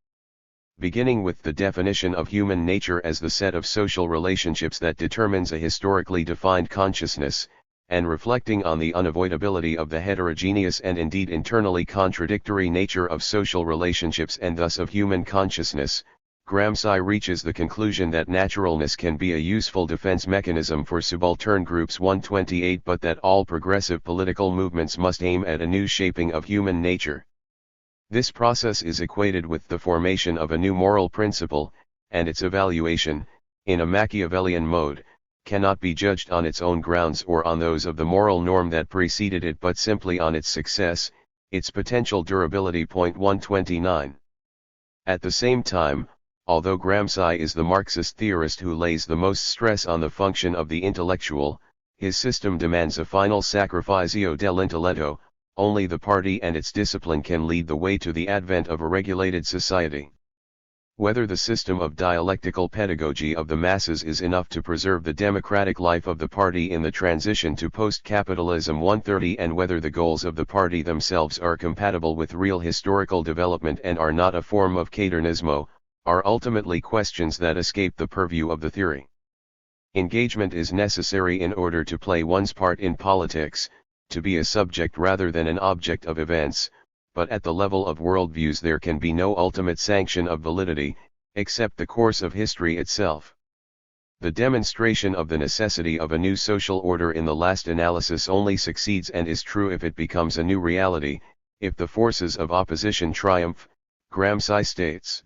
Beginning with the definition of human nature as the set of social relationships that determines a historically defined consciousness, and reflecting on the unavoidability of the heterogeneous and indeed internally contradictory nature of social relationships and thus of human consciousness, Gramsci reaches the conclusion that naturalness can be a useful defense mechanism for subaltern groups. 128 But that all progressive political movements must aim at a new shaping of human nature. This process is equated with the formation of a new moral principle, and its evaluation, in a Machiavellian mode, cannot be judged on its own grounds or on those of the moral norm that preceded it but simply on its success, its potential durability. 129. At the same time, although Gramsci is the Marxist theorist who lays the most stress on the function of the intellectual, his system demands a final sacrificio dell'intelletto. Only the party and its discipline can lead the way to the advent of a regulated society. Whether the system of dialectical pedagogy of the masses is enough to preserve the democratic life of the party in the transition to post-capitalism. 130 And whether the goals of the party themselves are compatible with real historical development and are not a form of cadernismo, are ultimately questions that escape the purview of the theory. Engagement is necessary in order to play one's part in politics, to be a subject rather than an object of events, but at the level of worldviews there can be no ultimate sanction of validity, except the course of history itself. The demonstration of the necessity of a new social order in the last analysis only succeeds and is true if it becomes a new reality, if the forces of opposition triumph, Gramsci states.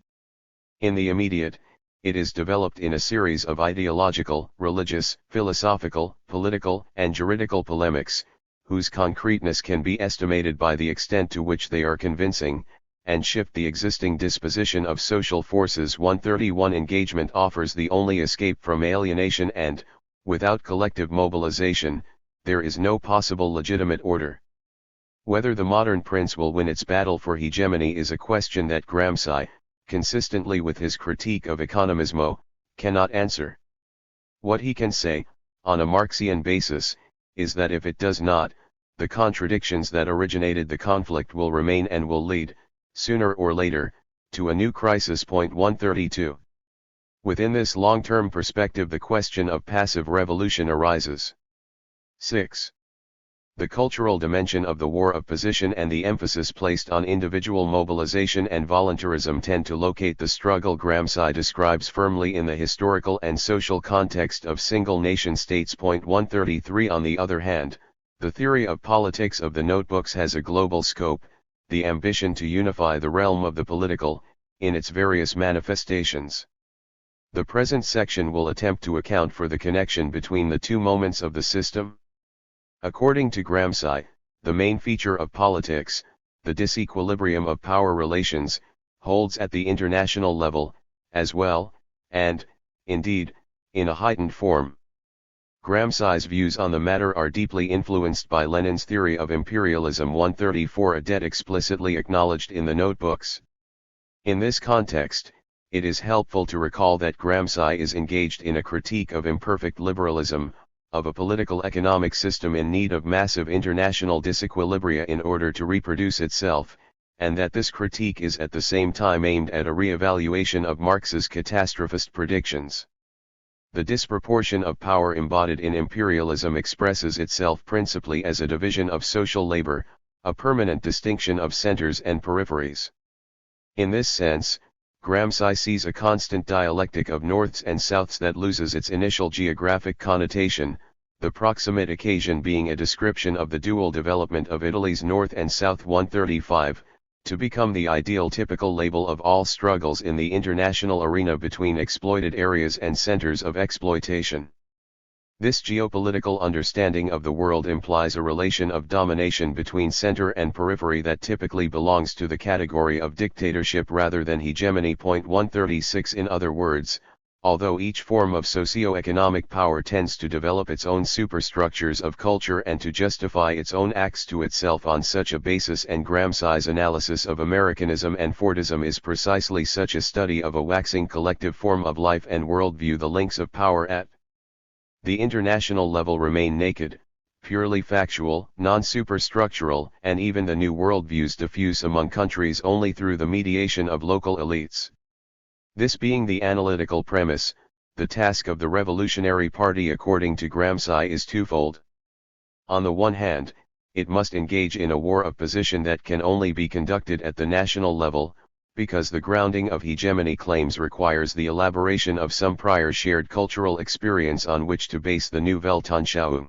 In the immediate, it is developed in a series of ideological, religious, philosophical, political, and juridical polemics, whose concreteness can be estimated by the extent to which they are convincing, and shift the existing disposition of social forces. 131 Engagement offers the only escape from alienation and, without collective mobilization, there is no possible legitimate order. Whether the modern prince will win its battle for hegemony is a question that Gramsci, consistently with his critique of economismo, cannot answer. What he can say, on a Marxian basis, is that if it does not, the contradictions that originated the conflict will remain and will lead, sooner or later, to a new crisis. 132. Within this long-term perspective the question of passive revolution arises. 6. The cultural dimension of the war of position and the emphasis placed on individual mobilization and voluntarism tend to locate the struggle Gramsci describes firmly in the historical and social context of single nation-states. 133 On the other hand, the theory of politics of the notebooks has a global scope, the ambition to unify the realm of the political, in its various manifestations. The present section will attempt to account for the connection between the two moments of the system. According to Gramsci, the main feature of politics, the disequilibrium of power relations, holds at the international level, as well, and, indeed, in a heightened form. Gramsci's views on the matter are deeply influenced by Lenin's theory of imperialism 134, a debt explicitly acknowledged in the notebooks. In this context, it is helpful to recall that Gramsci is engaged in a critique of imperfect liberalism, of a political economic system in need of massive international disequilibria in order to reproduce itself, and that this critique is at the same time aimed at a re-evaluation of Marx's catastrophist predictions. The disproportion of power embodied in imperialism expresses itself principally as a division of social labor, a permanent distinction of centers and peripheries. In this sense, Gramsci sees a constant dialectic of norths and souths that loses its initial geographic connotation, the proximate occasion being a description of the dual development of Italy's north and south 135, to become the ideal typical label of all struggles in the international arena between exploited areas and centers of exploitation. This geopolitical understanding of the world implies a relation of domination between center and periphery that typically belongs to the category of dictatorship rather than hegemony. 136 In other words, although each form of socio-economic power tends to develop its own superstructures of culture and to justify its own acts to itself on such a basis, and Gramsci's analysis of Americanism and Fordism is precisely such a study of a waxing collective form of life and worldview, the links of power at the international level remain naked, purely factual, non-superstructural, and even the new worldviews diffuse among countries only through the mediation of local elites. This being the analytical premise, the task of the Revolutionary Party according to Gramsci is twofold. On the one hand, it must engage in a war of position that can only be conducted at the national level, because the grounding of hegemony claims requires the elaboration of some prior shared cultural experience on which to base the new Weltanschauung.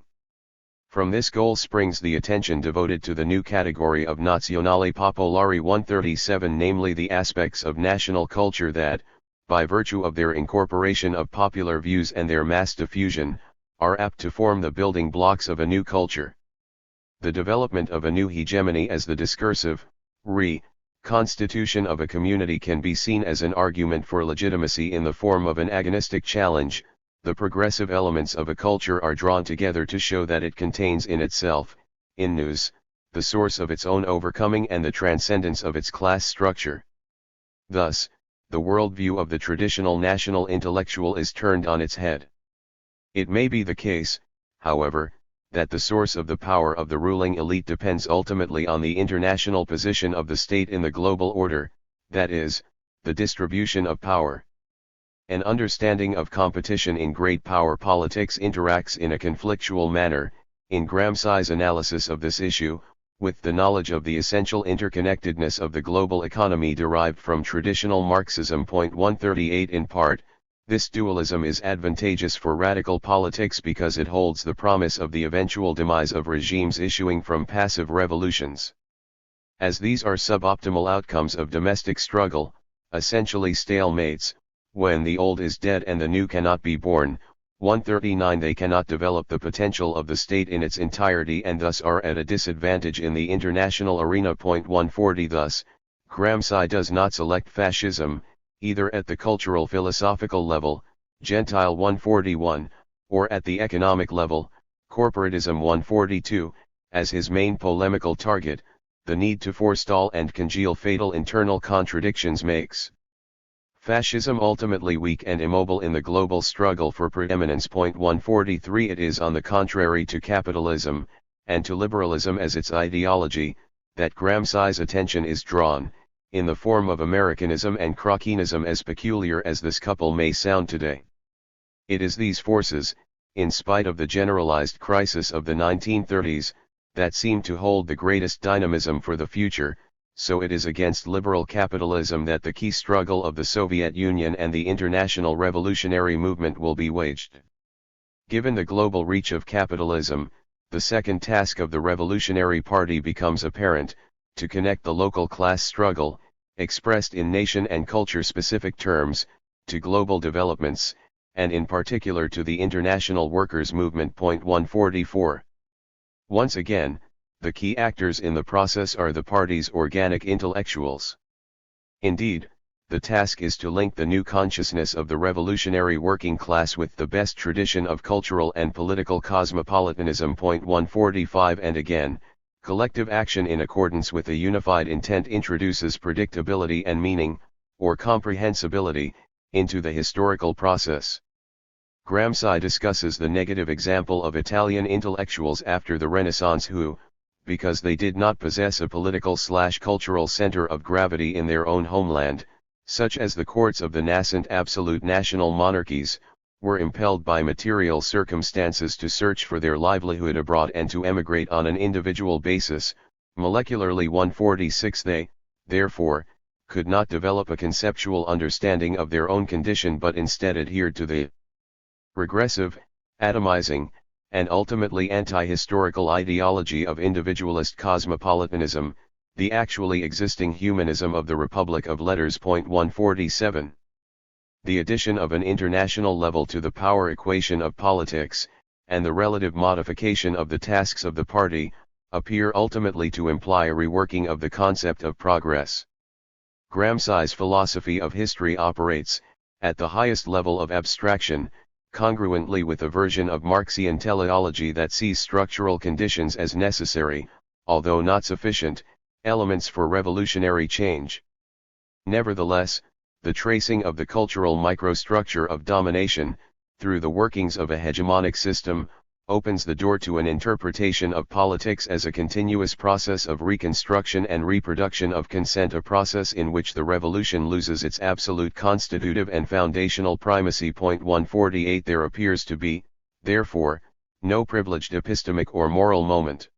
From this goal springs the attention devoted to the new category of Nazionali Popolari 137, namely the aspects of national culture that, by virtue of their incorporation of popular views and their mass diffusion, are apt to form the building blocks of a new culture. The development of a new hegemony as the discursive, constitution of a community can be seen as an argument for legitimacy in the form of an agonistic challenge. The progressive elements of a culture are drawn together to show that it contains in itself, in nous, the source of its own overcoming and the transcendence of its class structure. Thus, the worldview of the traditional national intellectual is turned on its head. It may be the case, however, that the source of the power of the ruling elite depends ultimately on the international position of the state in the global order, that is, the distribution of power. An understanding of competition in great power politics interacts in a conflictual manner, in Gramsci's analysis of this issue, with the knowledge of the essential interconnectedness of the global economy derived from traditional Marxism. 138 In part, this dualism is advantageous for radical politics because it holds the promise of the eventual demise of regimes issuing from passive revolutions. As these are suboptimal outcomes of domestic struggle, essentially stalemates, when the old is dead and the new cannot be born, 139 they cannot develop the potential of the state in its entirety and thus are at a disadvantage in the international arena. 140 Thus, Gramsci does not select fascism, either at the cultural philosophical level, Gentile 141, or at the economic level, corporatism 142, as his main polemical target. The need to forestall and congeal fatal internal contradictions makes fascism ultimately weak and immobile in the global struggle for preeminence. 143 It is on the contrary to capitalism, and to liberalism as its ideology, that Gramsci's attention is drawn, in the form of Americanism and Crockenism, as peculiar as this couple may sound today. It is these forces, in spite of the generalized crisis of the 1930s, that seem to hold the greatest dynamism for the future. So it is against liberal capitalism that the key struggle of the Soviet Union and the international revolutionary movement will be waged. Given the global reach of capitalism, the second task of the Revolutionary Party becomes apparent: to connect the local class struggle, expressed in nation and culture-specific terms, to global developments, and in particular to the international workers' movement. 144. Once again, the key actors in the process are the party's organic intellectuals. Indeed, the task is to link the new consciousness of the revolutionary working class with the best tradition of cultural and political cosmopolitanism. 145. And again, collective action in accordance with a unified intent introduces predictability and meaning, or comprehensibility, into the historical process. Gramsci discusses the negative example of Italian intellectuals after the Renaissance who, because they did not possess a political/cultural center of gravity in their own homeland, such as the courts of the nascent absolute national monarchies, were impelled by material circumstances to search for their livelihood abroad and to emigrate on an individual basis. Molecularly. 146. They, therefore, could not develop a conceptual understanding of their own condition but instead adhered to the regressive, atomizing, and ultimately anti-historical ideology of individualist cosmopolitanism, the actually existing humanism of the Republic of Letters. 147. The addition of an international level to the power equation of politics, and the relative modification of the tasks of the party, appear ultimately to imply a reworking of the concept of progress. Gramsci's philosophy of history operates, at the highest level of abstraction, congruently with a version of Marxian teleology that sees structural conditions as necessary, although not sufficient, elements for revolutionary change. Nevertheless, the tracing of the cultural microstructure of domination, through the workings of a hegemonic system, opens the door to an interpretation of politics as a continuous process of reconstruction and reproduction of consent, a process in which the revolution loses its absolute constitutive and foundational primacy. 148. There appears to be, therefore, no privileged epistemic or moral moment.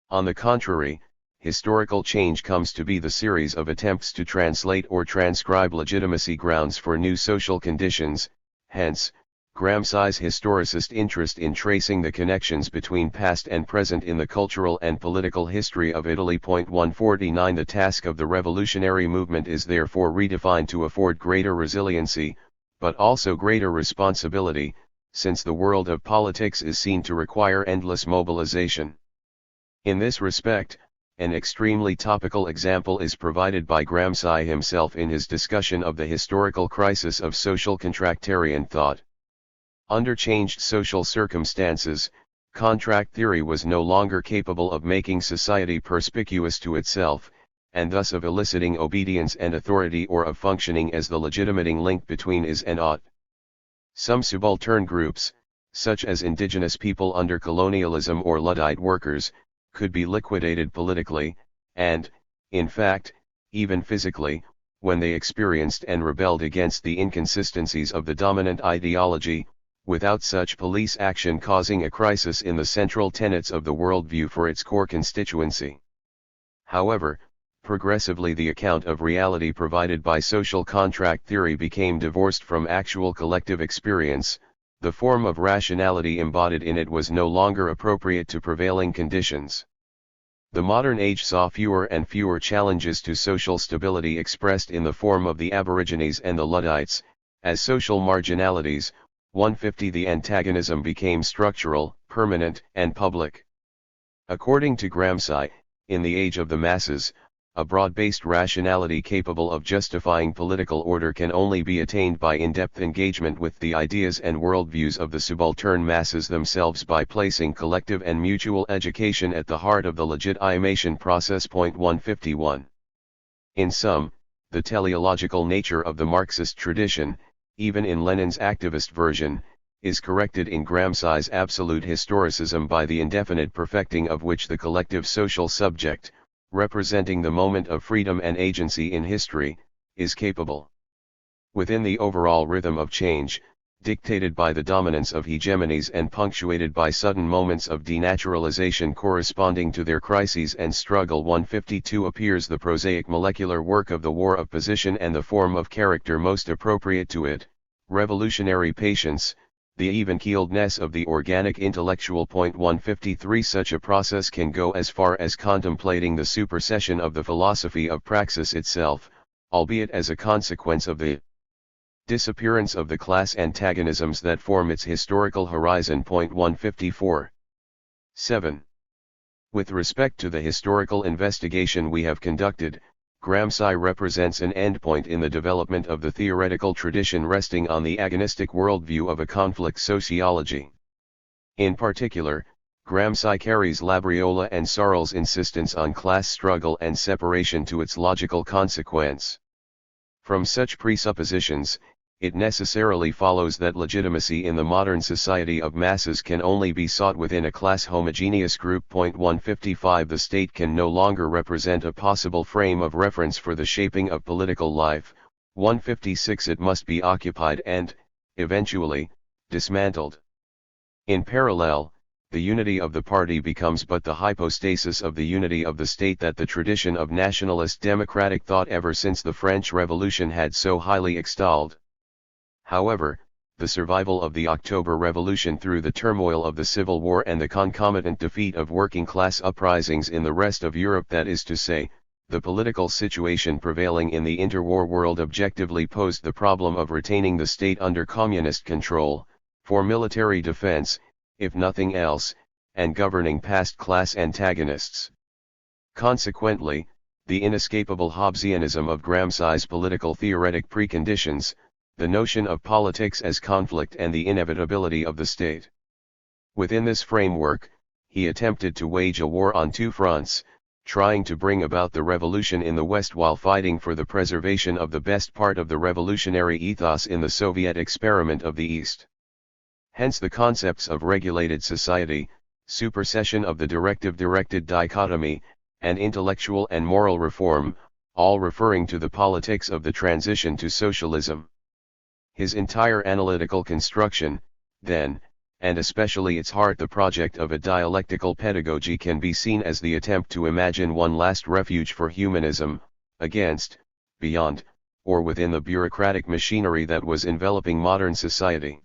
On the contrary, historical change comes to be the series of attempts to translate or transcribe legitimacy grounds for new social conditions. Hence, Gramsci's historicist interest in tracing the connections between past and present in the cultural and political history of Italy. 149. The task of the revolutionary movement is therefore redefined to afford greater resiliency, but also greater responsibility, since the world of politics is seen to require endless mobilization. In this respect, an extremely topical example is provided by Gramsci himself in his discussion of the historical crisis of social contractarian thought. Under changed social circumstances, contract theory was no longer capable of making society perspicuous to itself, and thus of eliciting obedience and authority or of functioning as the legitimating link between is and ought. Some subaltern groups, such as indigenous people under colonialism or Luddite workers, could be liquidated politically, and, in fact, even physically, when they experienced and rebelled against the inconsistencies of the dominant ideology, without such police action causing a crisis in the central tenets of the worldview for its core constituency. However, progressively the account of reality provided by social contract theory became divorced from actual collective experience. The form of rationality embodied in it was no longer appropriate to prevailing conditions. The modern age saw fewer and fewer challenges to social stability expressed in the form of the Aborigines and the Luddites, as social marginalities. 150. The antagonism became structural, permanent, and public. According to Gramsci, in the age of the masses, a broad-based rationality capable of justifying political order can only be attained by in-depth engagement with the ideas and worldviews of the subaltern masses themselves by placing collective and mutual education at the heart of the legitimation process. 151. In sum, the teleological nature of the Marxist tradition, even in Lenin's activist version, is corrected in Gramsci's absolute historicism by the indefinite perfecting of which the collective social subject, representing the moment of freedom and agency in history, is capable. Within the overall rhythm of change, dictated by the dominance of hegemonies and punctuated by sudden moments of denaturalization corresponding to their crises and struggle. 152 appears the prosaic molecular work of the war of position and the form of character most appropriate to it, revolutionary patience, the even-keeledness of the organic intellectual. 153 Such a process can go as far as contemplating the supersession of the philosophy of praxis itself, albeit as a consequence of the Disappearance of the class antagonisms that form its historical horizon. 154. 7. With respect to the historical investigation we have conducted, Gramsci represents an endpoint in the development of the theoretical tradition resting on the agonistic worldview of a conflict sociology. In particular, Gramsci carries Labriola and Searle's insistence on class struggle and separation to its logical consequence. From such presuppositions, it necessarily follows that legitimacy in the modern society of masses can only be sought within a class homogeneous group. 155 The state can no longer represent a possible frame of reference for the shaping of political life. 156 It must be occupied and, eventually, dismantled. In parallel, the unity of the party becomes but the hypostasis of the unity of the state that the tradition of nationalist democratic thought ever since the French Revolution had so highly extolled. However, the survival of the October Revolution through the turmoil of the Civil War and the concomitant defeat of working-class uprisings in the rest of Europe, that is to say, the political situation prevailing in the interwar world, objectively posed the problem of retaining the state under communist control, for military defense, if nothing else, and governing past class antagonists. Consequently, the inescapable Hobbesianism of Gramsci's political theoretic preconditions, the notion of politics as conflict and the inevitability of the state. Within this framework, he attempted to wage a war on two fronts, trying to bring about the revolution in the West while fighting for the preservation of the best part of the revolutionary ethos in the Soviet experiment of the East. Hence the concepts of regulated society, supersession of the directive-directed dichotomy, and intellectual and moral reform, all referring to the politics of the transition to socialism. His entire analytical construction, then, and especially its heart, the project of a dialectical pedagogy, can be seen as the attempt to imagine one last refuge for humanism, against, beyond, or within the bureaucratic machinery that was enveloping modern society.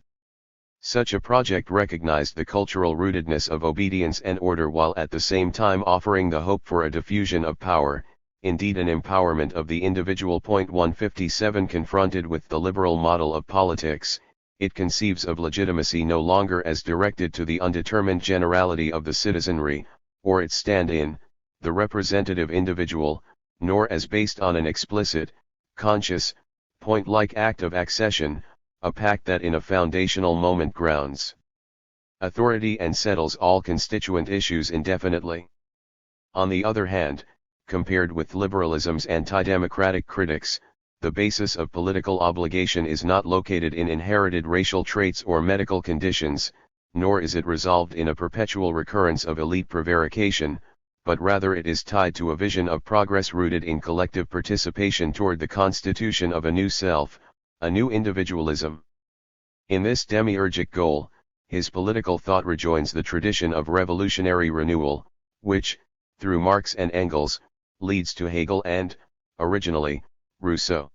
Such a project recognized the cultural rootedness of obedience and order while at the same time offering the hope for a diffusion of power, indeed an empowerment of the individual. 157 Confronted with the liberal model of politics, it conceives of legitimacy no longer as directed to the undetermined generality of the citizenry, or its stand-in, the representative individual, nor as based on an explicit, conscious, point-like act of accession, a pact that in a foundational moment grounds authority and settles all constituent issues indefinitely. On the other hand, compared with liberalism's anti-democratic critics, the basis of political obligation is not located in inherited racial traits or medical conditions, nor is it resolved in a perpetual recurrence of elite prevarication, but rather it is tied to a vision of progress rooted in collective participation toward the constitution of a new self, a new individualism. In this demiurgic goal, his political thought rejoins the tradition of revolutionary renewal, which, through Marx and Engels, leads to Hegel and, originally, Rousseau.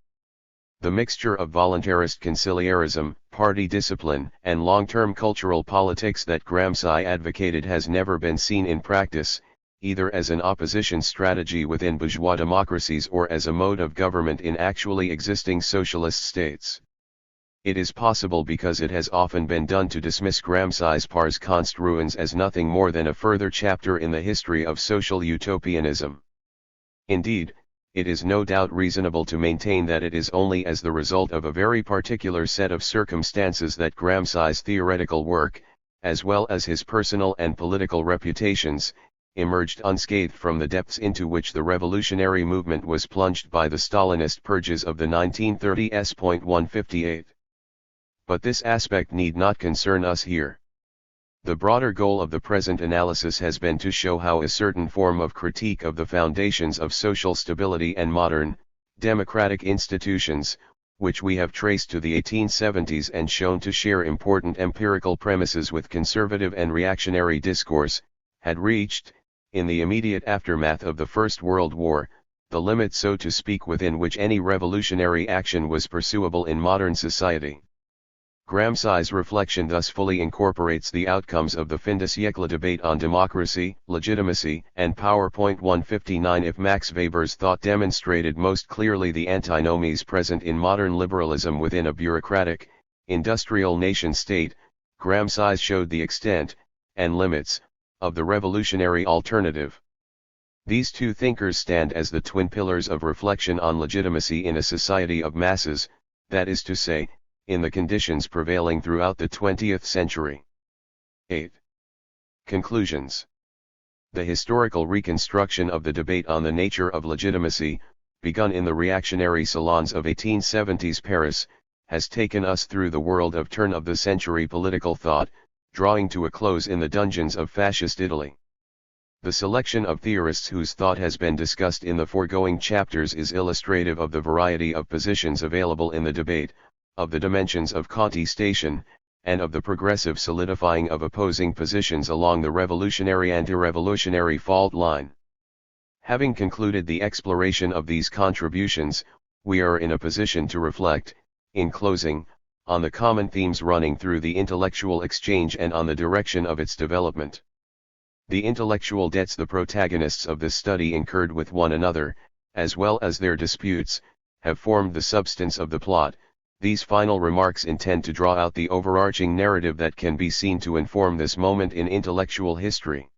The mixture of voluntarist conciliarism, party discipline, and long-term cultural politics that Gramsci advocated has never been seen in practice, either as an opposition strategy within bourgeois democracies or as a mode of government in actually existing socialist states. It is possible because it has often been done to dismiss Gramsci's Pars Construens as nothing more than a further chapter in the history of social utopianism. Indeed, it is no doubt reasonable to maintain that it is only as the result of a very particular set of circumstances that Gramsci's theoretical work, as well as his personal and political reputations, emerged unscathed from the depths into which the revolutionary movement was plunged by the Stalinist purges of the 1930s. 158. But this aspect need not concern us here. The broader goal of the present analysis has been to show how a certain form of critique of the foundations of social stability and modern, democratic institutions, which we have traced to the 1870s and shown to share important empirical premises with conservative and reactionary discourse, had reached, in the immediate aftermath of the First World War, the limit, so to speak, within which any revolutionary action was pursuable in modern society. Gramsci's reflection thus fully incorporates the outcomes of the fin de siècle debate on democracy, legitimacy, and power. 159 If Max Weber's thought demonstrated most clearly the antinomies present in modern liberalism within a bureaucratic, industrial nation-state, Gramsci's showed the extent, and limits, of the revolutionary alternative. These two thinkers stand as the twin pillars of reflection on legitimacy in a society of masses, that is to say, in the conditions prevailing throughout the 20th century. 8. Conclusions. The historical reconstruction of the debate on the nature of legitimacy, begun in the reactionary salons of 1870s Paris, has taken us through the world of turn-of-the-century political thought, drawing to a close in the dungeons of fascist Italy. The selection of theorists whose thought has been discussed in the foregoing chapters is illustrative of the variety of positions available in the debate, of the dimensions of contestation, and of the progressive solidifying of opposing positions along the revolutionary-anti-revolutionary fault line. Having concluded the exploration of these contributions, we are in a position to reflect, in closing, on the common themes running through the intellectual exchange and on the direction of its development. The intellectual debts the protagonists of this study incurred with one another, as well as their disputes, have formed the substance of the plot. These final remarks intend to draw out the overarching narrative that can be seen to inform this moment in intellectual history.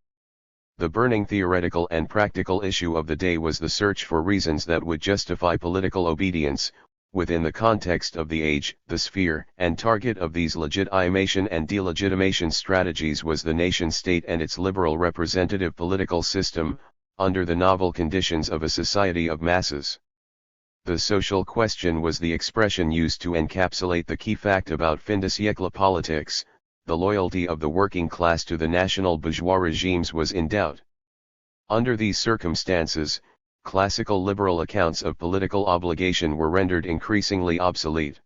The burning theoretical and practical issue of the day was the search for reasons that would justify political obedience. Within the context of the age, the sphere and target of these legitimation and delegitimation strategies was the nation-state and its liberal representative political system, under the novel conditions of a society of masses. The social question was the expression used to encapsulate the key fact about fin de siècle politics. The loyalty of the working class to the national bourgeois regimes was in doubt. Under these circumstances, classical liberal accounts of political obligation were rendered increasingly obsolete.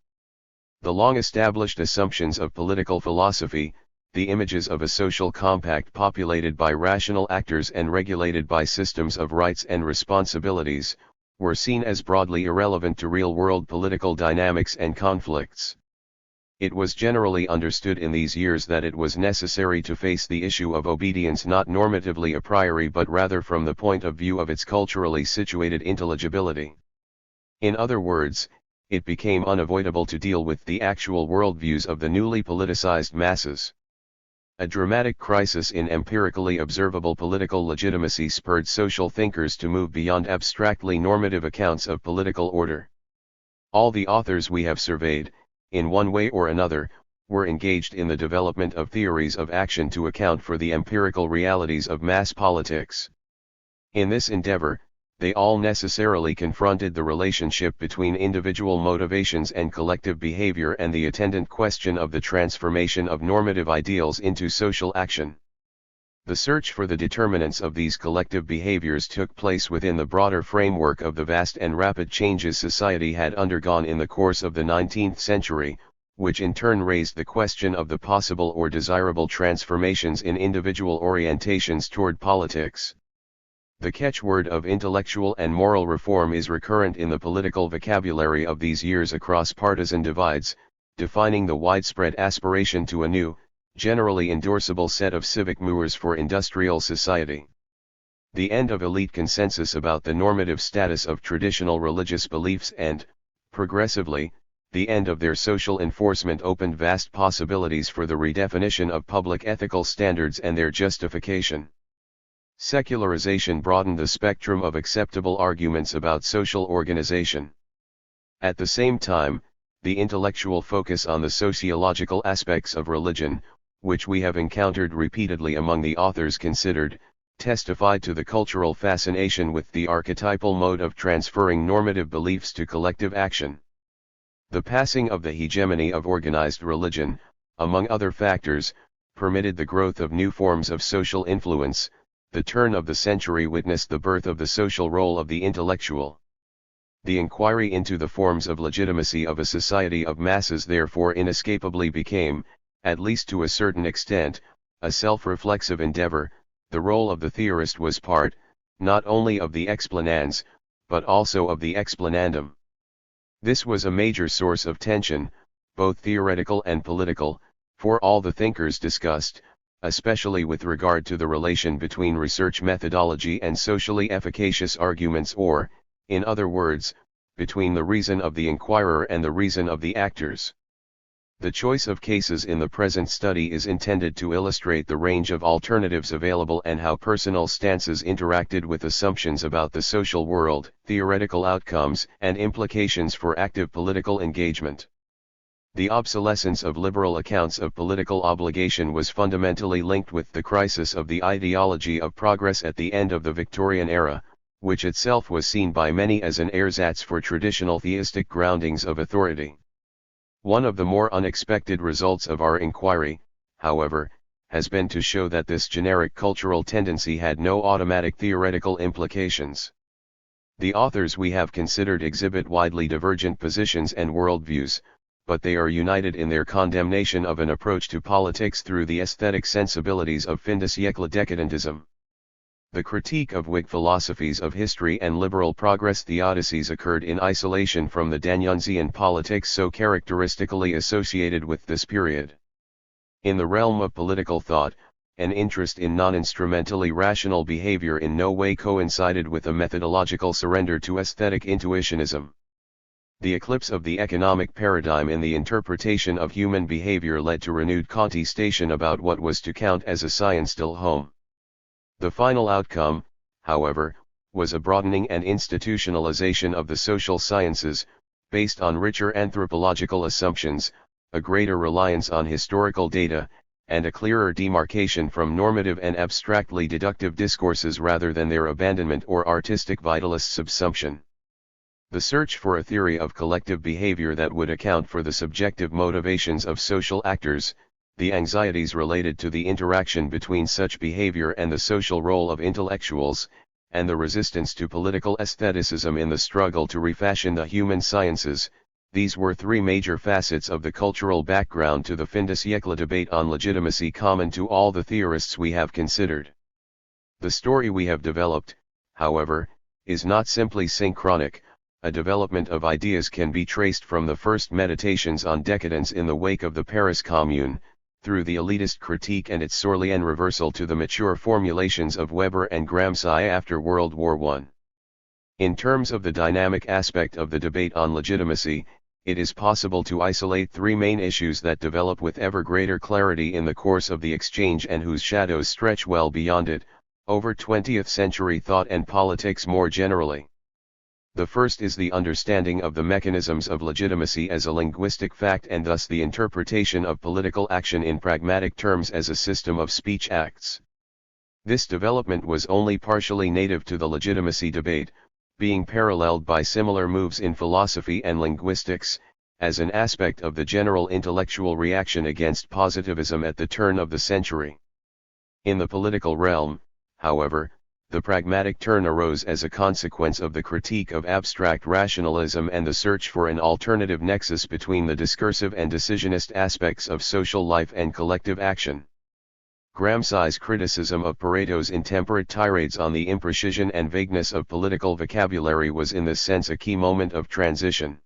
The long-established assumptions of political philosophy, the images of a social compact populated by rational actors and regulated by systems of rights and responsibilities, were seen as broadly irrelevant to real-world political dynamics and conflicts. It was generally understood in these years that it was necessary to face the issue of obedience not normatively a priori but rather from the point of view of its culturally situated intelligibility. In other words, it became unavoidable to deal with the actual worldviews of the newly politicized masses. A dramatic crisis in empirically observable political legitimacy spurred social thinkers to move beyond abstractly normative accounts of political order. All the authors we have surveyed, in one way or another, were engaged in the development of theories of action to account for the empirical realities of mass politics. In this endeavor, they all necessarily confronted the relationship between individual motivations and collective behavior and the attendant question of the transformation of normative ideals into social action. The search for the determinants of these collective behaviors took place within the broader framework of the vast and rapid changes society had undergone in the course of the 19th century, which in turn raised the question of the possible or desirable transformations in individual orientations toward politics. The catchword of intellectual and moral reform is recurrent in the political vocabulary of these years across partisan divides, defining the widespread aspiration to a new, generally endorsable set of civic mores for industrial society. The end of elite consensus about the normative status of traditional religious beliefs and, progressively, the end of their social enforcement opened vast possibilities for the redefinition of public ethical standards and their justification. Secularization broadened the spectrum of acceptable arguments about social organization. At the same time, the intellectual focus on the sociological aspects of religion, which we have encountered repeatedly among the authors considered, testified to the cultural fascination with the archetypal mode of transferring normative beliefs to collective action. The passing of the hegemony of organized religion, among other factors, permitted the growth of new forms of social influence. The turn of the century witnessed the birth of the social role of the intellectual. The inquiry into the forms of legitimacy of a society of masses therefore inescapably became, at least to a certain extent, a self-reflexive endeavor. The role of the theorist was part, not only of the explanans, but also of the explanandum. This was a major source of tension, both theoretical and political, for all the thinkers discussed, especially with regard to the relation between research methodology and socially efficacious arguments, or, in other words, between the reason of the inquirer and the reason of the actors. The choice of cases in the present study is intended to illustrate the range of alternatives available and how personal stances interacted with assumptions about the social world, theoretical outcomes, and implications for active political engagement. The obsolescence of liberal accounts of political obligation was fundamentally linked with the crisis of the ideology of progress at the end of the Victorian era, which itself was seen by many as an ersatz for traditional theistic groundings of authority. One of the more unexpected results of our inquiry, however, has been to show that this generic cultural tendency had no automatic theoretical implications. The authors we have considered exhibit widely divergent positions and worldviews, but they are united in their condemnation of an approach to politics through the aesthetic sensibilities of fin de siècle decadentism. The critique of Whig philosophies of history and liberal progress theodicies occurred in isolation from the Daniunzian politics so characteristically associated with this period. In the realm of political thought, an interest in non-instrumentally rational behavior in no way coincided with a methodological surrender to aesthetic intuitionism. The eclipse of the economic paradigm in the interpretation of human behavior led to renewed contestation about what was to count as a science still home. The final outcome, however, was a broadening and institutionalization of the social sciences, based on richer anthropological assumptions, a greater reliance on historical data, and a clearer demarcation from normative and abstractly deductive discourses rather than their abandonment or artistic vitalist subsumption. The search for a theory of collective behavior that would account for the subjective motivations of social actors, the anxieties related to the interaction between such behavior and the social role of intellectuals, and the resistance to political aestheticism in the struggle to refashion the human sciences, these were three major facets of the cultural background to the fin de siècle debate on legitimacy common to all the theorists we have considered. The story we have developed, however, is not simply synchronic. A development of ideas can be traced from the first meditations on decadence in the wake of the Paris Commune, through the elitist critique and its Sorlean reversal to the mature formulations of Weber and Gramsci after World War I. In terms of the dynamic aspect of the debate on legitimacy, it is possible to isolate three main issues that develop with ever greater clarity in the course of the exchange and whose shadows stretch well beyond it, over 20th century thought and politics more generally. The first is the understanding of the mechanisms of legitimacy as a linguistic fact and thus the interpretation of political action in pragmatic terms as a system of speech acts. This development was only partially native to the legitimacy debate, being paralleled by similar moves in philosophy and linguistics, as an aspect of the general intellectual reaction against positivism at the turn of the century. In the political realm, however, the pragmatic turn arose as a consequence of the critique of abstract rationalism and the search for an alternative nexus between the discursive and decisionist aspects of social life and collective action. Gramsci's criticism of Pareto's intemperate tirades on the imprecision and vagueness of political vocabulary was in this sense a key moment of transition.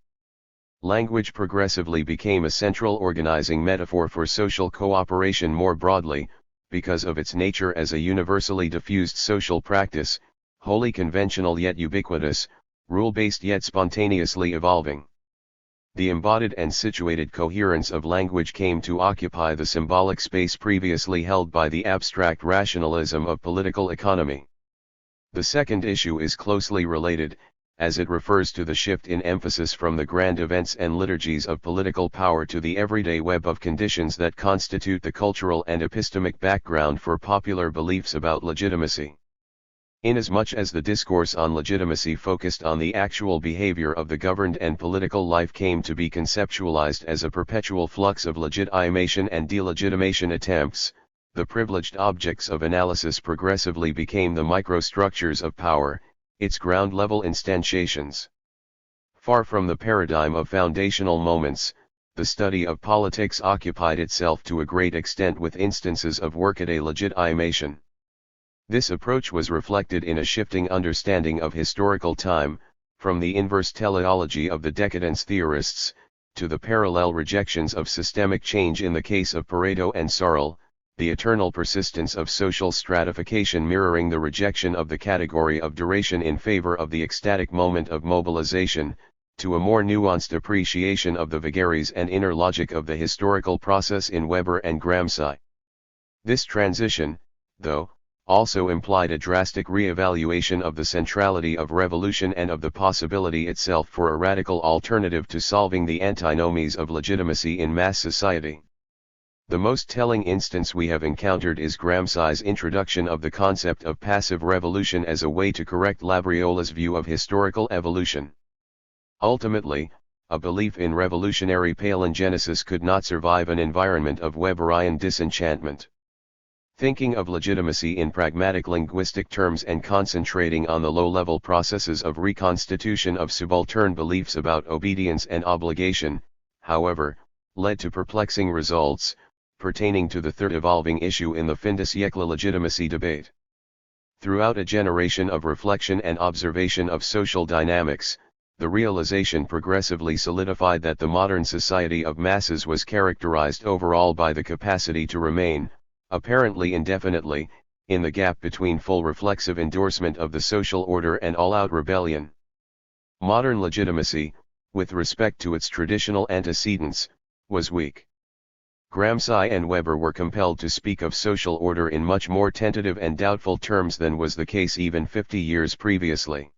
Language progressively became a central organizing metaphor for social cooperation more broadly, because of its nature as a universally diffused social practice, wholly conventional yet ubiquitous, rule-based yet spontaneously evolving. The embodied and situated coherence of language came to occupy the symbolic space previously held by the abstract rationalism of political economy. The second issue is closely related, as it refers to the shift in emphasis from the grand events and liturgies of political power to the everyday web of conditions that constitute the cultural and epistemic background for popular beliefs about legitimacy. Inasmuch as the discourse on legitimacy focused on the actual behavior of the governed and political life came to be conceptualized as a perpetual flux of legitimation and delegitimation attempts, the privileged objects of analysis progressively became the microstructures of power, its ground-level instantiations. Far from the paradigm of foundational moments, the study of politics occupied itself to a great extent with instances of workaday legitimation. This approach was reflected in a shifting understanding of historical time, from the inverse teleology of the decadence theorists, to the parallel rejections of systemic change in the case of Pareto and Searle, the eternal persistence of social stratification mirroring the rejection of the category of duration in favor of the ecstatic moment of mobilization, to a more nuanced appreciation of the vagaries and inner logic of the historical process in Weber and Gramsci. This transition, though, also implied a drastic re-evaluation of the centrality of revolution and of the possibility itself for a radical alternative to solving the antinomies of legitimacy in mass society. The most telling instance we have encountered is Gramsci's introduction of the concept of passive revolution as a way to correct Labriola's view of historical evolution. Ultimately, a belief in revolutionary palingenesis could not survive an environment of Weberian disenchantment. Thinking of legitimacy in pragmatic linguistic terms and concentrating on the low-level processes of reconstitution of subaltern beliefs about obedience and obligation, however, led to perplexing results, pertaining to the third evolving issue in the fin de siècle legitimacy debate. Throughout a generation of reflection and observation of social dynamics, the realization progressively solidified that the modern society of masses was characterized overall by the capacity to remain, apparently indefinitely, in the gap between full reflexive endorsement of the social order and all-out rebellion. Modern legitimacy, with respect to its traditional antecedents, was weak. Gramsci and Weber were compelled to speak of social order in much more tentative and doubtful terms than was the case even 50 years previously.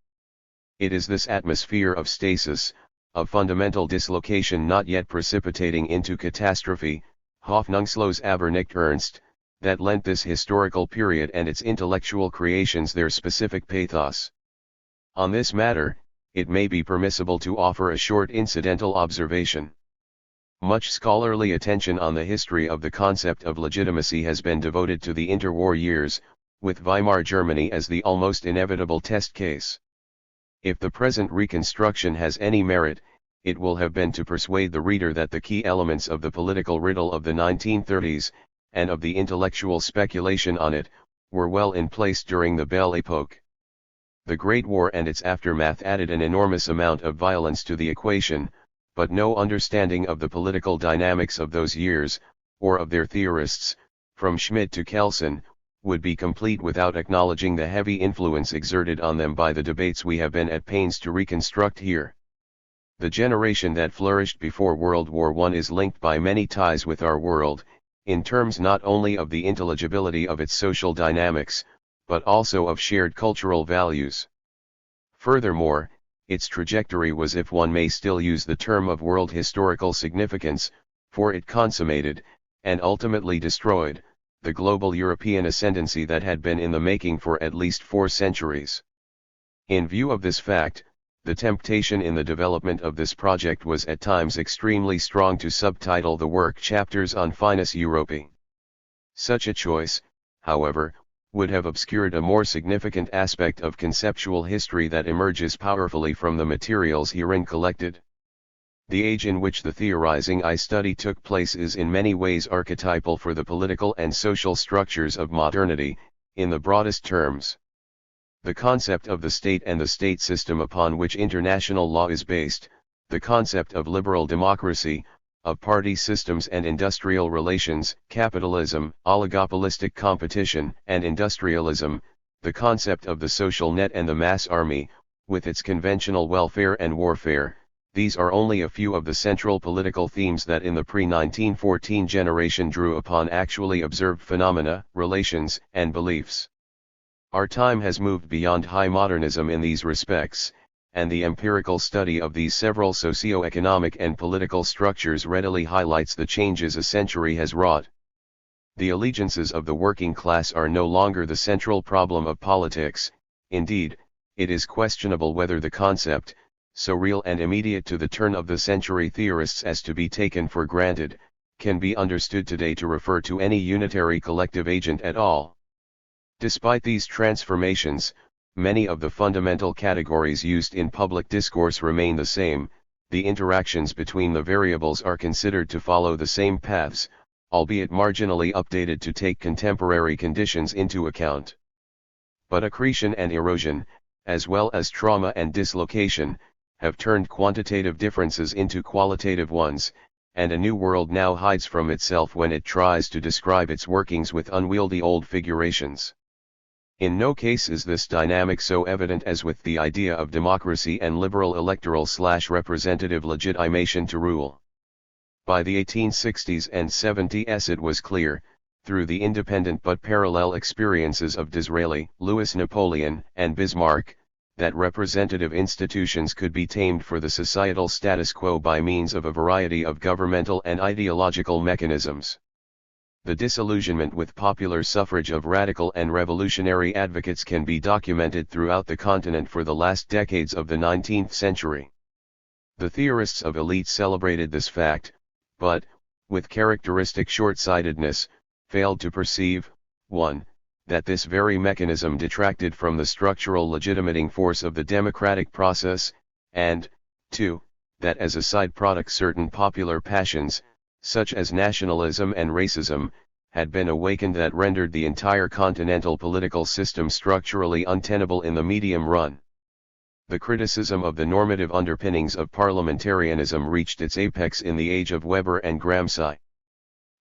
It is this atmosphere of stasis, of fundamental dislocation not yet precipitating into catastrophe, Hoffnungslos aber nicht ernst, that lent this historical period and its intellectual creations their specific pathos. On this matter, it may be permissible to offer a short incidental observation. Much scholarly attention on the history of the concept of legitimacy has been devoted to the interwar years, with Weimar Germany as the almost inevitable test case. If the present reconstruction has any merit, it will have been to persuade the reader that the key elements of the political riddle of the 1930s, and of the intellectual speculation on it, were well in place during the Belle Époque. The Great War and its aftermath added an enormous amount of violence to the equation, but no understanding of the political dynamics of those years, or of their theorists, from Schmidt to Kelsen, would be complete without acknowledging the heavy influence exerted on them by the debates we have been at pains to reconstruct here. The generation that flourished before World War I is linked by many ties with our world, in terms not only of the intelligibility of its social dynamics, but also of shared cultural values. Furthermore, its trajectory was, if one may still use the term of world historical significance, for it consummated, and ultimately destroyed, the global European ascendancy that had been in the making for at least 4 centuries. In view of this fact, the temptation in the development of this project was at times extremely strong to subtitle the work Chapters on Finus Europae. Such a choice, however, would have obscured a more significant aspect of conceptual history that emerges powerfully from the materials herein collected. The age in which the theorizing I study took place is in many ways archetypal for the political and social structures of modernity, in the broadest terms. The concept of the state and the state system upon which international law is based, the concept of liberal democracy, of party systems and industrial relations, capitalism, oligopolistic competition, and industrialism, the concept of the social net and the mass army, with its conventional welfare and warfare, these are only a few of the central political themes that in the pre-1914 generation drew upon actually observed phenomena, relations, and beliefs. Our time has moved beyond high modernism in these respects, and the empirical study of these several socio-economic and political structures readily highlights the changes a century has wrought. The allegiances of the working class are no longer the central problem of politics. Indeed, it is questionable whether the concept, so real and immediate to the turn of the century theorists as to be taken for granted, can be understood today to refer to any unitary collective agent at all. Despite these transformations, many of the fundamental categories used in public discourse remain the same. The interactions between the variables are considered to follow the same paths, albeit marginally updated to take contemporary conditions into account. But accretion and erosion, as well as trauma and dislocation, have turned quantitative differences into qualitative ones, and a new world now hides from itself when it tries to describe its workings with unwieldy old figurations. In no case is this dynamic so evident as with the idea of democracy and liberal electoral/representative legitimation to rule. By the 1860s and 70s it was clear, through the independent but parallel experiences of Disraeli, Louis Napoleon, and Bismarck, that representative institutions could be tamed for the societal status quo by means of a variety of governmental and ideological mechanisms. The disillusionment with popular suffrage of radical and revolutionary advocates can be documented throughout the continent for the last decades of the 19th century. The theorists of elite celebrated this fact, but, with characteristic short-sightedness, failed to perceive, 1. That this very mechanism detracted from the structural legitimating force of the democratic process, and, 2. That as a side product certain popular passions, such as nationalism and racism, had been awakened that rendered the entire continental political system structurally untenable in the medium run. The criticism of the normative underpinnings of parliamentarianism reached its apex in the age of Weber and Gramsci.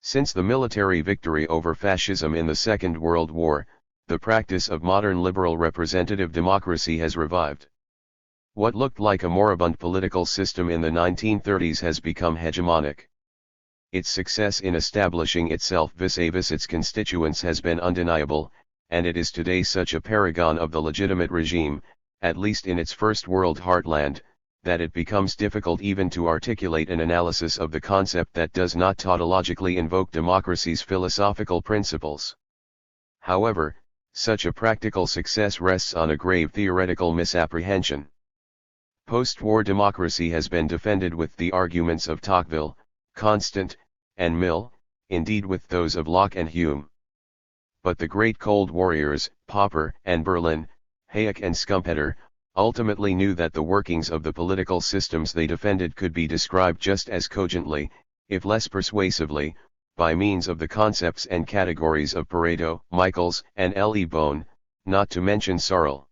Since the military victory over fascism in the Second World War, the practice of modern liberal representative democracy has revived. What looked like a moribund political system in the 1930s has become hegemonic. Its success in establishing itself vis-a-vis its constituents has been undeniable, and it is today such a paragon of the legitimate regime, at least in its first world heartland, that it becomes difficult even to articulate an analysis of the concept that does not tautologically invoke democracy's philosophical principles. However, such a practical success rests on a grave theoretical misapprehension. Post-war democracy has been defended with the arguments of Tocqueville, Constant, and Mill, indeed with those of Locke and Hume. But the great cold warriors, Popper and Berlin, Hayek and Schumpeter, ultimately knew that the workings of the political systems they defended could be described just as cogently, if less persuasively, by means of the concepts and categories of Pareto, Michels, and L. E. Bohn, not to mention Searle.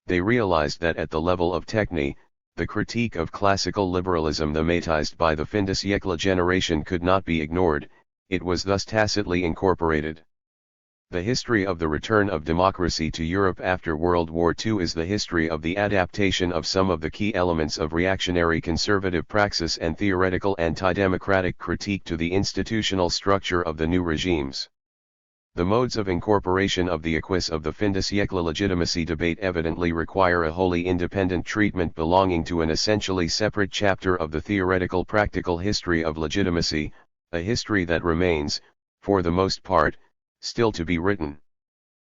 They realized that at the level of techne, the critique of classical liberalism thematized by the fin de siècle generation could not be ignored, it was thus tacitly incorporated. The history of the return of democracy to Europe after World War II is the history of the adaptation of some of the key elements of reactionary conservative praxis and theoretical anti-democratic critique to the institutional structure of the new regimes. The modes of incorporation of the acquis of the fin de siècle legitimacy debate evidently require a wholly independent treatment belonging to an essentially separate chapter of the theoretical practical history of legitimacy, a history that remains, for the most part, still to be written.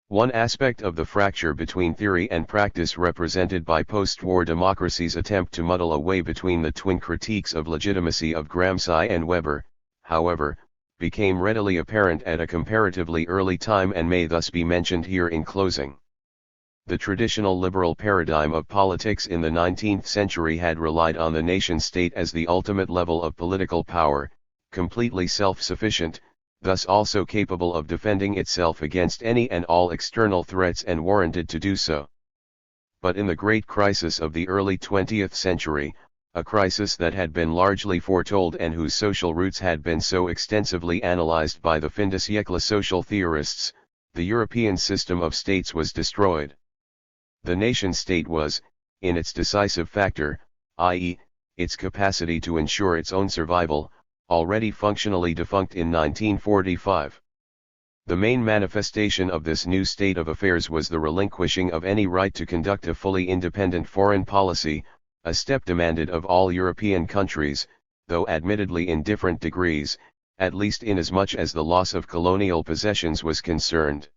One aspect of the fracture between theory and practice represented by post-war democracy's attempt to muddle a way between the twin critiques of legitimacy of Gramsci and Weber, however, became readily apparent at a comparatively early time and may thus be mentioned here in closing. The traditional liberal paradigm of politics in the 19th century had relied on the nation-state as the ultimate level of political power, completely self-sufficient, thus also capable of defending itself against any and all external threats and warranted to do so. But in the great crisis of the early 20th century, a crisis that had been largely foretold and whose social roots had been so extensively analyzed by the fin de siècle social theorists, the European system of states was destroyed. The nation-state was, in its decisive factor, i.e., its capacity to ensure its own survival, already functionally defunct in 1945. The main manifestation of this new state of affairs was the relinquishing of any right to conduct a fully independent foreign policy, a step demanded of all European countries, though admittedly in different degrees, at least inasmuch as the loss of colonial possessions was concerned.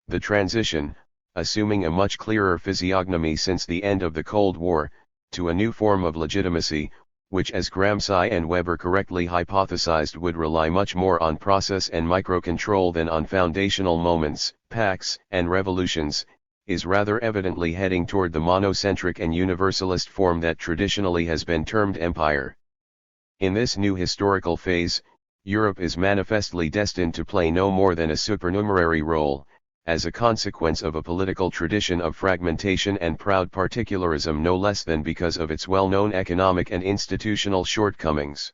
The transition, assuming a much clearer physiognomy since the end of the Cold War, to a new form of legitimacy, which as Gramsci and Weber correctly hypothesized would rely much more on process and micro-control than on foundational moments, pacts and revolutions, is rather evidently heading toward the monocentric and universalist form that traditionally has been termed empire. In this new historical phase, Europe is manifestly destined to play no more than a supernumerary role, as a consequence of a political tradition of fragmentation and proud particularism no less than because of its well-known economic and institutional shortcomings.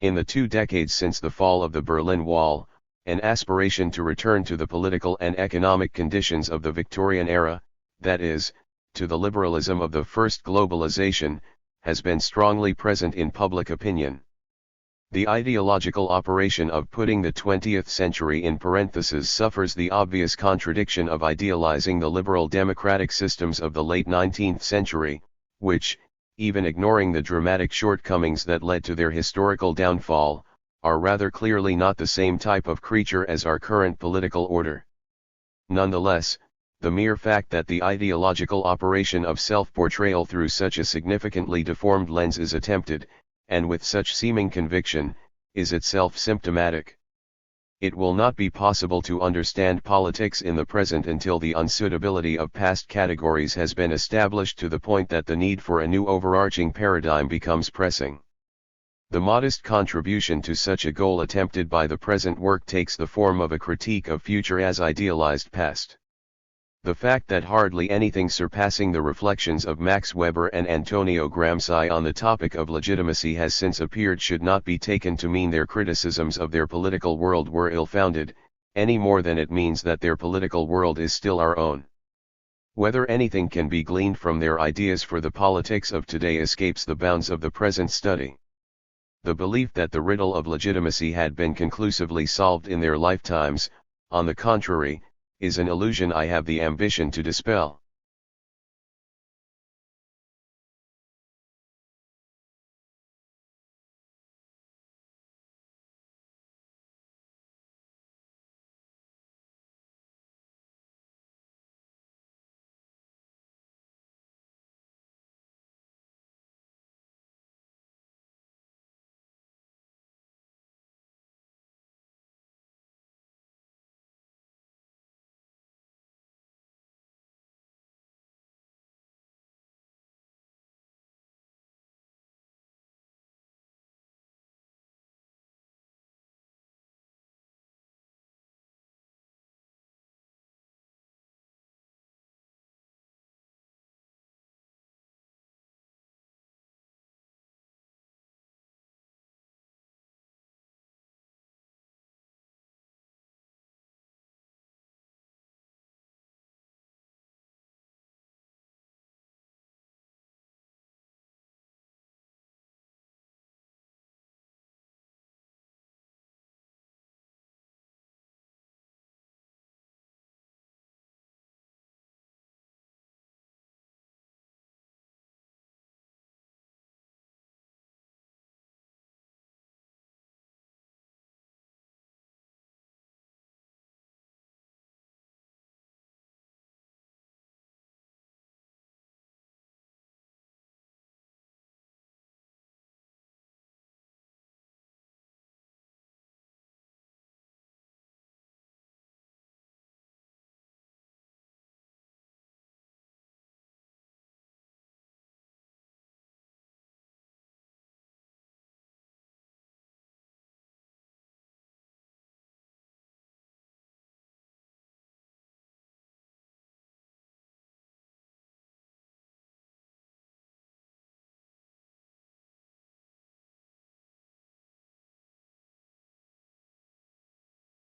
In the 2 decades since the fall of the Berlin Wall, an aspiration to return to the political and economic conditions of the Victorian era, that is, to the liberalism of the first globalization, has been strongly present in public opinion. The ideological operation of putting the 20th century in parentheses suffers the obvious contradiction of idealizing the liberal democratic systems of the late 19th century, which, even ignoring the dramatic shortcomings that led to their historical downfall, are rather clearly not the same type of creature as our current political order. Nonetheless, the mere fact that the ideological operation of self-portrayal through such a significantly deformed lens is attempted, and with such seeming conviction, is itself symptomatic. It will not be possible to understand politics in the present until the unsuitability of past categories has been established to the point that the need for a new overarching paradigm becomes pressing. The modest contribution to such a goal attempted by the present work takes the form of a critique of future as idealized past. The fact that hardly anything surpassing the reflections of Max Weber and Antonio Gramsci on the topic of legitimacy has since appeared should not be taken to mean their criticisms of their political world were ill-founded, any more than it means that their political world is still our own. Whether anything can be gleaned from their ideas for the politics of today escapes the bounds of the present study. The belief that the riddle of legitimacy had been conclusively solved in their lifetimes, on the contrary, is an illusion I have the ambition to dispel.